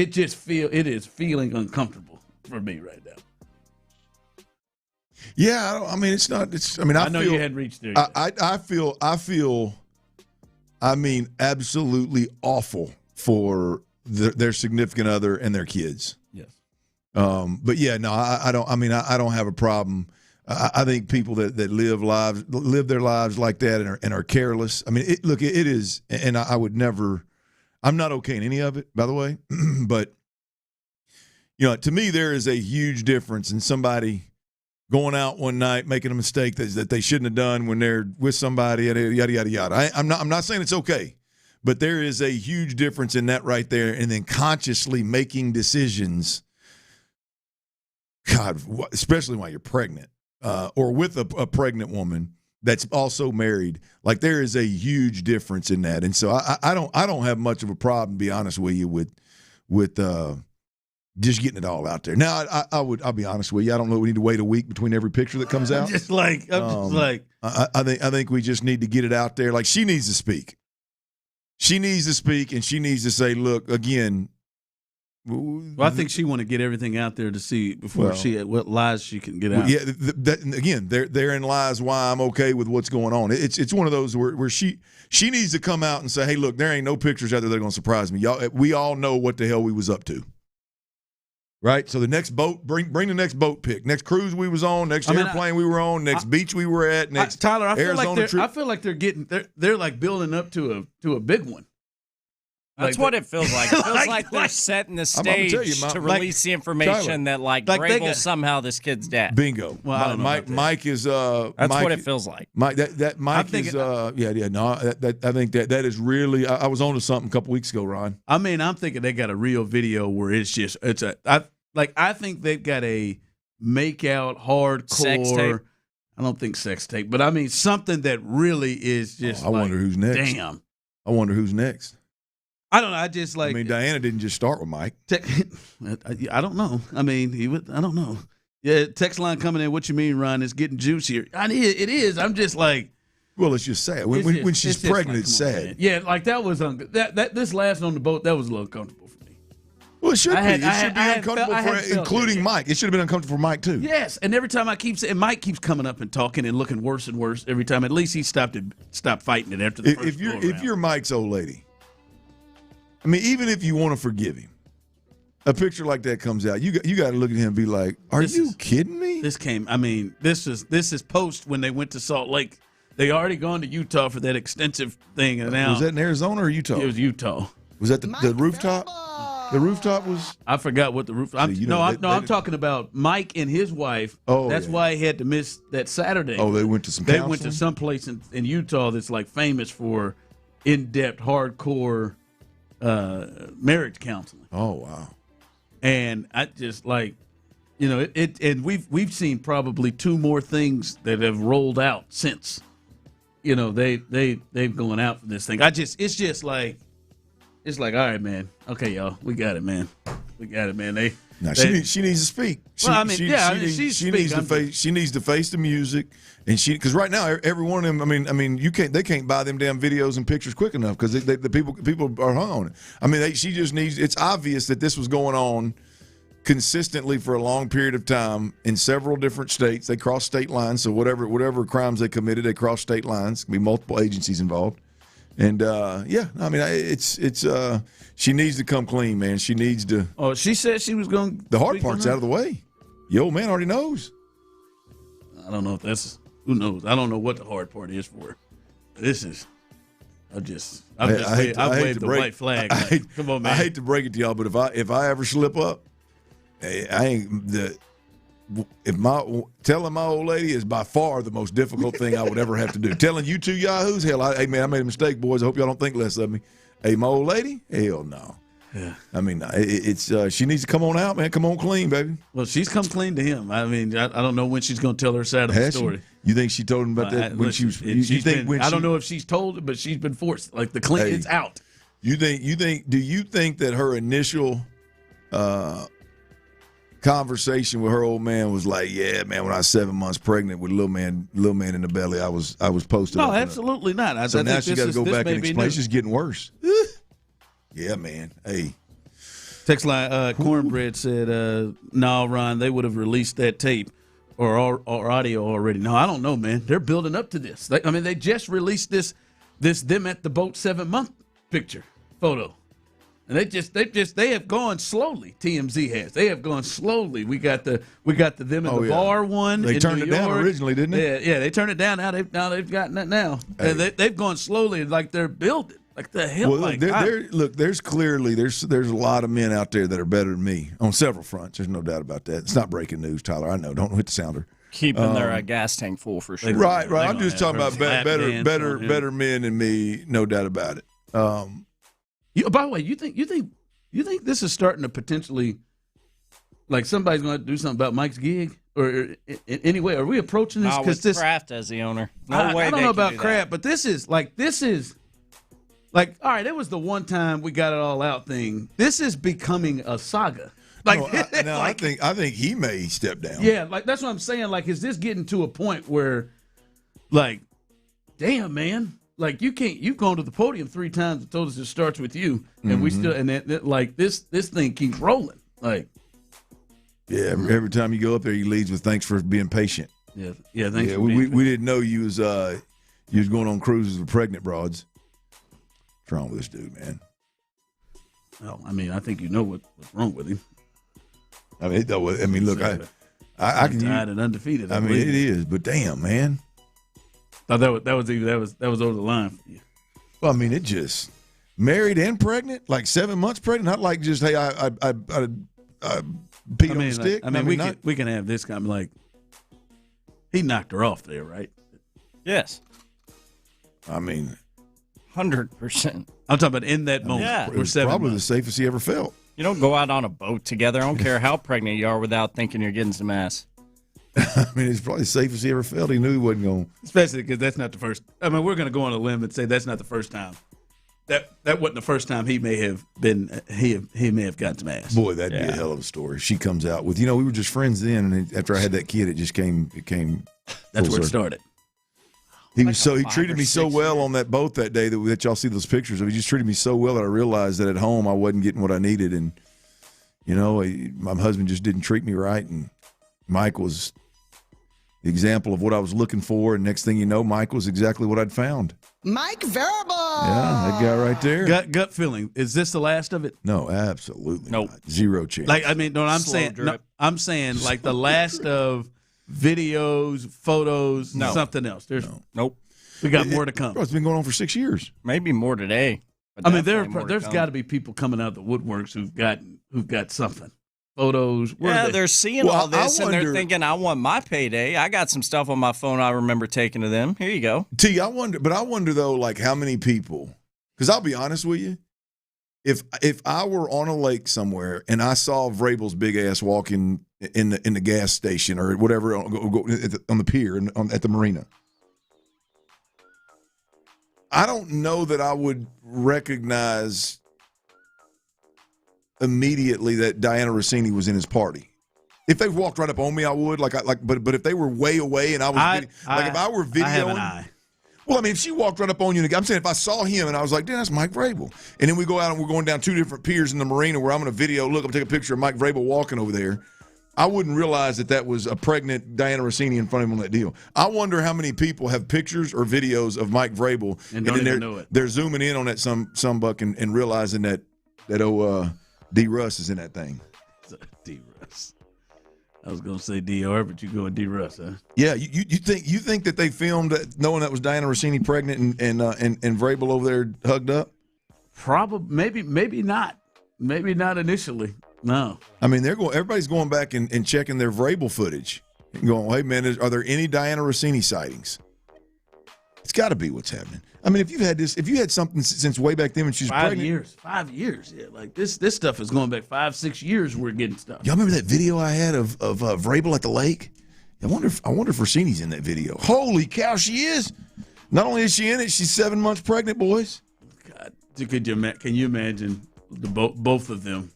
feeling uncomfortable for me right now.
Yeah, it's not.
I know you hadn't reached there yet.
I feel. Absolutely awful for their significant other and their kids.
Yes.
But yeah, no, I don't. I don't have a problem. I think people that live their lives like that and are careless. It is, and I would never. I'm not okay in any of it, by the way. But, to me, there is a huge difference in somebody going out one night, making a mistake that they shouldn't have done when they're with somebody, yada, yada, yada. I'm not saying it's okay, but there is a huge difference in that right there, and then consciously making decisions, God, especially while you're pregnant or with a pregnant woman that's also married. Like, there is a huge difference in that. And so I don't have much of a problem, to be honest with you, with just getting it all out there. Now, I'll be honest with you. I don't know. We need to wait a week between every picture that comes out. I think we just need to get it out there. Like, she needs to speak. She needs to speak, and she needs to say, look, again.
Well, I think she want to get everything out there to see before what lies she can get out.
Yeah, again, therein lies why I'm okay with what's going on. It's one of those where she needs to come out and say, hey, look, there ain't no pictures out there that are going to surprise me. Y'all, we all know what the hell we was up to. Right? So the next boat, bring the next boat pick. Next cruise we was on, next airplane we were on, next beach we were at, next
Tyler,
Arizona trip.
I feel like they're like building up to a big one.
That's what it feels like. It feels like they're setting the stage to release the information that Vrabel somehow this kid's dad.
Bingo.
Well, I don't know
Mike is.
That's what it feels like.
Mike is. No. I think that is really. I was on to something a couple weeks ago, Ron.
I'm thinking they got a real video where I think they've got a make out hardcore
sex tape.
I don't think sex tape, but something that really is just.
I wonder who's next.
Damn.
I wonder who's next.
I don't know. I just like.
Diana didn't just start with Mike.
I don't know. I don't know. Yeah, text line coming in. What you mean, Ron? It's getting juicier. It is. I'm just like.
Well, it's just sad. When she's pregnant, it's sad.
Yeah, like that was this last on the boat. That was a little uncomfortable for me.
Well, it should be. It should be uncomfortable including Mike. It should have been uncomfortable for Mike too.
Yes, and every time and Mike keeps coming up and talking and looking worse and worse every time. At least he stopped fighting it after the first
if you're Mike's old lady. I mean, even if you want to forgive him, a picture like that comes out, you got to look at him and be like, "Are you kidding me?"
This is post when they went to Salt Lake. They already gone to Utah for that extensive thing, and now
was that in Arizona or Utah?
It was Utah.
Was that the rooftop? The rooftop was.
I forgot what the rooftop. I'm talking about Mike and his wife.
Oh,
that's why he had to miss that Saturday.
Oh, they went to some.
They went to some place in Utah that's like famous for in-depth, hardcore marriage counseling.
Oh wow!
And I just like, and we've seen probably 2 more things that have rolled out since. They've gone out for this thing. It's like, all right, man. Okay, y'all, we got it, man. We got it, man.
She needs to speak. She needs to face the music, and because right now every one of them. They can't buy them damn videos and pictures quick enough because the people are hung on it. I mean, she just needs. It's obvious that this was going on consistently for a long period of time in several different states. They cross state lines, so whatever crimes they committed, they cross state lines. Can be multiple agencies involved. And she needs to come clean, man. She needs to.
Oh, she said she was going.
The hard part's out of the way. The old man already knows.
I don't know if that's. Who knows? I don't know what the hard part is for her. This is. I've waved the white flag. Come on, man.
I hate to break it to y'all, but if I ever slip up, telling my old lady is by far the most difficult thing I would ever have to do. Telling you 2 yahoos, hell, hey man, I made a mistake, boys. I hope y'all don't think less of me. Hey, my old lady, hell no.
Yeah.
I mean, it's she needs to come on out, man. Come on clean, baby.
Well, she's come clean to him. I mean, I don't know when she's going to tell her side of the story.
You think she told him about that when she was?
I don't know if she's told it, but she's been forced. Like the clean, it's out.
Do you think that her initial conversation with her old man was like, yeah, man, when I was 7 months pregnant with little man in the belly, I was posted.
No, absolutely not.
So now she got to go back and explain. It's just getting worse. Yeah, man. Hey.
Text line Cornbread said, no, Ron, they would have released that tape or audio already. No, I don't know, man. They're building up to this. They just released this them at the boat 7-month photo. And they have gone slowly. TMZ has. They have gone slowly. We got the them in the bar one.
They turned it down originally, didn't they?
Yeah. They turned it down. Now they've gotten it now. Hey. And they've gone slowly, like they're building. Like the hell.
Well, there's clearly there's a lot of men out there that are better than me on several fronts. There's no doubt about that. It's not breaking news, Tyler. I know. Don't hit the sounder.
Keeping their gas tank full for sure.
Right. I'm just talking about better men than me. No doubt about it.
By the way, you think this is starting to potentially, like somebody's going to do something about Mike's gig, or anyway, are we approaching this?
With Kraft as the owner,
I don't know about Kraft, but this is like all right. It was the one time we got it all out thing. This is becoming a saga.
I think he may step down.
Yeah, like that's what I'm saying. Like, is this getting to a point where, like, damn, man. Like you've gone to the podium 3 times and told us it starts with you, and we still this thing keeps rolling. Like,
yeah, every time you go up there, he leads with thanks for being patient.
Yeah, thanks.
Yeah, we didn't know you was going on cruises with pregnant broads. What's wrong with this dude, man?
Well, I mean, I think you know what's wrong with him.
I mean, look, I can
tied and undefeated.
I mean, it is, but damn, man.
Oh, that was over the line for you.
Well, I mean, it just married and pregnant, like 7 months pregnant, not like just hey, I peed on the stick.
We can have this kind of like he knocked her off there, right?
Yes.
I mean,
100%.
I'm talking about in that moment.
Yeah.
It was probably the safest he ever felt.
You don't go out on a boat together. I don't care how pregnant you are without thinking you're getting some ass.
I mean, it's probably the safest he ever felt. He knew he wasn't going.
Especially because that's not the first. I mean, we're going to go on a limb and say that's not the first time. That wasn't the first time he may have been. He may have gotten some ass.
Boy, that'd be a hell of a story. She comes out with, we were just friends then, and after I had that kid, it just came.
That's where it started.
He treated me so well on that boat that day that y'all see those pictures of. He just treated me so well that I realized that at home I wasn't getting what I needed, and my husband just didn't treat me right, and Mike was. example of what I was looking for, and next thing you know, Mike was exactly what I'd found.
Mike Vrabel.
Yeah, that guy right there.
Gut feeling. Is this the last of it?
No, absolutely
Nope.
not. Zero chance.
Like, I mean, no, I'm saying like the last of videos, photos, something else.
Nope.
We got more to come.
Bro, it's been going on for 6 years.
Maybe more today.
I mean, there's got to be people coming out of the woodworks who've got something. Photos.
Yeah, they're seeing all this and they're thinking, I want my payday. I got some stuff on my phone I remember taking to them. Here you go.
I wonder though, like how many people, because I'll be honest with you, if I were on a lake somewhere and I saw Vrabel's big ass walking in the gas station or whatever on the pier at the marina, I don't know that I would recognize immediately that Diana Rossini was in his party. If they walked right up on me, I would. But if they were way away and I was if I were videoing,
I have an eye.
Well, I mean, if she walked right up on you, I'm saying if I saw him and I was like, damn, that's Mike Vrabel, and then we go out and we're going down 2 different piers in the marina where I'm going to video. Look, I'm taking a picture of Mike Vrabel walking over there. I wouldn't realize that was a pregnant Diana Rossini in front of him on that deal. I wonder how many people have pictures or videos of Mike Vrabel
and don't even know it.
They're zooming in on that some buck and realizing that D. Russ is in that thing.
D. Russ. I was going to say DR, but you go with D. Russ, huh?
Yeah, you think that they filmed that knowing that was Diana Rossini pregnant and Vrabel over there hugged up?
Probably, maybe not. Maybe not initially. No.
I mean, everybody's going back and checking their Vrabel footage and going, hey, man, are there any Diana Rossini sightings? It's got to be what's happening. I mean, if you had something since way back then when she was pregnant. 5 years. Yeah, like this stuff is going back 5-6 years we're getting stuff. Y'all remember that video I had of Vrabel at the lake? I wonder if Rossini's in that video. Holy cow, she is. Not only is she in it, she's 7 months pregnant, boys.
God, can you imagine both of them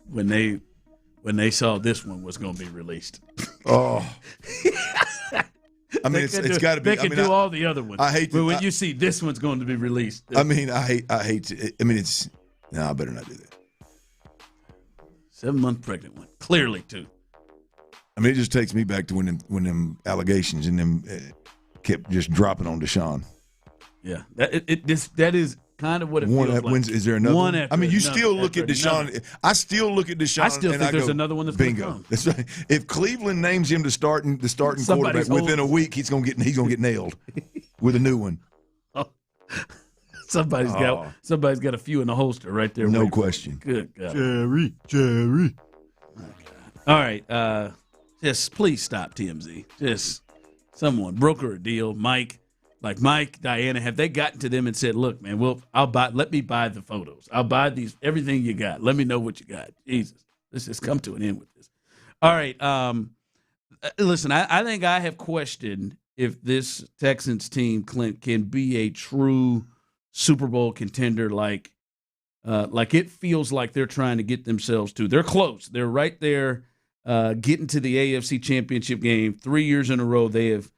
when they saw this one was going to be released?
Oh. I mean, it's got to be.
They can do all the other ones.
I hate
but when you see this one's going to be released.
I mean, I hate to. I mean, it's. No, I better not do that.
7-month pregnant one. Clearly, too.
I mean, it just takes me back to when them allegations and them kept just dropping on Deshaun.
Yeah. That is kind of what it feels like.
Is there another one? I mean, you
another,
still look at Deshaun. I still look at Deshaun.
I still think there's another one that's
bingo. That's right. If Cleveland names him the starting quarterback within a week, he's gonna get nailed with a new one.
Oh. Somebody's got a few in the holster right there.
No question.
Good God.
Jerry.
All right. Just please stop, TMZ. Just someone broker a deal, Mike. Like Mike, Diana, have they gotten to them and said, "Look, man, let me buy the photos. I'll buy everything you got. Let me know what you got." Jesus, let's just come to an end with this. All right, listen, I think I have questioned if this Texans team, Clint, can be a true Super Bowl contender. Like it feels like they're trying to get themselves to. They're close. They're right there, getting to the AFC Championship game. 3 years in a row, they have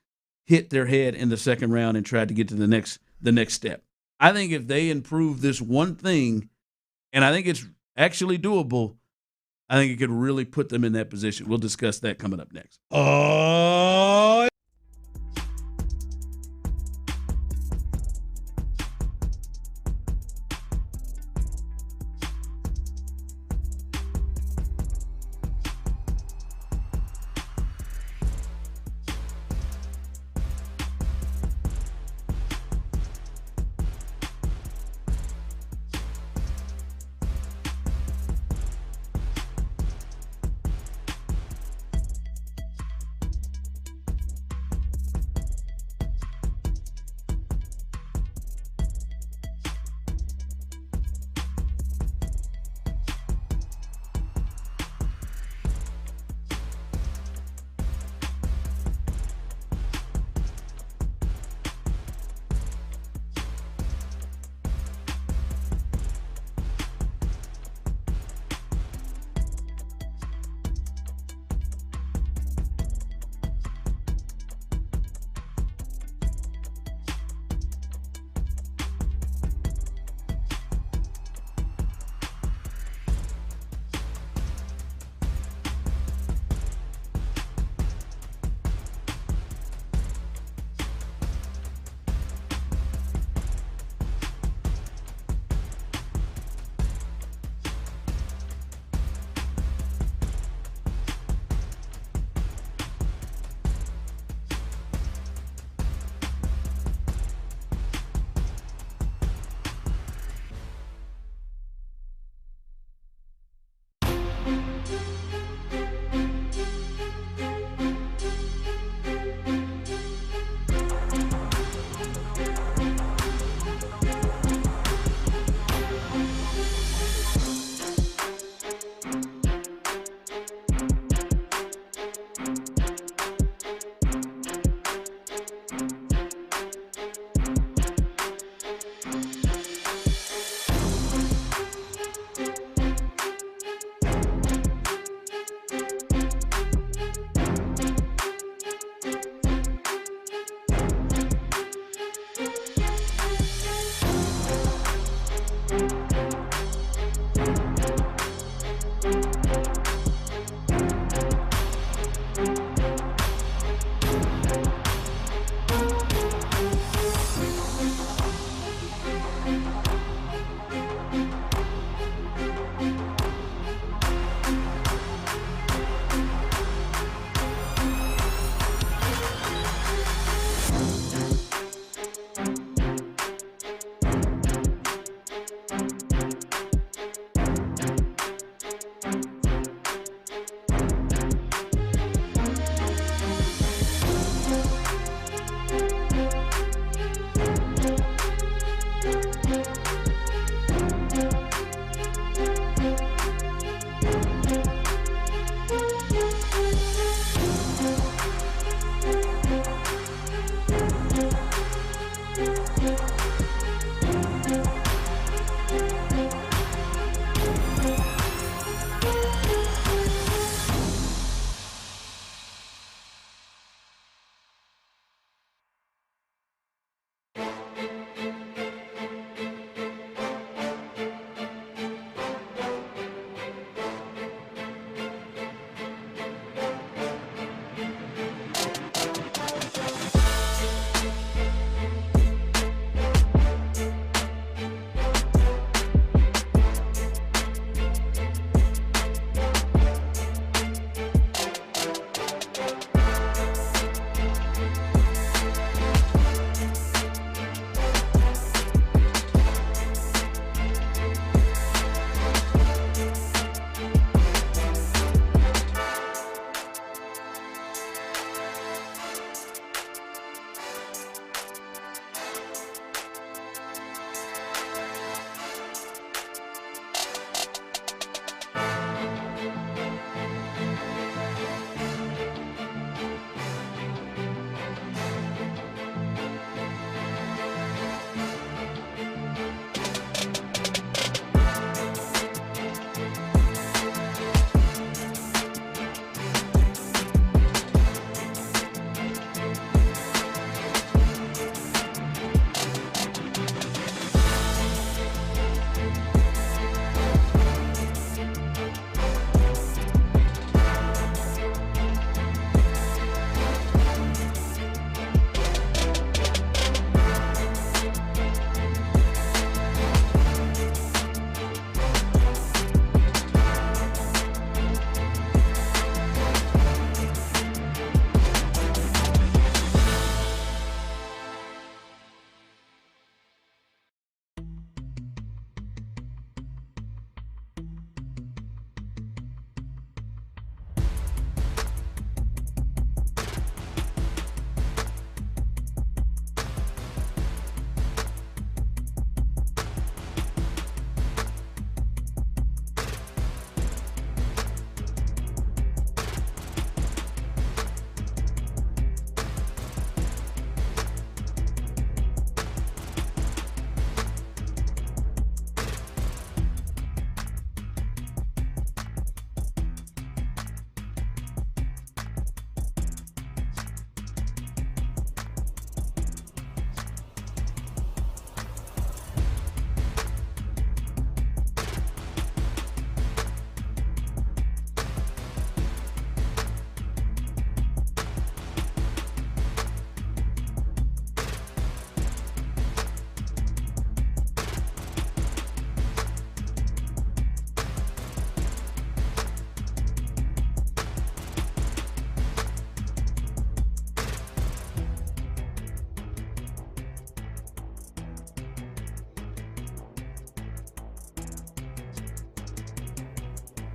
hit their head in the second round and tried to get to the next step. I think if they improve this one thing, and I think it's actually doable, I think it could really put them in that position. We'll discuss that coming up next.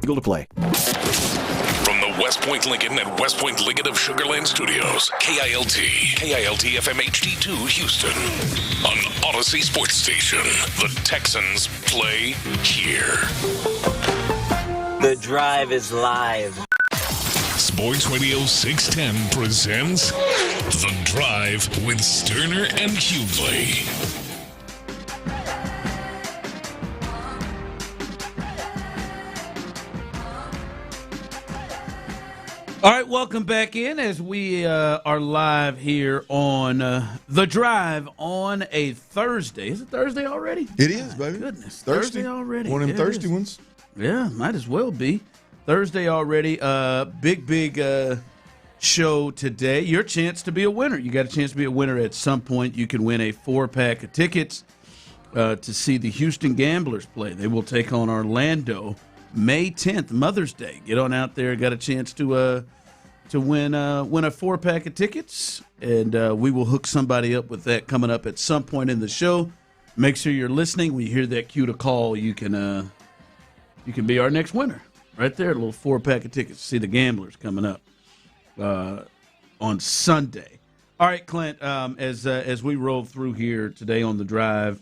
Legal to play.
From the West Point Lincoln and West Point Lincoln of Sugar Land Studios, KILT FM HD2 Houston. On Odyssey Sports Station, the Texans play here.
The Drive is live.
Sports Radio 610 presents The Drive with Stoerner and Hughley.
All right, welcome back in as we are live here on The Drive on a Thursday. Is it Thursday already?
It is, baby.
Goodness.
Thursday
already.
One of them thirsty ones.
Yeah, might as well be. Thursday already. Big show today. Your chance to be a winner. You got a chance to be a winner at some point. You can win a 4-pack of tickets to see the Houston Gamblers play. They will take on Orlando May 10th, Mother's Day. Get on out there. Got a chance to win a 4-pack of tickets, and we will hook somebody up with that coming up at some point in the show. Make sure you're listening. When you hear that cue to call, you can be our next winner. Right there, a little 4-pack of tickets to see the Gamblers coming up on Sunday. All right, Clint, as we roll through here today on The Drive,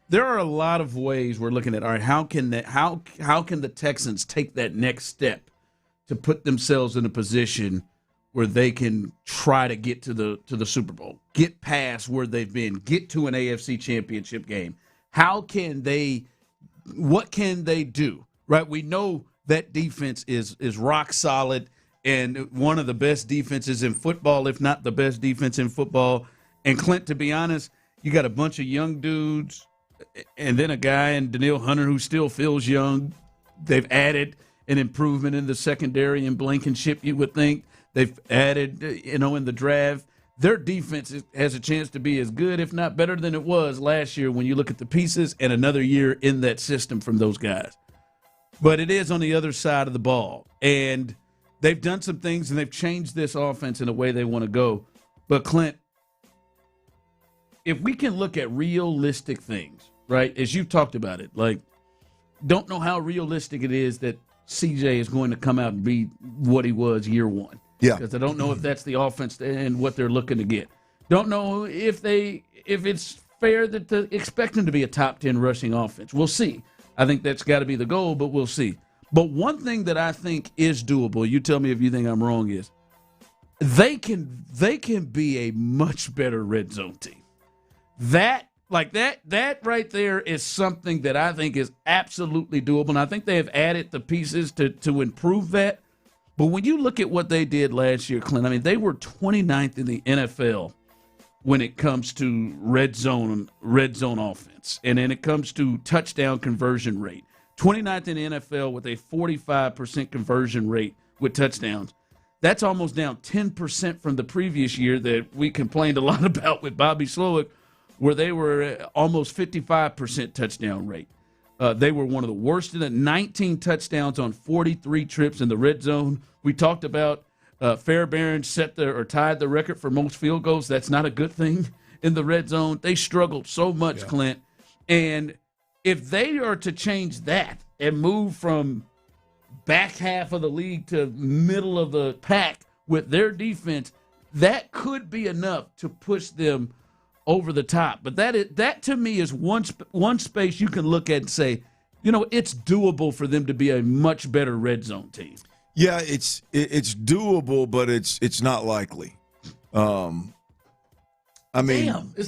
there are a lot of ways we're looking at, all right, how can the Texans take that next step to put themselves in a position where they can try to get to the Super Bowl, get past where they've been, get to an AFC Championship game? What can they do? Right? We know that defense is rock solid and one of the best defenses in football, if not the best defense in football. And Clint, to be honest, you got a bunch of young dudes and then a guy in Daniil Hunter who still feels young. They've added an improvement in the secondary and Blankenship, you would think. They've added, in the draft. Their defense has a chance to be as good, if not better than it was last year when you look at the pieces, and another year in that system from those guys. But it is on the other side of the ball. And they've done some things, and they've changed this offense in a way they want to go. But, Clint, if we can look at realistic things, right, as you've talked about it, like, don't know how realistic it is that CJ is going to come out and be what he was year one.
Yeah.
Because I don't know if that's the offense and what they're looking to get. Don't know if it's fair to expect him to be a top 10 rushing offense. We'll see. I think that's got to be the goal, but we'll see. But one thing that I think is doable, you tell me if you think I'm wrong, is they can be a much better red zone team. That right there is something that I think is absolutely doable, and I think they have added the pieces to improve that. But when you look at what they did last year, Clint, I mean, they were 29th in the NFL when it comes to red zone offense, and then it comes to touchdown conversion rate. 29th in the NFL with a 45% conversion rate with touchdowns. That's almost down 10% from the previous year that we complained a lot about with Bobby Slowick, where they were almost 55% touchdown rate. They were one of the worst in it, 19 touchdowns on 43 trips in the red zone. We talked about Fairbairn tied the record for most field goals. That's not a good thing in the red zone. They struggled so much, Clint. And if they are to change that and move from back half of the league to middle of the pack with their defense, that could be enough to push them over the top. But that to me is one space you can look at and say, it's doable for them to be a much better red zone team.
Yeah, it's doable, but it's not likely.
It's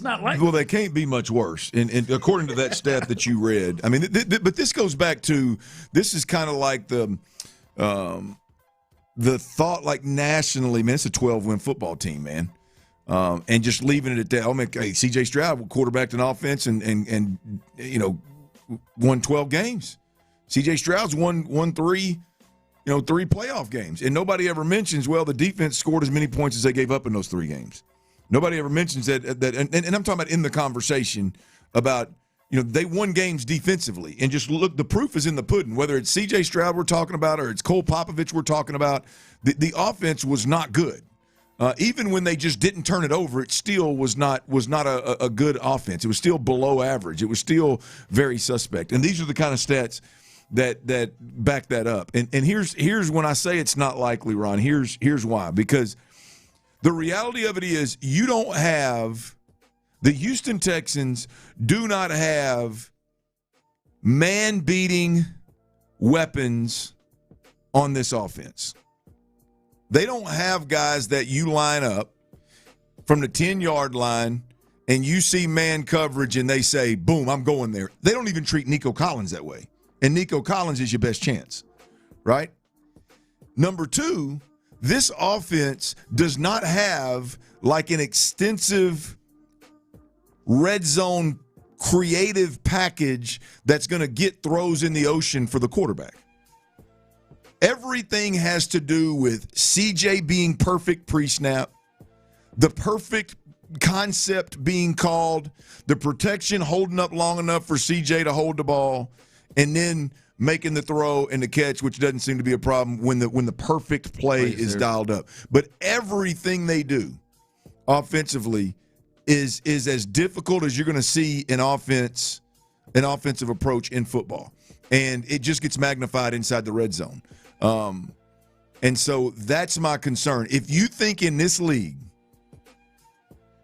not likely.
Well, they can't be much worse. And according to that stat that you read, I mean, but this goes back to, this is kind of like the thought, like nationally, man, it's a 12-win football team, man. And just leaving it at that. I mean, hey, C.J. Stroud quarterbacked an offense and won 12 games. C.J. Stroud's won three playoff games. And nobody ever mentions, well, the defense scored as many points as they gave up in those 3 games. Nobody ever mentions that and I'm talking about in the conversation about, they won games defensively. And just look, the proof is in the pudding. Whether it's C.J. Stroud we're talking about or it's Cole Popovich we're talking about, the offense was not good. Even when they just didn't turn it over, it still was not a good offense. It was still below average. It was still very suspect. And these are the kind of stats that back that up. And here's when I say it's not likely, Ron. Here's why. Because the reality of it is the Houston Texans do not have man-beating weapons on this offense. They don't have guys that you line up from the 10-yard line and you see man coverage and they say, boom, I'm going there. They don't even treat Nico Collins that way. And Nico Collins is your best chance, right? Number two, this offense does not have like an extensive red zone creative package that's going to get throws in the ocean for the quarterback. Everything has to do with CJ being perfect pre-snap, the perfect concept being called, the protection holding up long enough for CJ to hold the ball, and then making the throw and the catch, which doesn't seem to be a problem when the perfect play is dialed up. But everything they do offensively is as difficult as you're going to see an offensive approach in football. And it just gets magnified inside the red zone. And so that's my concern. If you think in this league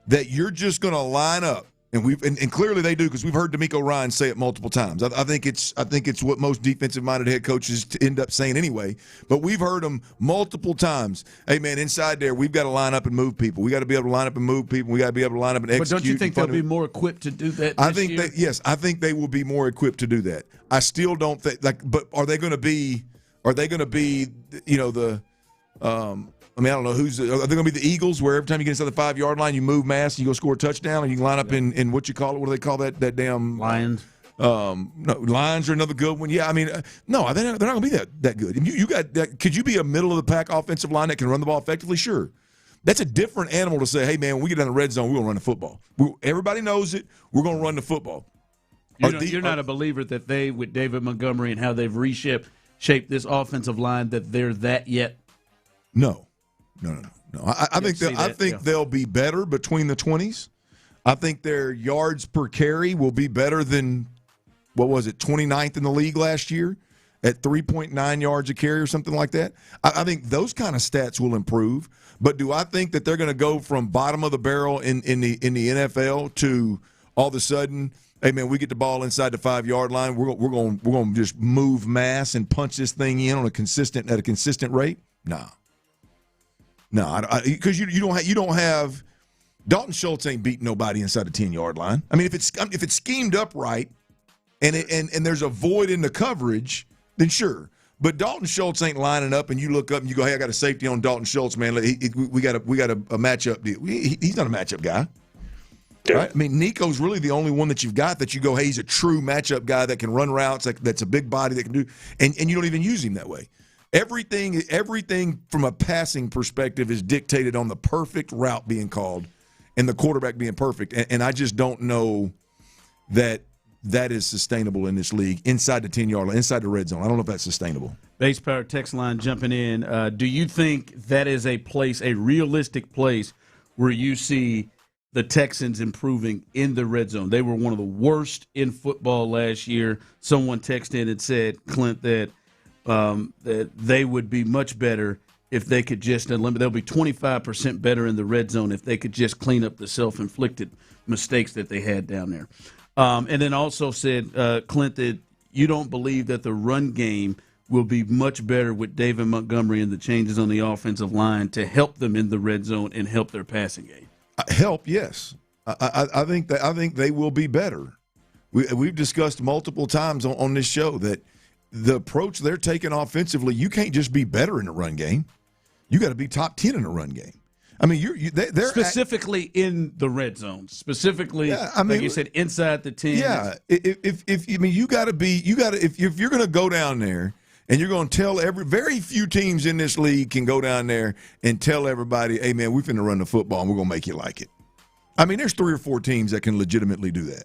that you're just going to line up, and clearly they do because we've heard D'Amico Ryans say it multiple times. I think it's what most defensive-minded head coaches end up saying anyway. But we've heard them multiple times. Hey, man, inside there, we've got to line up and move people. We got to be able to line up and move people. We got to be able to line up and execute.
But don't you think they'll be more equipped to do that this year?
Yes, I think they will be more equipped to do that. I still don't think but are they going to be I don't know are they going to be the Eagles where every time you get inside the 5-yard line, you move mass and you go score a touchdown and you can line up in what you call it? What do they call that damn
Lions?
No, Lions are another good one. Yeah, I mean, no, they're not going to be that good. And you got that. Could you be a middle of the pack offensive line that can run the ball effectively? Sure. That's a different animal to say, hey, man, when we get down the red zone, we're going to run the football. Everybody knows it. We're going to run the football.
You're not a believer that they, with David Montgomery and how they've shaped this offensive line, that they're that yet?
No. I think they'll be better between the 20s. I think their yards per carry will be better than, 29th in the league last year at 3.9 yards a carry or something like that. I think those kind of stats will improve. But do I think that they're going to go from bottom of the barrel in the NFL to all of a sudden, hey, man, we get the ball inside the 5-yard line, we're going to just move mass and punch this thing in at a consistent rate? Nah. No, because you don't have Dalton Schultz ain't beating nobody inside the 10-yard line. I mean, if it's schemed up right, and there's a void in the coverage, then sure. But Dalton Schultz ain't lining up, and you look up and you go, hey, I got a safety on Dalton Schultz, man. We got a matchup deal. He's not a matchup guy. Right? I mean, Nico's really the only one that you've got that you go, hey, he's a true matchup guy that can run routes, that's a big body that can do, and you don't even use him that way. Everything from a passing perspective is dictated on the perfect route being called and the quarterback being perfect. And I just don't know that is sustainable in this league inside the 10-yard line, inside the red zone. I don't know if that's sustainable.
Base Power text line jumping in. Do you think that is a realistic place where you see the Texans improving in the red zone? They were one of the worst in football last year. Someone texted in and said, Clint, that they would be much better if they could just eliminate. They'll be 25% better in the red zone if they could just clean up the self-inflicted mistakes that they had down there. And then also said, Clint, that you don't believe that the run game will be much better with David Montgomery and the changes on the offensive line to help them in the red zone and help their passing game.
Help, yes. I think they will be better. We've discussed multiple times on this show that the approach they're taking offensively, you can't just be better in the run game. You got to be top 10 in the run game. I mean, they're
specifically in the red zone. Specifically, like you said, inside the 10.
Yeah, if you're going to go down there and you're going to tell very few teams in this league can go down there and tell everybody, hey man, we're finna run the football and we're going to make you like it. I mean, there's 3 or 4 teams that can legitimately do that.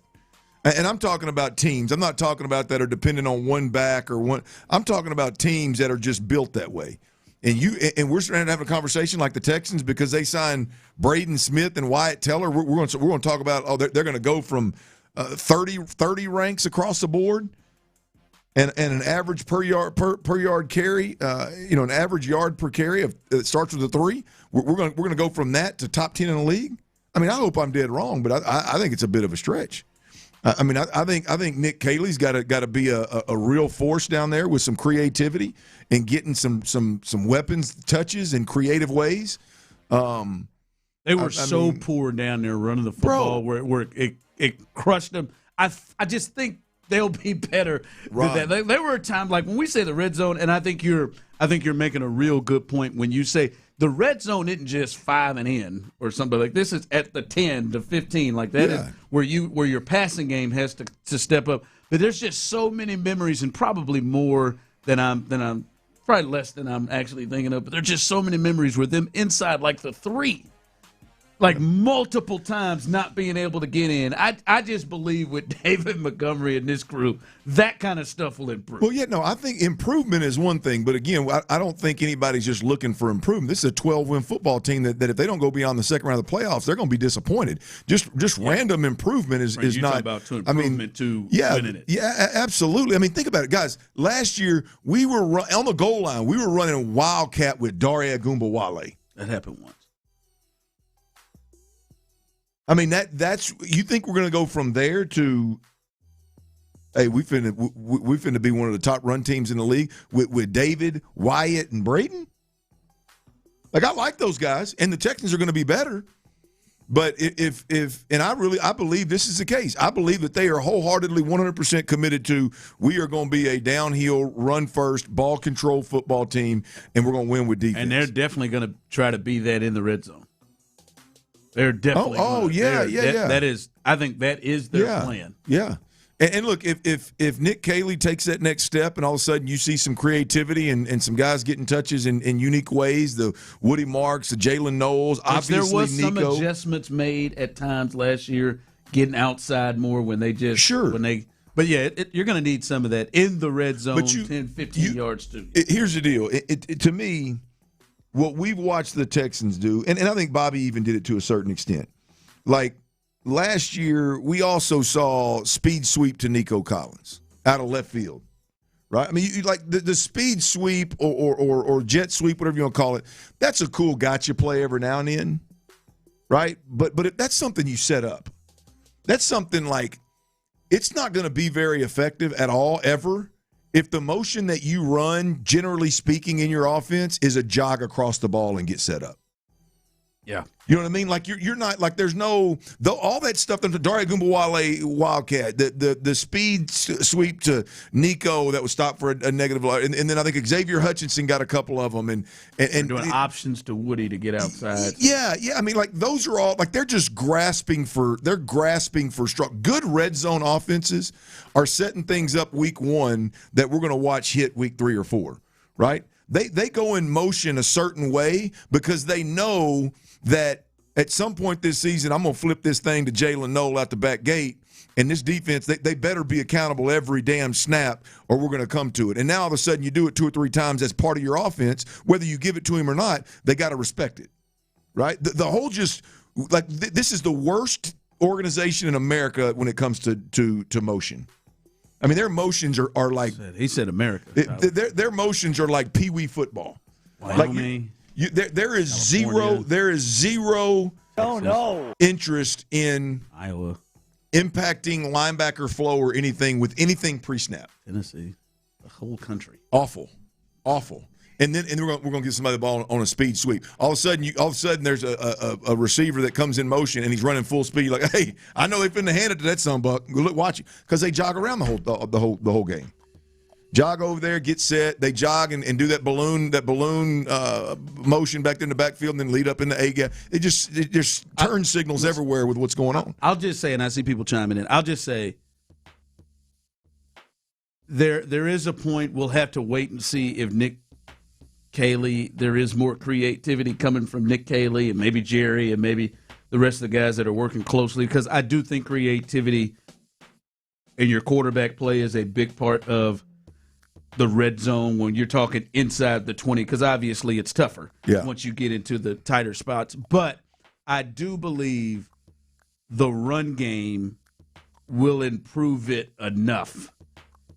And I'm talking about teams. I'm not talking about that are dependent on one back or one. I'm talking about teams that are just built that way. and we're starting to have a conversation like the Texans because they signed Braden Smith and Wyatt Teller. We're going to talk about they're going to go from 30 ranks across the board and an average per yard carry, an average yard per carry that starts with a 3. We're going to go from that to top 10 in the league. I mean, I hope I'm dead wrong, but I think it's a bit of a stretch. I mean, I think Nick Caley's got to be a real force down there with some creativity and getting some weapons touches in creative ways.
They were poor down there running the football where it crushed them. I just think they'll be better than that. There were times like when we say the red zone, and I think you're making a real good point when you say the red zone isn't just 5 and in or something like this is at the 10 to 15 like that is where your passing game has to step up. But there's just so many memories and probably more than I'm probably less than I'm actually thinking of. But there's just so many memories with them inside like the 3. Like multiple times not being able to get in. I just believe with David Montgomery and this crew, that kind of stuff will improve.
Well, I think improvement is one thing. But, again, I don't think anybody's just looking for improvement. This is a 12-win football team that if they don't go beyond the second round of the playoffs, they're going to be disappointed. Just random improvement is not.
About to improvement to winning it.
Yeah, absolutely. I mean, think about it, guys. Last year, we were on the goal line. We were running Wildcat with Dare Agumbawale.
That happened once.
I mean, that's you think we're going to go from there to, hey, we finna be one of the top run teams in the league with David, Wyatt, and Braden? Like, I like those guys, and the Texans are going to be better. But I believe this is the case. I believe that they are wholeheartedly 100% committed to we are going to be a downhill, run-first, ball-control football team, and we're going to win with defense.
And they're definitely going to try to be that in the red zone. They're definitely. That is. I think that is their plan.
Yeah, and look, if Nick Caley takes that next step, and all of a sudden you see some creativity and some guys getting touches in unique ways, the Woody Marks, the Jalen Knowles, obviously
there was
Nico.
Some adjustments made at times last year, getting outside more when they just when they. But you're going to need some of that in the red zone, 10, 15 yards too.
Here's the deal. To me. What we've watched the Texans do, and I think Bobby even did it to a certain extent. Like last year, we also saw speed sweep to Nico Collins out of left field, right? I mean, you like the speed sweep or jet sweep, whatever you want to call it. That's a cool gotcha play every now and then, right? But that's something you set up. That's something like it's not going to be very effective at all ever. If the motion that you run, generally speaking, in your offense is a jog across the ball and get set up.
Yeah.
You know what I mean? Like you're not like there's no all that stuff. The Dare Agumbawale Wildcat, the speed sweep to Nico that was stopped for a negative, and then I think Xavier Hutchinson got a couple of them, and
doing options to Woody to get outside.
Yeah. I mean, like those are all like they're grasping for strong. Good red zone offenses are setting things up week 1 that we're going to watch hit week 3 or 4. Right? They go in motion a certain way because they know that at some point this season I'm going to flip this thing to Jalen Knoll out the back gate, and this defense, they better be accountable every damn snap or we're going to come to it. And now all of a sudden you do it 2 or 3 times as part of your offense, whether you give it to him or not, they got to respect it, right? The whole this is the worst organization in America when it comes to motion. I mean, their motions are like –
He said America.
Their motions are like peewee football.
Wyoming.
There is zero interest in
Iowa
impacting linebacker flow or anything with anything pre-snap.
Tennessee, the whole country.
Awful. And then we're going to get somebody the ball on a speed sweep. All of a sudden there's a receiver that comes in motion and he's running full speed. Like, hey, I know they finna hand it to that sonbuck. Look, watch it, because they jog around the whole game. Jog over there, get set. They jog and do that balloon motion back in the backfield, and then lead up in the A gap. There's turn signals everywhere with what's going on.
I'll just say, and I see people chiming in. I'll just say, there is a point we'll have to wait and see if Nick Caley, there is more creativity coming from Nick Caley and maybe Jerry and maybe the rest of the guys that are working closely, because I do think creativity in your quarterback play is a big part of the red zone when you're talking inside the 20, because obviously it's tougher once you get into the tighter spots. But I do believe the run game will improve it enough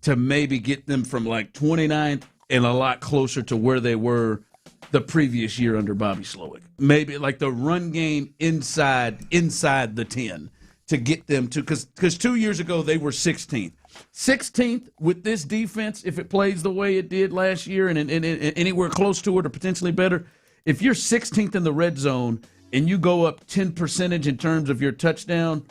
to maybe get them from like 29th and a lot closer to where they were the previous year under Bobby Slowick. Maybe like the run game inside the 10 to get them to, because 2 years ago they were 16th. 16th with this defense, if it plays the way it did last year and anywhere close to it or potentially better, if you're 16th in the red zone and you go up 10% in terms of your touchdown,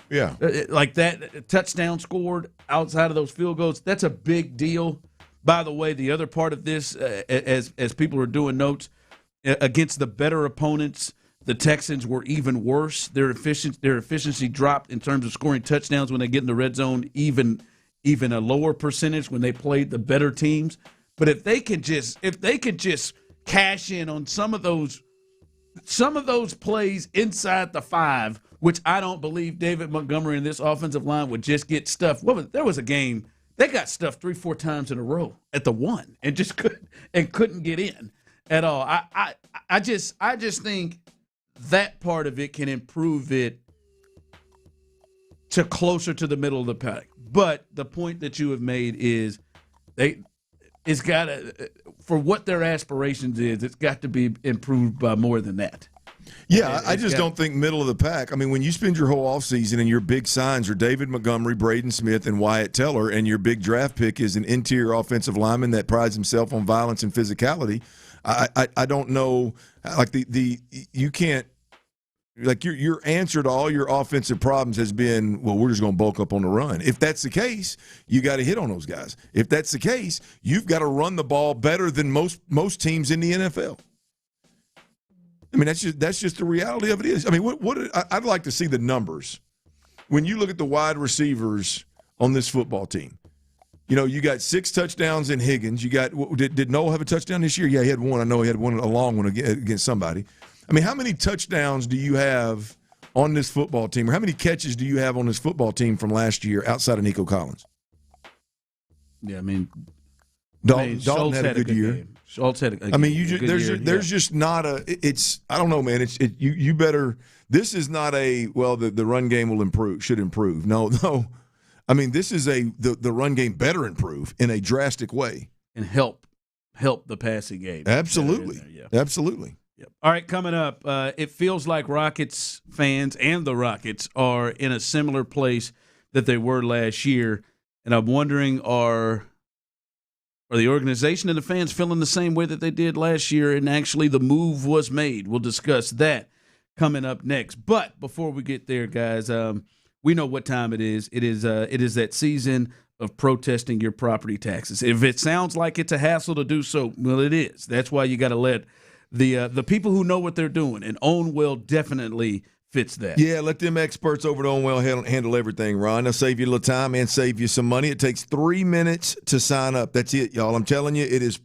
like that touchdown scored outside of those field goals, that's a big deal. By the way, the other part of this, as people are doing notes, against the better opponents, the Texans were even worse. Their efficiency dropped in terms of scoring touchdowns when they get in the red zone, even a lower percentage when they played the better teams. But if they could just cash in on some of those plays inside the 5, which I don't believe David Montgomery and this offensive line would just get stuffed. There was a game they got stuffed 3-4 times in a row at the 1 and just couldn't get in at all. I just think that part of it can improve it to closer to the middle of the pack. But the point that you have made is it's got to, for what their aspirations is, it's got to be improved by more than that.
Yeah, I just don't think middle of the pack. I mean, when you spend your whole offseason and your big signs are David Montgomery, Braden Smith, and Wyatt Teller, and your big draft pick is an interior offensive lineman that prides himself on violence and physicality, I don't know, like you can't, like your answer to all your offensive problems has been, well, we're just going to bulk up on the run. If that's the case, you got to hit on those guys. If that's the case, you've got to run the ball better than most teams in the NFL. I mean, that's just the reality of it is. I mean, I'd like to see the numbers. When you look at the wide receivers on this football team, you know, you got 6 touchdowns in Higgins. You got did Noel have a touchdown this year? Yeah, he had one. I know he had one, a long one against somebody. I mean, how many touchdowns do you have on this football team, or how many catches do you have on this football team from last year outside of Nico Collins?
Yeah, I mean,
Dalton had a good year.
Schultz had a good
year. There's just not a. It's I don't know, man. You better. This is not a the run game will improve, should improve. No. I mean, this is the run game better improve in a drastic way
and help the passing game.
Absolutely, absolutely.
Yep. All right, coming up, it feels like Rockets fans and the Rockets are in a similar place that they were last year, and I'm wondering are the organization and the fans feeling the same way that they did last year, and actually the move was made? We'll discuss that coming up next. But before we get there, guys, we know what time it is. It is that season of protesting your property taxes. If it sounds like it's a hassle to do so, well, it is. That's why you got to let the people who know what they're doing, and OwnWell definitely fits that.
Yeah, let them experts over at OwnWell handle everything, Ron. They'll save you a little time and save you some money. It takes 3 minutes to sign up. That's it, y'all. I'm telling you, it is.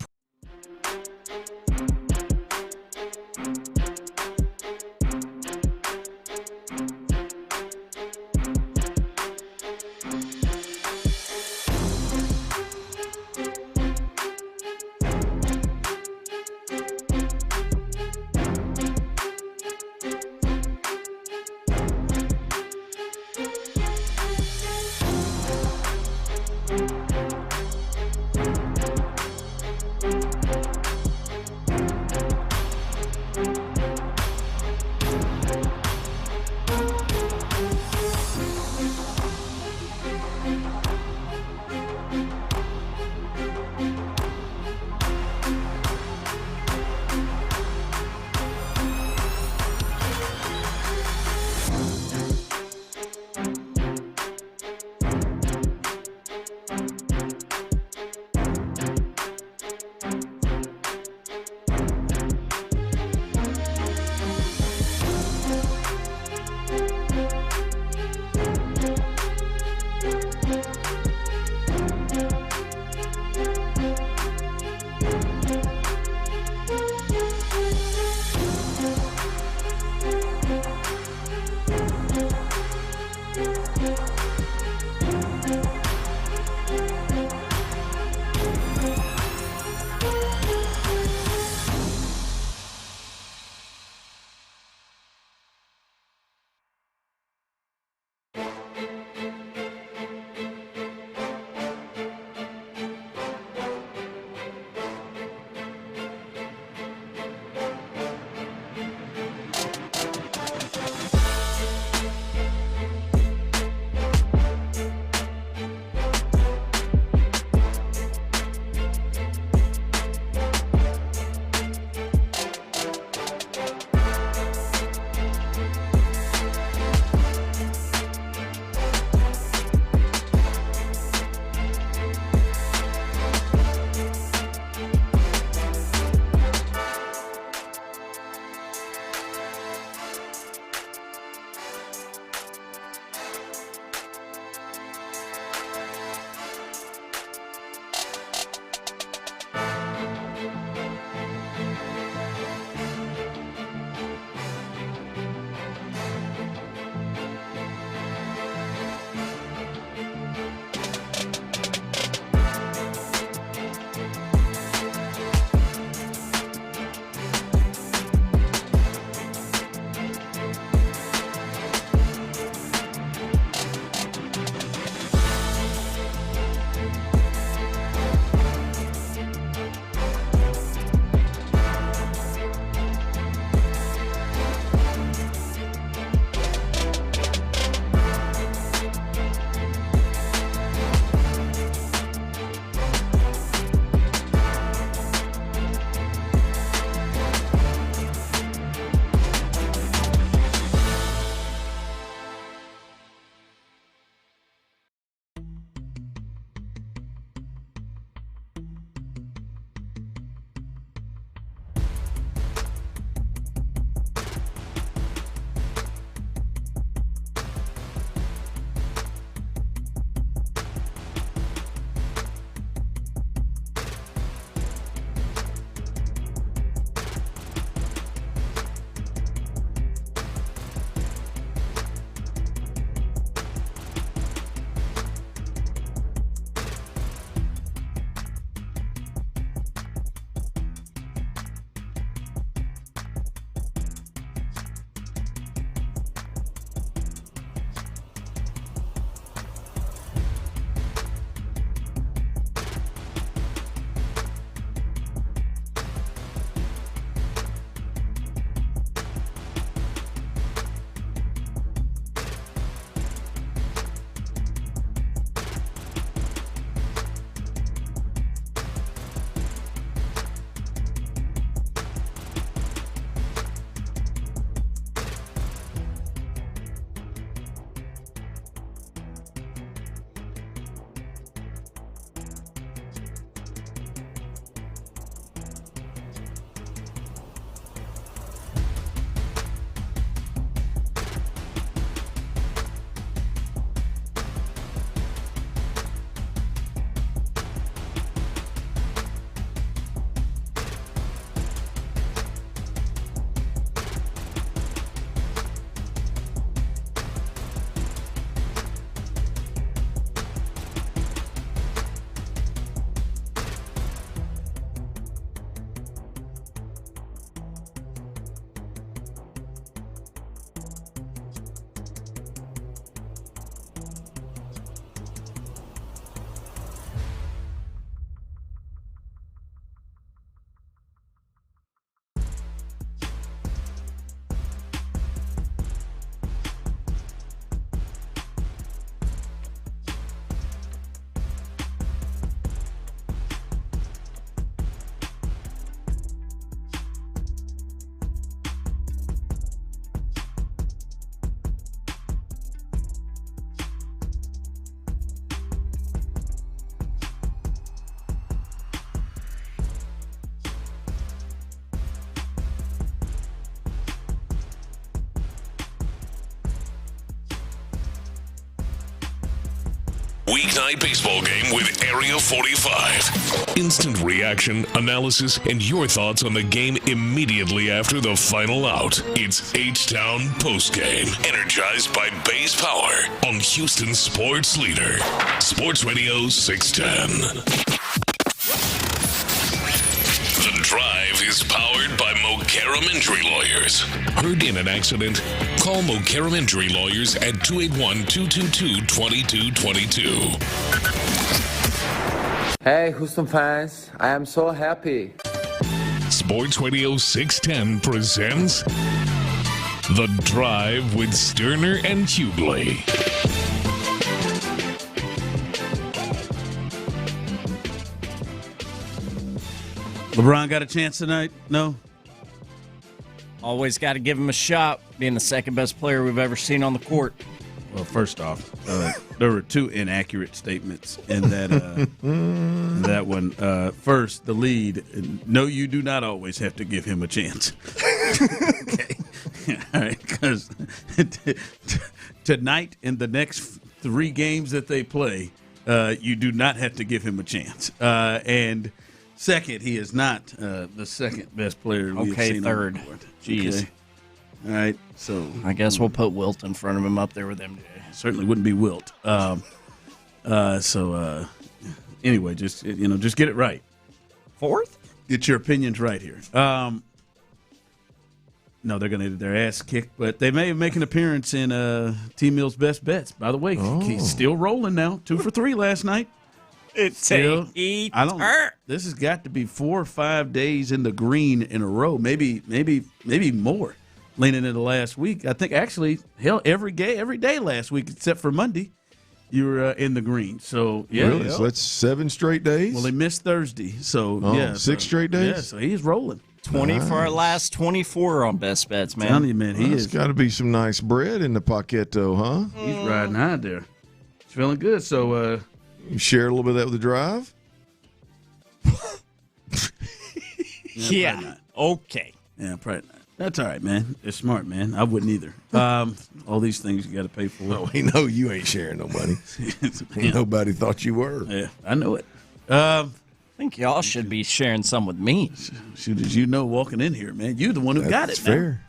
Weeknight baseball game with Area 45. Instant reaction, analysis, and your thoughts on the game immediately after the final out. It's H-Town Postgame, energized by base power on Houston's sports leader, Sports Radio 610. The Drive is powered by Mokaram Injury Lawyers. Heard in an accident? Call Mokaram Injury Lawyers at 281-222-2222.
Hey, Houston fans, I am so happy.
Sports Radio 610 presents The Drive with Stoerner and Hughley.
LeBron got a chance tonight? No?
Always got to give him a shot, being the second best player we've ever seen on the court.
Well, first off, there were two inaccurate statements in that that one. First, the lead. No, you do not always have to give him a chance. Okay. All right, because tonight and the next three games that they play, you do not have to give him a chance. And second, he is not the second best player we've seen
third.
on the court.
Jeez.
Okay. All right, so
I guess we'll put Wilt in front of him up there with him.
Certainly wouldn't be Wilt. Anyway, just get it right.
Fourth?
Get your opinions right here. No, they're going to get their ass kicked, but they may make an appearance in T Mill's Best Bets. By the way, he's still rolling now. 2 for 3 last night.
It's
still, this has got to be 4 or 5 days in the green in a row, maybe more. Leaning into last week, I think actually, hell, every day last week except for Monday, you were in the green. So yeah,
really? So that's 7 straight days.
Well, he missed Thursday, so
6 straight days.
Yeah, so he's rolling.
20 for our last 24 on Best Bets, man.
I'm telling you, man,
There's got to be some nice bread in the Paquetto, huh?
He's riding high there. He's feeling good. So
you share a little bit of that with the Drive.
Yeah. Okay.
Yeah, probably not. That's all right, man. It's smart, man. I wouldn't either. All these things you got to pay for.
Well, we know you ain't sharing no money. Nobody thought you were.
Yeah, I know it.
I think y'all should be sharing some with me.
Shoot, as you know, walking in here, man, you're the one who got it.
That's fair.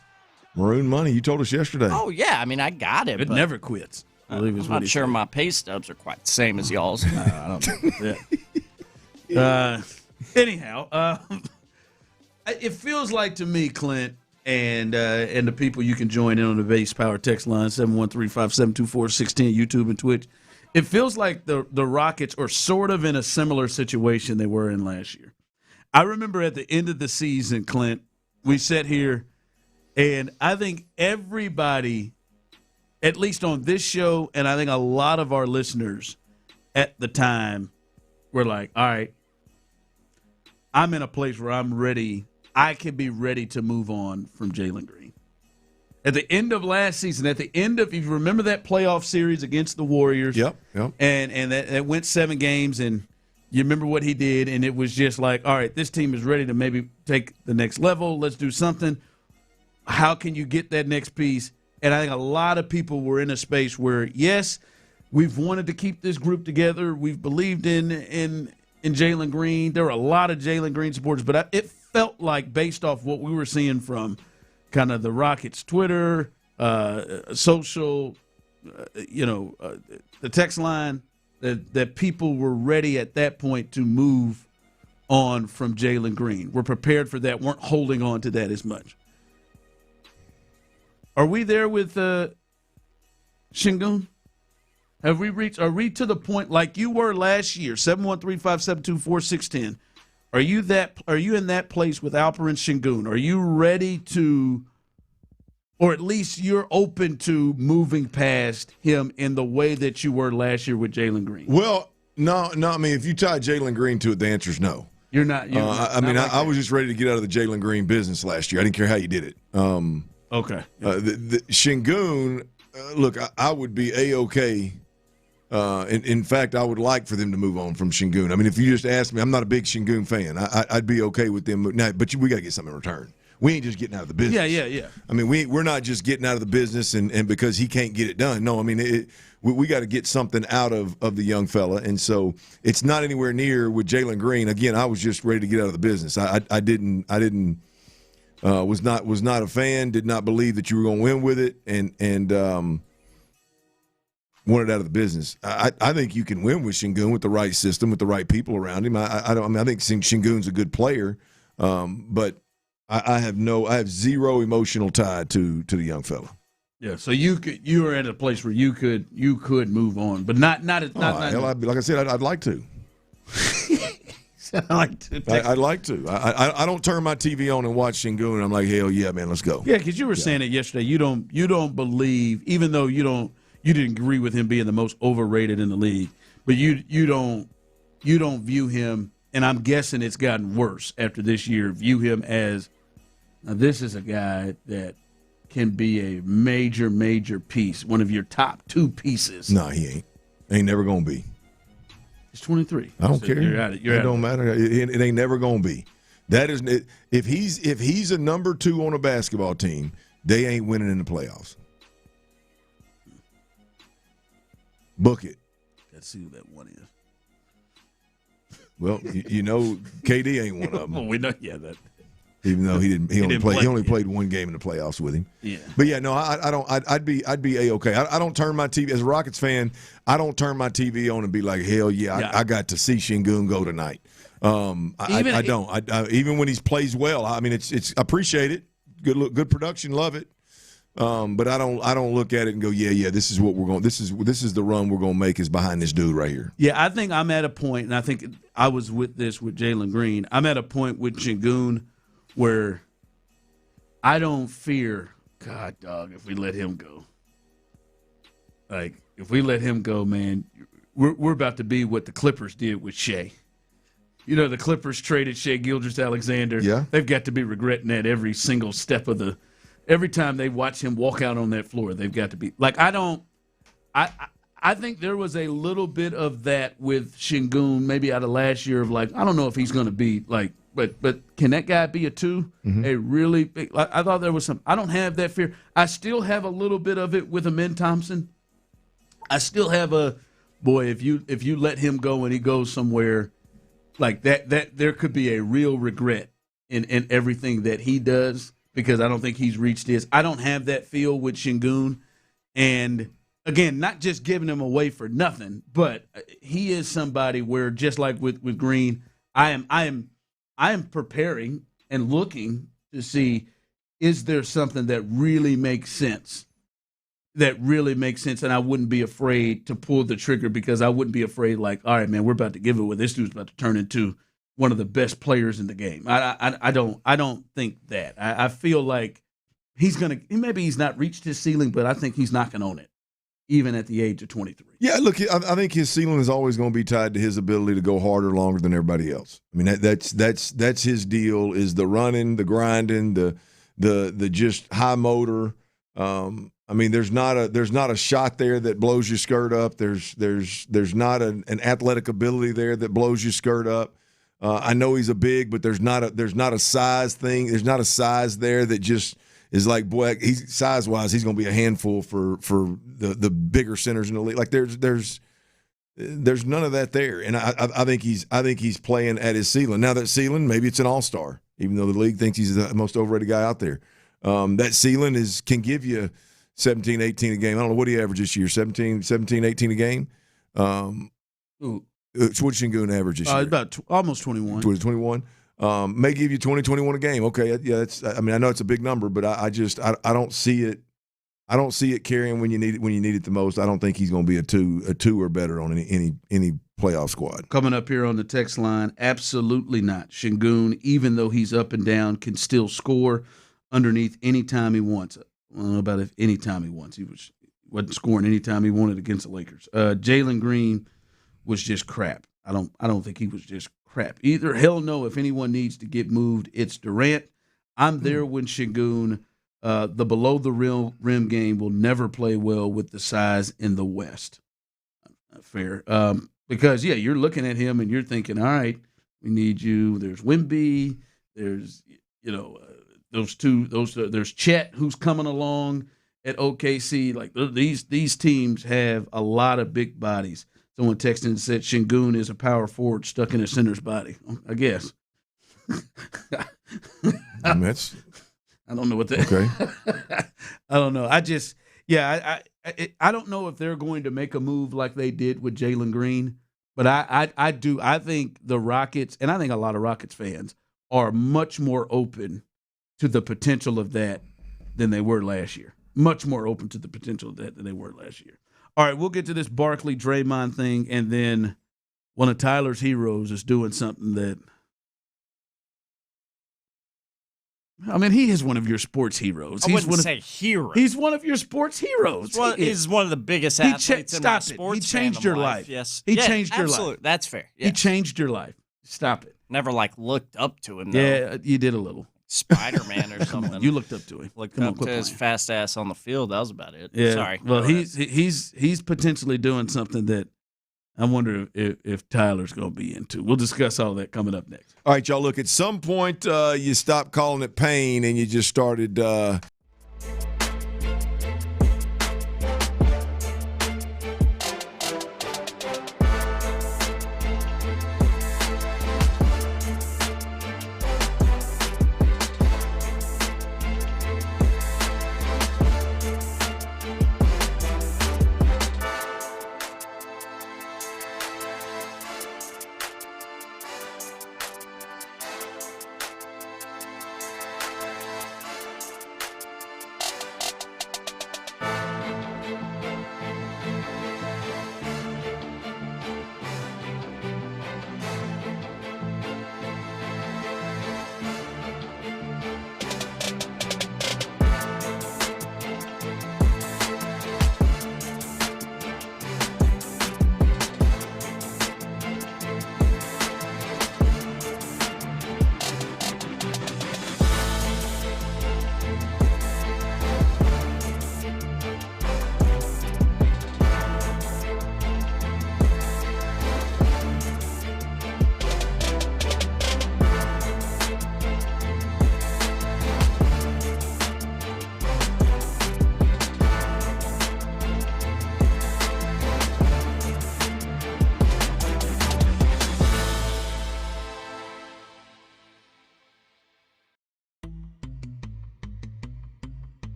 Maroon money. You told us yesterday.
Oh yeah, I mean I got it.
It never quits.
I'm not sure my pay stubs are quite the same as y'all's.
I don't know. Yeah. Anyhow, it feels like to me, Clint, and the people you can join in on the base power text line 713-572-4610, YouTube and Twitch. It feels like the Rockets are sort of in a similar situation they were in last year. I remember at the end of the season, Clint, we sat here, and I think everybody, at least on this show, and I think a lot of our listeners at the time were like, all right, I'm in a place where I'm ready. I could be ready to move on from Jalen Green. At the end of last season, if you remember that playoff series against the Warriors,
yep.
and that went 7 games, and you remember what he did, and it was just like, all right, this team is ready to maybe take the next level. Let's do something. How can you get that next piece? And I think a lot of people were in a space where, yes, we've wanted to keep this group together. We've believed in Jalen Green. There were a lot of Jalen Green supporters, but it felt like, based off what we were seeing from kind of the Rockets' Twitter, social, the text line, that people were ready at that point to move on from Jalen Green. Were prepared for that, weren't holding on to that as much. Are we there with Sengun? Are we to the point like you were last year, 713-572-4610? Are you in that place with Alperen Sengun? Are you ready to, or at least you're open to moving past him in the way that you were last year with Jalen Green?
Well, no. I mean, if you tie Jalen Green to it, the answer is no.
You're not.
I was just ready to get out of the Jalen Green business last year. I didn't care how you did it.
Okay.
The Sengun, look, I would be A-okay. In fact, I would like for them to move on from Sengun. I mean, if you just asked me, I'm not a big Sengun fan. I'd be okay with them. Now, but we got to get something in return. We ain't just getting out of the business.
Yeah.
I mean, we're not just getting out of the business and because he can't get it done. No, I mean, we got to get something out of the young fella. And so it's not anywhere near with Jalen Green. Again, I was just ready to get out of the business. I was not a fan, did not believe that you were going to win with it, and wanted out of the business. I think you can win with Sengun with the right system, with the right people around him. I think Sengun's a good player, but I have zero emotional tie to the young fella.
Yeah, so you were at a place where you could move on, but not. Like
I said, I'd like to. I'd like to. I don't turn my TV on and watch Sengun, and I'm like, hell yeah, man, let's go.
Yeah, because you were saying it yesterday. You don't believe, even though you didn't agree with him being the most overrated in the league, but you don't view him, and I'm guessing it's gotten worse after this year. View him as, now this is a guy that can be a major piece, one of your top two pieces.
No, he ain't. Ain't never gonna be.
He's 23.
I don't care. It don't matter. It ain't never gonna be. That is, if he's a number 2 on a basketball team, they ain't winning in the playoffs. Book it.
Let's see who that one is.
Well, you know, KD ain't one of them.
Well, we know, yeah, that.
Even though he only played one game in the playoffs with him.
Yeah.
But yeah, no, I don't. I'd be A-okay. I don't turn my TV as a Rockets fan. I don't turn my TV on and be like, hell yeah, I got to see Sengun go tonight. I don't. Even when he plays well, I mean, it's appreciate it. Good production, love it. But I don't look at it and go, yeah, this is what we're going. This is the run we're going to make is behind this dude right here.
Yeah, I think I'm at a point, and I think I was with Jalen Green. I'm at a point with Sengun where I don't fear, God, dog, if we let him go. Like, if we let him go, man, we're about to be what the Clippers did with Shea. You know, the Clippers traded Shea Gilgeous-Alexander.
Yeah.
They've got to be regretting that every single step of every time they watch him walk out on that floor, they've got to be. Like, I think there was a little bit of that with Sengun maybe out of last year of like, I don't know if he's going to be like, but can that guy be a 2? Mm-hmm. A really big, I thought there was some. I don't have that fear. I still have a little bit of it with Amen Thompson. I still have boy, if you let him go and he goes somewhere like that there could be a real regret in everything that he does, because I don't think he's reached his. I don't have that feel with Sengun. And again, not just giving him away for nothing, but he is somebody where, just like with Green, I am preparing and looking to see, is there something that really makes sense? And I wouldn't be afraid to pull the trigger, because I wouldn't be afraid like, all right, man, we're about to give it away. This dude's about to turn into one of the best players in the game. I don't think that. I feel like maybe he's not reached his ceiling, but I think he's knocking on it, even at the age of 23.
Yeah, look, I think his ceiling is always going to be tied to his ability to go harder, longer than everybody else. I mean, that's his deal, is the running, the grinding, the just high motor. I mean, there's not a shot there that blows your skirt up. There's not an athletic ability there that blows your skirt up. I know he's a big, but there's not a size thing. There's not a size there that just is like, boy, he's size-wise, he's going to be a handful for the bigger centers in the league. Like there's none of that there, and I think he's playing at his ceiling. Now that ceiling, maybe it's an all-star, even though the league thinks he's the most overrated guy out there. That ceiling can give you 17, 18 a game. I don't know what he averaged this year, 17, 18 a game. What's Sengun average this year?
About almost 21.
21. May give you 20, 21 a game. Okay, yeah. I mean, I know it's a big number, but I don't see it. I don't see it carrying when you need it the most. I don't think he's going to be a two or better on any playoff squad.
Coming up here on the text line, absolutely not. Sengun, even though he's up and down, can still score underneath any time he wants. I don't know about if any time he wants. He wasn't scoring any time he wanted against the Lakers. Jalen Green was just crap. I don't think he was just crap either. Hell no, if anyone needs to get moved, it's Durant. I'm there when Sengun, the below the rim game, will never play well with the size in the West. Not fair. Because yeah, you're looking at him and you're thinking, all right, we need you. There's Wemby. There's those two. There's Chet who's coming along. at OKC. Like these teams have a lot of big bodies. Someone texted and said Sengun is a power forward stuck in a center's body. I guess.
I
don't know what that.
Okay.
I don't know. I don't know if they're going to make a move like they did with Jalen Green, but I do. I think the Rockets, and I think a lot of Rockets fans are much more open to the potential of that than they were last year. Much more open to the potential of that than they were last year. All right, we'll get to this Barkley Draymond thing, and then one of Tyler's heroes is doing something that. I mean, he is one of your sports heroes.
I wouldn't say hero.
He's one of your sports heroes.
He's one of the biggest athletes in my sports.
He changed your life.
Yes,
he changed your
absolutely.
life.
That's fair. Yes.
He changed your life. Stop it.
Never looked up to him. Though.
Yeah, you did a little.
Spider-Man or something.
You looked up to him.
Looked up to his fast ass on the field. That was about it.
Yeah.
Sorry.
Well, he's potentially doing something that I wonder if Tyler's going to be into. We'll discuss all that coming up next.
All right, y'all. Look, at some point you stopped calling it Payne and you just started.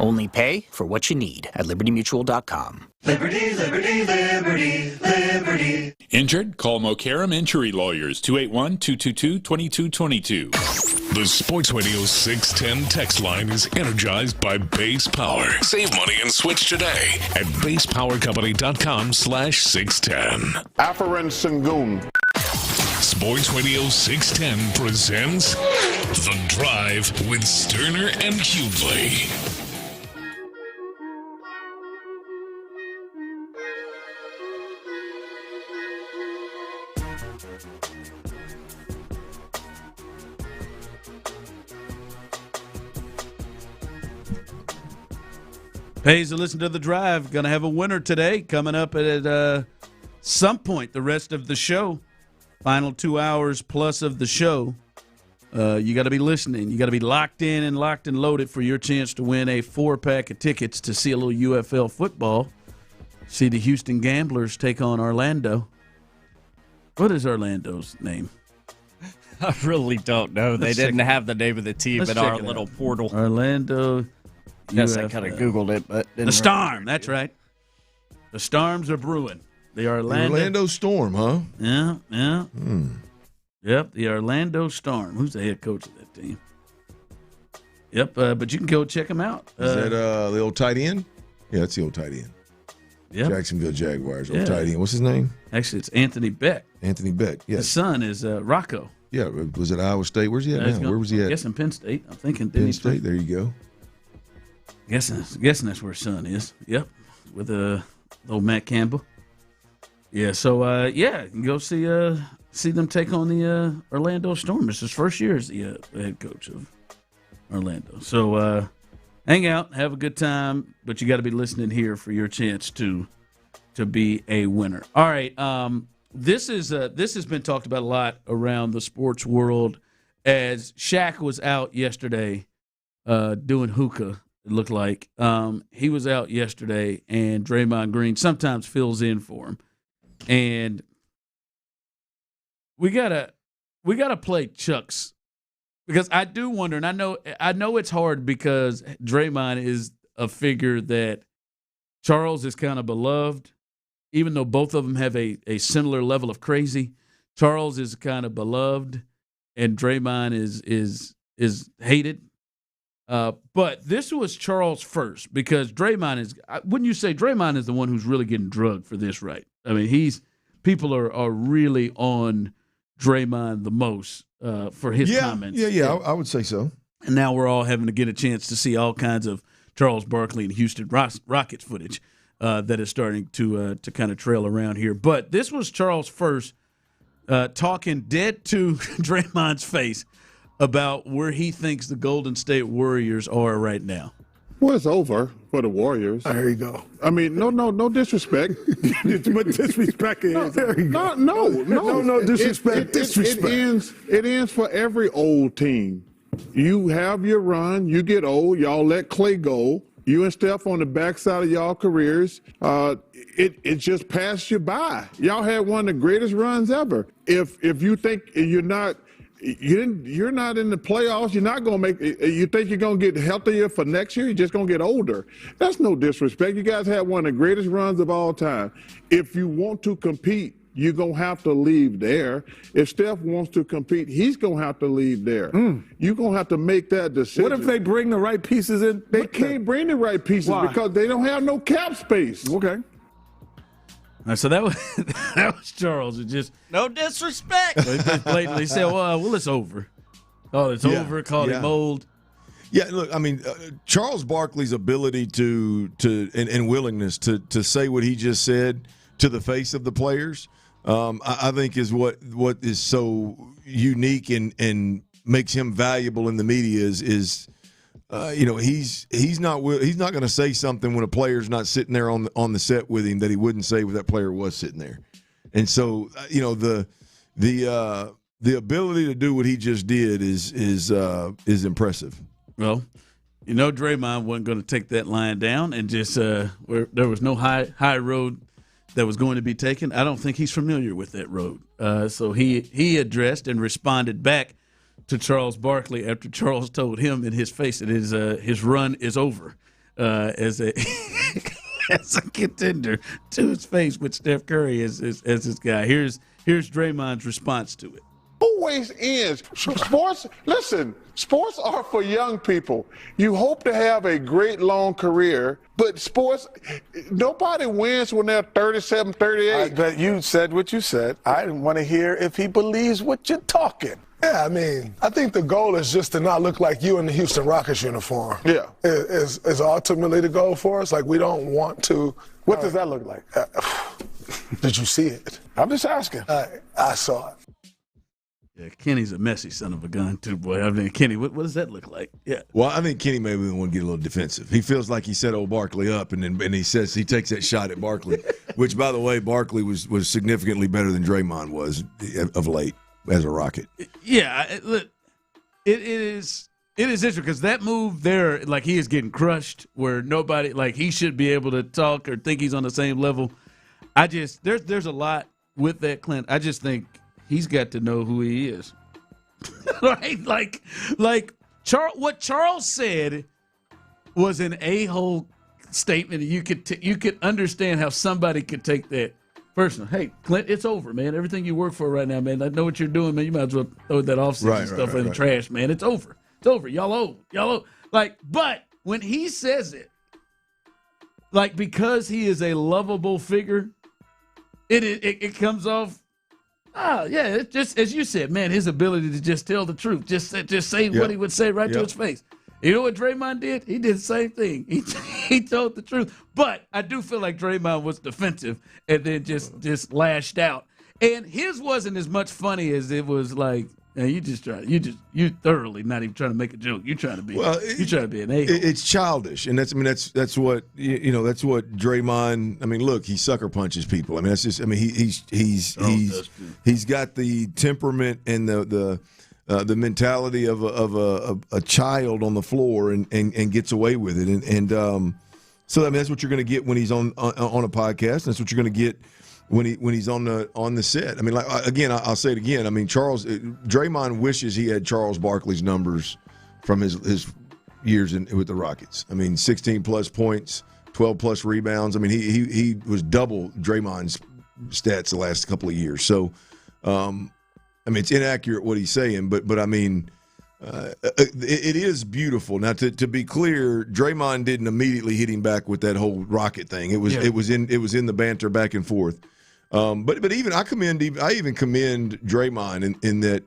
Only pay for what you need at libertymutual.com.
Liberty, liberty, liberty, liberty.
Injured? Call Mokaram Injury Lawyers, 281-222-2222.
The Sports Radio 610 text line is energized by Base Power. Save money and switch today at basepowercompany.com/610.
Alperen Sengun.
Sports Radio 610 presents The Drive with Stoerner and Hughley.
Pays to listen to The Drive. Going to have a winner today coming up at some point the rest of the show. Final 2 hours plus of the show. You got to be listening. You got to be locked in and locked and loaded for your chance to win a 4-pack of tickets to see a little UFL football. See the Houston Gamblers take on Orlando. What is Orlando's name?
I really don't know. They didn't have the name of the team in our little portal.
Orlando.
Yes, I kind of Googled it, but
the Storm. That's right. The Storms are brewing. The
Orlando Storm, huh?
Yeah. Yep, the Orlando Storm. Who's the head coach of that team? Yep, but you can go check them out.
Is that the old tight end? Yeah, that's the old tight end.
Yep.
Jacksonville Jaguars, old tight end. What's his name?
Actually, it's Anthony Beck.
Anthony Beck, yes.
His son is Rocco.
Yeah, was it Iowa State? Where's he at now? Where was he at?
I guess in Penn State. I'm thinking
Penn State, there you go.
Guessing that's where his son is. Yep, with old Matt Campbell. Yeah, so you can go see them take on the Orlando Storm. It's his first year as the head coach of Orlando. So hang out, have a good time, but you got to be listening here for your chance to be a winner. All right, this has been talked about a lot around the sports world as Shaq was out yesterday doing hookah. It looked like he was out yesterday, and Draymond Green sometimes fills in for him. And we gotta play Chuck's, because I do wonder, and I know it's hard because Draymond is a figure that Charles is kind of beloved, even though both of them have a similar level of crazy. Charles is kind of beloved, and Draymond is hated. But this was Charles first, because Draymond is, wouldn't you say Draymond is the one who's really getting drugged for this, right? I mean, people are really on Draymond the most for his comments.
Yeah, I would say so.
And now we're all having to get a chance to see all kinds of Charles Barkley and Houston Rockets footage that is starting to kind of trail around here. But this was Charles first talking dead to Draymond's face about where he thinks the Golden State Warriors are right now.
Well, it's over for the Warriors.
There you go.
I mean, no disrespect.
But disrespect is. There you go.
No
disrespect. Disrespect.
It ends for every old team. You have your run. You get old. Y'all let Clay go. You and Steph on the backside of y'all careers. It just passed you by. Y'all had one of the greatest runs ever. If you think you're not in the playoffs, you're not going to make it. You think you're going to get healthier for next year? You're just going to get older. That's no disrespect. You guys had one of the greatest runs of all time. If you want to compete, you're going to have to leave there. If Steph wants to compete, he's going to have to leave there. You're going to have to make that decision.
What if they bring the right pieces in?
They can't bring the right pieces. Why? Because they don't have no cap space.
Okay.
So that was Charles. It just
no disrespect.
Blatantly said, "Well, it's over. Oh, it's over. Called him old."
Yeah, look, I mean, Charles Barkley's ability and willingness to say what he just said to the face of the players, I think is what is so unique and makes him valuable in the media is he's not going to say something when a player's not sitting there on the set with him that he wouldn't say when that player was sitting there. And so the ability to do what he just did is impressive.
Well, Draymond wasn't going to take that line down and just where there was no high road that was going to be taken. I don't think he's familiar with that road. So he addressed and responded back to Charles Barkley after Charles told him in his face that his run is over. as a as a contender to his face with Steph Curry as his guy. Here's Draymond's response to it.
Always ends. Sports are for young people. You hope to have a great long career, but sports, nobody wins when they're 37, 38.
But you said what you said. I didn't want to hear if he believes what you're talking. Yeah, I mean, I think the goal is just to not look like you in the Houston Rockets uniform. Yeah. Is ultimately the goal for us. Like, we don't want to. What does that look like? Did you see it? I'm just asking. I saw it.
Yeah, Kenny's a messy son of a gun, too, boy. I mean, Kenny, what does that look like? Yeah.
Well, I think Kenny maybe want to get a little defensive. He feels like he set old Barkley up, and he says he takes that shot at Barkley, which, by the way, Barkley was significantly better than Draymond was of late as a Rocket.
Yeah, look, it is interesting because that move there, like he is getting crushed where nobody, like he should be able to talk or think he's on the same level. There's a lot with that, Clint. I just think he's got to know who he is. Right? Like what Charles said was an a-hole statement. You could understand how somebody could take that personal. Hey, Clint, it's over, man. Everything you work for right now, man. I know what you're doing, man. You might as well throw that offseason stuff in the trash, man. It's over. It's over. Y'all owe. Like, but when he says it, like because he is a lovable figure, it comes off. Oh, yeah, it's just, as you said, man, his ability to just tell the truth, just say what he would say right to his face. You know what Draymond did? He did the same thing. He told the truth. But I do feel like Draymond was defensive and then just lashed out. And his wasn't as much funny as it was like, man, you thoroughly not even trying to make a joke. You're trying to be an a-hole.
It's childish, and that's what that's what Draymond. I mean, look, he sucker punches people. I mean, that's just. I mean, he's got the temperament and the mentality of a child on the floor and gets away with it. And so I mean, that's what you're going to get when he's on a podcast. And that's what you're going to get when he's on the set. I mean, like again, I'll say it again. I mean, Draymond wishes he had Charles Barkley's numbers from his years with the Rockets. I mean, 16+ points, 12+ rebounds. I mean, he was double Draymond's stats the last couple of years. So, I mean, it's inaccurate what he's saying, but I mean, it is beautiful. Now, to be clear, Draymond didn't immediately hit him back with that whole Rocket thing. It was in the banter back and forth. But even I even commend Draymond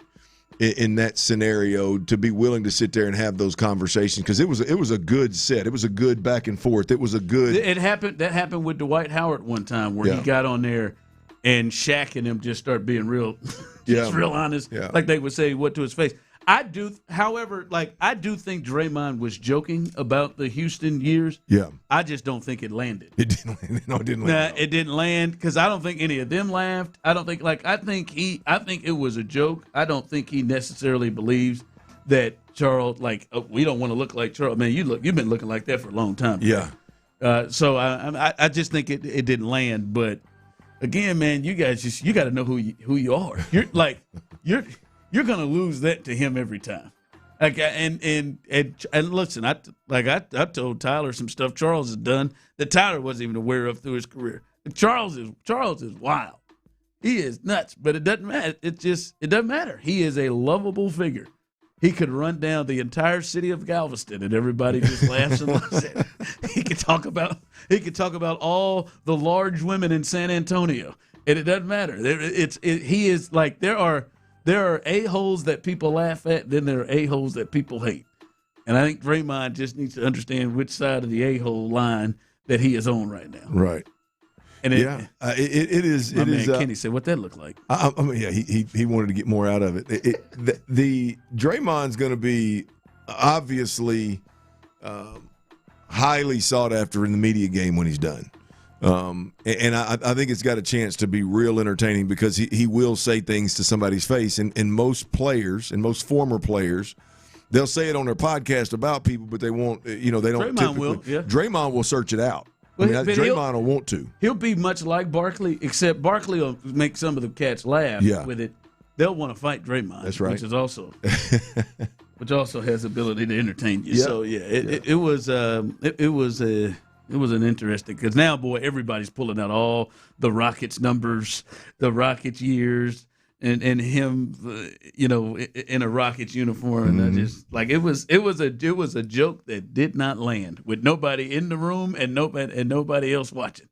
in that scenario to be willing to sit there and have those conversations because it was a good set. It was a good back and forth. It was a good.
That happened with Dwight Howard one time where he got on there and Shaq and him just started being real, real honest, like they would say what to his face. I do think Draymond was joking about the Houston years. Yeah. I just don't think it landed.
It didn't land. No, it didn't land.
It didn't land because I don't think any of them laughed. I think it was a joke. I don't think he necessarily believes that Charles, we don't want to look like Charles. Man, you've been looking like that for a long time.
Yeah.
So I just think it didn't land. But again, man, you guys you got to know who you are. You're gonna lose that to him every time. Like and listen, I told Tyler some stuff Charles has done that Tyler wasn't even aware of through his career. Charles is wild. He is nuts, but it doesn't matter. It doesn't matter. He is a lovable figure. He could run down the entire city of Galveston and everybody just laughs and loves it. He could talk about all the large women in San Antonio, and it doesn't matter. He is like there are a-holes that people laugh at, then there are a-holes that people hate. And I think Draymond just needs to understand which side of the a-hole line that he is on right now.
Right.
And
it is.
Kenny said, "What that look like?"
I mean, yeah, he wanted to get more out of it. The Draymond's going to be obviously highly sought after in the media game when he's done. And I think it's got a chance to be real entertaining because he will say things to somebody's face. And most players and most former players, they'll say it on their podcast about people, but they won't. They don't. Draymond will search it out. Draymond will want to.
He'll be much like Barkley, except Barkley will make some of the cats laugh with it. They'll want to fight Draymond.
That's right.
Which is also. which also has ability to entertain you.
Yep.
So it was an interesting, because now, boy, everybody's pulling out all the Rockets numbers, the Rockets years, and him, in a Rockets uniform. And I just it was a joke that did not land with nobody in the room and nobody else watching.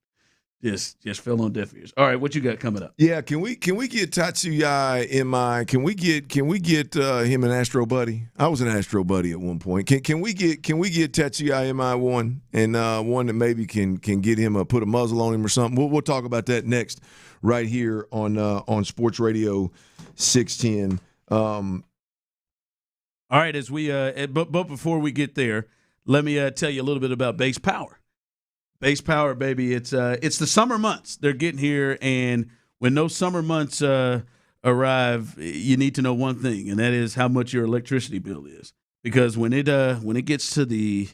Just fell on deaf ears. All right, what you got coming up?
Yeah, can we get Tatsuya in my? Can we get him an Astro buddy? I was an Astro buddy at one point. Can we get Tatsuya in my one, and one that maybe can get him put a muzzle on him or something? We'll talk about that next, right here on Sports Radio 610. All
right, as we but before we get there, let me tell you a little bit about Base Power. Base Power, baby, it's the summer months. They're getting here, and when those summer months arrive, you need to know one thing, and that is how much your electricity bill is. Because when it gets to the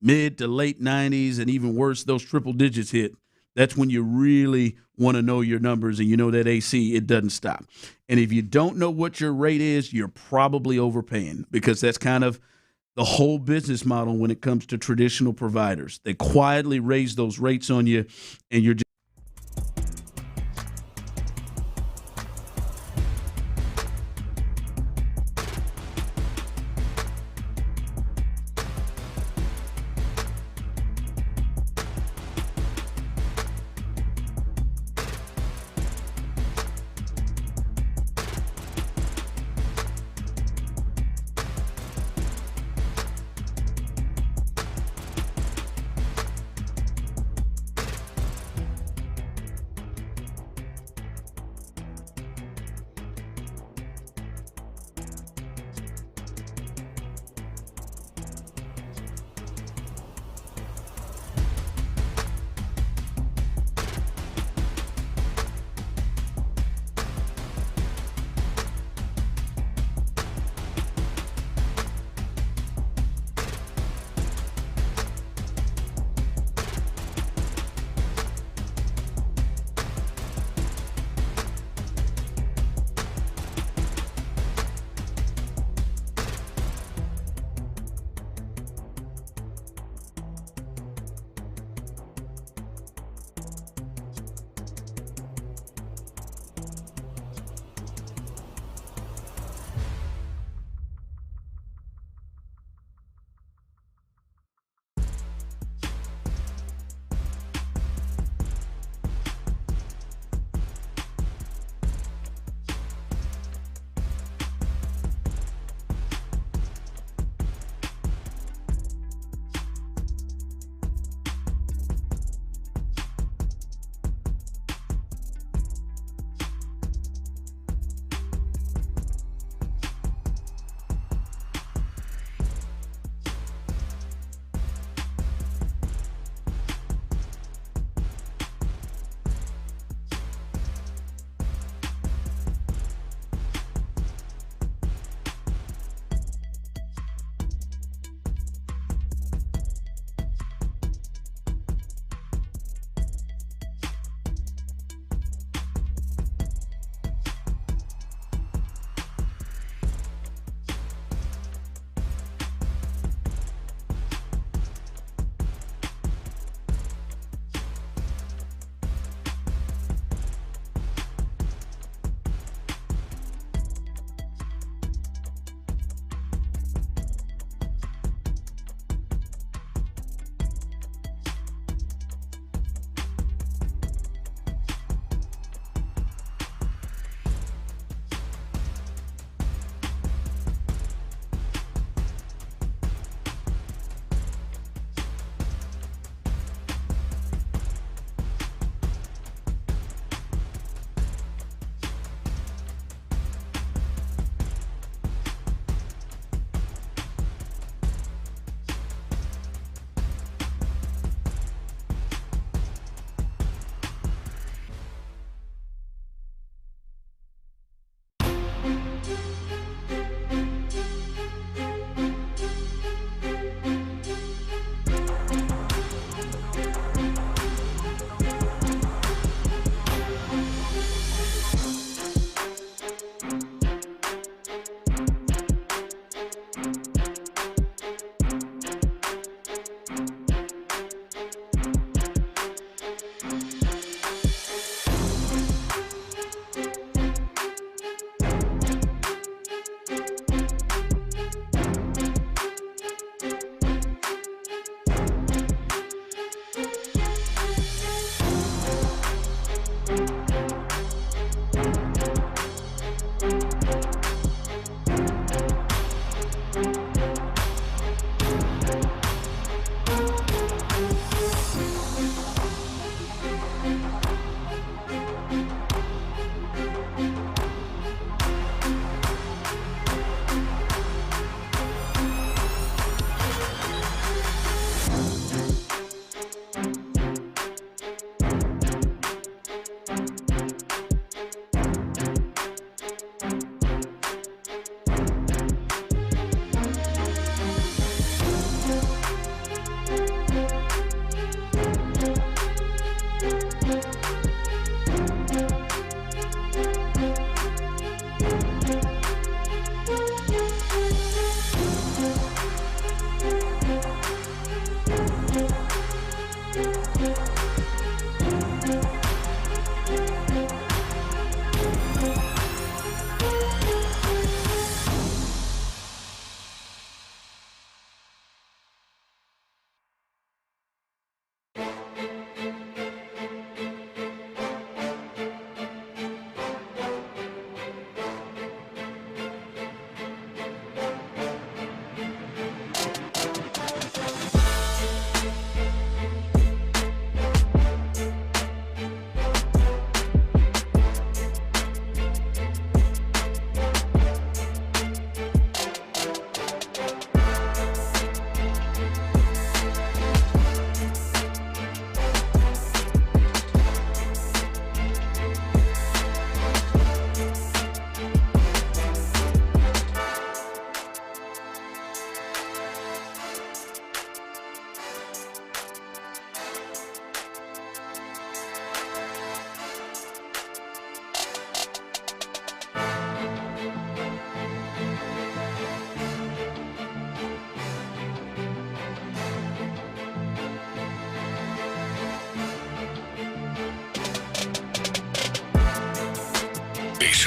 mid to late 90s, and even worse, those triple digits hit, that's when you really want to know your numbers, and you know that AC, it doesn't stop. And if you don't know what your rate is, you're probably overpaying, because that's kind of the whole business model when it comes to traditional providers. They quietly raise those rates on you, and you're just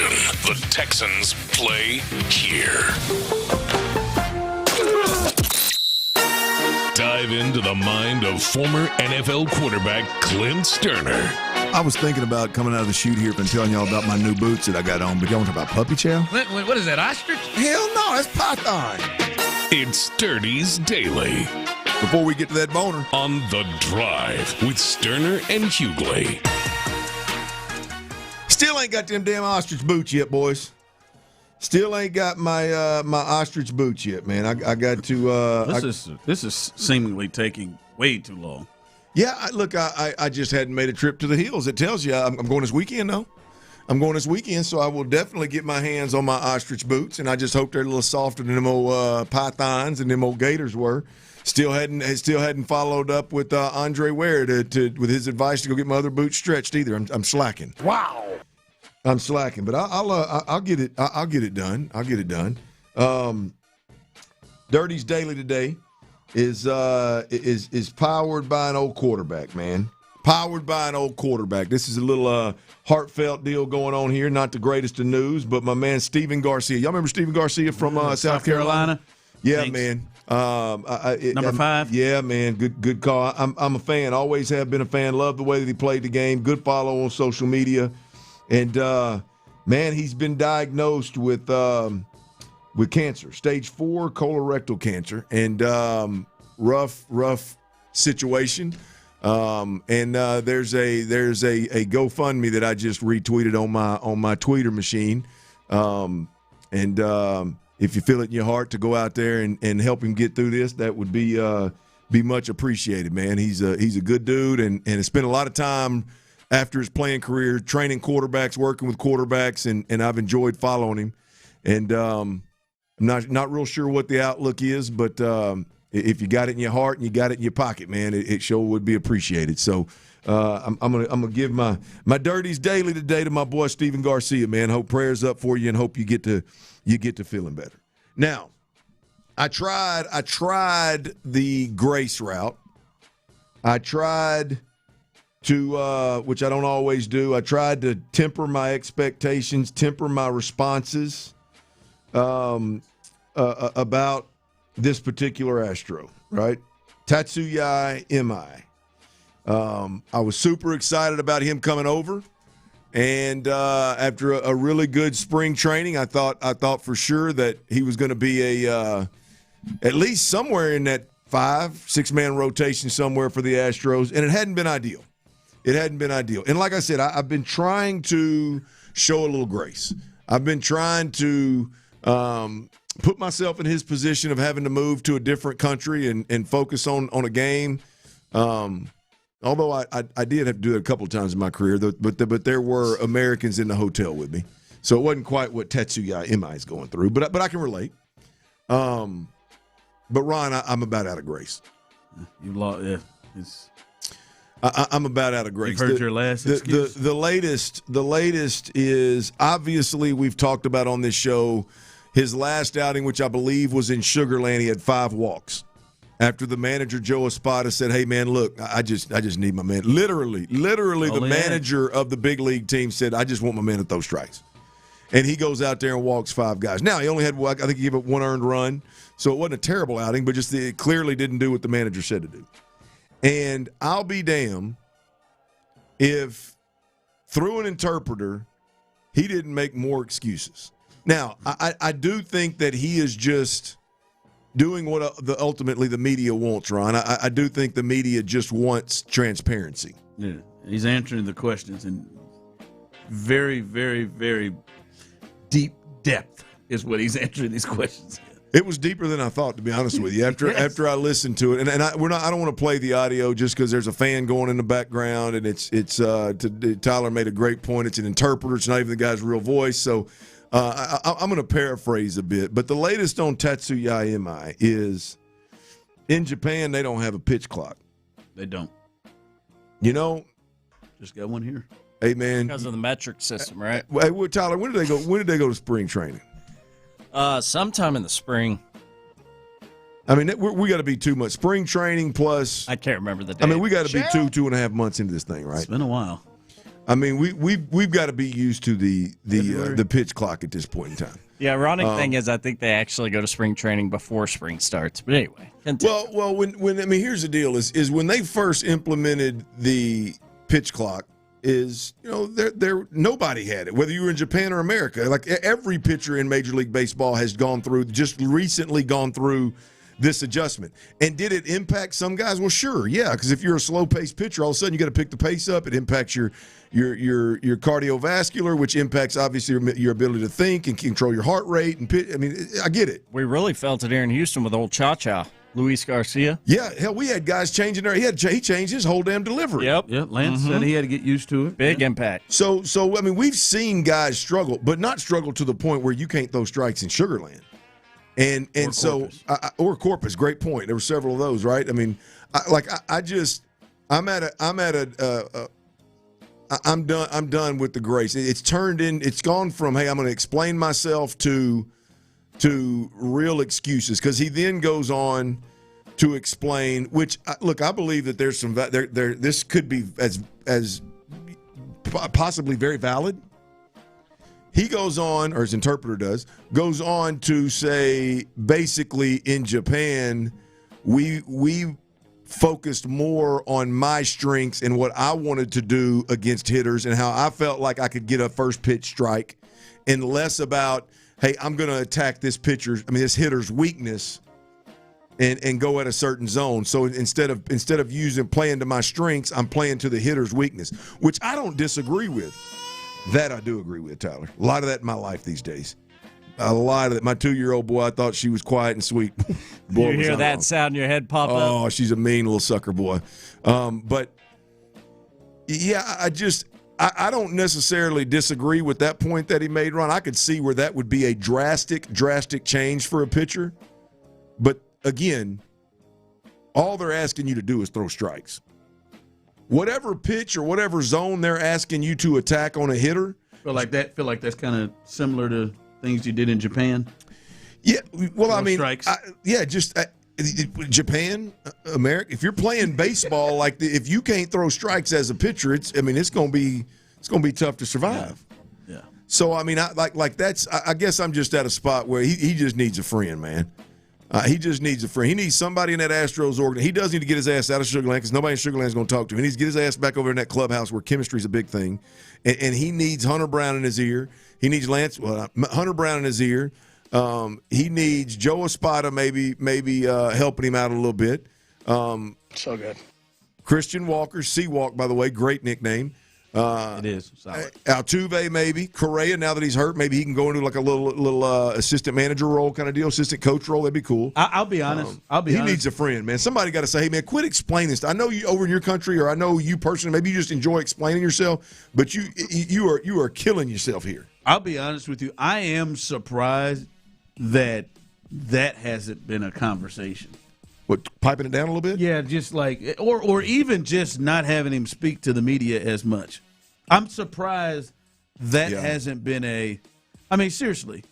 action. The Texans play here. Dive into the mind of former NFL quarterback Clint Stoerner.
I was thinking about coming out of the chute here and telling y'all about my new boots that I got on, but y'all want to talk about puppy chow?
What is that, ostrich?
Hell no, that's python.
It's Sturdy's Daily.
Before we get to that boner.
On The Drive with Stoerner and Hughley.
Still ain't got them damn ostrich boots yet, boys. Still ain't got my my ostrich boots yet, man. I got to.
This is seemingly taking way too long.
Yeah, I just hadn't made a trip to the hills. It tells you I'm going this weekend, though. I'm going this weekend, so I will definitely get my hands on my ostrich boots, and I just hope they're a little softer than them old pythons and them old gators were. Still hadn't followed up with Andre Ware with his advice to go get my other boots stretched either. I'm slacking.
Wow.
I'm slacking, but I'll get it. I'll get it done. I'll get it done. Dirty's Daily today is powered by an old quarterback, man. Powered by an old quarterback. This is a little heartfelt deal going on here. Not the greatest of news, but my man Steven Garcia. Y'all remember Steven Garcia from South Carolina? Yeah, thanks. Man.
Number 5.
Yeah, man. Good call. I'm a fan. Always have been a fan. Love the way that he played the game. Good follow on social media. And, man, he's been diagnosed with cancer, stage 4 colorectal cancer, and rough situation. And there's a GoFundMe that I just retweeted on my tweeter machine. If you feel it in your heart to go out there and help him get through this, that would be much appreciated, man. He's a good dude and has spent a lot of time after his playing career training quarterbacks, working with quarterbacks, and I've enjoyed following him. And I'm not real sure what the outlook is, but if you got it in your heart and you got it in your pocket, man, it sure would be appreciated. So I'm gonna give my Dirties Daily today to my boy Steven Garcia, man. Hope prayers up for you and hope you get to feeling better. Now, I tried the grace route. I tried to, which I don't always do. I tried to temper my expectations, temper my responses about this particular Astro, right? Tatsuya Imai. I was super excited about him coming over, and after a really good spring training, I thought for sure that he was going to be at least somewhere in that 5-6 man rotation somewhere for the Astros, and it hadn't been ideal. And like I said, I've been trying to show a little grace. I've been trying to put myself in his position of having to move to a different country and focus on a game. Although I did have to do it a couple of times in my career, but there were Americans in the hotel with me. So it wasn't quite what Tatsuya Imai is going through, but I can relate. But Ron, I'm about out of grace.
You lost, yeah.
I'm about out of grace.
You've heard your last excuse?
The latest is, obviously we've talked about on this show, his last outing, which I believe was in Sugar Land. He had 5 walks. After the manager, Joe Espada, said, hey, man, look, I just need my man. Literally, the manager of the big league team said, I just want my man to throw strikes. And he goes out there and walks 5 guys. Now, he only had, I think he gave up 1 earned run, so it wasn't a terrible outing, but just it clearly didn't do what the manager said to do. And I'll be damned if, through an interpreter, he didn't make more excuses. Now, I do think that he is just doing what ultimately the media wants, Ron. I do think the media just wants transparency.
Yeah, he's answering the questions in very, very, very deep depth is what he's answering these questions in.
It was deeper than I thought, to be honest with you. After I listened to it, and I don't want to play the audio just because there's a fan going in the background, and Tyler made a great point. It's an interpreter. It's not even the guy's real voice. So I'm going to paraphrase a bit. But the latest on Tatsuya Imai is, in Japan, they don't have a pitch clock.
They don't.
You know,
just got one here.
Hey, man,
because of the metric system, right?
Hey, Tyler, when did they go? When did they go to spring training?
Sometime in the spring.
I mean, we got to be 2 months. Spring training plus.
I can't remember the date.
I mean, we got to be 2.5 months into this thing, right?
It's been a while.
I mean, we've got to be used to the pitch clock at this point in time.
The ironic thing is, I think they actually go to spring training before spring starts. But anyway, continue.
Well, when I mean, here's the deal: is when they first implemented the pitch clock, is there nobody had it, whether you were in Japan or America. Like every pitcher in Major League Baseball has just recently gone through this adjustment. And did it impact some guys? Well, sure, yeah, because if you're a slow-paced pitcher, all of a sudden you got to pick the pace up. It impacts your cardiovascular, which impacts obviously your ability to think and control your heart rate. And I mean, I get it.
We really felt it here in Houston with old Cha-Cha, Luis Garcia.
Yeah, hell, we had guys changing there. He changed his whole damn delivery.
Yep.
Yeah, Lance said he had to get used to it.
Big impact.
So I mean, we've seen guys struggle, but not struggle to the point where you can't throw strikes in Sugar Land. And or so or Corpus, great point. There were several of those, right? I mean, I'm done with the grace. It's gone from, hey, I'm going to explain myself to real excuses, because he then goes on to explain, which look, I believe that there's some this could be as possibly very valid. He goes on, or his interpreter goes on to say, basically in Japan, we focused more on my strengths and what I wanted to do against hitters and how I felt like I could get a first pitch strike, and less about, hey, I'm going to attack this hitter's weakness and go at a certain zone. So instead of playing to my strengths, I'm playing to the hitter's weakness, which I don't disagree with. That I do agree with, Tyler. A lot of that in my life these days. A lot of that. My 2-year-old boy, I thought she was quiet and sweet. Boy,
you hear that sound in your head pop up?
Oh, she's a mean little sucker boy. But, yeah, I don't necessarily disagree with that point that he made, Ron. I could see where that would be a drastic change for a pitcher. But, again, all they're asking you to do is throw strikes. Whatever pitch or whatever zone they're asking you to attack on a hitter.
Feel like that's kind of similar to things you did in Japan?
Yeah, well, I mean,
strikes.
Japan, America. If you're playing baseball, if you can't throw strikes as a pitcher, it's going to be tough to survive.
Yeah.
So I mean, I guess I'm just at a spot where he just needs a friend, man. He just needs a friend. He needs somebody in that Astros organization. He does need to get his ass out of Sugar Land, because nobody in Sugar Land is going to talk to him. He needs to get his ass back over in that clubhouse where chemistry is a big thing. And he needs Hunter Brown in his ear. He needs Hunter Brown in his ear. He needs Joe Espada maybe helping him out a little bit.
So good.
Christian Walker, C-Walk, by the way, great nickname.
It is solid.
Altuve, maybe Correa. Now that he's hurt, maybe he can go into like a little assistant manager role kind of deal, assistant coach role. That'd be cool.
I'll be honest.
He needs a friend, man. Somebody got to say, hey, man, quit explaining this. I know you over in your country, or I know you personally. Maybe you just enjoy explaining yourself, but you are killing yourself here.
I'll be honest with you. I am surprised that hasn't been a conversation.
What, piping it down a little bit?
Yeah, just like, or even just not having him speak to the media as much. I'm surprised that hasn't been I mean, seriously,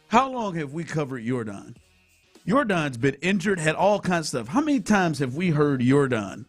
how long have we covered Yordan? Yordan's been injured, had all kinds of stuff. How many times have we heard Yordan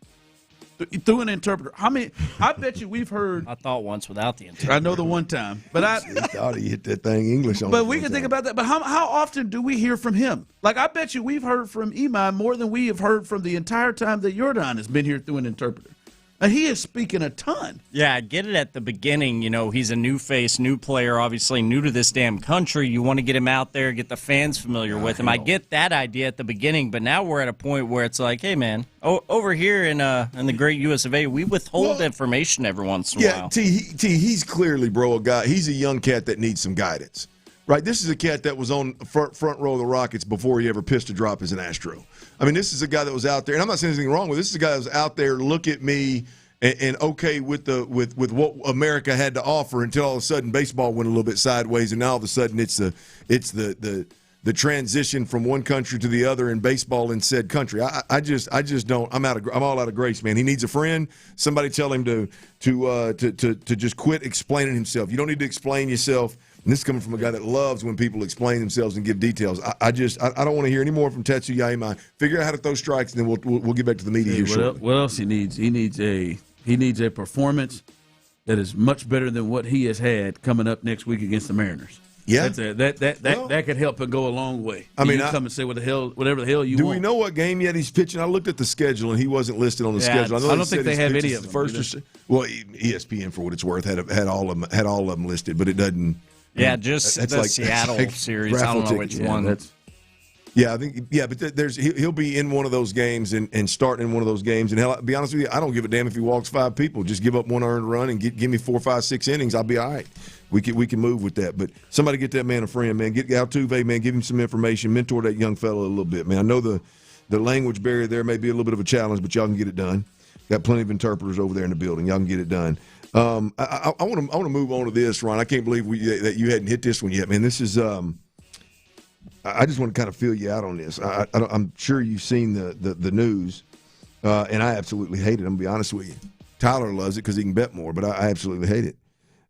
through an interpreter? How many? I bet you we've heard.
I thought once without the interpreter.
I know the one time, but
he thought he hit that thing English on.
But we can think about that. But how often do we hear from him? Like, I bet you we've heard from Imai more than we have heard from the entire time that Yordan has been here through an interpreter. And he is speaking a ton.
Yeah, I get it at the beginning. You know, he's a new face, new player, obviously new to this damn country. You want to get him out there, get the fans familiar with him. I get that idea at the beginning, but now we're at a point where it's like, hey, man, over here in the great US of A, we withhold information every once in a while.
He's clearly, bro, a guy. He's a young cat that needs some guidance. Right, this is a cat that was on front row of the Rockets before he ever pissed a drop as an Astro. I mean, this is a guy that was out there, and I'm not saying anything wrong with this. This is a guy that was out there, look at me, and okay with what America had to offer, until all of a sudden baseball went a little bit sideways, and now all of a sudden it's the transition from one country to the other in baseball in said country. I just don't. I'm all out of grace, man. He needs a friend. Somebody tell him to just quit explaining himself. You don't need to explain yourself. And this is coming from a guy that loves when people explain themselves and give details. I don't want to hear any more from Tetsuya Imai. Figure out how to throw strikes, and then we'll get back to the media here shortly.
What else he needs? He needs a performance that is much better than what he has had coming up next week against the Mariners.
Yeah,
that could help him go a long way.
I mean,
come and say whatever the hell you want.
Do we know what game yet he's pitching? I looked at the schedule and he wasn't listed on the schedule.
I don't think they have any of them.
Well, ESPN, for what it's worth, had all of them listed, but it doesn't.
Yeah, just the Seattle series. I don't know which one.
Yeah, I think but he'll be in one of those games and starting in one of those games. And hell, I'll be honest with you, I don't give a damn if he walks 5 people. Just give up one earned run and give me 4, 5, 6 innings. I'll be all right. We can move with that. But somebody get that man a friend, man. Get Altuve, man. Give him some information. Mentor that young fella a little bit, man. I know the language barrier there may be a little bit of a challenge, but y'all can get it done. Got plenty of interpreters over there in the building. Y'all can get it done. I want to move on to this, Ron. I can't believe that you hadn't hit this one yet, man. This is I just want to kind of feel you out on this. I'm sure you've seen the news, and I absolutely hate it. I'm going to be honest with you. Tyler loves it because he can bet more, but I absolutely hate it.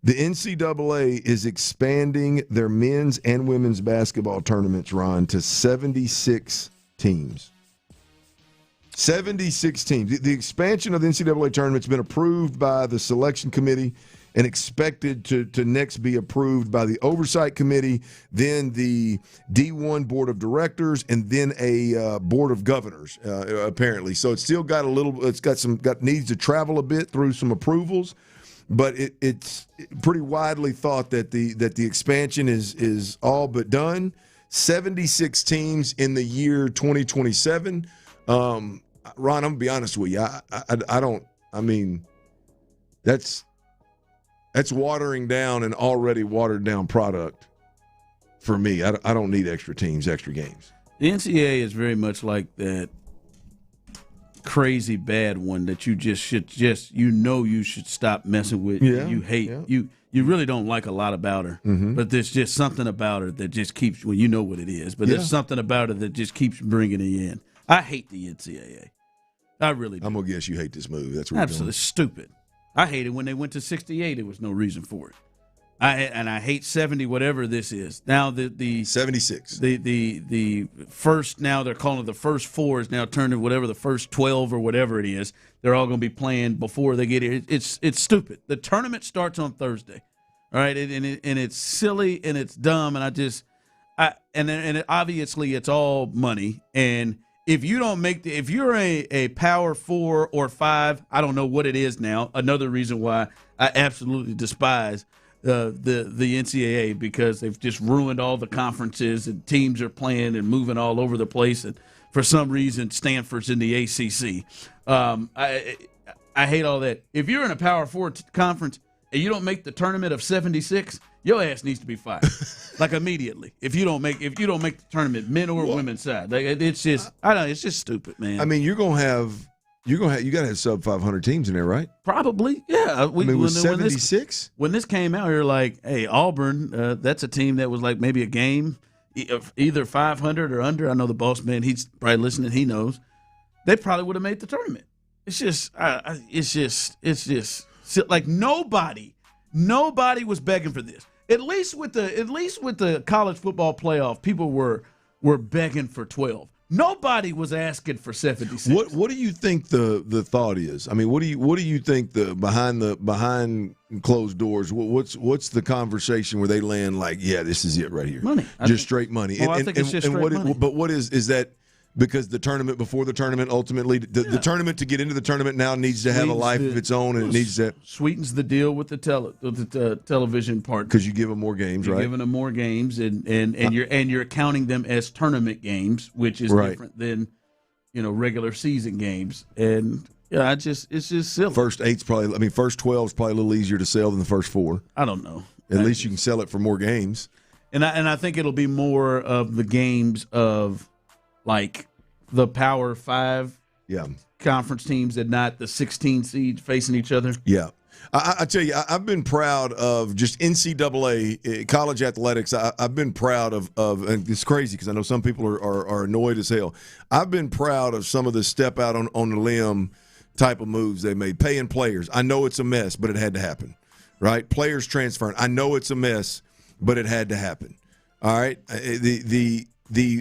The NCAA is expanding their men's and women's basketball tournaments, Ron, to 76 teams. 76 teams. The expansion of the NCAA tournament has been approved by the selection committee and expected to next be approved by the oversight committee, then the D1 board of directors, and then a board of governors, apparently. So it's still got needs to travel a bit through some approvals, but it's pretty widely thought that the expansion is all but done. 76 teams in the year 2027. Ron, I'm gonna be honest with you. That's watering down an already watered down product for me. I don't need extra teams, extra games.
The NCAA is very much like that crazy bad one that you should stop messing with.
Yeah,
you hate. Yeah. You really don't like a lot about her, but there's just something about her that just keeps. Well, you know what it is, but there's something about her that just keeps bringing it in. I hate the NCAA. I really do.
I'm gonna guess you hate this move. That's what
absolutely stupid. I hate it when they went to 68. There was no reason for it. I hate 70, whatever this is. Now the
76.
The first, now they're calling it the first 4 is now turned to whatever the first 12 or whatever it is. They're all going to be playing before they get here. It's stupid. The tournament starts on Thursday, all right, and it's silly and it's dumb, and obviously it's all money. And if you don't if you're a power 4 or 5, I don't know what it is now. Another reason why I absolutely despise the NCAA, because they've just ruined all the conferences and teams are playing and moving all over the place. And for some reason, Stanford's in the ACC. I hate all that. If you're in a Power 4 conference and you don't make the tournament of 76, your ass needs to be fired, like immediately. If you don't make the tournament, men or women's side, it's just it's just stupid, man.
I mean, you got to have sub 500 teams in there, right?
Probably, yeah.
With 76?
When this came out, you're like, hey, Auburn, that's a team that was like maybe a game, either 500 or under. I know the boss man, he's probably listening, he knows. They probably would have made the tournament. It's just like nobody was begging for this. At least with the college football playoff, people were begging for 12. Nobody was asking for 76.
What do you think the thought is? I mean, what do you think the behind closed doors? What's the conversation where they land like, yeah, this is it right here,
money,
straight money?
Well, I think it's just straight money.
But what is that? Because the tournament before the tournament, ultimately, the tournament to get into the tournament now needs to have a life of its own, and it needs to
sweetens the deal with the television part.
Because you give them more games, right?
You're giving them more games, and you're counting them as tournament games, which is different than regular season games. And it's just silly.
First 12's probably a little easier to sell than the first 4.
I don't know.
At least you can sell it for more games.
And I think it'll be more of the games of like the Power 5 conference teams and not the 16 seeds facing each other.
Yeah. I tell you, I've been proud of just NCAA, college athletics. I've been proud of and it's crazy because I know some people are annoyed as hell. I've been proud of some of the step out on the limb type of moves they made. Paying players. I know it's a mess, but it had to happen, right? Players transferring. I know it's a mess, but it had to happen. All right? The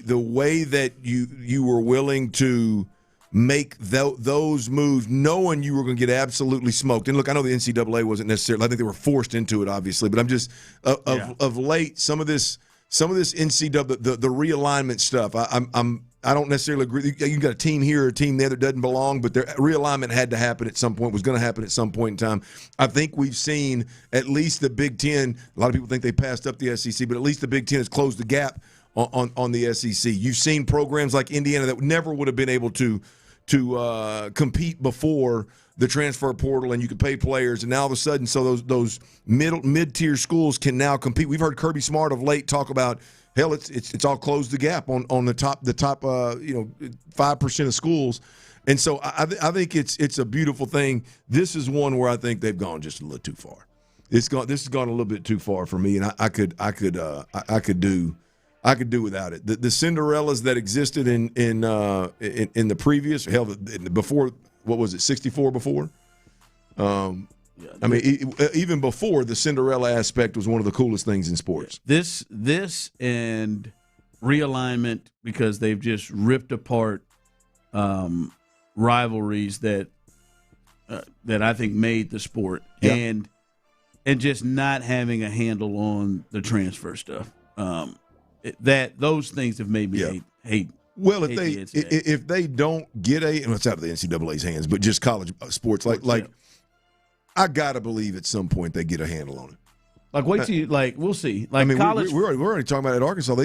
way that you were willing to make those moves knowing you were going to get absolutely smoked. And look, I know the NCAA wasn't necessarily, I think they were forced into it, obviously, but I'm just of late, some of this NCAA, the realignment stuff, I don't necessarily agree. You got a team here or a team there that doesn't belong, but their realignment had to happen at some point, was going to happen at some point in time. I think we've seen at least the Big Ten, a lot of people think they passed up the SEC, but at least the Big Ten has closed the gap on the SEC. You've seen programs like Indiana that never would have been able to compete before the transfer portal, and you could pay players, and now all of a sudden, so those mid-tier schools can now compete. We've heard Kirby Smart of late talk about, hell, it's all closed the gap on the top 5% of schools, and so I think it's a beautiful thing. This is one where I think they've gone just a little too far. This has gone a little bit too far for me, and I could do without it. The Cinderellas that existed in the previous, hell, before, what was it, 64 before? I mean, even before, the Cinderella aspect was one of the coolest things in sports.
This and realignment, because they've just ripped apart rivalries that I think made the sport, and just not having a handle on the transfer stuff. That those things have made me hate.
Well, if they don't get it's out of the NCAA's hands, but just college sports, like I gotta believe at some point they get a handle on it.
Like wait till we'll see. Like,
I mean,
college,
we're already talking about at Arkansas.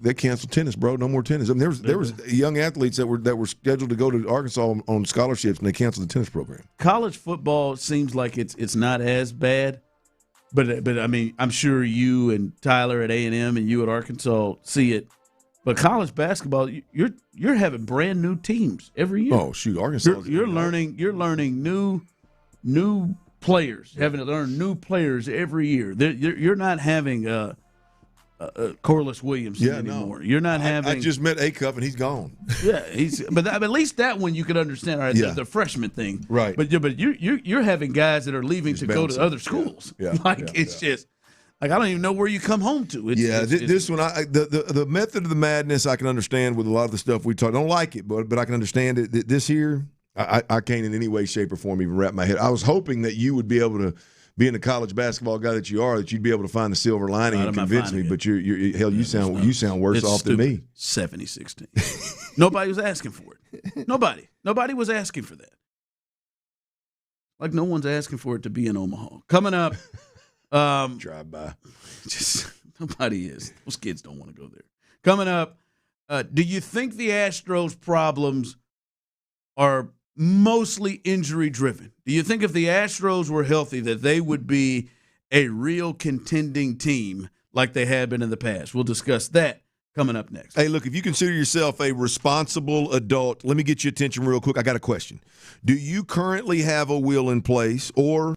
They canceled tennis, bro. No more tennis. I mean, there was young athletes that were scheduled to go to Arkansas on scholarships, and they canceled the tennis program.
College football seems like it's not as bad. But I mean, I'm sure you and Tyler at A&M and you at Arkansas see it. But college basketball, you're having brand new teams every year.
Oh shoot, Arkansas!
You're learning new players, having to learn new players every year. You're not having Corliss Williams anymore.
No.
You're not having.
I just met A-Cup and he's gone.
Yeah, but at least that one you can understand. All right, the freshman thing,
right?
But you're having guys that are leaving to go to other schools.
Yeah.
It's just like I don't even know where you come home to.
This one, the method of the madness I can understand with a lot of the stuff we talk. I don't like it, but I can understand it. This here, I can't in any way, shape, or form even wrap my head. I was hoping that you would be able to. Being the college basketball guy that you are, that you'd be able to find the silver lining and convince me. But you sound worse off than me.
70-16. Nobody was asking for it. Nobody was asking for that. Like no one's asking for it to be in Omaha. Coming up,
drive by.
Just nobody is. Those kids don't want to go there. Coming up, do you think the Astros' problems are mostly injury-driven? Do you think if the Astros were healthy that they would be a real contending team like they have been in the past? We'll discuss that coming up next.
Hey, look, if you consider yourself a responsible adult, let me get your attention real quick. I got a question. Do you currently have a will in place, or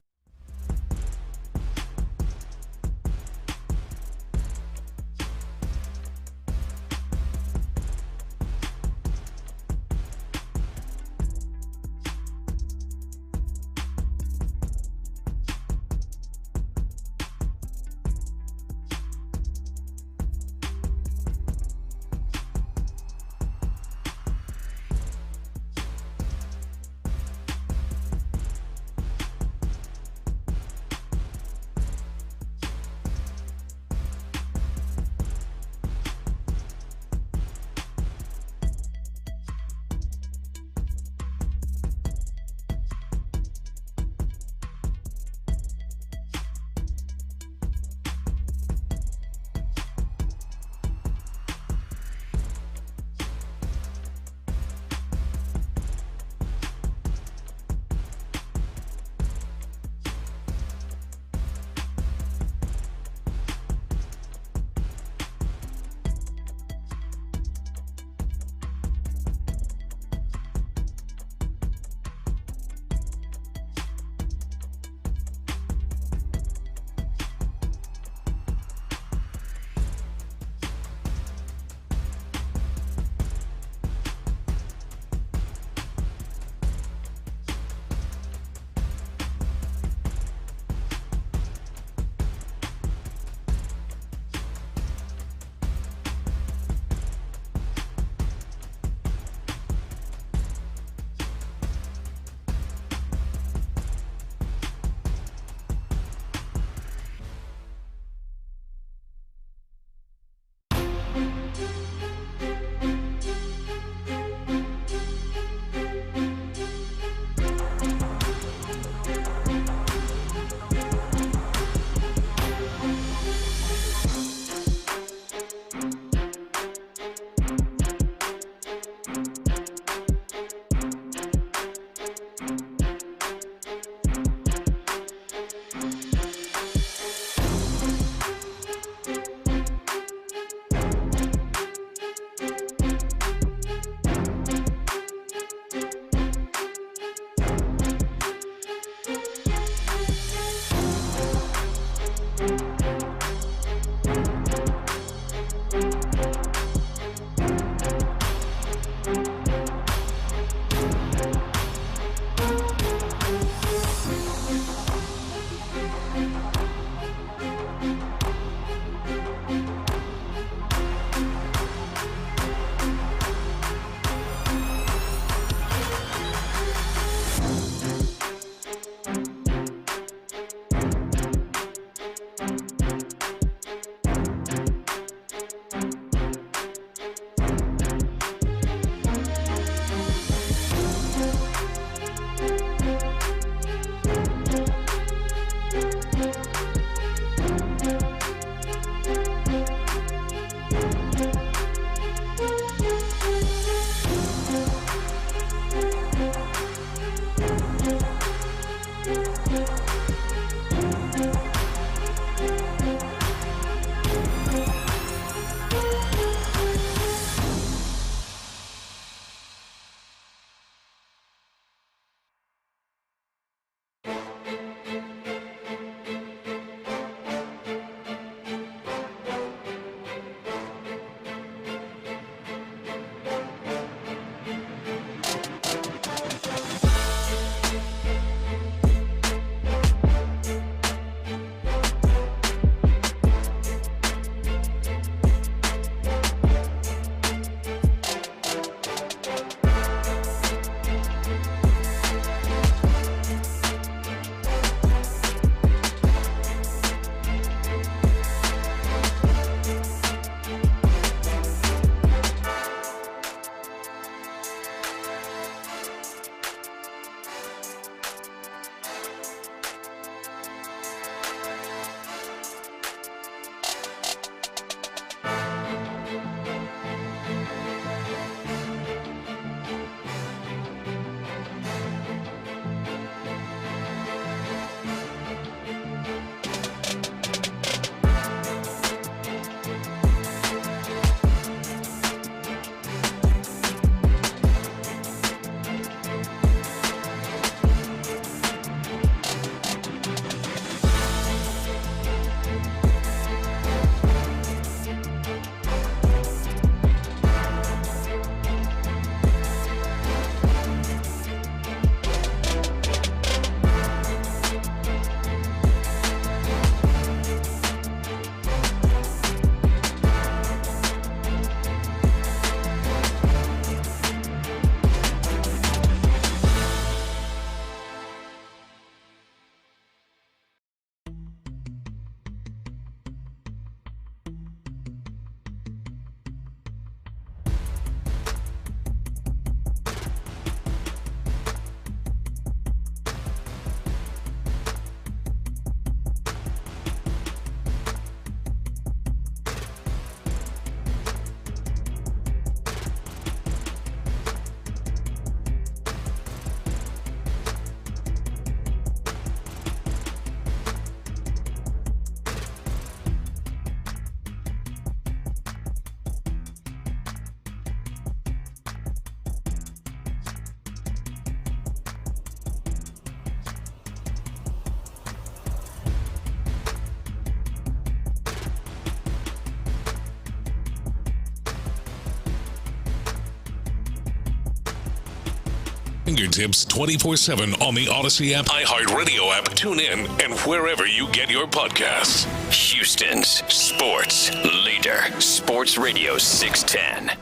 fingertips 24/7 on the Odyssey app, iHeartRadio app, tune in, and wherever you get your podcasts.
Houston's sports leader, Sports Radio 610.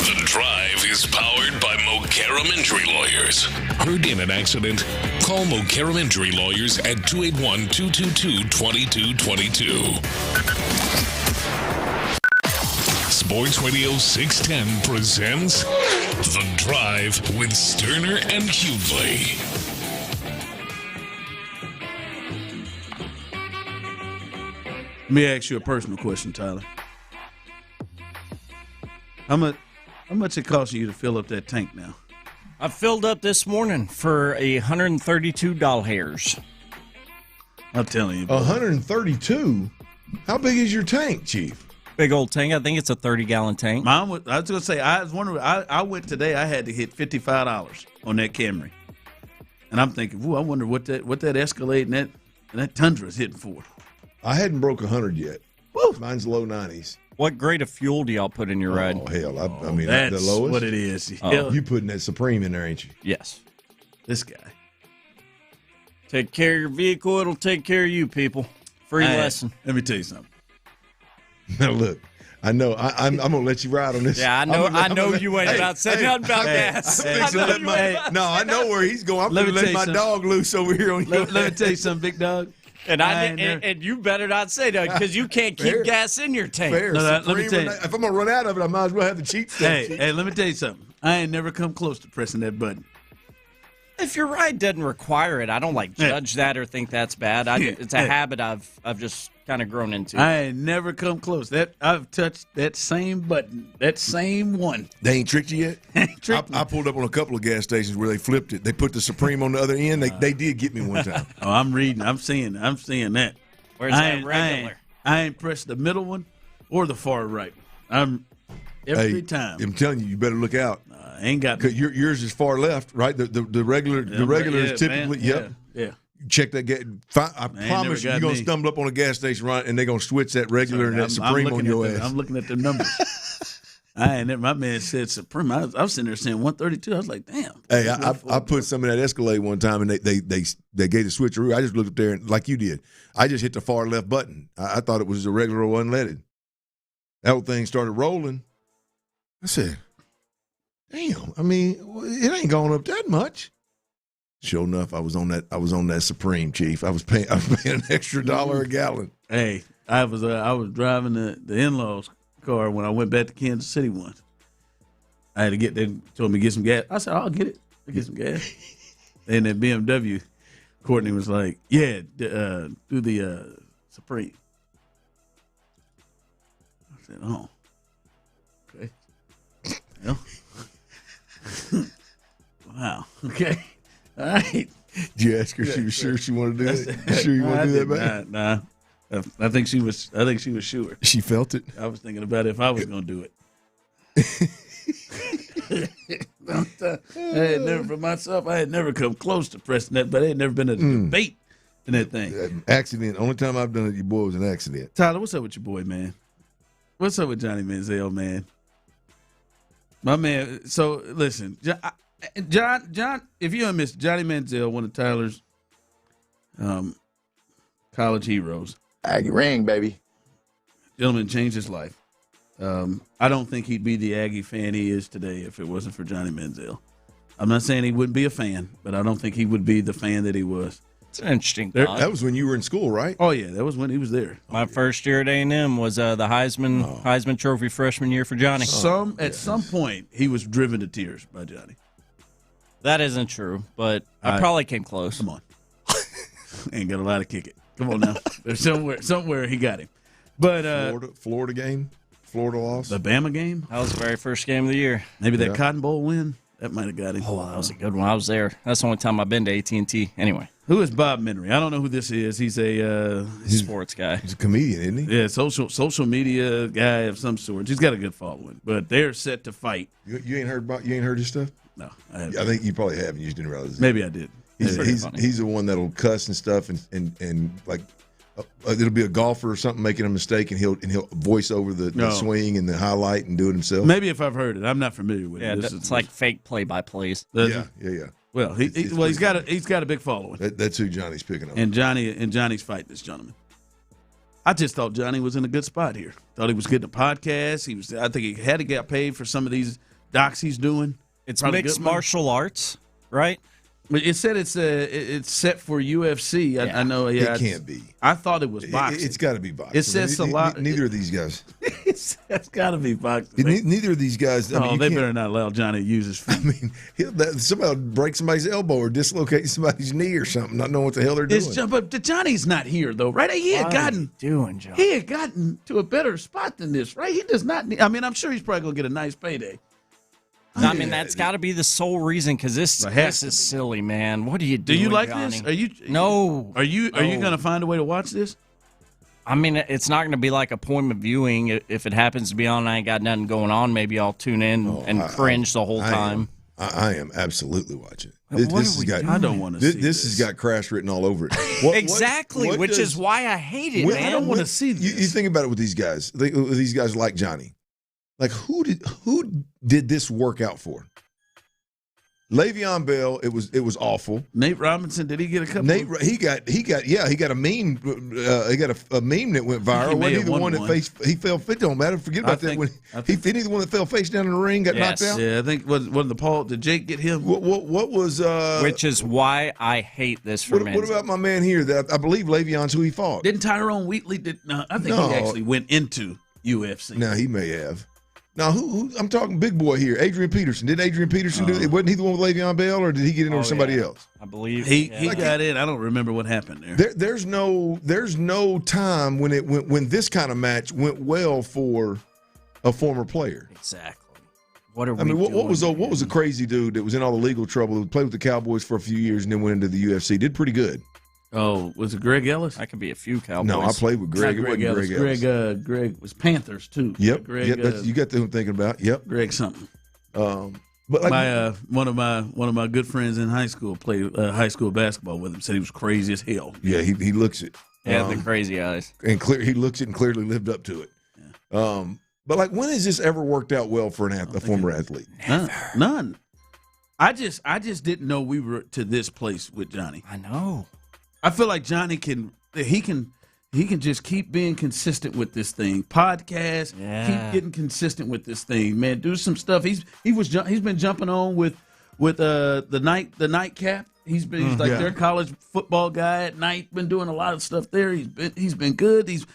The Drive is powered by Mokaram Injury Lawyers. Heard in an accident? Call Mokaram Injury Lawyers at 281-222-2222. Sports Radio 610 presents The Drive with Stoerner and Hughley.
Let me ask you a personal question, Tyler. How much it costs you to fill up that tank now?
I filled up this morning for $132.
I'm telling you.
132? How big is your tank, Chief?
Big old tank. I think it's a 30-gallon tank.
I was going to say, I was wondering, I went today, I had to hit $55 on that Camry. And I'm thinking, I wonder what that Escalade and that Tundra is hitting for.
I hadn't broke 100 yet. Woo. Mine's low 90s.
What grade of fuel do y'all put in your ride?
Oh, hell. I mean,
that's
the lowest.
what it is.
You putting that Supreme in there, ain't you?
Yes.
This guy.
Take care of your vehicle. It'll take care of you, people. Free lesson.
Let me tell you something.
Now, look. I know. I'm going to let you ride on this.
Yeah, I know you ain't about to say nothing about gas.
I know where he's going. I'm going to let my dog loose over here on you.
Let me tell you something, big dog.
And you better not say that because you can't keep gas in your tank.
Fair.
Let me tell you.
If I'm going to run out of it, I might as well have the cheap stuff.
Hey, let me tell you something. I ain't never come close to pressing that button.
If your ride doesn't require it, I don't judge that or think that's bad. It's a habit I've just kind of grown into.
I ain't never come close. I've touched that same button, that same one.
They ain't tricked you yet? I pulled up on a couple of gas stations where they flipped it. They put the Supreme on the other end. They did get me one time.
Oh, I'm reading. I'm seeing that.
Where's that regular?
I ain't pressed the middle one or the far right. Every time.
I'm telling you better look out.
Ain't got
because yours is far left, right? The regular is typically
Yeah.
Check that gas. I promise you're gonna stumble up on a gas station, right? And they're gonna switch that regular and that Supreme on your ass.
I'm looking at the numbers. My man said Supreme. I was sitting there saying 132. I was like, damn.
Hey, I put some of that Escalade one time, and they gave the switcheroo. I just looked up there and like you did. I just hit the far left button. I thought it was a regular or unleaded. That whole thing started rolling. I said, damn, I mean, it ain't going up that much. Sure enough, I was on that Supreme, Chief. I was paying an extra $1 a gallon.
Hey, I was driving the in-laws' car when I went back to Kansas City once. I had to they told me to get some gas. I said, I'll get it. I'll get some gas. And that BMW, Courtney was like, yeah, do the Supreme. I said, oh, okay. Well. Wow. Okay. All right.
Did you ask her if she was sure she wanted to do it? You sure you want to do that, man?
Nah. I think she was sure.
She felt it.
I was thinking about if I was going to do it. I had never, for myself, I had never come close to pressing that, but it had never been a debate in that thing.
Accident. Only time I've done it, your boy was an accident.
Tyler, what's up with your boy, man? What's up with Johnny Manziel, man? My man. So listen, John. If you don't miss Johnny Manziel, one of Tyler's college heroes.
Aggie ring, baby.
Gentleman changed his life. I don't think he'd be the Aggie fan he is today if it wasn't for Johnny Manziel. I'm not saying he wouldn't be a fan, but I don't think he would be the fan that he was.
It's an interesting
thought. That was when you were in school, right?
Oh, yeah. That was when he was there.
My first year at A&M was the Heisman Trophy freshman year for Johnny.
At some point, he was driven to tears by Johnny.
That isn't true, but I probably came close.
Come on. Ain't got a lot of kick it. Come on now. There's somewhere he got him. But
Florida game? Florida loss?
The Bama game?
That was the very first game of the year.
Maybe that Cotton Bowl win? That might have got him.
Oh, that was a good one. I was there. That's the only time I've been to AT&T. Anyway.
Who is Bob Menery? I don't know who this is. He's a
sports guy.
He's a comedian, isn't he?
Yeah, social media guy of some sort. He's got a good following, but they're set to fight.
You ain't heard his stuff?
No,
I think you probably haven't. You just didn't realize it.
Maybe I did.
He's the one that'll cuss and stuff and like it'll be a golfer or something making a mistake, and he'll voice over the swing and the highlight and do it himself.
Maybe if I've heard it, I'm not familiar with it.
It's like fake play-by-plays.
Yeah.
Well, he's got a big following.
That's who Johnny's picking up.
And Johnny's fighting this gentleman. I just thought Johnny was in a good spot here. Thought he was getting a podcast. I think he had to get paid for some of these docs he's doing.
It's mixed martial arts, right?
But it said it's set for UFC. I know. Yeah,
it can't be.
I thought it was boxing.
It's got to be boxing.
It says a lot.
Neither of these guys.
It's got to be boxing.
Neither of these guys.
They better not allow Johnny to use his feet.
I mean, somebody break somebody's elbow or dislocate somebody's knee or something, not knowing what the hell they're doing.
But Johnny's not here though, right? He had gotten to a better spot than this, right? He does not. I'm sure he's probably gonna get a nice payday.
I mean, that's got to be the sole reason, because this is silly, man. What are you doing?
Do you like
Johnny?
this? Are you?
No.
Are you going to find a way to watch this?
I mean, it's not going to be like appointment viewing. If it happens to be on, I ain't got nothing going on. Maybe I'll tune in and cringe the whole time.
I am absolutely watching.
I don't want to see
this. Has got crash written all over it.
Exactly, which is why I hate it, man.
I don't want to see this.
You think about it with these guys. These guys like Johnny. Like, who did this work out for? Le'Veon Bell, it was awful.
Nate Robinson, did he get a couple?
He got a meme. He got a meme that went viral. Wasn't he the one that he fell? It don't matter. Forget about that. When he the one that fell face down in the ring, got knocked out.
Yeah, I think did Jake get him?
What was?
Which is why I hate this for men.
What about my man here? That I believe Le'Veon's who he fought.
Didn't Tyrone Wheatley? I think he actually went into UFC.
No, he may have. Now, who I'm talking big boy here, Adrian Peterson. Did Adrian Peterson do it? Wasn't he the one with Le'Veon Bell, or did he get in over somebody else?
I believe
he got in. I don't remember what happened there.
There's no time when this kind of match went well for a former player.
Exactly. What are we?
What was a crazy dude that was in all the legal trouble, who played with the Cowboys for a few years and then went into the UFC? Did pretty good.
Oh, was it Greg Ellis?
That could be a few Cowboys.
No, I played with Greg.
Greg Ellis. Greg was Panthers too.
Yep. You got them thinking about. Yep.
Greg something.
But like
one of my good friends in high school played high school basketball with him. Said he was crazy as hell.
Yeah, he looks it.
Yeah, the crazy eyes.
And he looks it and clearly lived up to it. Yeah. But like, when has this ever worked out well for a former athlete?
None. I just didn't know we were to this place with Johnny.
I know.
I feel like Johnny can just keep being consistent with this thing. Podcast, keep getting consistent with this thing, man. Do some stuff. He's been jumping on with the nightcap. He's like their college football guy at night. Been doing a lot of stuff there. He's been good. He's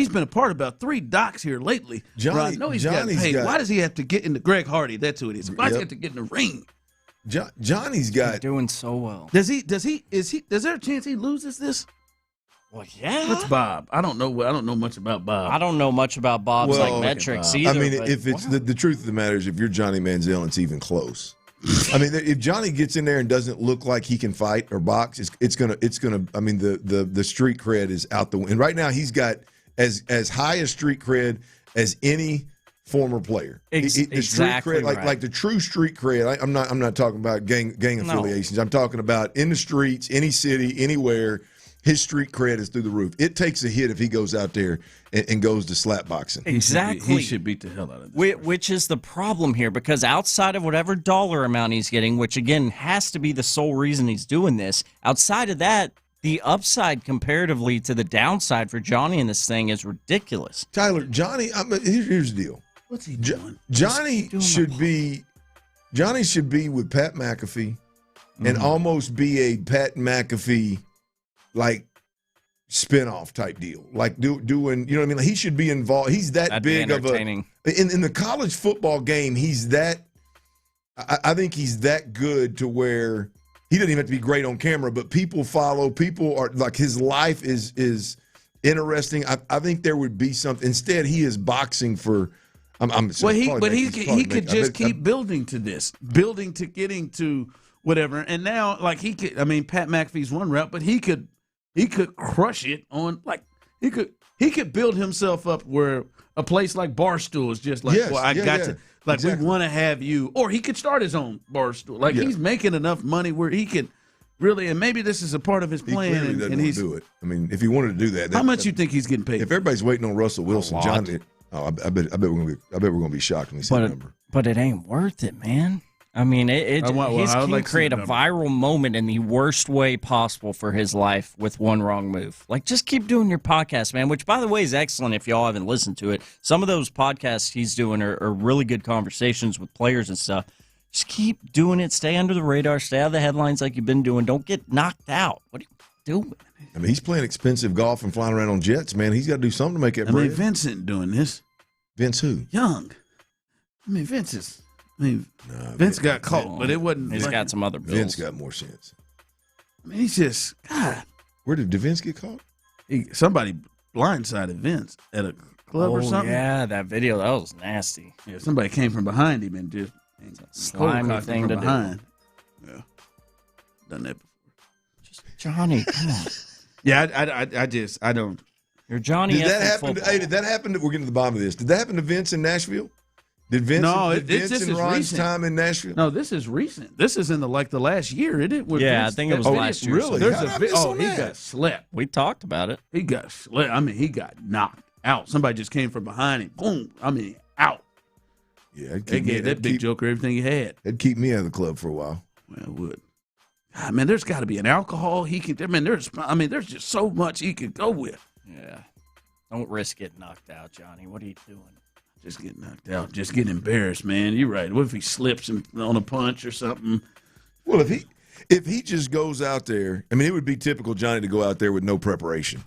been a part of about 3 docs here lately.
Johnny's
got paid. Why does he have to get into Greg Hardy? That's who it is. Why does he have to get in the ring?
Johnny's got
doing so well.
Is there a chance he loses this?
Well, yeah.
What's Bob? I don't know much about Bob.
I don't know much about Bob's metrics either.
I mean, if it's the truth of the matter is, if you're Johnny Manziel, it's even close. I mean, if Johnny gets in there and doesn't look like he can fight or box, it's gonna. I mean, the street cred is out the window. And right now, he's got as high a street cred as any former player.
Exactly
street cred,
right.
like the true street cred. I'm not talking about gang affiliations. I'm talking about in the streets, any city, anywhere. His street cred is through the roof. It takes a hit if he goes out there and goes to slap boxing.
Exactly.
He should beat the hell out of this.
Which is the problem here, because outside of whatever dollar amount he's getting, which again has to be the sole reason he's doing this, outside of that, the upside comparatively to the downside for Johnny in this thing is ridiculous.
Tyler, Johnny, here's the deal.
What's he doing?
Johnny should be with Pat McAfee and almost be a Pat McAfee like spinoff type deal, like doing, you know what I mean? Like, he should be involved. He's that big of a in the college football game. He's that. I think he's that good to where he doesn't even have to be great on camera, but people follow. People are like, his life is interesting. I think there would be something. Instead, he is boxing for.
He could just keep building to this, building to getting to whatever. And now, like, he could. I mean, Pat McAfee's one route, but he could crush it on, like, he could build himself up where a place like Barstool is just like, we want to have you, or he could start his own Barstool. Like, he's making enough money where he could Really, and maybe this is a part of his plan.
He clearly doesn't want to do it. I mean, if he wanted to do that,
how much you think he's getting paid?
If everybody's waiting on Russell Wilson, Johnny, I bet we're going to be shocked when we see the number.
But it ain't worth it, man. I mean, he can create a viral moment in the worst way possible for his life with one wrong move. Like, just keep doing your podcast, man, which, by the way, is excellent if y'all haven't listened to it. Some of those podcasts he's doing are really good conversations with players and stuff. Just keep doing it. Stay under the radar. Stay out of the headlines like you've been doing. Don't get knocked out. What are you doing?
I mean, he's playing expensive golf and flying around on jets, man. He's got to do something to make that bread.
I mean, Vincent doing this.
Vince who?
Young. I mean, Vince got caught, but it wasn't.
He's got some other bills.
Vince got more sense.
I mean, he's just, God.
Where did Vince get caught?
Somebody blindsided Vince at a club or something.
Yeah, that video, that was nasty.
Yeah, somebody came from behind him and just
slimy thing to
behind. Yeah, done that before.
Just Johnny, come on.
Yeah, I don't.
You're Johnny.
Did that happen? Did that happen? We're getting to the bottom of this. Did that happen to Vince in Nashville? Did Vince?
No,
Vince
this
and
is
Ron's
recent.
time in Nashville?
No, this is recent. This is in the last year, isn't it?
Yeah, I think it was last year.
Really?
There's he got slept.
We talked about it.
He got slept. I mean, he got knocked out. Somebody just came from behind him. Boom. I mean, out.
Yeah,
they gave that big joker everything he had.
It'd keep me out of the club for a while.
Well, it would. God, man, there's got to be an alcohol he can. There's just so much he could go with.
Yeah. Don't risk getting knocked out, Johnny. What are you doing?
Just get knocked out. Just get embarrassed, man. You're right. What if he slips on a punch or something?
Well, if he just goes out there, I mean, it would be typical Johnny to go out there with no preparation.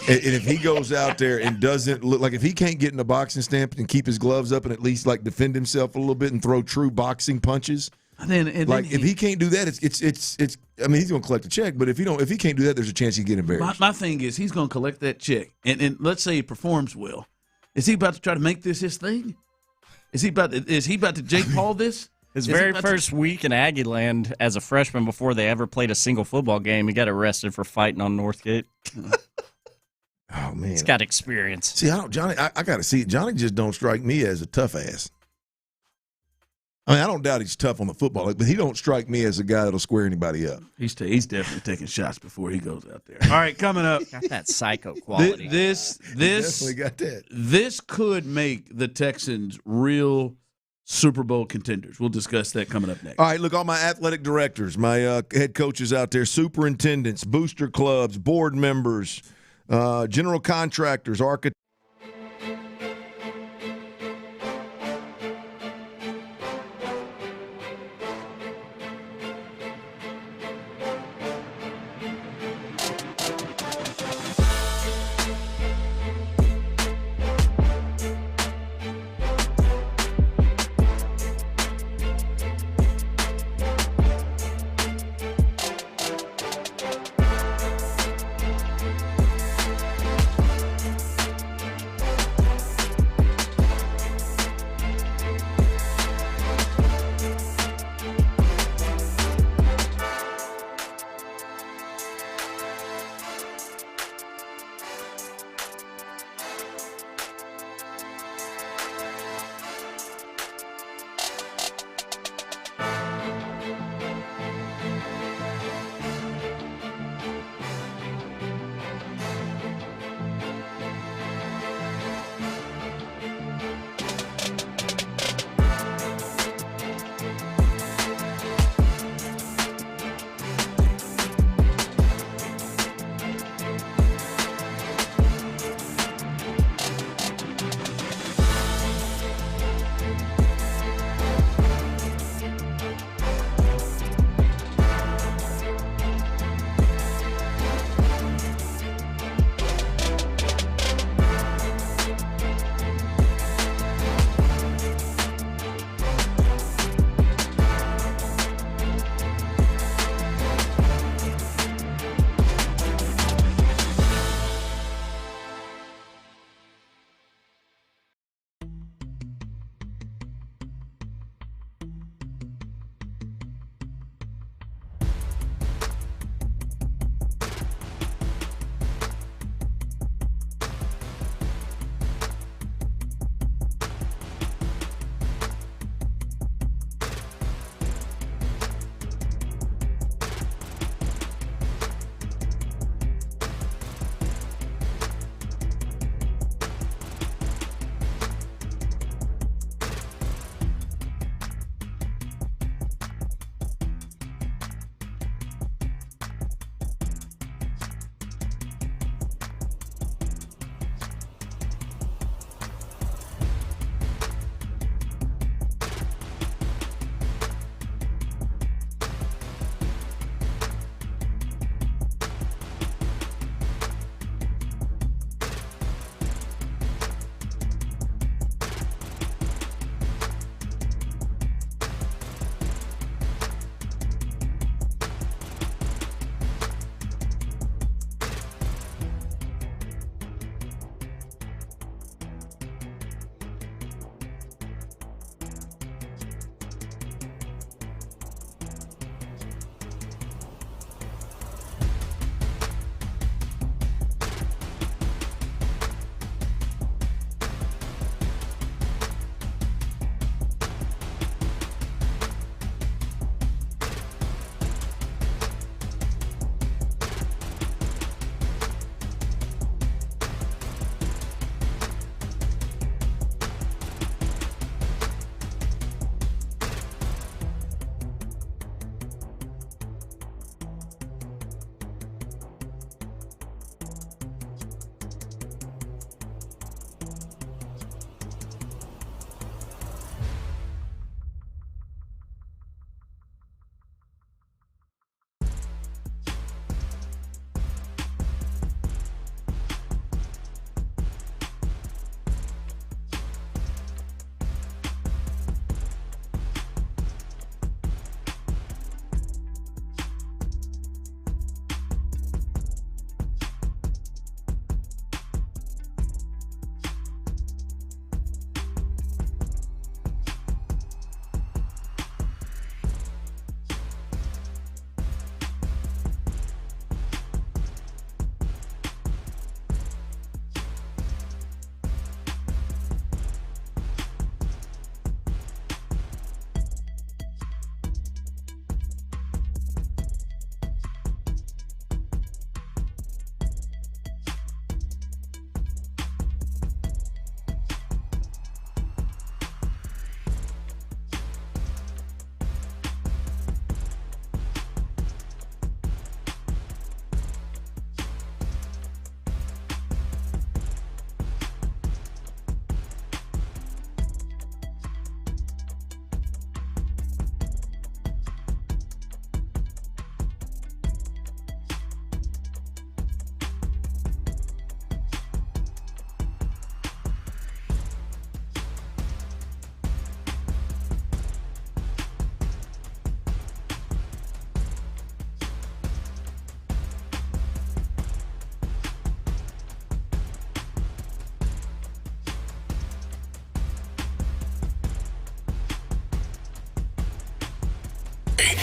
And if he goes out there and doesn't look like, if he can't get in a boxing stance and keep his gloves up and at least like defend himself a little bit and throw true boxing punches, if he can't do that, it's. I mean, he's going to collect a check, but if he can't do that, there's a chance he get embarrassed.
My thing is, he's going to collect that check, and let's say he performs well. Is he about to try to make this his thing? Is he about to Jake Paul this?
His very first week in Aggieland as a freshman before they ever played a single football game, he got arrested for fighting on Northgate.
Oh man,
he's got experience.
See, I got to see it. Johnny just don't strike me as a tough ass. I mean, I don't doubt he's tough on the football, but he don't strike me as a guy that'll square anybody up.
He's definitely taking shots before he goes out there. All right, coming up.
Got that psycho quality.
This definitely got that.
This could make the Texans real Super Bowl contenders. We'll discuss that coming up next.
All right, look, all my athletic directors, my head coaches out there, superintendents, booster clubs, board members, general contractors, architects.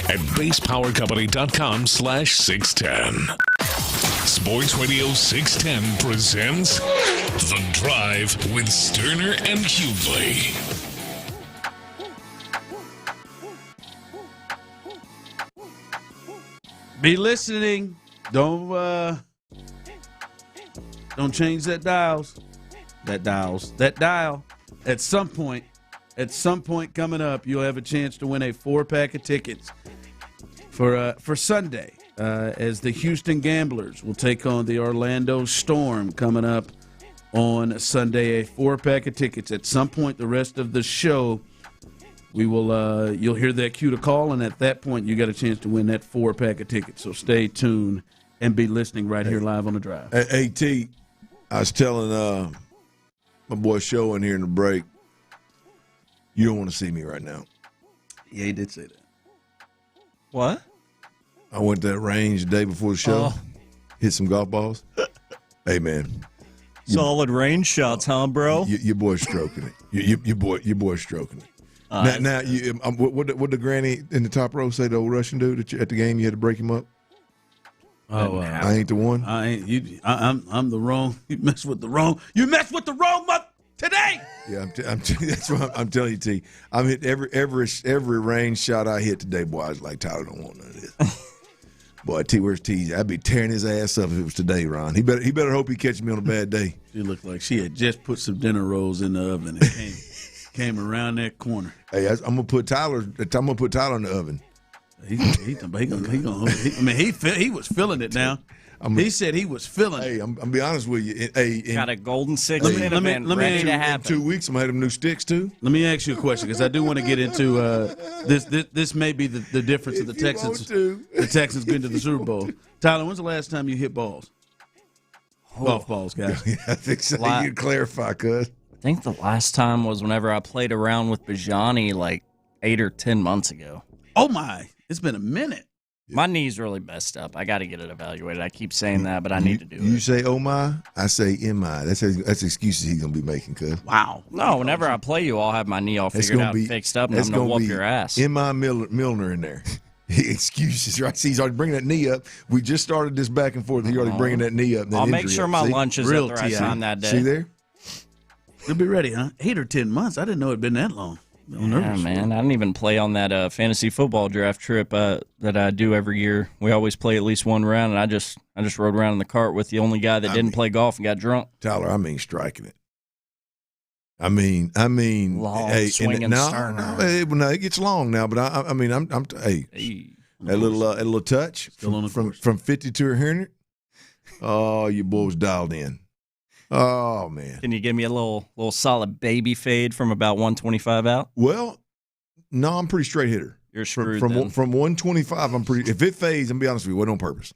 at basepowercompany.com/610. Sports Radio 610 presents The Drive with Stoerner and Hughley.
Be listening. Don't change that dial. At some point coming up, you'll have a chance to win a 4-pack of tickets for Sunday, as the Houston Gamblers will take on the Orlando Storm coming up on Sunday. A 4-pack of tickets. At some point, the rest of the show, we will. You'll hear that cue to call, and at that point, you got a chance to win that 4-pack of tickets. So stay tuned and be listening right here live on The Drive.
Hey, T, I was telling my boy Show in here in the break, you don't want to see me right now.
Yeah, he did say that.
What?
I went to that range the day before the show, hit some golf balls. Hey, man.
Solid range shots, huh, bro?
Your boy's stroking it. Your boy's stroking it. Now, what the granny in the top row say, the old Russian dude at the game, you had to break him up?
Oh,
I ain't the one.
I ain't you. I'm the wrong. You mess with the wrong. You mess with the wrong today.
Yeah, that's what I'm telling you, T. I'm hit every range shot I hit today. Boy, I was like, Tyler don't want none of this. Boy, T, where's T? I'd be tearing his ass up if it was today, Ron. He better hope he catches me on a bad day.
She looked like she had just put some dinner rolls in the oven and came around that corner.
Hey, I'm gonna put Tyler in the oven.
He was feeling it now. He said he was feeling it.
Hey, I'm be honest with you.
Got a golden 6 minute ready to happen.
In 2 weeks, I'm gonna have them new sticks too.
Let me ask you a question, because I do want to get into this may be the difference of the Texans. The Texans getting to the Super Bowl. Tyler, when's the last time you hit balls? Golf balls, guys.
I think so. You clarify, cuz.
I think the last time was whenever I played around with Bijani like 8 or 10 months ago.
Oh my! It's been a minute.
My knee's really messed up. I got to get it evaluated. I keep saying that, but I need to do it.
You say oh my, I say in my. That's excuses he's gonna be making, cuz.
Wow.
No, whenever I play you, I'll have my knee all figured out and fixed up, and I'm gonna whoop your ass.
In my Milner in there. Excuses, right? See, he's already bringing that knee up. We just started this back and forth. He's already bringing that knee up.
I'll make sure my lunch is at the right time that day.
See there?
You'll be ready, huh? 8 or 10 months. I didn't know it'd been that long.
Yeah, man. I didn't even play on that fantasy football draft trip that I do every year. We always play at least one round, and I just rode around in the cart with the only guy that didn't play golf and got drunk.
Tyler, I mean striking it. I mean,
long,
hey,
swinging Stoerner.
No, it gets long now, but I'm that little touch from 50 to 100. Oh, your boy was dialed in. Oh, man.
Can you give me a little solid baby fade from about 125 out?
Well, no, I'm pretty straight hitter.
You're screwed
from
then.
From 125, I'm pretty. If it fades, I'm gonna be honest with you, it wasn't on purpose.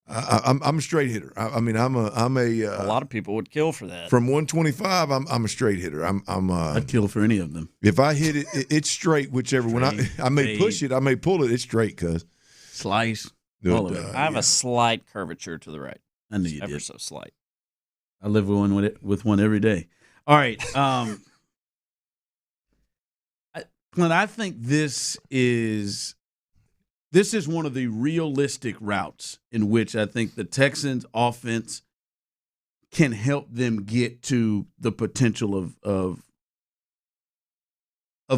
I'm a straight hitter. I'm a
lot of people would kill for that.
From 125, I'm a straight hitter.
I'd kill for any of them.
If I hit it, it's straight. Whichever when I may push it, I may pull it. It's straight, cuz
slice.
I have a slight curvature to the right.
I knew you
ever
did.
so slight.
I live with one every day. All right, Clint, I think this is one of the realistic routes in which I think the Texans offense can help them get to the potential of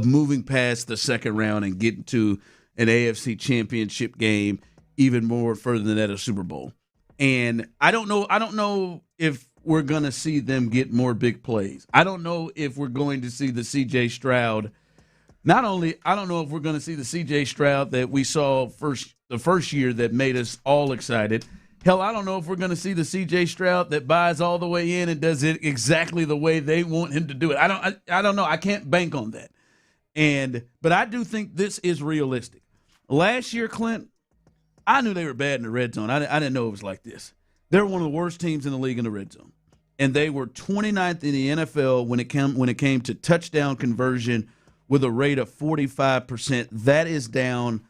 moving past the second round and getting to an AFC championship game, even more further than that, a Super Bowl. And I don't know if we're going to see them get more big plays. I don't know if we're going to see the C.J. Stroud. I don't know if we're going to see the C.J. Stroud that we saw the first year that made us all excited. Hell, I don't know if we're going to see the C.J. Stroud that buys all the way in and does it exactly the way they want him to do it. I don't know. I can't bank on that. But I do think this is realistic. Last year, Clint, I knew they were bad in the red zone. I didn't know it was like this. They're one of the worst teams in the league in the red zone. And they were 29th in the NFL when it came to touchdown conversion with a rate of 45%. That is down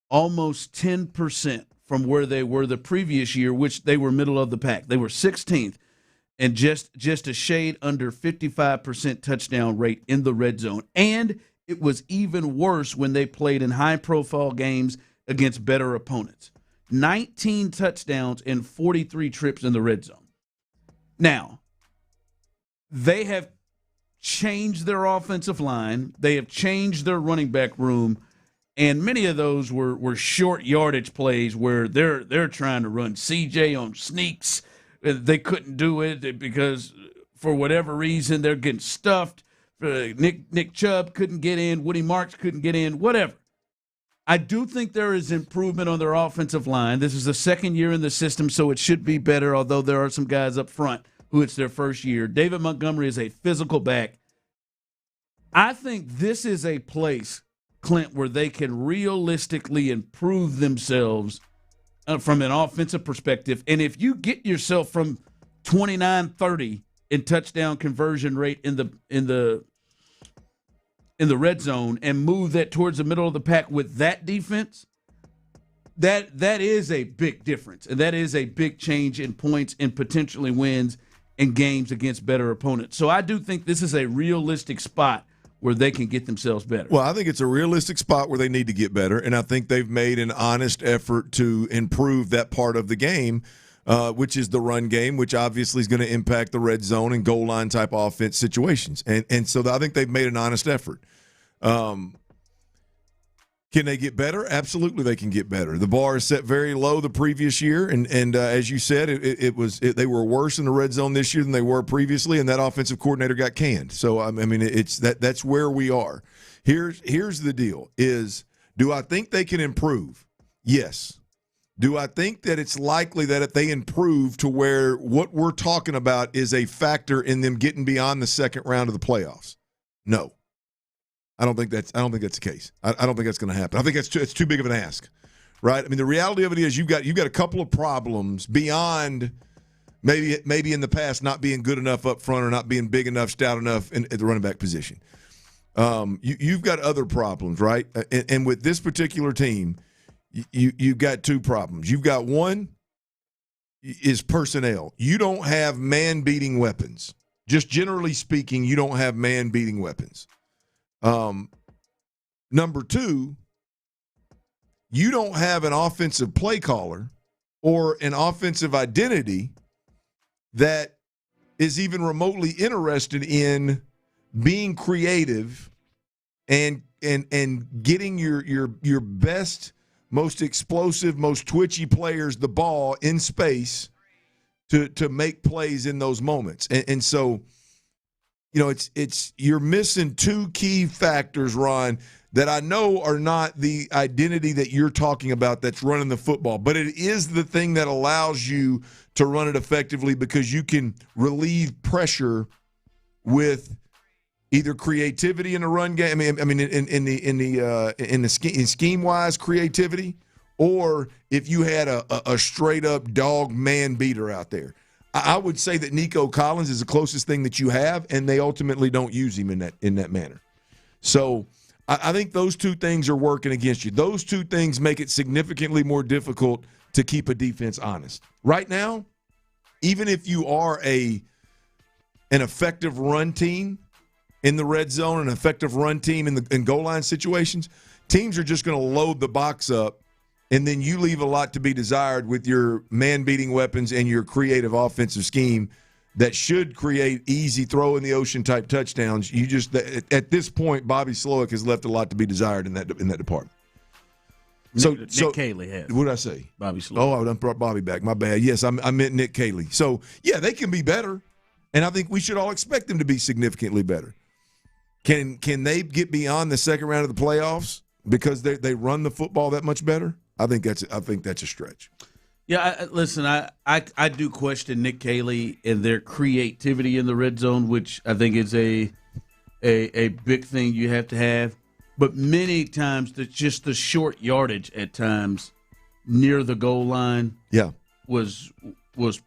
almost 10% from where they were the previous year, which they were middle of the pack. They were 16th and just a shade under 55% touchdown rate in the red zone. And it was even worse when they played in high-profile games against better opponents. 19 touchdowns and 43 trips in the red zone. Now, they have changed their offensive line. They have changed their running back room, and many of those were short yardage plays where they're trying to run CJ on sneaks. They couldn't do it because for whatever reason they're getting stuffed. Nick Chubb couldn't get in. Woody Marks couldn't get in. Whatever. I do think there is improvement on their offensive line. This is the second year in the system, so it should be better, although there are some guys up front who it's their first year. David Montgomery is a physical back. I think this is a place, Clint, where they can realistically improve themselves from an offensive perspective. And if you get yourself from 29-30 in touchdown conversion rate in the red zone and move that towards the middle of the pack with that defense, that is a big difference. And that is a big change in points and potentially wins in games against better opponents. So I do think this is a realistic spot where they can get themselves better.
Well, I think it's a realistic spot where they need to get better, and I think they've made an honest effort to improve that part of the game, which is the run game, which obviously is going to impact the red zone and goal line type offense situations. And so I think they've made an honest effort. Can they get better? Absolutely, they can get better. The bar is set very low the previous year, and as you said, they were worse in the red zone this year than they were previously, and that offensive coordinator got canned. So I mean, that's where we are. Here's the deal: do I think they can improve? Yes. Do I think that it's likely that if they improve to where what we're talking about is a factor in them getting beyond the second round of the playoffs? No. I don't think that's the case. I don't think that's going to happen. I think it's too big of an ask, right? I mean, the reality of it is you've got a couple of problems beyond maybe in the past not being good enough up front or not being big enough, stout enough at the running back position. You've got other problems, right? And with this particular team, you've got two problems. You've got one is personnel. You don't have man-beating weapons. Just generally speaking, you don't have man-beating weapons. Number two, you don't have an offensive play caller or an offensive identity that is even remotely interested in being creative and getting your best, most explosive, most twitchy players the ball in space to make plays in those moments. And so, you know, it's you're missing two key factors, Ron, that I know are not the identity that you're talking about that's running the football, but it is the thing that allows you to run it effectively because you can relieve pressure with either creativity in the run game. I mean, in scheme-wise creativity, or if you had a straight-up dog man beater out there. I would say that Nico Collins is the closest thing that you have, and they ultimately don't use him in that manner. So I think those two things are working against you. Those two things make it significantly more difficult to keep a defense honest. Right now, even if you are an effective run team in the red zone, an effective run team in goal line situations, teams are just going to load the box up, and then you leave a lot to be desired with your man-beating weapons and your creative offensive scheme that should create easy throw-in-the-ocean type touchdowns. You just at this point, Bobby Slowick has left a lot to be desired in that department.
Nick Caley has.
What did I say?
Bobby Slowick.
Oh, I done brought Bobby back. My bad. Yes, I meant Nick Caley. So, yeah, they can be better, and I think we should all expect them to be significantly better. Can they get beyond the second round of the playoffs because they run the football that much better? I think that's a stretch.
Yeah, listen, I do question Nick Caley and their creativity in the red zone, which I think is a big thing you have to have. But many times, just the short yardage at times near the goal line, was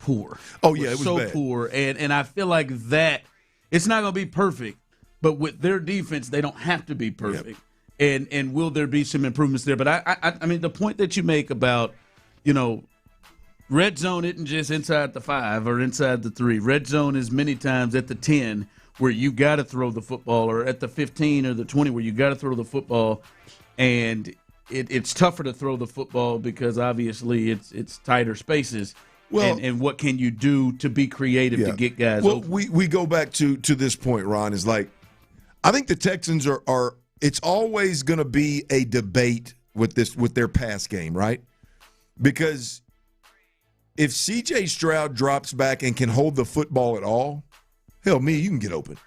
poor.
Oh yeah, it was
so
bad.
Poor, and I feel like that it's not going to be perfect, but with their defense, they don't have to be perfect. Yep. And will there be some improvements there? But I mean, the point that you make about, you know, red zone isn't just inside the 5 or inside the 3. Red zone is many times at the 10 where you got to throw the football, or at the 15 or the 20 where you got to throw the football, and it's tougher to throw the football because obviously it's tighter spaces.
Well,
and what can you do to be creative to get guys open?
We go back to this point, Ron, is like I think the Texans are it's always going to be a debate with their pass game, right? Because if C.J. Stroud drops back and can hold the football at all, hell, you can get open.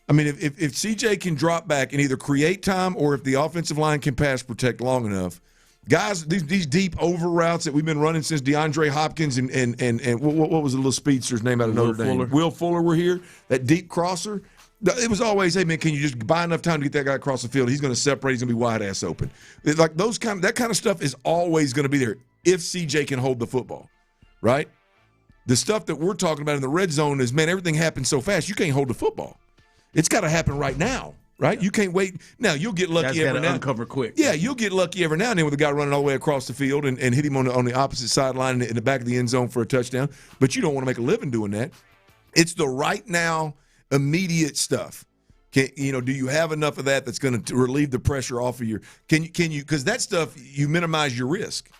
I mean, if C.J. can drop back and either create time or if the offensive line can pass protect long enough, guys, these deep over routes that we've been running since DeAndre Hopkins and what was the little speedster's name out of Notre Dame? Will Fuller were here, that deep crosser. It was always, hey, man, can you just buy enough time to get that guy across the field? He's going to separate. He's going to be wide-ass open. Like that kind of stuff is always going to be there if CJ can hold the football, right? The stuff that we're talking about in the red zone is, man, everything happens so fast, you can't hold the football. It's got to happen right now, right? You can't wait. Now, you'll get lucky every now and then.
Uncover quick.
Yeah, you'll get lucky every now and then with a guy running all the way across the field and hit him on the opposite sideline in the back of the end zone for a touchdown. But you don't want to make a living doing that. It's the right now, immediate stuff. Do you have enough of that that's going to relieve the pressure off of your – can you – because that stuff, you minimize your risk.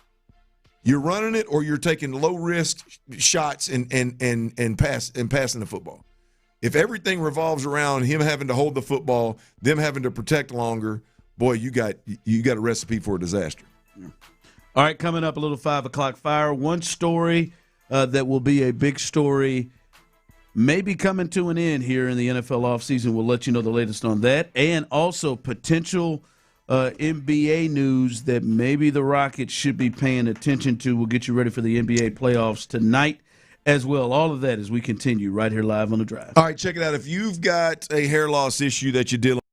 You're running it or you're taking low-risk shots and passing the football. If everything revolves around him having to hold the football, them having to protect longer, boy, you got a recipe for a disaster.
Yeah. All right, coming up a little 5 o'clock fire. One story that will be a big story maybe coming to an end here in the NFL offseason. We'll let you know the latest on that. And also potential NBA news that maybe the Rockets should be paying attention to. We'll get you ready for the NBA playoffs tonight as well. All of that as we continue right here live on The Drive.
All right, check it out. If you've got a hair loss issue that you deal with,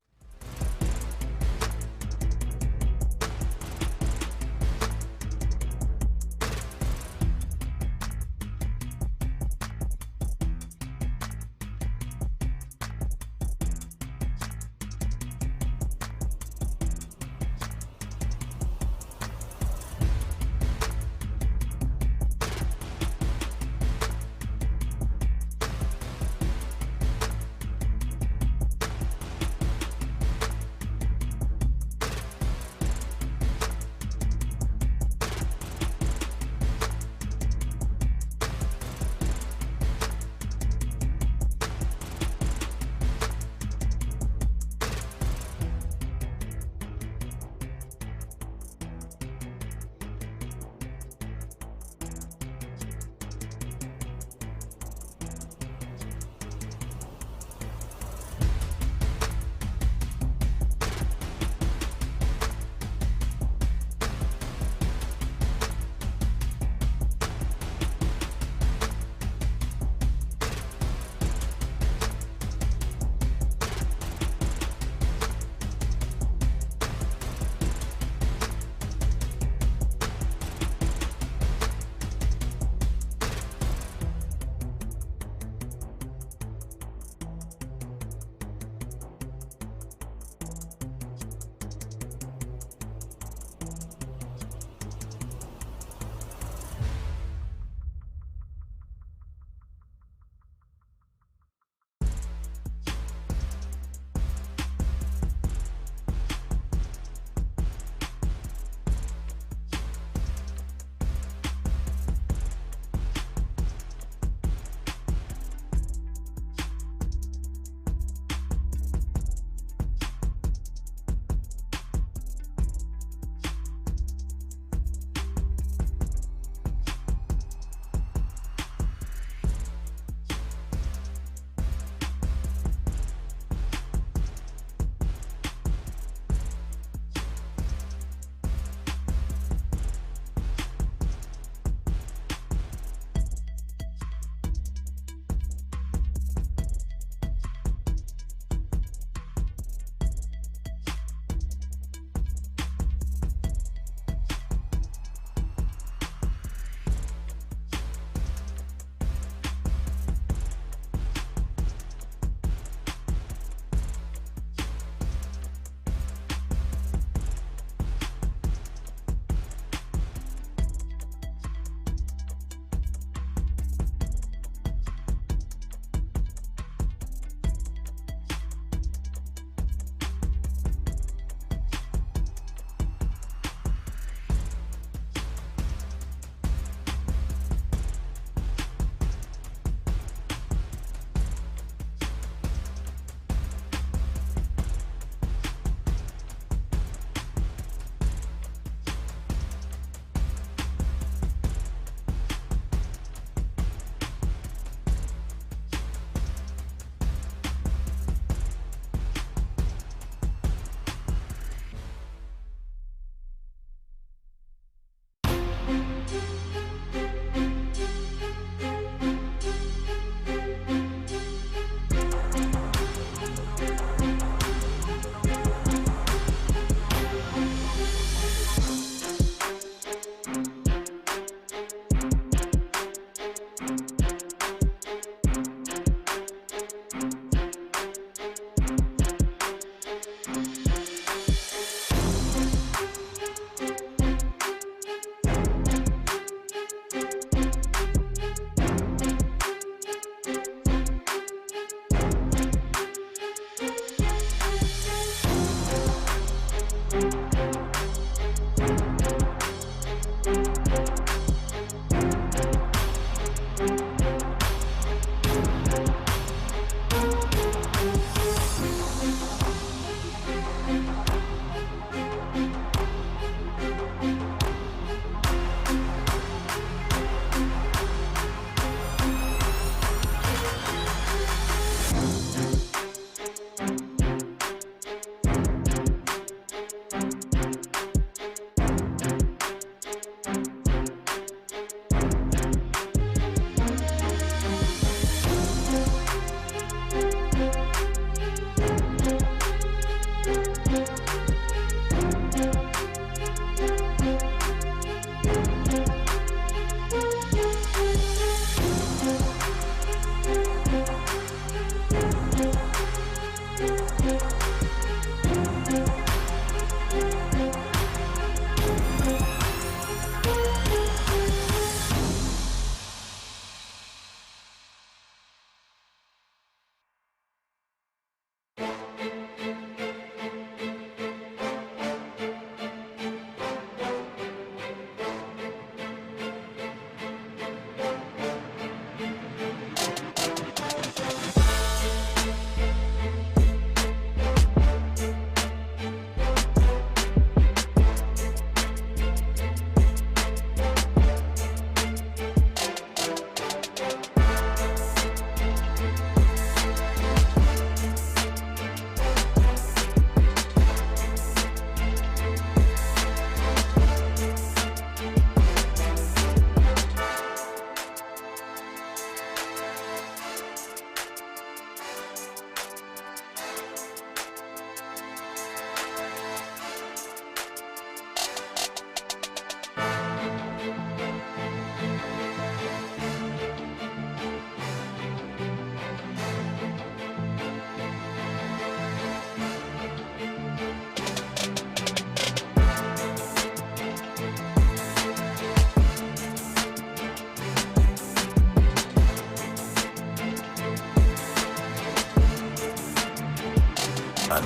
From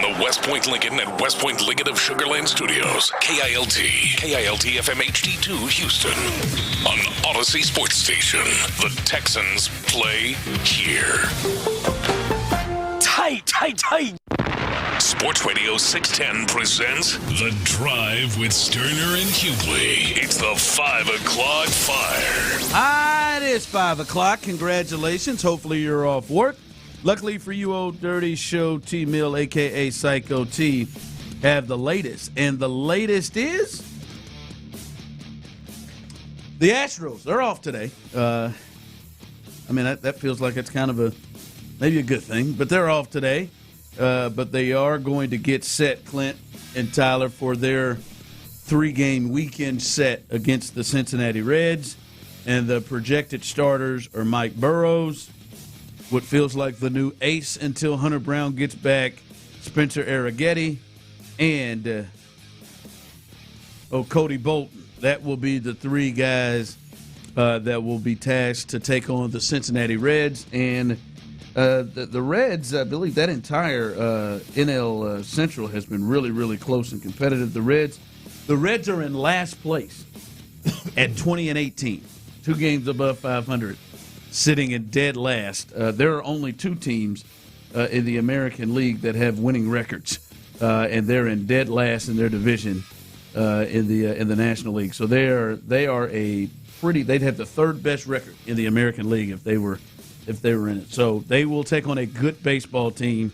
the West Point Lincoln and West Point Lincoln of Sugarland Studios, KILT FM HD2 Houston. On Odyssey Sports Station, the Texans play here. Tight. Sports Radio 610 presents The Drive with Stoerner and Hughley. It's the 5 o'clock fire.
It is 5 o'clock. Congratulations. Hopefully you're off work. Luckily for you, Old Dirty Show T-Mill, a.k.a. Psycho T, have the latest. And the latest is the Astros. They're off today. That feels like it's kind of maybe a good thing. But they're off today. But they are going to get set, Clint and Tyler, for their 3-game weekend set against the Cincinnati Reds. And the projected starters are Mike Burrows, what feels like the new ace until Hunter Brown gets back, Spencer Arrighetti, and Cody Bolton. That will be the 3 guys that will be tasked to take on the Cincinnati Reds. And the Reds, I believe that entire NL Central has been really, really close and competitive. The Reds are in last place at 20-18, 2 games above 500. Sitting in dead last. There are only 2 teams in the American League that have winning records, and they're in dead last in their division in the National League. So they are they'd have the 3rd best record in the American League if they were in it. So they will take on a good baseball team.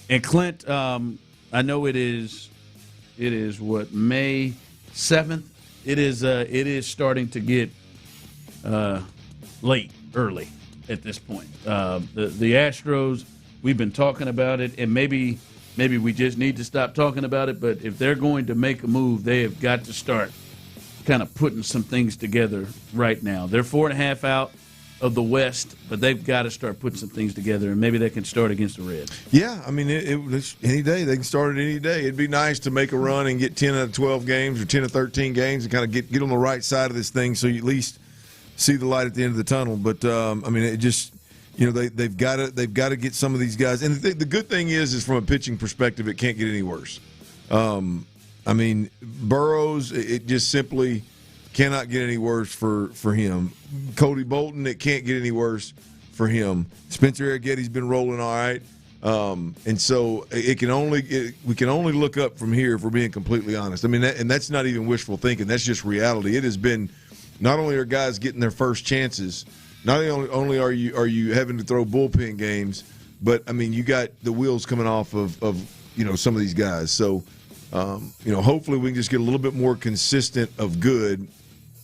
And Clint, I know it is what, May 7th. It is starting to get early at this point. The Astros, we've been talking about it, and maybe we just need to stop talking about it, but if they're going to make a move, they have got to start kind of putting some things together right now. They're 4.5 out of the West, but they've got to start putting some things together, and maybe they can start against the Reds.
Yeah, I mean, any day. They can start it any day. It'd be nice to make a run and get 10 out of 12 games or 10 of 13 games and kind of get on the right side of this thing so you at least see the light at the end of the tunnel. But it just, they've got to get some of these guys. And the good thing is from a pitching perspective, it can't get any worse. Burrows, it just simply cannot get any worse for him. Cody Bolton, it can't get any worse for him. Spencer Arrighetti's been rolling all right. And so we can only look up from here if we're being completely honest. And that's not even wishful thinking. That's just reality. It has been. Not only are guys getting their first chances, not only are you having to throw bullpen games, but you got the wheels coming off of some of these guys. So hopefully we can just get a little bit more consistent of good,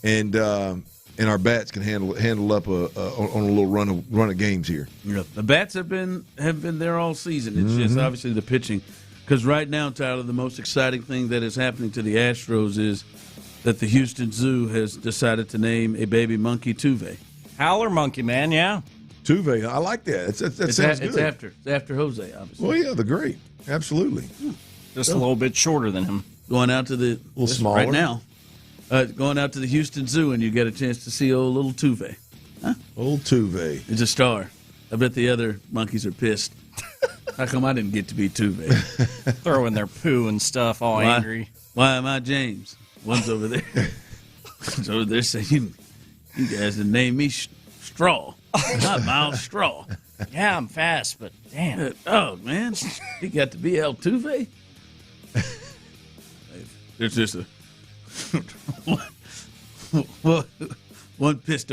and our bats can handle up on a little run of games here.
Yeah, the bats have been there all season. It's just obviously the pitching, because right now, Tyler, the most exciting thing that is happening to the Astros is that the Houston Zoo has decided to name a baby monkey Tuve.
Howler monkey, man, yeah.
Tuve, I like that. That sounds good.
It's after Jose, obviously.
Well, yeah, the great. Absolutely.
Just a little bit shorter than him.
Going out to the
little smaller
right now. Going out to the Houston Zoo, and you get a chance to see old little Tuve. Huh?
Old Tuve.
It's a star. I bet the other monkeys are pissed. How come I didn't get to be Tuve?
Throwing their poo and stuff, all angry.
Why am I James? One's over there. One's over there saying, you guys didn't name me Straw. Not Miles Straw.
Yeah, I'm fast, but damn.
Oh, man. He got to be El Tuve? There's just one pissed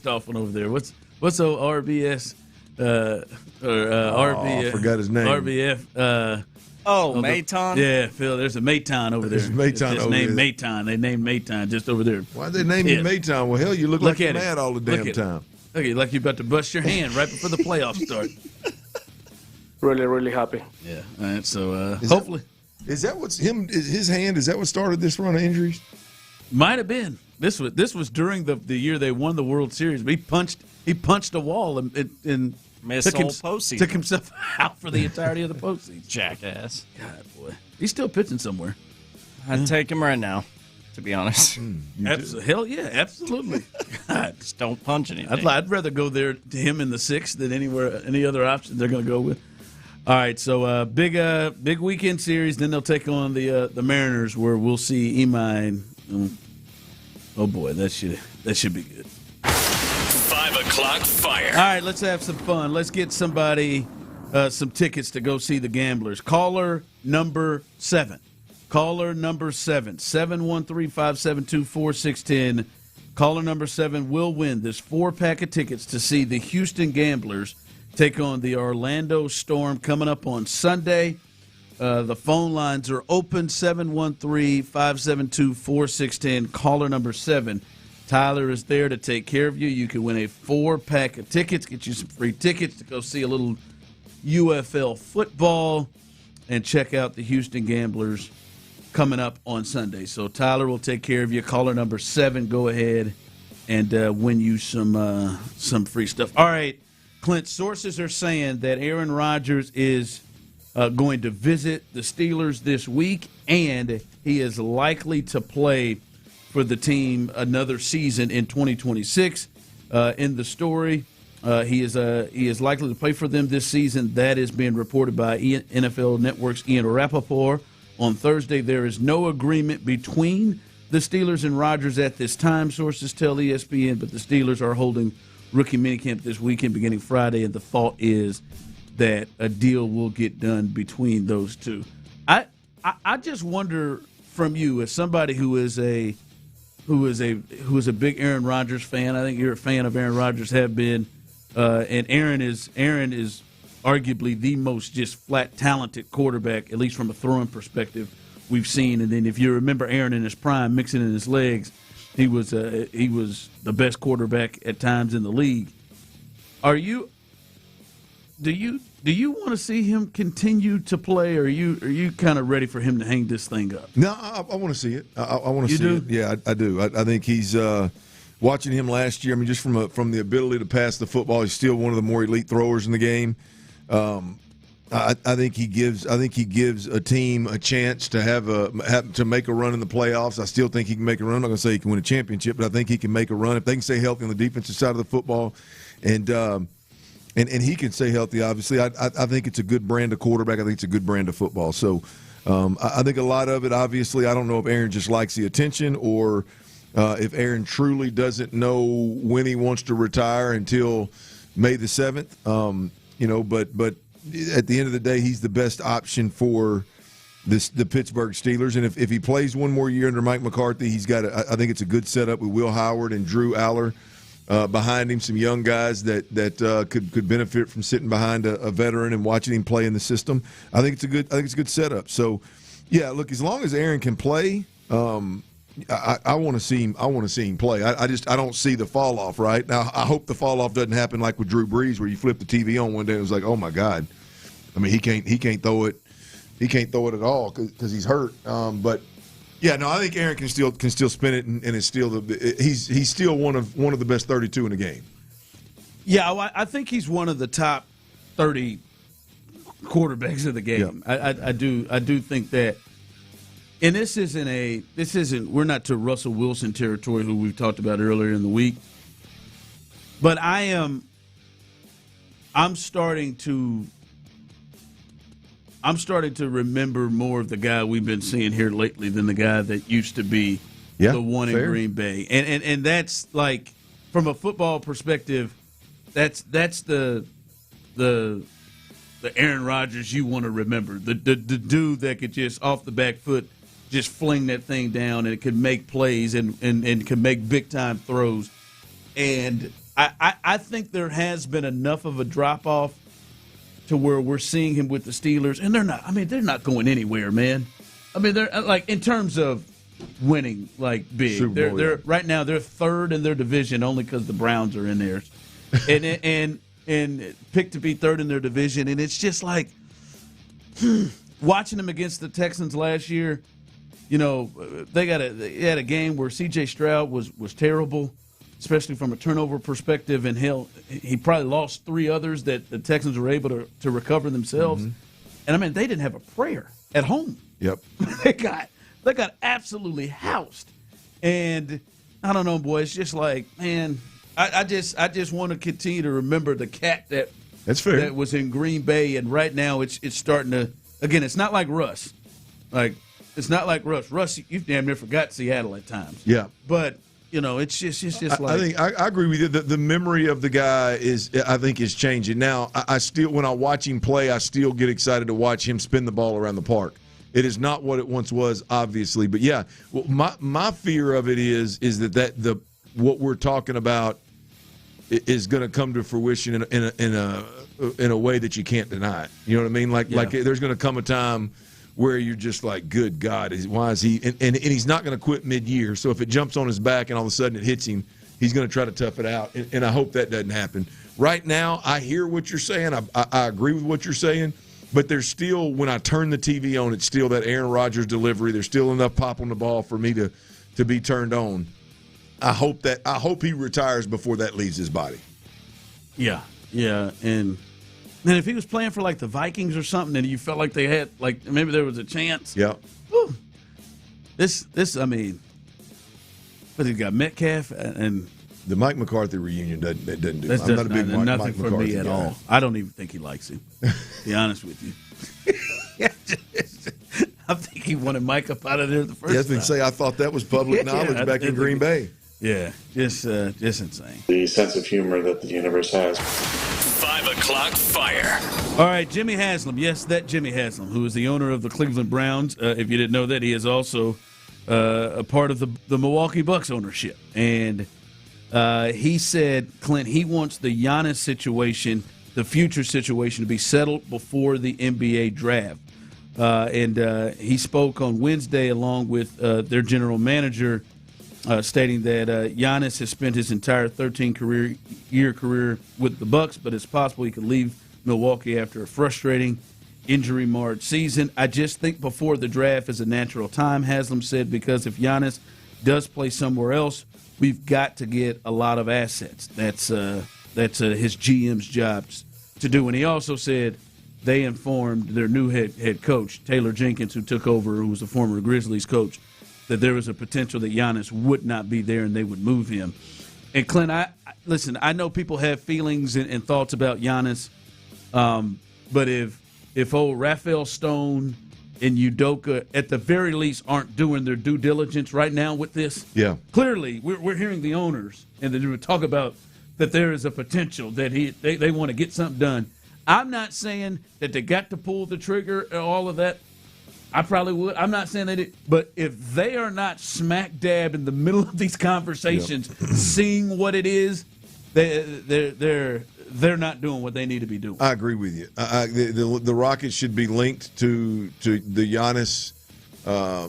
off one over there. What's old RBS RBF?
I forgot his name.
RBF.
Mayton?
Yeah, Phil, there's a Mayton over there.
There's Mayton over there.
Mayton. They named Mayton just over there.
Why'd they name you Mayton? Well, hell, you look like you're mad all the damn time.
Okay, like you're about to bust your hand right before the playoffs start.
Really, really happy.
Yeah. All right, so hopefully.
Is that what's his hand? Is that what started this run of injuries?
Might have been. This was during the year they won the World Series. He punched a wall and took himself out for the entirety of the postseason.
Jackass.
God, boy. He's still pitching somewhere.
I'd take him right now. to be honest.
Hell yeah, absolutely.
Just don't punch anything.
I'd rather go there to him in the 6th than any other option they're going to go with. All right, so big weekend series. Then they'll take on the Mariners, where we'll see Imai. Oh boy, that should be good.
5 o'clock fire.
All right, let's have some fun. Let's get somebody some tickets to go see the Gamblers. Caller number 7. Caller number 7, 713-572-4610. Caller number 7 will win this 4-pack of tickets to see the Houston Gamblers take on the Orlando Storm coming up on Sunday. The phone lines are open, 713-572-4610. Caller number 7. Tyler is there to take care of you. You can win a 4-pack of tickets, get you some free tickets to go see a little UFL football and check out the Houston Gamblers coming up on Sunday. So Tyler will take care of you. Caller number 7, go ahead and win you some free stuff. All right, Clint, sources are saying that Aaron Rodgers is going to visit the Steelers this week, and he is likely to play for the team another season in 2026. In the story, he is likely to play for them this season. That is being reported by NFL Network's Ian Rappaport. On Thursday, there is no agreement between the Steelers and Rodgers at this time, sources tell ESPN, but the Steelers are holding rookie minicamp this weekend beginning Friday, and the thought is that a deal will get done between those two. I just wonder from you, as somebody who is a big Aaron Rodgers fan. I think you're a fan of Aaron Rodgers, have been, and Aaron is arguably the most just flat talented quarterback, at least from a throwing perspective, we've seen. And then if you remember Aaron in his prime, mixing in his legs, he was the best quarterback at times in the league. Do you want to see him continue to play, or are you kind of ready for him to hang this thing up?
No, I want to see it. I want to see
do?
it. Yeah, I do. I think he's watching him last year. I mean, just from the ability to pass the football, he's still one of the more elite throwers in the game. I think he gives a team a chance to make a run in the playoffs. I still think he can make a run. I'm not going to say he can win a championship, but I think he can make a run if they can stay healthy on the defensive side of the football, and he can stay healthy. Obviously, I think it's a good brand of quarterback. I think it's a good brand of football. So I think a lot of it. Obviously, I don't know if Aaron just likes the attention or if Aaron truly doesn't know when he wants to retire until May the 7th. But at the end of the day, he's the best option for the Pittsburgh Steelers. And if he plays one more year under Mike McCarthy, he's got I think it's a good setup with Will Howard and Drew Aller behind him, some young guys that could benefit from sitting behind a veteran and watching him play in the system. I think it's a good setup. So, yeah, look, as long as Aaron can play, I want to see him. I want to see him play. I don't see the fall off right now. I hope the fall off doesn't happen like with Drew Brees, where you flip the TV on one day and it was like, oh my God. I mean, he can't throw it. He can't throw it at all because he's hurt. But yeah, no, I think Aaron can still spin it, and it's still he's still one of the best 32 in the game.
Yeah, I think he's one of the top 30 quarterbacks of the game. Yeah. I do think that. And this isn't we're not to Russell Wilson territory, who we've talked about earlier in the week. But I'm starting to remember more of the guy we've been seeing here lately than the guy that used to be the one in Green Bay. And that's like, from a football perspective, that's the Aaron Rodgers you want to remember. The dude that could just off the back foot just fling that thing down, and it could make plays and could make big-time throws. And I think there has been enough of a drop-off to where we're seeing him with the Steelers, and they're not going anywhere, man. I mean, they're like, in terms of winning, like, big. Super Bowl, they're right now they're third in their division only because the Browns are in theirs, and picked to be third in their division. And it's just like watching them against the Texans last year. You know, they had a game where C.J. Stroud was terrible, especially from a turnover perspective, and he probably lost 3 others that the Texans were able to recover themselves. Mm-hmm. And I mean, they didn't have a prayer at home.
Yep.
They got absolutely housed. And I don't know, boy. It's just like, man, I just want to continue to remember the cat
that's fair.
That was in Green Bay, and right now it's starting to. Again, it's not like Russ. It's not like Russ. Russ, you've damn near forgot Seattle at times.
Yeah,
but it's just like.
I think I agree with you. The memory of the guy is changing now. I still, when I watch him play, I still get excited to watch him spin the ball around the park. It is not what it once was, obviously, but yeah. Well, my fear of it is that what we're talking about is going to come to fruition in a way that you can't deny it. You know what I mean? Like there's going to come a time where you're just like, good God, why is he? And he's not going to quit mid-year. So if it jumps on his back and all of a sudden it hits him, he's going to try to tough it out. And I hope that doesn't happen. Right now, I hear what you're saying. I agree with what you're saying. But there's still, when I turn the TV on, it's still that Aaron Rodgers delivery. There's still enough pop on the ball for me to be turned on. I hope he retires before that leaves his body.
Yeah. And then if he was playing for like the Vikings or something, and you felt like they had maybe there was a chance.
Yeah.
Whew. This I mean, but he's got Metcalf and
the Mike McCarthy reunion doesn't do.
That's
I'm not a big
nothing
Mike
for
McCarthy
me at
guy.
all. I don't even think he likes him. To be honest with you. I think he wanted Mike up out of there the first time.
I was going to say, I thought that was public knowledge back in Green Bay.
Yeah, just insane.
The sense of humor that the universe has.
5 o'clock fire.
All right, Jimmy Haslam. Yes, that Jimmy Haslam, who is the owner of the Cleveland Browns. If you didn't know that, he is also a part of the Milwaukee Bucks ownership. And he said, Clint, he wants the Giannis situation, the future situation, to be settled before the NBA draft. And he spoke on Wednesday along with their general manager, stating that Giannis has spent his entire 13-year career with the Bucks, but it's possible he could leave Milwaukee after a frustrating injury-marred season. I just think before the draft is a natural time, Haslam said, because if Giannis does play somewhere else, we've got to get a lot of assets. That's his GM's job to do. And he also said they informed their new head coach, Taylor Jenkins, who took over, who was the former Grizzlies coach, that there was a potential that Giannis would not be there and they would move him. And, Clint, listen, I know people have feelings and thoughts about Giannis, but if old Rafael Stone and Udoka, at the very least, aren't doing their due diligence right now with this,
yeah,
clearly we're hearing the owners and they talk about that there is a potential that they want to get something done. I'm not saying that they got to pull the trigger and all of that. I probably would. I'm not saying they did. But if they are not smack dab in the middle of these conversations, seeing what it is, they're not doing what they need to be doing.
I agree with you. The Rockets should be linked to the Giannis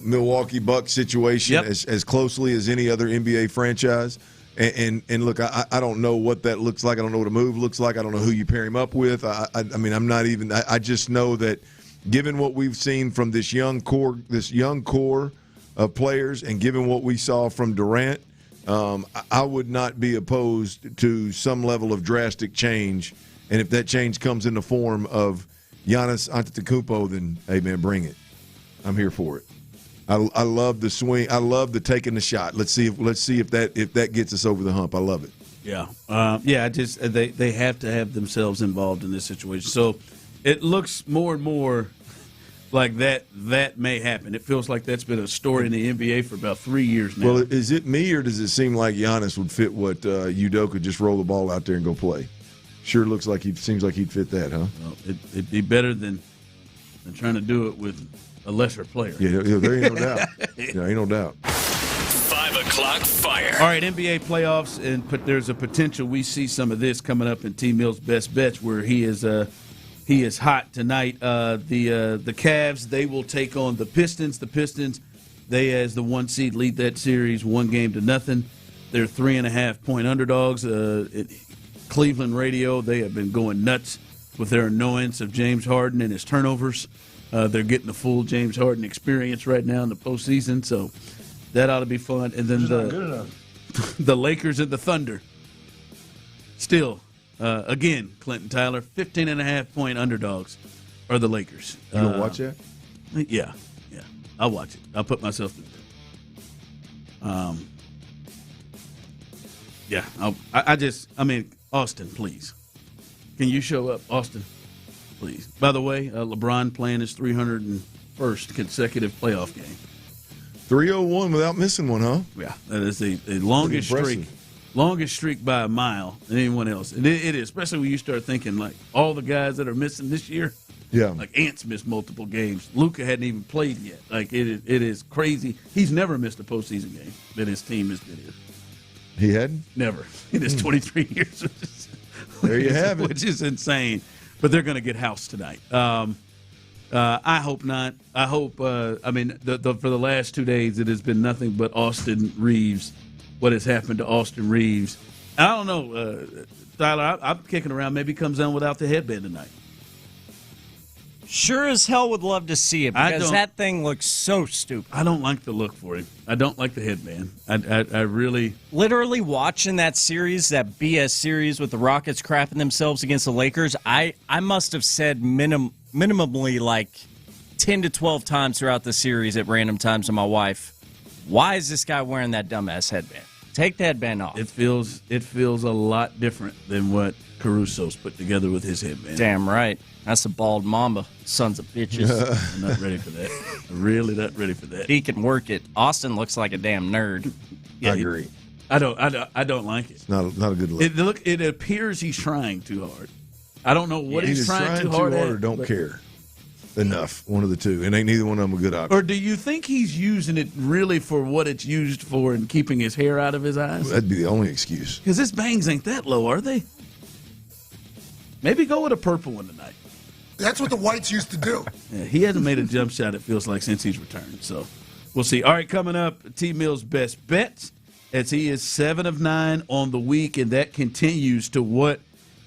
Milwaukee Bucks situation as closely as any other NBA franchise. And look, I don't know what that looks like. I don't know what a move looks like. I don't know who you pair him up with. I mean, I'm not even. I just know that given what we've seen from this young core of players, and given what we saw from Durant, I would not be opposed to some level of drastic change. And if that change comes in the form of Giannis Antetokounmpo, then hey man, bring it. I'm here for it. I love the swing. I love the taking the shot. Let's see if that gets us over the hump. I love it.
Yeah, they have to have themselves involved in this situation. So it looks more and more like that may happen. It feels like that's been a story in the NBA for about 3 years now.
Well, is it me, or does it seem like Giannis would fit what Udoka, just roll the ball out there and go play? Sure looks like seems like he'd fit that, huh?
Well, it'd be better than trying to do it with a lesser player.
Yeah, there ain't no doubt. Yeah, ain't no doubt.
5 o'clock fire.
All right, NBA playoffs, but there's a potential we see some of this coming up in T. Mill's Best Bets, where he is hot tonight. The Cavs, they will take on the Pistons. The Pistons, they as the 1 seed lead that series 1-0. They're 3.5-point underdogs. At Cleveland radio, they have been going nuts with their annoyance of James Harden and his turnovers. They're getting the full James Harden experience right now in the postseason, so that ought to be fun. And then the Lakers and the Thunder. Still, again, Clinton Tyler, 15.5-point underdogs are the Lakers.
You gonna watch that?
Yeah, I'll watch it. I'll put myself through Yeah, Austin, please. Can you show up, Austin? Please. By the way, LeBron playing his 301st consecutive playoff game.
301 without missing one, huh?
Yeah, that is the longest streak. Longest streak by a mile than anyone else. And it is, especially when you start thinking, like, all the guys that are missing this year.
Yeah.
Like, Ant's missed multiple games. Luka hadn't even played yet. Like, it is crazy. He's never missed a postseason game that his team has been in.
He hadn't?
Never. In his 23 years.
There you have it.
Which is insane. But they're going to get housed tonight. I hope not. I hope, for the last 2 days, it has been nothing but Austin Reeves. What has happened to Austin Reeves? I don't know, Tyler. I'm kicking around. Maybe he comes on without the headband tonight.
Sure as hell would love to see it because that thing looks so stupid.
I don't like the look for him. I don't like the headband. I really.
Literally watching that series, that BS series with the Rockets crapping themselves against the Lakers, I must have said minimally like 10 to 12 times throughout the series at random times to my wife, why is this guy wearing that dumbass headband? Take the headband off.
It feels a lot different than what Caruso's put together with his headband.
Damn right. That's a bald mamba. Sons of bitches.
I'm not ready for that. I'm really not ready for that.
He can work it. Austin looks like a damn nerd.
Yeah,
I agree.
I don't like it.
It's not a good look.
It appears he's trying too hard. I don't know what he's trying too hard
or don't care enough. One of the two. And ain't neither one of them a good option.
Or do you think he's using it really for what it's used for and keeping his hair out of his eyes?
That'd be the only excuse.
Because his bangs ain't that low, are they? Maybe go with a purple one tonight.
That's what the whites used to do.
Yeah, he hasn't made a jump shot, it feels like, since he's returned. So we'll see. All right, coming up, T. Mill's best bets, as he is 7 of 9 on the week, and that continues to what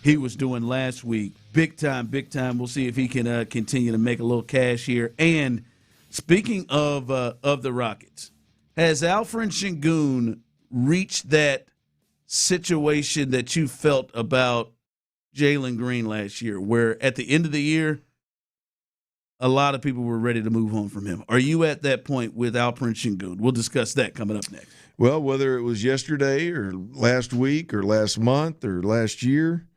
he was doing last week. Big time, big time. We'll see if he can continue to make a little cash here. And speaking of the Rockets, has Alperen Sengun reached that situation that you felt about Jalen Green last year, where at the end of the year, a lot of people were ready to move on from him? Are you at that point with Alperen Sengun? We'll discuss that coming up next.
Well, whether it was yesterday or last week or last month or last year,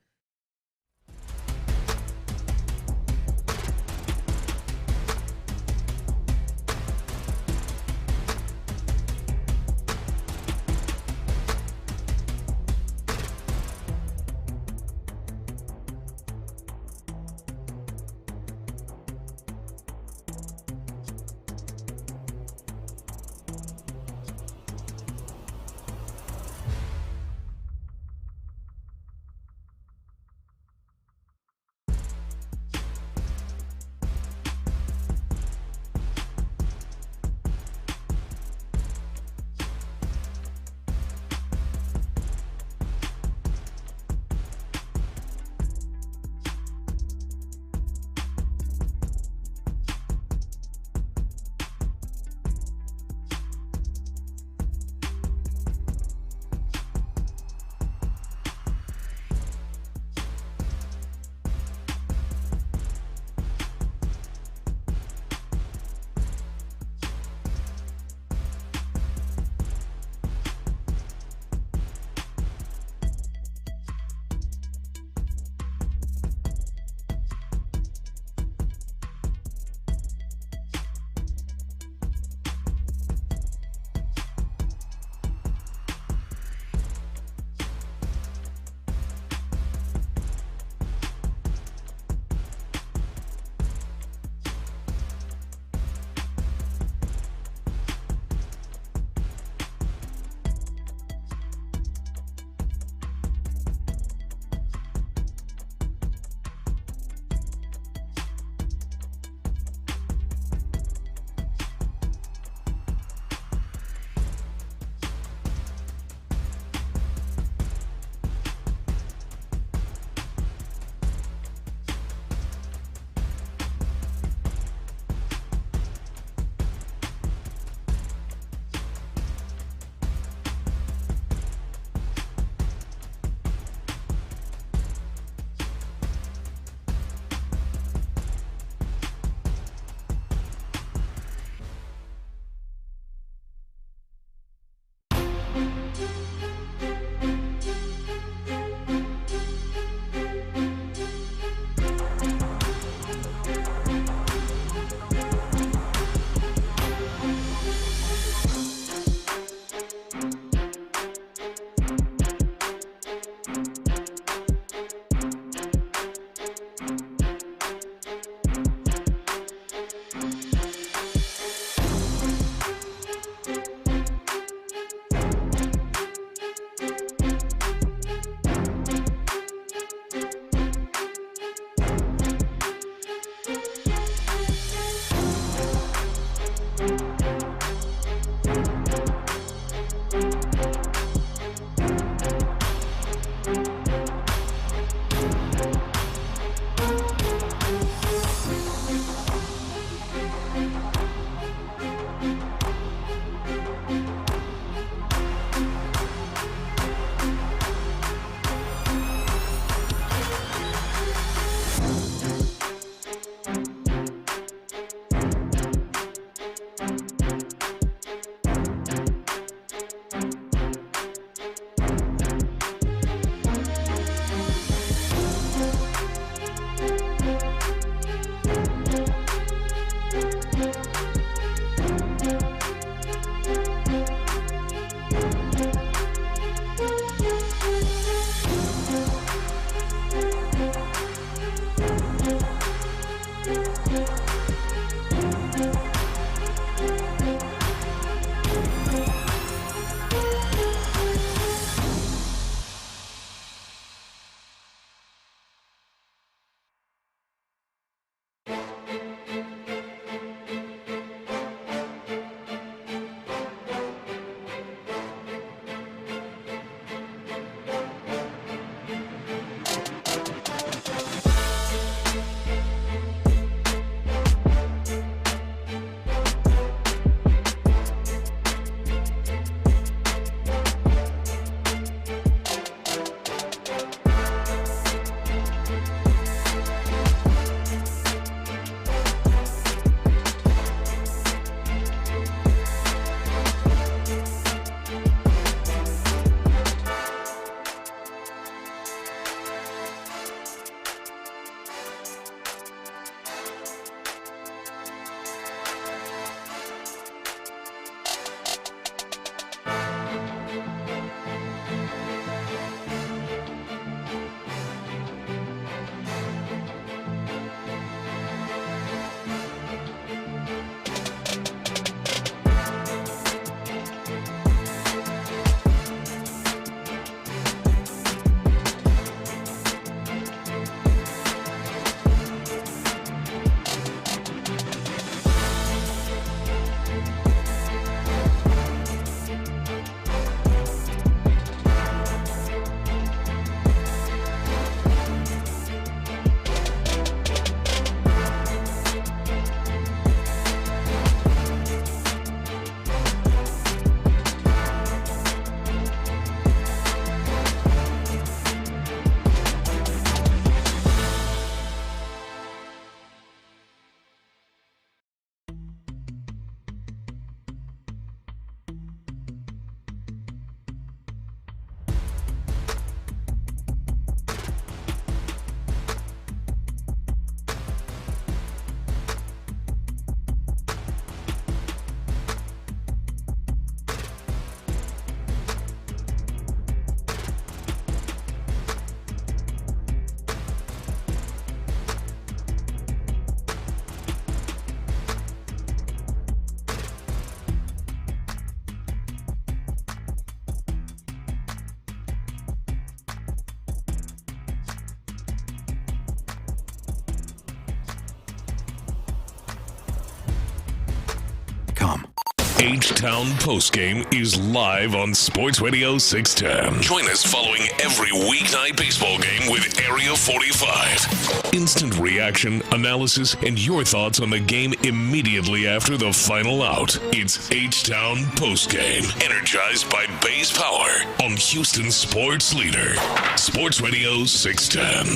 H-Town Postgame is live on Sports Radio 610. Join us following every weeknight baseball game with Area 45. Instant reaction, analysis, and your thoughts on the game immediately after the final out. It's H-Town Postgame, energized by base power on Houston Sports Leader. Sports Radio 610.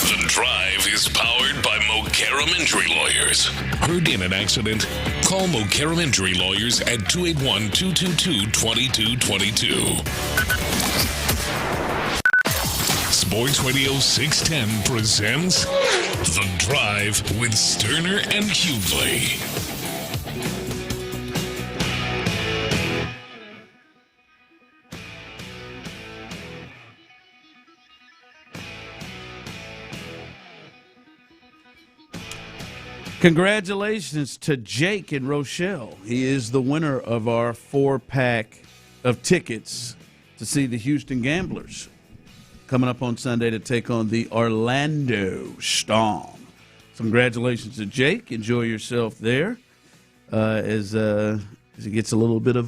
The Drive is powered by Mokaram Injury Lawyers. Heard in an accident? Call Mokaram Injury Lawyers at 281-222-2222. Sports Radio 610 presents The Drive with Stoerner and Hughley.
Congratulations to Jake in Rochelle. He is the winner of our 4-pack of tickets to see the Houston Gamblers coming up on Sunday to take on the Orlando Storm. So congratulations to Jake. Enjoy yourself there as he gets a little bit of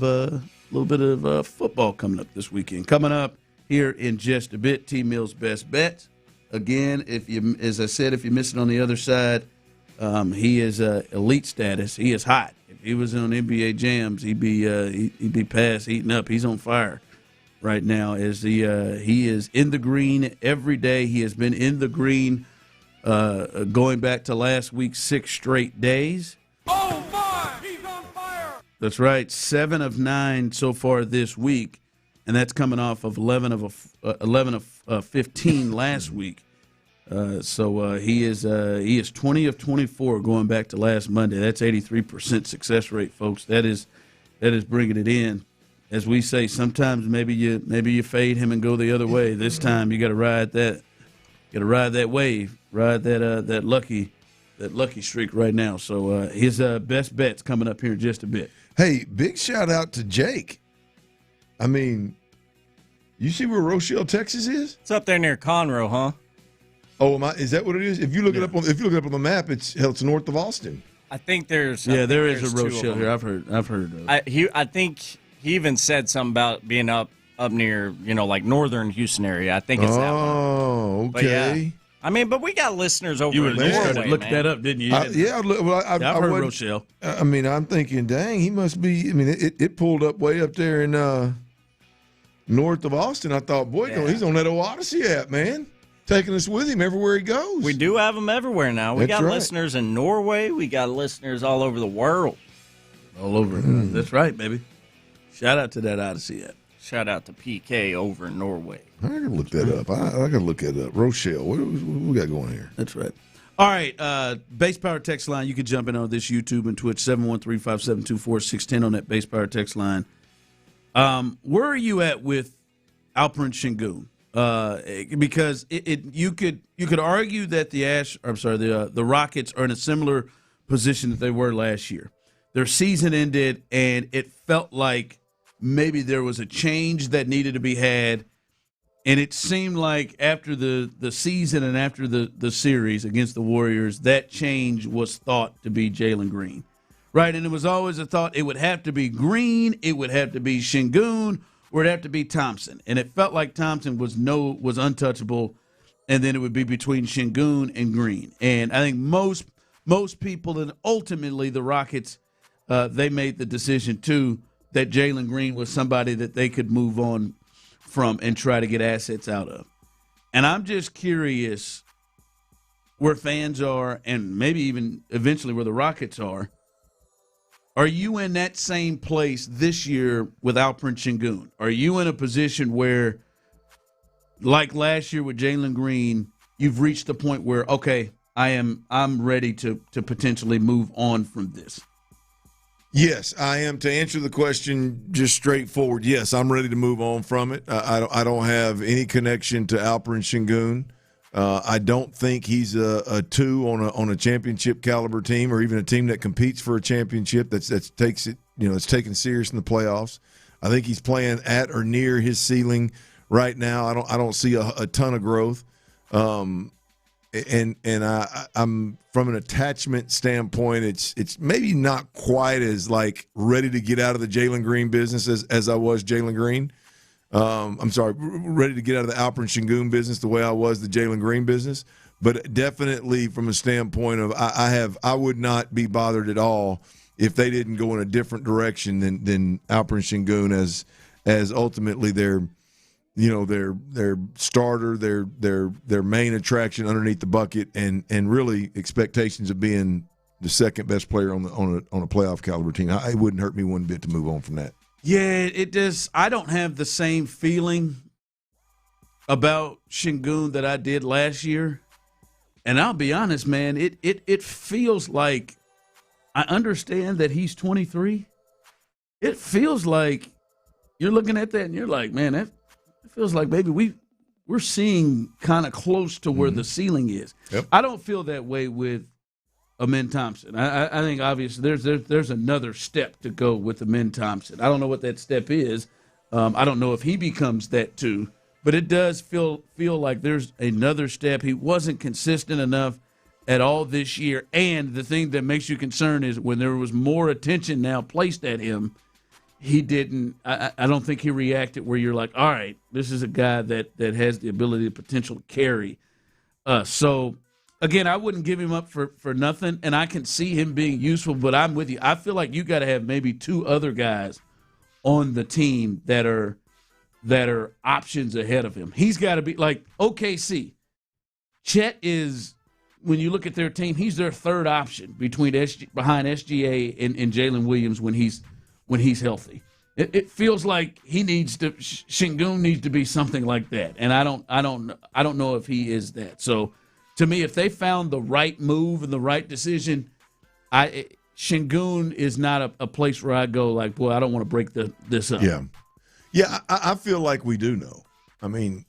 football coming up this weekend. Coming up here in just a bit, T Mill's best bets. Again, as I said, if you miss it on the other side. He is elite status. He is hot. If he was on NBA Jams, he'd be past heating up. He's on fire right now. As he is in the green every day. He has been in the green going back to last week's 6 straight days.
Oh my! He's on fire!
That's right. 7 of 9 so far this week, and that's coming off of 11 of 15 last week. So he is 20 of 24 going back to last Monday. That's 83% success rate, folks. That is bringing it in. As we say, sometimes maybe you fade him and go the other way. This time you got to ride that wave, ride that lucky streak right now. So his best bet's coming up here in just a bit.
Hey, big shout out to Jake. I mean, you see where Rochelle, Texas is?
It's up there near Conroe, huh?
Oh, is that what it is? If you look it up on the map, it's north of Austin.
I think there's
there is a Rochelle here. I've heard.
I think he even said something about being up near like northern Houston area. I think it's that one.
Oh, okay.
But yeah. I mean, but we got listeners over in Norway,
look that up, didn't you?
I've
heard Rochelle.
I mean, I'm thinking, dang, he must be. I mean, it pulled up way up there in north of Austin. I thought, boy, he's on that old Odyssey app, man. Taking us with him everywhere he goes.
We do have him everywhere now. We got listeners in Norway. We got listeners all over the world.
All over. That's right, baby. Shout out to that Odyssey app.
Shout out to PK over in Norway.
I got to look that up. I got to look that up. Rochelle, what we got going here?
That's right. All right, Base Power text line. You can jump in on this YouTube and Twitch, 713-572-4610 on that Base Power text line. Where are you at with Alperen Sengun? Because you could argue that the Rockets are in a similar position that they were last year. Their season ended, and it felt like maybe there was a change that needed to be had. And it seemed like after the season and after the series against the Warriors, that change was thought to be Jalen Green, right? And it was always a thought it would have to be Green, it would have to be Sengun, or it'd have to be Thompson. And it felt like Thompson was untouchable, and then it would be between Sengun and Green. And I think most people, and ultimately the Rockets, they made the decision, too, that Jalen Green was somebody that they could move on from and try to get assets out of. And I'm just curious where fans are, and maybe even eventually where the Rockets are. Are you in that same place this year with Alperen Sengun? Are you in a position where, like last year with Jalen Green, you've reached the point where, okay, I'm ready to potentially move on from this?
Yes, I am. To answer the question just straightforward, yes, I'm ready to move on from it. I don't have any connection to Alperen Sengun. I don't think he's a 2 on a championship caliber team, or even a team that competes for a championship that's takes it, it's taken serious in the playoffs. I think he's playing at or near his ceiling right now. I don't see a ton of growth. I'm from an attachment standpoint, it's maybe not quite as like ready to get out of the Jalen Green business as I was Jalen Green. I'm sorry, ready to get out of the Alperen Sengun business the way I was the Jalen Green business. But definitely from a standpoint of I would not be bothered at all if they didn't go in a different direction than Alperen Sengun as ultimately their starter, their main attraction underneath the bucket, and really expectations of being the second best player on a playoff caliber team. It wouldn't hurt me one bit to move on from that.
Yeah, it does. I don't have the same feeling about Sengun that I did last year. And I'll be honest, man, it feels like I understand that he's 23. It feels like you're looking at that and you're like, man, it feels like maybe we're seeing kind of close to where the ceiling is.
Yep.
I don't feel that way with Amen Thompson. I think obviously there's another step to go with Amen Thompson. I don't know what that step is. I don't know if he becomes that too, but it does feel like there's another step. He wasn't consistent enough at all this year, and the thing that makes you concerned is when there was more attention now placed at him, he didn't. I don't think he reacted where you're like, all right, this is a guy that has the ability, the potential to carry us. So. Again, I wouldn't give him up for nothing, and I can see him being useful, but I'm with you. I feel like you got to have maybe two other guys on the team that are options ahead of him. He's got to be like OKC. Chet is, when you look at their team, he's their third option behind SGA and Jalen Williams when he's healthy. It feels like Sengun needs to be something like that, and I don't know if he is that. So. To me, if they found the right move and the right decision, Sengun is not a place where I go like, boy, I don't want to break this up.
Yeah. I feel like we do know. I mean,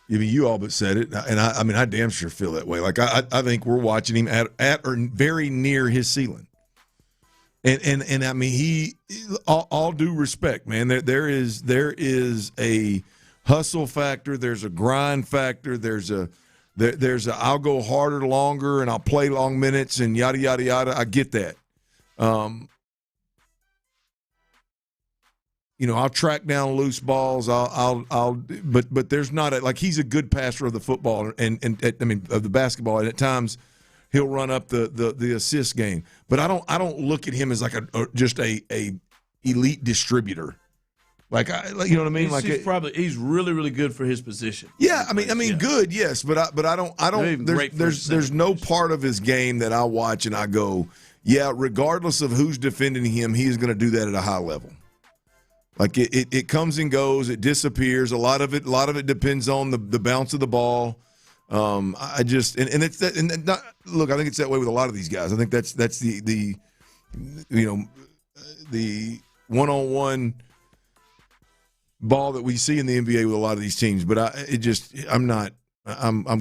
you all but said it, and I damn sure feel that way. Like I think we're watching him at or very near his ceiling. And I mean, he all due respect, man. There is a hustle factor. There's a grind factor. There's a I'll go harder, longer, and I'll play long minutes and yada yada yada. I get that. I'll track down loose balls. But there's not like he's a good passer of the football and of the basketball. And at times he'll run up the assist game. But I don't look at him as like just a elite distributor. Like you know what I mean?
He's really, really good for his position.
Yeah, I mean, good, yes, but I don't. There's no part of his game that I watch and I go, yeah. Regardless of who's defending him, he's going to do that at a high level. Like it comes and goes, it disappears. A lot of it depends on the bounce of the ball. I think it's that way with a lot of these guys. I think that's the one-on-one ball that we see in the NBA with a lot of these teams, but I'm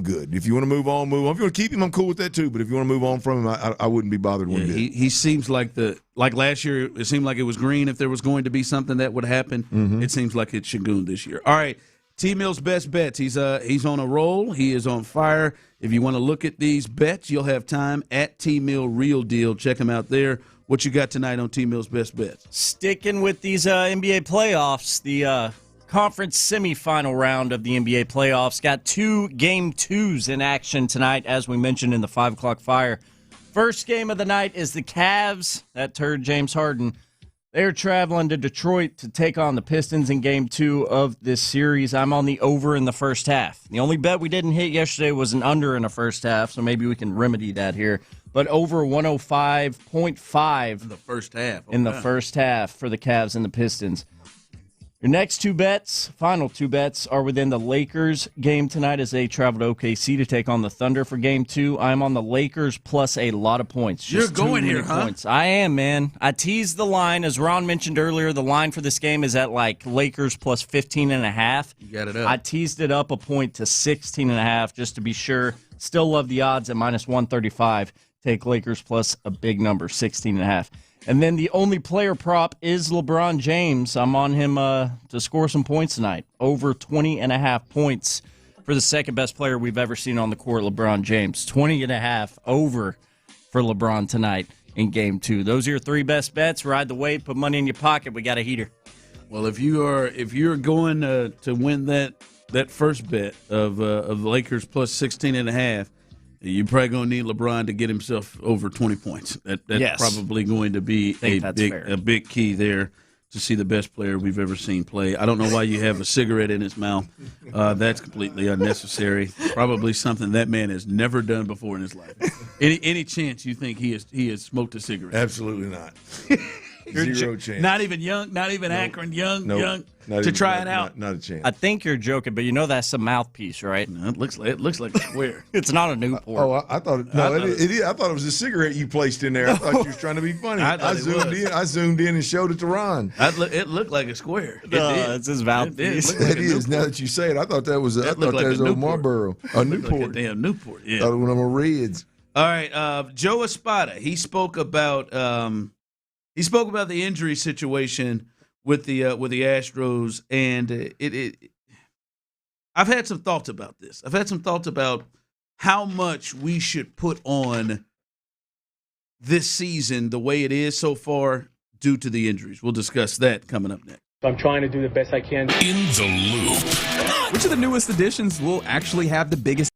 good. If you want to move on, move on. If you want to keep him, I'm cool with that too. But if you want to move on from him, I wouldn't be bothered one bit.
He seems like last year. It seemed like it was Green. If there was going to be something that would happen, It seems like it's Sengun this year. All right, T-Mill's best bets. He's on a roll. He is on fire. If you want to look at these bets, you'll have time at T-Mill Real Deal. Check him out there. What you got tonight on T-Mill's best bets?
Sticking with these NBA playoffs, the conference semifinal round of the NBA playoffs. Got 2 game 2s in action tonight, as we mentioned in the 5 o'clock fire. First game of the night is the Cavs. That turd James Harden. They're traveling to Detroit to take on the Pistons in game 2 of this series. I'm on the over in the first half. The only bet we didn't hit yesterday was an under in the first half, so maybe we can remedy that here. But over 105.5
in the first half.
In the first half for the Cavs and the Pistons. Your next 2 bets, final 2 bets, are within the Lakers game tonight as they travel to OKC to take on the Thunder for game 2. I'm on the Lakers plus a lot of points.
You're going here, huh?
Points. I am, man. I teased the line. As Ron mentioned earlier, the line for this game is at like Lakers plus 15.5.
You got it up.
I teased it up a point to 16.5 just to be sure. Still love the odds at minus 135. Take Lakers plus a big number, 16.5. And then the only player prop is LeBron James. I'm on him to score some points tonight. Over 20.5 points for the second best player we've ever seen on the court, LeBron James. 20.5 over for LeBron tonight in Game 2. Those are your 3 best bets. Ride the wave, put money in your pocket. We got a heater.
Well, if you're going to win that first bet of the Lakers plus 16.5, you're probably going to need LeBron to get himself over 20 points. That's probably going to be a big key there to see the best player we've ever seen play. I don't know why you have a cigarette in his mouth. That's completely unnecessary. Probably something that man has never done before in his life. Any chance you think he has smoked a cigarette?
Absolutely not. Zero chance.
Not even young, not even Akron young to try it out.
Not a chance.
I think you're joking, but you know that's a mouthpiece, right?
No, it looks like a square.
It's not a Newport.
I thought it is. I thought it was a cigarette you placed in there. I thought you was trying to be funny. I zoomed in and showed it to Ron.
It looked like a square.
It's his mouthpiece.
It is. Now that you say it, I thought that was old Marlboro. A Newport.
Like a damn Newport. Yeah.
Thought it was one of my Reds.
All right, Joe Espada. He spoke about the injury situation with the Astros, and I've had some thoughts about this. I've had some thoughts about how much we should put on this season the way it is so far due to the injuries. We'll discuss that coming up next.
I'm trying to do the best I can.
In the Loop.
Which of the newest additions will actually have the biggest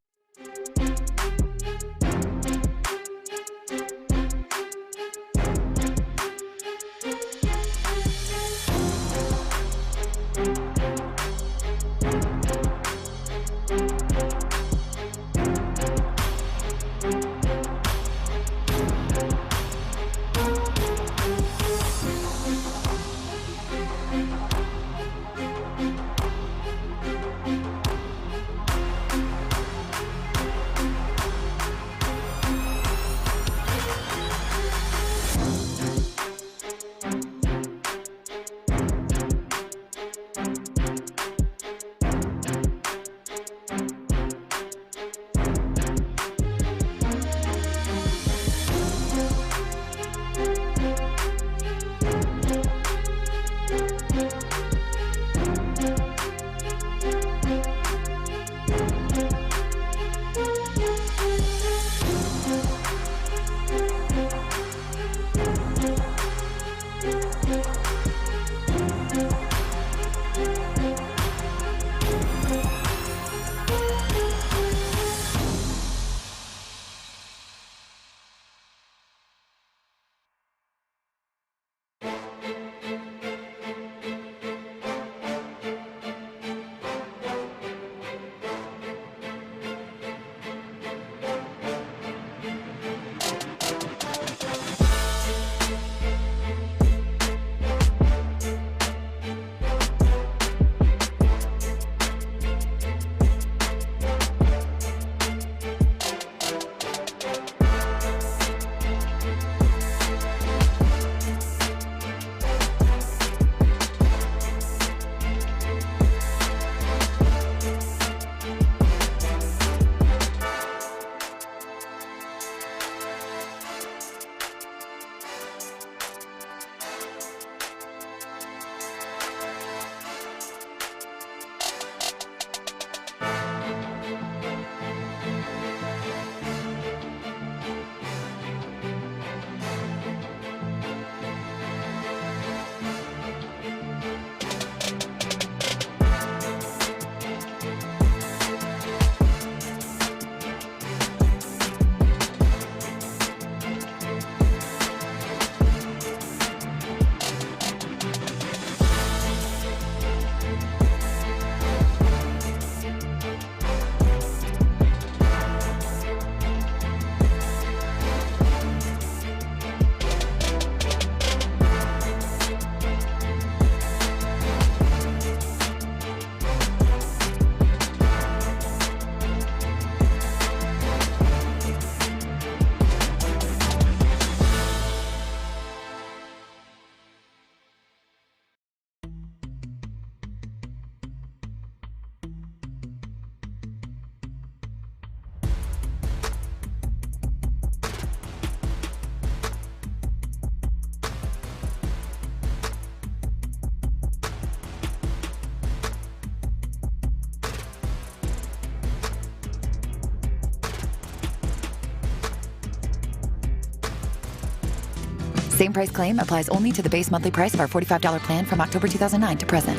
Same price claim applies only to the base monthly price of our $45 plan from October 2009 to present.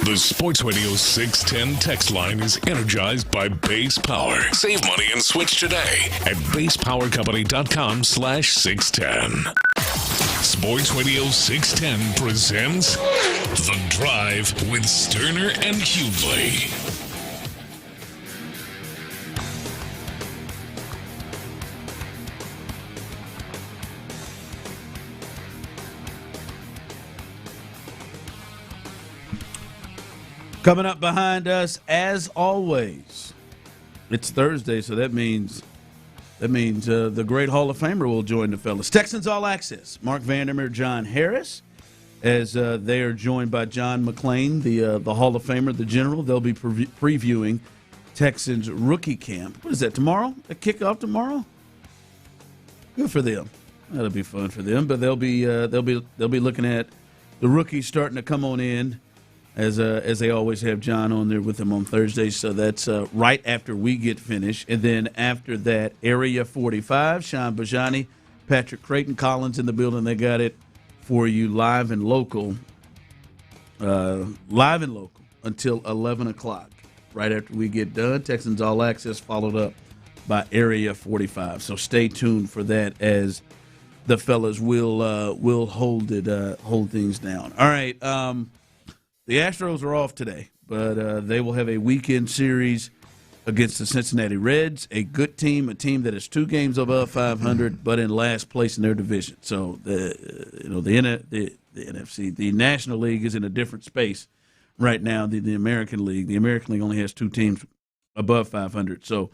The Sports Radio 610 text line is energized by Base Power. Save money and switch today at basepowercompany.com/610. Sports Radio 610 presents The Drive with Stoerner and Hughley.
Coming up behind us, as always, it's Thursday, so that means the great Hall of Famer will join the fellas. Texans All Access, Mark Vandermeer, John Harris, as they are joined by John McClain, the Hall of Famer, the general. They'll be previewing Texans rookie camp. What is that, tomorrow? A kickoff tomorrow? Good for them. That'll be fun for them. But they'll be looking at the rookies starting to come on in. As they always have John on there with them on Thursdays. So that's right after we get finished. And then after that, Area 45, Sean Bijani, Patrick Creighton, Collins in the building. They got it for you live and local until 11 o'clock. Right after we get done, Texans All Access followed up by Area 45. So stay tuned for that as the fellas will hold things down. All right. The Astros are off today, but they will have a weekend series against the Cincinnati Reds, a good team, a team that is 2 games above 500, but in last place in their division. So the NFC, the National League is in a different space right now than the American League. The American League only has 2 teams above 500. So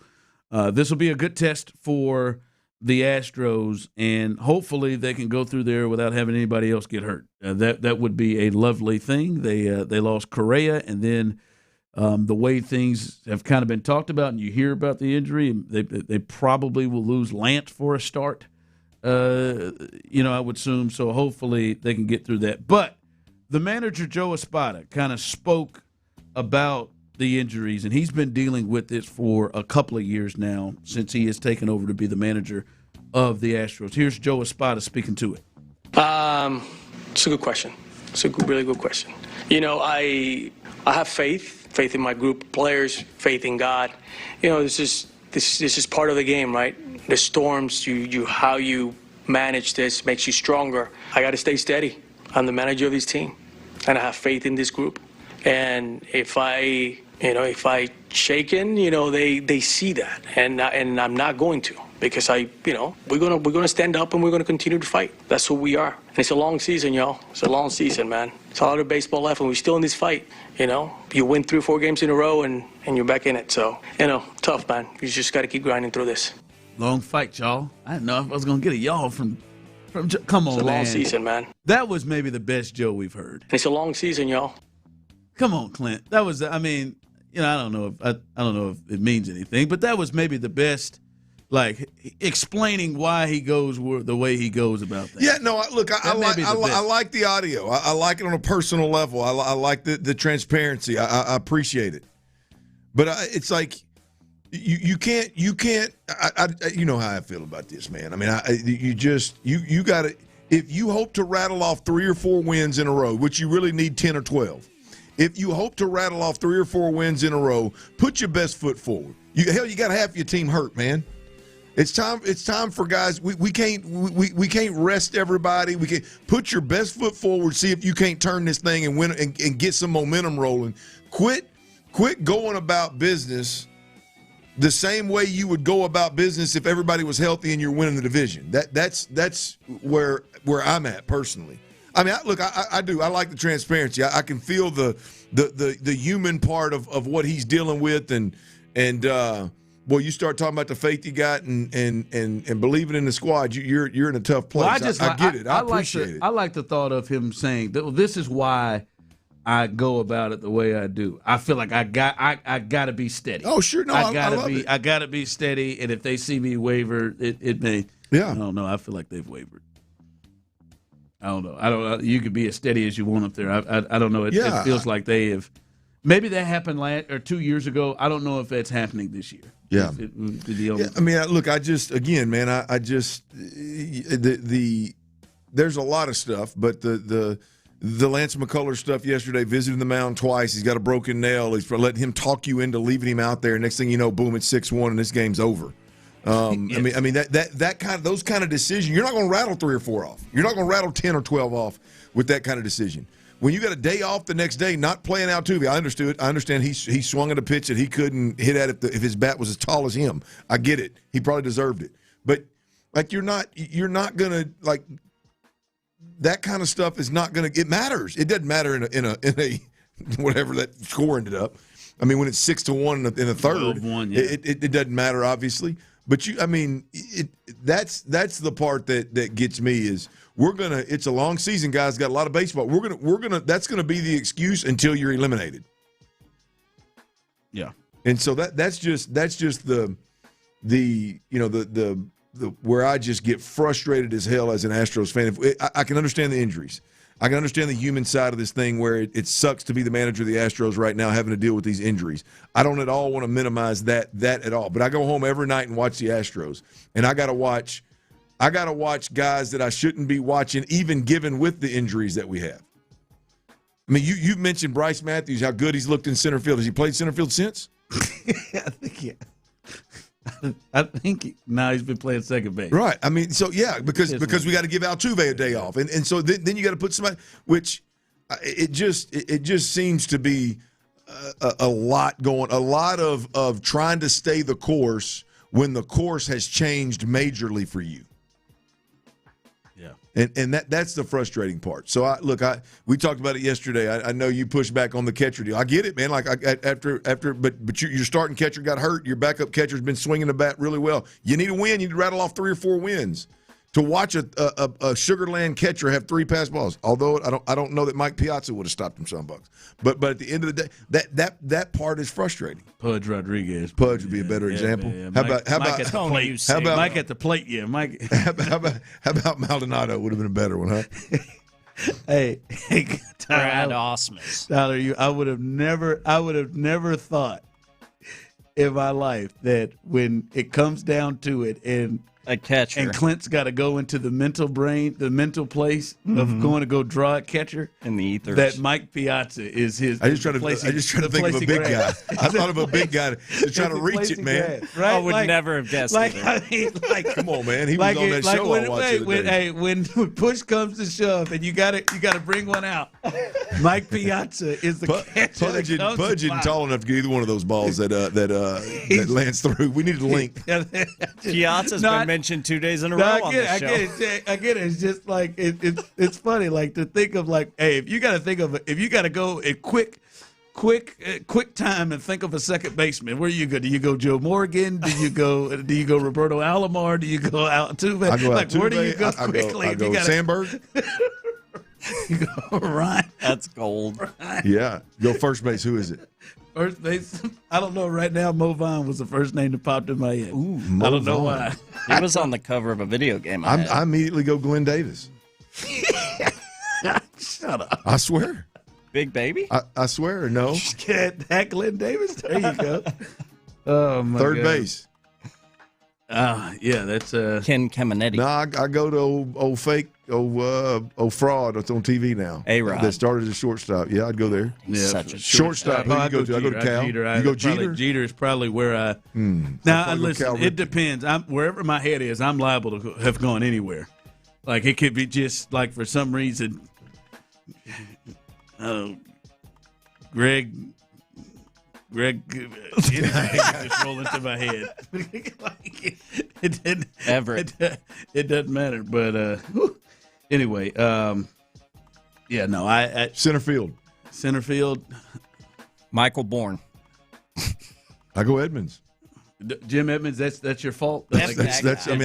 this will be a good test for the Astros, and hopefully they can go through there without having anybody else get hurt. That would be a lovely thing. They lost Correa, and then the way things have kind of been talked about, and you hear about the injury, they probably will lose Lance for a start. I would assume. So hopefully they can get through that. But the manager, Joe Espada, kind of spoke about the injuries, and he's been dealing with this for a couple of years now since he has taken over to be the manager of the Astros. Here's Joe Espada speaking to it.
It's a good question. It's a really good question. I have faith in my group of players, faith in God. This is part of the game, right? The storms, how you manage this makes you stronger. I got to stay steady. I'm the manager of this team, and I have faith in this group. And if I shaken, they see that, and I'm not going to, because we're gonna stand up and we're gonna continue to fight. That's who we are. And it's a long season, y'all. It's a long season, man. It's a lot of baseball left, and we're still in this fight. You win 3 or 4 games in a row, and you're back in it. So tough, man. You just got to keep grinding through this.
Long fight, y'all. I didn't know if I was gonna get a y'all from. Come on, man.
It's a long season, man.
That was maybe the best Joe we've heard.
It's a long season, y'all.
Come on, Clint. That was. I don't know if it means anything, but that was maybe the best, explaining why he goes the way he goes about things.
Yeah, no, look, I like the audio. I like it on a personal level. I like the transparency. I appreciate it. But it's like you can't. You know how I feel about this, man. I mean, you got to. If you hope to rattle off 3 or 4 wins in a row, which you really need 10 or 12. If you hope to rattle off 3 or 4 wins in a row, put your best foot forward. You got half your team hurt, man. It's time for guys. We can't rest everybody. We can put your best foot forward. See if you can't turn this thing and win and get some momentum rolling. Quit going about business the same way you would go about business if everybody was healthy and you're winning the division. That's where I'm at personally. I mean, I do. I like the transparency. I can feel the human part of what he's dealing with, and you start talking about the faith you got and believing in the squad. You're in a tough place.
Well,
I get it. I appreciate it.
I like the thought of him saying, "This is why I go about it the way I do. I feel like I got to be steady.
Oh, sure, no, I love it.
I got to be steady, and if they see me waver, it may.
Yeah,
I don't know. I feel like they've wavered. I don't know. You could be as steady as you want up there. I don't know. It feels like they have. Maybe that happened 2 years ago. I don't know if that's happening this year.
Yeah.
I
mean, look, there's a lot of stuff, but the Lance McCullers stuff yesterday, visiting the mound twice, he's got a broken nail, he's letting him talk you into leaving him out there. Next thing you know, boom, it's 6-1 and this game's over. Yes. I mean those kind of decisions, you're not going to rattle 3 or 4 off. You're not going to rattle 10 or 12 off with that kind of decision. When you got a day off the next day, not playing Altuve, I understand he swung at a pitch that he couldn't hit at if his bat was as tall as him. I get it. He probably deserved it. But like you're not gonna like that kind of stuff is not gonna. It matters. It doesn't matter in a whatever that score ended up. I mean, when it's 6-1 in the third,
12-1, yeah.
it doesn't matter obviously. But that's the part that gets me is. It's a long season, guys. Got a lot of baseball. That's gonna be the excuse until you're eliminated.
Yeah.
And so that's just the where I just get frustrated as hell as an Astros fan. I can understand the injuries. I can understand the human side of this thing where it sucks to be the manager of the Astros right now having to deal with these injuries. I don't at all want to minimize that at all. But I go home every night and watch the Astros, and I got to watch guys that I shouldn't be watching, even given with the injuries that we have. I mean, you mentioned Bryce Matthews, how good he's looked in center field. Has he played center field since?
I think now he's been playing second base.
Right. I mean, so yeah, because we got to give Altuve a day off, and so then you got to put somebody. Which it just seems to be a lot going, a lot of trying to stay the course when the course has changed majorly for you.
Yeah.
And that's the frustrating part. So we talked about it yesterday. I know you pushed back on the catcher deal. I get it, man. Like but your starting catcher got hurt. Your backup catcher's been swinging the bat really well. You need a win. You need to rattle off 3 or 4 wins to watch a Sugarland catcher have 3 pass balls. Although I don't know that Mike Piazza would have stopped him some bucks. But at the end of the day, that part is frustrating.
Pudge Rodriguez.
Pudge would be a better example.
Yeah.
How about
Mike at the plate? Yeah, Mike.
How about Maldonado would have been a better one, huh?
Hey,
Brad Osmus.
Tyler, I would have never thought in my life that when it comes down to it and
a catcher.
And Clint's got to go into the mental place of going to go draw a catcher.
In the ethers.
That Mike Piazza is his.
I just try to think of a big guy. I thought of a big guy to try to reach it, man.
Right? I would never have guessed
come on, man. He was on that show I watched the other day.
When push comes to shove and you got to bring one out, Mike Piazza is the catcher.
Pudge isn't tall enough to get either one of those balls that lands through. We need a link.
Piazza's been mentioned 2 days in a row on this show.
I get it. It's just like it's funny, like to think of like, hey, if you got to go a quick time and think of a second baseman, where do you go? Do you go Joe Morgan? Do you go Roberto Alomar? Do you go Altuve?
I go
like
Altuve.
Where do you go quickly?
I go Sandberg.
You go Ryan.
That's gold.
Ryan.
Yeah, go first base. Who is it?
First base, I don't know. Right now, Mo Vaughn was the first name that popped in my head.
Ooh,
I don't know why.
He was on the cover of a video game.
I immediately go Glenn Davis.
Shut up.
I swear.
Big baby?
I swear, no.
That Glenn Davis? There you go. Oh, my
Third
God.
base.
Yeah, that's
Ken Caminiti.
No, I go to old fraud that's on TV now.
A-Rod.
That started as a shortstop. Yeah, I'd go there.
He's such a
shortstop. Who do you go to? I go to Cal. You go Jeter?
Jeter is probably where I. Now, listen, it depends. Wherever my head is, I'm liable to have gone anywhere. Like, it could be just, like, for some reason, Greg just roll into my head. It didn't.
Everett.
It doesn't matter. But anyway, yeah, no, I
center field.
Michael Bourne.
I go Edmonds.
Jim Edmonds. That's your fault.
That's. I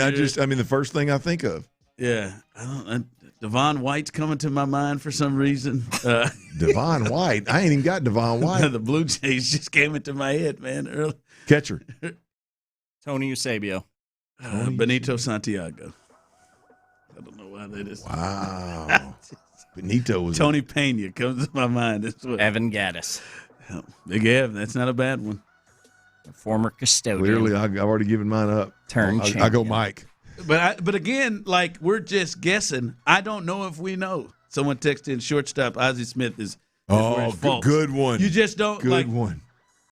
mean, the first thing I think of.
Yeah, I don't. Devon White's coming to my mind for some reason.
Devon White? I ain't even got Devon White.
The Blue Jays just came into my head, man. Early.
Catcher.
Tony Eusebio.
Benito Santiago. I don't know why that is.
Wow. Benito was
Tony Pena comes to my mind.
Evan Gaddis.
Big Ev, that's not a bad one.
A former custodian.
Clearly, I've already given mine up. I go Mike.
But again, like, we're just guessing. I don't know if we know. Someone texted in shortstop Ozzie Smith is where it's false.
Good one.
You just don't.
Good one.